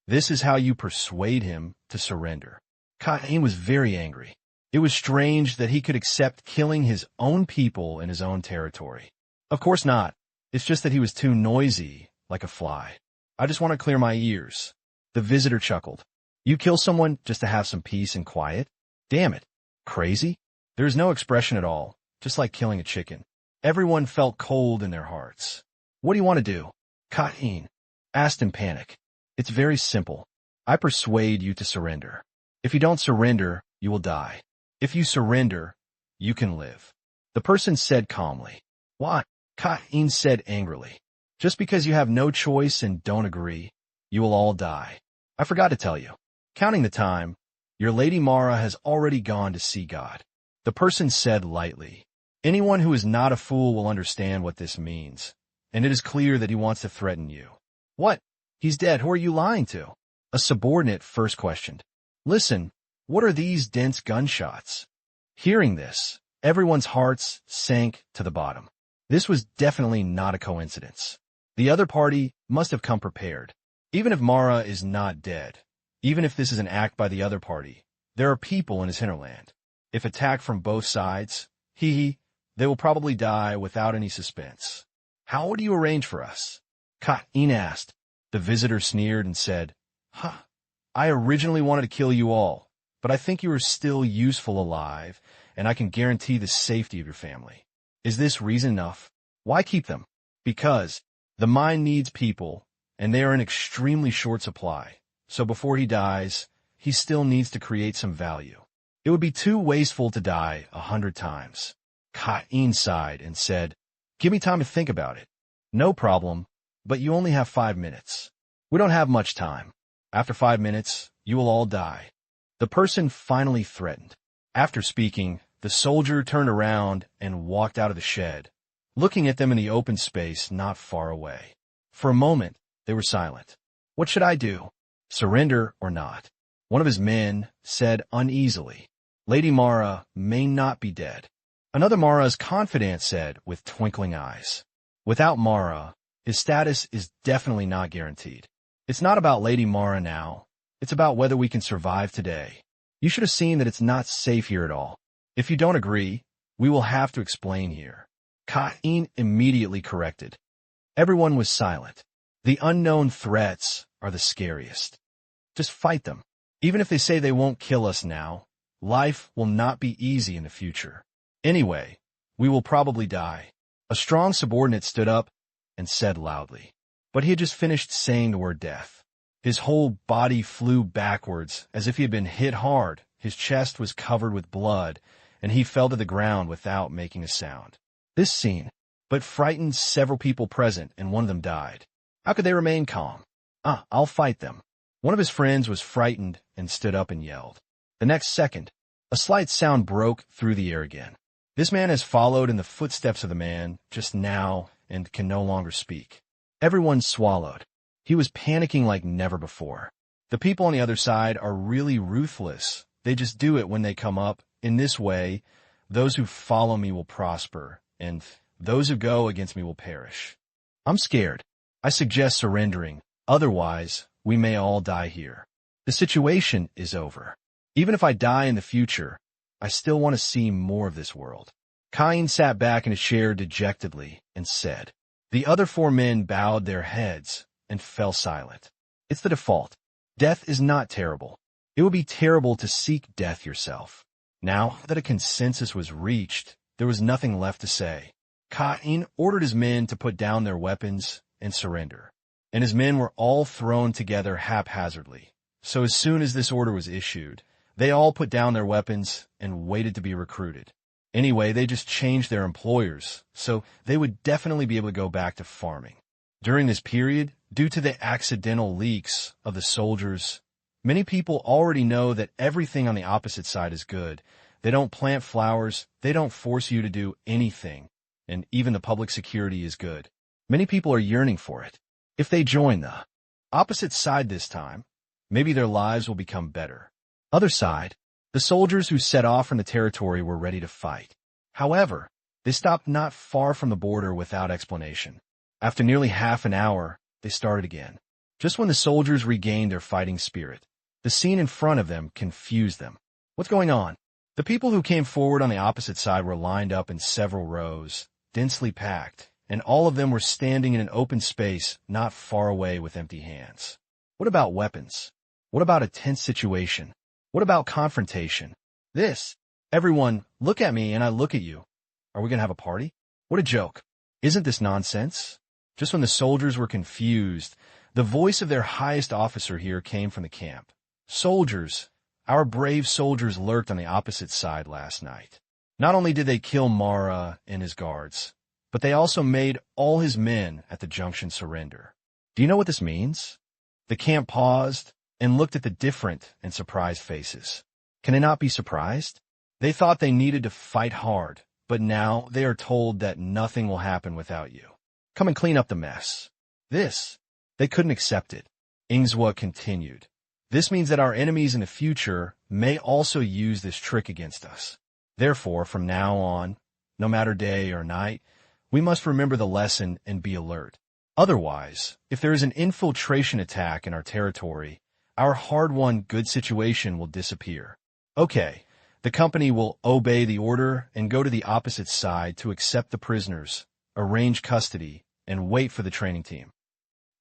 This is how you persuade him to surrender. Qing was very angry. It was strange that he could accept killing his own people in his own territory. Of course not. It's just that he was too noisy, like a fly. "I just want to clear my ears." The visitor chuckled. "You kill someone just to have some peace and quiet? Damn it. Crazy?" There is no expression at all, just like killing a chicken. Everyone felt cold in their hearts. "What do you want to do?" Qing asked in panic. "It's very simple. I persuade you to surrender. If you don't surrender, you will die. If you surrender, you can live." The person said calmly. "What?" Qing said angrily. "Just because you have no choice and don't agree, you will all die. I forgot to tell you. Counting the time, your Lady Mara has already gone to see God." The person said lightly. "Anyone who is not a fool will understand what this means, and it is clear that he wants to threaten you." "What? He's dead. Who are you lying to?" A subordinate first questioned. "Listen, what are these dense gunshots?" Hearing this, everyone's hearts sank to the bottom. This was definitely not a coincidence. The other party must have come prepared. Even if Mara is not dead, even if this is an act by the other party, there are people in his hinterland. If attacked from both sides, they will probably die without any suspense. "How would you arrange for us?" Qing asked. The visitor sneered and said, "I originally wanted to kill you all, but I think you are still useful alive, and I can guarantee the safety of your family. Is this reason enough? Why keep them? Because the mine needs people, and they are in extremely short supply, so before he dies, he still needs to create some value. It would be too wasteful to die 100 times. Qing sighed and said, "Give me time to think about it." "No problem, but you only have 5 minutes. We don't have much time. After 5 minutes, you will all die." The person finally threatened. After speaking, the soldier turned around and walked out of the shed, looking at them in the open space not far away. For a moment, they were silent. "What should I do? Surrender or not?" One of his men said uneasily, "Lady Mara may not be dead." Another Mara's confidant said with twinkling eyes, "Without Mara, his status is definitely not guaranteed. It's not about Lady Mara now. It's about whether we can survive today. You should have seen that it's not safe here at all. If you don't agree, we will have to explain here." Qing immediately corrected. Everyone was silent. The unknown threats are the scariest. Just fight them. Even if they say they won't kill us now, life will not be easy in the future. Anyway, we will probably die. A strong subordinate stood up and said loudly. But he had just finished saying the word death. His whole body flew backwards as if he had been hit hard. His chest was covered with blood, and he fell to the ground without making a sound. This scene, but frightened several people present, and one of them died. How could they remain calm? I'll fight them. One of his friends was frightened and stood up and yelled. The next second, a slight sound broke through the air again. This man has followed in the footsteps of the man just now and can no longer speak. Everyone swallowed. He was panicking like never before. The people on the other side are really ruthless. They just do it when they come up. In this way, those who follow me will prosper, and those who go against me will perish. I'm scared. I suggest surrendering. Otherwise, we may all die here. The situation is over. Even if I die in the future, I still want to see more of this world. Qing sat back in his chair dejectedly and said. The other four men bowed their heads and fell silent. It's the default. Death is not terrible. It would be terrible to seek death yourself. Now that a consensus was reached, there was nothing left to say. Qing ordered his men to put down their weapons and surrender. And his men were all thrown together haphazardly. So as soon as this order was issued, they all put down their weapons and waited to be recruited. Anyway, they just changed their employers, so they would definitely be able to go back to farming. During this period, due to the accidental leaks of the soldiers, many people already know that everything on the opposite side is good. They don't plant flowers, they don't force you to do anything, and even the public security is good. Many people are yearning for it. If they join the opposite side this time, maybe their lives will become better. Other side, the soldiers who set off from the territory were ready to fight. However, they stopped not far from the border without explanation. After nearly half an hour, they started again. Just when the soldiers regained their fighting spirit, the scene in front of them confused them. What's going on? The people who came forward on the opposite side were lined up in several rows, densely packed, and all of them were standing in an open space not far away with empty hands. What about weapons? What about a tense situation? What about confrontation? Everyone, look at me and I look at you. Are we going to have a party? What a joke. Isn't this nonsense? Just when the soldiers were confused, the voice of their highest officer here came from the camp. Soldiers, our brave soldiers lurked on the opposite side last night. Not only did they kill Mara and his guards, but they also made all his men at the junction surrender. Do you know what this means? The camp paused and looked at the different and surprised faces. Can they not be surprised? They thought they needed to fight hard, but now they are told that nothing will happen without you. Come and clean up the mess. They couldn't accept it. Ingzwa continued. This means that our enemies in the future may also use this trick against us. Therefore, from now on, no matter day or night, we must remember the lesson and be alert. Otherwise, if there is an infiltration attack in our territory, our hard-won good situation will disappear. Okay, the company will obey the order and go to the opposite side to accept the prisoners, arrange custody, and wait for the training team.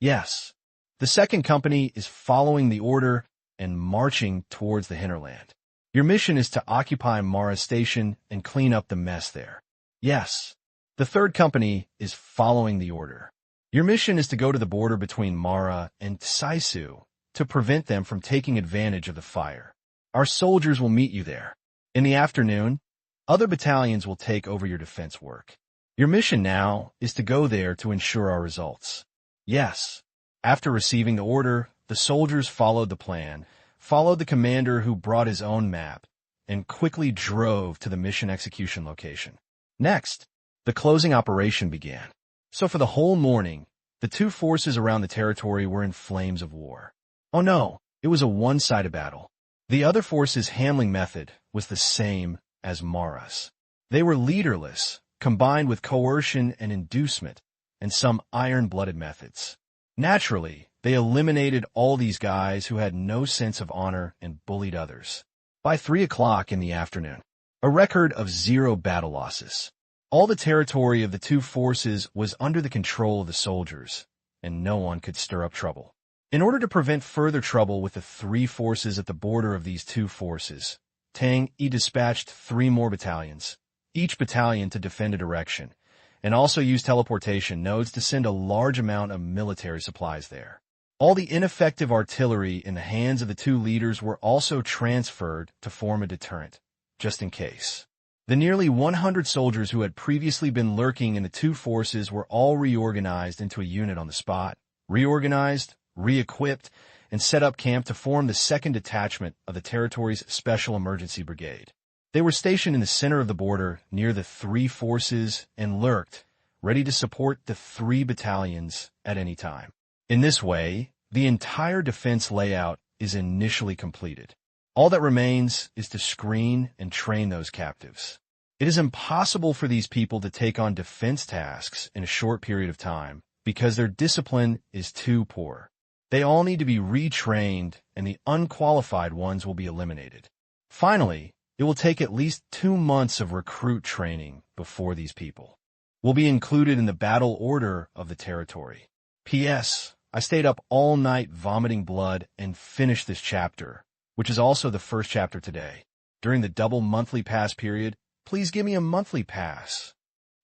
Yes, the second company is following the order and marching towards the hinterland. Your mission is to occupy Mara Station and clean up the mess there. Yes, the third company is following the order. Your mission is to go to the border between Mara and Saisu to prevent them from taking advantage of the fire. Our soldiers will meet you there. In the afternoon, other battalions will take over your defense work. Your mission now is to go there to ensure our results. Yes. After receiving the order, the soldiers followed the plan, followed the commander who brought his own map, and quickly drove to the mission execution location. Next, the closing operation began. So for the whole morning, the two forces around the territory were in flames of war. Oh no, it was a one-sided battle. The other force's handling method was the same as Mara's. They were leaderless, combined with coercion and inducement, and some iron-blooded methods. Naturally, they eliminated all these guys who had no sense of honor and bullied others. By 3 o'clock in the afternoon, a record of 0 battle losses. All the territory of the two forces was under the control of the soldiers, and no one could stir up trouble. In order to prevent further trouble with the three forces at the border of these two forces, Tang Qing dispatched 3 more battalions, each battalion to defend a direction, and also used teleportation nodes to send a large amount of military supplies there. All the ineffective artillery in the hands of the two leaders were also transferred to form a deterrent, just in case. The nearly 100 soldiers who had previously been lurking in the two forces were all reorganized into a unit on the spot, reorganized, re-equipped, and set up camp to form the 2nd detachment of the territory's Special Emergency Brigade. They were stationed in the center of the border near the 3 forces and lurked, ready to support the 3 battalions at any time. In this way, the entire defense layout is initially completed. All that remains is to screen and train those captives. It is impossible for these people to take on defense tasks in a short period of time because their discipline is too poor. They all need to be retrained, and the unqualified ones will be eliminated. Finally, it will take at least 2 months of recruit training before these people will be included in the battle order of the territory. P.S. I stayed up all night vomiting blood and finished this chapter, which is also the first chapter today. During the double monthly pass period, please give me a monthly pass.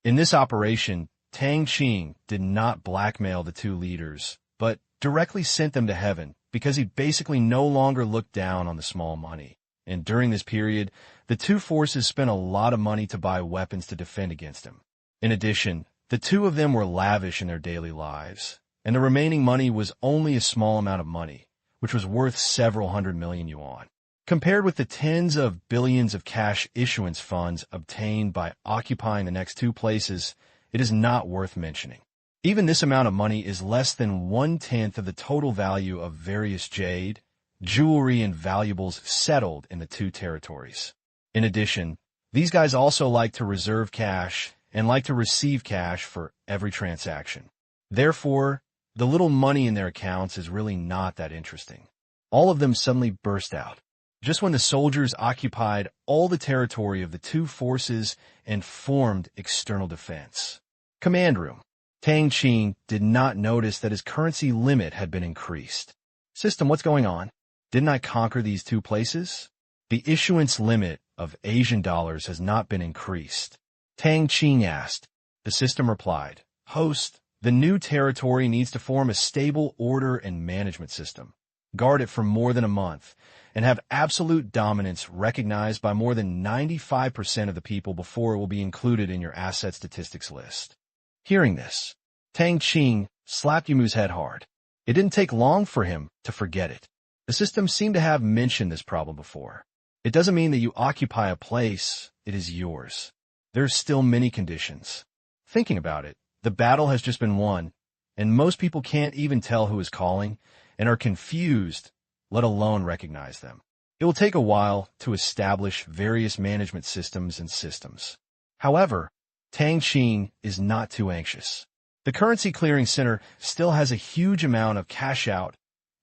In this operation, Tang Qing did not blackmail the two leaders, but directly sent them to heaven because he basically no longer looked down on the small money. And during this period, the two forces spent a lot of money to buy weapons to defend against him. In addition, the two of them were lavish in their daily lives, and the remaining money was only a small amount of money, which was worth several hundred million yuan. Compared with the tens of billions of cash issuance funds obtained by occupying the next 2 places, it is not worth mentioning. Even this amount of money is less than 1/10 of the total value of various jade, jewelry, and valuables settled in the 2 territories. In addition, these guys also like to reserve cash and like to receive cash for every transaction. Therefore, the little money in their accounts is really not that interesting. All of them suddenly burst out, just when the soldiers occupied all the territory of the 2 forces and formed external defense. Command room. Tang Qing did not notice that his currency limit had been increased. System, what's going on? Didn't I conquer these 2 places? The issuance limit of Asian dollars has not been increased. Tang Qing asked. The system replied, Host, the new territory needs to form a stable order and management system, guard it for more than a month, and have absolute dominance recognized by more than 95% of the people before it will be included in your asset statistics list. Hearing this, Tang Qing slapped Yumu's head hard. It didn't take long for him to forget it. The system seemed to have mentioned this problem before. It doesn't mean that you occupy a place, it is yours. There are still many conditions. Thinking about it, the battle has just been won, and most people can't even tell who is calling and are confused, let alone recognize them. It will take a while to establish various management systems and systems. However, Tang Qing is not too anxious. The currency clearing center still has a huge amount of cash out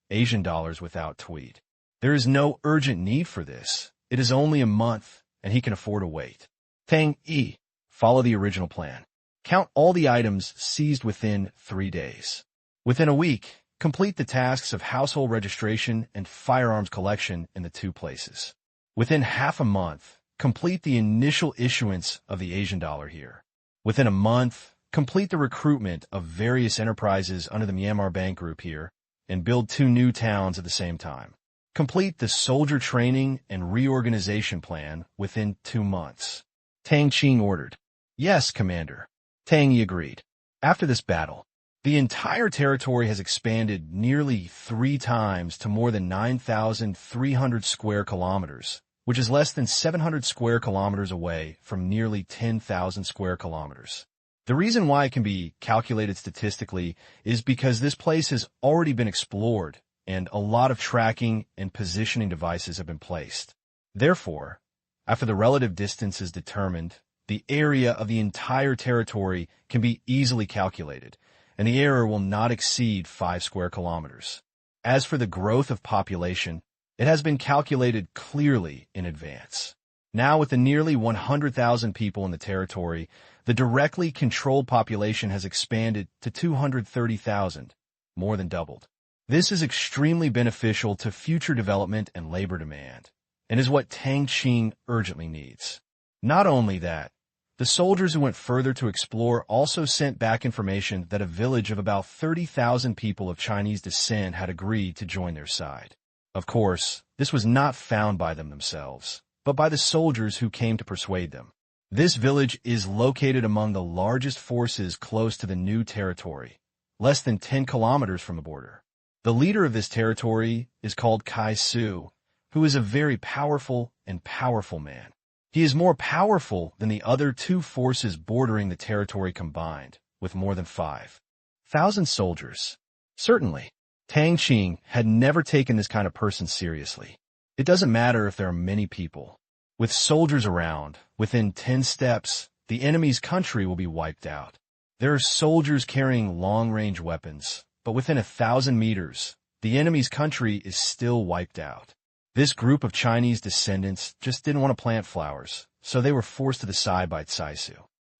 Asian dollars without tweet. There is no urgent need for this. It is only a month, and he can afford to wait. Tang Qing, follow the original plan. Count all the items seized within 3 days. Within a week, complete the tasks of household registration and firearms collection in the 2 places. Within half a month, complete the initial issuance of the Asian dollar here. Within a month, complete the recruitment of various enterprises under the Myanmar Bank Group here, and build 2 new towns at the same time. Complete the soldier training and reorganization plan within 2 months. Tang Qing ordered. Yes, Commander. Tang Yi agreed. After this battle, the entire territory has expanded nearly 3 times to more than 9,300 square kilometers, which is less than 700 square kilometers away from nearly 10,000 square kilometers. The reason why it can be calculated statistically is because this place has already been explored and a lot of tracking and positioning devices have been placed. Therefore, after the relative distance is determined, the area of the entire territory can be easily calculated, and the area will not exceed 5 square kilometers. As for the growth of population, it has been calculated clearly in advance. Now, with the nearly 100,000 people in the territory, the directly controlled population has expanded to 230,000, more than doubled. This is extremely beneficial to future development and labor demand, and is what Tang Qing urgently needs. Not only that, the soldiers who went further to explore also sent back information that a village of about 30,000 people of Chinese descent had agreed to join their side. Of course, this was not found by them themselves, but by the soldiers who came to persuade them. This village is located among the largest forces close to the new territory, less than 10 kilometers from the border. The leader of this territory is called Kai Su, who is a very powerful man. He is more powerful than the other two forces bordering the territory combined, with more than 5,000 soldiers. Certainly, Tang Qing had never taken this kind of person seriously. It doesn't matter if there are many people. With soldiers around, within 10 steps, the enemy's country will be wiped out. There are soldiers carrying long-range weapons, but within 1,000 meters, the enemy's country is still wiped out. This group of Chinese descendants just didn't want to plant flowers, so they were forced to the side by Cai Su.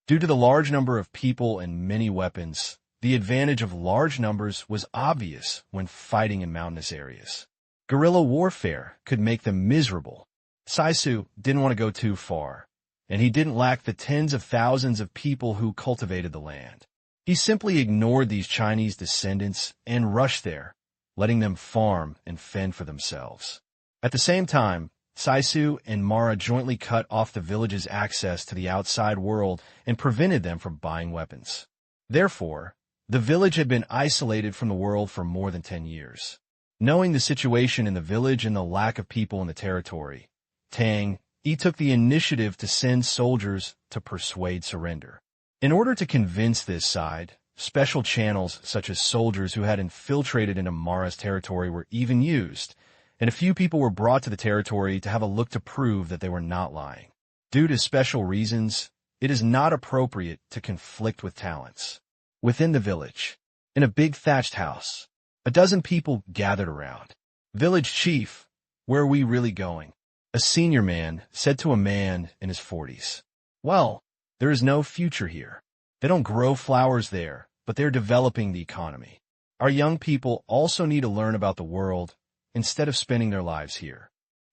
Due to the large number of people and many weapons, the advantage of large numbers was obvious when fighting in mountainous areas. Guerrilla warfare could make them miserable. Cai Su didn't want to go too far, and he didn't lack the tens of thousands of people who cultivated the land. He simply ignored these Chinese descendants and rushed there, letting them farm and fend for themselves. At the same time, Cai Su and Mara jointly cut off the village's access to the outside world and prevented them from buying weapons. Therefore, the village had been isolated from the world for more than 10 years. Knowing the situation in the village and the lack of people in the territory, Tang Yi took the initiative to send soldiers to persuade surrender. In order to convince this side, special channels such as soldiers who had infiltrated into Mara's territory were even used, and a few people were brought to the territory to have a look to prove that they were not lying. Due to special reasons, it is not appropriate to conflict with talents. Within the village, in a big thatched house, a dozen people gathered around. "Village chief, where are we really going?" A senior man said to a man in his 40s. "Well, there is no future here. They don't grow flowers there, but they're developing the economy. Our young people also need to learn about the world instead of spending their lives here."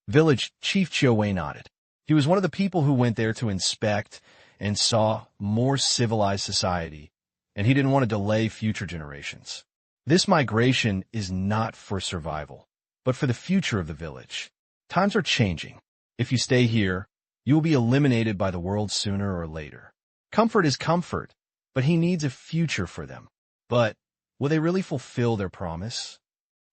Village Chief Chiu nodded. He was one of the people who went there to inspect and saw more civilized society, and he didn't want to delay future generations. This migration is not for survival, but for the future of the village. Times are changing. If you stay here, you will be eliminated by the world sooner or later. Comfort is comfort, but he needs a future for them. But will they really fulfill their promise?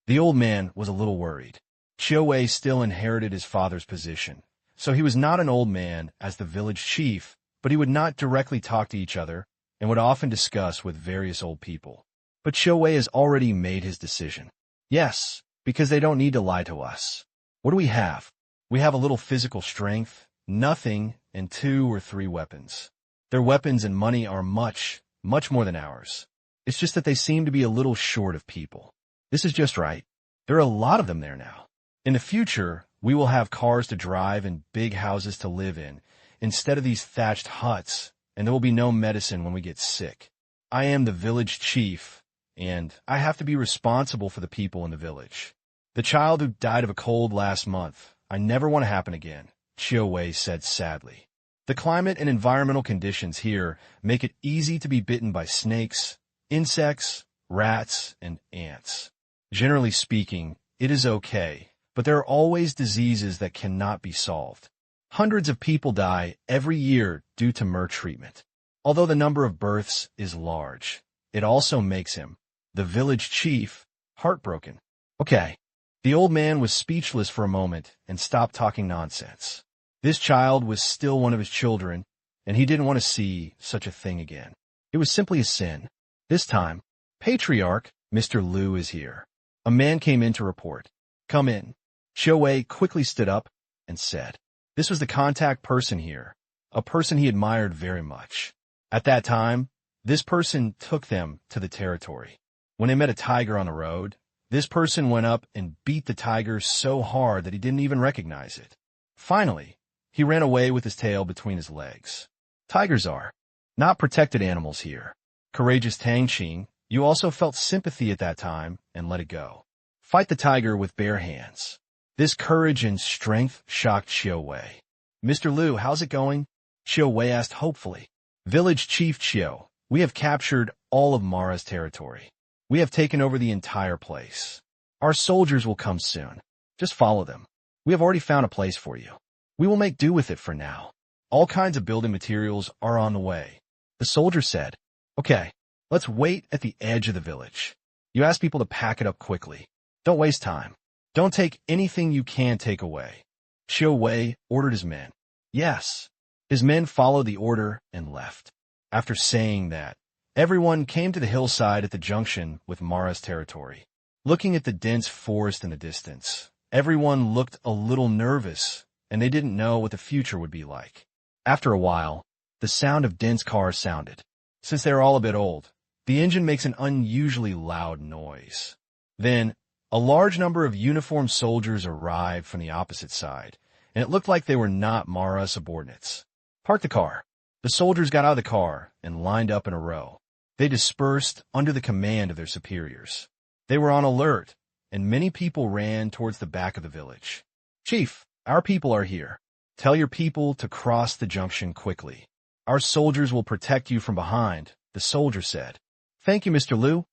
The old man was a little worried. Chiu still inherited his father's position, so he was not an old man as the village chief, but he would not directly talk to each other and would often discuss with various old people. But Chiu has already made his decision. Yes, because they don't need to lie to us. What do we have? We have a little physical strength, nothing, and 2 or 3 weapons. Their weapons and money are much more than ours. It's just that they seem to be a little short of people. This is just right. There are a lot of them there now. In the future, we will have cars to drive and big houses to live in, instead of these thatched huts, and there will be no medicine when we get sick. I am the village chief, and I have to be responsible for the people in the village. The child who died of a cold last month, I never want to happen again, Chiu said sadly. The climate and environmental conditions here make it easy to be bitten by snakes, insects, rats, and ants. Generally speaking, it is okay, but there are always diseases that cannot be solved. Hundreds of people die every year due to maltreatment. Although the number of births is large, it also makes him, the village chief, heartbroken. Okay. The old man was speechless for a moment and stopped talking nonsense. This child was still one of his children, and he didn't want to see such a thing again. It was simply a sin. This time, Patriarch Mr. Liu is here. A man came in to report. "Come in." Chiu quickly stood up and said. This was the contact person here, a person he admired very much. At that time, this person took them to the territory. When they met a tiger on the road, this person went up and beat the tiger so hard that he didn't even recognize it. Finally, He ran away with his tail between his legs. Tigers are not protected animals here. Courageous Tang Qing, you also felt sympathy at that time and let it go. Fight the tiger with bare hands. This courage and strength shocked Xiao Wei. Mr. Liu, how's it going? Xiao Wei asked hopefully. Village Chief Xiao, we have captured all of Mara's territory. We have taken over the entire place. Our soldiers will come soon. Just follow them. We have already found a place for you. We will make do with it for now. All kinds of building materials are on the way. The soldier said, okay, let's wait at the edge of the village. You ask people to pack it up quickly. Don't waste time. Don't take anything you can take away. Xiao Wei ordered his men. Yes. His men followed the order and left. After saying that, everyone came to the hillside at the junction with Mara's territory. Looking at the dense forest in the distance, everyone looked a little nervous, and they didn't know what the future would be like. After a while, the sound of dense cars sounded. Since they are all a bit old, the engine makes an unusually loud noise. Then, a large number of uniformed soldiers arrived from the opposite side, and it looked like they were not Mara subordinates. Park the car. The soldiers got out of the car and lined up in a row. They dispersed under the command of their superiors. They were on alert, and many people ran towards the back of the village. Chief, our people are here. Tell your people to cross the junction quickly. Our soldiers will protect you from behind, the soldier said. Thank you, Mr. Liu.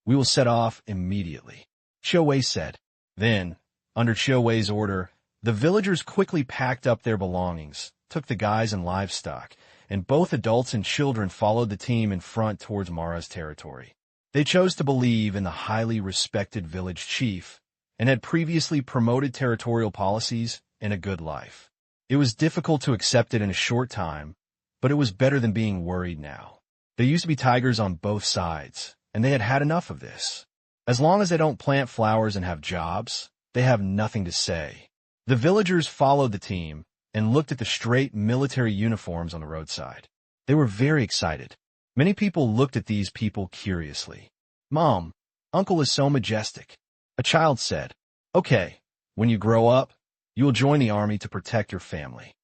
We will set off immediately. Xiao Wei said. Then, under Xiao Wei's order, the villagers quickly packed up their belongings, took the guys and livestock, and both adults and children followed the team in front towards Mara's territory. They chose to believe in the highly respected village chief and had previously promoted territorial policies and a good life. It was difficult to accept it in a short time, but it was better than being worried now. There used to be tigers on both sides, and they had had enough of this. As long as they don't plant flowers and have jobs, they have nothing to say. The villagers followed the team and looked at the straight military uniforms on the roadside. They were very excited. Many people looked at these people curiously. Mom, Uncle is so majestic. A child said, okay, when you grow up, you will join the army to protect your family.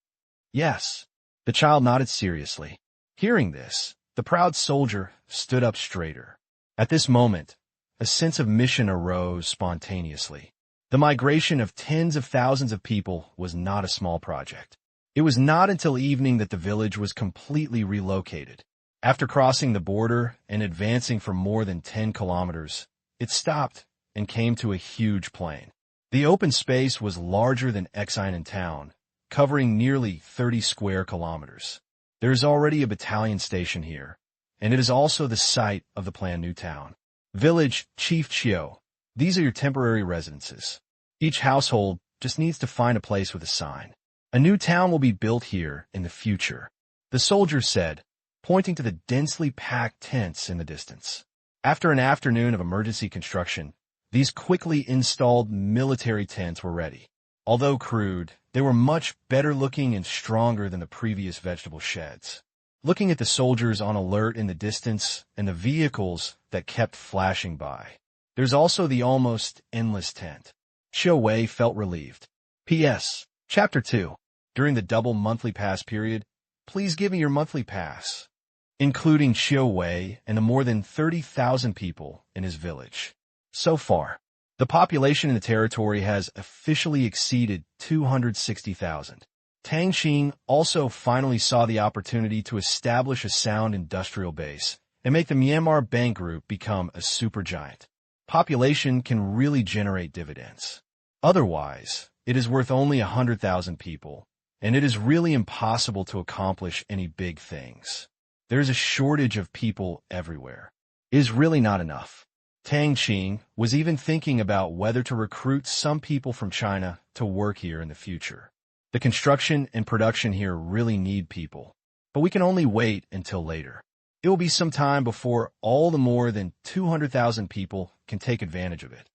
Yes. The child nodded seriously. Hearing this, the proud soldier stood up straighter. At this moment, a sense of mission arose spontaneously. The migration of tens of thousands of people was not a small project. It was not until evening that the village was completely relocated. After crossing the border and advancing for more than 10 kilometers, it stopped and came to a huge plain. The open space was larger than Xinan town, covering nearly 30 square kilometers. There is already a battalion station here, and it is also the site of the planned new town. Village Chief Qiu, these are your temporary residences. Each household just needs to find a place with a sign. A new town will be built here in the future, the soldier said, pointing to the densely packed tents in the distance. After an afternoon of emergency construction, these quickly installed military tents were ready. Although crude, they were much better looking and stronger than the previous vegetable sheds. Looking at the soldiers on alert in the distance and the vehicles that kept flashing by, there's also the almost endless tent. Xiao Wei felt relieved. P.S. Chapter 2. During the double monthly pass period, please give me your monthly pass, including Xiao Wei and the more than 30,000 people in his village. So far, the population in the territory has officially exceeded 260,000. Tang Qing also finally saw the opportunity to establish a sound industrial base and make the Myanmar Bank Group become a supergiant. Population can really generate dividends. Otherwise, it is worth only 100,000 people, and it is really impossible to accomplish any big things. There is a shortage of people everywhere. It is really not enough. Tang Qing was even thinking about whether to recruit some people from China to work here in the future. The construction and production here really need people, but we can only wait until later. It will be some time before all the more than 200,000 people can take advantage of it.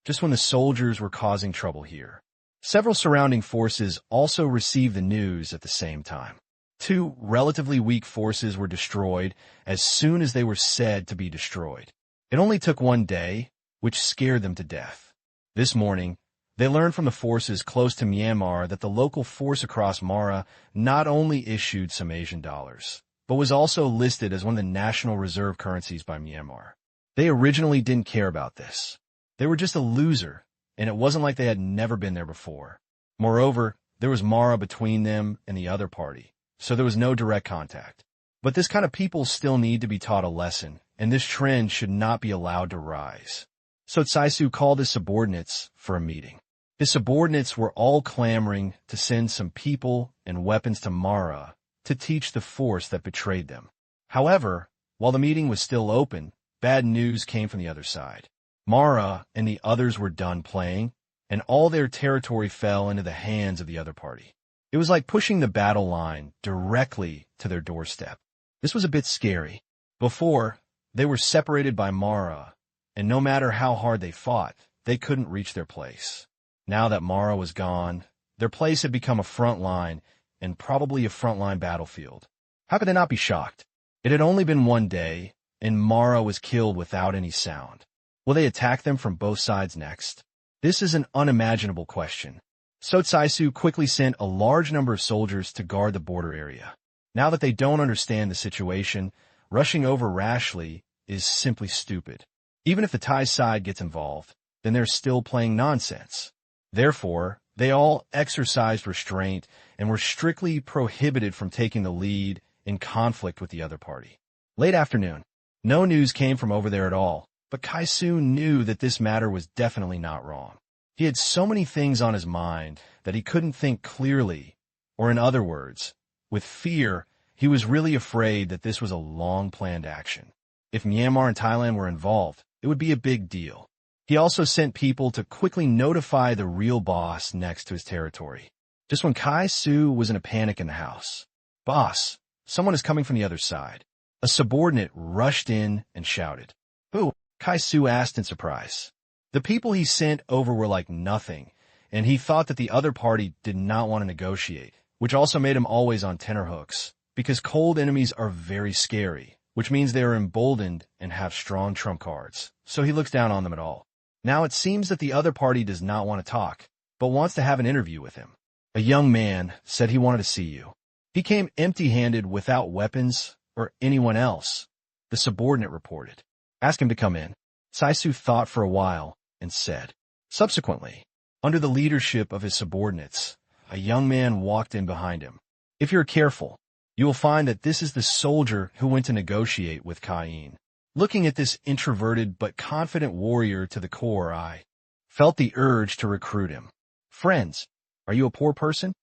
Just when the soldiers were causing trouble here, several surrounding forces also received the news at the same time. 2 relatively weak forces were destroyed as soon as they were said to be destroyed. It only took 1 day, which scared them to death. This morning, They learned from the forces close to Myanmar that the local force across Mara not only issued some Asian dollars, but was also listed as one of the national reserve currencies by Myanmar. They originally didn't care about this. They were just a loser, and it wasn't like they had never been there before. Moreover, there was Mara between them and the other party, so there was no direct contact. But this kind of people still need to be taught a lesson, and this trend should not be allowed to rise. So Tsaisu called his subordinates for a meeting. His subordinates were all clamoring to send some people and weapons to Mara to teach the force that betrayed them. However, while the meeting was still open, bad news came from the other side. Mara and the others were done playing, and all their territory fell into the hands of the other party. It was like pushing the battle line directly to their doorstep. This was a bit scary. Before, they were separated by Mara, and no matter how hard they fought, they couldn't reach their place. Now that Mara was gone, their place had become a front line, and probably a frontline battlefield. How could they not be shocked? It had only been one day, and Mara was killed without any sound. Will they attack them from both sides next? This is an unimaginable question. So Tsaisu quickly sent a large number of soldiers to guard the border area. Now that they don't understand the situation, rushing over rashly is simply stupid. Even if the Thai side gets involved, then they're still playing nonsense. Therefore, they all exercised restraint and were strictly prohibited from taking the lead in conflict with the other party. Late afternoon. No news came from over there at all, but Kai-su knew that this matter was definitely not wrong. He had so many things on his mind that he couldn't think clearly, or in other words, with fear, he was really afraid that this was a long-planned action. If Myanmar and Thailand were involved, it would be a big deal. He also sent people to quickly notify the real boss next to his territory. Just when Kai-su was in a panic in the house. "Boss, someone is coming from the other side." A subordinate rushed in and shouted. "Who?" Kai-su asked in surprise. The people he sent over were like nothing, and he thought that the other party did not want to negotiate, which also made him always on tenterhooks, because cold enemies are very scary, which means they are emboldened and have strong trump cards, so he looks down on them at all. Now it seems that the other party does not want to talk, but wants to have an interview with him. A young man said he wanted to see you. He came empty-handed without weapons or anyone else, the subordinate reported. "Ask him to come in." Tsaisu thought for a while and said. Subsequently, under the leadership of his subordinates, a young man walked in behind him. If you're careful, you will find that this is the soldier who went to negotiate with Kai-in. Looking at this introverted but confident warrior to the core, I felt the urge to recruit him. "Friends, are you a poor person?"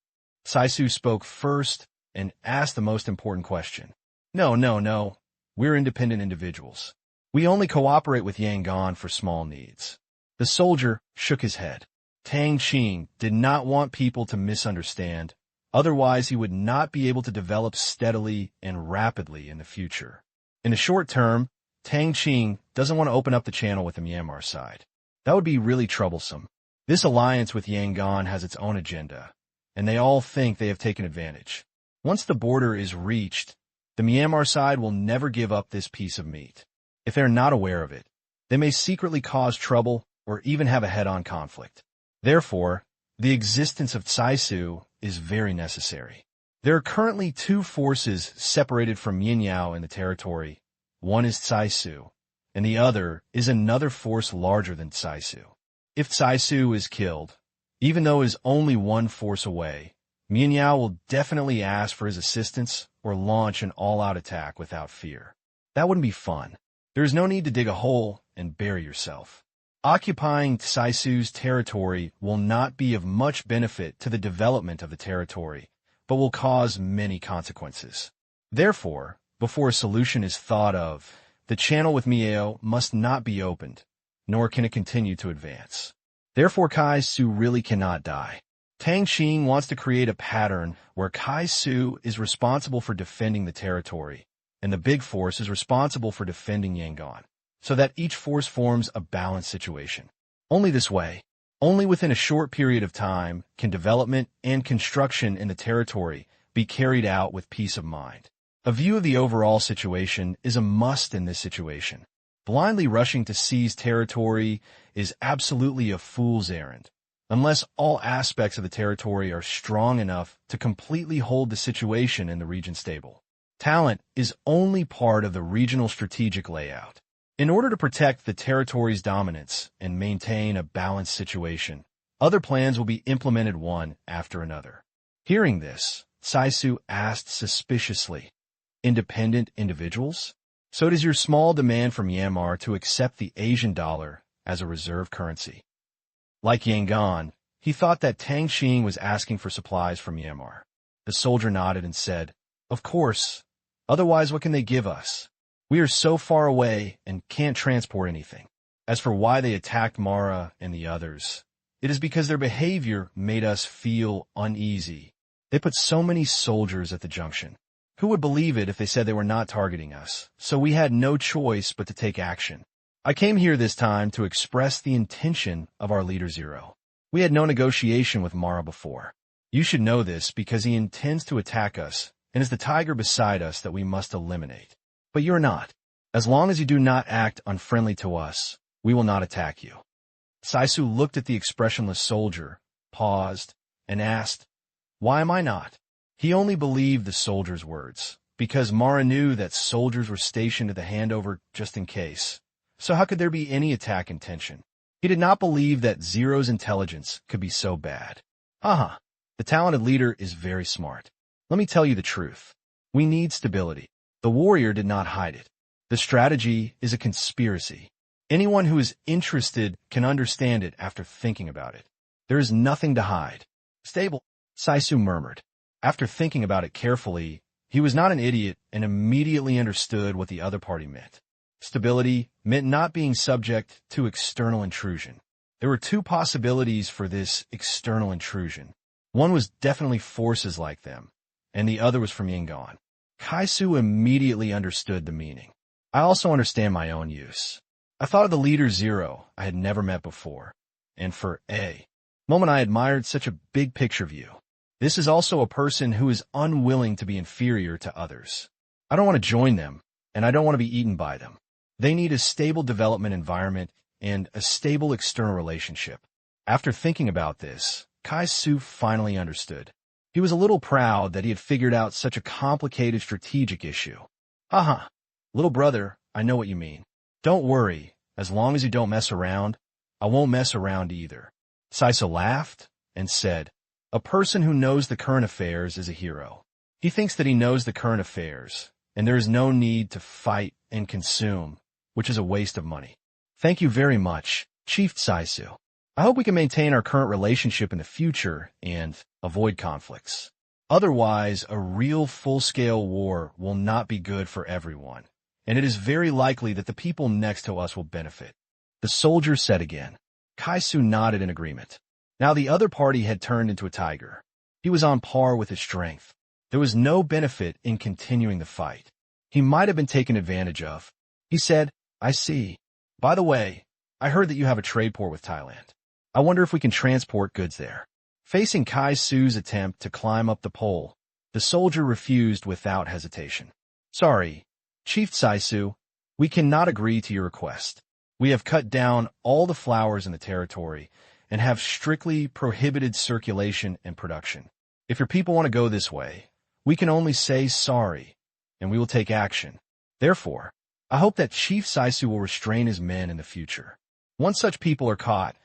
Tsaisu spoke first and asked the most important question. No. We're independent individuals. We only cooperate with Yangon for small needs." The soldier shook his head. Tang Qing did not want people to misunderstand, otherwise he would not be able to develop steadily and rapidly in the future. In the short term, Tang Qing doesn't want to open up the channel with the Myanmar side. That would be really troublesome. This alliance with Yangon has its own agenda, and they all think they have taken advantage. Once the border is reached, the Myanmar side will never give up this piece of meat. If they're not aware of it, they may secretly cause trouble or even have a head-on conflict. Therefore, the existence of Tsaisu is very necessary. There are currently two forces separated from Mianyao in the territory. One is Tsaisu, and the other is another force larger than Tsaisu. If Tsaisu is killed, even though it is only one force away, Mianyao will definitely ask for his assistance or launch an all-out attack without fear. That wouldn't be fun. There is no need to dig a hole and bury yourself. Occupying Tsaisu's territory will not be of much benefit to the development of the territory, but will cause many consequences. Therefore, before a solution is thought of, the channel with Miao must not be opened, nor can it continue to advance. Therefore, Kai-su really cannot die. Tang Qing wants to create a pattern where Kai-su is responsible for defending the territory, and the big force is responsible for defending Yangon, so that each force forms a balanced situation. Only this way, only within a short period of time, can development and construction in the territory be carried out with peace of mind. A view of the overall situation is a must in this situation. Blindly rushing to seize territory is absolutely a fool's errand. unless all aspects of the territory are strong enough to completely hold the situation in the region stable. Talent is only part of the regional strategic layout. In order to protect the territory's dominance and maintain a balanced situation, other plans will be implemented one after another. Hearing this, Saisu asked suspiciously, "Independent individuals? So it is your small demand from Myanmar to accept the Asian dollar as a reserve currency?" Like Yangon, he thought that Tang Qing was asking for supplies from Myanmar. The soldier nodded and said, "Of course. Otherwise, what can they give us? We are so far away and can't transport anything. As for why they attacked Mara and the others, it is because their behavior made us feel uneasy. They put so many soldiers at the junction. Who would believe it if they said they were not targeting us? So we had no choice but to take action. I came here this time to express the intention of our leader Zero. We had no negotiation with Mara before. You should know this because he intends to attack us and is the tiger beside us that we must eliminate. But you're not. As long as you do not act unfriendly to us, we will not attack you." Saisu looked at the expressionless soldier, paused, and asked, "Why am I not?" He only believed the soldier's words, because Mara knew that soldiers were stationed at the handover just in case. So how could there be any attack intention? He did not believe that Zero's intelligence could be so bad. The talented leader is very smart. Let me tell you the truth. We need stability. The warrior did not hide it. The strategy is a conspiracy. Anyone who is interested can understand it after thinking about it. There is nothing to hide. Stable, Saisu murmured. After thinking about it carefully, he was not an idiot and immediately understood what the other party meant. Stability meant not being subject to external intrusion. There were two possibilities for this external intrusion. One was definitely forces like them, and the other was from Yangon. Kaisu immediately understood the meaning. I also understand my own use. I thought of the leader Zero I had never met before, and for a moment I admired such a big picture view. This is also a person who is unwilling to be inferior to others. I don't want to join them, and I don't want to be eaten by them. They need a stable development environment and a stable external relationship. After thinking about this, Kaisu finally understood. He was a little proud that he had figured out such a complicated strategic issue. Little brother, I know what you mean. Don't worry, as long as you don't mess around, I won't mess around either. Saisu laughed and said, "A person who knows the current affairs is a hero. He thinks that he knows the current affairs, and there is no need to fight and consume, which is a waste of money." Thank you very much, Chief Saisu. I hope we can maintain our current relationship in the future and avoid conflicts. Otherwise, a real full-scale war will not be good for everyone, and it is very likely that the people next to us will benefit. The soldier said again. Kaisu nodded in agreement. Now the other party had turned into a tiger. He was on par with his strength. There was no benefit in continuing the fight. He might have been taken advantage of. He said, "I see. By the way, I heard that you have a trade port with Thailand. I wonder if we can transport goods there." Facing Kaisu's attempt to climb up the pole, the soldier refused without hesitation. "Sorry, Chief Saisu, we cannot agree to your request. We have cut down all the flowers in the territory and have strictly prohibited circulation and production. If your people want to go this way, we can only say sorry, and we will take action. Therefore, I hope that Chief Saisu will restrain his men in the future. Once such people are caught,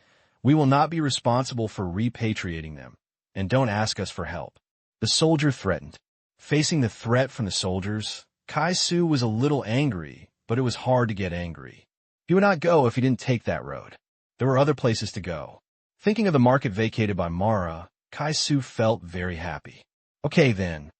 we will not be responsible for repatriating them, and don't ask us for help." The soldier threatened. Facing the threat from the soldiers, Kaisu was a little angry, but it was hard to get angry. He would not go if he didn't take that road. There were other places to go. Thinking of the market vacated by Mara, Kaisu felt very happy. "Okay then,"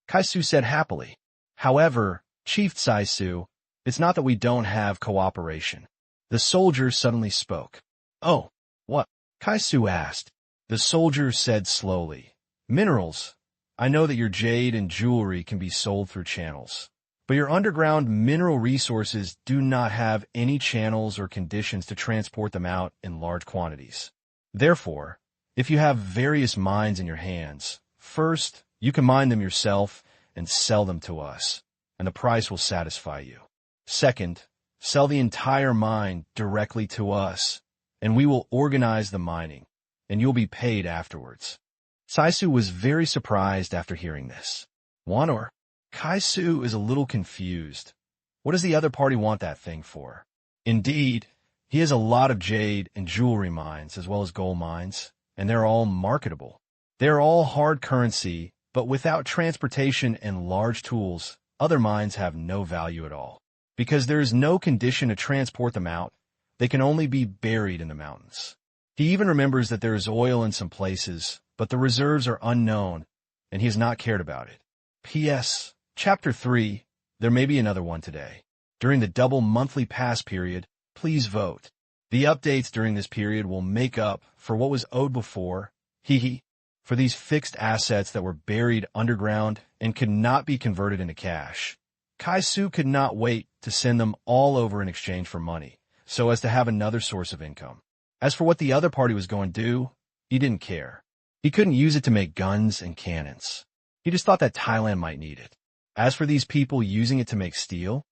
Kaisu said happily. "However, Chief Saisu, it's not that we don't have cooperation." The soldier suddenly spoke. "Oh, what?" Kaisu asked. The soldier said slowly, "Minerals. I know that your jade and jewelry can be sold through channels, but your underground mineral resources do not have any channels or conditions to transport them out in large quantities. Therefore, if you have various mines in your hands, first, you can mine them yourself and sell them to us, and the price will satisfy you. Second, sell the entire mine directly to us, and we will organize the mining. and you'll be paid afterwards. Saisu was very surprised after hearing this. Wanor, Kai-su is a little confused. What does the other party want that thing for? Indeed, he has a lot of jade and jewelry mines as well as gold mines, and they're all marketable. They're all hard currency, but without transportation and large tools, other mines have no value at all. Because there is no condition to transport them out, they can only be buried in the mountains. He even remembers that there is oil in some places, but the reserves are unknown, and he has not cared about it. P.S. Chapter 3, there may be another one today. During the double monthly pass period, please vote. The updates during this period will make up for what was owed before, for these fixed assets that were buried underground and could not be converted into cash. Kai-su could not wait to send them all over in exchange for money, so as to have another source of income. As for what the other party was going to do, he didn't care. He couldn't use it to make guns and cannons. He just thought that Thailand might need it. As for these people using it to make steel,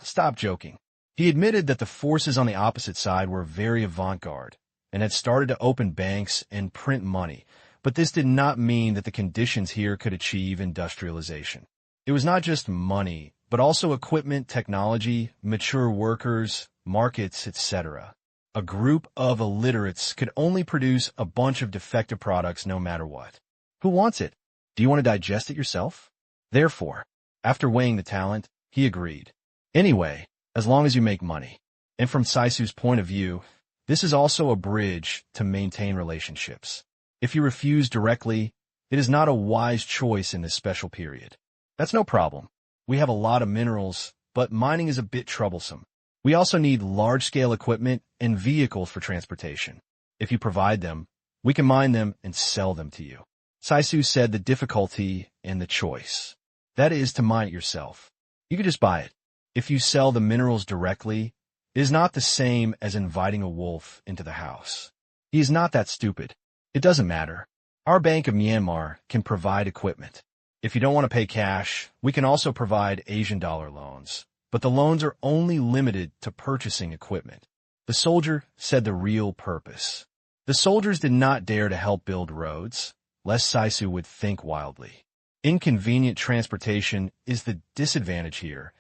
stop joking. He admitted that the forces on the opposite side were very avant-garde and had started to open banks and print money, but this did not mean that the conditions here could achieve industrialization. It was not just money, but also equipment, technology, mature workers, markets, etc. A group of illiterates could only produce a bunch of defective products no matter what. Who wants it? Do you want to digest it yourself? Therefore, after weighing the talent, he agreed. Anyway, as long as you make money. And from Saisu's point of view, this is also a bridge to maintain relationships. If you refuse directly, it is not a wise choice in this special period. That's no problem. We have a lot of minerals, but mining is a bit troublesome. We also need large-scale equipment and vehicles for transportation. If you provide them, we can mine them and sell them to you. Saisu said the difficulty and the choice. That is to mine it yourself. You could just buy it. If you sell the minerals directly, it is not the same as inviting a wolf into the house. He is not that stupid. It doesn't matter. Our Bank of Myanmar can provide equipment. If you don't want to pay cash, we can also provide Asian dollar loans. But the loans are only limited to purchasing equipment. The soldier said the real purpose. The soldiers did not dare to help build roads, lest Saisu would think wildly. Inconvenient transportation is the disadvantage here,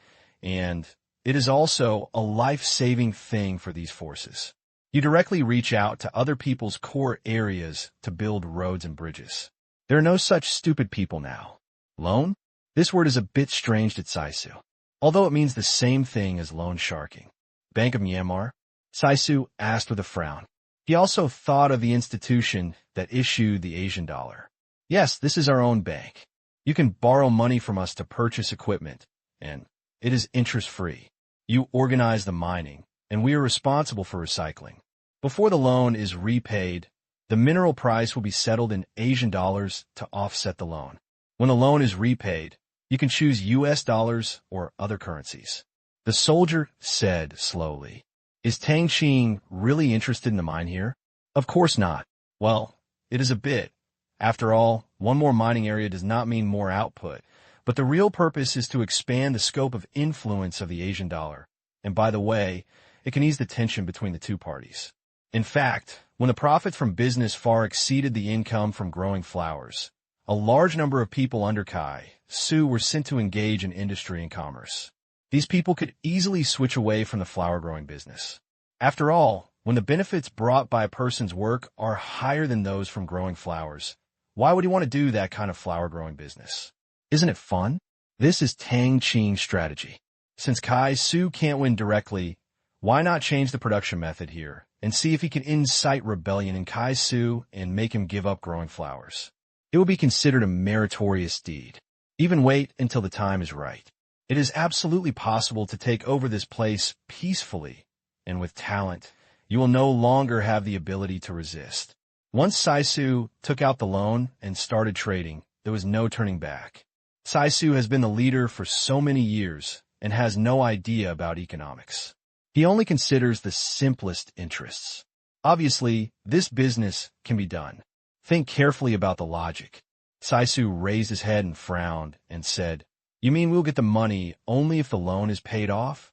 and it is also a life-saving thing for these forces. You directly reach out to other people's core areas to build roads and bridges. There are no such stupid people now. Loan? This word is a bit strange to Saisu, although it means the same thing as loan sharking. Bank of Myanmar? Saisu asked with a frown. He also thought of the institution that issued the Asian dollar. Yes, this is our own bank. You can borrow money from us to purchase equipment, and it is interest-free. You organize the mining, and we are responsible for recycling. Before the loan is repaid, the mineral price will be settled in Asian dollars to offset the loan. When the loan is repaid, you can choose US dollars or other currencies. The soldier said slowly, "Is Tang Qing really interested in the mine here?" Of course not. Well, it is a bit. After all, one more mining area does not mean more output, but the real purpose is to expand the scope of influence of the Asian dollar. And by the way, it can ease the tension between the two parties. In fact, when the profits from business far exceeded the income from growing flowers, a large number of people under Kai-su were sent to engage in industry and commerce. These people could easily switch away from the flower-growing business. After all, when the benefits brought by a person's work are higher than those from growing flowers, why would he want to do that kind of flower-growing business? Isn't it fun? This is Tang Qing's strategy. Since Kai-su can't win directly, why not change the production method here and see if he can incite rebellion in Kai-su and make him give up growing flowers? It will be considered a meritorious deed. Even wait until the time is right. It is absolutely possible to take over this place peacefully, and with talent, you will no longer have the ability to resist. Once Saisu took out the loan and started trading, there was no turning back. Saisu has been the leader for so many years and has no idea about economics. He only considers the simplest interests. Obviously, this business can be done. Think carefully about the logic. Saisu raised his head and frowned and said, "You mean we'll get the money only if the loan is paid off?"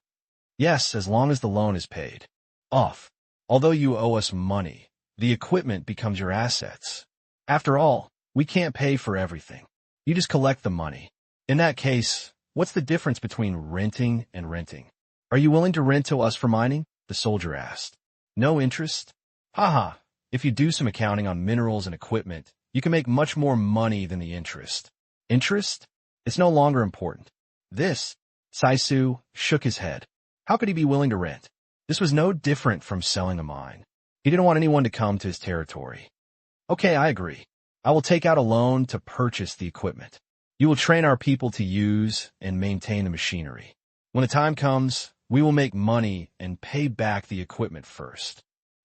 "Yes, as long as the loan is paid off. Although you owe us money, The equipment becomes your assets. After all, we can't pay for everything. You just collect the money. In that case, what's the difference between renting and renting? Are you willing to rent to us for mining? The soldier asked. No interest? Haha, if you do some accounting on minerals and equipment, you can make much more money than the interest. Interest? It's no longer important. Saisu shook his head. How could he be willing to rent? This was no different from selling a mine. He didn't want anyone to come to his territory. Okay, I agree. I will take out a loan to purchase the equipment. You will train our people to use and maintain the machinery. When the time comes, we will make money and pay back the equipment first.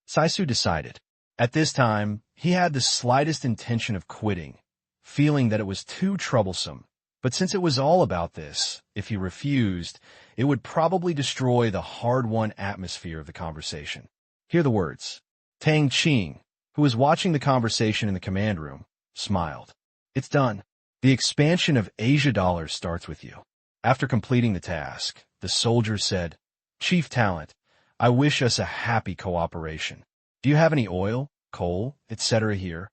Saisu decided. At this time, he had the slightest intention of quitting, feeling that it was too troublesome. But since it was all about this, if he refused, it would probably destroy the hard-won atmosphere of the conversation. Hear the words. Tang Qing, who was watching the conversation in the command room, smiled. It's done. The expansion of Asia dollars starts with you. After completing the task, the soldier said, Chief Talent, I wish us a happy cooperation. Do you have any oil, coal, etc. here?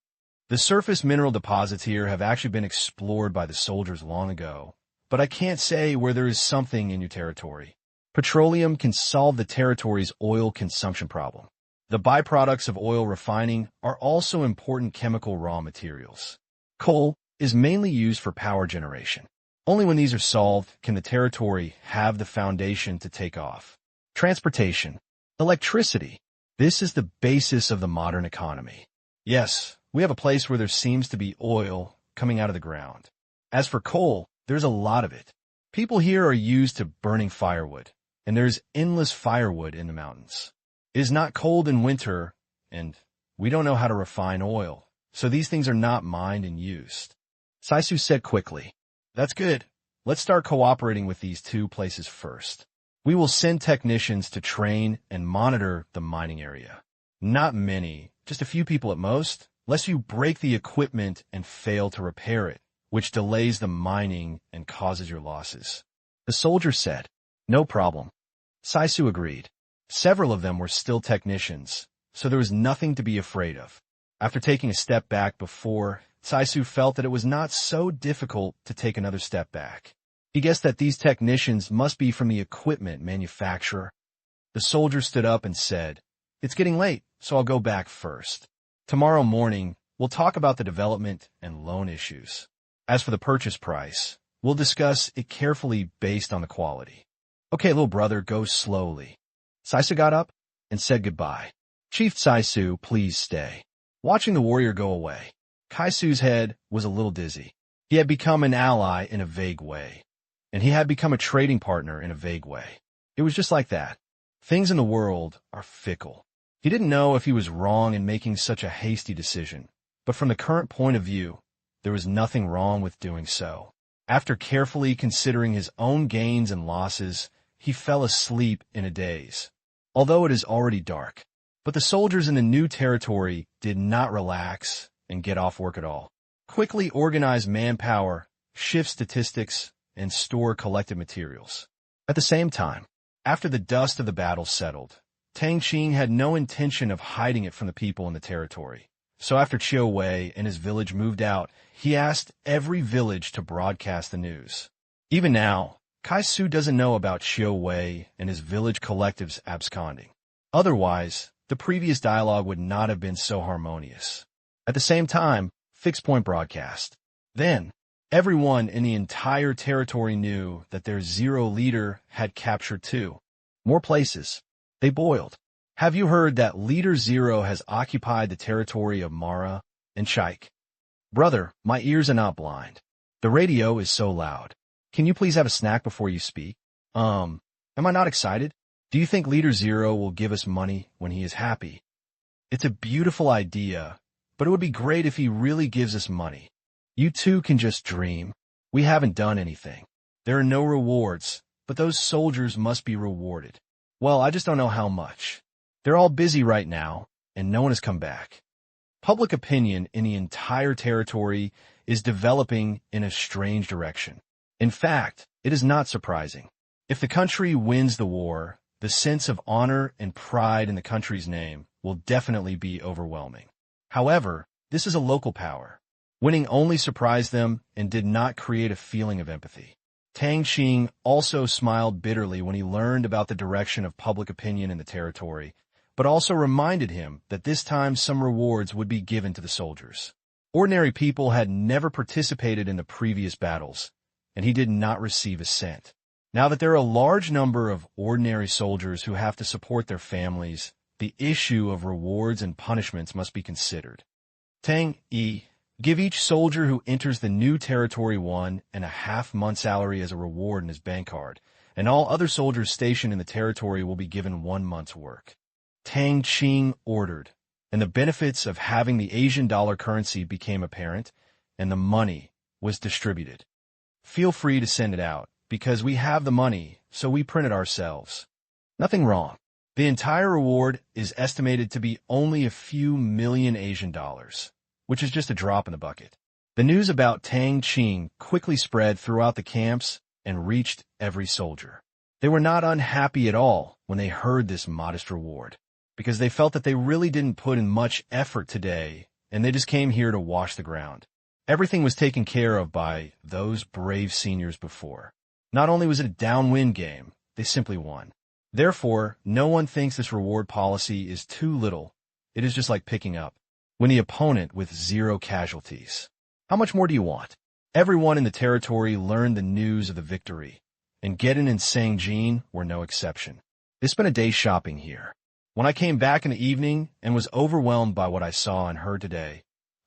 The surface mineral deposits here have actually been explored by the soldiers long ago, but I can't say where there is something in your territory. Petroleum can solve the territory's oil consumption problem. The byproducts of oil refining are also important chemical raw materials. Coal is mainly used for power generation. Only when these are solved can the territory have the foundation to take off. Transportation. Electricity. This is the basis of the modern economy. Yes, we have a place where there seems to be oil coming out of the ground. As for coal, there's a lot of it. People here are used to burning firewood, and there's endless firewood in the mountains. It is not cold in winter, and we don't know how to refine oil, so these things are not mined and used. Saisu said quickly, That's good. Let's start cooperating with these two places first. We will send technicians to train and monitor the mining area. Not many, just a few people at most, lest you break the equipment and fail to repair it, which delays the mining and causes your losses. The soldier said, No problem. Saisu agreed. Several of them were still technicians, so there was nothing to be afraid of. After taking a step back before, Saisu felt that it was not so difficult to take another step back. He guessed that these technicians must be from the equipment manufacturer. The soldier stood up and said, It's getting late, so I'll go back first. Tomorrow morning, we'll talk about the development and loan issues. As for the purchase price, we'll discuss it carefully based on the quality. Okay, little brother, go slowly. Saisu got up and said goodbye. Chief Saisu, please stay. Watching the warrior go away, Kaisu's head was a little dizzy. He had become an ally in a vague way, and he had become a trading partner in a vague way. It was just like that. Things in the world are fickle. He didn't know if he was wrong in making such a hasty decision, but from the current point of view, there was nothing wrong with doing so. After carefully considering his own gains and losses, he fell asleep in a daze. Although it is already dark, but the soldiers in the new territory did not relax and get off work at all. Quickly organize manpower, shift statistics, and store collected materials. At the same time, after the dust of the battle settled, Tang Qing had no intention of hiding it from the people in the territory. So after Chiu Wei and his village moved out, he asked every village to broadcast the news. Even now, Kaisu doesn't know about Chiu Wei and his village collectives absconding. Otherwise, the previous dialogue would not have been so harmonious. At the same time, fixed point broadcast. Then, everyone in the entire territory knew that their Zero leader had captured two more places. They boiled. Have you heard that Leader Zero has occupied the territory of Mara and Chaik? Brother, my ears are not blind. The radio is so loud. Can you please have a snack before you speak? Am I not excited? Do you think Leader Zero will give us money when he is happy? It's a beautiful idea, but it would be great if he really gives us money. You two can just dream. We haven't done anything. There are no rewards, but those soldiers must be rewarded. Well, I just don't know how much. They're all busy right now, and no one has come back. Public opinion in the entire territory is developing in a strange direction. In fact, it is not surprising. If the country wins the war, the sense of honor and pride in the country's name will definitely be overwhelming. However, this is a local power. Winning only surprised them and did not create a feeling of empathy. Tang Qing also smiled bitterly when he learned about the direction of public opinion in the territory, but also reminded him that this time some rewards would be given to the soldiers. Ordinary people had never participated in the previous battles, and he did not receive a cent. Now that there are a large number of ordinary soldiers who have to support their families, the issue of rewards and punishments must be considered. Tang Yi, give each soldier who enters the new territory 1.5 month salary as a reward in his bank card, and all other soldiers stationed in the territory will be given 1 month's work. Tang Qing ordered, and the benefits of having the Asian dollar currency became apparent, and the money was distributed. Feel free to send it out, because we have the money, so we print it ourselves. Nothing wrong. The entire reward is estimated to be only a few million Asian dollars, which is just a drop in the bucket. The news about Tang Qing quickly spread throughout the camps and reached every soldier. They were not unhappy at all when they heard this modest reward, because they felt that they really didn't put in much effort today, and they just came here to wash the ground. Everything was taken care of by those brave seniors before. Not only was it a downwind game, they simply won. Therefore, no one thinks this reward policy is too little. It is just like picking up when the opponent with 0 casualties. How much more do you want? Everyone in the territory learned the news of the victory, and Gedin and Sangjin were no exception. They spent a day shopping here. When I came back in the evening and was overwhelmed by what I saw and heard today,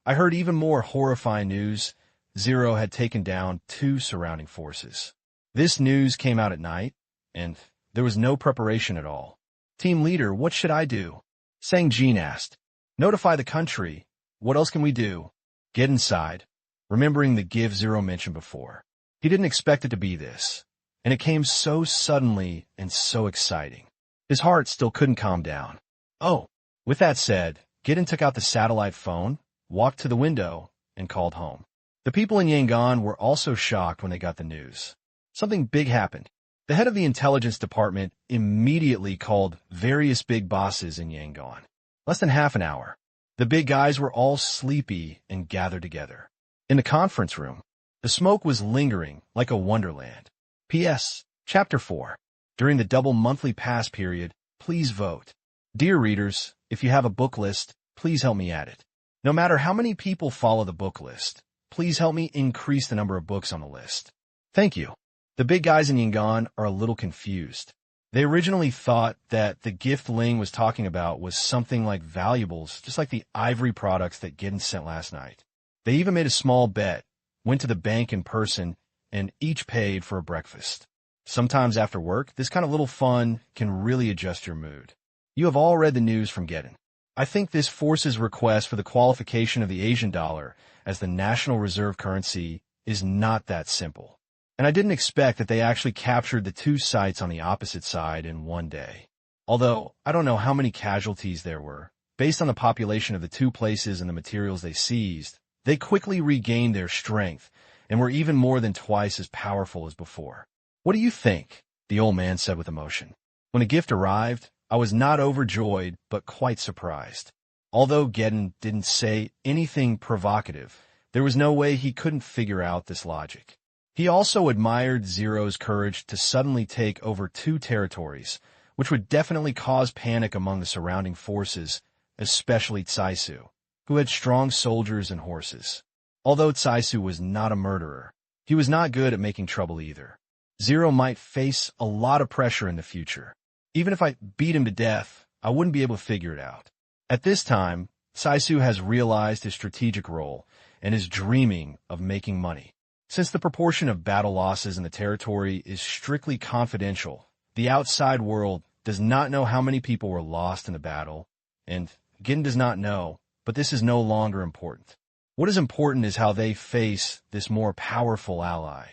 I heard even more horrifying news. Zero had taken down 2 surrounding forces. This news came out at night, and there was no preparation at all. Team leader, what should I do? Sangjin asked. Notify the country. What else can we do? Get inside, remembering the give Zero mentioned before. He didn't expect it to be this, and it came so suddenly and so exciting. His heart still couldn't calm down. Oh, with that said, Gedin took out the satellite phone, walked to the window, and called home. The people in Yangon were also shocked when they got the news. Something big happened. The head of the intelligence department immediately called various big bosses in Yangon. Less than half an hour. The big guys were all sleepy and gathered together. In the conference room, the smoke was lingering like a wonderland. P.S. Chapter 4. During the double monthly pass period, please vote. Dear readers, if you have a book list, please help me add it. No matter how many people follow the book list, please help me increase the number of books on the list. Thank you. The big guys in Yangon are a little confused. They originally thought that the gift Ling was talking about was something like valuables, just like the ivory products that Gedin sent last night. They even made a small bet, went to the bank in person, and each paid for a breakfast. Sometimes after work, this kind of little fun can really adjust your mood. You have all read the news from Gedin. I think this force's request for the qualification of the Asian dollar as the national reserve currency is not that simple. And I didn't expect that they actually captured the 2 sites on the opposite side in one day. Although, I don't know how many casualties there were. Based on the population of the 2 places and the materials they seized, they quickly regained their strength and were even more than twice as powerful as before. What do you think? The old man said with emotion. When the gift arrived, I was not overjoyed, but quite surprised. Although Gedin didn't say anything provocative, there was no way he couldn't figure out this logic. He also admired Zero's courage to suddenly take over 2 territories, which would definitely cause panic among the surrounding forces, especially Tsaisu, who had strong soldiers and horses. Although Tsaisu was not a murderer, he was not good at making trouble either. Zero might face a lot of pressure in the future. Even if I beat him to death, I wouldn't be able to figure it out. At this time, Tsaisu has realized his strategic role and is dreaming of making money. Since the proportion of battle losses in the territory is strictly confidential, the outside world does not know how many people were lost in the battle, and Gin does not know, but this is no longer important. What is important is how they face this more powerful ally.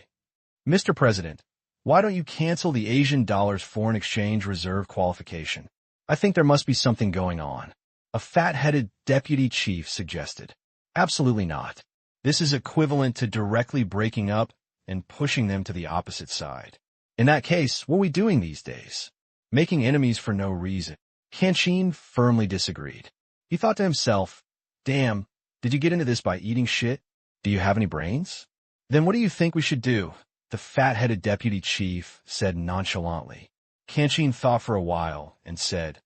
Mr. President, why don't you cancel the Asian dollar's foreign exchange reserve qualification? I think there must be something going on. A fat-headed deputy chief suggested. Absolutely not. This is equivalent to directly breaking up and pushing them to the opposite side. In that case, what are we doing these days? making enemies for no reason. Tang Qing firmly disagreed. He thought to himself, damn, did you get into this by eating shit? Do you have any brains? Then what do you think we should do? The fat-headed deputy chief said nonchalantly. Tang Qing thought for a while and said,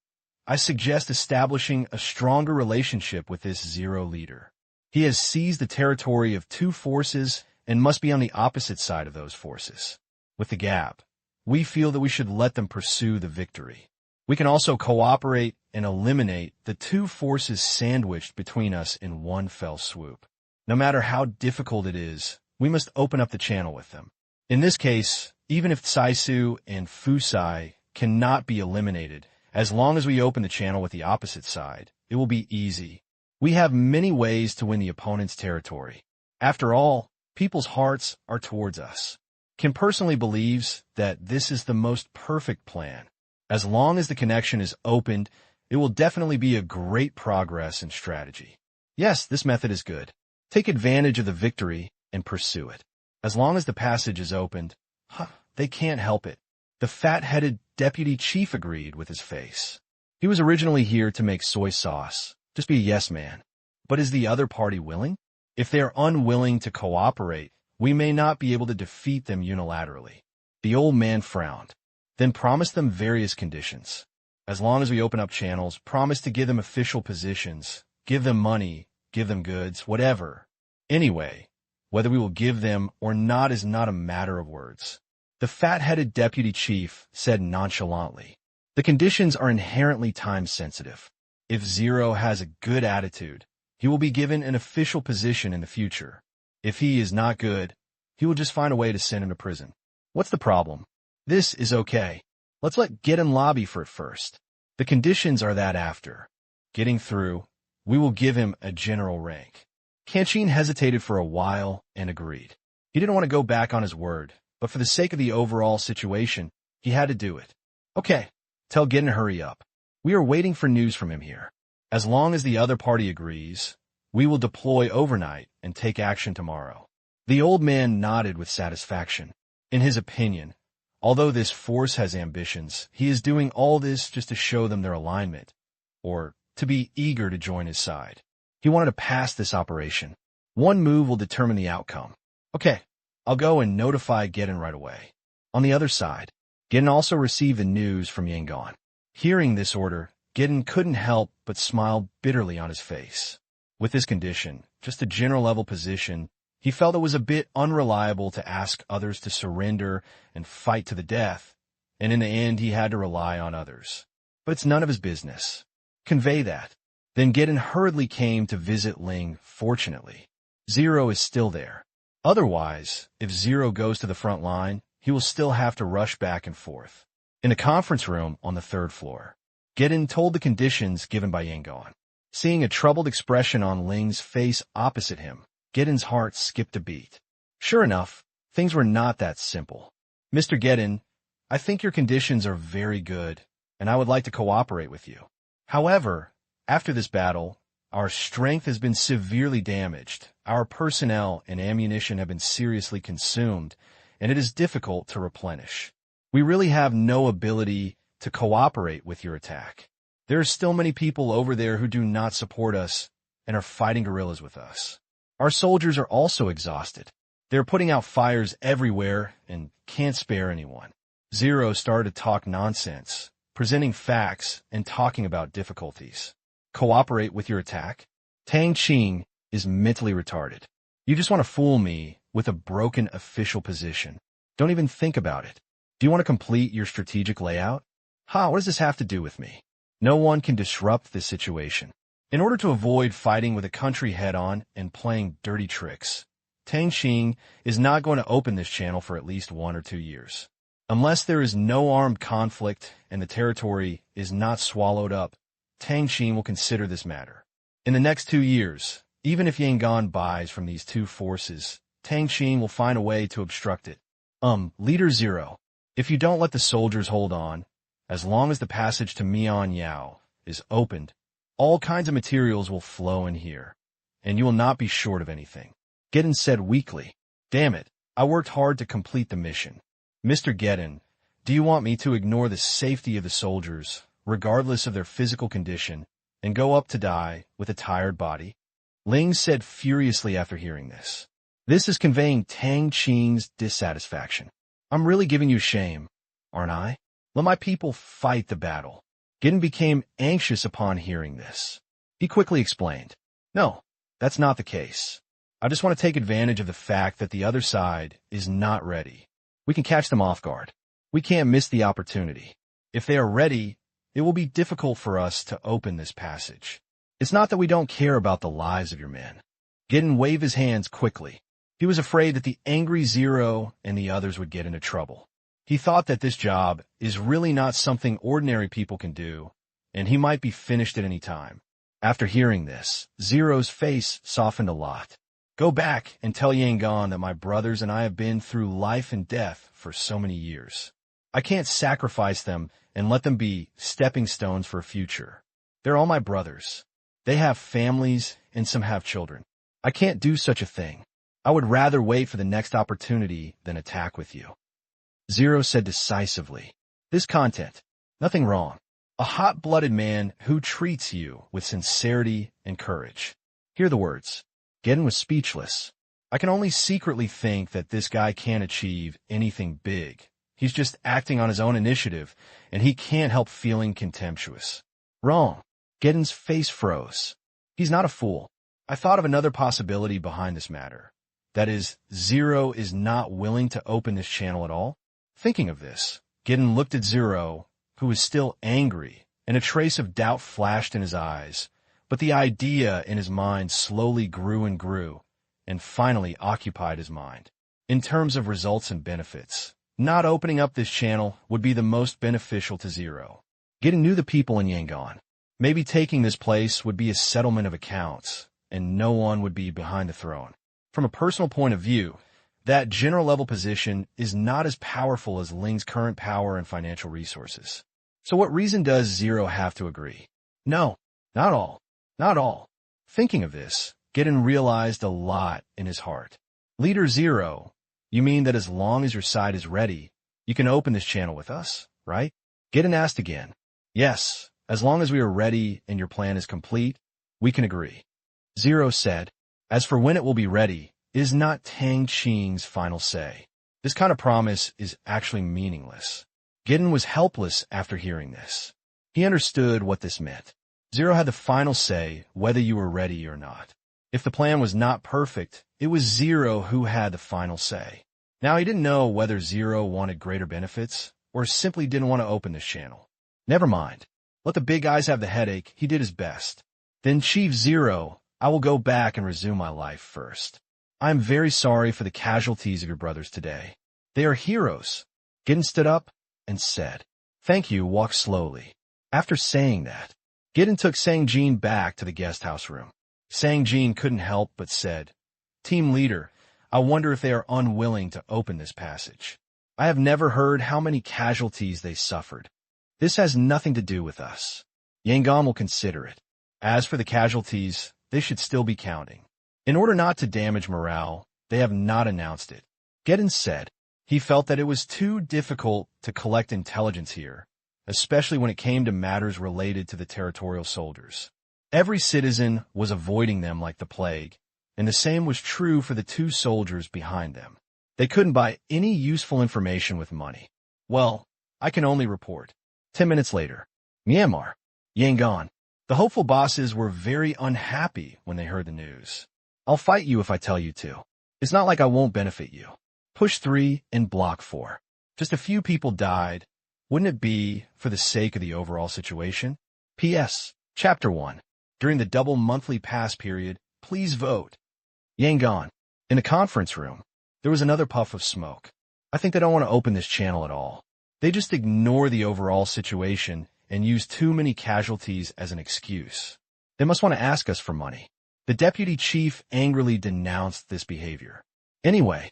I suggest establishing a stronger relationship with this Zero leader. He has seized the territory of two forces and must be on the opposite side of those forces. With the gap, we feel that we should let them pursue the victory. We can also cooperate and eliminate the two forces sandwiched between us in one fell swoop. No matter how difficult it is, we must open up the channel with them. In this case, even if Caisu and Fusai cannot be eliminated, as long as we open the channel with the opposite side, it will be easy. We have many ways to win the opponent's territory. After all, people's hearts are towards us. Kim personally believes that this is the most perfect plan. As long as the connection is opened, it will definitely be a great progress in strategy. Yes, this method is good. Take advantage of the victory and pursue it. As long as the passage is opened, they can't help it. The fat-headed deputy chief agreed with his face. He was originally here to make soy sauce. Just be a yes man. But is the other party willing? If they are unwilling to cooperate, we may not be able to defeat them unilaterally. The old man frowned. Then promised them various conditions. As long as we open up channels, promise to give them official positions, give them money, give them goods, whatever. Anyway, whether we will give them or not is not a matter of words. The fat-headed deputy chief said nonchalantly. The conditions are inherently time-sensitive. If Zero has a good attitude, he will be given an official position in the future. If he is not good, he will just find a way to send him to prison. What's the problem? This is okay. Let's let Geddon lobby for it first. The conditions are that after getting through, we will give him a general rank. Tang Qing hesitated for a while and agreed. He didn't want to go back on his word, but for the sake of the overall situation, he had to do it. Okay, tell Geddon to hurry up. We are waiting for news from him here. As long as the other party agrees, we will deploy overnight and take action tomorrow. The old man nodded with satisfaction. In his opinion, although this force has ambitions, he is doing all this just to show them their alignment, or to be eager to join his side. He wanted to pass this operation. One move will determine the outcome. Okay, I'll go and notify Geddon right away. On the other side, Geddon also received the news from Yangon. Hearing this order, Geddon couldn't help but smile bitterly on his face. With this condition, just a general-level position, he felt it was a bit unreliable to ask others to surrender and fight to the death, and in the end he had to rely on others. But it's none of his business. Convey that. Then Geddon hurriedly came to visit Ling. Fortunately, Zero is still there. Otherwise, if Zero goes to the front line, he will still have to rush back and forth. In the conference room on the third floor, Geddon told the conditions given by Yangon. Seeing a troubled expression on Ling's face opposite him, Geddon's heart skipped a beat. Sure enough, things were not that simple. Mr. Geddon, I think your conditions are very good, and I would like to cooperate with you. However, after this battle, our strength has been severely damaged, our personnel and ammunition have been seriously consumed, and it is difficult to replenish. We really have no ability to cooperate with your attack. There are still many people over there who do not support us and are fighting guerrillas with us. Our soldiers are also exhausted. They are putting out fires everywhere and can't spare anyone. Zero started to talk nonsense, presenting facts and talking about difficulties. Cooperate with your attack? Tang Qing is mentally retarded. You just want to fool me with a broken official position. Don't even think about it. Do you want to complete your strategic layout? What does this have to do with me? No one can disrupt this situation. In order to avoid fighting with a country head-on and playing dirty tricks, Tang Qing is not going to open this channel for at least 1 or 2 years. Unless there is no armed conflict and the territory is not swallowed up, Tang Qing will consider this matter. In the next 2 years, even if Yangon buys from these two forces, Tang Qing will find a way to obstruct it. Leader Zero, if you don't let the soldiers hold on, as long as the passage to Mianyao is opened, all kinds of materials will flow in here, and you will not be short of anything. Geddon said weakly, Damn it, I worked hard to complete the mission. Mr. Geddon, Do you want me to ignore the safety of the soldiers, regardless of their physical condition, and go up to die with a tired body? Ling said furiously after hearing this. This is conveying Tang Qing's dissatisfaction. I'm really giving you shame, aren't I? Let my people fight the battle. Gidon became anxious upon hearing this. He quickly explained, No, that's not the case. I just want to take advantage of the fact that the other side is not ready. We can catch them off guard. We can't miss the opportunity. If they are ready, it will be difficult for us to open this passage. It's not that we don't care about the lives of your men. Gidon waved his hands quickly. He was afraid that the angry Zero and the others would get into trouble. He thought that this job is really not something ordinary people can do, and he might be finished at any time. After hearing this, Zero's face softened a lot. Go back and tell Yangon that my brothers and I have been through life and death for so many years. I can't sacrifice them and let them be stepping stones for a future. They're all my brothers. They have families and some have children. I can't do such a thing. I would rather wait for the next opportunity than attack with you. Zero said decisively. This content, nothing wrong. A hot-blooded man who treats you with sincerity and courage. Hear the words. Gidon was speechless. I can only secretly think that this guy can't achieve anything big. He's just acting on his own initiative, and he can't help feeling contemptuous. Wrong. Gidon's face froze. He's not a fool. I thought of another possibility behind this matter. That is, Zero is not willing to open this channel at all. Thinking of this, Gidon looked at Zero, who was still angry, and a trace of doubt flashed in his eyes. But the idea in his mind slowly grew and finally occupied his mind. In terms of results and benefits, not opening up this channel would be the most beneficial to Zero. Gidon knew the people in Yangon. Maybe taking this place would be a settlement of accounts, and no one would be behind the throne. From a personal point of view, that general-level position is not as powerful as Ling's current power and financial resources. So what reason does Zero have to agree? No, not all. Not all. Thinking of this, Gidon realized a lot in his heart. Leader Zero, you mean that as long as your side is ready, you can open this channel with us, right? Gidon asked again. Yes, as long as we are ready and your plan is complete, we can agree. Zero said, as for when it will be ready, it is not Tang Qing's final say. This kind of promise is actually meaningless. Gidon was helpless after hearing this. He understood what this meant. Zero had the final say whether you were ready or not. If the plan was not perfect, it was Zero who had the final say. Now he didn't know whether Zero wanted greater benefits or simply didn't want to open this channel. Never mind. Let the big guys have the headache. He did his best. Then Chief Zero, I will go back and resume my life first. I am very sorry for the casualties of your brothers today. They are heroes. Gidon stood up and said, Thank you, walk slowly. After saying that, Gidon took Sang-jin back to the guest house room. Sang-jin couldn't help but said, Team leader, I wonder if they are unwilling to open this passage. I have never heard how many casualties they suffered. This has nothing to do with us. Yangon will consider it. As for the casualties, they should still be counting. In order not to damage morale, they have not announced it. Gidon said he felt that it was too difficult to collect intelligence here, especially when it came to matters related to the territorial soldiers. Every citizen was avoiding them like the plague, and the same was true for the two soldiers behind them. They couldn't buy any useful information with money. Well, I can only report. 10 minutes later, Myanmar, Yangon. The hopeful bosses were very unhappy when they heard the news. I'll fight you if I tell you to. It's not like I won't benefit you. Push 3 and block 4. Just a few people died. Wouldn't it be for the sake of the overall situation? P.S. Chapter 1. During the double monthly pass period, please vote. Yangon. In a conference room, there was another puff of smoke. I think they don't want to open this channel at all. They just ignore the overall situation and use too many casualties as an excuse. They must want to ask us for money. The deputy chief angrily denounced this behavior. Anyway,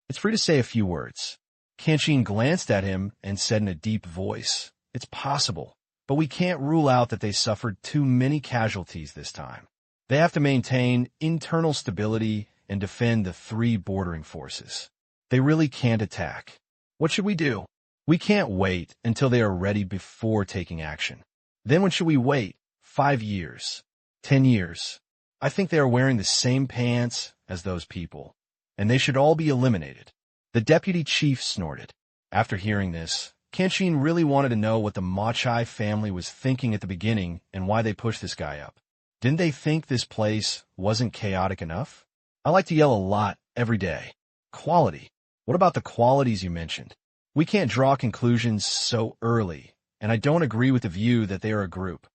it's free to say a few words. Kenshin glanced at him and said in a deep voice, It's possible, but we can't rule out that they suffered too many casualties this time. They have to maintain internal stability and defend the 3 bordering forces. They really can't attack. What should we do? We can't wait until they are ready before taking action. Then when should we wait? 5 years? 10 years? I think they are wearing the same pants as those people, and they should all be eliminated. The deputy chief snorted. After hearing this, Tang Qing really wanted to know what the Machai family was thinking at the beginning and why they pushed this guy up. Didn't they think this place wasn't chaotic enough? I like to yell a lot every day. Quality. What about the qualities you mentioned? We can't draw conclusions so early, and I don't agree with the view that they are a group.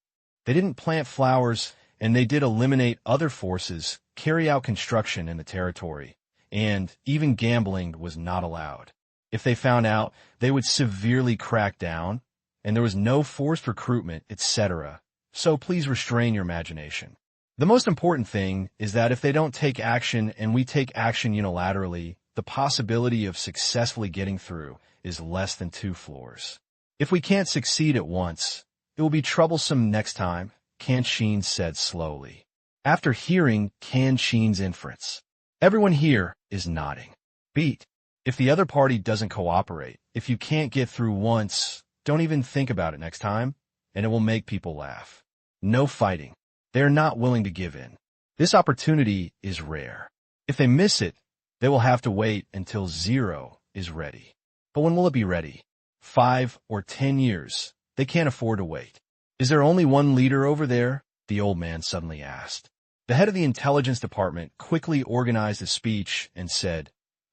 They didn't plant flowers, and they did eliminate other forces, carry out construction in the territory, and even gambling was not allowed. If they found out, they would severely crack down, and there was no forced recruitment, etc. So please restrain your imagination. The most important thing is that if they don't take action and we take action unilaterally, the possibility of successfully getting through is less than 2 floors. If we can't succeed at once, it will be troublesome next time, Tang Qing said slowly. After hearing Tang Qing's inference, everyone here is nodding. Beat. If the other party doesn't cooperate, if you can't get through once, don't even think about it next time, and it will make people laugh. No fighting. They are not willing to give in. This opportunity is rare. If they miss it, they will have to wait until Zero is ready. But when will it be ready? 5 or 10 years. They can't afford to wait. Is there only one leader over there? The old man suddenly asked. The head of the intelligence department quickly organized a speech and said,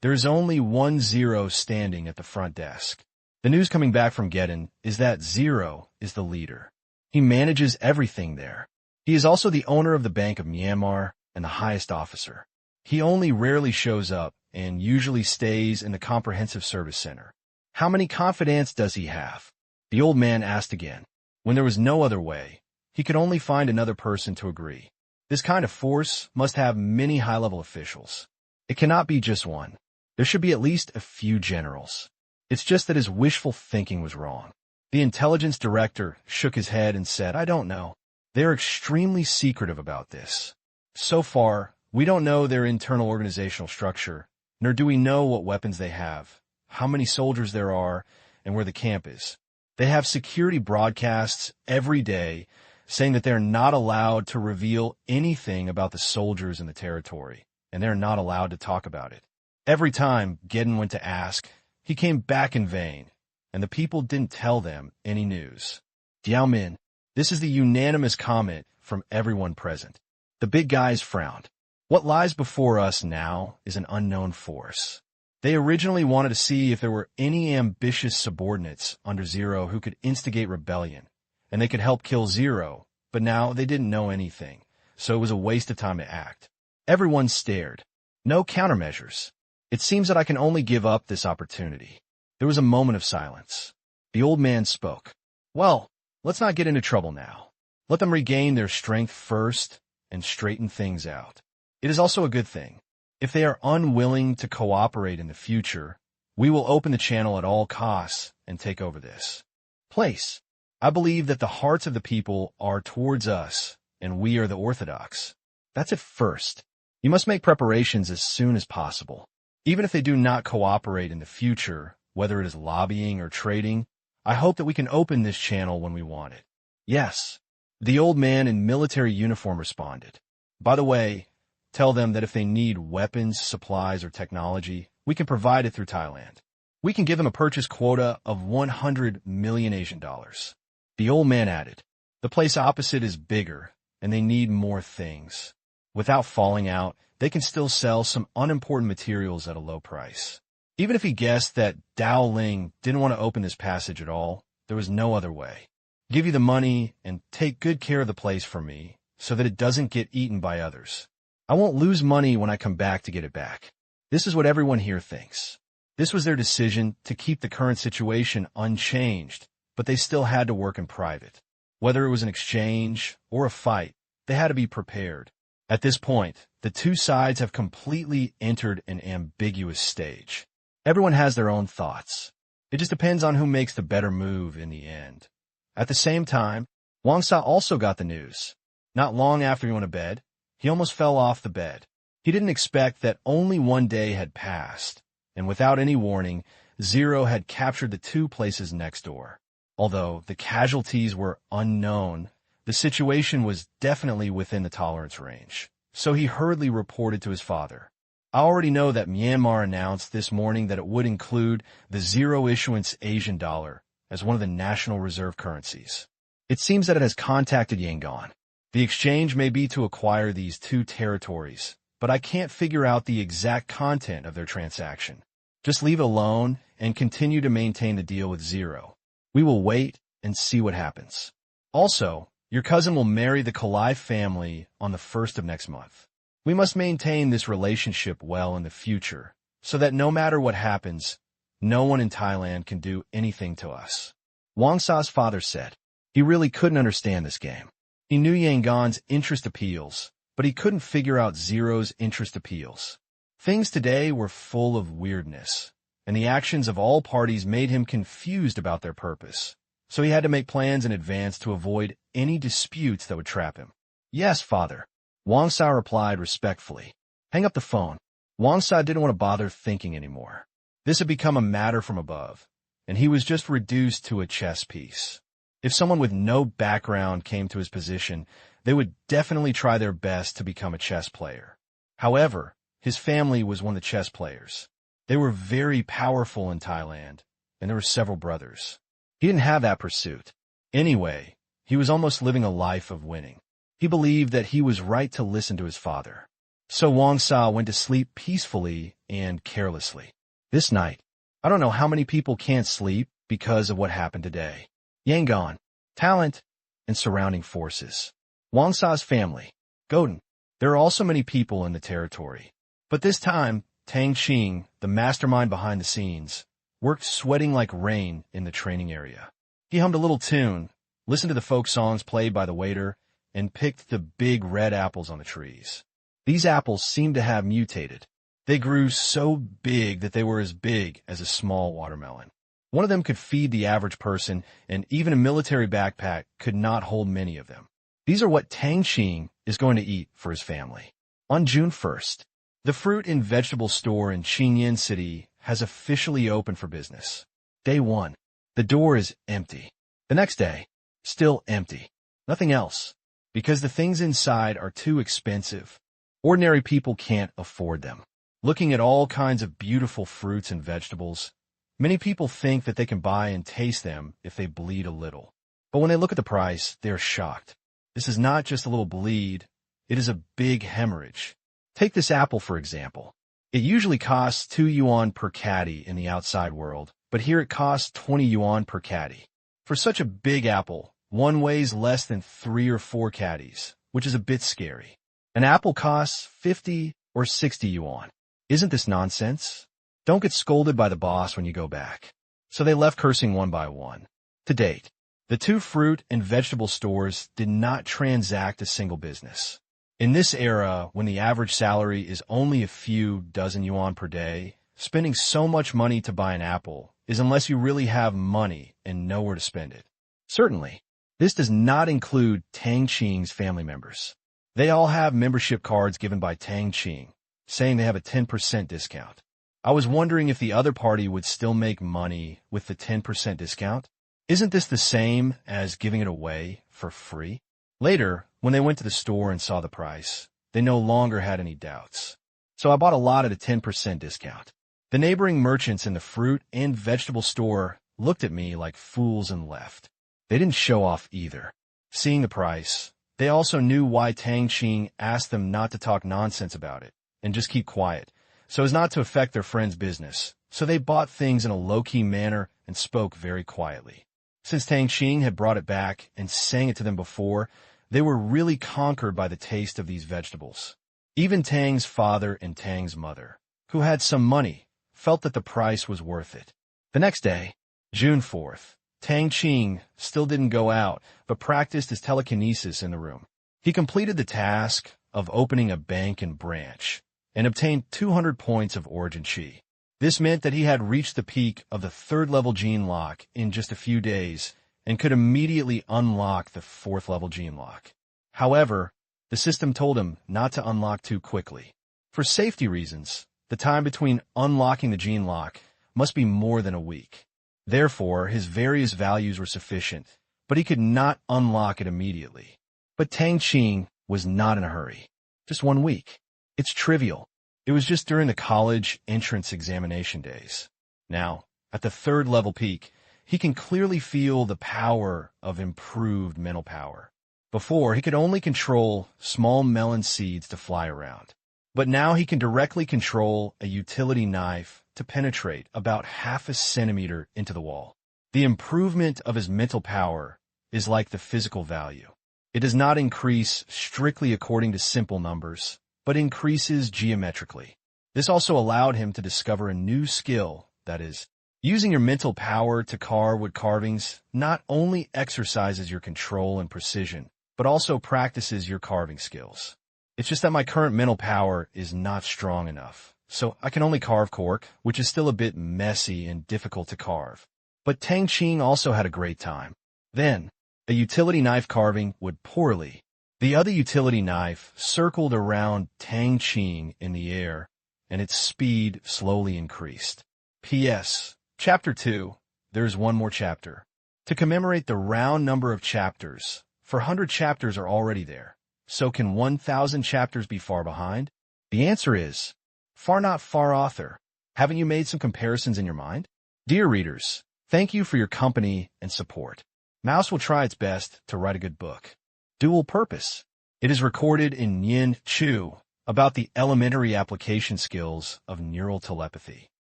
"There is only one Zero standing at the front desk. The news coming back from Geddon is that Zero is the leader. He manages everything there. He is also the owner of the Bank of Myanmar and the highest officer. He only rarely shows up and usually stays in the Comprehensive Service Center. How many confidants does he have?" The old man asked again. When there was no other way, he could only find another person to agree. This kind of force must have many high-level officials. It cannot be just one. There should be at least a few generals. It's just that his wishful thinking was wrong. The intelligence director shook his head and said, "I don't know. They are extremely secretive about this. So far, we don't know their internal organizational structure, nor do we know what weapons they have, how many soldiers there are, and where the camp is. They have security broadcasts every day saying that they're not allowed to reveal anything about the soldiers in the territory, and they're not allowed to talk about it. Every time Geddon went to ask, he came back in vain, and the people didn't tell them any news." Diao Min, this is the unanimous comment from everyone present. The big guys frowned. What lies before us now is an unknown force. They originally wanted to see if there were any ambitious subordinates under Zero who could instigate rebellion, and they could help kill Zero, but now they didn't know anything, so it was a waste of time to act. Everyone stared. No countermeasures. It seems that I can only give up this opportunity. There was a moment of silence. The old man spoke. "Well, let's not get into trouble now. Let them regain their strength first and straighten things out. It is also a good thing. If they are unwilling to cooperate in the future, we will open the channel at all costs and take over this place. I believe that the hearts of the people are towards us, and we are the orthodox. That's at first. You must make preparations as soon as possible. Even if they do not cooperate in the future, whether it is lobbying or trading, I hope that we can open this channel when we want it." "Yes." The old man in military uniform responded. "By the way, tell them that if they need weapons, supplies, or technology, we can provide it through Thailand. We can give them a purchase quota of 100 million Asian dollars. The old man added, "The place opposite is bigger, and they need more things. Without falling out, they can still sell some unimportant materials at a low price." Even if he guessed that Dao Ling didn't want to open this passage at all, there was no other way. "Give you the money and take good care of the place for me, so that it doesn't get eaten by others. I won't lose money when I come back to get it back." This is what everyone here thinks. This was their decision to keep the current situation unchanged, but they still had to work in private. Whether it was an exchange or a fight, they had to be prepared. At this point, the two sides have completely entered an ambiguous stage. Everyone has their own thoughts. It just depends on who makes the better move in the end. At the same time, Wang Sa also got the news. Not long after he went to bed, he almost fell off the bed. He didn't expect that only one day had passed, and without any warning, Zero had captured the two places next door. Although the casualties were unknown, the situation was definitely within the tolerance range. So he hurriedly reported to his father. I already know that Myanmar announced this morning that it would include the zero-issuance Asian dollar as one of the national reserve currencies. It seems that it has contacted Yangon. The exchange may be to acquire these two territories, but I can't figure out the exact content of their transaction. Just leave it alone and continue to maintain the deal with Zero. We will wait and see what happens. Also, your cousin will marry the Kalai family on the 1st of next month. We must maintain this relationship well in the future, so that no matter what happens, no one in Thailand can do anything to us. Wang Sa's father said. He really couldn't understand this game. He knew Yangon's interest appeals, but he couldn't figure out Zero's interest appeals. Things today were full of weirdness, and the actions of all parties made him confused about their purpose. So he had to make plans in advance to avoid any disputes that would trap him. Yes, father. Wang Sa replied respectfully. Hang up the phone. Wang Sa didn't want to bother thinking anymore. This had become a matter from above, and he was just reduced to a chess piece. If someone with no background came to his position, they would definitely try their best to become a chess player. However, his family was one of the chess players. They were very powerful in Thailand, and there were several brothers. He didn't have that pursuit. Anyway, he was almost living a life of winning. He believed that he was right to listen to his father. So Wang Sa went to sleep peacefully and carelessly. This night, I don't know how many people can't sleep because of what happened today. Yangon, talent, and surrounding forces. Wang Sa's family, Godin. There are also many people in the territory. But this time, Tang Qing, the mastermind behind the scenes, worked sweating like rain in the training area. He hummed a little tune, listened to the folk songs played by the waiter, and picked the big red apples on the trees. These apples seemed to have mutated. They grew so big that they were as big as a small watermelon. One of them could feed the average person, and even a military backpack could not hold many of them. These are what Tang Qing is going to eat for his family. On June 1st, the fruit and vegetable store in Qingyan City has officially opened for business. Day 1. The door is empty. The next day, still empty. Nothing else. Because the things inside are too expensive. Ordinary people can't afford them. Looking at all kinds of beautiful fruits and vegetables, many people think that they can buy and taste them if they bleed a little. But when they look at the price, they are shocked. This is not just a little bleed, it is a big hemorrhage. Take this apple, for example. It usually costs 2 yuan per caddy in the outside world, but here it costs 20 yuan per caddy. For such a big apple, one weighs less than 3 or 4 caddies, which is a bit scary. An apple costs 50 or 60 yuan. Isn't this nonsense? Don't get scolded by the boss when you go back. So they left cursing one by one. To date, the two fruit and vegetable stores did not transact a single business. In this era, when the average salary is only a few dozen yuan per day, spending so much money to buy an apple is unless you really have money and know where to spend it. Certainly, this does not include Tang Qing's family members. They all have membership cards given by Tang Qing, saying they have a 10% discount. I was wondering if the other party would still make money with the 10% discount. Isn't this the same as giving it away for free? Later, when they went to the store and saw the price, they no longer had any doubts. So I bought a lot at a 10% discount. The neighboring merchants in the fruit and vegetable store looked at me like fools and left. They didn't show off either. Seeing the price, they also knew why Tang Qing asked them not to talk nonsense about it and just keep quiet, so as not to affect their friend's business. So they bought things in a low-key manner and spoke very quietly. Since Tang Qing had brought it back and sang it to them before, they were really conquered by the taste of these vegetables. Even Tang's father and Tang's mother, who had some money, felt that the price was worth it. The next day, June 4th, Tang Qing still didn't go out, but practiced his telekinesis in the room. He completed the task of opening a bank and branch, and obtained 200 points of origin chi. This meant that he had reached the peak of the 3rd-level gene lock in just a few days, and could immediately unlock the 4th-level gene lock. However, the system told him not to unlock too quickly. For safety reasons, the time between unlocking the gene lock must be more than a week. Therefore, his various values were sufficient, but he could not unlock it immediately. But Tang Qing was not in a hurry. Just 1 week. It's trivial. It was just during the college entrance examination days. Now, at the 3rd level peak, he can clearly feel the power of improved mental power. Before, he could only control small melon seeds to fly around. But now he can directly control a utility knife to penetrate about half a centimeter into the wall. The improvement of his mental power is like the physical value. It does not increase strictly according to simple numbers, but increases geometrically. This also allowed him to discover a new skill, that is, using your mental power to carve wood carvings not only exercises your control and precision, but also practices your carving skills. It's just that my current mental power is not strong enough, so I can only carve cork, which is still a bit messy and difficult to carve. But Tang Qing also had a great time. Then, a utility knife carving would poorly. The other utility knife circled around Tang Qing in the air, and its speed slowly increased. P.S. Chapter 2. There's one more chapter. To commemorate the round number of chapters, 400 chapters are already there. So can 1,000 chapters be far behind? The answer is, far not far, author. Haven't you made some comparisons in your mind? Dear readers, thank you for your company and support. Mouse will try its best to write a good book. Dual purpose. It is recorded in Yin Chu about the elementary application skills of neural telepathy.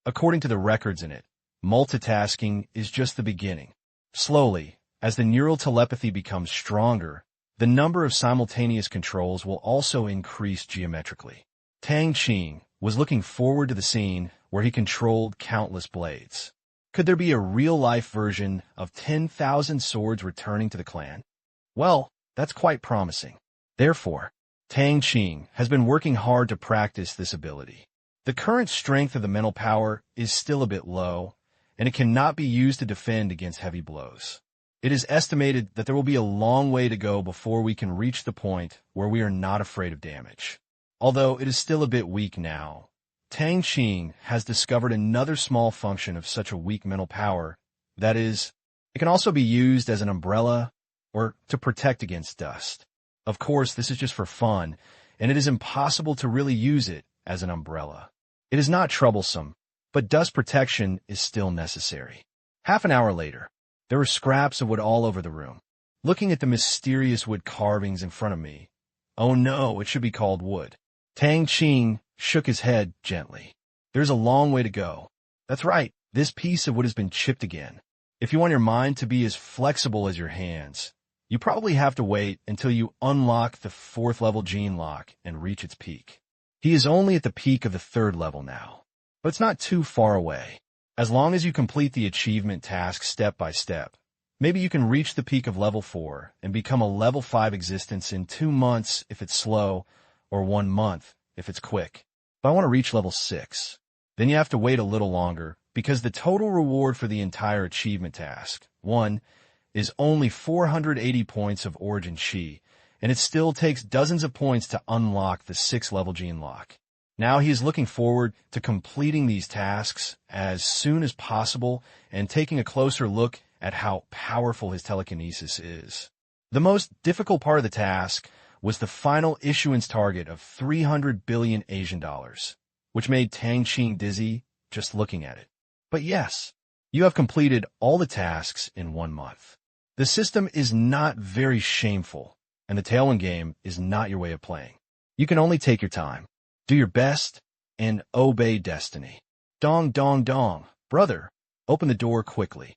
According to the records in it, multitasking is just the beginning. Slowly, as the neural telepathy becomes stronger, the number of simultaneous controls will also increase geometrically. Tang Qing was looking forward to the scene where he controlled countless blades. Could there be a real-life version of 10,000 swords returning to the clan? Well, that's quite promising. Therefore, Tang Qing has been working hard to practice this ability. The current strength of the mental power is still a bit low, and it cannot be used to defend against heavy blows. It is estimated that there will be a long way to go before we can reach the point where we are not afraid of damage. Although it is still a bit weak now, Tang Qing has discovered another small function of such a weak mental power. That is, it can also be used as an umbrella or to protect against dust. Of course, this is just for fun, and it is impossible to really use it as an umbrella. It is not troublesome, but dust protection is still necessary. Half an hour later, there were scraps of wood all over the room. Looking at the mysterious wood carvings in front of me, oh no, it should be called wood. Tang Qing shook his head gently. There's a long way to go. That's right, this piece of wood has been chipped again. If you want your mind to be as flexible as your hands, you probably have to wait until you unlock the 4th level gene lock and reach its peak. He is only at the peak of the 3rd level now, but it's not too far away. As long as you complete the achievement task step by step, maybe you can reach the peak of level 4 and become a level 5 existence in 2 months if it's slow, or 1 month if it's quick. But I want to reach level 6. Then you have to wait a little longer, because the total reward for the entire achievement task, 1, is only 480 points of origin chi, and it still takes dozens of points to unlock the 6th level gene lock. Now he is looking forward to completing these tasks as soon as possible and taking a closer look at how powerful his telekinesis is. The most difficult part of the task was the final issuance target of 300 billion Asian dollars, which made Tang Qing dizzy just looking at it. But yes, you have completed all the tasks in 1 month. The system is not very shameful, and the Tailwind game is not your way of playing. You can only take your time. Do your best, and obey destiny. Dong dong dong, brother, open the door quickly.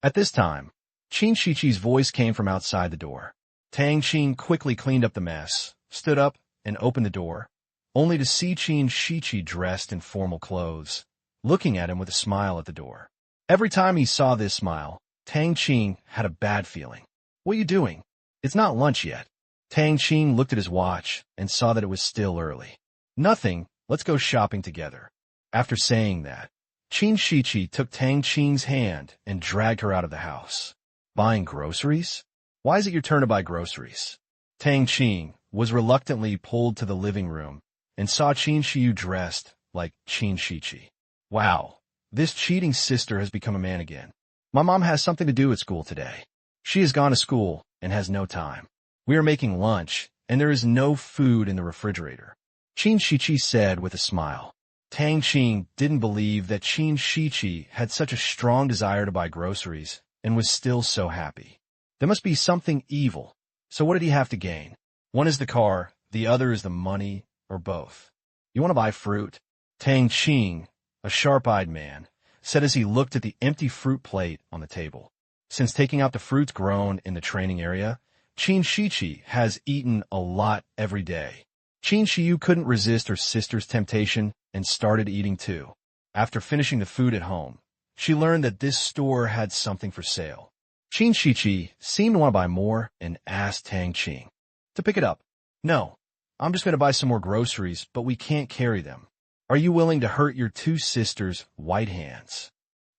At this time, Qin Shichi's voice came from outside the door. Tang Qing quickly cleaned up the mess, stood up, and opened the door, only to see Qin Shichi dressed in formal clothes, looking at him with a smile at the door. Every time he saw this smile, Tang Qing had a bad feeling. What are you doing? It's not lunch yet. Tang Qing looked at his watch and saw that it was still early. Nothing, let's go shopping together. After saying that, Qin Shichi took Tang Qing's hand and dragged her out of the house. Buying groceries? Why is it your turn to buy groceries? Tang Qing was reluctantly pulled to the living room and saw Qin Shiyu dressed like Qin Shichi. Wow, This cheating sister has become a man again. My mom has something to do at school today. She has gone to school and has no time. We are making lunch, and there is no food in the refrigerator. Qin Shiqi said with a smile. Tang Qing didn't believe that Qin Shiqi had such a strong desire to buy groceries and was still so happy. There must be something evil. So what did he have to gain? One is the car, the other is the money, or both. You want to buy fruit? Tang Qing, a sharp-eyed man, said as he looked at the empty fruit plate on the table. Since taking out the fruits grown in the training area, Qin Shiqi has eaten a lot every day. Qin Shiyu couldn't resist her sister's temptation and started eating too. After finishing the food at home, she learned that this store had something for sale. Qin Shiqi seemed to want to buy more and asked Tang Qing to pick it up. No, I'm just going to buy some more groceries, but we can't carry them. Are you willing to hurt your two sisters' white hands?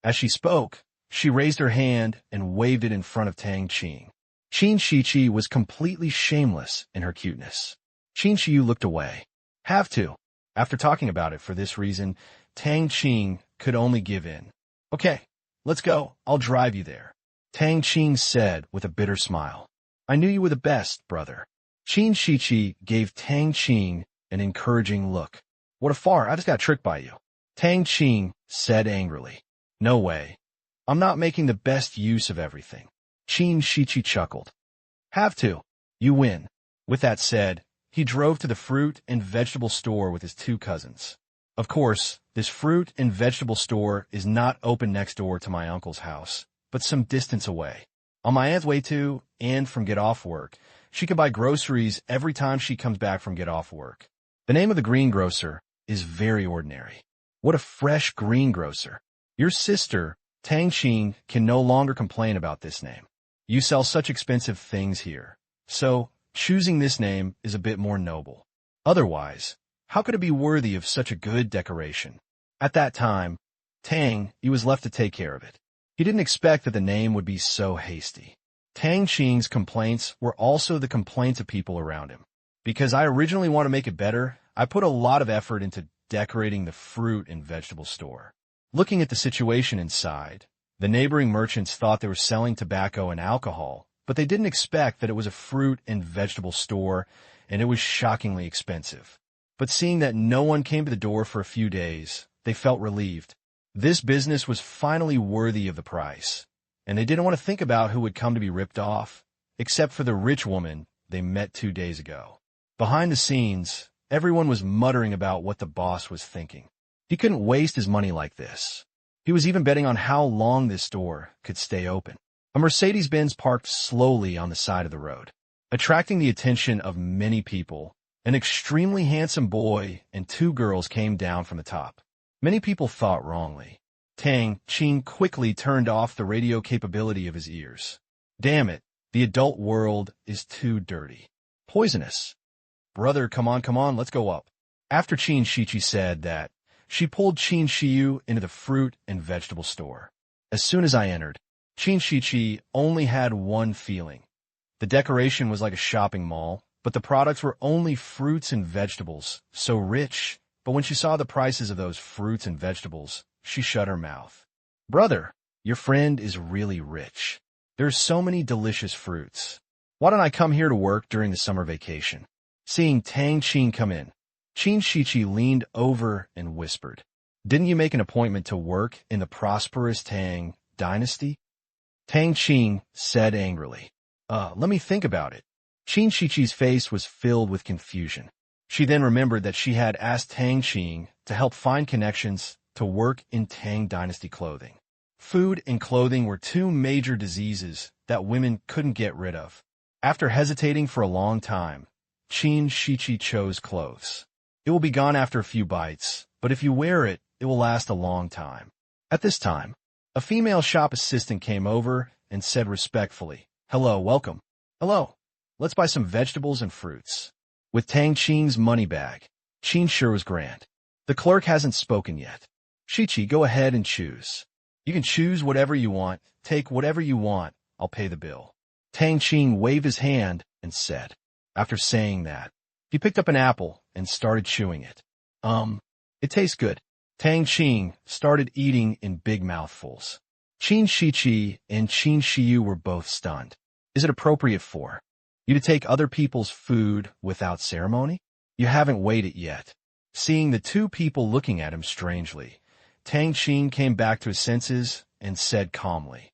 As she spoke, she raised her hand and waved it in front of Tang Qing. Qin Shiqi was completely shameless in her cuteness. Qin Shiyu looked away. Have to. After talking about it for this reason, Tang Qing could only give in. Okay, let's go. I'll drive you there. Tang Qing said with a bitter smile. I knew you were the best, brother. Qin Shiqi gave Tang Qing an encouraging look. What a far, I just got tricked by you. Tang Qing said angrily. No way. I'm not making the best use of everything. Qin Shiqi chuckled. Have to. You win. With that said, he drove to the fruit and vegetable store with his two cousins. Of course, this fruit and vegetable store is not open next door to my uncle's house, but some distance away. On my aunt's way to and from get off work, she can buy groceries every time she comes back from get off work. The name of the greengrocer is very ordinary. What a fresh greengrocer. Your sister, Tang Qing, can no longer complain about this name. You sell such expensive things here. So, choosing this name is a bit more noble. Otherwise, how could it be worthy of such a good decoration? At that time, he was left to take care of it. He didn't expect that the name would be so hasty. Tang Qing's complaints were also the complaints of people around him. Because I originally want to make it better, I put a lot of effort into decorating the fruit and vegetable store. Looking at the situation inside, the neighboring merchants thought they were selling tobacco and alcohol, but they didn't expect that it was a fruit and vegetable store, and it was shockingly expensive. But seeing that no one came to the door for a few days, they felt relieved. This business was finally worthy of the price, and they didn't want to think about who would come to be ripped off, except for the rich woman they met 2 days ago. Behind the scenes, everyone was muttering about what the boss was thinking. He couldn't waste his money like this. He was even betting on how long this store could stay open. A Mercedes-Benz parked slowly on the side of the road, attracting the attention of many people. An extremely handsome boy and 2 girls came down from the top. Many people thought wrongly. Tang Qing quickly turned off the radio capability of his ears. Damn it, the adult world is too dirty. Poisonous. Brother, come on, let's go up. After Qin Shiqi said that, she pulled Qin Shiyu into the fruit and vegetable store. As soon as I entered, Qin Shiqi only had one feeling. The decoration was like a shopping mall, but the products were only fruits and vegetables, so rich. But when she saw the prices of those fruits and vegetables, she shut her mouth. Brother, your friend is really rich. There's so many delicious fruits. Why don't I come here to work during the summer vacation? Seeing Tang Qing come in, Qin Shiqi leaned over and whispered, Didn't you make an appointment to work in the prosperous Tang dynasty? Tang Qing said angrily. Let me think about it. Qin Shiqi's face was filled with confusion. She then remembered that she had asked Tang Qing to help find connections to work in Tang dynasty clothing. Food and clothing were 2 major diseases that women couldn't get rid of. After hesitating for a long time, Qin Shiqi chose clothes. It will be gone after a few bites, but if you wear it, it will last a long time. At this time, a female shop assistant came over and said respectfully, Hello, welcome. Hello. Let's buy some vegetables and fruits. With Tang Qing's money bag, Qin sure was grand. The clerk hasn't spoken yet. Shiqi, go ahead and choose. You can choose whatever you want, take whatever you want, I'll pay the bill. Tang Qing waved his hand and said. After saying that, he picked up an apple and started chewing it. It tastes good. Tang Qing started eating in big mouthfuls. Qin Shiqi and Qin Shiyu were both stunned. Is it appropriate for you to take other people's food without ceremony? You haven't weighed it yet. Seeing the two people looking at him strangely, Tang Qing came back to his senses and said calmly,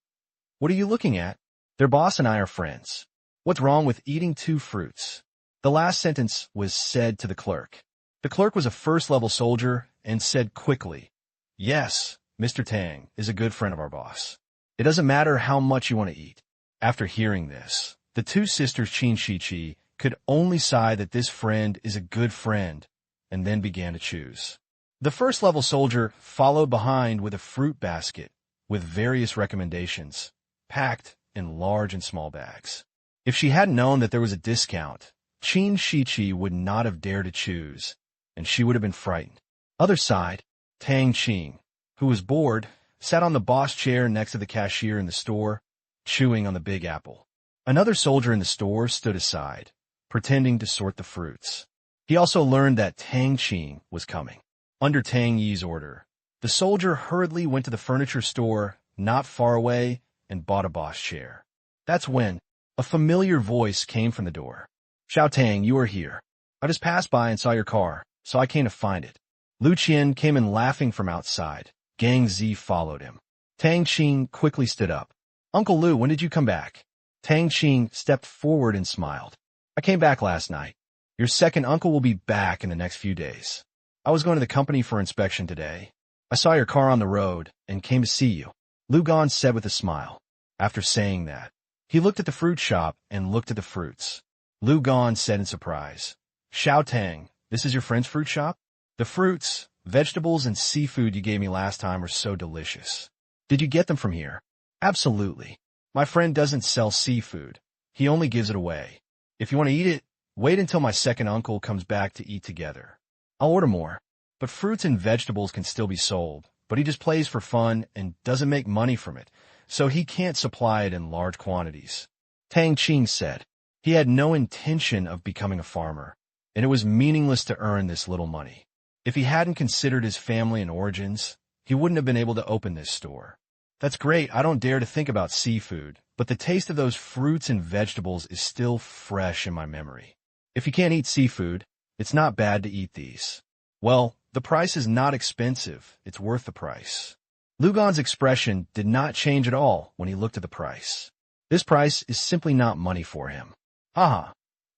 "What are you looking at? Their boss and I are friends. What's wrong with eating 2 fruits?" The last sentence was said to the clerk. The clerk was a first-level soldier and said quickly, "Yes, Mr. Tang is a good friend of our boss. It doesn't matter how much you want to eat." After hearing this, the two sisters Qin Shiqi could only sigh that this friend is a good friend, and then began to choose. The first-level soldier followed behind with a fruit basket with various recommendations, packed in large and small bags. If she hadn't known that there was a discount, Qin Shiqi would not have dared to choose, and she would have been frightened. Other side, Tang Qing, who was bored, sat on the boss chair next to the cashier in the store, chewing on the big apple. Another soldier in the store stood aside, pretending to sort the fruits. He also learned that Tang Qing was coming. Under Tang Yi's order, the soldier hurriedly went to the furniture store not far away and bought a boss chair. That's when a familiar voice came from the door. "Xiao Tang, you are here. I just passed by and saw your car, so I came to find it." Lu Qian came in laughing from outside. Gang Zi followed him. Tang Qing quickly stood up. "Uncle Lu, when did you come back?" Tang Qing stepped forward and smiled. "I came back last night. Your second uncle will be back in the next few days. I was going to the company for inspection today. I saw your car on the road and came to see you," Lu Gan said with a smile. After saying that, he looked at the fruit shop and looked at the fruits. Lu Gan said in surprise, "Xiao Tang, this is your friend's fruit shop? The fruits, vegetables, and seafood you gave me last time are so delicious. Did you get them from here?" "Absolutely. My friend doesn't sell seafood. He only gives it away. If you want to eat it, wait until my second uncle comes back to eat together. I'll order more. But fruits and vegetables can still be sold, but he just plays for fun and doesn't make money from it, so he can't supply it in large quantities," Tang Qing said. He had no intention of becoming a farmer, and it was meaningless to earn this little money. If he hadn't considered his family and origins, he wouldn't have been able to open this store. "That's great. I don't dare to think about seafood, but the taste of those fruits and vegetables is still fresh in my memory. If you can't eat seafood, it's not bad to eat these. Well, the price is not expensive. It's worth the price." Lu Gan's expression did not change at all when he looked at the price. This price is simply not money for him. Haha.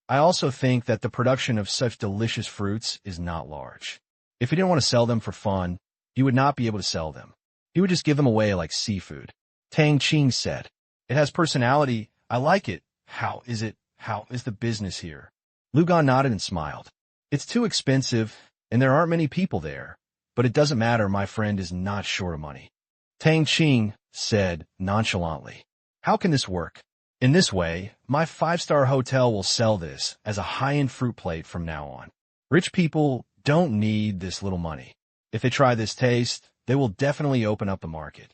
I also think that the production of such delicious fruits is not large. If he didn't want to sell them for fun, he would not be able to sell them. He would just give them away like seafood. Tang Qing said, "It has personality. I like it. How is the business here?" Lu Gan nodded and smiled. "It's too expensive, and there aren't many people there. But it doesn't matter, my friend is not short of money." Tang Qing said nonchalantly, "How can this work? In this way, my 5-star hotel will sell this as a high-end fruit plate from now on. Rich people don't need this little money. If they try this taste, they will definitely open up the market."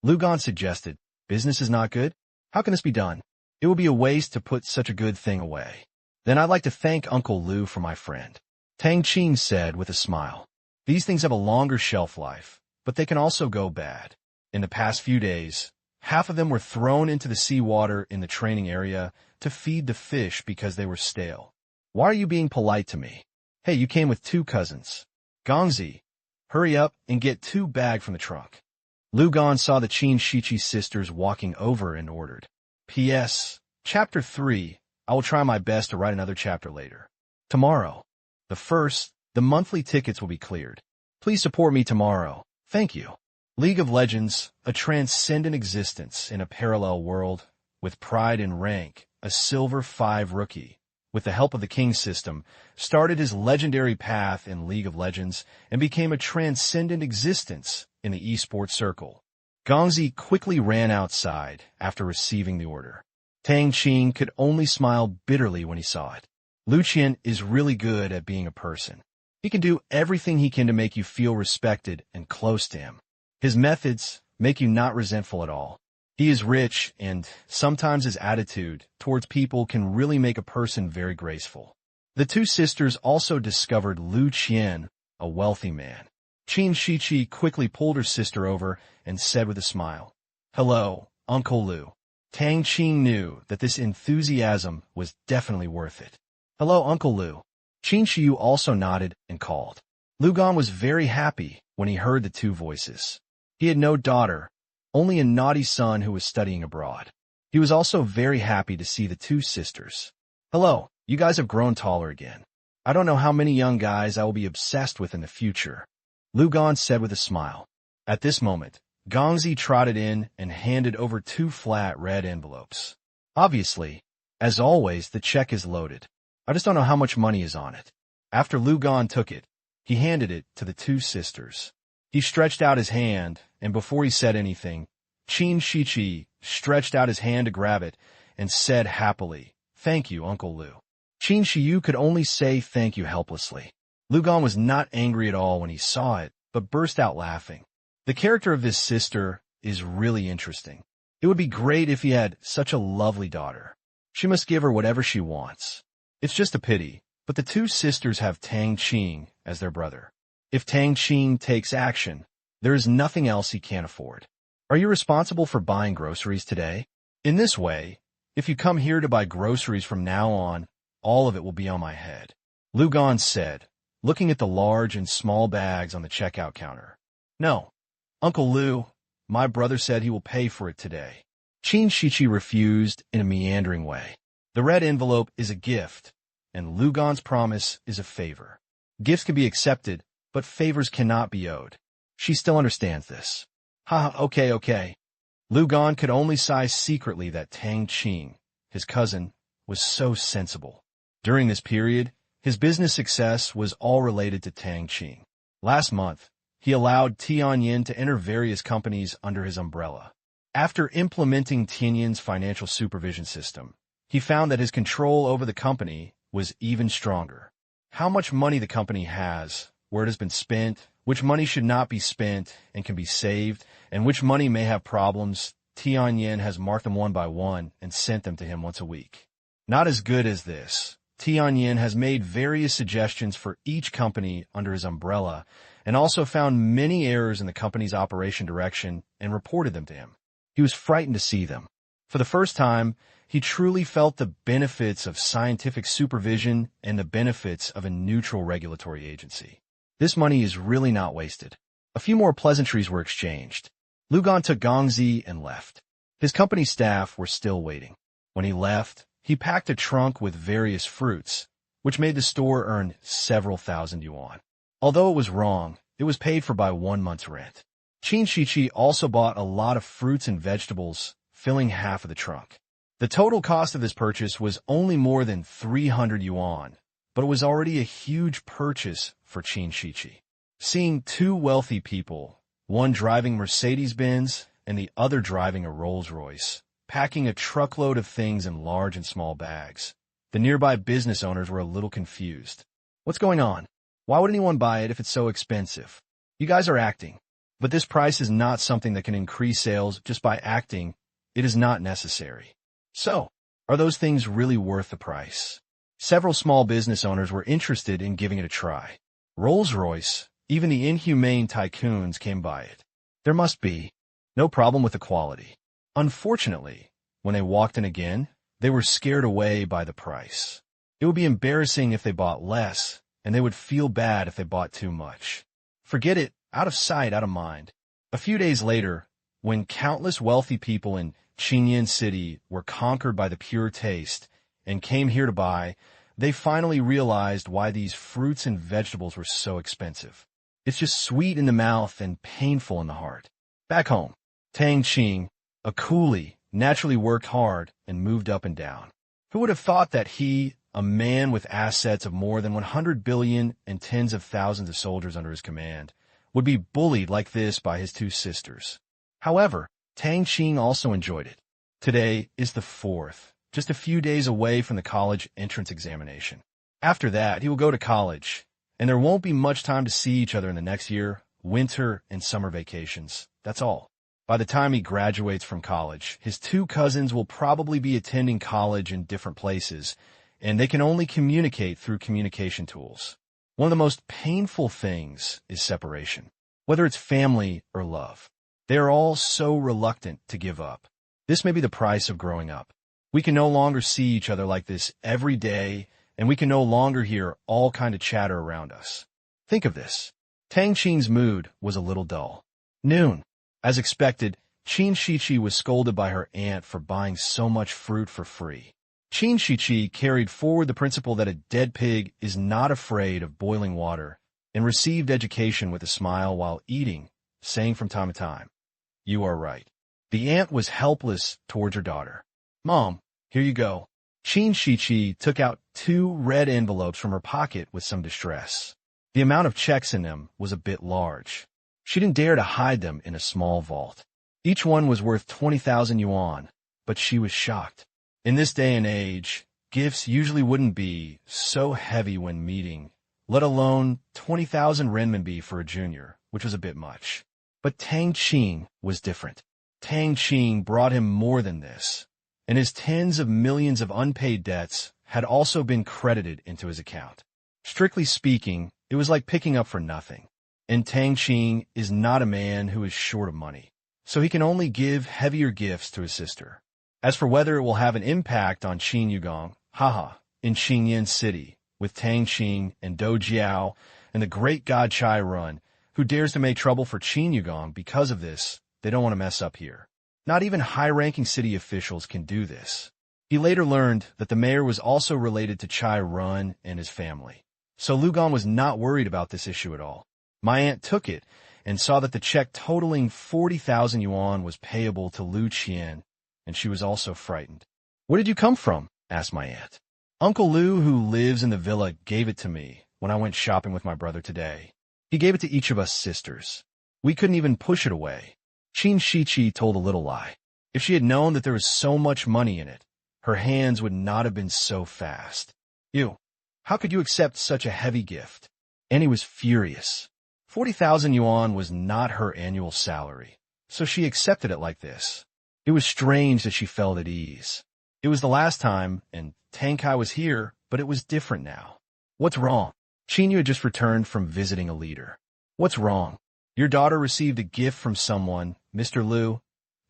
Lu Gan suggested, "Business is not good? How can this be done? It would be a waste to put such a good thing away." "Then I'd like to thank Uncle Lu for my friend," Tang Qing said with a smile. "These things have a longer shelf life, but they can also go bad. In the past few days, half of them were thrown into the seawater in the training area to feed the fish because they were stale. Why are you being polite to me? Hey, you came with 2 cousins. Gongzi, hurry up and get 2 bags from the trunk." Lu Gan saw the Qin Shiqi sisters walking over and ordered, "P.S. Chapter 3. I will try my best to write another chapter later. Tomorrow. The monthly tickets will be cleared. Please support me tomorrow. Thank you." League of Legends, a transcendent existence in a parallel world, with pride and rank, a Silver 5 rookie, with the help of the King system, started his legendary path in League of Legends and became a transcendent existence in the esports circle. Gongzi quickly ran outside after receiving the order. Tang Qing could only smile bitterly when he saw it. Lu Qian is really good at being a person. He can do everything he can to make you feel respected and close to him. His methods make you not resentful at all. He is rich, and sometimes his attitude towards people can really make a person very graceful. The 2 sisters also discovered Lu Qian, a wealthy man. Qin Shichi quickly pulled her sister over and said with a smile, "Hello, Uncle Lu." Tang Qing knew that this enthusiasm was definitely worth it. "Hello, Uncle Lu." Qin Shiyu also nodded and called. Lu Gan was very happy when he heard the two voices. He had no daughter, only a naughty son who was studying abroad. He was also very happy to see the two sisters. "Hello, you guys have grown taller again. I don't know how many young guys I will be obsessed with in the future," Lu Gan said with a smile. At this moment, Gongzi trotted in and handed over 2 flat red envelopes. Obviously, as always, the check is loaded. I just don't know how much money is on it. After Lu Gan took it, he handed it to the two sisters. He stretched out his hand, and before he said anything, Qin Shichi stretched out his hand to grab it and said happily, "Thank you, Uncle Lu." Qin Shiyu could only say thank you helplessly. Lu Gan was not angry at all when he saw it, but burst out laughing. The character of this sister is really interesting. It would be great if he had such a lovely daughter. She must give her whatever she wants. It's just a pity, but the two sisters have Tang Qing as their brother. If Tang Qing takes action, there is nothing else he can't afford. Are you responsible for buying groceries today? In this way, if you come here to buy groceries from now on, all of it will be on my head, Lu Gan said, looking at the large and small bags on the checkout counter. "No, Uncle Lu, my brother said he will pay for it today." Qin Shichi refused in a meandering way. The red envelope is a gift, and Lu Gan's promise is a favor. Gifts can be accepted, but favors cannot be owed. She still understands this. Okay. Lu Gan could only sigh secretly that Tang Qing, his cousin, was so sensible. During this period, his business success was all related to Tang Qing. Last month, he allowed Tianyin to enter various companies under his umbrella. After implementing Tianyin's financial supervision system, he found that his control over the company was even stronger. How much money the company has, where it has been spent, which money should not be spent and can be saved, and which money may have problems, Tianyin has marked them one by one and sent them to him once a week. Not as good as this. Tianyin has made various suggestions for each company under his umbrella and also found many errors in the company's operation direction and reported them to him. He was frightened to see them. For the first time, he truly felt the benefits of scientific supervision and the benefits of a neutral regulatory agency. This money is really not wasted. A few more pleasantries were exchanged. Lu Gan took Gongzi and left. His company staff were still waiting. When he left, he packed a trunk with various fruits, which made the store earn several thousand yuan. Although it was wrong, it was paid for by 1 month's rent. Qin Shichi also bought a lot of fruits and vegetables, filling half of the trunk. The total cost of this purchase was only more than 300 yuan, but it was already a huge purchase for Qin Shichi. Seeing two wealthy people, one driving Mercedes-Benz and the other driving a Rolls-Royce, packing a truckload of things in large and small bags, the nearby business owners were a little confused. "What's going on? Why would anyone buy it if it's so expensive? You guys are acting. But this price is not something that can increase sales just by acting. It is not necessary. So, are those things really worth the price?" Several small business owners were interested in giving it a try. Rolls-Royce, even the inhumane tycoons came by it. There must be no problem with the quality. Unfortunately, when they walked in again, they were scared away by the price. It would be embarrassing if they bought less, and they would feel bad if they bought too much. Forget it, out of sight, out of mind. A few days later, when countless wealthy people in Qinyan City were conquered by the pure taste and came here to buy, they finally realized why these fruits and vegetables were so expensive. It's just sweet in the mouth and painful in the heart. Back home, Tang Qing, a coolie, naturally worked hard and moved up and down. Who would have thought that he, a man with assets of more than 100 billion and tens of thousands of soldiers under his command, would be bullied like this by his two sisters? However, Tang Qing also enjoyed it. Today is the 4th, just a few days away from the college entrance examination. After that, he will go to college, and there won't be much time to see each other in the next year, winter and summer vacations. That's all. By the time he graduates from college, his two cousins will probably be attending college in different places, and they can only communicate through communication tools. One of the most painful things is separation. Whether it's family or love, they are all so reluctant to give up. This may be the price of growing up. We can no longer see each other like this every day, and we can no longer hear all kind of chatter around us. Think of this. Tang Qing's mood was a little dull. Noon. As expected, Qin Shiqi was scolded by her aunt for buying so much fruit for free. Qin Shiqi carried forward the principle that a dead pig is not afraid of boiling water and received education with a smile while eating, saying from time to time, "You are right." The aunt was helpless towards her daughter. "Mom, here you go." Qin Shiqi took out 2 red envelopes from her pocket with some distress. The amount of checks in them was a bit large. She didn't dare to hide them in a small vault. Each one was worth 20,000 yuan, but she was shocked. In this day and age, gifts usually wouldn't be so heavy when meeting, let alone 20,000 renminbi for a junior, which was a bit much. But Tang Qing was different. Tang Qing brought him more than this, and his tens of millions of unpaid debts had also been credited into his account. Strictly speaking, it was like picking up for nothing. And Tang Qing is not a man who is short of money, so he can only give heavier gifts to his sister. As for whether it will have an impact on Qin Yugong, in Qingyan City, with Tang Qing and Do Jiao and the great god Chai Run, who dares to make trouble for Qin Yugong because of this, they don't want to mess up here. Not even high-ranking city officials can do this. He later learned that the mayor was also related to Chai Run and his family. So Lu Gong was not worried about this issue at all. My aunt took it and saw that the check totaling 40,000 yuan was payable to Lu Qian, and she was also frightened. "Where did you come from?" asked my aunt. "Uncle Lu, who lives in the villa, gave it to me when I went shopping with my brother today. He gave it to each of us sisters. We couldn't even push it away." Qin Shiqi told a little lie. If she had known that there was so much money in it, her hands would not have been so fast. "You, how could you accept such a heavy gift?" Annie was furious. 40,000 yuan was not her annual salary, so she accepted it like this. It was strange that she felt at ease. It was the last time, and Tang Kai was here, but it was different now. "What's wrong?" Qin had just returned from visiting a leader. "What's wrong?" "Your daughter received a gift from someone, Mr. Lu,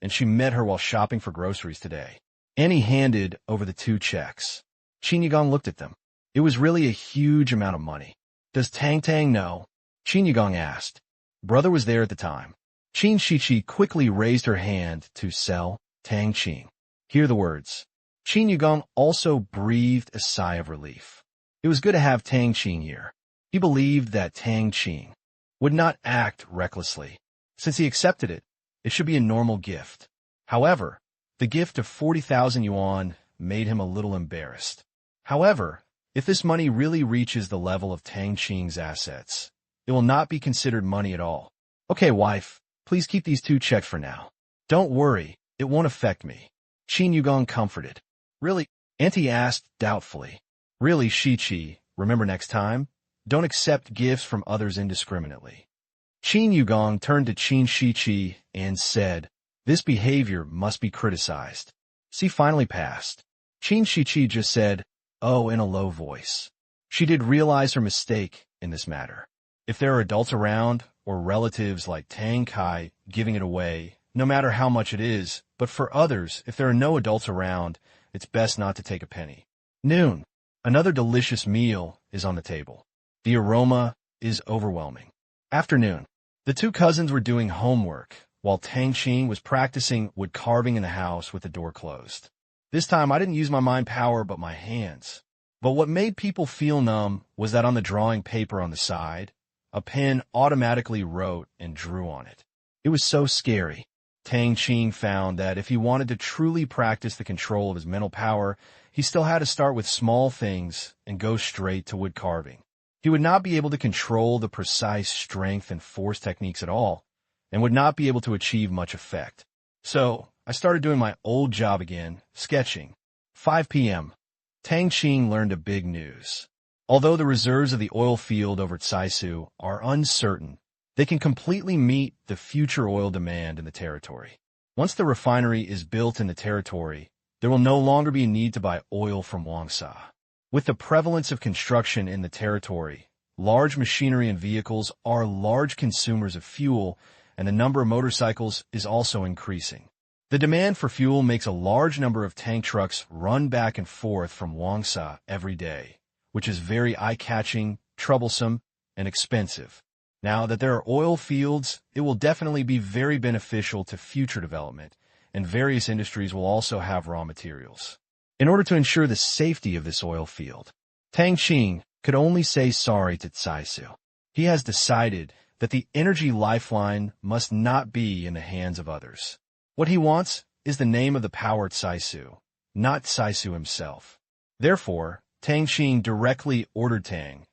and she met her while shopping for groceries today." Annie handed over the 2 checks. Qin Yugong looked at them. It was really a huge amount of money. "Does Tang know?" Qin Yugong asked. Brother was there at the time. Qin Shiqi quickly raised her hand to sell Tang Qing. Hear the words. Qin Yugong also breathed a sigh of relief. It was good to have Tang Qing here. He believed that Tang Qing would not act recklessly. Since he accepted it, it should be a normal gift. However, the gift of 40,000 yuan made him a little embarrassed. However, if this money really reaches the level of Tang Qing's assets, it will not be considered money at all. "Okay, wife, please keep these 2 checks for now. Don't worry, it won't affect me." Qin Yugong comforted. "Really?" Auntie asked doubtfully. "Really, Shiqi, remember next time? Don't accept gifts from others indiscriminately." Qin Yugong turned to Qin Shiqi and said, "This behavior must be criticized." She finally passed. Qin Shiqi just said, "Oh," in a low voice. She did realize her mistake in this matter. If there are adults around, or relatives like Tang Kai giving it away, no matter how much it is, but for others, if there are no adults around, it's best not to take a penny. Noon. Another delicious meal is on the table. The aroma is overwhelming. Afternoon. The 2 cousins were doing homework, while Tang Qing was practicing wood carving in the house with the door closed. This time I didn't use my mind power but my hands. But what made people feel numb was that on the drawing paper on the side, a pen automatically wrote and drew on it. It was so scary. Tang Qing found that if he wanted to truly practice the control of his mental power, he still had to start with small things and go straight to wood carving. He would not be able to control the precise strength and force techniques at all, and would not be able to achieve much effect. So, I started doing my old job again, sketching. 5 p.m. Tang Qing learned a big news. Although the reserves of the oil field over at Saisu are uncertain, they can completely meet the future oil demand in the territory. Once the refinery is built in the territory, there will no longer be a need to buy oil from Wangsa. With the prevalence of construction in the territory, Large machinery and vehicles are large consumers of fuel, and the number of motorcycles is also increasing. The demand for fuel makes a large number of tank trucks run back and forth from Wangsa every day, which is very eye-catching, troublesome, and expensive. Now that there are oil fields, it will definitely be very beneficial to future development, and various industries will also have raw materials. In order to ensure the safety of this oil field, Tang Qing could only say sorry to Caisu. He has decided that the energy lifeline must not be in the hands of others. What he wants is the name of the power Caisu, not Caisu himself. Therefore, Tang Qing directly ordered Tang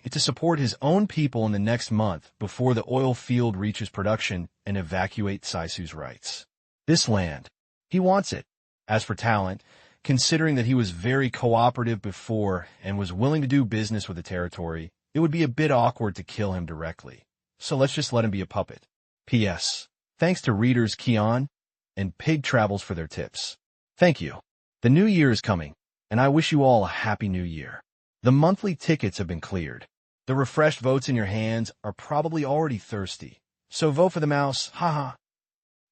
to support his own people in the next month before the oil field reaches production and evacuate Caisu's rights. This land, he wants it. As for talent, considering that he was very cooperative before and was willing to do business with the territory, it would be a bit awkward to kill him directly. So let's just let him be a puppet. P.S. Thanks to readers Keon and Pig Travels for their tips. Thank you. The new year is coming, and I wish you all a happy new year. The monthly tickets have been cleared. The refreshed votes in your hands are probably already thirsty. So vote for the mouse, haha.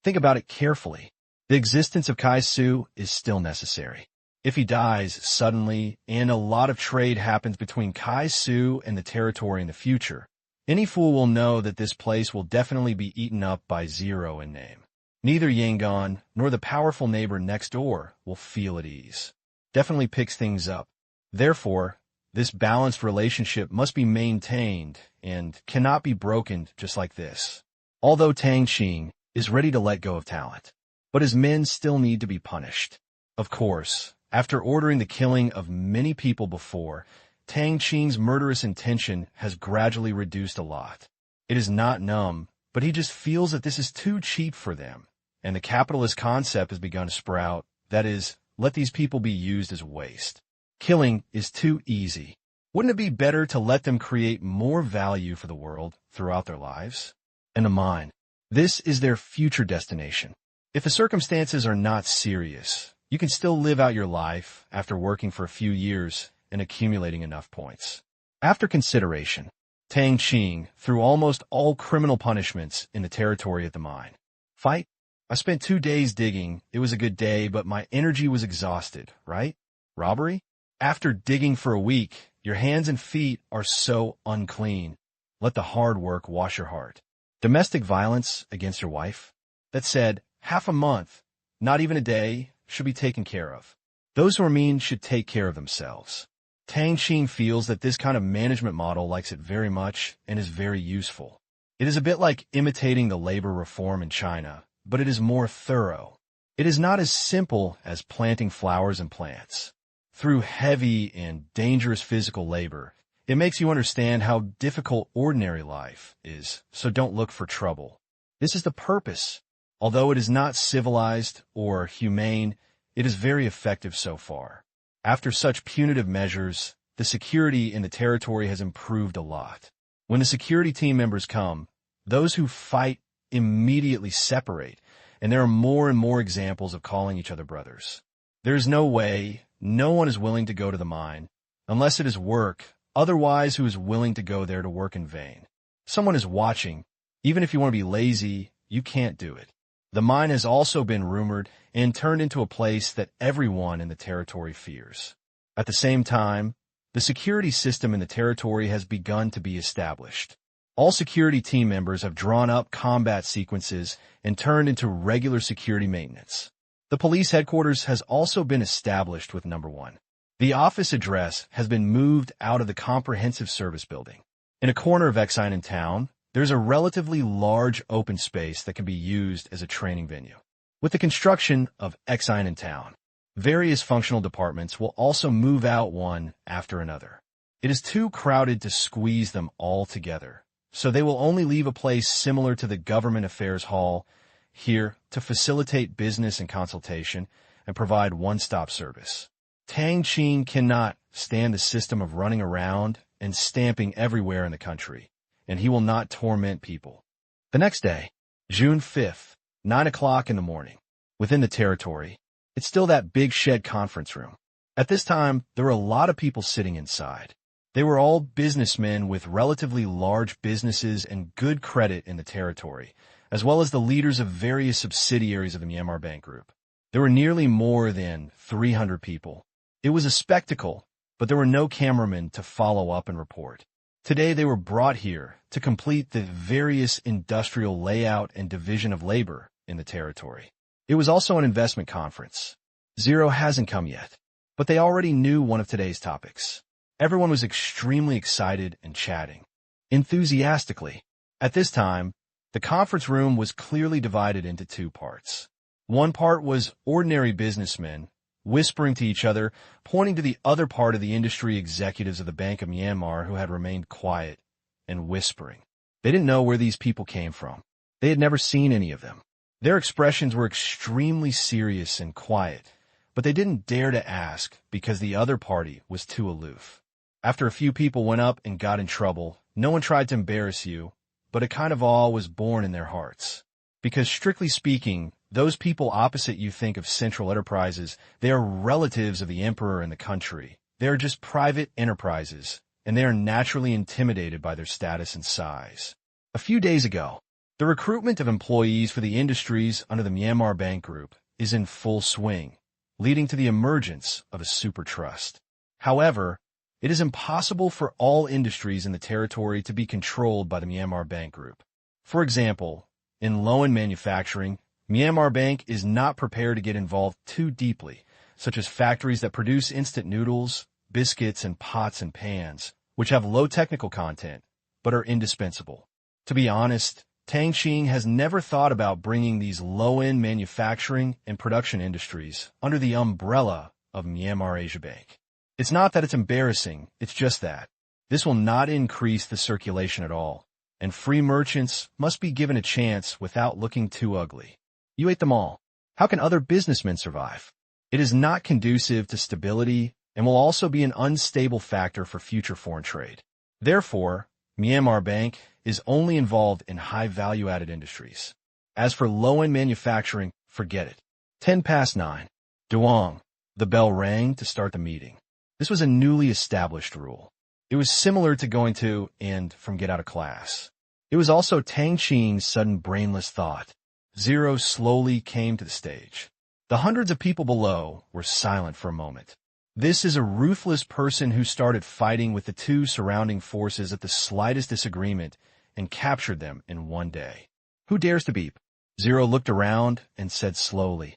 Think about it carefully. The existence of Caisu is still necessary. If he dies suddenly and a lot of trade happens between Caisu and the territory in the future, any fool will know that this place will definitely be eaten up by zero in name. Neither Yangon nor the powerful neighbor next door will feel at ease. Definitely picks things up. Therefore, this balanced relationship must be maintained and cannot be broken just like this. Although Tang Qing is ready to let go of talent, but his men still need to be punished. Of course, after ordering the killing of many people before, Tang Qing's murderous intention has gradually reduced a lot. It is not numb, but he just feels that this is too cheap for them, and the capitalist concept has begun to sprout, that is, let these people be used as waste. Killing is too easy. Wouldn't it be better to let them create more value for the world throughout their lives? And the mine. This is their future destination. If the circumstances are not serious, you can still live out your life after working for a few years and accumulating enough points. After consideration, Tang Qing threw almost all criminal punishments in the territory at the mine. Fight? I spent 2 days digging. It was a good day, but my energy was exhausted, right? Robbery? After digging for a week, your hands and feet are so unclean. Let the hard work wash your heart. Domestic violence against your wife? That said, half a month, not even a day, should be taken care of. Those who are mean should take care of themselves. Tang Qing feels that this kind of management model likes it very much and is very useful. It is a bit like imitating the labor reform in China, but it is more thorough. It is not as simple as planting flowers and plants. Through heavy and dangerous physical labor, it makes you understand how difficult ordinary life is, so don't look for trouble. This is the purpose. Although it is not civilized or humane, it is very effective so far. After such punitive measures, the security in the territory has improved a lot. When the security team members come, those who fight immediately separate, and there are more and more examples of calling each other brothers. There is no way, no one is willing to go to the mine, unless it is work, otherwise who is willing to go there to work in vain? Someone is watching. Even if you want to be lazy, you can't do it. The mine has also been rumored and turned into a place that everyone in the territory fears. At the same time, the security system in the territory has begun to be established. All security team members have drawn up combat sequences and turned into regular security maintenance. The police headquarters has also been established with number 1. The office address has been moved out of the comprehensive service building. In a corner of Exine town, there's a relatively large open space that can be used as a training venue. With the construction of Exine town, various functional departments will also move out one after another. It is too crowded to squeeze them all together, so they will only leave a place similar to the Government Affairs Hall here to facilitate business and consultation and provide one-stop service. Tang Qing cannot stand the system of running around and stamping everywhere in the country, and he will not torment people. The next day, June 5th, 9 o'clock in the morning, within the territory, it's still that big shed conference room. At this time, there are a lot of people sitting inside. They were all businessmen with relatively large businesses and good credit in the territory, as well as the leaders of various subsidiaries of the Myanmar Bank Group. There were nearly more than 300 people. It was a spectacle, but there were no cameramen to follow up and report. Today they were brought here to complete the various industrial layout and division of labor in the territory. It was also an investment conference. Zero hasn't come yet, but they already knew one of today's topics. Everyone was extremely excited and chatting enthusiastically. At this time, the conference room was clearly divided into two parts. One part was ordinary businessmen, whispering to each other, pointing to the other part of the industry executives of the Bank of Myanmar who had remained quiet and whispering. They didn't know where these people came from. They had never seen any of them. Their expressions were extremely serious and quiet, but they didn't dare to ask because the other party was too aloof. After a few people went up and got in trouble, no one tried to embarrass you, but a kind of awe was born in their hearts. Because strictly speaking, those people opposite you think of Central Enterprises, they are relatives of the emperor and the country. They are just private enterprises, and they are naturally intimidated by their status and size. A few days ago, the recruitment of employees for the industries under the Myanmar Bank Group is in full swing, leading to the emergence of a super trust. However, it is impossible for all industries in the territory to be controlled by the Myanmar Bank Group. For example, in low-end manufacturing, Myanmar Bank is not prepared to get involved too deeply, such as factories that produce instant noodles, biscuits, and pots and pans, which have low technical content, but are indispensable. To be honest, Tang Qing has never thought about bringing these low-end manufacturing and production industries under the umbrella of Myanmar Asia Bank. It's not that it's embarrassing, it's just that this will not increase the circulation at all, and free merchants must be given a chance without looking too ugly. You ate them all. How can other businessmen survive? It is not conducive to stability and will also be an unstable factor for future foreign trade. Therefore, Myanmar Bank is only involved in high value-added industries. As for low-end manufacturing, forget it. 9:10. Duong. The bell rang to start the meeting. This was a newly established rule. It was similar to going to and from get out of class. It was also Tang Qing's sudden brainless thought. Zero slowly came to the stage. The hundreds of people below were silent for a moment. This is a ruthless person who started fighting with the two surrounding forces at the slightest disagreement and captured them in one day. Who dares to beep? Zero looked around and said slowly,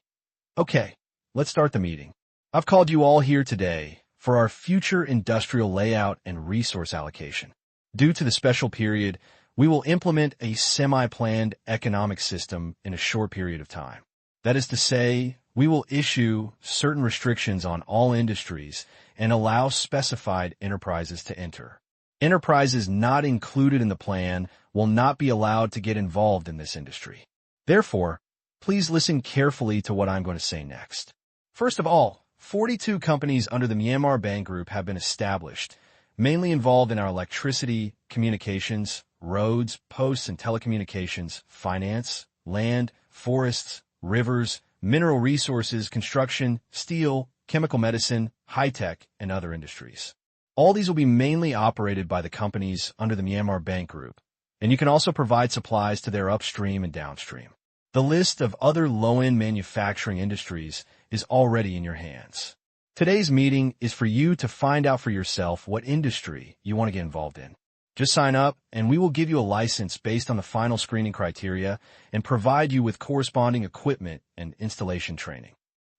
"Okay, let's start the meeting. I've called you all here today for our future industrial layout and resource allocation. Due to the special period, we will implement a semi-planned economic system in a short period of time. That is to say, we will issue certain restrictions on all industries and allow specified enterprises to enter. Enterprises not included in the plan will not be allowed to get involved in this industry. Therefore, please listen carefully to what I'm going to say next. First of all, 42 companies under the Myanmar Bank Group have been established, mainly involved in our electricity, communications, roads, posts and telecommunications, finance, land, forests, rivers, mineral resources, construction, steel, chemical medicine, high-tech, and other industries. All these will be mainly operated by the companies under the Myanmar Bank Group, and you can also provide supplies to their upstream and downstream. The list of other low-end manufacturing industries is already in your hands. Today's meeting is for you to find out for yourself what industry you want to get involved in. Just sign up, and we will give you a license based on the final screening criteria and provide you with corresponding equipment and installation training."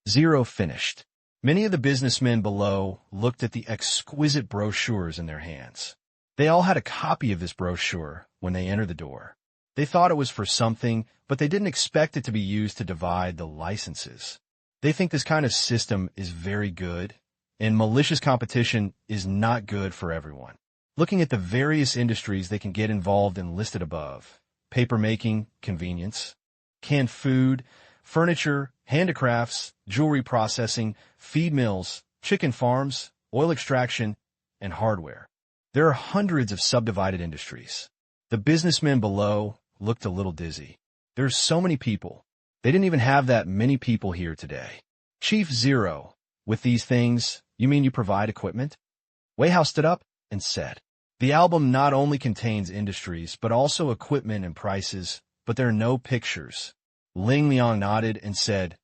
Zero finished. Many of the businessmen below looked at the exquisite brochures in their hands. They all had a copy of this brochure when they entered the door. They thought it was for something, but they didn't expect it to be used to divide the licenses. They think this kind of system is very good, and malicious competition is not good for everyone. Looking at the various industries they can get involved in listed above: paper making, convenience, canned food, furniture, handicrafts, jewelry processing, feed mills, chicken farms, oil extraction, and hardware. There are hundreds of subdivided industries. The businessmen below looked a little dizzy. There's so many people. They didn't even have that many people here today. Chief Zero, with these things, you mean you provide equipment? Weihao stood up. and said, "The album not only contains industries, but also equipment and prices, but there are no pictures." Ling Liang nodded and said,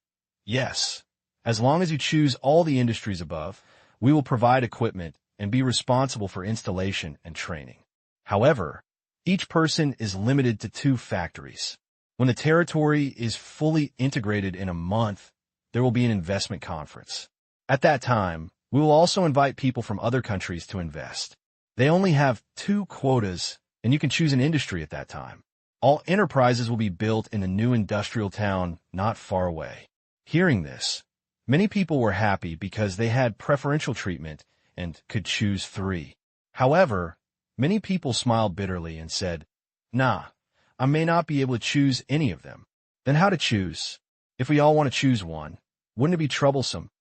"Yes, as long as you choose all the industries above, we will provide equipment and be responsible for installation and training. However, each person is limited to 2 factories. When the territory is fully integrated in a month, there will be an investment conference. At that time, we will also invite people from other countries to invest. They only have 2 quotas, and you can choose an industry at that time. All enterprises will be built in the new industrial town not far away." Hearing this, many people were happy because they had preferential treatment and could choose 3. However, many people smiled bitterly and said, "Nah, I may not be able to choose any of them." Then how to choose? If we all want to choose one, wouldn't it be troublesome?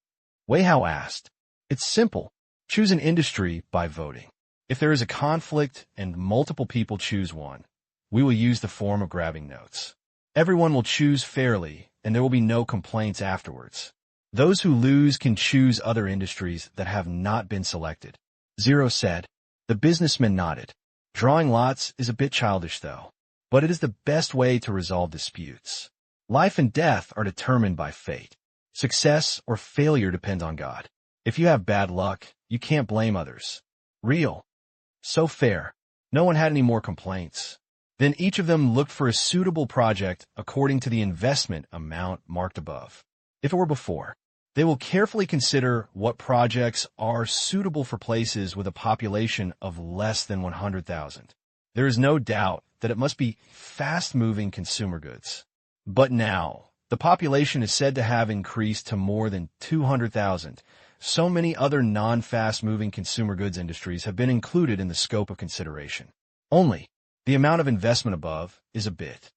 Wei Hao asked. "It's simple. Choose an industry by voting. If there is a conflict and multiple people choose one, we will use the form of grabbing notes. Everyone will choose fairly, and there will be no complaints afterwards. Those who lose can choose other industries that have not been selected." Zero said. The businessman nodded. "Drawing lots is a bit childish, though, but it is the best way to resolve disputes. Life and death are determined by fate. Success or failure depends on God. If you have bad luck, you can't blame others." Real. So fair. No one had any more complaints. Then each of them looked for a suitable project according to the investment amount marked above. If it were before, they will carefully consider what projects are suitable for places with a population of less than 100,000. There is no doubt that it must be fast-moving consumer goods. But now, the population is said to have increased to more than 200,000. So many other non-fast-moving consumer goods industries have been included in the scope of consideration. Only, the amount of investment above is a bit.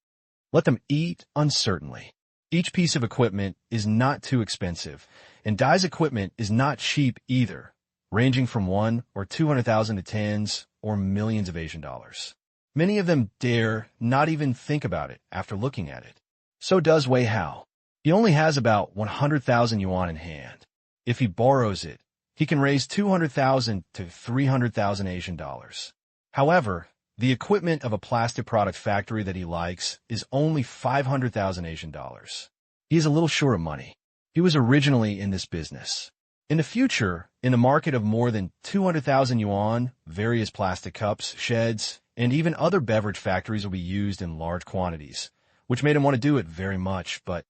Let them eat uncertainly. Each piece of equipment is not too expensive, and Dai's equipment is not cheap either, ranging from 1 or 200,000 to tens or millions of Asian dollars. Many of them dare not even think about it after looking at it. So does Wei Hao. He only has about 100,000 yuan in hand. If he borrows it, he can raise 200,000 to 300,000 Asian dollars. However, the equipment of a plastic product factory that he likes is only 500,000 Asian dollars. He is a little short of money. He was originally in this business. In the future, in the market of more than 200,000 yuan, various plastic cups, sheds, and even other beverage factories will be used in large quantities, which made him want to do it very much, but,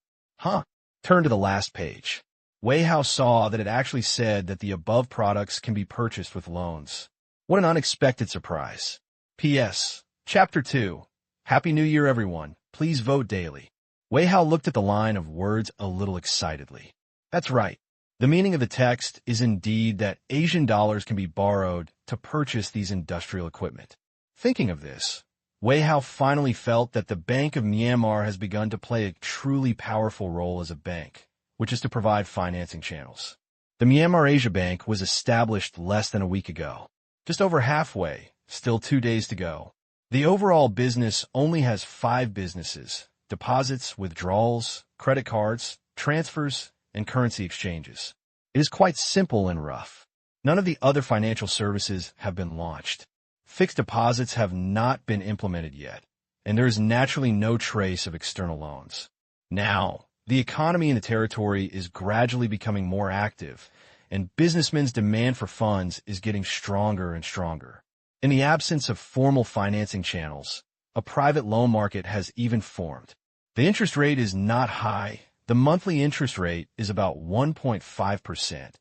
turn to the last page. Wei Hao saw that it actually said that the above products can be purchased with loans. What an unexpected surprise. P.S. Chapter 2. Happy New Year, everyone. Please vote daily. Wei Hao looked at the line of words a little excitedly. That's right. The meaning of the text is indeed that Asian dollars can be borrowed to purchase these industrial equipment. Thinking of this, Wei Hao finally felt that the Bank of Myanmar has begun to play a truly powerful role as a bank, which is to provide financing channels. The Myanmar Asia Bank was established less than a week ago. Just over halfway, still 2 days to go. The overall business only has 5 businesses: deposits, withdrawals, credit cards, transfers, and currency exchanges. It is quite simple and rough. None of the other financial services have been launched. Fixed deposits have not been implemented yet, and there is naturally no trace of external loans. Now, the economy in the territory is gradually becoming more active, and businessmen's demand for funds is getting stronger and stronger. In the absence of formal financing channels, a private loan market has even formed. The interest rate is not high. The monthly interest rate is about 1.5%,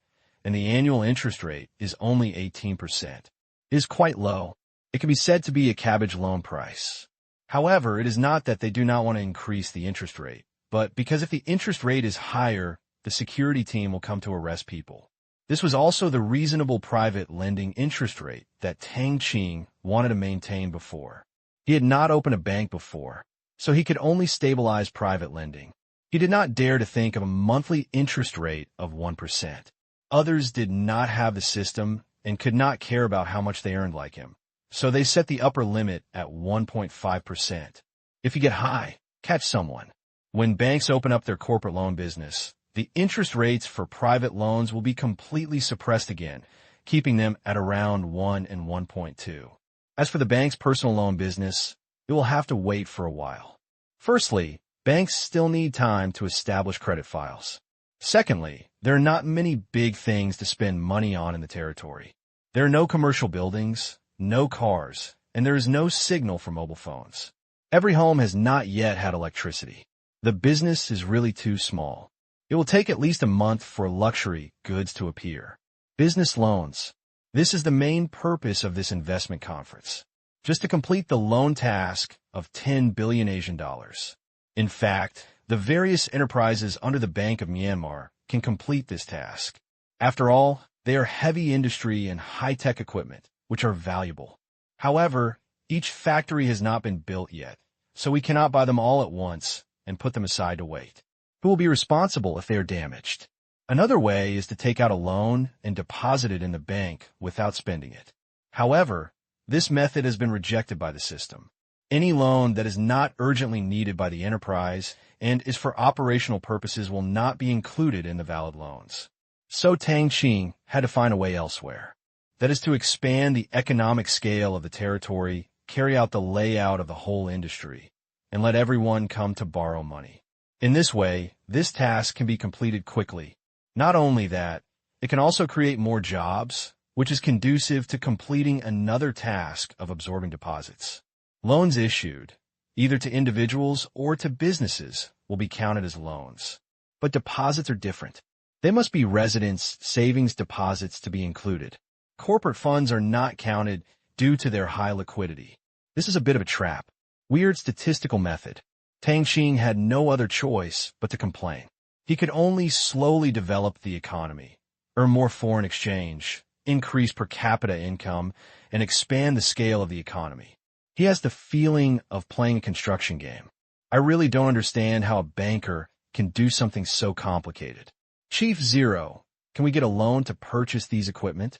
and the annual interest rate is only 18%. It is quite low. It can be said to be a cabbage loan price. However, it is not that they do not want to increase the interest rate, but because if the interest rate is higher, the security team will come to arrest people. This was also the reasonable private lending interest rate that Tang Qing wanted to maintain before. He had not opened a bank before, so he could only stabilize private lending. He did not dare to think of a monthly interest rate of 1%. Others did not have the system and could not care about how much they earned like him, so they set the upper limit at 1.5%. If you get high, catch someone. When banks open up their corporate loan business, the interest rates for private loans will be completely suppressed again, keeping them at around 1 and 1.2. As for the bank's personal loan business, it will have to wait for a while. Firstly, banks still need time to establish credit files. Secondly, there are not many big things to spend money on in the territory. There are no commercial buildings, no cars, and there is no signal for mobile phones. Every home has not yet had electricity. The business is really too small. It will take at least a month for luxury goods to appear. Business loans. This is the main purpose of this investment conference, just to complete the loan task of 10 billion Asian dollars. In fact, the various enterprises under the Bank of Myanmar can complete this task. After all, they are heavy industry and high-tech equipment, which are valuable. However, each factory has not been built yet, so we cannot buy them all at once and put them aside to wait. Who will be responsible if they are damaged? Another way is to take out a loan and deposit it in the bank without spending it. However, this method has been rejected by the system. Any loan that is not urgently needed by the enterprise and is for operational purposes will not be included in the valid loans. So Tang Qing had to find a way elsewhere. That is to expand the economic scale of the territory, carry out the layout of the whole industry, and let everyone come to borrow money. In this way, this task can be completed quickly. Not only that, it can also create more jobs, which is conducive to completing another task of absorbing deposits. Loans issued, either to individuals or to businesses, will be counted as loans. But deposits are different. They must be residence savings deposits to be included. Corporate funds are not counted due to their high liquidity. This is a bit of a trap. Weird statistical method. Tang Qing had no other choice but to complain. He could only slowly develop the economy, earn more foreign exchange, increase per capita income, and expand the scale of the economy. He has the feeling of playing a construction game. I really don't understand how a banker can do something so complicated. Chief Zero, can we get a loan to purchase these equipment?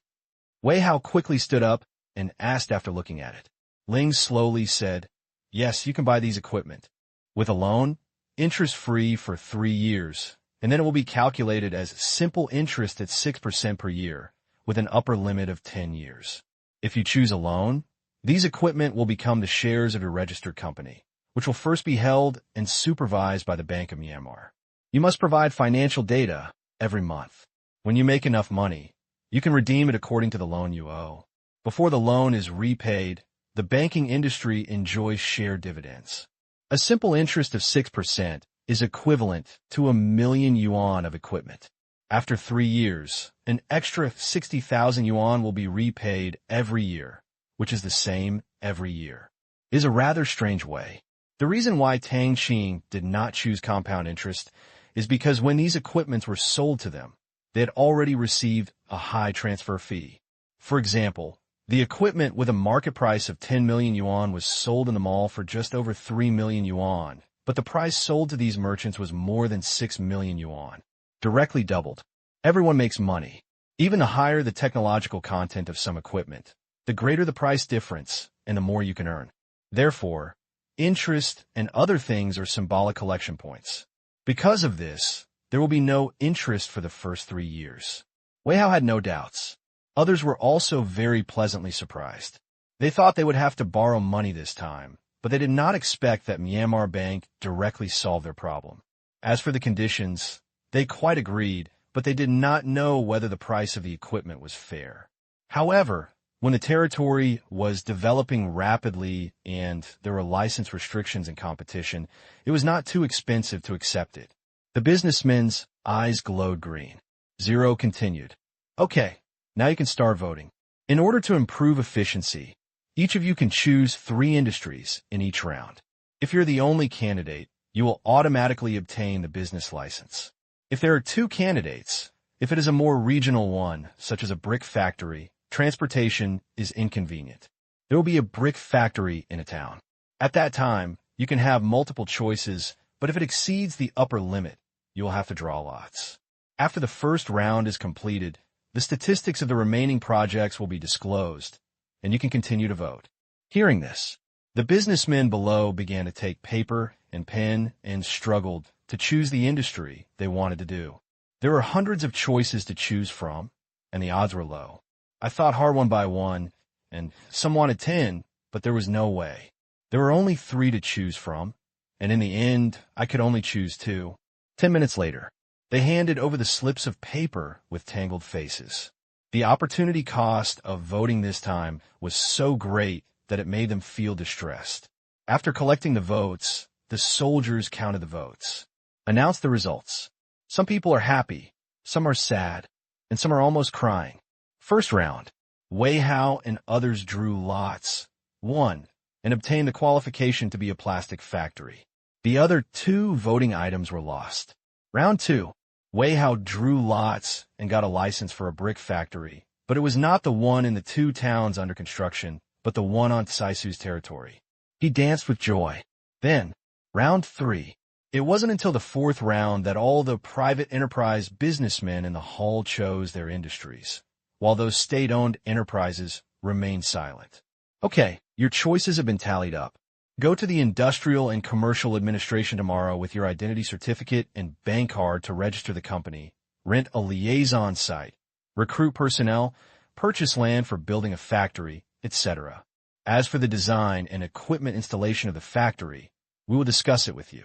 Wei Hao quickly stood up and asked after looking at it. Ling slowly said, yes, you can buy these equipment. With a loan, interest-free for 3 years, and then it will be calculated as simple interest at 6% per year, with an upper limit of 10 years. If you choose a loan, these equipment will become the shares of your registered company, which will first be held and supervised by the Bank of Myanmar. You must provide financial data every month. When you make enough money, you can redeem it according to the loan you owe. Before the loan is repaid, the banking industry enjoys share dividends. A simple interest of 6% is equivalent to 1 million yuan of equipment. After 3 years, an extra 60,000 yuan will be repaid every year, which is the same every year. It is a rather strange way. The reason why Tang Qing did not choose compound interest is because when these equipments were sold to them, they had already received a high transfer fee. For example, the equipment with a market price of 10 million yuan was sold in the mall for just over 3 million yuan, but the price sold to these merchants was more than 6 million yuan. Directly doubled. Everyone makes money. Even the higher the technological content of some equipment, the greater the price difference and the more you can earn. Therefore, interest and other things are symbolic collection points. Because of this, there will be no interest for the first 3 years. Wei Hao had no doubts. Others were also very pleasantly surprised. They thought they would have to borrow money this time, but they did not expect that Myanmar Bank directly solved their problem. As for the conditions, they quite agreed, but they did not know whether the price of the equipment was fair. However, when the territory was developing rapidly and there were license restrictions and competition, it was not too expensive to accept it. The businessman's eyes glowed green. Zero continued. Okay, now you can start voting. In order to improve efficiency, each of you can choose 3 industries in each round. If you're the only candidate, you will automatically obtain the business license. If there are 2 candidates, if it is a more regional one, such as a brick factory, transportation is inconvenient. There will be a brick factory in a town. At that time, you can have multiple choices, but if it exceeds the upper limit, you will have to draw lots. After the first round is completed, the statistics of the remaining projects will be disclosed, and you can continue to vote. Hearing this, the businessmen below began to take paper and pen and struggled to choose the industry they wanted to do. There were hundreds of choices to choose from, and the odds were low. I thought hard one by one, and some wanted 10, but there was no way. There were only 3 to choose from, and in the end, I could only choose 2. 10 minutes later, they handed over the slips of paper with tangled faces. The opportunity cost of voting this time was so great that it made them feel distressed. After collecting the votes, the soldiers counted the votes, announced the results. Some people are happy, some are sad, and some are almost crying. First round, Wei Hao and others drew lots, won, and obtained the qualification to be a plastic factory. The other 2 voting items were lost. Round 2, Wei Hao drew lots and got a license for a brick factory, but it was not the one in the 2 towns under construction, but the one on Saisu's territory. He danced with joy. Then, round 3. It wasn't until the 4th round that all the private enterprise businessmen in the hall chose their industries, while those state-owned enterprises remained silent. Okay, your choices have been tallied up. Go to the Industrial and Commercial Administration tomorrow with your identity certificate and bank card to register the company, rent a liaison site, recruit personnel, purchase land for building a factory, etc. As for the design and equipment installation of the factory, we will discuss it with you.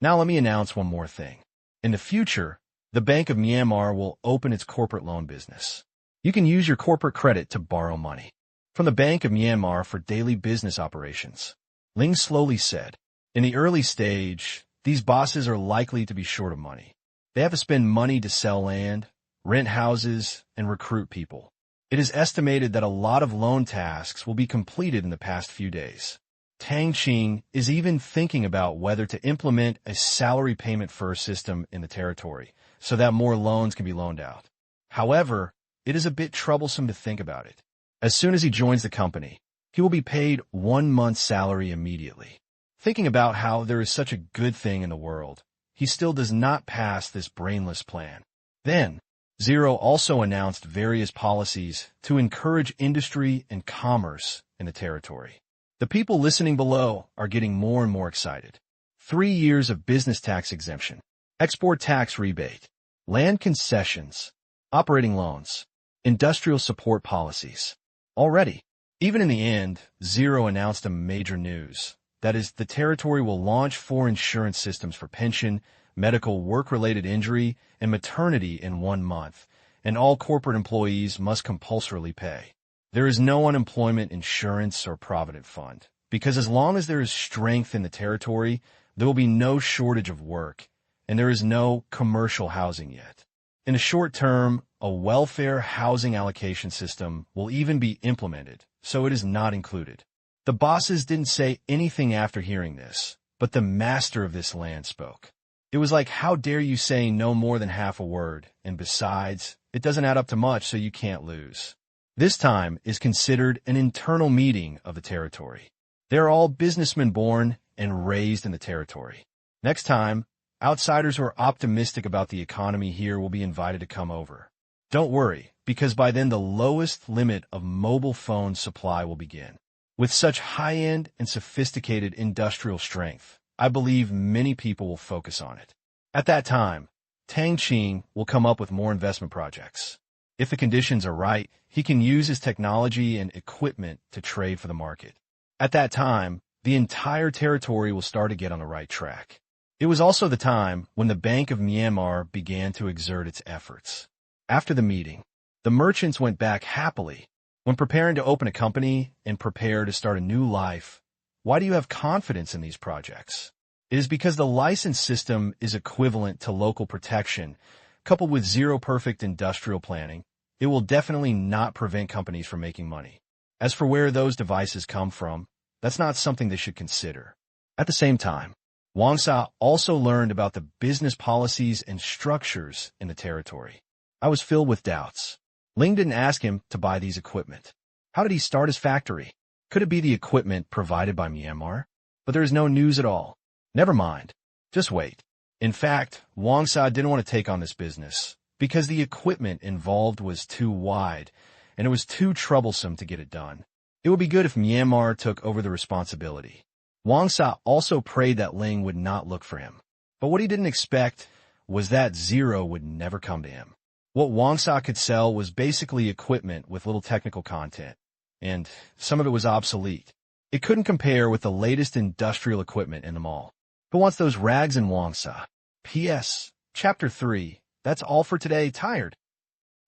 Now let me announce one more thing. In the future, the Bank of Myanmar will open its corporate loan business. You can use your corporate credit to borrow money from the Bank of Myanmar for daily business operations. Ling slowly said, in the early stage, these bosses are likely to be short of money. They have to spend money to sell land, rent houses, and recruit people. It is estimated that a lot of loan tasks will be completed in the past few days. Tang Qing is even thinking about whether to implement a salary payment first system in the territory so that more loans can be loaned out. However, it is a bit troublesome to think about it. As soon as he joins the company, he will be paid 1 month's salary immediately. Thinking about how there is such a good thing in the world, he still does not pass this brainless plan. Then, Zero also announced various policies to encourage industry and commerce in the territory. The people listening below are getting more and more excited. 3 years of business tax exemption, export tax rebate, land concessions, operating loans, industrial support policies. Already, even in the end, Zero announced a major news. That is, the territory will launch 4 insurance systems for pension, medical work-related injury, and maternity in 1 month, and all corporate employees must compulsorily pay. There is no unemployment insurance or provident fund, because as long as there is strength in the territory, there will be no shortage of work, and there is no commercial housing yet. In the short term, a welfare housing allocation system will even be implemented, so it is not included. The bosses didn't say anything after hearing this, but the master of this land spoke. It was like, how dare you say no more than half a word, and besides, it doesn't add up to much, so you can't lose. This time is considered an internal meeting of the territory. They're all businessmen born and raised in the territory. Next time, outsiders who are optimistic about the economy here will be invited to come over. Don't worry, because by then the lowest limit of mobile phone supply will begin. With such high-end and sophisticated industrial strength, I believe many people will focus on it. At that time, Tang Qing will come up with more investment projects. If the conditions are right, he can use his technology and equipment to trade for the market. At that time, the entire territory will start to get on the right track. It was also the time when the Bank of Myanmar began to exert its efforts. After the meeting, the merchants went back happily. When preparing to open a company and prepare to start a new life, why do you have confidence in these projects? It is because the license system is equivalent to local protection, coupled with zero perfect industrial planning. It will definitely not prevent companies from making money. As for where those devices come from, that's not something they should consider. At the same time, Wang Sa also learned about the business policies and structures in the territory. I was filled with doubts. Ling didn't ask him to buy these equipment. How did he start his factory? Could it be the equipment provided by Myanmar? But there is no news at all. Never mind. Just wait. In fact, Wang Sa didn't want to take on this business because the equipment involved was too wide and it was too troublesome to get it done. It would be good if Myanmar took over the responsibility. Wang Sa also prayed that Ling would not look for him. But what he didn't expect was that Zero would never come to him. What Wangsa could sell was basically equipment with little technical content, and some of it was obsolete. It couldn't compare with the latest industrial equipment in the mall. Who wants those rags in Wangsa? P.S. Chapter 3. That's all for today. Tired.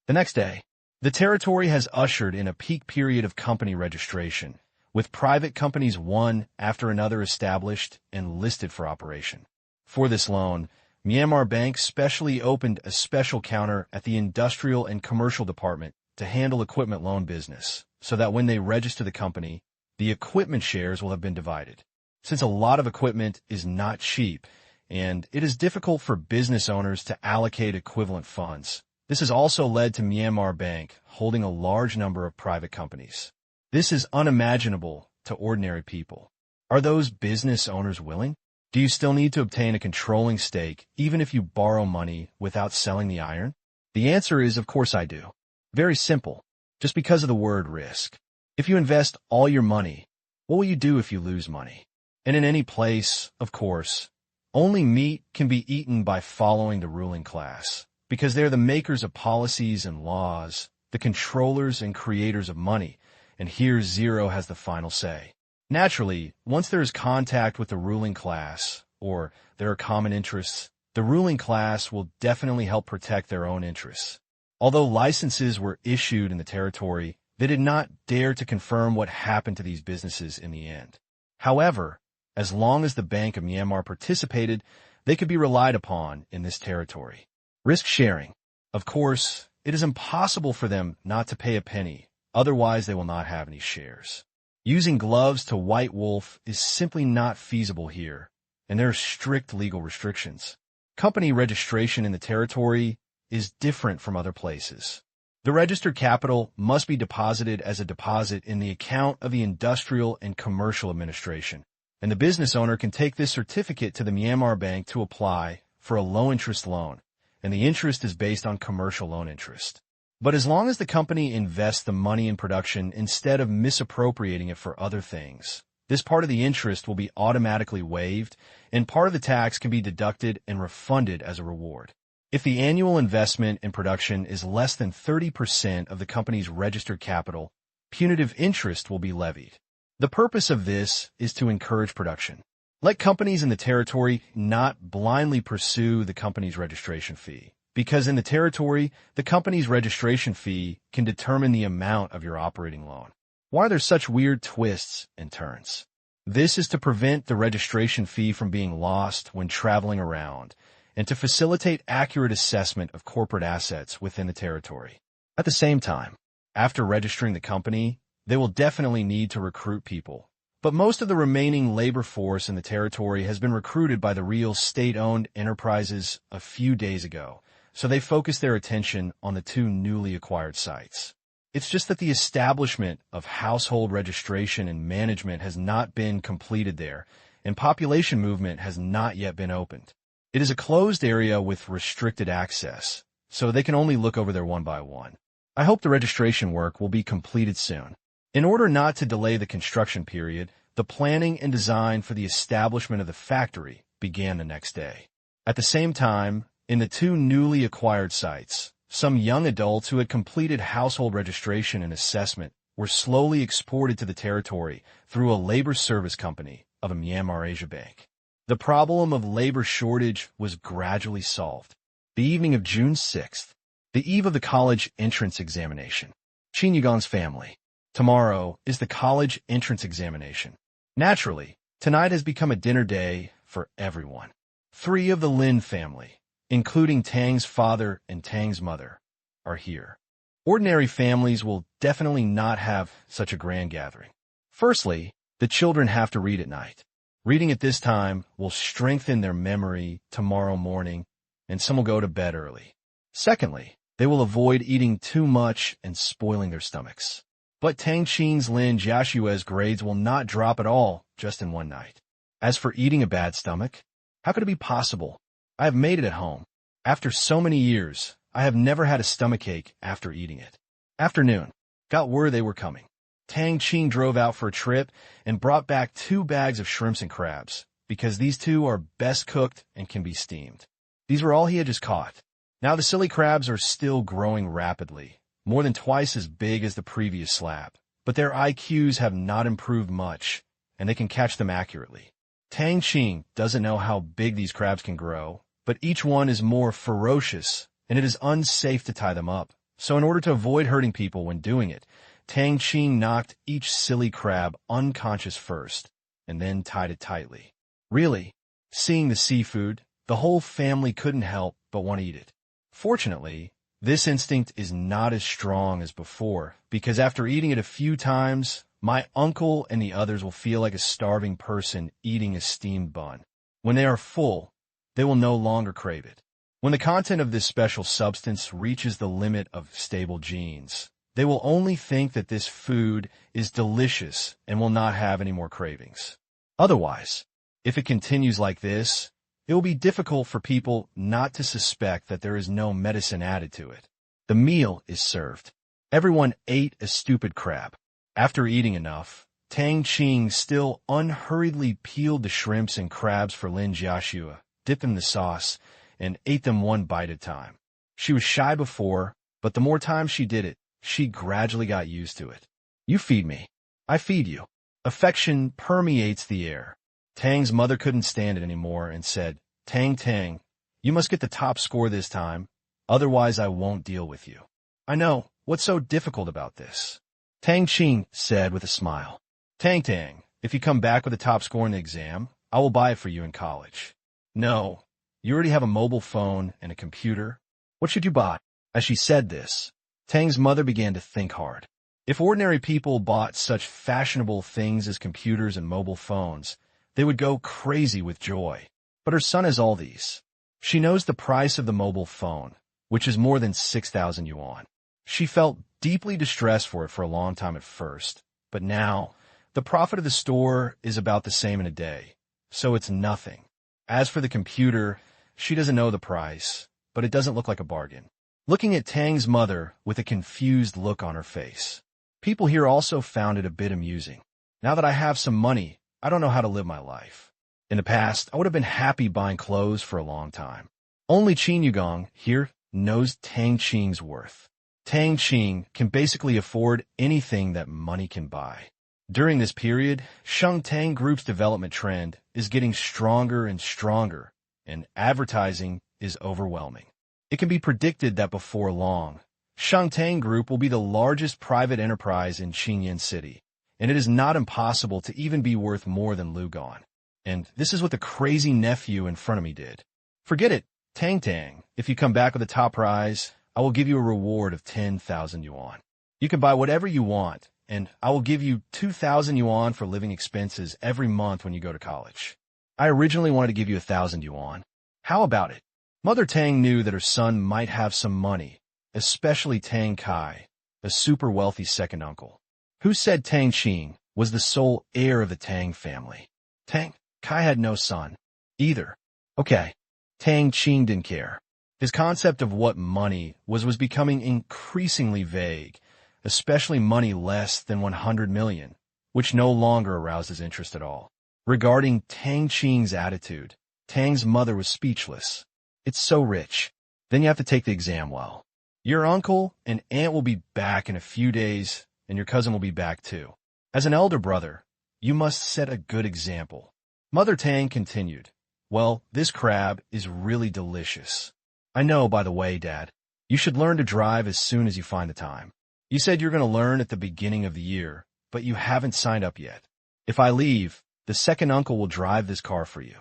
The next day, the territory has ushered in a peak period of company registration, with private companies one after another established and listed for operation. For this loan, Myanmar Bank specially opened a special counter at the Industrial and Commercial Department to handle equipment loan business, so that when they register the company, the equipment shares will have been divided. Since a lot of equipment is not cheap, and it is difficult for business owners to allocate equivalent funds, this has also led to Myanmar Bank holding a large number of private companies. This is unimaginable to ordinary people. Are those business owners willing? Do you still need to obtain a controlling stake even if you borrow money without selling the iron? The answer is, of course I do. Very simple, just because of the word risk. If you invest all your money, what will you do if you lose money? And in any place, of course, only meat can be eaten by following the ruling class, because they're the makers of policies and laws, the controllers and creators of money, and here zero has the final say. Naturally, once there is contact with the ruling class, or there are common interests, the ruling class will definitely help protect their own interests. Although licenses were issued in the territory, they did not dare to confirm what happened to these businesses in the end. However, as long as the Bank of Myanmar participated, they could be relied upon in this territory. Risk sharing. Of course, it is impossible for them not to pay a penny, otherwise they will not have any shares. Using gloves to white wolf is simply not feasible here, and there are strict legal restrictions. Company registration in the territory is different from other places. The registered capital must be deposited as a deposit in the account of the Industrial and Commercial Administration, and the business owner can take this certificate to the Myanmar Bank to apply for a low-interest loan, and the interest is based on commercial loan interest. But as long as the company invests the money in production instead of misappropriating it for other things, this part of the interest will be automatically waived, and part of the tax can be deducted and refunded as a reward. If the annual investment in production is less than 30% of the company's registered capital, punitive interest will be levied. The purpose of this is to encourage production. Let companies in the territory not blindly pursue the company's registration fee, because in the territory, the company's registration fee can determine the amount of your operating loan. Why are there such weird twists and turns? This is to prevent the registration fee from being lost when traveling around, and to facilitate accurate assessment of corporate assets within the territory. At the same time, after registering the company, they will definitely need to recruit people. But most of the remaining labor force in the territory has been recruited by the real state-owned enterprises a few days ago, so they focus their attention on the two newly acquired sites. It's just that the establishment of household registration and management has not been completed there, and population movement has not yet been opened. It is a closed area with restricted access, so they can only look over there one by one. I hope the registration work will be completed soon. In order not to delay the construction period, the planning and design for the establishment of the factory began the next day. At the same time, in the two newly acquired sites, some young adults who had completed household registration and assessment were slowly exported to the territory through a labor service company of a Myanmar Asia Bank. The problem of labor shortage was gradually solved. The evening of June 6th, the eve of the college entrance examination. Chin Yugon's family. Tomorrow is the college entrance examination. Naturally, tonight has become a dinner day for everyone. 3 of the Lin family, including Tang's father and Tang's mother, are here. Ordinary families will definitely not have such a grand gathering. Firstly, the children have to read at night. Reading at this time will strengthen their memory tomorrow morning, and some will go to bed early. Secondly, they will avoid eating too much and spoiling their stomachs. But Tang Qing's Lin Jiashue's grades will not drop at all just in one night. As for eating a bad stomach, how could it be possible? I have made it at home. After so many years, I have never had a stomachache after eating it. Afternoon. Got word they were coming. Tang Qing drove out for a trip and brought back 2 bags of shrimps and crabs, because these 2 are best cooked and can be steamed. These were all he had just caught. Now the silly crabs are still growing rapidly, more than twice as big as the previous slab, but their IQs have not improved much, and they can catch them accurately. Tang Qing doesn't know how big these crabs can grow, but each one is more ferocious, and it is unsafe to tie them up. So in order to avoid hurting people when doing it, Tang Qing knocked each silly crab unconscious first, and then tied it tightly. Really, seeing the seafood, the whole family couldn't help but want to eat it. Fortunately, this instinct is not as strong as before, because after eating it a few times, my uncle and the others will feel like a starving person eating a steamed bun. When they are full, they will no longer crave it. When the content of this special substance reaches the limit of stable genes, they will only think that this food is delicious and will not have any more cravings. Otherwise, if it continues like this, it will be difficult for people not to suspect that there is no medicine added to it. The meal is served. Everyone ate a stupid crab. After eating enough, Tang Qing still unhurriedly peeled the shrimps and crabs for Lin Jiaxue, dipped them in the sauce, and ate them one bite at a time. She was shy before, but the more times she did it, she gradually got used to it. You feed me. I feed you. Affection permeates the air. Tang's mother couldn't stand it anymore and said, Tang, you must get the top score this time, otherwise I won't deal with you. I know, what's so difficult about this? Tang Qing said with a smile. Tang, if you come back with a top score in the exam, I will buy it for you in college. No, you already have a mobile phone and a computer. What should you buy? As she said this, Tang's mother began to think hard. If ordinary people bought such fashionable things as computers and mobile phones, they would go crazy with joy. But her son has all these. She knows the price of the mobile phone, which is more than 6,000 yuan. She felt deeply distressed for it for a long time at first, but now, the profit of the store is about the same in a day, so it's nothing. As for the computer, she doesn't know the price, but it doesn't look like a bargain. Looking at Tang's mother with a confused look on her face. People here also found it a bit amusing. Now that I have some money, I don't know how to live my life. In the past, I would have been happy buying clothes for a long time. Only Qin Yugong here knows Tang Qing's worth. Tang Qing can basically afford anything that money can buy. During this period, Sheng Tang Group's development trend is getting stronger and stronger, and advertising is overwhelming. It can be predicted that before long, Sheng Tang Group will be the largest private enterprise in Qingyan City, and it is not impossible to even be worth more than Lugon. And this is what the crazy nephew in front of me did. Forget it, Tang, if you come back with a top prize, I will give you a reward of 10,000 yuan. You can buy whatever you want, and I will give you 2,000 yuan for living expenses every month when you go to college. I originally wanted to give you 1,000 yuan. How about it? Mother Tang knew that her son might have some money, especially Tang Kai, a super wealthy second uncle. Who said Tang Qing was the sole heir of the Tang family? Tang Kai had no son, either. Okay, Tang Qing didn't care. His concept of what money was becoming increasingly vague, especially money less than 100 million, which no longer aroused his interest at all. Regarding Tang Qing's attitude, Tang's mother was speechless. It's so rich. Then you have to take the exam well. Your uncle and aunt will be back in a few days, and your cousin will be back too. As an elder brother, you must set a good example. Mother Tang continued, well, this crab is really delicious. I know, by the way, Dad, you should learn to drive as soon as you find the time. You said you're going to learn at the beginning of the year, but you haven't signed up yet. If I leave, the second uncle will drive this car for you.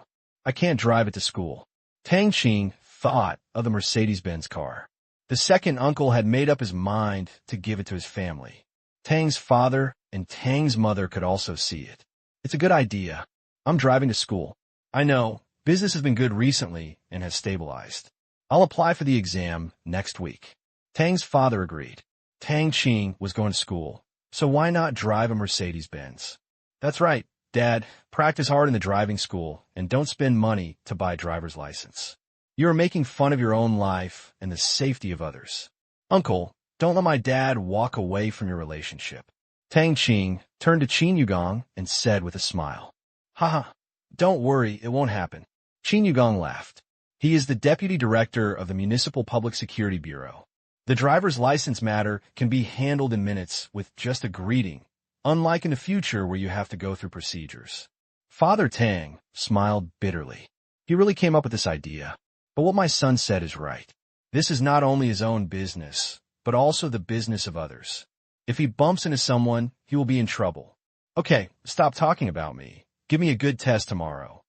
I can't drive it to school. Tang Qing thought of the Mercedes-Benz car. The second uncle had made up his mind to give it to his family. Tang's father and Tang's mother could also see it. It's a good idea. I'm driving to school. I know, business has been good recently and has stabilized. I'll apply for the exam next week. Tang's father agreed. Tang Qing was going to school, so why not drive a Mercedes-Benz? That's right, Dad, practice hard in the driving school and don't spend money to buy a driver's license. You are making fun of your own life and the safety of others. Uncle, don't let my dad walk away from your relationship. Tang Qing turned to Qin Yugong and said with a smile, Haha, don't worry, it won't happen. Qin Yugong laughed. He is the deputy director of the Municipal Public Security Bureau. The driver's license matter can be handled in minutes with just a greeting, unlike in the future where you have to go through procedures. Father Tang smiled bitterly. He really came up with this idea. But what my son said is right. This is not only his own business, but also the business of others. If he bumps into someone, he will be in trouble. Okay, stop talking about me. Give me a good test tomorrow.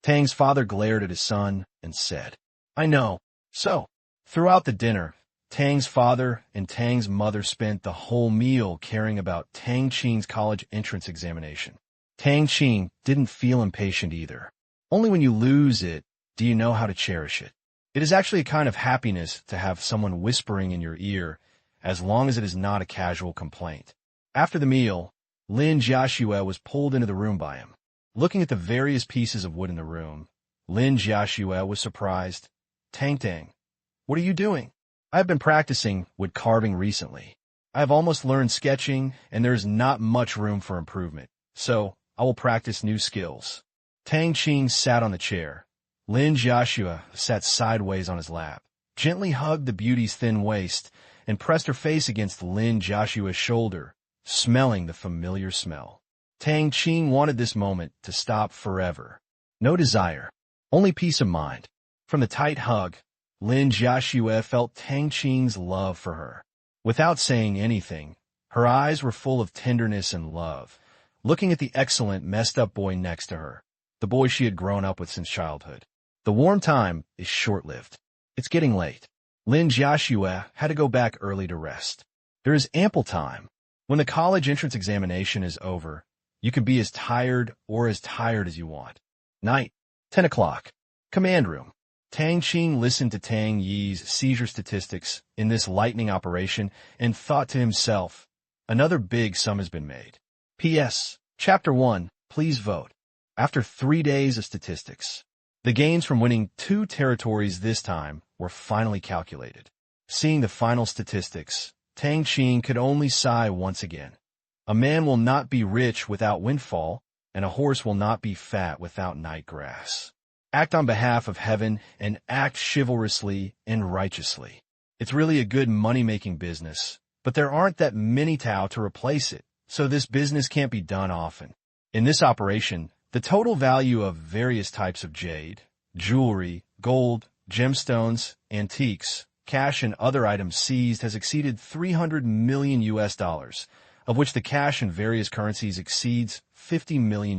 Tang's father glared at his son and said, I know. So, throughout the dinner, Tang's father and Tang's mother spent the whole meal caring about Tang Qing's college entrance examination. Tang Qing didn't feel impatient either. Only when you lose it do you know how to cherish it. It is actually a kind of happiness to have someone whispering in your ear, as long as it is not a casual complaint. After the meal, Lin Jiaxue was pulled into the room by him. Looking at the various pieces of wood in the room, Lin Jiaxue was surprised. Tang, what are you doing? I have been practicing wood carving recently. I have almost learned sketching, and there is not much room for improvement, so I will practice new skills. Tang Qing sat on the chair. Lin Jiaxue sat sideways on his lap, gently hugged the beauty's thin waist, and pressed her face against Lin Jiaxue's shoulder, smelling the familiar smell. Tang Qing wanted this moment to stop forever. No desire, only peace of mind. From the tight hug, Lin Jiaxue felt Tang Qing's love for her. Without saying anything, her eyes were full of tenderness and love, looking at the excellent, messed-up boy next to her, the boy she had grown up with since childhood. The warm time is short-lived. It's getting late. Lin Jiaxue had to go back early to rest. There is ample time. When the college entrance examination is over, you can be as tired as you want. Night, 10 o'clock. Command room. Tang Qing listened to Tang Yi's seizure statistics in this lightning operation and thought to himself, another big sum has been made. P.S. Chapter 1, please vote. After 3 days of statistics, the gains from winning 2 territories this time were finally calculated. Seeing the final statistics, Tang Qing could only sigh once again. A man will not be rich without windfall, and a horse will not be fat without night grass. Act on behalf of heaven and act chivalrously and righteously. It's really a good money-making business, but there aren't that many Tao to replace it, so this business can't be done often. In this operation, the total value of various types of jade, jewelry, gold, gemstones, antiques, cash, and other items seized has exceeded $300 million, of which the cash in various currencies exceeds $50 million.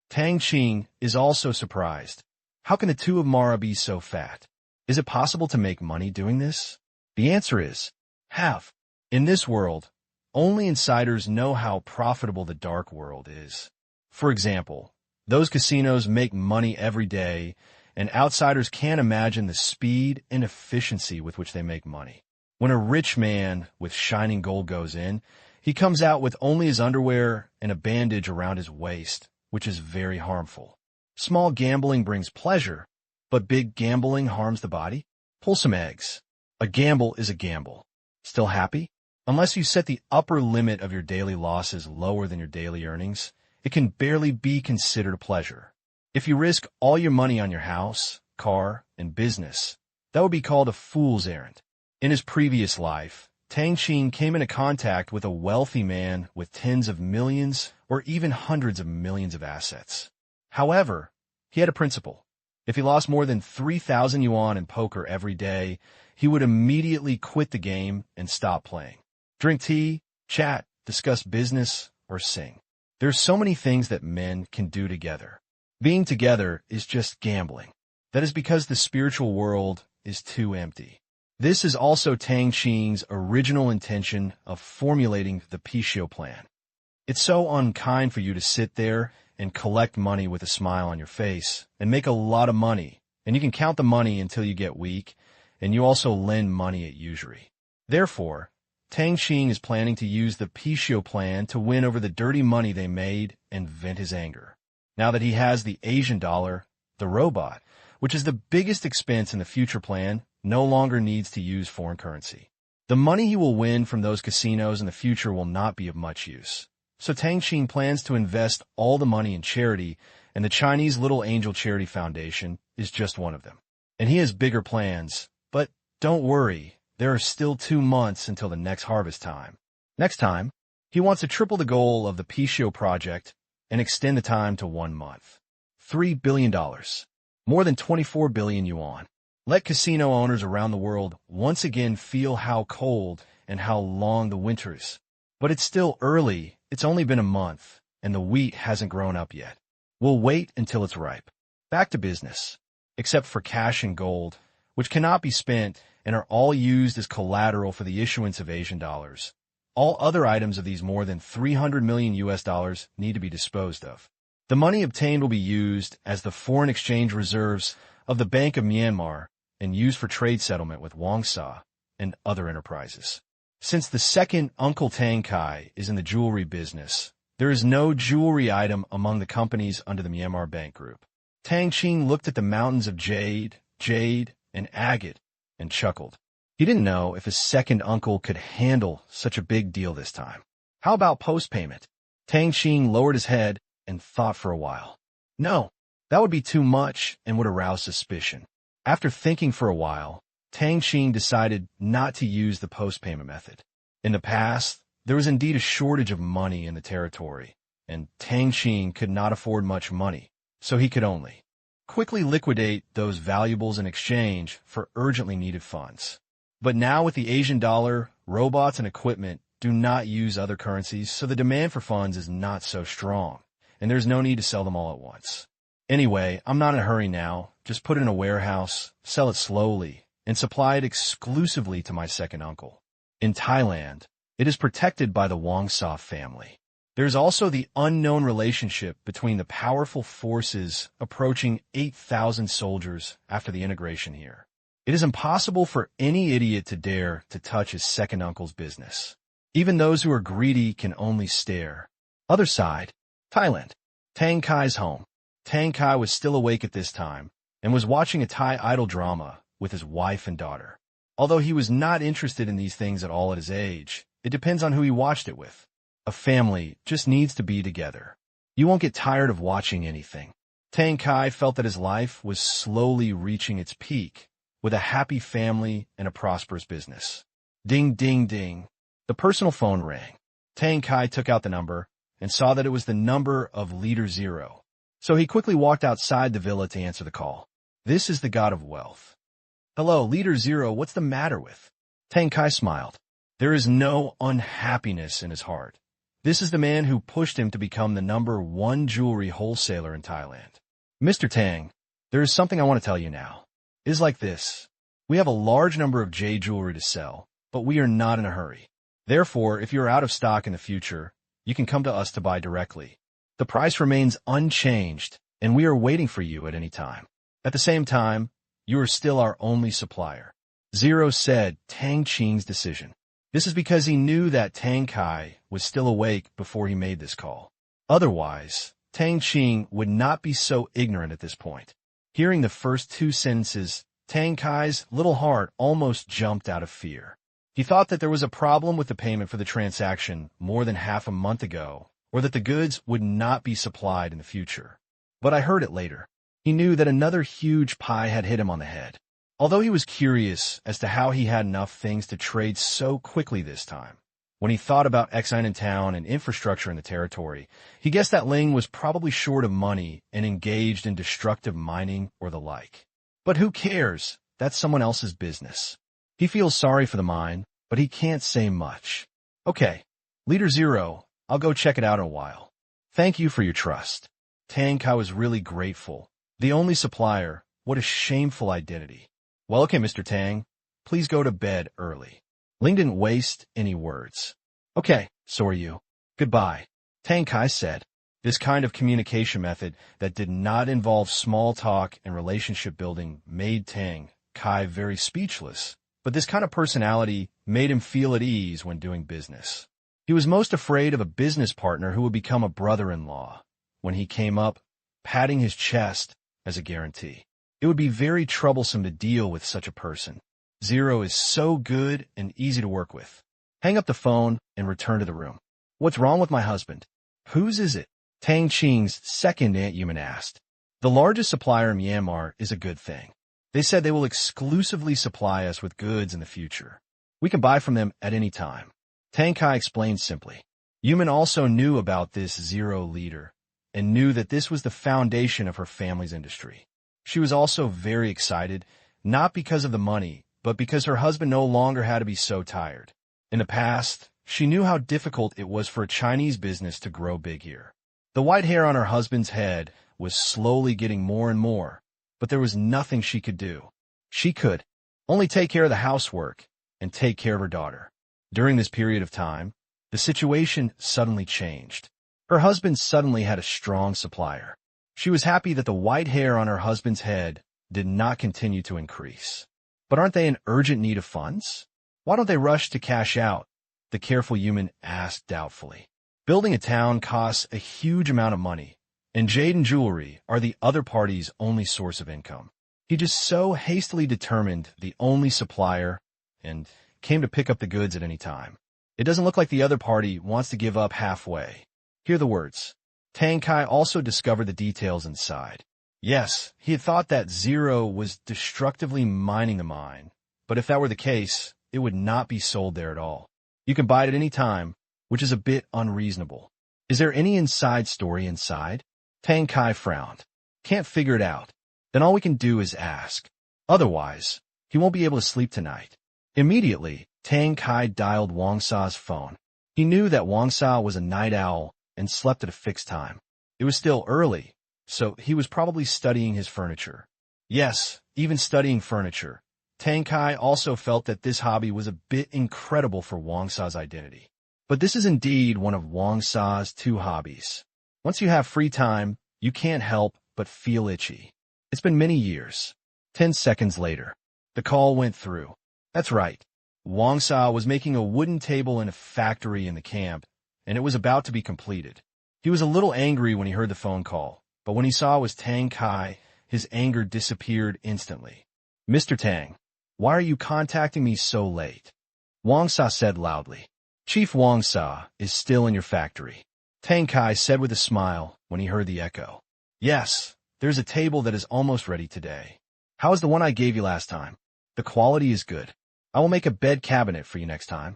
Tang Qing is also surprised. How can the two of Mara be so fat? Is it possible to make money doing this? The answer is, have. In this world, only insiders know how profitable the dark world is. For example, those casinos make money every day, and outsiders can't imagine the speed and efficiency with which they make money. When a rich man with shining gold goes in, he comes out with only his underwear and a bandage around his waist, which is very harmful. Small gambling brings pleasure, but big gambling harms the body. Pull some eggs. A gamble is a gamble. Still happy? Unless you set the upper limit of your daily losses lower than your daily earnings, it can barely be considered a pleasure. If you risk all your money on your house, car, and business, that would be called a fool's errand. In his previous life, Tang Qing came into contact with a wealthy man with tens of millions or even hundreds of millions of assets. However, he had a principle. If he lost more than 3,000 yuan in poker every day, he would immediately quit the game and stop playing. Drink tea, chat, discuss business, or sing. There's so many things that men can do together. Being together is just gambling. That is because the spiritual world is too empty. This is also Tang Qing's original intention of formulating the Pishio plan. It's so unkind for you to sit there and collect money with a smile on your face and make a lot of money, and you can count the money until you get weak, and you also lend money at usury. Therefore, Tang Qing is planning to use the Pishio plan to win over the dirty money they made and vent his anger. Now that he has the Asian dollar, the robot, which is the biggest expense in the future plan, no longer needs to use foreign currency. The money he will win from those casinos in the future will not be of much use. So Tang Qing plans to invest all the money in charity and the Chinese Little Angel Charity Foundation is just one of them. And he has bigger plans, but don't worry, there are still 2 months until the next harvest time. Next time, he wants to triple the goal of the Pishio project and extend the time to 1 month. $3 billion. More than 24 billion yuan. Let casino owners around the world once again feel how cold and how long the winter is. But it's still early, it's only been a month, and the wheat hasn't grown up yet. We'll wait until it's ripe. Back to business. Except for cash and gold, which cannot be spent and are all used as collateral for the issuance of Asian dollars. All other items of these more than 300 million US dollars need to be disposed of. The money obtained will be used as the foreign exchange reserves of the Bank of Myanmar and used for trade settlement with Wangsa and other enterprises. Since the second Uncle Tang Kai is in the jewelry business, there is no jewelry item among the companies under the Myanmar Bank Group. Tang Qing looked at the mountains of jade, and agate and chuckled. He didn't know if his second uncle could handle such a big deal this time. How about post-payment? Tang Qing lowered his head and thought for a while. No, that would be too much and would arouse suspicion. After thinking for a while, Tang Qing decided not to use the post-payment method. In the past, there was indeed a shortage of money in the territory, and Tang Qing could not afford much money, so he could only quickly liquidate those valuables in exchange for urgently needed funds. But now with the Asian dollar, robots and equipment do not use other currencies, so the demand for funds is not so strong, and there's no need to sell them all at once. Anyway, I'm not in a hurry now. Just put it in a warehouse, sell it slowly, and supply it exclusively to my second uncle. In Thailand, it is protected by the Wangsa family. There is also the unknown relationship between the powerful forces approaching 8,000 soldiers after the integration here. It is impossible for any idiot to dare to touch his second uncle's business. Even those who are greedy can only stare. Other side, Thailand. Tang Kai's home. Tang Kai was still awake at this time and was watching a Thai idol drama with his wife and daughter. Although he was not interested in these things at all at his age, it depends on who he watched it with. A family just needs to be together. You won't get tired of watching anything. Tang Kai felt that his life was slowly reaching its peak, with a happy family and a prosperous business. Ding, ding, ding. The personal phone rang. Tang Kai took out the number and saw that it was the number of Leader Zero. So he quickly walked outside the villa to answer the call. This is the god of wealth. Hello, Leader Zero, what's the matter with? Tang Kai smiled. There is no unhappiness in his heart. This is the man who pushed him to become the #1 jewelry wholesaler in Thailand. Mr. Tang, there is something I want to tell you now. It is like this. We have a large number of jade jewelry to sell, but we are not in a hurry. Therefore, if you are out of stock in the future, you can come to us to buy directly. The price remains unchanged, and we are waiting for you at any time. At the same time, you are still our only supplier. Zero said Tang Qing's decision. This is because he knew that Tang Kai was still awake before he made this call. Otherwise, Tang Qing would not be so ignorant at this point. Hearing the first 2 sentences, Tang Kai's little heart almost jumped out of fear. He thought that there was a problem with the payment for the transaction more than half a month ago, or that the goods would not be supplied in the future. But I heard it later. He knew that another huge pie had hit him on the head. Although he was curious as to how he had enough things to trade so quickly this time, when he thought about Exine in town and infrastructure in the territory, he guessed that Ling was probably short of money and engaged in destructive mining or the like. But who cares? That's someone else's business. He feels sorry for the mine, but he can't say much. Okay, Leader Zero, I'll go check it out in a while. Thank you for your trust. Tang Kai was really grateful. The only supplier, what a shameful identity. Well, okay, Mr. Tang, please go to bed early. Ling didn't waste any words. Okay, so are you. Goodbye. Tang Kai said. This kind of communication method that did not involve small talk and relationship building made Tang Kai very speechless, but this kind of personality made him feel at ease when doing business. He was most afraid of a business partner who would become a brother-in-law when he came up, patting his chest as a guarantee. It would be very troublesome to deal with such a person. Zero is so good and easy to work with. Hang up the phone and return to the room. What's wrong with my husband? Whose is it? Tang Qing's second Aunt Yuman asked. The largest supplier in Myanmar is a good thing. They said they will exclusively supply us with goods in the future. We can buy from them at any time. Tang Kai explained simply. Yuman also knew about this zero leader and knew that this was the foundation of her family's industry. She was also very excited, not because of the money, but because her husband no longer had to be so tired. In the past, she knew how difficult it was for a Chinese business to grow big here. The white hair on her husband's head was slowly getting more and more, but there was nothing she could do. She could only take care of the housework and take care of her daughter. During this period of time, the situation suddenly changed. Her husband suddenly had a strong supplier. She was happy that the white hair on her husband's head did not continue to increase. But aren't they in urgent need of funds? Why don't they rush to cash out? The careful Yuman asked doubtfully. Building a town costs a huge amount of money, and jade and jewelry are the other party's only source of income. He just so hastily determined the only supplier and came to pick up the goods at any time. It doesn't look like the other party wants to give up halfway. Hear the words. Tang Kai also discovered the details inside. Yes, he had thought that Zero was destructively mining the mine, but if that were the case, it would not be sold there at all. You can buy it at any time, which is a bit unreasonable. Is there any inside story inside? Tang Kai frowned. Can't figure it out. Then all we can do is ask. Otherwise, he won't be able to sleep tonight. Immediately, Tang Kai dialed Wang Sa's phone. He knew that Wang Sa was a night owl and slept at a fixed time. It was still early, so he was probably studying his furniture. Yes, even studying furniture. Tang Kai also felt that this hobby was a bit incredible for Wang Sa's identity. But this is indeed one of Wang Sa's two hobbies. Once you have free time, you can't help but feel itchy. It's been many years. 10 seconds later, the call went through. That's right. Wang Sa was making a wooden table in a factory in the camp, and it was about to be completed. He was a little angry when he heard the phone call, but when he saw it was Tang Kai, his anger disappeared instantly. Mr. Tang, why are you contacting me so late? Wang Sa said loudly. Chief Wang Sa is still in your factory. Tang Kai said with a smile when he heard the echo. Yes, there's a table that is almost ready today. How is the one I gave you last time? The quality is good. I will make a bed cabinet for you next time.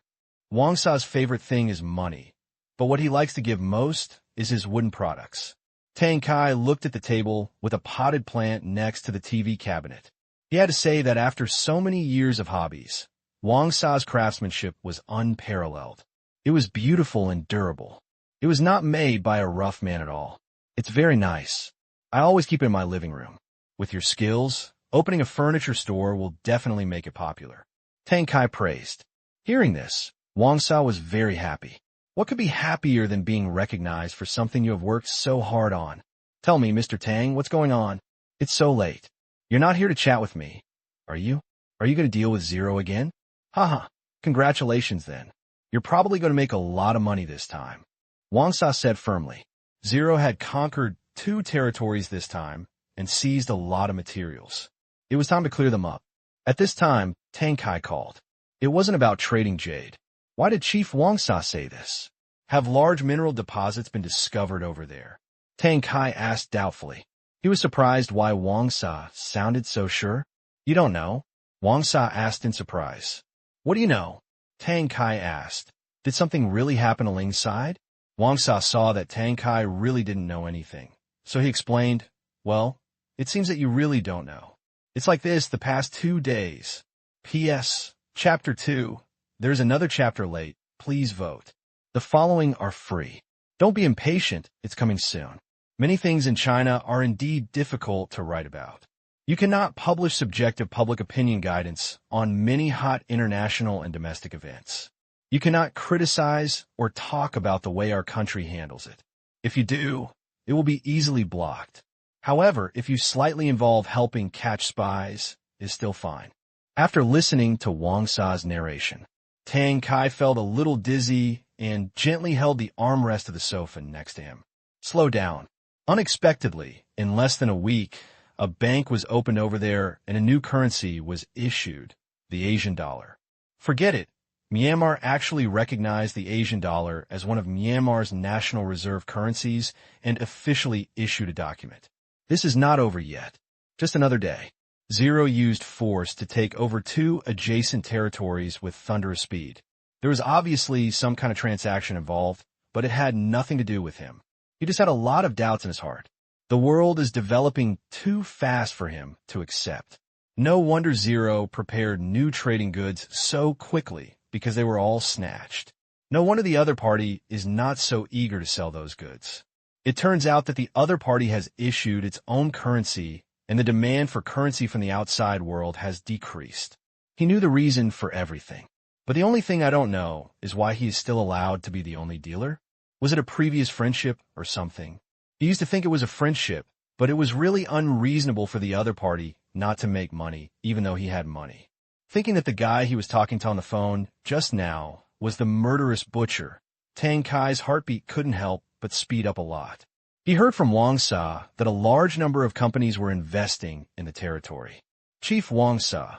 Wang Sa's favorite thing is money, but what he likes to give most is his wooden products. Tang Kai looked at the table with a potted plant next to the TV cabinet. He had to say that after so many years of hobbies, Wang Sa's craftsmanship was unparalleled. It was beautiful and durable. It was not made by a rough man at all. It's very nice. I always keep it in my living room. With your skills, opening a furniture store will definitely make it popular. Tang Kai praised. Hearing this, Wang Sa was very happy. What could be happier than being recognized for something you have worked so hard on? Tell me, Mr. Tang, what's going on? It's so late. You're not here to chat with me, are you? Are you going to deal with Zero again? Haha, congratulations then. You're probably going to make a lot of money this time. Wang Sa said firmly. Zero had conquered 2 territories this time and seized a lot of materials. It was time to clear them up. At this time, Tang Kai called. It wasn't about trading jade. Why did Chief Wang Sa say this? Have large mineral deposits been discovered over there? Tang Kai asked doubtfully. He was surprised why Wang Sa sounded so sure. You don't know? Wang Sa asked in surprise. What do you know? Tang Kai asked. Did something really happen to Ling's side? Wang Sa saw that Tang Kai really didn't know anything. So he explained, well, it seems that you really don't know. It's like this the past 2 days. P.S. Chapter 2. There's another chapter late. Please vote. The following are free. Don't be impatient. It's coming soon. Many things in China are indeed difficult to write about. You cannot publish subjective public opinion guidance on many hot international and domestic events. You cannot criticize or talk about the way our country handles it. If you do, it will be easily blocked. However, if you slightly involve helping catch spies, is still fine. After listening to Wang Sa's narration, Tang Kai felt a little dizzy and gently held the armrest of the sofa next to him. Slow down. Unexpectedly, in less than a week, a bank was opened over there and a new currency was issued, the Asian dollar. Forget it. Myanmar actually recognized the Asian dollar as one of Myanmar's national reserve currencies and officially issued a document. This is not over yet. Just another day. Zero used force to take over 2 adjacent territories with thunderous speed. There was obviously some kind of transaction involved, but it had nothing to do with him. He just had a lot of doubts in his heart. The world is developing too fast for him to accept. No wonder Zero prepared new trading goods so quickly, because they were all snatched. No wonder the other party is not so eager to sell those goods. It turns out that the other party has issued its own currency, and the demand for currency from the outside world has decreased. He knew the reason for everything. But the only thing I don't know is why he is still allowed to be the only dealer. Was it a previous friendship or something? He used to think it was a friendship, but it was really unreasonable for the other party not to make money, even though he had money. Thinking that the guy he was talking to on the phone just now was the murderous butcher, Tang Kai's heartbeat couldn't help but speed up a lot. He heard from Wang Sa that a large number of companies were investing in the territory. Chief Wang Sa,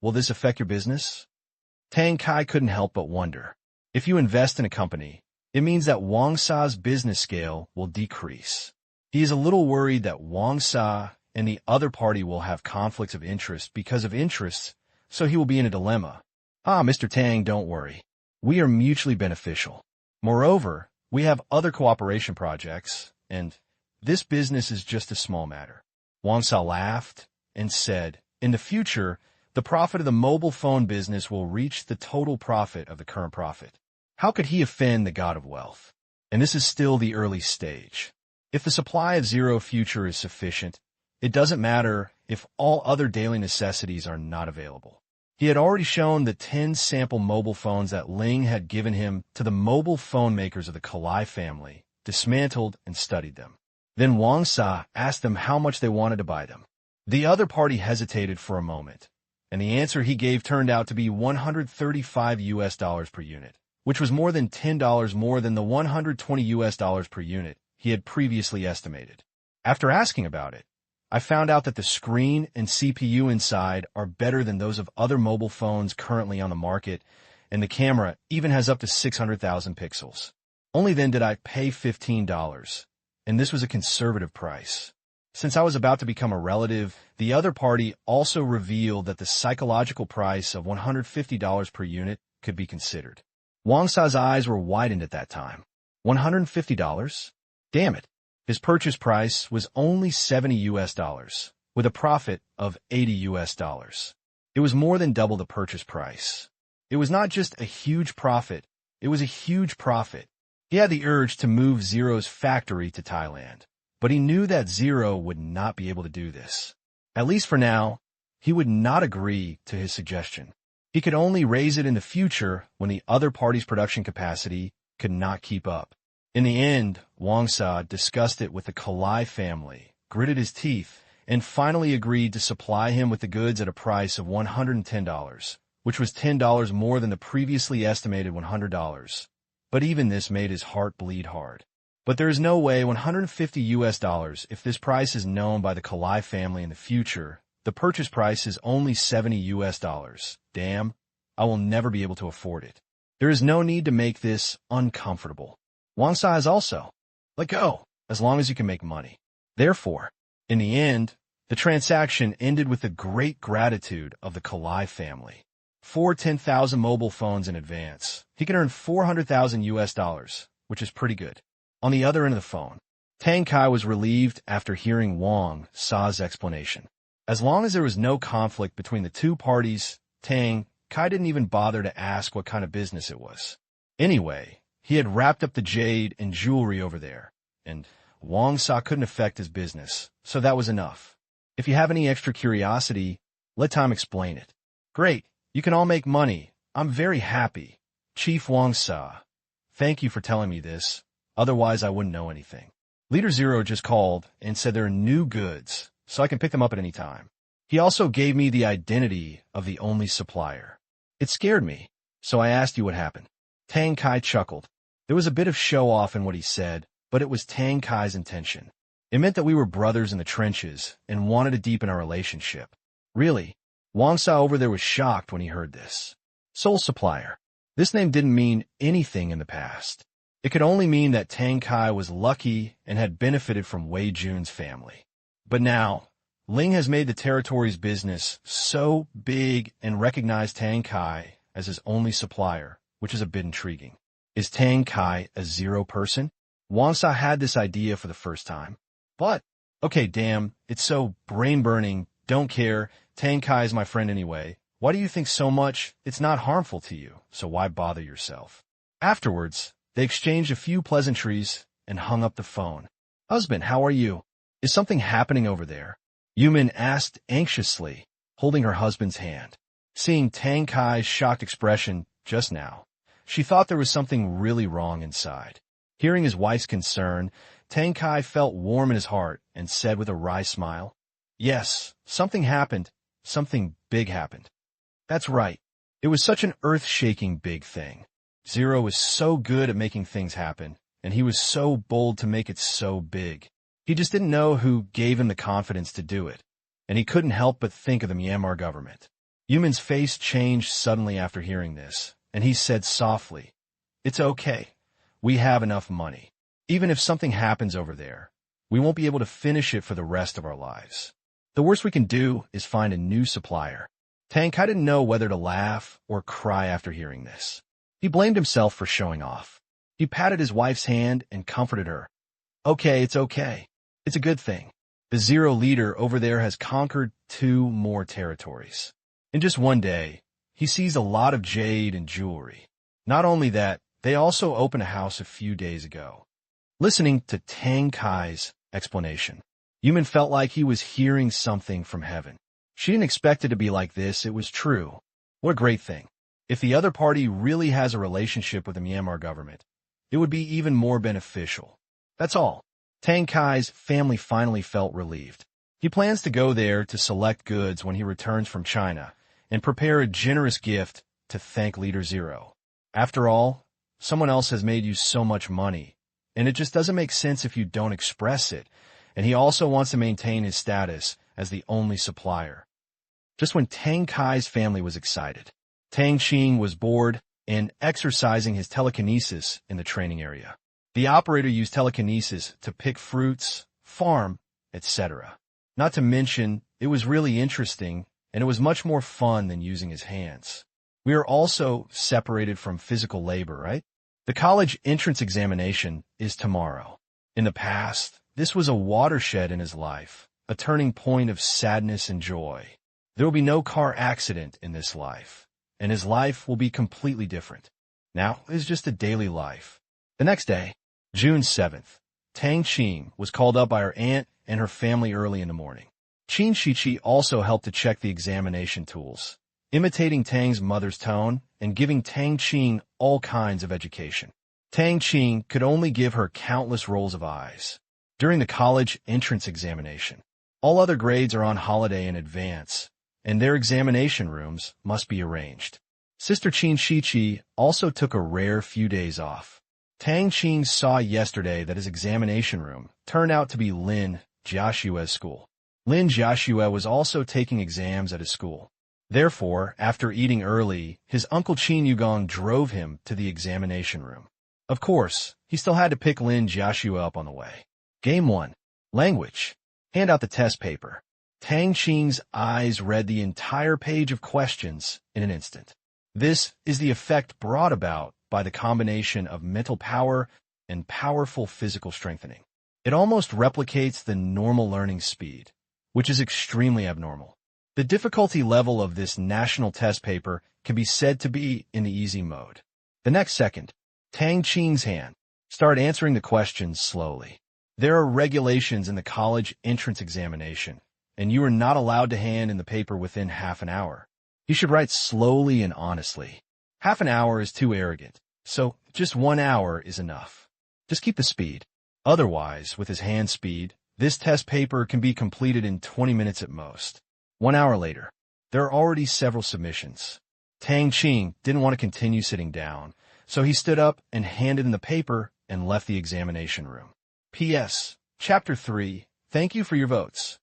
will this affect your business? Tang Kai couldn't help but wonder. If you invest in a company, it means that Wang Sa's business scale will decrease. He is a little worried that Wang Sa and the other party will have conflicts of interest because of interests, so he will be in a dilemma. Mr. Tang, don't worry. We are mutually beneficial. Moreover, we have other cooperation projects, and this business is just a small matter. Wang Sa laughed and said, in the future, the profit of the mobile phone business will reach the total profit of the current profit. How could he offend the god of wealth? And this is still the early stage. If the supply of Zero Future is sufficient, it doesn't matter if all other daily necessities are not available. He had already shown the 10 sample mobile phones that Ling had given him to the mobile phone makers of the Kalai family, dismantled and studied them. Then Wang Sa asked them how much they wanted to buy them. The other party hesitated for a moment, and the answer he gave turned out to be $135 per unit, which was more than $10 more than the $120 per unit he had previously estimated. After asking about it, I found out that the screen and CPU inside are better than those of other mobile phones currently on the market, and the camera even has up to 600,000 pixels. Only then did I pay $15, and this was a conservative price. Since I was about to become a relative, the other party also revealed that the psychological price of $150 per unit could be considered. Wang Sa's eyes were widened at that time. $150? Damn it. His purchase price was only $70, with a profit of $80. It was more than double the purchase price. It was not just a huge profit, it was a huge profit. He had the urge to move Zero's factory to Thailand, but he knew that Zero would not be able to do this. At least for now, he would not agree to his suggestion. He could only raise it in the future when the other party's production capacity could not keep up. In the end, Wang Sa discussed it with the Kalai family, gritted his teeth, and finally agreed to supply him with the goods at a price of $110, which was $10 more than the previously estimated $100. But even this made his heart bleed hard. But there is no way $150 if this price is known by the Kalai family in the future. The purchase price is only $70. Damn, I will never be able to afford it. There is no need to make this uncomfortable. Wang Sa is also, let go, as long as you can make money. Therefore, in the end, the transaction ended with the great gratitude of the Kalai family. For 10,000 mobile phones in advance, he can earn $400,000, which is pretty good. On the other end of the phone, Tang Kai was relieved after hearing Wang Sa's explanation. As long as there was no conflict between the two parties, Tang Kai didn't even bother to ask what kind of business it was. Anyway, he had wrapped up the jade and jewelry over there, and Wang Sa couldn't affect his business, so that was enough. If you have any extra curiosity, let time explain it. Great, you can all make money. I'm very happy. Chief Wang Sa, thank you for telling me this, otherwise I wouldn't know anything. Leader Zero just called and said there are new goods, so I can pick them up at any time. He also gave me the identity of the only supplier. It scared me, so I asked you what happened. Tang Kai chuckled. There was a bit of show-off in what he said, but it was Tang Kai's intention. It meant that we were brothers in the trenches and wanted to deepen our relationship. Really, Wang Sa over there was shocked when he heard this. Sole supplier. This name didn't mean anything in the past. It could only mean that Tang Kai was lucky and had benefited from Wei Jun's family. But now, Ling has made the territory's business so big and recognized Tang Kai as his only supplier, which is a bit intriguing. Is Tang Kai a zero person? Wang Sa had this idea for the first time. But, okay, damn, it's so brain-burning, don't care, Tang Kai is my friend anyway. Why do you think so much? It's not harmful to you, so why bother yourself? Afterwards, they exchanged a few pleasantries and hung up the phone. Husband, how are you? Is something happening over there? Yumin asked anxiously, holding her husband's hand. Seeing Tang Kai's shocked expression just now, she thought there was something really wrong inside. Hearing his wife's concern, Tang Kai felt warm in his heart and said with a wry smile, Yes, something happened. Something big happened. That's right. It was such an earth-shaking big thing. Zero was so good at making things happen, and he was so bold to make it so big. He just didn't know who gave him the confidence to do it, and he couldn't help but think of the Myanmar government. Yumin's face changed suddenly after hearing this, and he said softly, It's okay. We have enough money. Even if something happens over there, we won't be able to finish it for the rest of our lives. The worst we can do is find a new supplier. Tang Kai didn't know whether to laugh or cry after hearing this. He blamed himself for showing off. He patted his wife's hand and comforted her. Okay, it's okay. It's a good thing. The Zero leader over there has conquered 2 more territories. In just one day, he seized a lot of jade and jewelry. Not only that, they also opened a house a few days ago. Listening to Tang Kai's explanation, Yumin felt like he was hearing something from heaven. She didn't expect it to be like this, it was true. What a great thing. If the other party really has a relationship with the Myanmar government, it would be even more beneficial. That's all. Tang Kai's family finally felt relieved. He plans to go there to select goods when he returns from China and prepare a generous gift to thank Leader Zero. After all, someone else has made you so much money, and it just doesn't make sense if you don't express it, and he also wants to maintain his status as the only supplier. Just when Tang Kai's family was excited, Tang Qing was bored and exercising his telekinesis in the training area. The operator used telekinesis to pick fruits, farm, etc. Not to mention, it was really interesting, and it was much more fun than using his hands. We are also separated from physical labor, right? The college entrance examination is tomorrow. In the past, this was a watershed in his life, a turning point of sadness and joy. There will be no car accident in this life, and his life will be completely different. Now it's just a daily life. The next day, June 7th, Tang Qing was called up by her aunt and her family early in the morning. Qin Shichi also helped to check the examination tools, imitating Tang's mother's tone and giving Tang Qing all kinds of education. Tang Qing could only give her countless rolls of eyes. During the college entrance examination, all other grades are on holiday in advance, and their examination rooms must be arranged. Sister Qin Shichi also took a rare few days off. Tang Qing saw yesterday that his examination room turned out to be Lin Jiashue's school. Lin Jiashue was also taking exams at his school. Therefore, after eating early, his uncle Qin Yugong drove him to the examination room. Of course, he still had to pick Lin Jiashue up on the way. Game 1. Language. Hand out the test paper. Tang Qing's eyes read the entire page of questions in an instant. This is the effect brought about by the combination of mental power and powerful physical strengthening. It almost replicates the normal learning speed, which is extremely abnormal. The difficulty level of this national test paper can be said to be in the easy mode. The next second, Tang Qing's hand. Start answering the questions slowly. There are regulations in the college entrance examination, and you are not allowed to hand in the paper within half an hour. You should write slowly and honestly. Half an hour is too arrogant, so just 1 hour is enough. Just keep the speed. Otherwise, with his hand speed, this test paper can be completed in 20 minutes at most. 1 hour later, there are already several submissions. Tang Qing didn't want to continue sitting down, so he stood up and handed in the paper and left the examination room. P.S. Chapter 3. Thank you for your votes.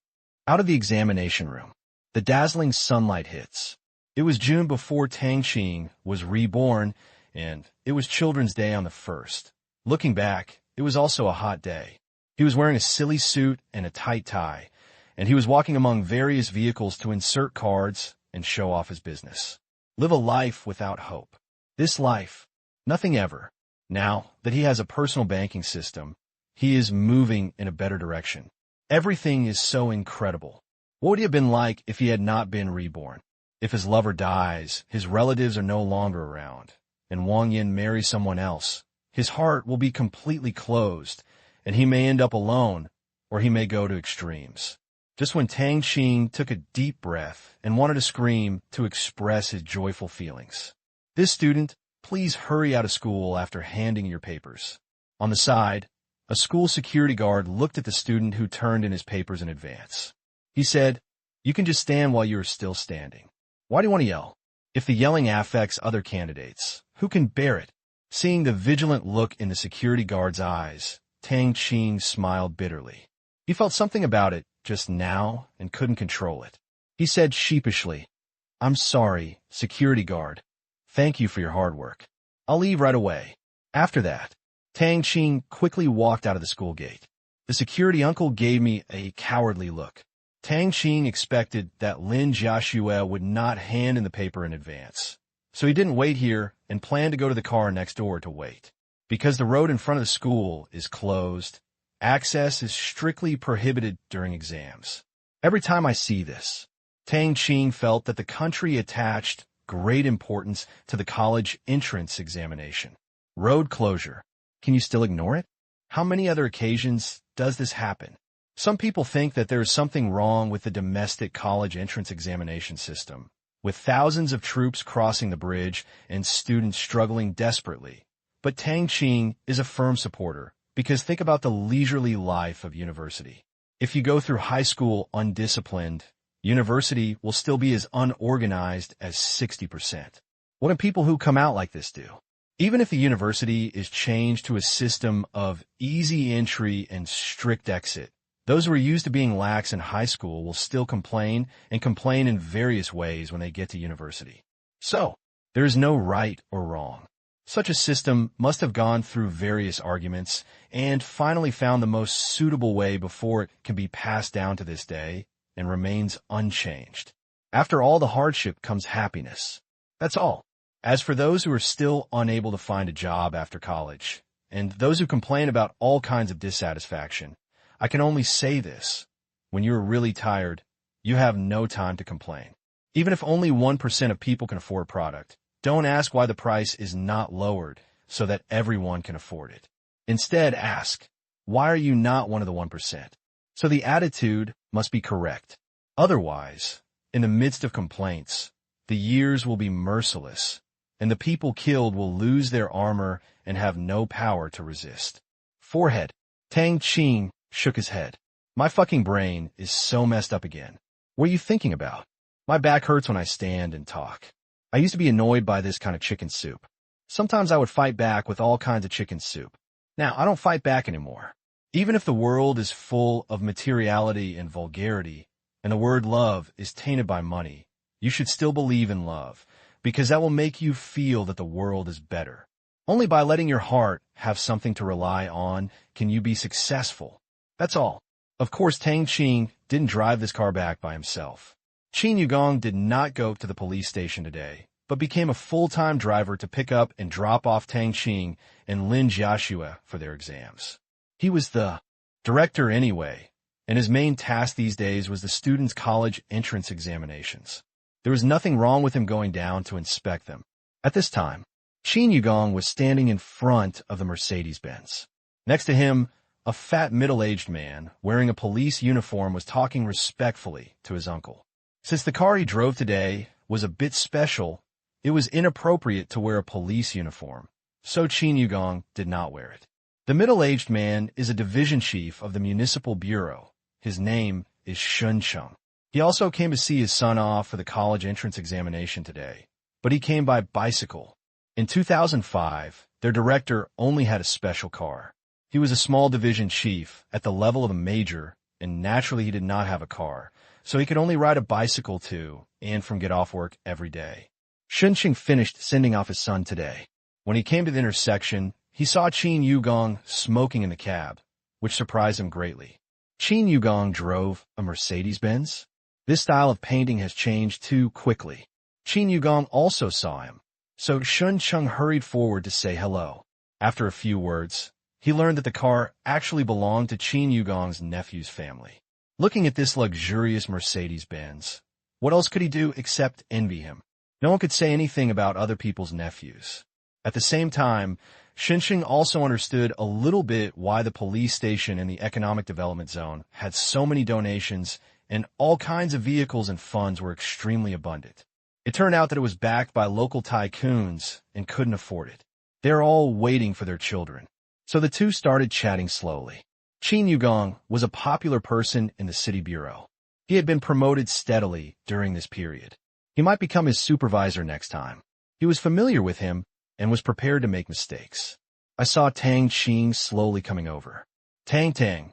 Out of the examination room, the dazzling sunlight hits. It was June before Tang Qing was reborn, and it was Children's Day on the 1st. Looking back, it was also a hot day. He was wearing a silly suit and a tight tie, and he was walking among various vehicles to insert cards and show off his business. Live a life without hope. This life, nothing ever. Now that he has a personal banking system, he is moving in a better direction. Everything is so incredible. What would he have been like if he had not been reborn? If his lover dies, his relatives are no longer around, and Wang Yin marries someone else, his heart will be completely closed, and he may end up alone, or he may go to extremes. Just when Tang Qing took a deep breath and wanted to scream to express his joyful feelings. This student, please hurry out of school after handing your papers. On the side, a school security guard looked at the student who turned in his papers in advance. He said, "You can just stand while you are still standing. Why do you want to yell? If the yelling affects other candidates, who can bear it?" Seeing the vigilant look in the security guard's eyes, Tang Qing smiled bitterly. He felt something about it just now and couldn't control it. He said sheepishly, "I'm sorry, security guard. Thank you for your hard work. I'll leave right away." After that, Tang Qing quickly walked out of the school gate. The security uncle gave me a cowardly look. Tang Qing expected that Lin Jiaxue would not hand in the paper in advance, so he didn't wait here and planned to go to the car next door to wait. Because the road in front of the school is closed, access is strictly prohibited during exams. Every time I see this, Tang Qing felt that the country attached great importance to the college entrance examination. Road closure. Can you still ignore it? How many other occasions does this happen? Some people think that there is something wrong with the domestic college entrance examination system, with thousands of troops crossing the bridge and students struggling desperately. But Tang Qing is a firm supporter, because think about the leisurely life of university. If you go through high school undisciplined, university will still be as unorganized as 60%. What do people who come out like this do? Even if the university is changed to a system of easy entry and strict exit, those who are used to being lax in high school will still complain and complain in various ways when they get to university. So, there is no right or wrong. Such a system must have gone through various arguments and finally found the most suitable way before it can be passed down to this day and remains unchanged. After all the hardship comes happiness. That's all. As for those who are still unable to find a job after college, and those who complain about all kinds of dissatisfaction, I can only say this. When you're really tired, you have no time to complain. Even if only 1% of people can afford a product, don't ask why the price is not lowered so that everyone can afford it. Instead, ask, why are you not one of the 1%? So the attitude must be correct. Otherwise, in the midst of complaints, the years will be merciless, and the people killed will lose their armor and have no power to resist. Forehead. Tang Qing shook his head. My fucking brain is so messed up again. What are you thinking about? My back hurts when I stand and talk. I used to be annoyed by this kind of chicken soup. Sometimes I would fight back with all kinds of chicken soup. Now, I don't fight back anymore. Even if the world is full of materiality and vulgarity, and the word love is tainted by money, you should still believe in love, because that will make you feel that the world is better. Only by letting your heart have something to rely on can you be successful. That's all. Of course, Tang Qing didn't drive this car back by himself. Qin Yugong did not go to the police station today, but became a full-time driver to pick up and drop off Tang Qing and Lin Jiaxue for their exams. He was the director anyway, and his main task these days was the students' college entrance examinations. There was nothing wrong with him going down to inspect them. At this time, Qin Yugong was standing in front of the Mercedes-Benz. Next to him, a fat middle-aged man wearing a police uniform was talking respectfully to his uncle. Since the car he drove today was a bit special, it was inappropriate to wear a police uniform, so Qin Yugong did not wear it. The middle-aged man is a division chief of the municipal bureau. His name is Shun Cheng. He also came to see his son off for the college entrance examination today, but he came by bicycle. In 2005, their director only had a special car. He was a small division chief at the level of a major, and naturally he did not have a car, so he could only ride a bicycle to and from get off work every day. Shunqing finished sending off his son today. When he came to the intersection, he saw Qin Yugong smoking in the cab, which surprised him greatly. Qin Yugong drove a Mercedes-Benz? This style of painting has changed too quickly. Qin Yugong also saw him, so Shun Chung hurried forward to say hello. After a few words, he learned that the car actually belonged to Qin Yugong's nephew's family. Looking at this luxurious Mercedes-Benz, what else could he do except envy him? No one could say anything about other people's nephews. At the same time, Xinxing also understood a little bit why the police station in the economic development zone had so many donations and all kinds of vehicles and funds were extremely abundant. It turned out that it was backed by local tycoons and couldn't afford it. They were all waiting for their children. So the two started chatting slowly. Qin Yugong was a popular person in the city bureau. He had been promoted steadily during this period. He might become his supervisor next time. He was familiar with him and was prepared to make mistakes. I saw Tang Qing slowly coming over. Tang,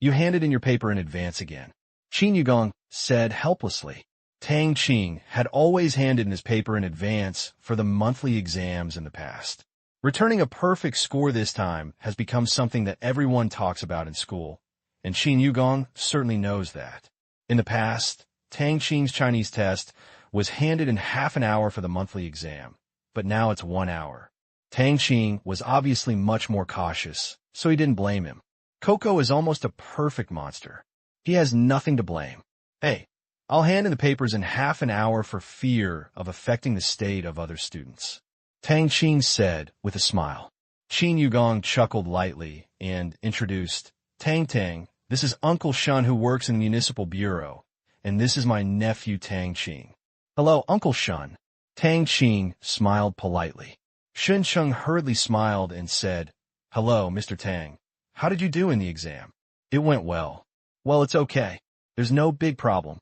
you handed in your paper in advance again. Qin Yugong said helplessly. Tang Qing had always handed in his paper in advance for the monthly exams in the past. Returning a perfect score this time has become something that everyone talks about in school, and Qin Yugong certainly knows that. In the past, Tang Qing's Chinese test was handed in half an hour for the monthly exam, but now it's 1 hour. Tang Qing was obviously much more cautious, so he didn't blame him. Coco is almost a perfect monster. He has nothing to blame. Hey, I'll hand in the papers in half an hour for fear of affecting the state of other students. Tang Qing said with a smile. Qin Yugong chuckled lightly and introduced, Tang, this is Uncle Shun who works in the municipal bureau, and this is my nephew Tang Qing. Hello, Uncle Shun. Tang Qing smiled politely. Shun Chung hurriedly smiled and said, Hello, Mr. Tang. How did you do in the exam? It went well. Well, it's okay. There's no big problem.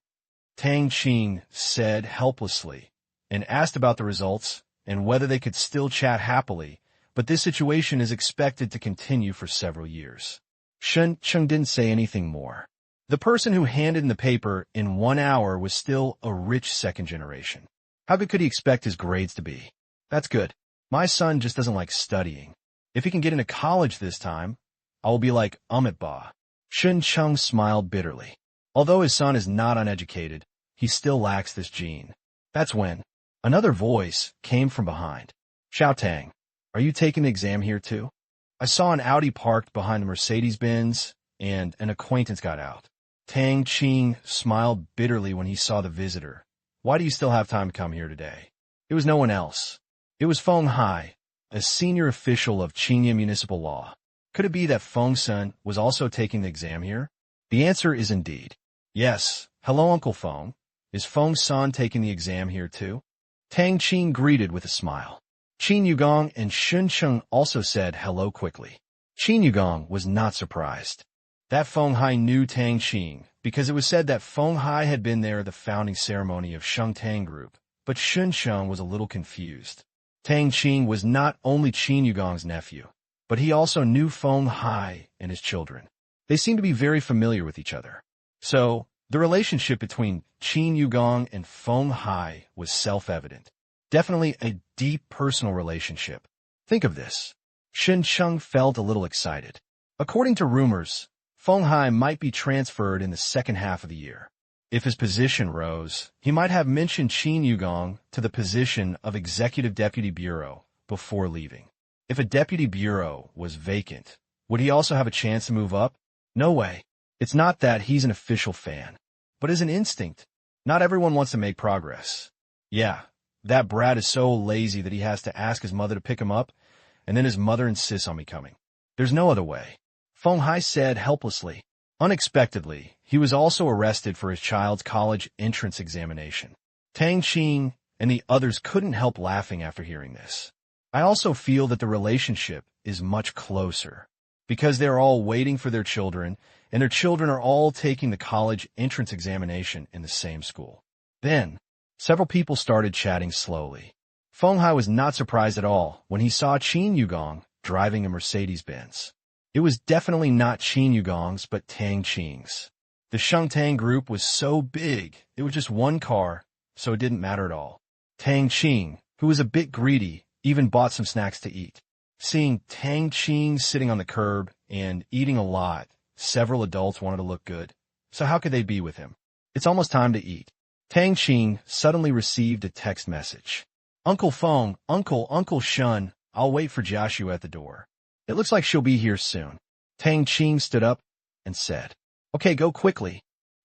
Tang Qing said helplessly and asked about the results and whether they could still chat happily, but this situation is expected to continue for several years. Shun Chung didn't say anything more. The person who handed in the paper in 1 hour was still a rich second generation. How good could he expect his grades to be? That's good. My son just doesn't like studying. If he can get into college this time, I will be like Amit Ba. Shun Chung smiled bitterly. Although his son is not uneducated, he still lacks this gene. That's when another voice came from behind. Xiao Tang, are you taking the exam here too? I saw an Audi parked behind the Mercedes-Benz, and an acquaintance got out. Tang Qing smiled bitterly when he saw the visitor. Why do you still have time to come here today? It was no one else. It was Feng Hai, a senior official of Qingye Municipal Law. Could it be that Feng Sun was also taking the exam here? The answer is indeed. Yes. Hello, Uncle Feng. Is Feng Sun taking the exam here too? Tang Qing greeted with a smile. Qin Yugong and Shun Chung also said hello quickly. Qin Yugong was not surprised. That Feng Hai knew Tang Qing because it was said that Feng Hai had been there at the founding ceremony of Sheng Tang Group, but Shun Chung was a little confused. Tang Qing was not only Qin Yugong's nephew, but he also knew Feng Hai and his children. They seemed to be very familiar with each other. So, the relationship between Qin Yugong and Feng Hai was self-evident. Definitely a deep personal relationship. Think of this. Shun Chung felt a little excited. According to rumors, Feng Hai might be transferred in the second half of the year. If his position rose, he might have mentioned Qin Yugong to the position of Executive Deputy Bureau before leaving. If a Deputy Bureau was vacant, would he also have a chance to move up? No way. It's not that he's an official fan, but as an instinct. Not everyone wants to make progress. Yeah, that brat is so lazy that he has to ask his mother to pick him up, and then his mother insists on me coming. There's no other way. Feng Hai said helplessly. Unexpectedly, he was also arrested for his child's college entrance examination. Tang Qing and the others couldn't help laughing after hearing this. I also feel that the relationship is much closer, because they're all waiting for their children, and their children are all taking the college entrance examination in the same school. Then, several people started chatting slowly. Feng Hai was not surprised at all when he saw Qin Yugong driving a Mercedes-Benz. It was definitely not Qin Yugong's, but Tang Qing's. The Sheng Tang group was so big, it was just one car, so it didn't matter at all. Tang Qing, who was a bit greedy, even bought some snacks to eat. Seeing Tang Qing sitting on the curb and eating a lot, several adults wanted to look good. So how could they be with him? It's almost time to eat. Tang Qing suddenly received a text message. Uncle Feng, Uncle Shun, I'll wait for Joshua at the door. It looks like she'll be here soon. Tang Qing stood up and said, Okay, go quickly.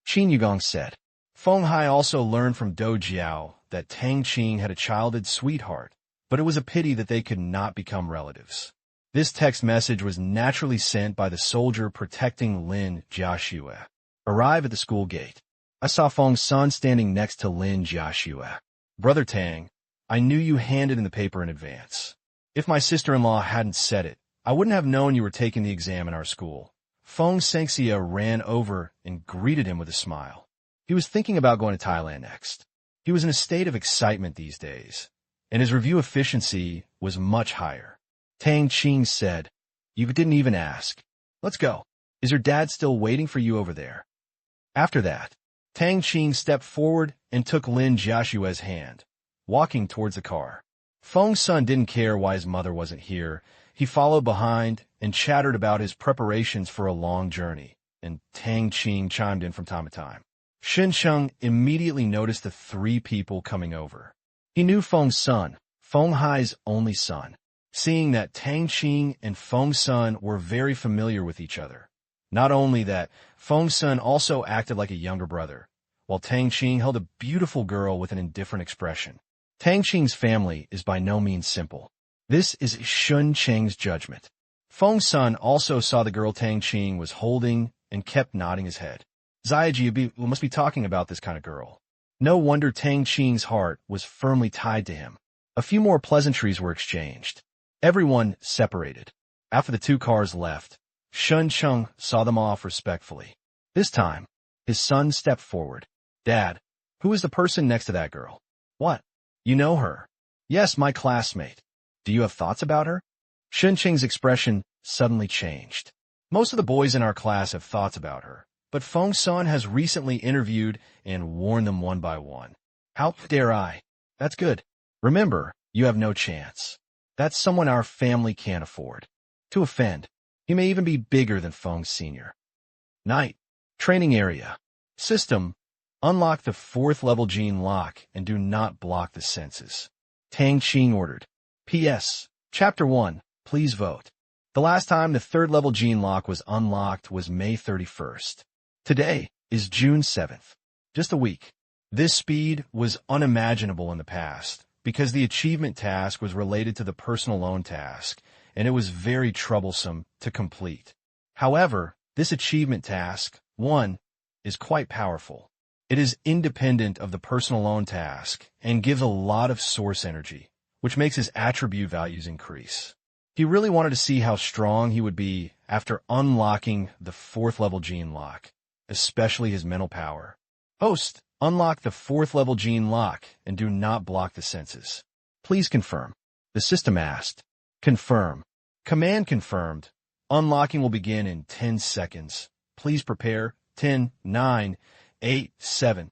Qin Yugong said. Feng Hai also learned from Do Jiao that Tang Qing had a childhood sweetheart, but it was a pity that they could not become relatives. This text message was naturally sent by the soldier protecting Lin Jiaxue. Arrive at the school gate. I saw Feng's son standing next to Lin Jiaxue. Brother Tang, I knew you handed in the paper in advance. If my sister-in-law hadn't said it, I wouldn't have known you were taking the exam in our school. Feng Sengxia ran over and greeted him with a smile. He was thinking about going to Thailand next. He was in a state of excitement these days, and his review efficiency was much higher. Tang Qing said, You didn't even ask. Let's go. Is your dad still waiting for you over there? After that, Tang Qing stepped forward and took Lin Jiaxue's hand, walking towards the car. Feng's son didn't care why his mother wasn't here. He followed behind and chattered about his preparations for a long journey, and Tang Qing chimed in from time to time. Shen Sheng immediately noticed the three people coming over. He knew Feng's son, Feng Hai's only son. Seeing that Tang Qing and Feng's son were very familiar with each other. Not only that, Feng's son also acted like a younger brother, while Tang Qing held a beautiful girl with an indifferent expression. Tang Qing's family is by no means simple. This is Shun Cheng's judgment. Feng's son also saw the girl Tang Qing was holding and kept nodding his head. Ziaji must be talking about this kind of girl. No wonder Tang Qing's heart was firmly tied to him. A few more pleasantries were exchanged. Everyone separated. After the two cars left, Shun Cheng saw them off respectfully. This time, his son stepped forward. Dad, who is the person next to that girl? What? You know her? Yes, my classmate. Do you have thoughts about her? Shun Cheng's expression suddenly changed. Most of the boys in our class have thoughts about her, but Feng's son has recently interviewed and warned them one by one. How dare I? That's good. Remember, you have no chance. That's someone our family can't afford to offend. He may even be bigger than Feng Sr. Night. Training area. System. Unlock the 4th level gene lock and do not block the senses. Tang Qing ordered. P.S. Chapter 1. Please vote. The last time the 3rd level gene lock was unlocked was May 31st. Today is June 7th. Just a week. This speed was unimaginable in the past because the achievement task was related to the personal loan task, and it was very troublesome to complete. However, this achievement task, 1, is quite powerful. It is independent of the personal loan task and gives a lot of source energy, which makes his attribute values increase. He really wanted to see how strong he would be after unlocking the 4th level gene lock, especially his mental power. Host, unlock the 4th level gene lock and do not block the senses. Please confirm. The system asked. Confirm. Command confirmed. Unlocking will begin in 10 seconds. Please prepare. 10, 9, 8, 7.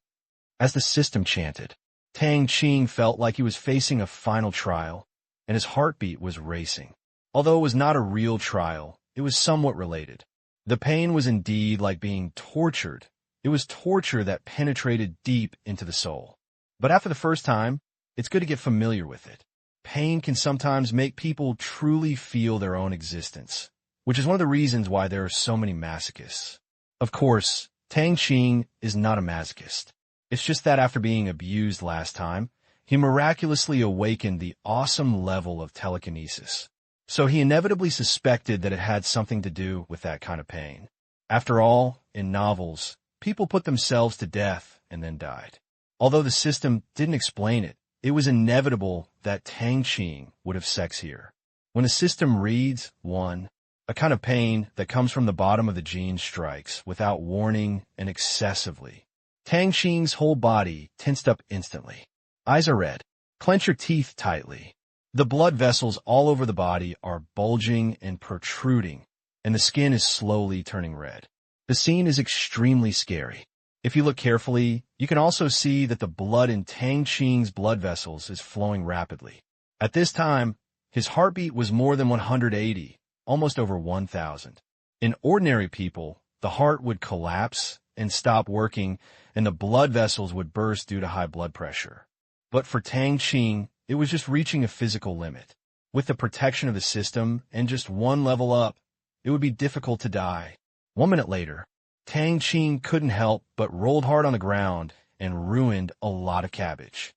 As the system chanted, Tang Qing felt like he was facing a final trial, and his heartbeat was racing. Although it was not a real trial, it was somewhat related. The pain was indeed like being tortured. It was torture that penetrated deep into the soul. But after the first time, it's good to get familiar with it. Pain can sometimes make people truly feel their own existence, which is one of the reasons why there are so many masochists. Of course, Tang Qing is not a masochist. It's just that after being abused last time, he miraculously awakened the awesome level of telekinesis. So he inevitably suspected that it had something to do with that kind of pain. After all, in novels, people put themselves to death and then died. Although the system didn't explain it, it was inevitable that Tang Qing would have sex here. When a system reads 1, a kind of pain that comes from the bottom of the gene strikes without warning and excessively. Tang Qing's whole body tensed up instantly. Eyes are red. Clench your teeth tightly. The blood vessels all over the body are bulging and protruding, and the skin is slowly turning red. The scene is extremely scary. If you look carefully, you can also see that the blood in Tang Qing's blood vessels is flowing rapidly. At this time, his heartbeat was more than 180, almost over 1,000. In ordinary people, the heart would collapse and stop working, and the blood vessels would burst due to high blood pressure. But for Tang Qing, it was just reaching a physical limit. With the protection of the system and just one level up, it would be difficult to die. 1 minute later, Tang Qing couldn't help but rolled hard on the ground and ruined a lot of cabbage.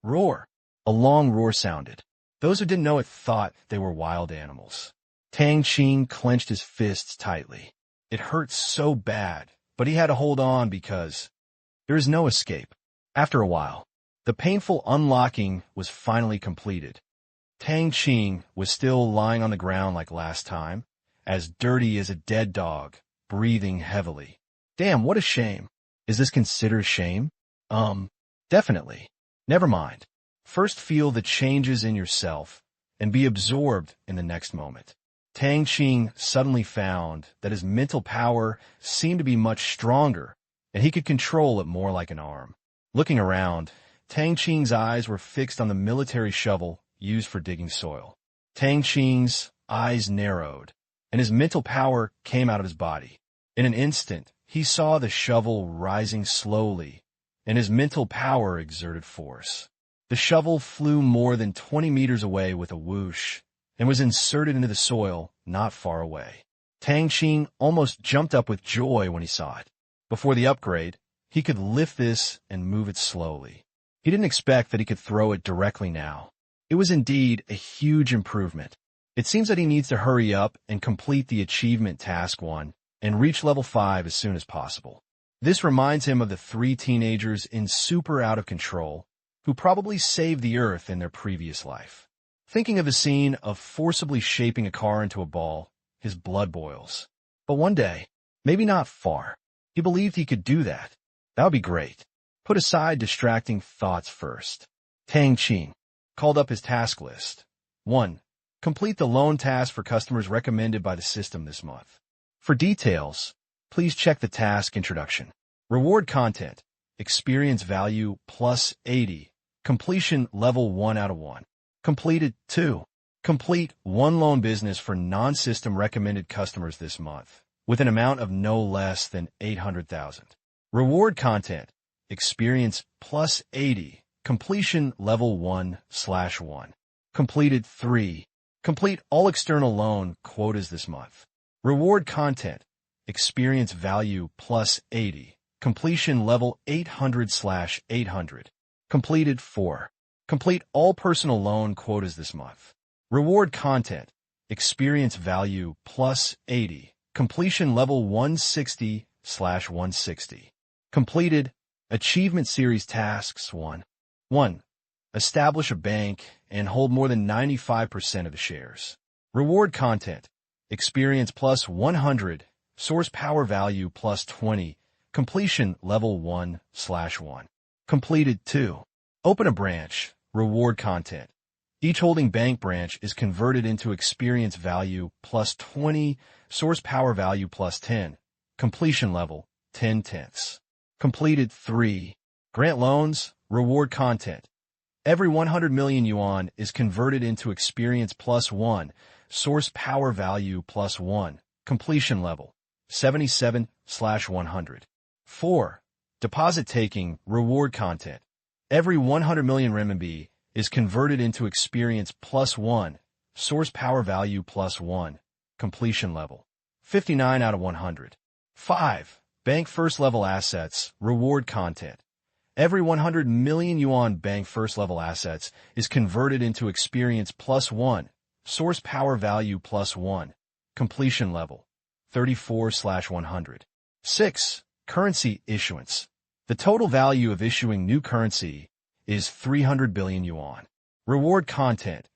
Roar! A long roar sounded. Those who didn't know it thought they were wild animals. Tang Qing clenched his fists tightly. It hurt so bad, but he had to hold on because there is no escape. After a while, the painful unlocking was finally completed. Tang Qing was still lying on the ground like last time, as dirty as a dead dog, breathing heavily. Damn, what a shame. Is this considered shame? Definitely. Never mind. First feel the changes in yourself and be absorbed in the next moment. Tang Qing suddenly found that his mental power seemed to be much stronger, and he could control it more like an arm. Looking around, Tang Qing's eyes were fixed on the military shovel used for digging soil. Tang Qing's eyes narrowed, and his mental power came out of his body. In an instant, he saw the shovel rising slowly, and his mental power exerted force. The shovel flew more than 20 meters away with a whoosh, and was inserted into the soil not far away. Tang Qing almost jumped up with joy when he saw it. Before the upgrade, he could lift this and move it slowly. He didn't expect that he could throw it directly now. It was indeed a huge improvement. It seems that he needs to hurry up and complete the achievement task 1 and reach level 5 as soon as possible. This reminds him of the 3 teenagers in Super Out of Control who probably saved the Earth in their previous life. Thinking of the scene of forcibly shaping a car into a ball, his blood boils. But one day, maybe not far, he believed he could do that. That would be great. Put aside distracting thoughts first. Tang Qing called up his task list. 1. Complete the loan task for customers recommended by the system this month. For details, please check the task introduction. Reward content. Experience value plus 80. Completion level 1 out of 1. Completed 2. Complete 1 loan business for non-system recommended customers this month, with an amount of no less than 800,000. Reward content. Experience plus 80. Completion level 1/1. Completed 3. Complete all external loan quotas this month. Reward content. Experience value plus 80. Completion level 800/800. Completed 4. Complete all personal loan quotas this month. Reward content. Experience value plus 80. Completion level 160/160. Completed Achievement Series Tasks 1. 1. Establish a bank and hold more than 95% of the shares. Reward content. Experience plus 100. Source power value plus 20. Completion level 1/1. Completed 2. Open a branch. Reward content. Each holding bank branch is converted into experience value plus 20. Source power value plus 10. Completion level 10/10. Completed 3. Grant loans. Reward content. Every 100 million yuan is converted into experience plus 1. Source power value plus 1. Completion level 77/100. 4. Deposit taking. Reward content. Every 100 million renminbi is converted into experience plus 1. Source power value plus 1. Completion level 59 out of 100. 5. Bank first level assets. Reward content. Every 100 million yuan bank first level assets is converted into experience plus 1. Source power value plus 1. Completion level 34/100. 6. Currency issuance. The total value of issuing new currency is 300 billion yuan. Reward content.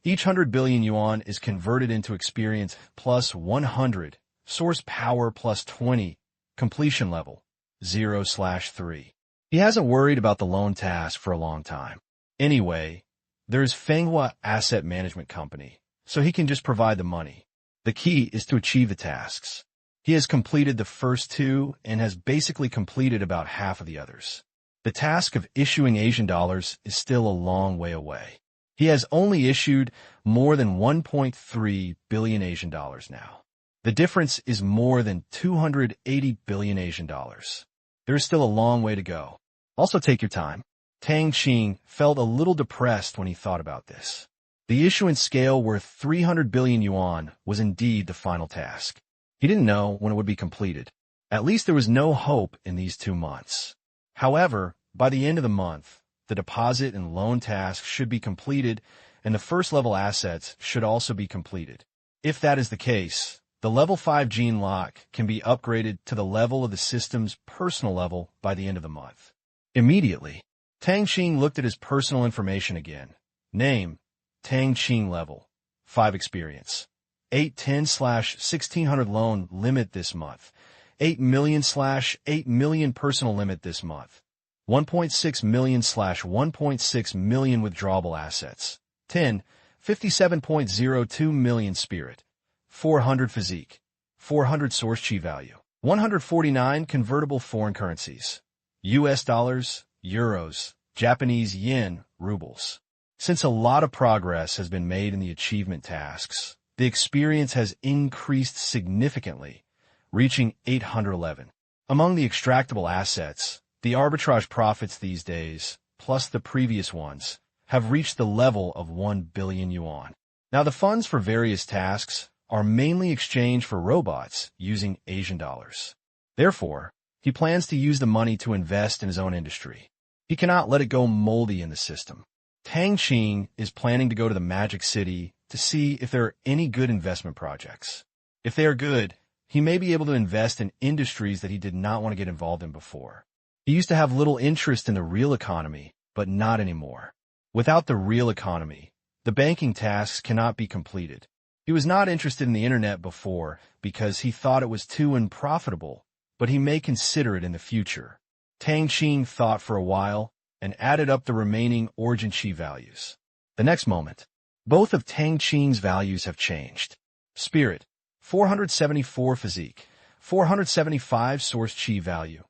Each 100 billion yuan is converted into experience plus 100. Source power plus 20. Completion level 0/3. He hasn't worried about the loan task for a long time. Anyway, there's Fenghua Asset Management Company, so he can just provide the money. The key is to achieve the tasks. He has completed the first 2 and has basically completed about half of the others. The task of issuing Asian dollars is still a long way away. He has only issued more than 1.3 billion Asian dollars now. The difference is more than 280 billion Asian dollars. There is still a long way to go. Also take your time. Tang Qing felt a little depressed when he thought about this. The issuance scale worth 300 billion yuan was indeed the final task. He didn't know when it would be completed. At least there was no hope in these 2 months. However, by the end of the month, the deposit and loan tasks should be completed, and the first-level assets should also be completed. If that is the case, the level 5 gene lock can be upgraded to the level of the system's personal level by the end of the month. Immediately, Tang Qing looked at his personal information again. Name, Tang Qing level, 5 experience. 810/1600 loan limit this month. 8 million/8 million personal limit this month. 1.6 million/1.6 million withdrawable assets. 10, 57.02 million spirit. 400 physique. 400 source chi value. 149 convertible foreign currencies. US dollars, euros, Japanese yen, rubles. Since a lot of progress has been made in the achievement tasks, the experience has increased significantly, reaching 811. Among the extractable assets, the arbitrage profits these days, plus the previous ones, have reached the level of 1 billion yuan. Now the funds for various tasks are mainly exchanged for robots using Asian dollars. Therefore, he plans to use the money to invest in his own industry. He cannot let it go moldy in the system. Tang Qing is planning to go to the Magic City to see if there are any good investment projects. If they are good, he may be able to invest in industries that he did not want to get involved in before. He used to have little interest in the real economy, but not anymore. Without the real economy, the banking tasks cannot be completed. He was not interested in the internet before because he thought it was too unprofitable, but he may consider it in the future. Tang Qing thought for a while and added up the remaining origin chi values. The next moment, both of Tang Qing's values have changed. Spirit, 474 physique, 475 source chi value,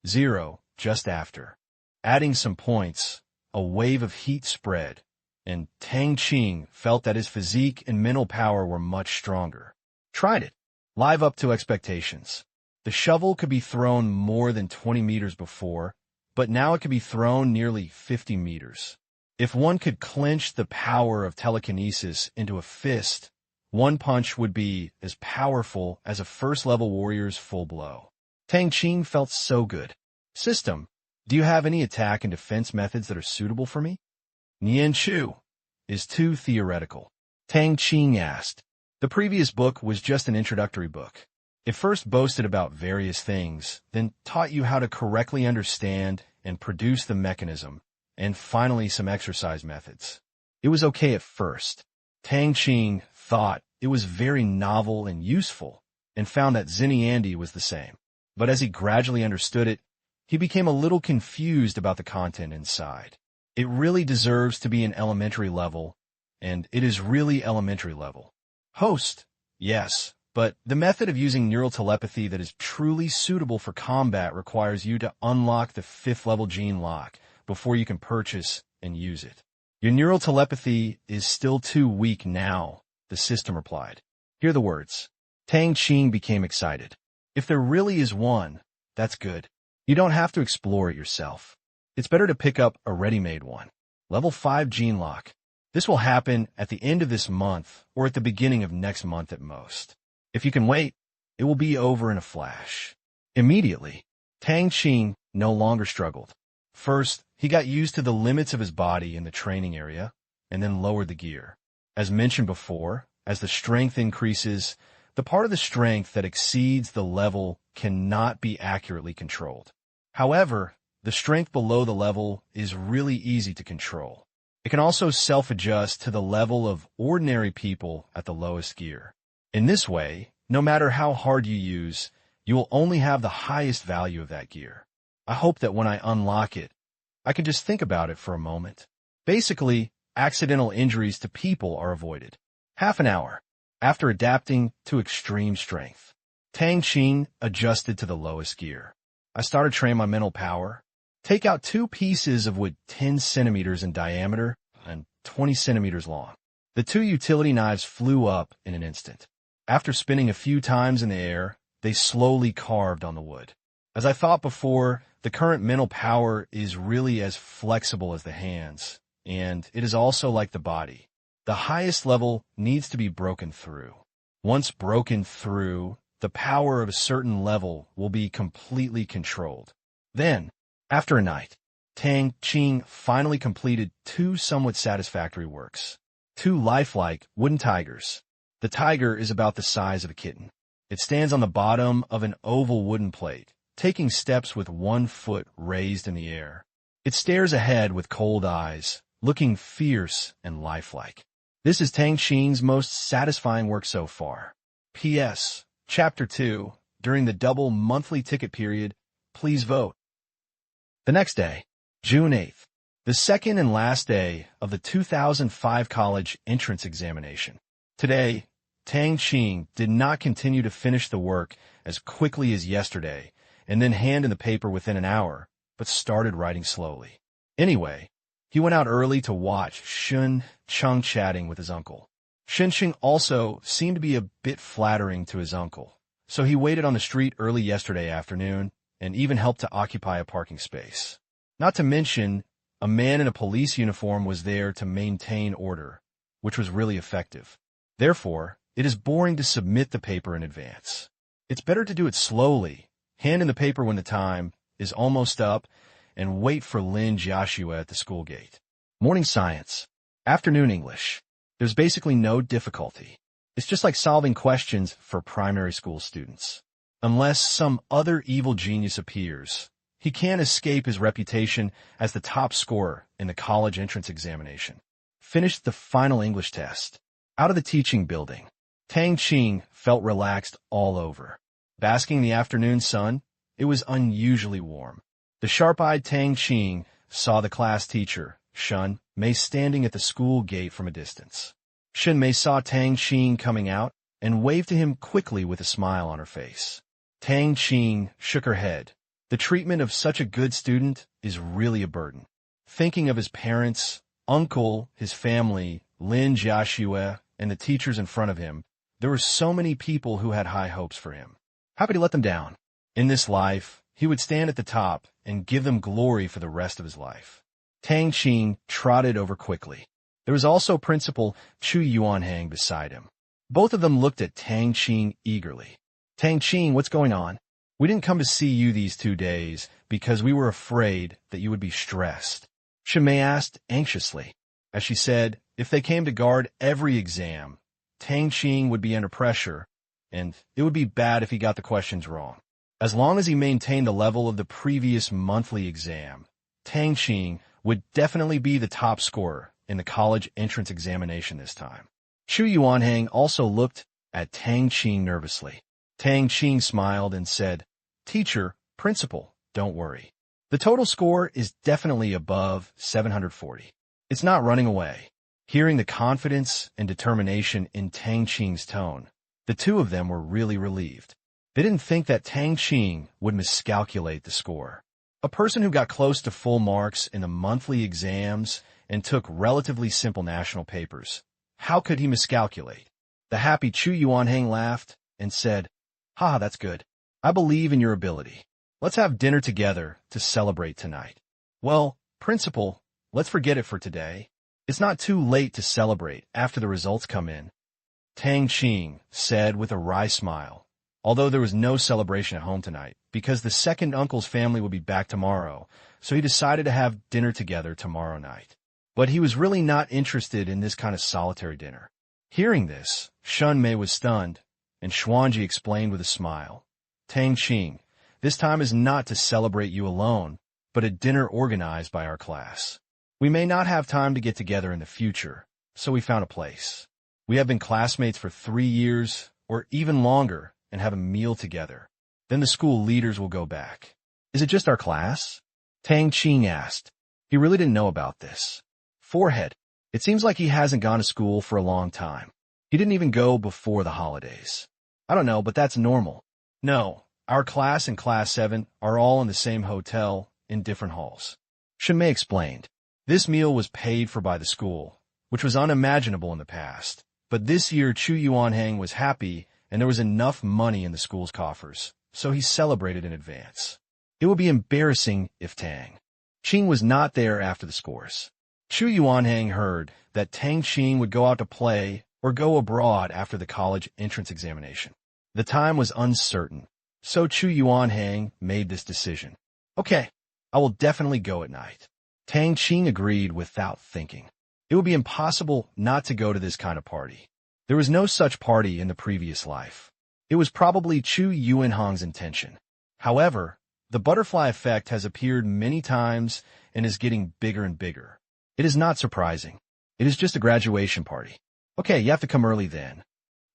0, just after. Adding some points, a wave of heat spread, and Tang Qing felt that his physique and mental power were much stronger. Tried it. Live up to expectations. The shovel could be thrown more than 20 meters before, but now it could be thrown nearly 50 meters. If one could clench the power of telekinesis into a fist, one punch would be as powerful as a first-level warrior's full blow. Tang Qing felt so good. System, do you have any attack and defense methods that are suitable for me? Nian Chu is too theoretical. Tang Qing asked. The previous book was just an introductory book. It first boasted about various things, then taught you how to correctly understand and produce the mechanism, and finally some exercise methods. It was okay at first. Tang Qing thought it was very novel and useful, and found that Xiniandi was the same. But as he gradually understood it, he became a little confused about the content inside. It really deserves to be an elementary level, and it is really elementary level. Host, yes, but the method of using neural telepathy that is truly suitable for combat requires you to unlock the 5th level gene lock before you can purchase and use it. Your neural telepathy is still too weak now, the system replied. Hear the words. Tang Qing became excited. If there really is one, that's good. You don't have to explore it yourself. It's better to pick up a ready-made one. Level 5 gene lock. This will happen at the end of this month or at the beginning of next month at most. If you can wait, it will be over in a flash. Immediately, Tang Qing no longer struggled. First, he got used to the limits of his body in the training area, and then lowered the gear. As mentioned before, as the strength increases, the part of the strength that exceeds the level cannot be accurately controlled. However, the strength below the level is really easy to control. It can also self-adjust to the level of ordinary people at the lowest gear. In this way, no matter how hard you use, you will only have the highest value of that gear. I hope that when I unlock it, I can just think about it for a moment. Basically, accidental injuries to people are avoided. Half an hour after adapting to extreme strength, Tang Qing adjusted to the lowest gear. I started training my mental power. Take out 2 pieces of wood 10 centimeters in diameter and 20 centimeters long. The two utility knives flew up in an instant. After spinning a few times in the air, they slowly carved on the wood. As I thought before, the current mental power is really as flexible as the hands, and it is also like the body. The highest level needs to be broken through. Once broken through, the power of a certain level will be completely controlled. Then, after a night, Tang Qing finally completed two somewhat satisfactory works. Two lifelike wooden tigers. The tiger is about the size of a kitten. It stands on the bottom of an oval wooden plate, taking steps with one foot raised in the air. It stares ahead with cold eyes, looking fierce and lifelike. This is Tang Qing's most satisfying work so far. P.S. Chapter 2. During the double monthly ticket period, please vote. The next day, June 8th, the second and last day of the 2005 college entrance examination. Today, Tang Qing did not continue to finish the work as quickly as yesterday and then hand in the paper within an hour, but started writing slowly. Anyway, he went out early to watch Shun Chung chatting with his uncle. Shun Chung also seemed to be a bit flattering to his uncle, so he waited on the street early yesterday afternoon and even helped to occupy a parking space. Not to mention, a man in a police uniform was there to maintain order, which was really effective. Therefore, it is boring to submit the paper in advance. It's better to do it slowly, hand in the paper when the time is almost up, and wait for Lin Jiaxue at the school gate. Morning science. Afternoon English. There's basically no difficulty. It's just like solving questions for primary school students. Unless some other evil genius appears, he can't escape his reputation as the top scorer in the college entrance examination. Finished the final English test. Out of the teaching building, Tang Qing felt relaxed all over. Basking in the afternoon sun, it was unusually warm. The sharp-eyed Tang Qing saw the class teacher, Shun Mei, standing at the school gate from a distance. Shun Mei saw Tang Qing coming out and waved to him quickly with a smile on her face. Tang Qing shook her head. The treatment of such a good student is really a burden. Thinking of his parents, uncle, his family, Lin Jiaxue, and the teachers in front of him, there were so many people who had high hopes for him. How could he let them down? In this life, he would stand at the top and give them glory for the rest of his life. Tang Qing trotted over quickly. There was also Principal Chu Yuanhang beside him. Both of them looked at Tang Qing eagerly. Tang Qing, what's going on? We didn't come to see you these 2 days because we were afraid that you would be stressed. Shun Mei asked anxiously. As she said, if they came to guard every exam, Tang Qing would be under pressure, and it would be bad if he got the questions wrong. As long as he maintained the level of the previous monthly exam, Tang Qing would definitely be the top scorer in the college entrance examination this time. Chu Yuanhang also looked at Tang Qing nervously. Tang Qing smiled and said, Teacher, Principal, don't worry. The total score is definitely above 740. It's not running away. Hearing the confidence and determination in Tang Qing's tone, the two of them were really relieved. They didn't think that Tang Qing would miscalculate the score. A person who got close to full marks in the monthly exams and took relatively simple national papers, how could he miscalculate? The happy Chu Yuanhang laughed and said, Ha, that's good. I believe in your ability. Let's have dinner together to celebrate tonight. Well, Principal, let's forget it for today. It's not too late to celebrate after the results come in. Tang Qing said with a wry smile, although there was no celebration at home tonight because the second uncle's family would be back tomorrow, so he decided to have dinner together tomorrow night. But he was really not interested in this kind of solitary dinner. Hearing this, Shun Mei was stunned, and Xuanji explained with a smile, Tang Qing, this time is not to celebrate you alone, but a dinner organized by our class. We may not have time to get together in the future, so we found a place. We have been classmates for 3 years, or even longer, and have a meal together. Then the school leaders will go back. Is it just our class? Tang Qing asked. He really didn't know about this. Forehead. It seems like he hasn't gone to school for a long time. He didn't even go before the holidays. I don't know, but that's normal. No, our class and Class 7 are all in the same hotel in different halls. Shun Mei explained. This meal was paid for by the school, which was unimaginable in the past. But this year, Chu Yuanhang was happy and there was enough money in the school's coffers, so he celebrated in advance. It would be embarrassing if Tang Qing was not there after the scores. Chu Yuanhang heard that Tang Qing would go out to play or go abroad after the college entrance examination. The time was uncertain, so Chu Yuanhang made this decision. Okay, I will definitely go at night. Tang Qing agreed without thinking. It would be impossible not to go to this kind of party. There was no such party in the previous life. It was probably Chu Yuanhang's intention. However, the butterfly effect has appeared many times and is getting bigger and bigger. It is not surprising. It is just a graduation party. Okay, you have to come early then.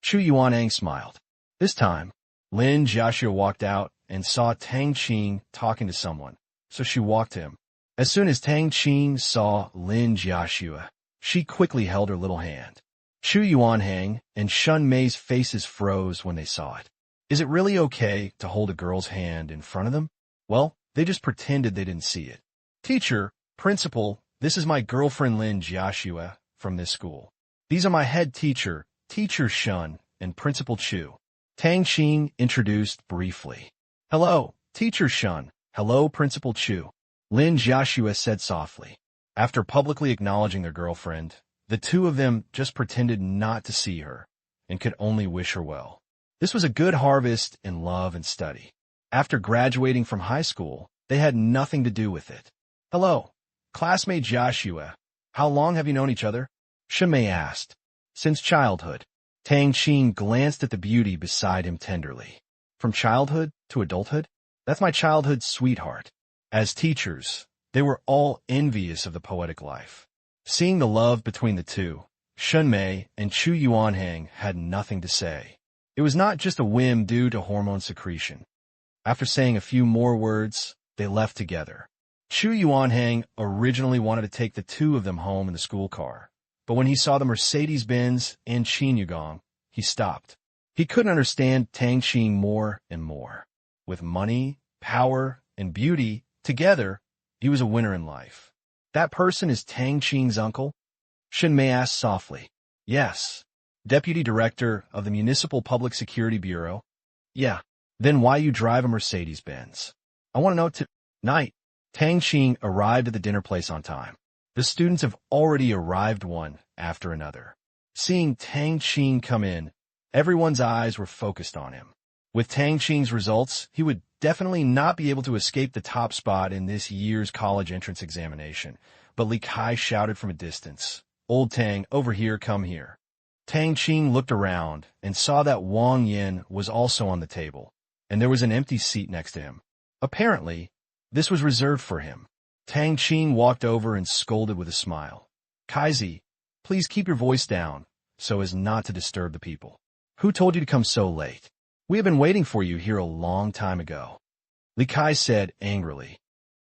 Chu Yuanhang smiled. This time, Lin Jiaxue walked out and saw Tang Qing talking to someone, so she walked to him. As soon as Tang Qing saw Lin Jiaxue, she quickly held her little hand. Chu Yuanhang and Shun Mei's faces froze when they saw it. Is it really okay to hold a girl's hand in front of them? Well, they just pretended they didn't see it. Teacher, principal, this is my girlfriend Lin Jiaxue from this school. These are my head teacher, Teacher Shun, and Principal Chu. Tang Qing introduced briefly. Hello, Teacher Shun. Hello, Principal Chu. Lin Jiaxue said softly. After publicly acknowledging their girlfriend, the two of them just pretended not to see her and could only wish her well. This was a good harvest in love and study. After graduating from high school, they had nothing to do with it. Hello, classmate Jiaxue. How long have you known each other? Shimei asked. Since childhood. Tang Qing glanced at the beauty beside him tenderly. From childhood to adulthood? That's my childhood sweetheart. As teachers, they were all envious of the poetic life. Seeing the love between the two, Shunmei and Chu Yuanhang had nothing to say. It was not just a whim due to hormone secretion. After saying a few more words, they left together. Chu Yuanhang originally wanted to take the two of them home in the school car, but when he saw the Mercedes-Benz and Qinyugong, he stopped. He couldn't understand Tang Qing more and more. With money, power, and beauty together, he was a winner in life. That person is Tang Qing's uncle? Shinmei asked softly. Yes. Deputy Director of the Municipal Public Security Bureau? Yeah. Then why you drive a Mercedes-Benz? I want to know Night. Tang Qing arrived at the dinner place on time. The students have already arrived one after another. Seeing Tang Qing come in, everyone's eyes were focused on him. With Tang Qing's results, he would definitely not be able to escape the top spot in this year's college entrance examination, but Li Kai shouted from a distance, Old Tang, over here, come here. Tang Qing looked around and saw that Wang Yin was also on the table, and there was an empty seat next to him. Apparently, this was reserved for him. Tang Qing walked over and scolded with a smile. Kaizi, please keep your voice down, so as not to disturb the people. Who told you to come so late? We have been waiting for you here a long time ago. Li Kai said angrily.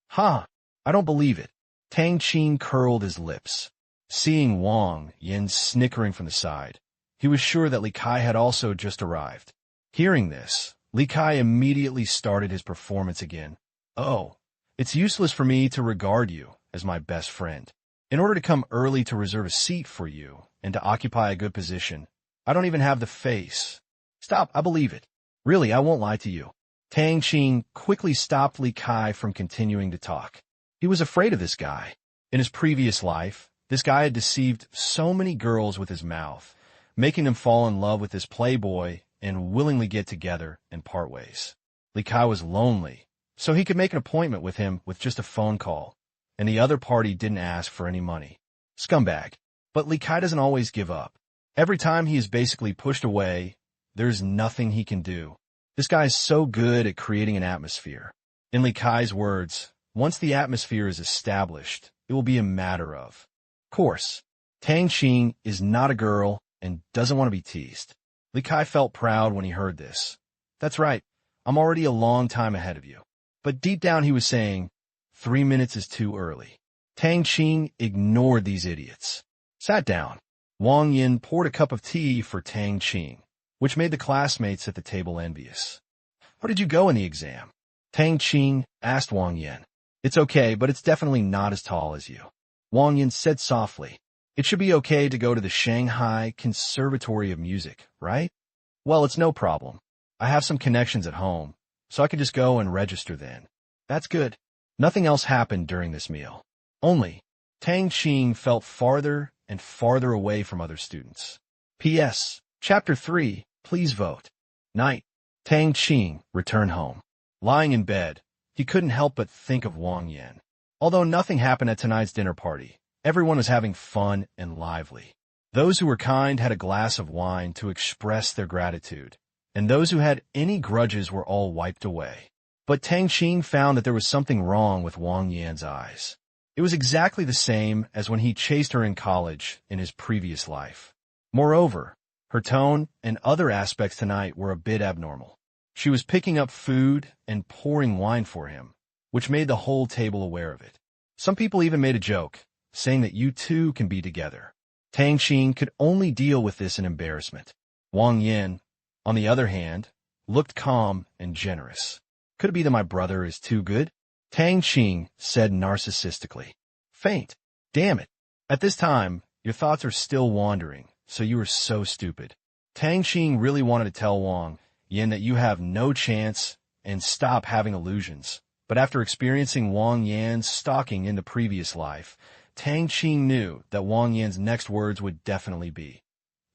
Ha! I don't believe it. Tang Qing curled his lips. Seeing Wang Yin snickering from the side, he was sure that Li Kai had also just arrived. Hearing this, Li Kai immediately started his performance again. Oh, it's useless for me to regard you as my best friend. In order to come early to reserve a seat for you and to occupy a good position, I don't even have the face. Stop, I believe it. Really, I won't lie to you. Tang Qing quickly stopped Li Kai from continuing to talk. He was afraid of this guy. In his previous life, this guy had deceived so many girls with his mouth, making them fall in love with this playboy and willingly get together and part ways. Li Kai was lonely, so he could make an appointment with him with just a phone call, and the other party didn't ask for any money. Scumbag. But Li Kai doesn't always give up. Every time he is basically pushed away, there's nothing he can do. This guy is so good at creating an atmosphere. In Li Kai's words, once the atmosphere is established, it will be a matter of course. Tang Qing is not a girl and doesn't want to be teased. Li Kai felt proud when he heard this. That's right, I'm already a long time ahead of you. But deep down he was saying, 3 minutes is too early. Tang Qing ignored these idiots. Sat down. Wang Yin poured a cup of tea for Tang Qing, which made the classmates at the table envious. How did you go in the exam? Tang Qing asked Wang Yin. It's okay, but it's definitely not as tall as you. Wang Yin said softly. It should be okay to go to the Shanghai Conservatory of Music, right? Well, it's no problem. I have some connections at home, so I can just go and register then. That's good. Nothing else happened during this meal. Only, Tang Qing felt farther and farther away from other students. P.S. Chapter 3, please vote. Night. Tang Qing returned home. Lying in bed, he couldn't help but think of Wang Yan. Although nothing happened at tonight's dinner party, everyone was having fun and lively. Those who were kind had a glass of wine to express their gratitude, and those who had any grudges were all wiped away. But Tang Qing found that there was something wrong with Wang Yan's eyes. It was exactly the same as when he chased her in college in his previous life. Moreover, her tone and other aspects tonight were a bit abnormal. She was picking up food and pouring wine for him, which made the whole table aware of it. Some people even made a joke, saying that you two can be together. Tang Qing could only deal with this in embarrassment. Wang Yan, on the other hand, looked calm and generous. Could it be that my brother is too good? Tang Qing said narcissistically. Faint. Damn it. At this time, your thoughts are still wandering, so you are so stupid. Tang Qing really wanted to tell Wang Yan that you have no chance and stop having illusions. But after experiencing Wang Yan's stalking in the previous life, Tang Qing knew that Wang Yan's next words would definitely be,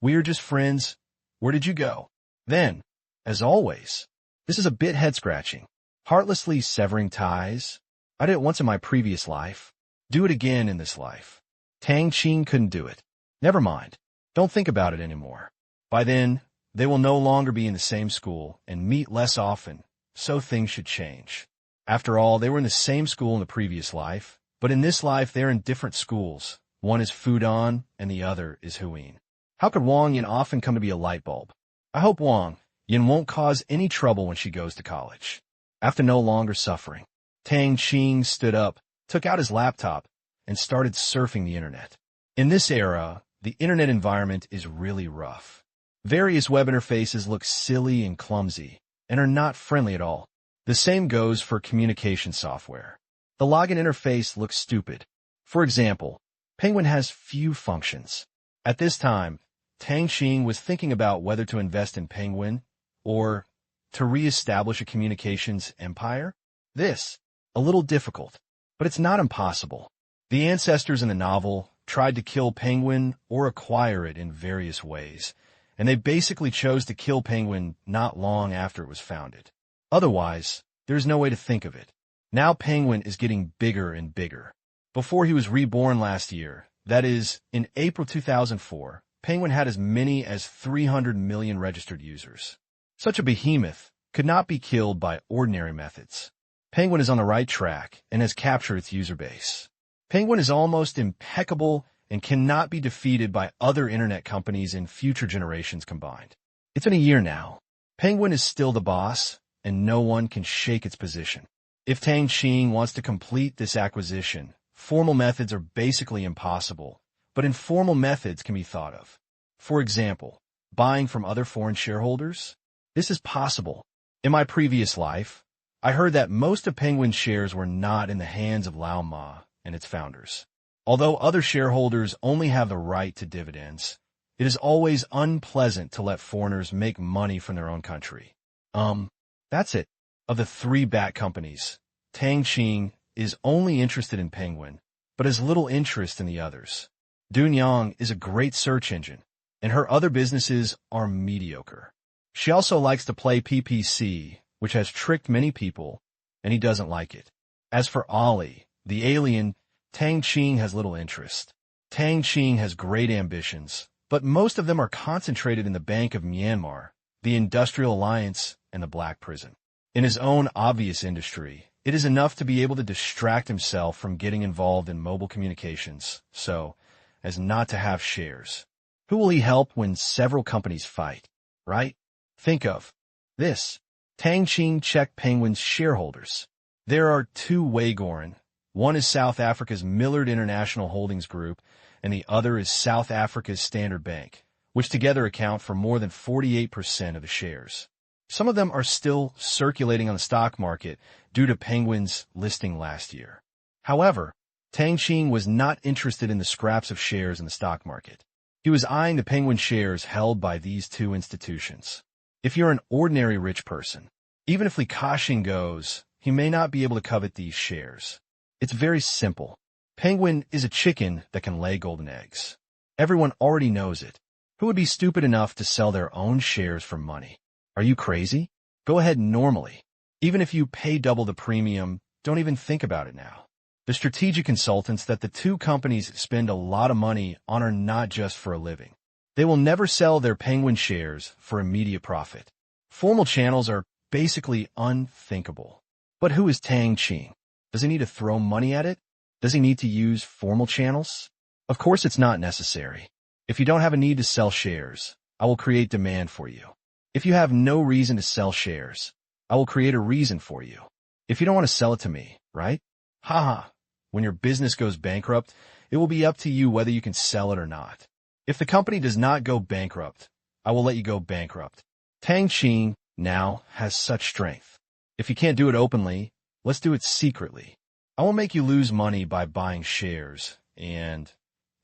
"We are just friends. Where did you go?" Then, as always, this is a bit head-scratching. Heartlessly severing ties? I did it once in my previous life. Do it again in this life. Tang Qing couldn't do it. Never mind. Don't think about it anymore. By then, they will no longer be in the same school and meet less often, so things should change. After all, they were in the same school in the previous life, but in this life they're in different schools. One is Fudan and the other is Huin. How could Wang Yan often come to be a light bulb? I hope Wang Yan won't cause any trouble when she goes to college. After no longer suffering, Tang Qing stood up, took out his laptop, and started surfing the internet. In this era, the internet environment is really rough. Various web interfaces look silly and clumsy, and are not friendly at all. The same goes for communication software. The login interface looks stupid. For example, Penguin has few functions. At this time, Tang Qing was thinking about whether to invest in Penguin or to re-establish a communications empire. This, a little difficult, but it's not impossible. The ancestors in the novel tried to kill Penguin or acquire it in various ways, and they basically chose to kill Penguin not long after it was founded. Otherwise, there's no way to think of it. Now Penguin is getting bigger and bigger. Before he was reborn last year, that is, in April 2004, Penguin had as many as 300 million registered users. Such a behemoth could not be killed by ordinary methods. Penguin is on the right track and has captured its user base. Penguin is almost impeccable and cannot be defeated by other internet companies in future generations combined. It's been a year now. Penguin is still the boss, and no one can shake its position. If Tang Qing wants to complete this acquisition, formal methods are basically impossible, but informal methods can be thought of. For example, buying from other foreign shareholders? This is possible. In my previous life, I heard that most of Penguin's shares were not in the hands of Lao Ma and its founders. Although other shareholders only have the right to dividends, it is always unpleasant to let foreigners make money from their own country. That's it. Of the three bat companies, Tang Qing is only interested in Penguin, but has little interest in the others. Dunyang is a great search engine, and her other businesses are mediocre. She also likes to play PPC, which has tricked many people, and he doesn't like it. As for Ollie, the alien, Tang Qing has little interest. Tang Qing has great ambitions, but most of them are concentrated in the Bank of Myanmar, the Industrial Alliance, and the Black Prison. In his own obvious industry, it is enough to be able to distract himself from getting involved in mobile communications, so as not to have shares. Who will he help when several companies fight, right? Think of this. Tang Qing checked Penguin's shareholders. There are two Waygoran. One is South Africa's Millard International Holdings Group, and the other is South Africa's Standard Bank, which together account for more than 48% of the shares. Some of them are still circulating on the stock market due to Penguin's listing last year. However, Tang Qing was not interested in the scraps of shares in the stock market. He was eyeing the penguin shares held by these two institutions. If you're an ordinary rich person, even if Li Ka-shing goes, he may not be able to covet these shares. It's very simple. Penguin is a chicken that can lay golden eggs. Everyone already knows it. Who would be stupid enough to sell their own shares for money? Are you crazy? Go ahead normally. Even if you pay double the premium, don't even think about it now. The strategic consultants that the two companies spend a lot of money on are not just for a living. They will never sell their penguin shares for immediate profit. Formal channels are basically unthinkable. But who is Tang Qing? Does he need to throw money at it? Does he need to use formal channels? Of course it's not necessary. If you don't have a need to sell shares, I will create demand for you. If you have no reason to sell shares, I will create a reason for you. If you don't want to sell it to me, right? Haha. When your business goes bankrupt, it will be up to you whether you can sell it or not. If the company does not go bankrupt, I will let you go bankrupt. Tang Qing now has such strength. If you can't do it openly, let's do it secretly. I will make you lose money by buying shares, and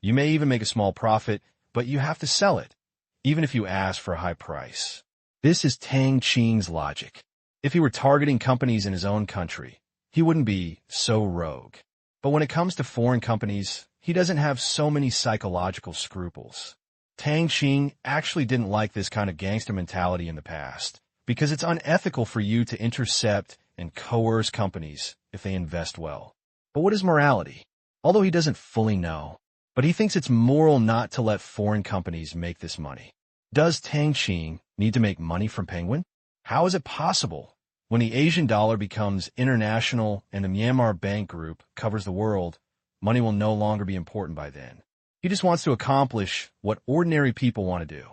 you may even make a small profit, but you have to sell it, even if you ask for a high price. This is Tang Qing's logic. If he were targeting companies in his own country, he wouldn't be so rogue. But when it comes to foreign companies, he doesn't have so many psychological scruples. Tang Qing actually didn't like this kind of gangster mentality in the past, because it's unethical for you to intercept and coerce companies if they invest well. But what is morality? Although he doesn't fully know, but he thinks it's moral not to let foreign companies make this money. Does Tang Qing need to make money from Penguin? How is it possible? When the Asian dollar becomes international and the Myanmar Bank Group covers the world, money will no longer be important by then. He just wants to accomplish what ordinary people want to do.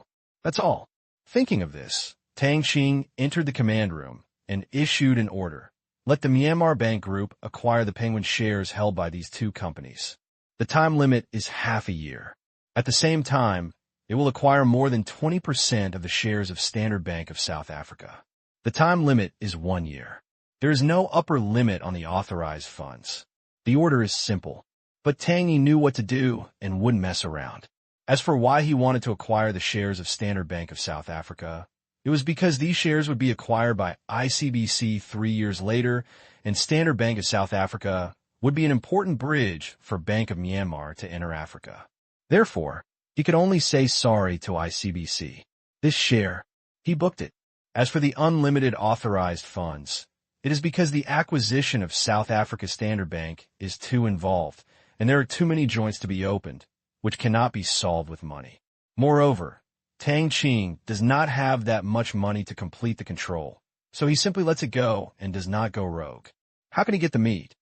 That's all. Thinking of this, Tang Qing entered the command room and issued an order. Let the Myanmar Bank Group acquire the Penguin shares held by these two companies. The time limit is half a year. At the same time, it will acquire more than 20% of the shares of Standard Bank of South Africa. The time limit is 1 year. There is no upper limit on the authorized funds. The order is simple, but Tangy knew what to do and wouldn't mess around. As for why he wanted to acquire the shares of Standard Bank of South Africa, it was because these shares would be acquired by ICBC 3 years later, and Standard Bank of South Africa would be an important bridge for Bank of Myanmar to enter Africa. Therefore, he could only say sorry to ICBC. This share, he booked it. As for the unlimited authorized funds, it is because the acquisition of South Africa Standard Bank is too involved, and there are too many joints to be opened, which cannot be solved with money. Moreover, Tang Qing does not have that much money to complete the control, so he simply lets it go and does not go rogue. How can he get the meat?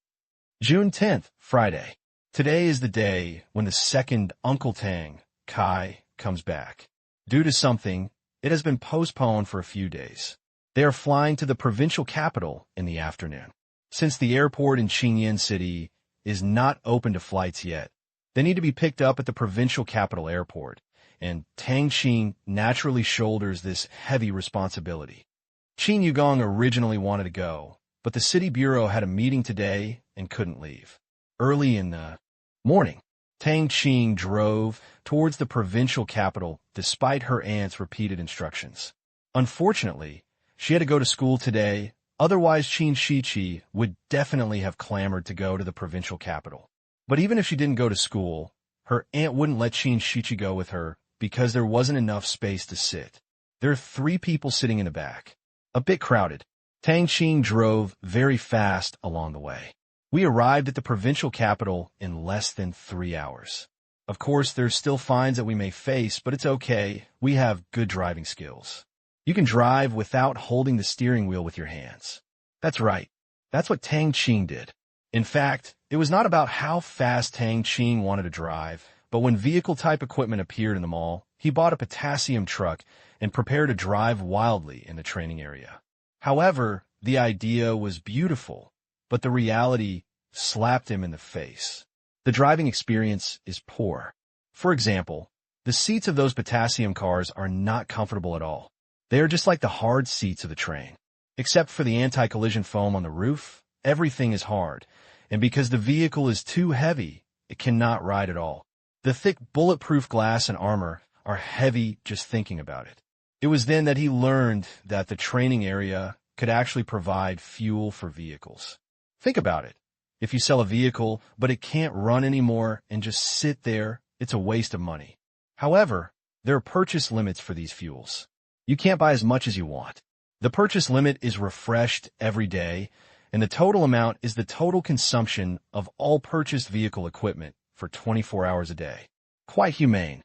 June 10th, Friday. Today is the day when the second Uncle Tang, Kai, comes back. Due to something, it has been postponed for a few days. They are flying to the provincial capital in the afternoon. Since the airport in Qingyan City is not open to flights yet, they need to be picked up at the provincial capital airport, and Tang Qing naturally shoulders this heavy responsibility. Qin Yugong originally wanted to go, but the city bureau had a meeting today and couldn't leave. Early in the morning, Tang Qing drove towards the provincial capital despite her aunt's repeated instructions. Unfortunately, she had to go to school today, otherwise Qin Shiqi would definitely have clamored to go to the provincial capital. But even if she didn't go to school, her aunt wouldn't let Qin Shiqi go with her because there wasn't enough space to sit. There are 3 people sitting in the back. A bit crowded. Tang Qing drove very fast along the way. We arrived at the provincial capital in less than 3 hours. Of course, there's still fines that we may face, but it's okay. We have good driving skills. You can drive without holding the steering wheel with your hands. That's right. That's what Tang Qing did. In fact, it was not about how fast Tang Qing wanted to drive, but when vehicle-type equipment appeared in the mall, he bought a potassium truck and prepared to drive wildly in the training area. However, the idea was beautiful, but the reality slapped him in the face. The driving experience is poor. For example, the seats of those potassium cars are not comfortable at all. They are just like the hard seats of the train. Except for the anti-collision foam on the roof, everything is hard, And because the vehicle is too heavy, it cannot ride at all. The thick bulletproof glass and armor are heavy just thinking about it. It was then that he learned that the training area could actually provide fuel for vehicles. Think about it. If you sell a vehicle, but it can't run anymore and just sit there, it's a waste of money. However, there are purchase limits for these fuels. You can't buy as much as you want. The purchase limit is refreshed every day, and the total amount is the total consumption of all purchased vehicle equipment for 24 hours a day. Quite humane.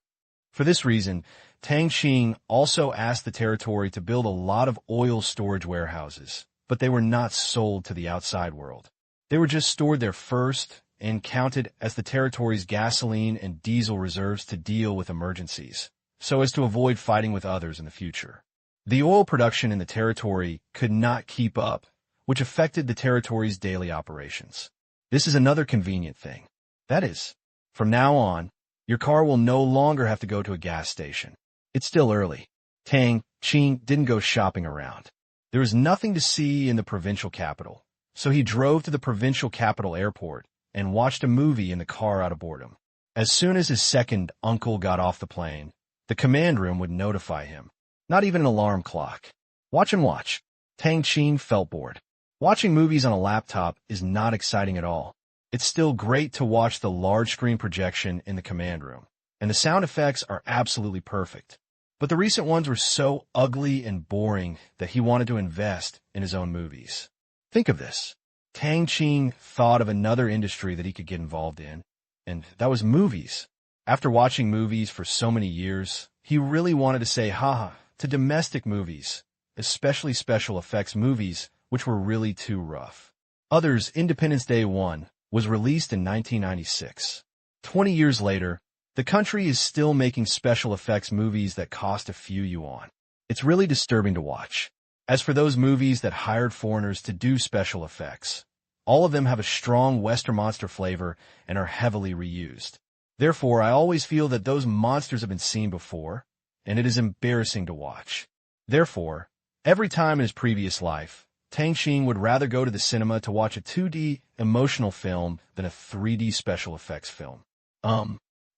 For this reason, Tang Qing also asked the territory to build a lot of oil storage warehouses, but they were not sold to the outside world. They were just stored there first and counted as the territory's gasoline and diesel reserves to deal with emergencies, so as to avoid fighting with others in the future. The oil production in the territory could not keep up, which affected the territory's daily operations. This is another convenient thing. That is, from now on, your car will no longer have to go to a gas station. It's still early. Tang Qing didn't go shopping around. There was nothing to see in the provincial capital, so he drove to the provincial capital airport and watched a movie in the car out of boredom. As soon as his second uncle got off the plane, the command room would notify him. Not even an alarm clock. Watch and watch. Tang Qing felt bored. Watching movies on a laptop is not exciting at all. It's still great to watch the large screen projection in the command room, and the sound effects are absolutely perfect. But the recent ones were so ugly and boring that he wanted to invest in his own movies. Think of this. Tang Qing thought of another industry that he could get involved in, and that was movies. After watching movies for so many years, he really wanted to say haha to domestic movies, especially special effects movies, which were really too rough. Others, Independence Day 1, was released in 1996. 20 years later, the country is still making special effects movies that cost a few yuan. It's really disturbing to watch. As for those movies that hired foreigners to do special effects, all of them have a strong Western monster flavor and are heavily reused. Therefore, I always feel that those monsters have been seen before, and it is embarrassing to watch. Therefore, every time in his previous life, Tang Qing would rather go to the cinema to watch a 2D emotional film than a 3D special effects film.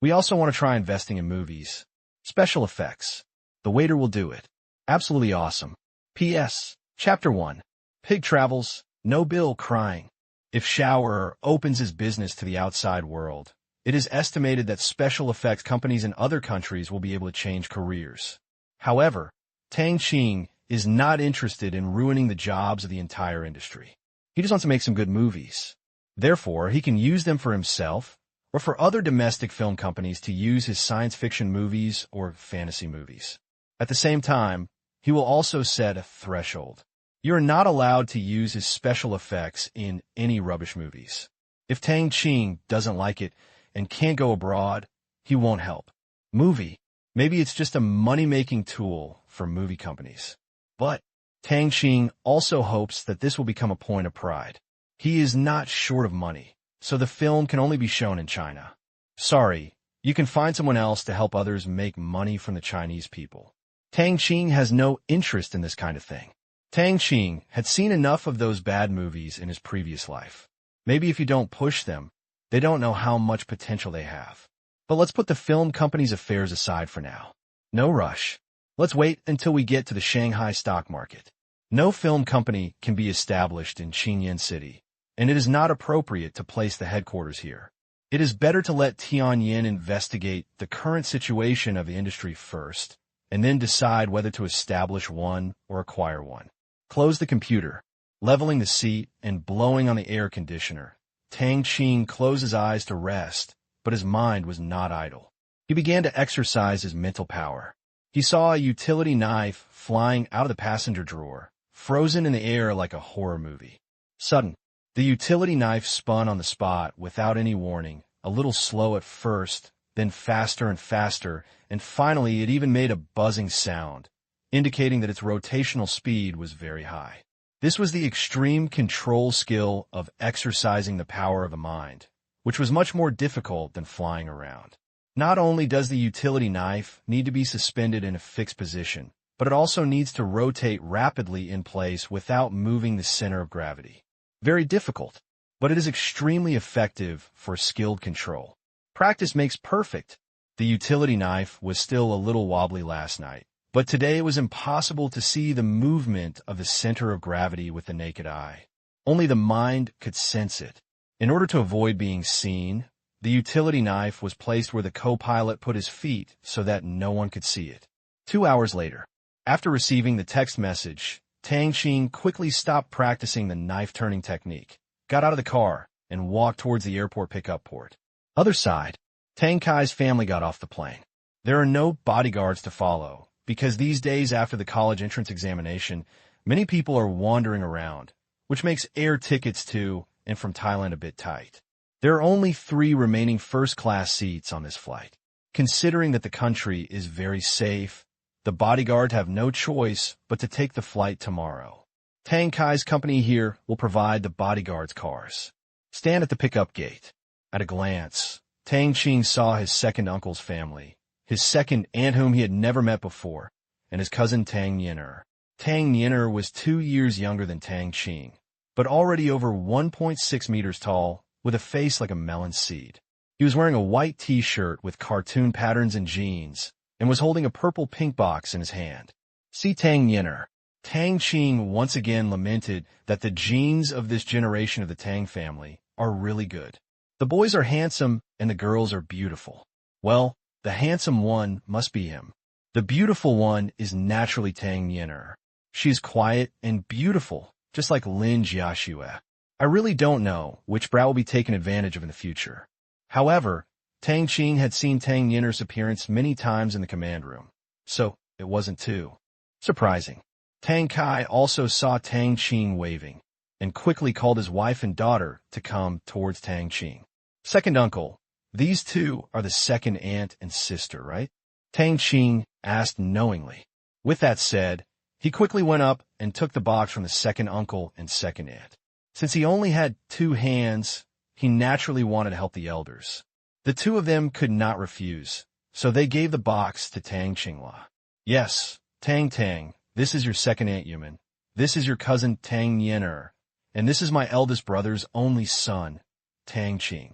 We also want to try investing in movies. Special effects. The waiter will do it. Absolutely awesome. P.S. Chapter 1. Pig travels, no bill crying. If Shower opens his business to the outside world, it is estimated that special effects companies in other countries will be able to change careers. However, Tang Qing is not interested in ruining the jobs of the entire industry. He just wants to make some good movies. Therefore, he can use them for himself or for other domestic film companies to use his science fiction movies or fantasy movies. At the same time, he will also set a threshold. You are not allowed to use his special effects in any rubbish movies. If Tang Qing doesn't like it and can't go abroad, he won't help. Movie. Maybe it's just a money-making tool for movie companies. But Tang Qing also hopes that this will become a point of pride. He is not short of money, so the film can only be shown in China. Sorry, you can find someone else to help others make money from the Chinese people. Tang Qing has no interest in this kind of thing. Tang Qing had seen enough of those bad movies in his previous life. Maybe if you don't push them, they don't know how much potential they have. But let's put the film company's affairs aside for now. No rush. Let's wait until we get to the Shanghai stock market. No film company can be established in Qingyan City, and it is not appropriate to place the headquarters here. It is better to let Tianyin investigate the current situation of the industry first, and then decide whether to establish one or acquire one. Close the computer. Leveling the seat and blowing on the air conditioner, Tang Qing closed his eyes to rest, but his mind was not idle. He began to exercise his mental power. He saw a utility knife flying out of the passenger drawer, frozen in the air like a horror movie. Sudden, the utility knife spun on the spot without any warning, a little slow at first, then faster and faster, and finally it even made a buzzing sound, indicating that its rotational speed was very high. This was the extreme control skill of exercising the power of the mind, which was much more difficult than flying around. Not only does the utility knife need to be suspended in a fixed position, but it also needs to rotate rapidly in place without moving the center of gravity. Very difficult. but it is extremely effective for skilled control. Practice makes perfect. The utility knife was still a little wobbly last night, but today it was impossible to see the movement of the center of gravity with the naked eye. Only the mind could sense it. In order to avoid being seen, the utility knife was placed where the co-pilot put his feet so that no one could see it. 2 hours later, after receiving the text message, Tang Qing quickly stopped practicing the knife-turning technique, got out of the car, and walked towards the airport pickup port. Other side, Tang Kai's family got off the plane. There are no bodyguards to follow, because these days after the college entrance examination, many people are wandering around, which makes air tickets to and from Thailand a bit tight. There are only 3 remaining first-class seats on this flight. Considering that the country is very safe, the bodyguard have no choice but to take the flight tomorrow. Tang Kai's company here will provide the bodyguard's cars. Stand at the pickup gate. At a glance, Tang Qing saw his second uncle's family, his second aunt whom he had never met before, and his cousin Tang Yin'er. Tang Yin'er was 2 years younger than Tang Qing, but already over 1.6 meters tall, with a face like a melon seed. He was wearing a white t-shirt with cartoon patterns and jeans, and was holding a purple pink box in his hand. See Tang Yin'er. Tang Qing once again lamented that the genes of this generation of the Tang family are really good. The boys are handsome and the girls are beautiful. Well, the handsome one must be him. The beautiful one is naturally Tang Yin'er. She is quiet and beautiful, just like Lin Jiaxue. I really don't know which brat will be taken advantage of in the future. However, Tang Qing had seen Tang Yin'er's appearance many times in the command room, so it wasn't too surprising. Tang Kai also saw Tang Qing waving, and quickly called his wife and daughter to come towards Tang Qing. Second uncle, these two are the second aunt and sister, right? Tang Qing asked knowingly. With that said, he quickly went up and took the box from the second uncle and second aunt. Since he only had 2 hands, he naturally wanted to help the elders. The 2 of them could not refuse, so they gave the box to Tang Qinghua. Yes, Tang, this is your second Aunt Yuman. This is your cousin Tang Yin'er, and this is my eldest brother's only son, Tang Qing.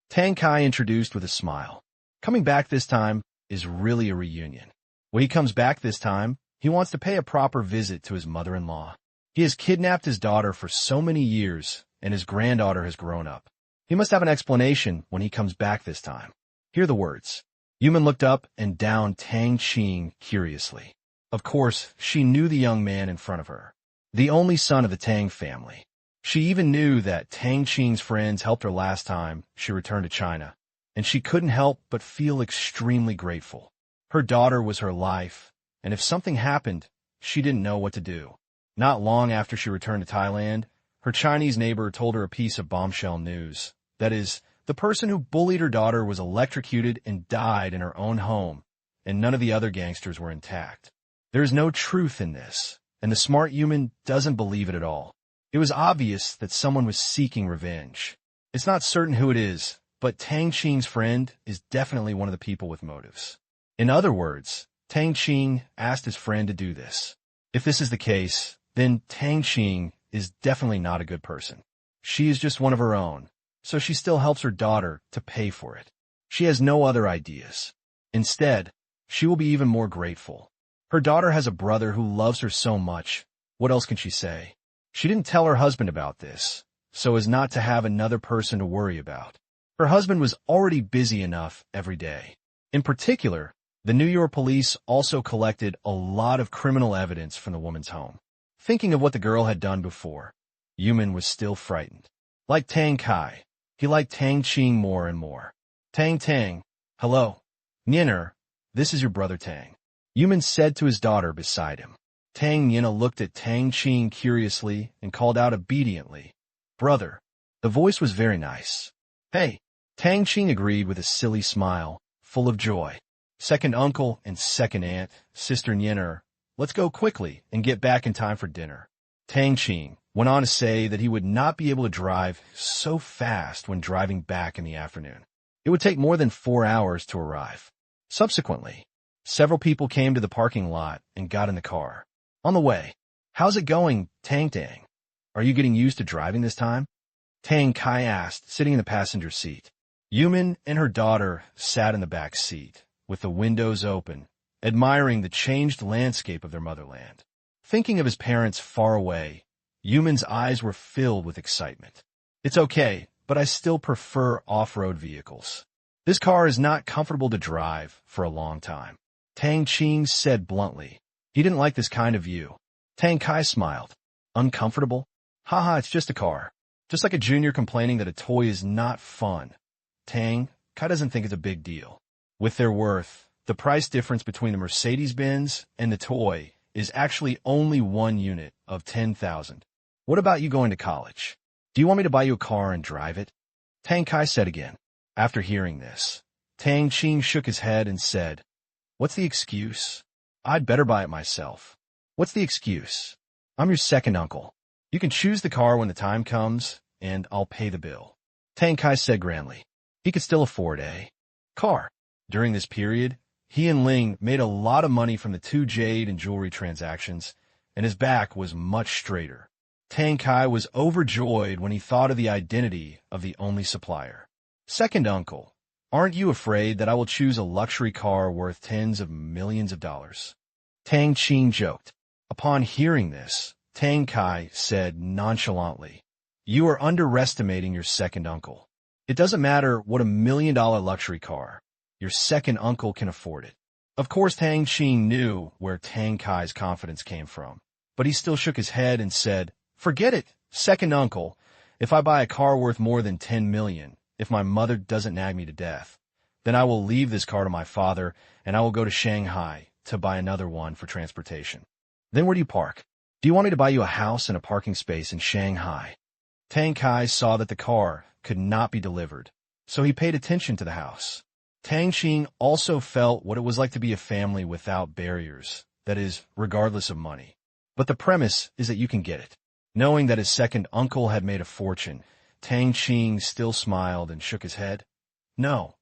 Tang Kai introduced with a smile. Coming back this time is really a reunion. When he comes back this time, he wants to pay a proper visit to his mother-in-law. He has kidnapped his daughter for so many years, and his granddaughter has grown up. He must have an explanation when he comes back this time. Hear the words. Yuman looked up and down Tang Qing curiously. Of course, she knew the young man in front of her, the only son of the Tang family. She even knew that Tang Qing's friends helped her last time she returned to China, and she couldn't help but feel extremely grateful. Her daughter was her life, and if something happened, she didn't know what to do. Not long after she returned to Thailand, her Chinese neighbor told her a piece of bombshell news. That is, the person who bullied her daughter was electrocuted and died in her own home, and none of the other gangsters were intact. There is no truth in this, and the smart human doesn't believe it at all. It was obvious that someone was seeking revenge. It's not certain who it is, but Tang Qing's friend is definitely one of the people with motives. In other words, Tang Qing asked his friend to do this. If this is the case, then Tang Qing is definitely not a good person. She is just one of her own, so she still helps her daughter to pay for it. She has no other ideas. Instead, she will be even more grateful. Her daughter has a brother who loves her so much. What else can she say? She didn't tell her husband about this, so as not to have another person to worry about. Her husband was already busy enough every day. In particular, the New York police also collected a lot of criminal evidence from the woman's home. Thinking of what the girl had done before, Yuman was still frightened. Like Tang Kai, he liked Tang Qing more and more. Tang, hello. Yin'er, this is your brother Tang. Yuman said to his daughter beside him. Tang Yin'er looked at Tang Qing curiously and called out obediently, "Brother." The voice was very nice. "Hey." Tang Qing agreed with a silly smile, full of joy. "Second uncle and second aunt, Sister Yin'er, let's go quickly and get back in time for dinner." Tang Qing went on to say that he would not be able to drive so fast when driving back in the afternoon. It would take more than 4 hours to arrive. Subsequently, several people came to the parking lot and got in the car. On the way, "How's it going, Tang? Are you getting used to driving this time?" Tang Kai asked, sitting in the passenger seat. Yumin and her daughter sat in the back seat, with the windows open, admiring the changed landscape of their motherland. Thinking of his parents far away, Yumin's eyes were filled with excitement. It's okay, but I still prefer off-road vehicles. This car is not comfortable to drive for a long time. Tang Qing said bluntly. He didn't like this kind of view. Tang Kai smiled. Uncomfortable? Haha, it's just a car. Just like a junior complaining that a toy is not fun. Tang Kai doesn't think it's a big deal. With their worth, the price difference between the Mercedes-Benz and the toy is actually only 1 unit of 10,000. What about you going to college? Do you want me to buy you a car and drive it? Tang Kai said again. After hearing this, Tang Qing shook his head and said, What's the excuse? I'd better buy it myself. What's the excuse? I'm your second uncle. You can choose the car when the time comes, and I'll pay the bill. Tang Kai said grandly. He could still afford a car. During this period, he and Ling made a lot of money from the 2 jade and jewelry transactions, and his back was much straighter. Tang Kai was overjoyed when he thought of the identity of the only supplier. Second uncle, aren't you afraid that I will choose a luxury car worth tens of millions of dollars? Tang Qing joked. Upon hearing this, Tang Kai said nonchalantly, You are underestimating your second uncle. It doesn't matter what $1 million luxury car. Your second uncle can afford it. Of course, Tang Qing knew where Tang Kai's confidence came from, but he still shook his head and said, Forget it, second uncle. If I buy a car worth more than 10 million, if my mother doesn't nag me to death, then I will leave this car to my father and I will go to Shanghai to buy another one for transportation. Then where do you park? Do you want me to buy you a house and a parking space in Shanghai? Tang Kai saw that the car could not be delivered, so he paid attention to the house. Tang Qing also felt what it was like to be a family without barriers, that is, regardless of money. But the premise is that you can get it. Knowing that his second uncle had made a fortune, Tang Qing still smiled and shook his head. No,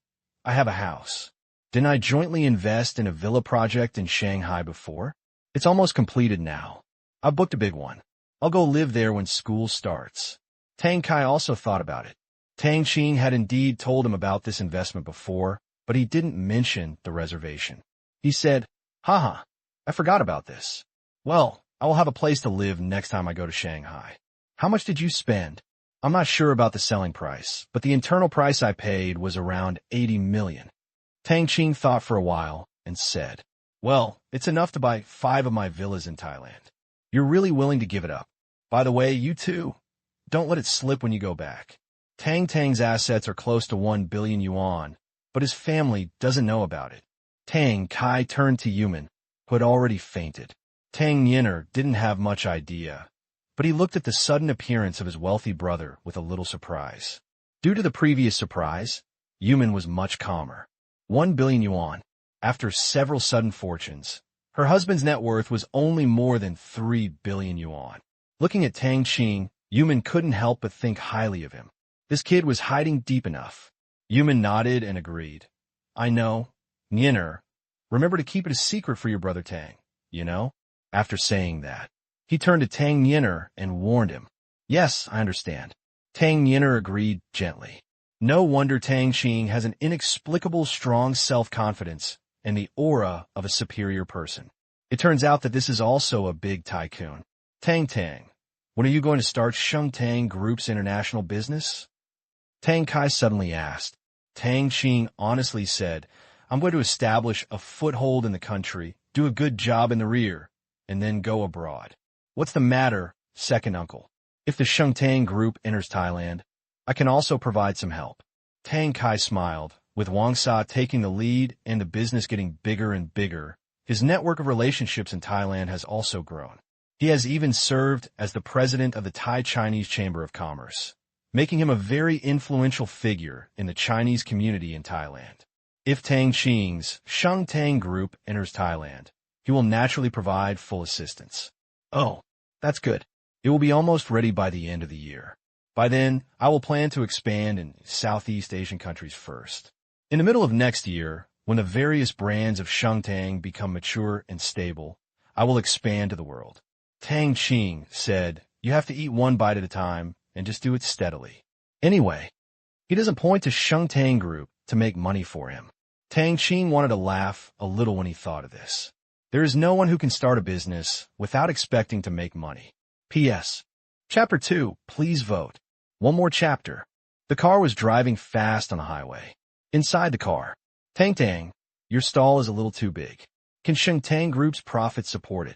I have a house. Didn't I jointly invest in a villa project in Shanghai before? It's almost completed now. I've booked a big one. I'll go live there when school starts. Tang Kai also thought about it. Tang Qing had indeed told him about this investment before, but he didn't mention the reservation. He said, Haha, I forgot about this. Well, I will have a place to live next time I go to Shanghai. How much did you spend? I'm not sure about the selling price, but the internal price I paid was around 80 million. Tang Qing thought for a while and said, Well, it's enough to buy 5 of my villas in Thailand. You're really willing to give it up. By the way, you too. Don't let it slip when you go back. Tang's assets are close to 1 billion yuan, but his family doesn't know about it. Tang Kai turned to Yumin, who had already fainted. Tang Yin'er didn't have much idea, but he looked at the sudden appearance of his wealthy brother with a little surprise. Due to the previous surprise, Yumin was much calmer. 1 billion yuan. After several sudden fortunes, her husband's net worth was only more than 3 billion yuan. Looking at Tang Qing, Yumin couldn't help but think highly of him. This kid was hiding deep enough. Yumin nodded and agreed. I know. Yin'er, remember to keep it a secret for your brother Tang, you know? After saying that, he turned to Tang Yin'er and warned him. Yes, I understand. Tang Yin'er agreed gently. No wonder Tang Qing has an inexplicable strong self-confidence and the aura of a superior person. It turns out that this is also a big tycoon. Tang, when are you going to start Shengtang Group's international business? Tang Kai suddenly asked. Tang Qing honestly said, I'm going to establish a foothold in the country, do a good job in the rear, and then go abroad. What's the matter, second uncle? If the Shengtang Group enters Thailand, I can also provide some help. Tang Kai smiled. With Wang Sa taking the lead and the business getting bigger and bigger, his network of relationships in Thailand has also grown. He has even served as the president of the Thai-Chinese Chamber of Commerce, making him a very influential figure in the Chinese community in Thailand. If Tang Qing's Shengtang Group enters Thailand, he will naturally provide full assistance. Oh, that's good. It will be almost ready by the end of the year. By then, I will plan to expand in Southeast Asian countries first. In the middle of next year, when the various brands of Shengtang become mature and stable, I will expand to the world. Tang Qing said, You have to eat one bite at a time and just do it steadily. Anyway, he doesn't point to Sheng Tang Group to make money for him. Tang Qing wanted to laugh a little when he thought of this. There is no one who can start a business without expecting to make money. P.S. Chapter 2, please vote. One more chapter. The car was driving fast on the highway. Inside the car, Tang, your stall is a little too big. Can Sheng Tang Group's profits support it?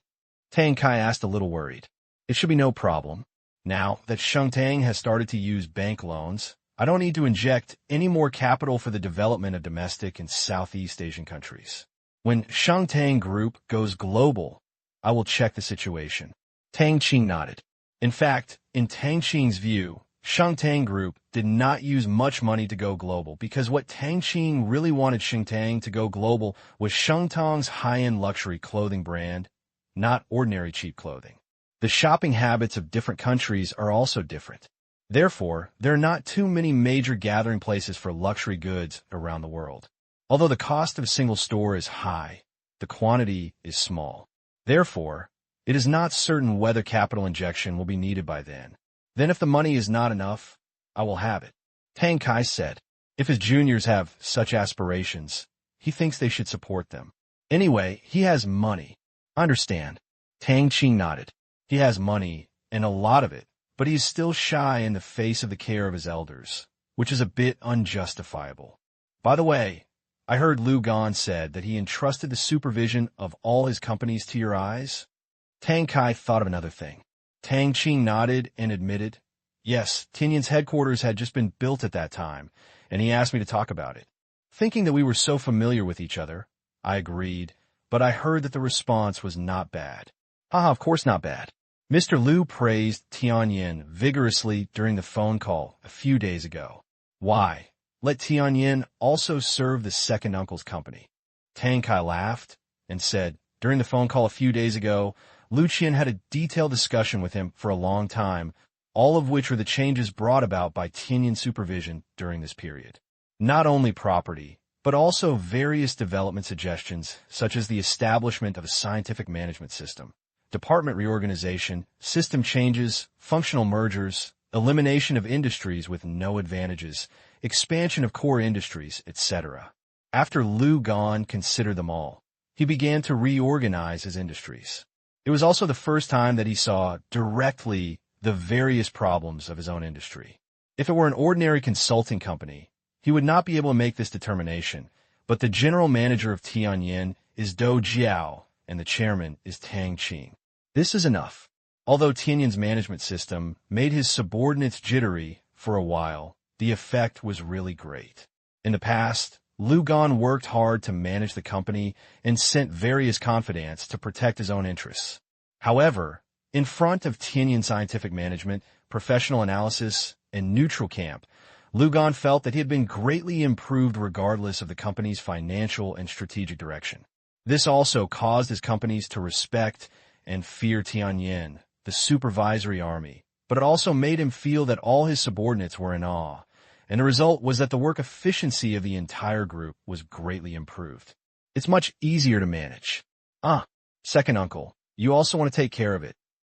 Tang Kai asked a little worried. It should be no problem. Now that Sheng Tang has started to use bank loans, I don't need to inject any more capital for the development of domestic and Southeast Asian countries. When Sheng Tang Group goes global, I will check the situation. Tang Qing nodded. In fact, in Tang Qing's view, Sheng Tang Group did not use much money to go global because what Tang Qing really wanted Sheng Tang to go global was Sheng Tang's high-end luxury clothing brand, not ordinary cheap clothing. The shopping habits of different countries are also different. Therefore, there are not too many major gathering places for luxury goods around the world. Although the cost of a single store is high, the quantity is small. Therefore, it is not certain whether capital injection will be needed by then. Then if the money is not enough, I will have it. Tang Kai said. If his juniors have such aspirations, he thinks they should support them. Anyway, he has money. I understand. Tang Qing nodded. He has money, and a lot of it, but he is still shy in the face of the care of his elders, which is a bit unjustifiable. By the way, I heard Lu Gan said that he entrusted the supervision of all his companies to your eyes. Tang Kai thought of another thing. Tang Qing nodded and admitted, yes, Tianyan's headquarters had just been built at that time, and he asked me to talk about it. Thinking that we were so familiar with each other, I agreed, but I heard that the response was not bad. Haha, of course not bad. Mr. Liu praised Tianyan vigorously during the phone call a few days ago. Why? Let Tianyan also serve the second uncle's company. Tang Kai laughed and said, during the phone call a few days ago, Lu Qian had a detailed discussion with him for a long time, all of which are the changes brought about by Tianyan's supervision during this period. Not only property, but also various development suggestions, such as the establishment of a scientific management system, department reorganization, system changes, functional mergers, elimination of industries with no advantages, expansion of core industries, etc. After Lu Gan considered them all, he began to reorganize his industries. It was also the first time that he saw directly the various problems of his own industry. If it were an ordinary consulting company, he would not be able to make this determination, but the general manager of Tianyan is Dou Jiao, and the chairman is Tang Qing. This is enough. Although Tianyan's management system made his subordinates jittery for a while, the effect was really great. In the past, Lu Gan worked hard to manage the company and sent various confidants to protect his own interests. However, in front of Tianyan scientific management, professional analysis, and neutral camp, Lu Gan felt that he had been greatly improved regardless of the company's financial and strategic direction. This also caused his companies to respect and fear Tianyan, the supervisory army, but it also made him feel that all his subordinates were in awe, and the result was that the work efficiency of the entire group was greatly improved. It's much easier to manage. Second uncle, you also want to take care of it.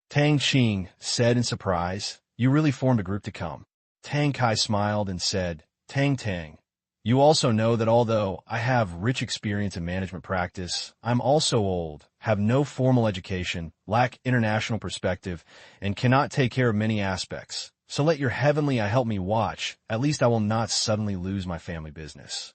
Tang Qing said in surprise, you really formed a group to come. Tang Kai smiled and said, Tang, you also know that although I have rich experience in management practice, I'm also old, have no formal education, lack international perspective, and cannot take care of many aspects. So let your heavenly eye help me watch, at least I will not suddenly lose my family business.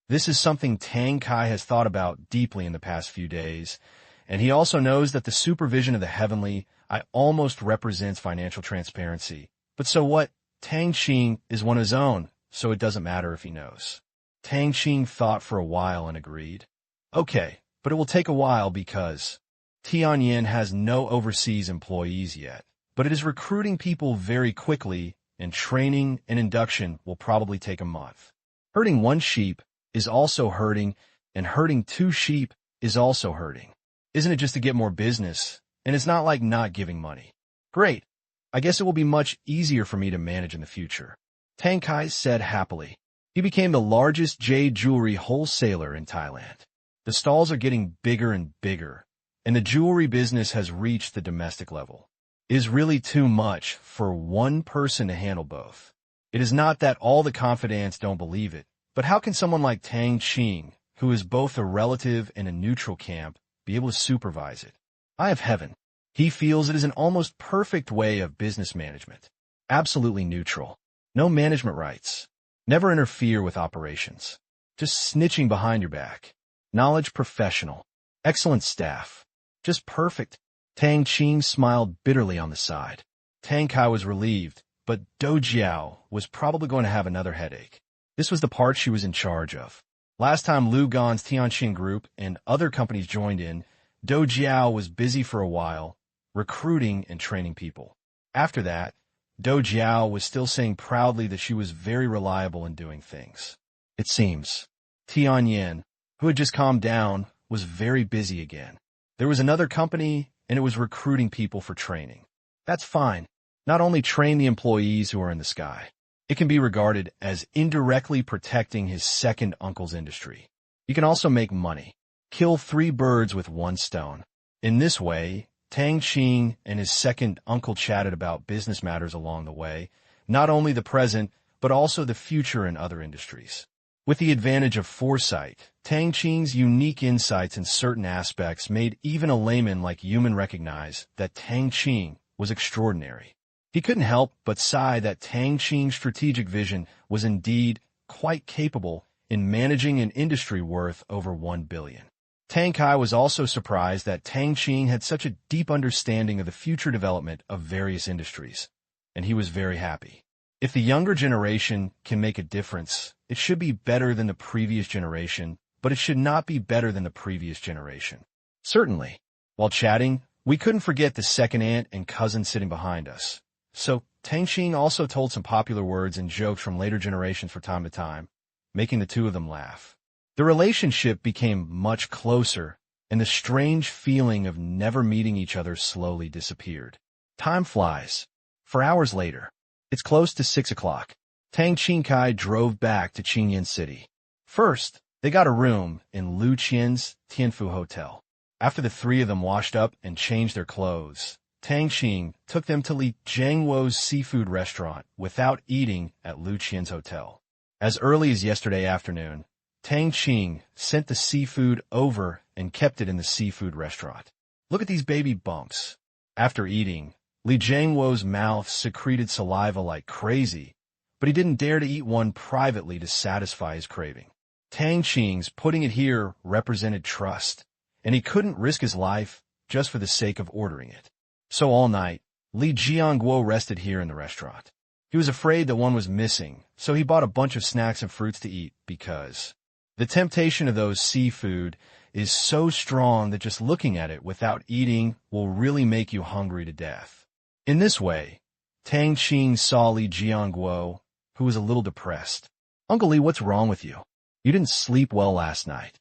This is something Tang Kai has thought about deeply in the past few days, and he also knows that the supervision of the heavenly eye almost represents financial transparency. But so what? Tang Qing is one of his own, so it doesn't matter if he knows. Tang Qing thought for a while and agreed. Okay, but it will take a while because Tianyan has no overseas employees yet. But it is recruiting people very quickly, and training and induction will probably take a month. Herding one sheep is also herding, and herding two sheep is also herding. Isn't it just to get more business? And it's not like not giving money. Great. I guess it will be much easier for me to manage in the future. Tang Kai said happily. He became the largest jade jewelry wholesaler in Thailand. The stalls are getting bigger and bigger, and the jewelry business has reached the domestic level. It is really too much for one person to handle both. It is not that all the confidants don't believe it, but how can someone like Tang Qing, who is both a relative and a neutral camp, be able to supervise it? Eye of heaven. He feels it is an almost perfect way of business management. Absolutely neutral. No management rights. Never interfere with operations. Just snitching behind your back. Knowledge professional. Excellent staff. Just perfect. Tang Qing smiled bitterly on the side. Tang Kai was relieved, but Do Jiao was probably going to have another headache. This was the part she was in charge of. Last time Lu Gan's Tianqing group and other companies joined in, Do Jiao was busy for a while, recruiting and training people. After that, Do Jiao was still saying proudly that she was very reliable in doing things. It seems. Tianyan, who had just calmed down, was very busy again. There was another company, and it was recruiting people for training. That's fine. Not only train the employees who are in the sky. It can be regarded as indirectly protecting his second uncle's industry. You can also make money. Kill 3 birds with 1 stone. In this way, Tang Qing and his second uncle chatted about business matters along the way, not only the present, but also the future in other industries. With the advantage of foresight, Tang Qing's unique insights in certain aspects made even a layman like Human recognize that Tang Qing was extraordinary. He couldn't help but sigh that Tang Qing's strategic vision was indeed quite capable in managing an industry worth over 1 billion. Tang Kai was also surprised that Tang Qing had such a deep understanding of the future development of various industries, and he was very happy. If the younger generation can make a difference, it should be better than the previous generation, but it should not be better than the previous generation. Certainly. While chatting, we couldn't forget the second aunt and cousin sitting behind us. So, Tang Qing also told some popular words and jokes from later generations from time to time, making the two of them laugh. The relationship became much closer, and the strange feeling of never meeting each other slowly disappeared. Time flies. 4 hours later. It's close to 6 o'clock. Tang Qingkai drove back to Qingyan City. First, they got a room in Lu Qian's Tianfu Hotel. After the 3 of them washed up and changed their clothes, Tang Qing took them to Li Jiangwo's seafood restaurant without eating at Lu Qian's hotel. As early as yesterday afternoon, Tang Qing sent the seafood over and kept it in the seafood restaurant. Look at these baby bumps. After eating, Li Jiangwo's mouth secreted saliva like crazy, but he didn't dare to eat one privately to satisfy his craving. Tang Qing's putting it here represented trust, and he couldn't risk his life just for the sake of ordering it. So all night, Li Jiangwo rested here in the restaurant. He was afraid that one was missing, so he bought a bunch of snacks and fruits to eat because the temptation of those seafood is so strong that just looking at it without eating will really make you hungry to death. In this way, Tang Qing saw Li Jiangwo, who was a little depressed. Uncle Li, what's wrong with you? You didn't sleep well last night.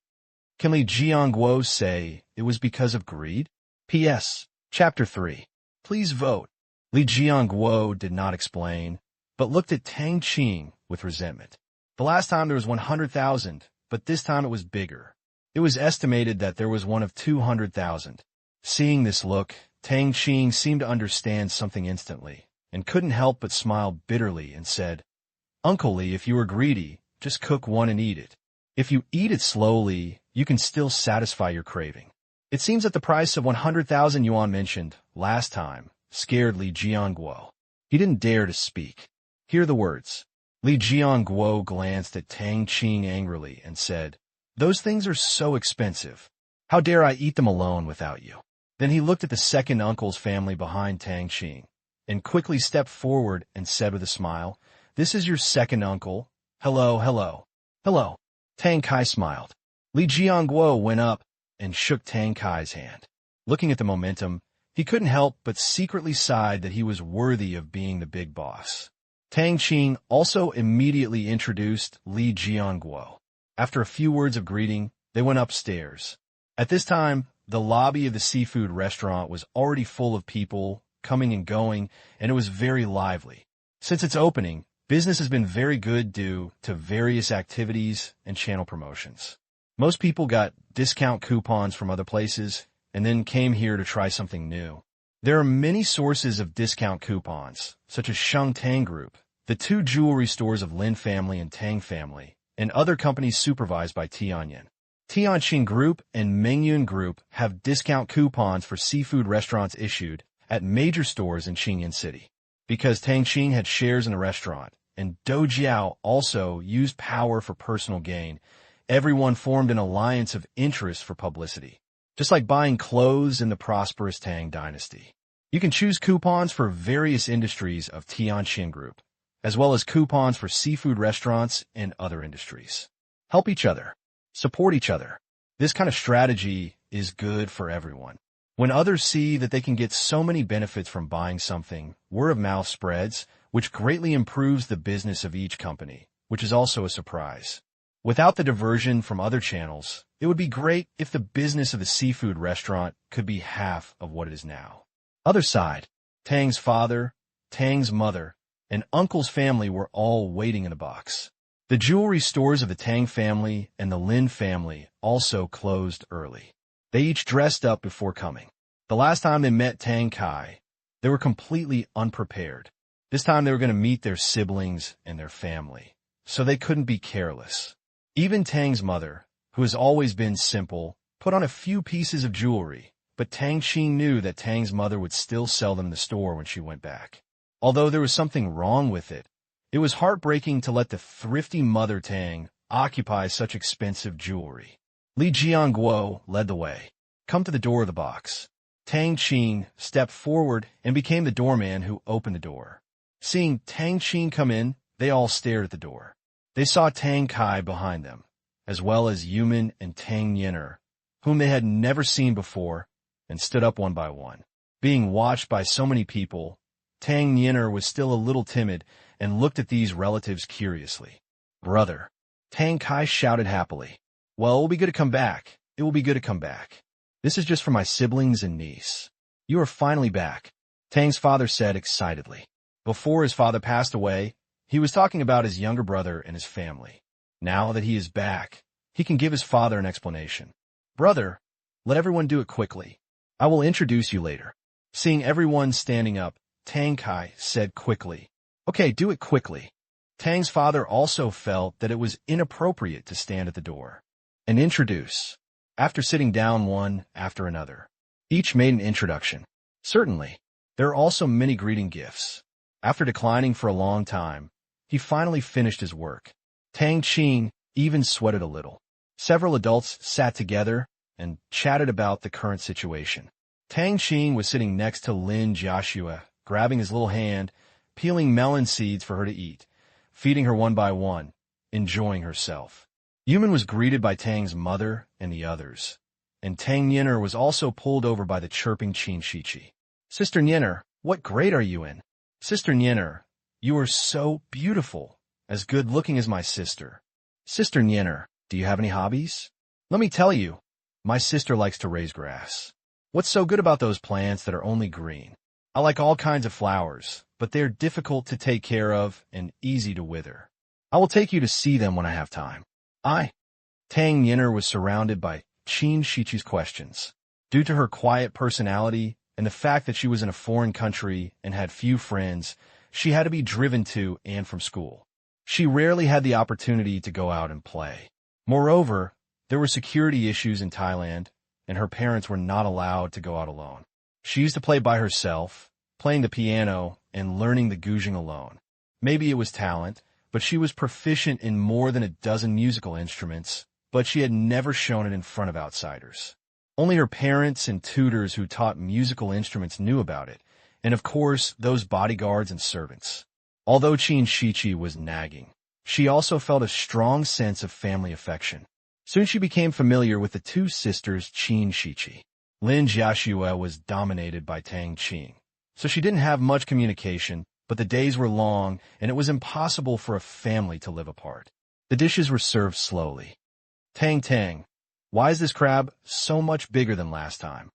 Can Li Jiangwo say it was because of greed? P.S. Chapter 3. Please vote. Li Jiangwo did not explain, but looked at Tang Qing with resentment. The last time there was 100,000, but this time it was bigger. It was estimated that there was one of 200,000. Seeing this look, Tang Qing seemed to understand something instantly, and couldn't help but smile bitterly and said, Uncle Li, if you were greedy, just cook one and eat it. If you eat it slowly, you can still satisfy your craving. It seems that the price of 100,000 yuan mentioned last time scared Li Jiangwo. He didn't dare to speak. Hear the words. Li Jiangwo glanced at Tang Qing angrily and said, Those things are so expensive. How dare I eat them alone without you? Then he looked at the second uncle's family behind Tang Qing, and quickly stepped forward and said with a smile, This is your second uncle. Hello, hello. Hello. Tang Kai smiled. Li Jiangwo went up and shook Tang Kai's hand. Looking at the momentum, he couldn't help but secretly sighed that he was worthy of being the big boss. Tang Qing also immediately introduced Li Jiangwo. After a few words of greeting, they went upstairs. At this time, the lobby of the seafood restaurant was already full of people coming and going, and it was very lively. Since its opening, business has been very good due to various activities and channel promotions. Most people got discount coupons from other places and then came here to try something new. There are many sources of discount coupons, such as Shangtang Group, the two jewelry stores of Lin family and Tang family, and other companies supervised by Tianyin. Tang Qing Group and Mengyun Group have discount coupons for seafood restaurants issued at major stores in Qingyan City. Because Tang Qing had shares in the restaurant, and Dou Jiao also used power for personal gain, everyone formed an alliance of interest for publicity. Just like buying clothes in the prosperous Tang dynasty. You can choose coupons for various industries of Tang Qing Group, as well as coupons for seafood restaurants and other industries. Help each other. Support each other. This kind of strategy is good for everyone. When others see that they can get so many benefits from buying something, word of mouth spreads, which greatly improves the business of each company, which is also a surprise. Without the diversion from other channels, it would be great if the business of the seafood restaurant could be half of what it is now. Other side, Tang's father, Tang's mother, and uncle's family were all waiting in a box. The jewelry stores of the Tang family and the Lin family also closed early. They each dressed up before coming. The last time they met Tang Kai, they were completely unprepared. This time they were going to meet their siblings and their family, so they couldn't be careless. Even Tang's mother, who has always been simple, put on a few pieces of jewelry, but Tang Qing knew that Tang's mother would still sell them in the store when she went back. Although there was something wrong with it, it was heartbreaking to let the thrifty mother Tang occupy such expensive jewelry. Li Jianguo led the way. Come to the door of the box. Tang Qing stepped forward and became the doorman who opened the door. Seeing Tang Qing come in, they all stared at the door. They saw Tang Kai behind them, as well as Yuman and Tang Yin'er, whom they had never seen before, and stood up one by one. Being watched by so many people, Tang Yin'er was still a little timid and looked at these relatives curiously. Brother, Tang Kai shouted happily. Well, it will be good to come back. It will be good to come back. This is just for my siblings and niece. You are finally back, Tang's father said excitedly. Before his father passed away, he was talking about his younger brother and his family. Now that he is back, he can give his father an explanation. Brother, let everyone do it quickly. I will introduce you later. Seeing everyone standing up, Tang Kai said quickly. Okay, do it quickly. Tang's father also felt that it was inappropriate to stand at the door and introduce, after sitting down one after another. Each made an introduction. Certainly, there are also many greeting gifts. After declining for a long time, he finally finished his work. Tang Qing even sweated a little. Several adults sat together and chatted about the current situation. Tang Qing was sitting next to Lin Jiaxue, grabbing his little hand, peeling melon seeds for her to eat, feeding her one by one, enjoying herself. Yuman was greeted by Tang's mother and the others, and Tang Yin'er was also pulled over by the chirping Qin Shichi. Sister Yin'er, what grade are you in? Sister Yin'er, you are so beautiful, as good-looking as my sister. Sister Yin'er, do you have any hobbies? Let me tell you, my sister likes to raise grass. What's so good about those plants that are only green? I like all kinds of flowers, but they're difficult to take care of and easy to wither. I will take you to see them when I have time. Tang Yin'er was surrounded by Qin Shichi's questions. Due to her quiet personality and the fact that she was in a foreign country and had few friends, she had to be driven to and from school. She rarely had the opportunity to go out and play. Moreover, there were security issues in Thailand, and her parents were not allowed to go out alone. She used to play by herself, playing the piano and learning the guzheng alone. Maybe it was talent, but she was proficient in more than a dozen musical instruments, but she had never shown it in front of outsiders. Only her parents and tutors who taught musical instruments knew about it, and of course, those bodyguards and servants. Although Qin Shichi was nagging, she also felt a strong sense of family affection. Soon she became familiar with the two sisters Qin Shichi. Lin Jiaxue was dominated by Tang Qing, so she didn't have much communication, but the days were long, and it was impossible for a family to live apart. The dishes were served slowly. Tang, why is this crab so much bigger than last time?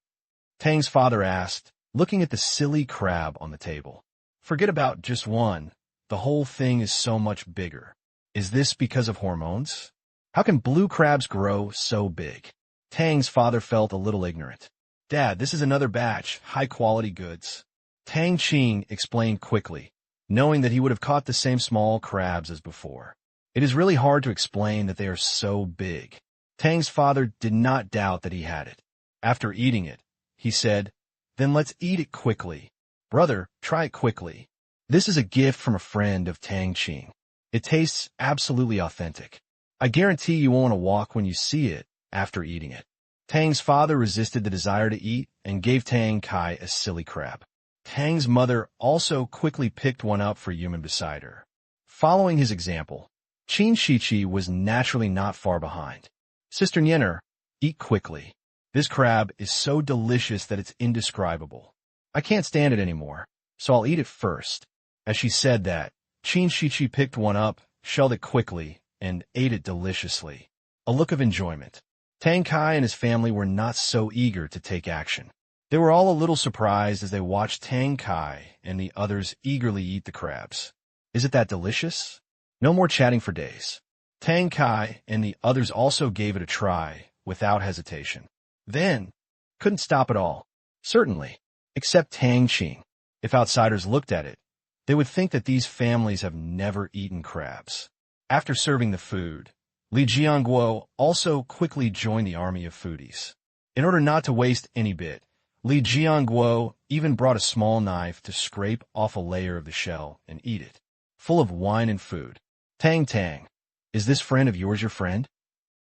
Tang's father asked, looking at the silly crab on the table. Forget about just one. The whole thing is so much bigger. Is this because of hormones? How can blue crabs grow so big? Tang's father felt a little ignorant. Dad, this is another batch, high-quality goods. Tang Qing explained quickly. knowing that he would have caught the same small crabs as before. It is really hard to explain that they are so big. Tang's father did not doubt that he had it. After eating it, he said, "Then let's eat it quickly. Brother, try it quickly. This is a gift from a friend of Tang Qing. It tastes absolutely authentic. I guarantee you won't want to walk when you see it after eating it." Tang's father resisted the desire to eat and gave Tang Kai a silly crab. Tang's mother also quickly picked one up for Yuman beside her. Following his example, Qin Shichi was naturally not far behind. "Sister Nyener, eat quickly. This crab is so delicious that it's indescribable. I can't stand it anymore, so I'll eat it first." As she said that, Qin Shichi picked one up, shelled it quickly, and ate it deliciously. A look of enjoyment. Tang Kai and his family were not so eager to take action. They were all a little surprised as they watched Tang Kai and the others eagerly eat the crabs. "Is it that delicious?" No more chatting for days. Tang Kai and the others also gave it a try, without hesitation. Then, couldn't stop at all. Certainly, except Tang Qing. If outsiders looked at it, they would think that these families have never eaten crabs. After serving the food, Li Jianguo also quickly joined the army of foodies. In order not to waste any bit, Li Jianguo even brought a small knife to scrape off a layer of the shell and eat it, full of wine and food. Tang, is this friend of yours your friend?"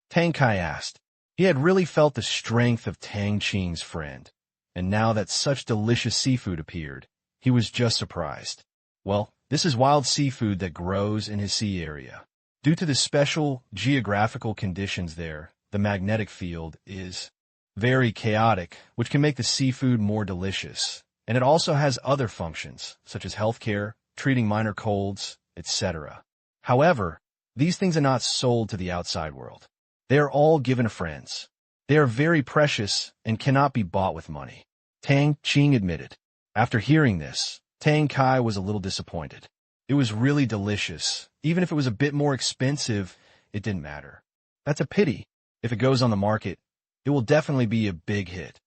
Tang Kai asked. He had really felt the strength of Tang Qing's friend, and now that such delicious seafood appeared, he was just surprised. "Well, this is wild seafood that grows in his sea area. Due to the special geographical conditions there, the magnetic field is very chaotic, which can make the seafood more delicious, and it also has other functions, such as healthcare, treating minor colds, etc. However, these things are not sold to the outside world. They are all given to friends. They are very precious and cannot be bought with money," Tang Qing admitted. After hearing this, Tang Kai was a little disappointed. It was really delicious. Even if it was a bit more expensive, it didn't matter. That's a pity. If it goes on the market, it will definitely be a big hit.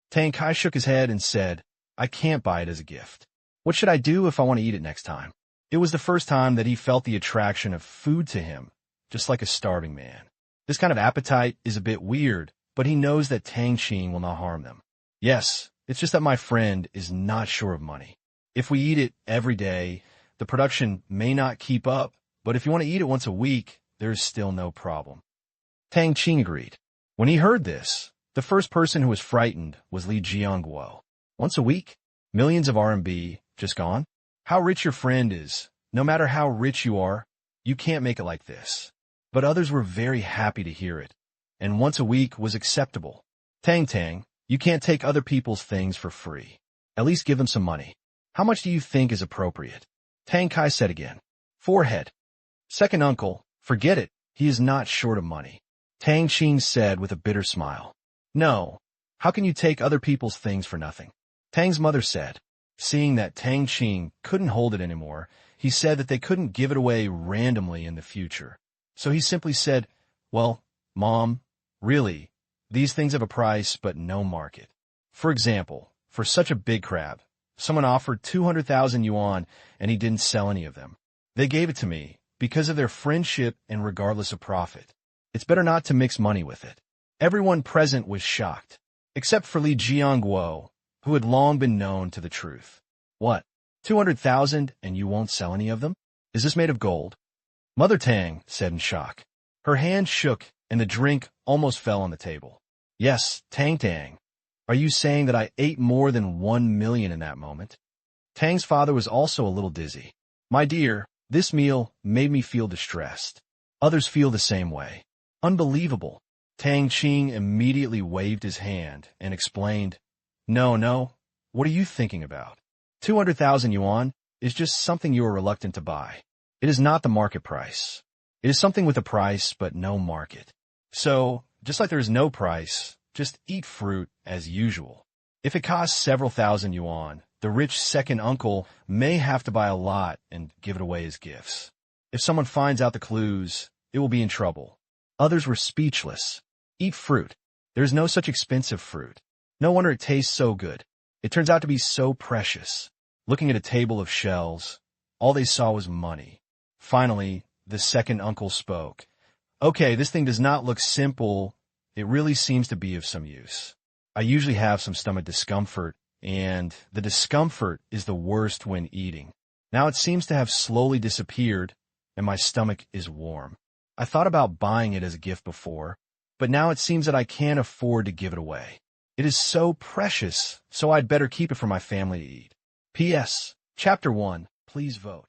Tang Kai shook his head and said, "I can't buy it as a gift. What should I do if I want to eat it next time?" It was the first time that he felt the attraction of food to him, just like a starving man. This kind of appetite is a bit weird, but he knows that Tang Qing will not harm them. "Yes, it's just that my friend is not sure of money. If we eat it every day, the production may not keep up, but if you want to eat it once a week, there is still no problem." Tang Qing agreed. When he heard this, the first person who was frightened was Li Jianguo. "Once a week? Millions of RMB just gone? How rich your friend is. No matter how rich you are, you can't make it like this." But others were very happy to hear it, and once a week was acceptable. Tang, you can't take other people's things for free. At least give them some money. How much do you think is appropriate?" Tang Kai said again. "Forehead. Second uncle, forget it. He is not short of money," Tang Qing said with a bitter smile. "No. How can you take other people's things for nothing?" Tang's mother said. Seeing that Tang Qing couldn't hold it anymore, he said that they couldn't give it away randomly in the future. So he simply said, "Well, Mom, really, these things have a price but no market. For example, for such a big crab, someone offered 200,000 yuan and he didn't sell any of them. They gave it to me because of their friendship and regardless of profit. It's better not to mix money with it." Everyone present was shocked, except for Li Jianguo, who had long been known to the truth. "What? 200,000 and you won't sell any of them? Is this made of gold?" Mother Tang said in shock. Her hand shook and the drink almost fell on the table. "Yes, Tang. Are you saying that I ate more than 1 million in that moment?" Tang's father was also a little dizzy. "My dear, this meal made me feel distressed. Others feel the same way." "Unbelievable." Tang Qing immediately waved his hand and explained, No, what are you thinking about? 200,000 yuan is just something you are reluctant to buy. It is not the market price. It is something with a price but no market. So, just like there is no price, just eat fruit as usual. If it costs several thousand yuan, the rich second uncle may have to buy a lot and give it away as gifts. If someone finds out the clues, it will be in trouble. Others were speechless. Eat fruit. There is no such expensive fruit. No wonder it tastes so good. It turns out to be so precious. Looking at a table of shells, All they saw was money. Finally, the second uncle spoke. Okay, this thing does not look simple. It really seems to be of some use. I usually have some stomach discomfort, and the discomfort is the worst when eating. Now it seems to have slowly disappeared, and my stomach is warm. I thought about buying it as a gift before, but now it seems that I can't afford to give it away. It is so precious, so I'd better keep it for my family to eat. P.S. Chapter 1. Please vote.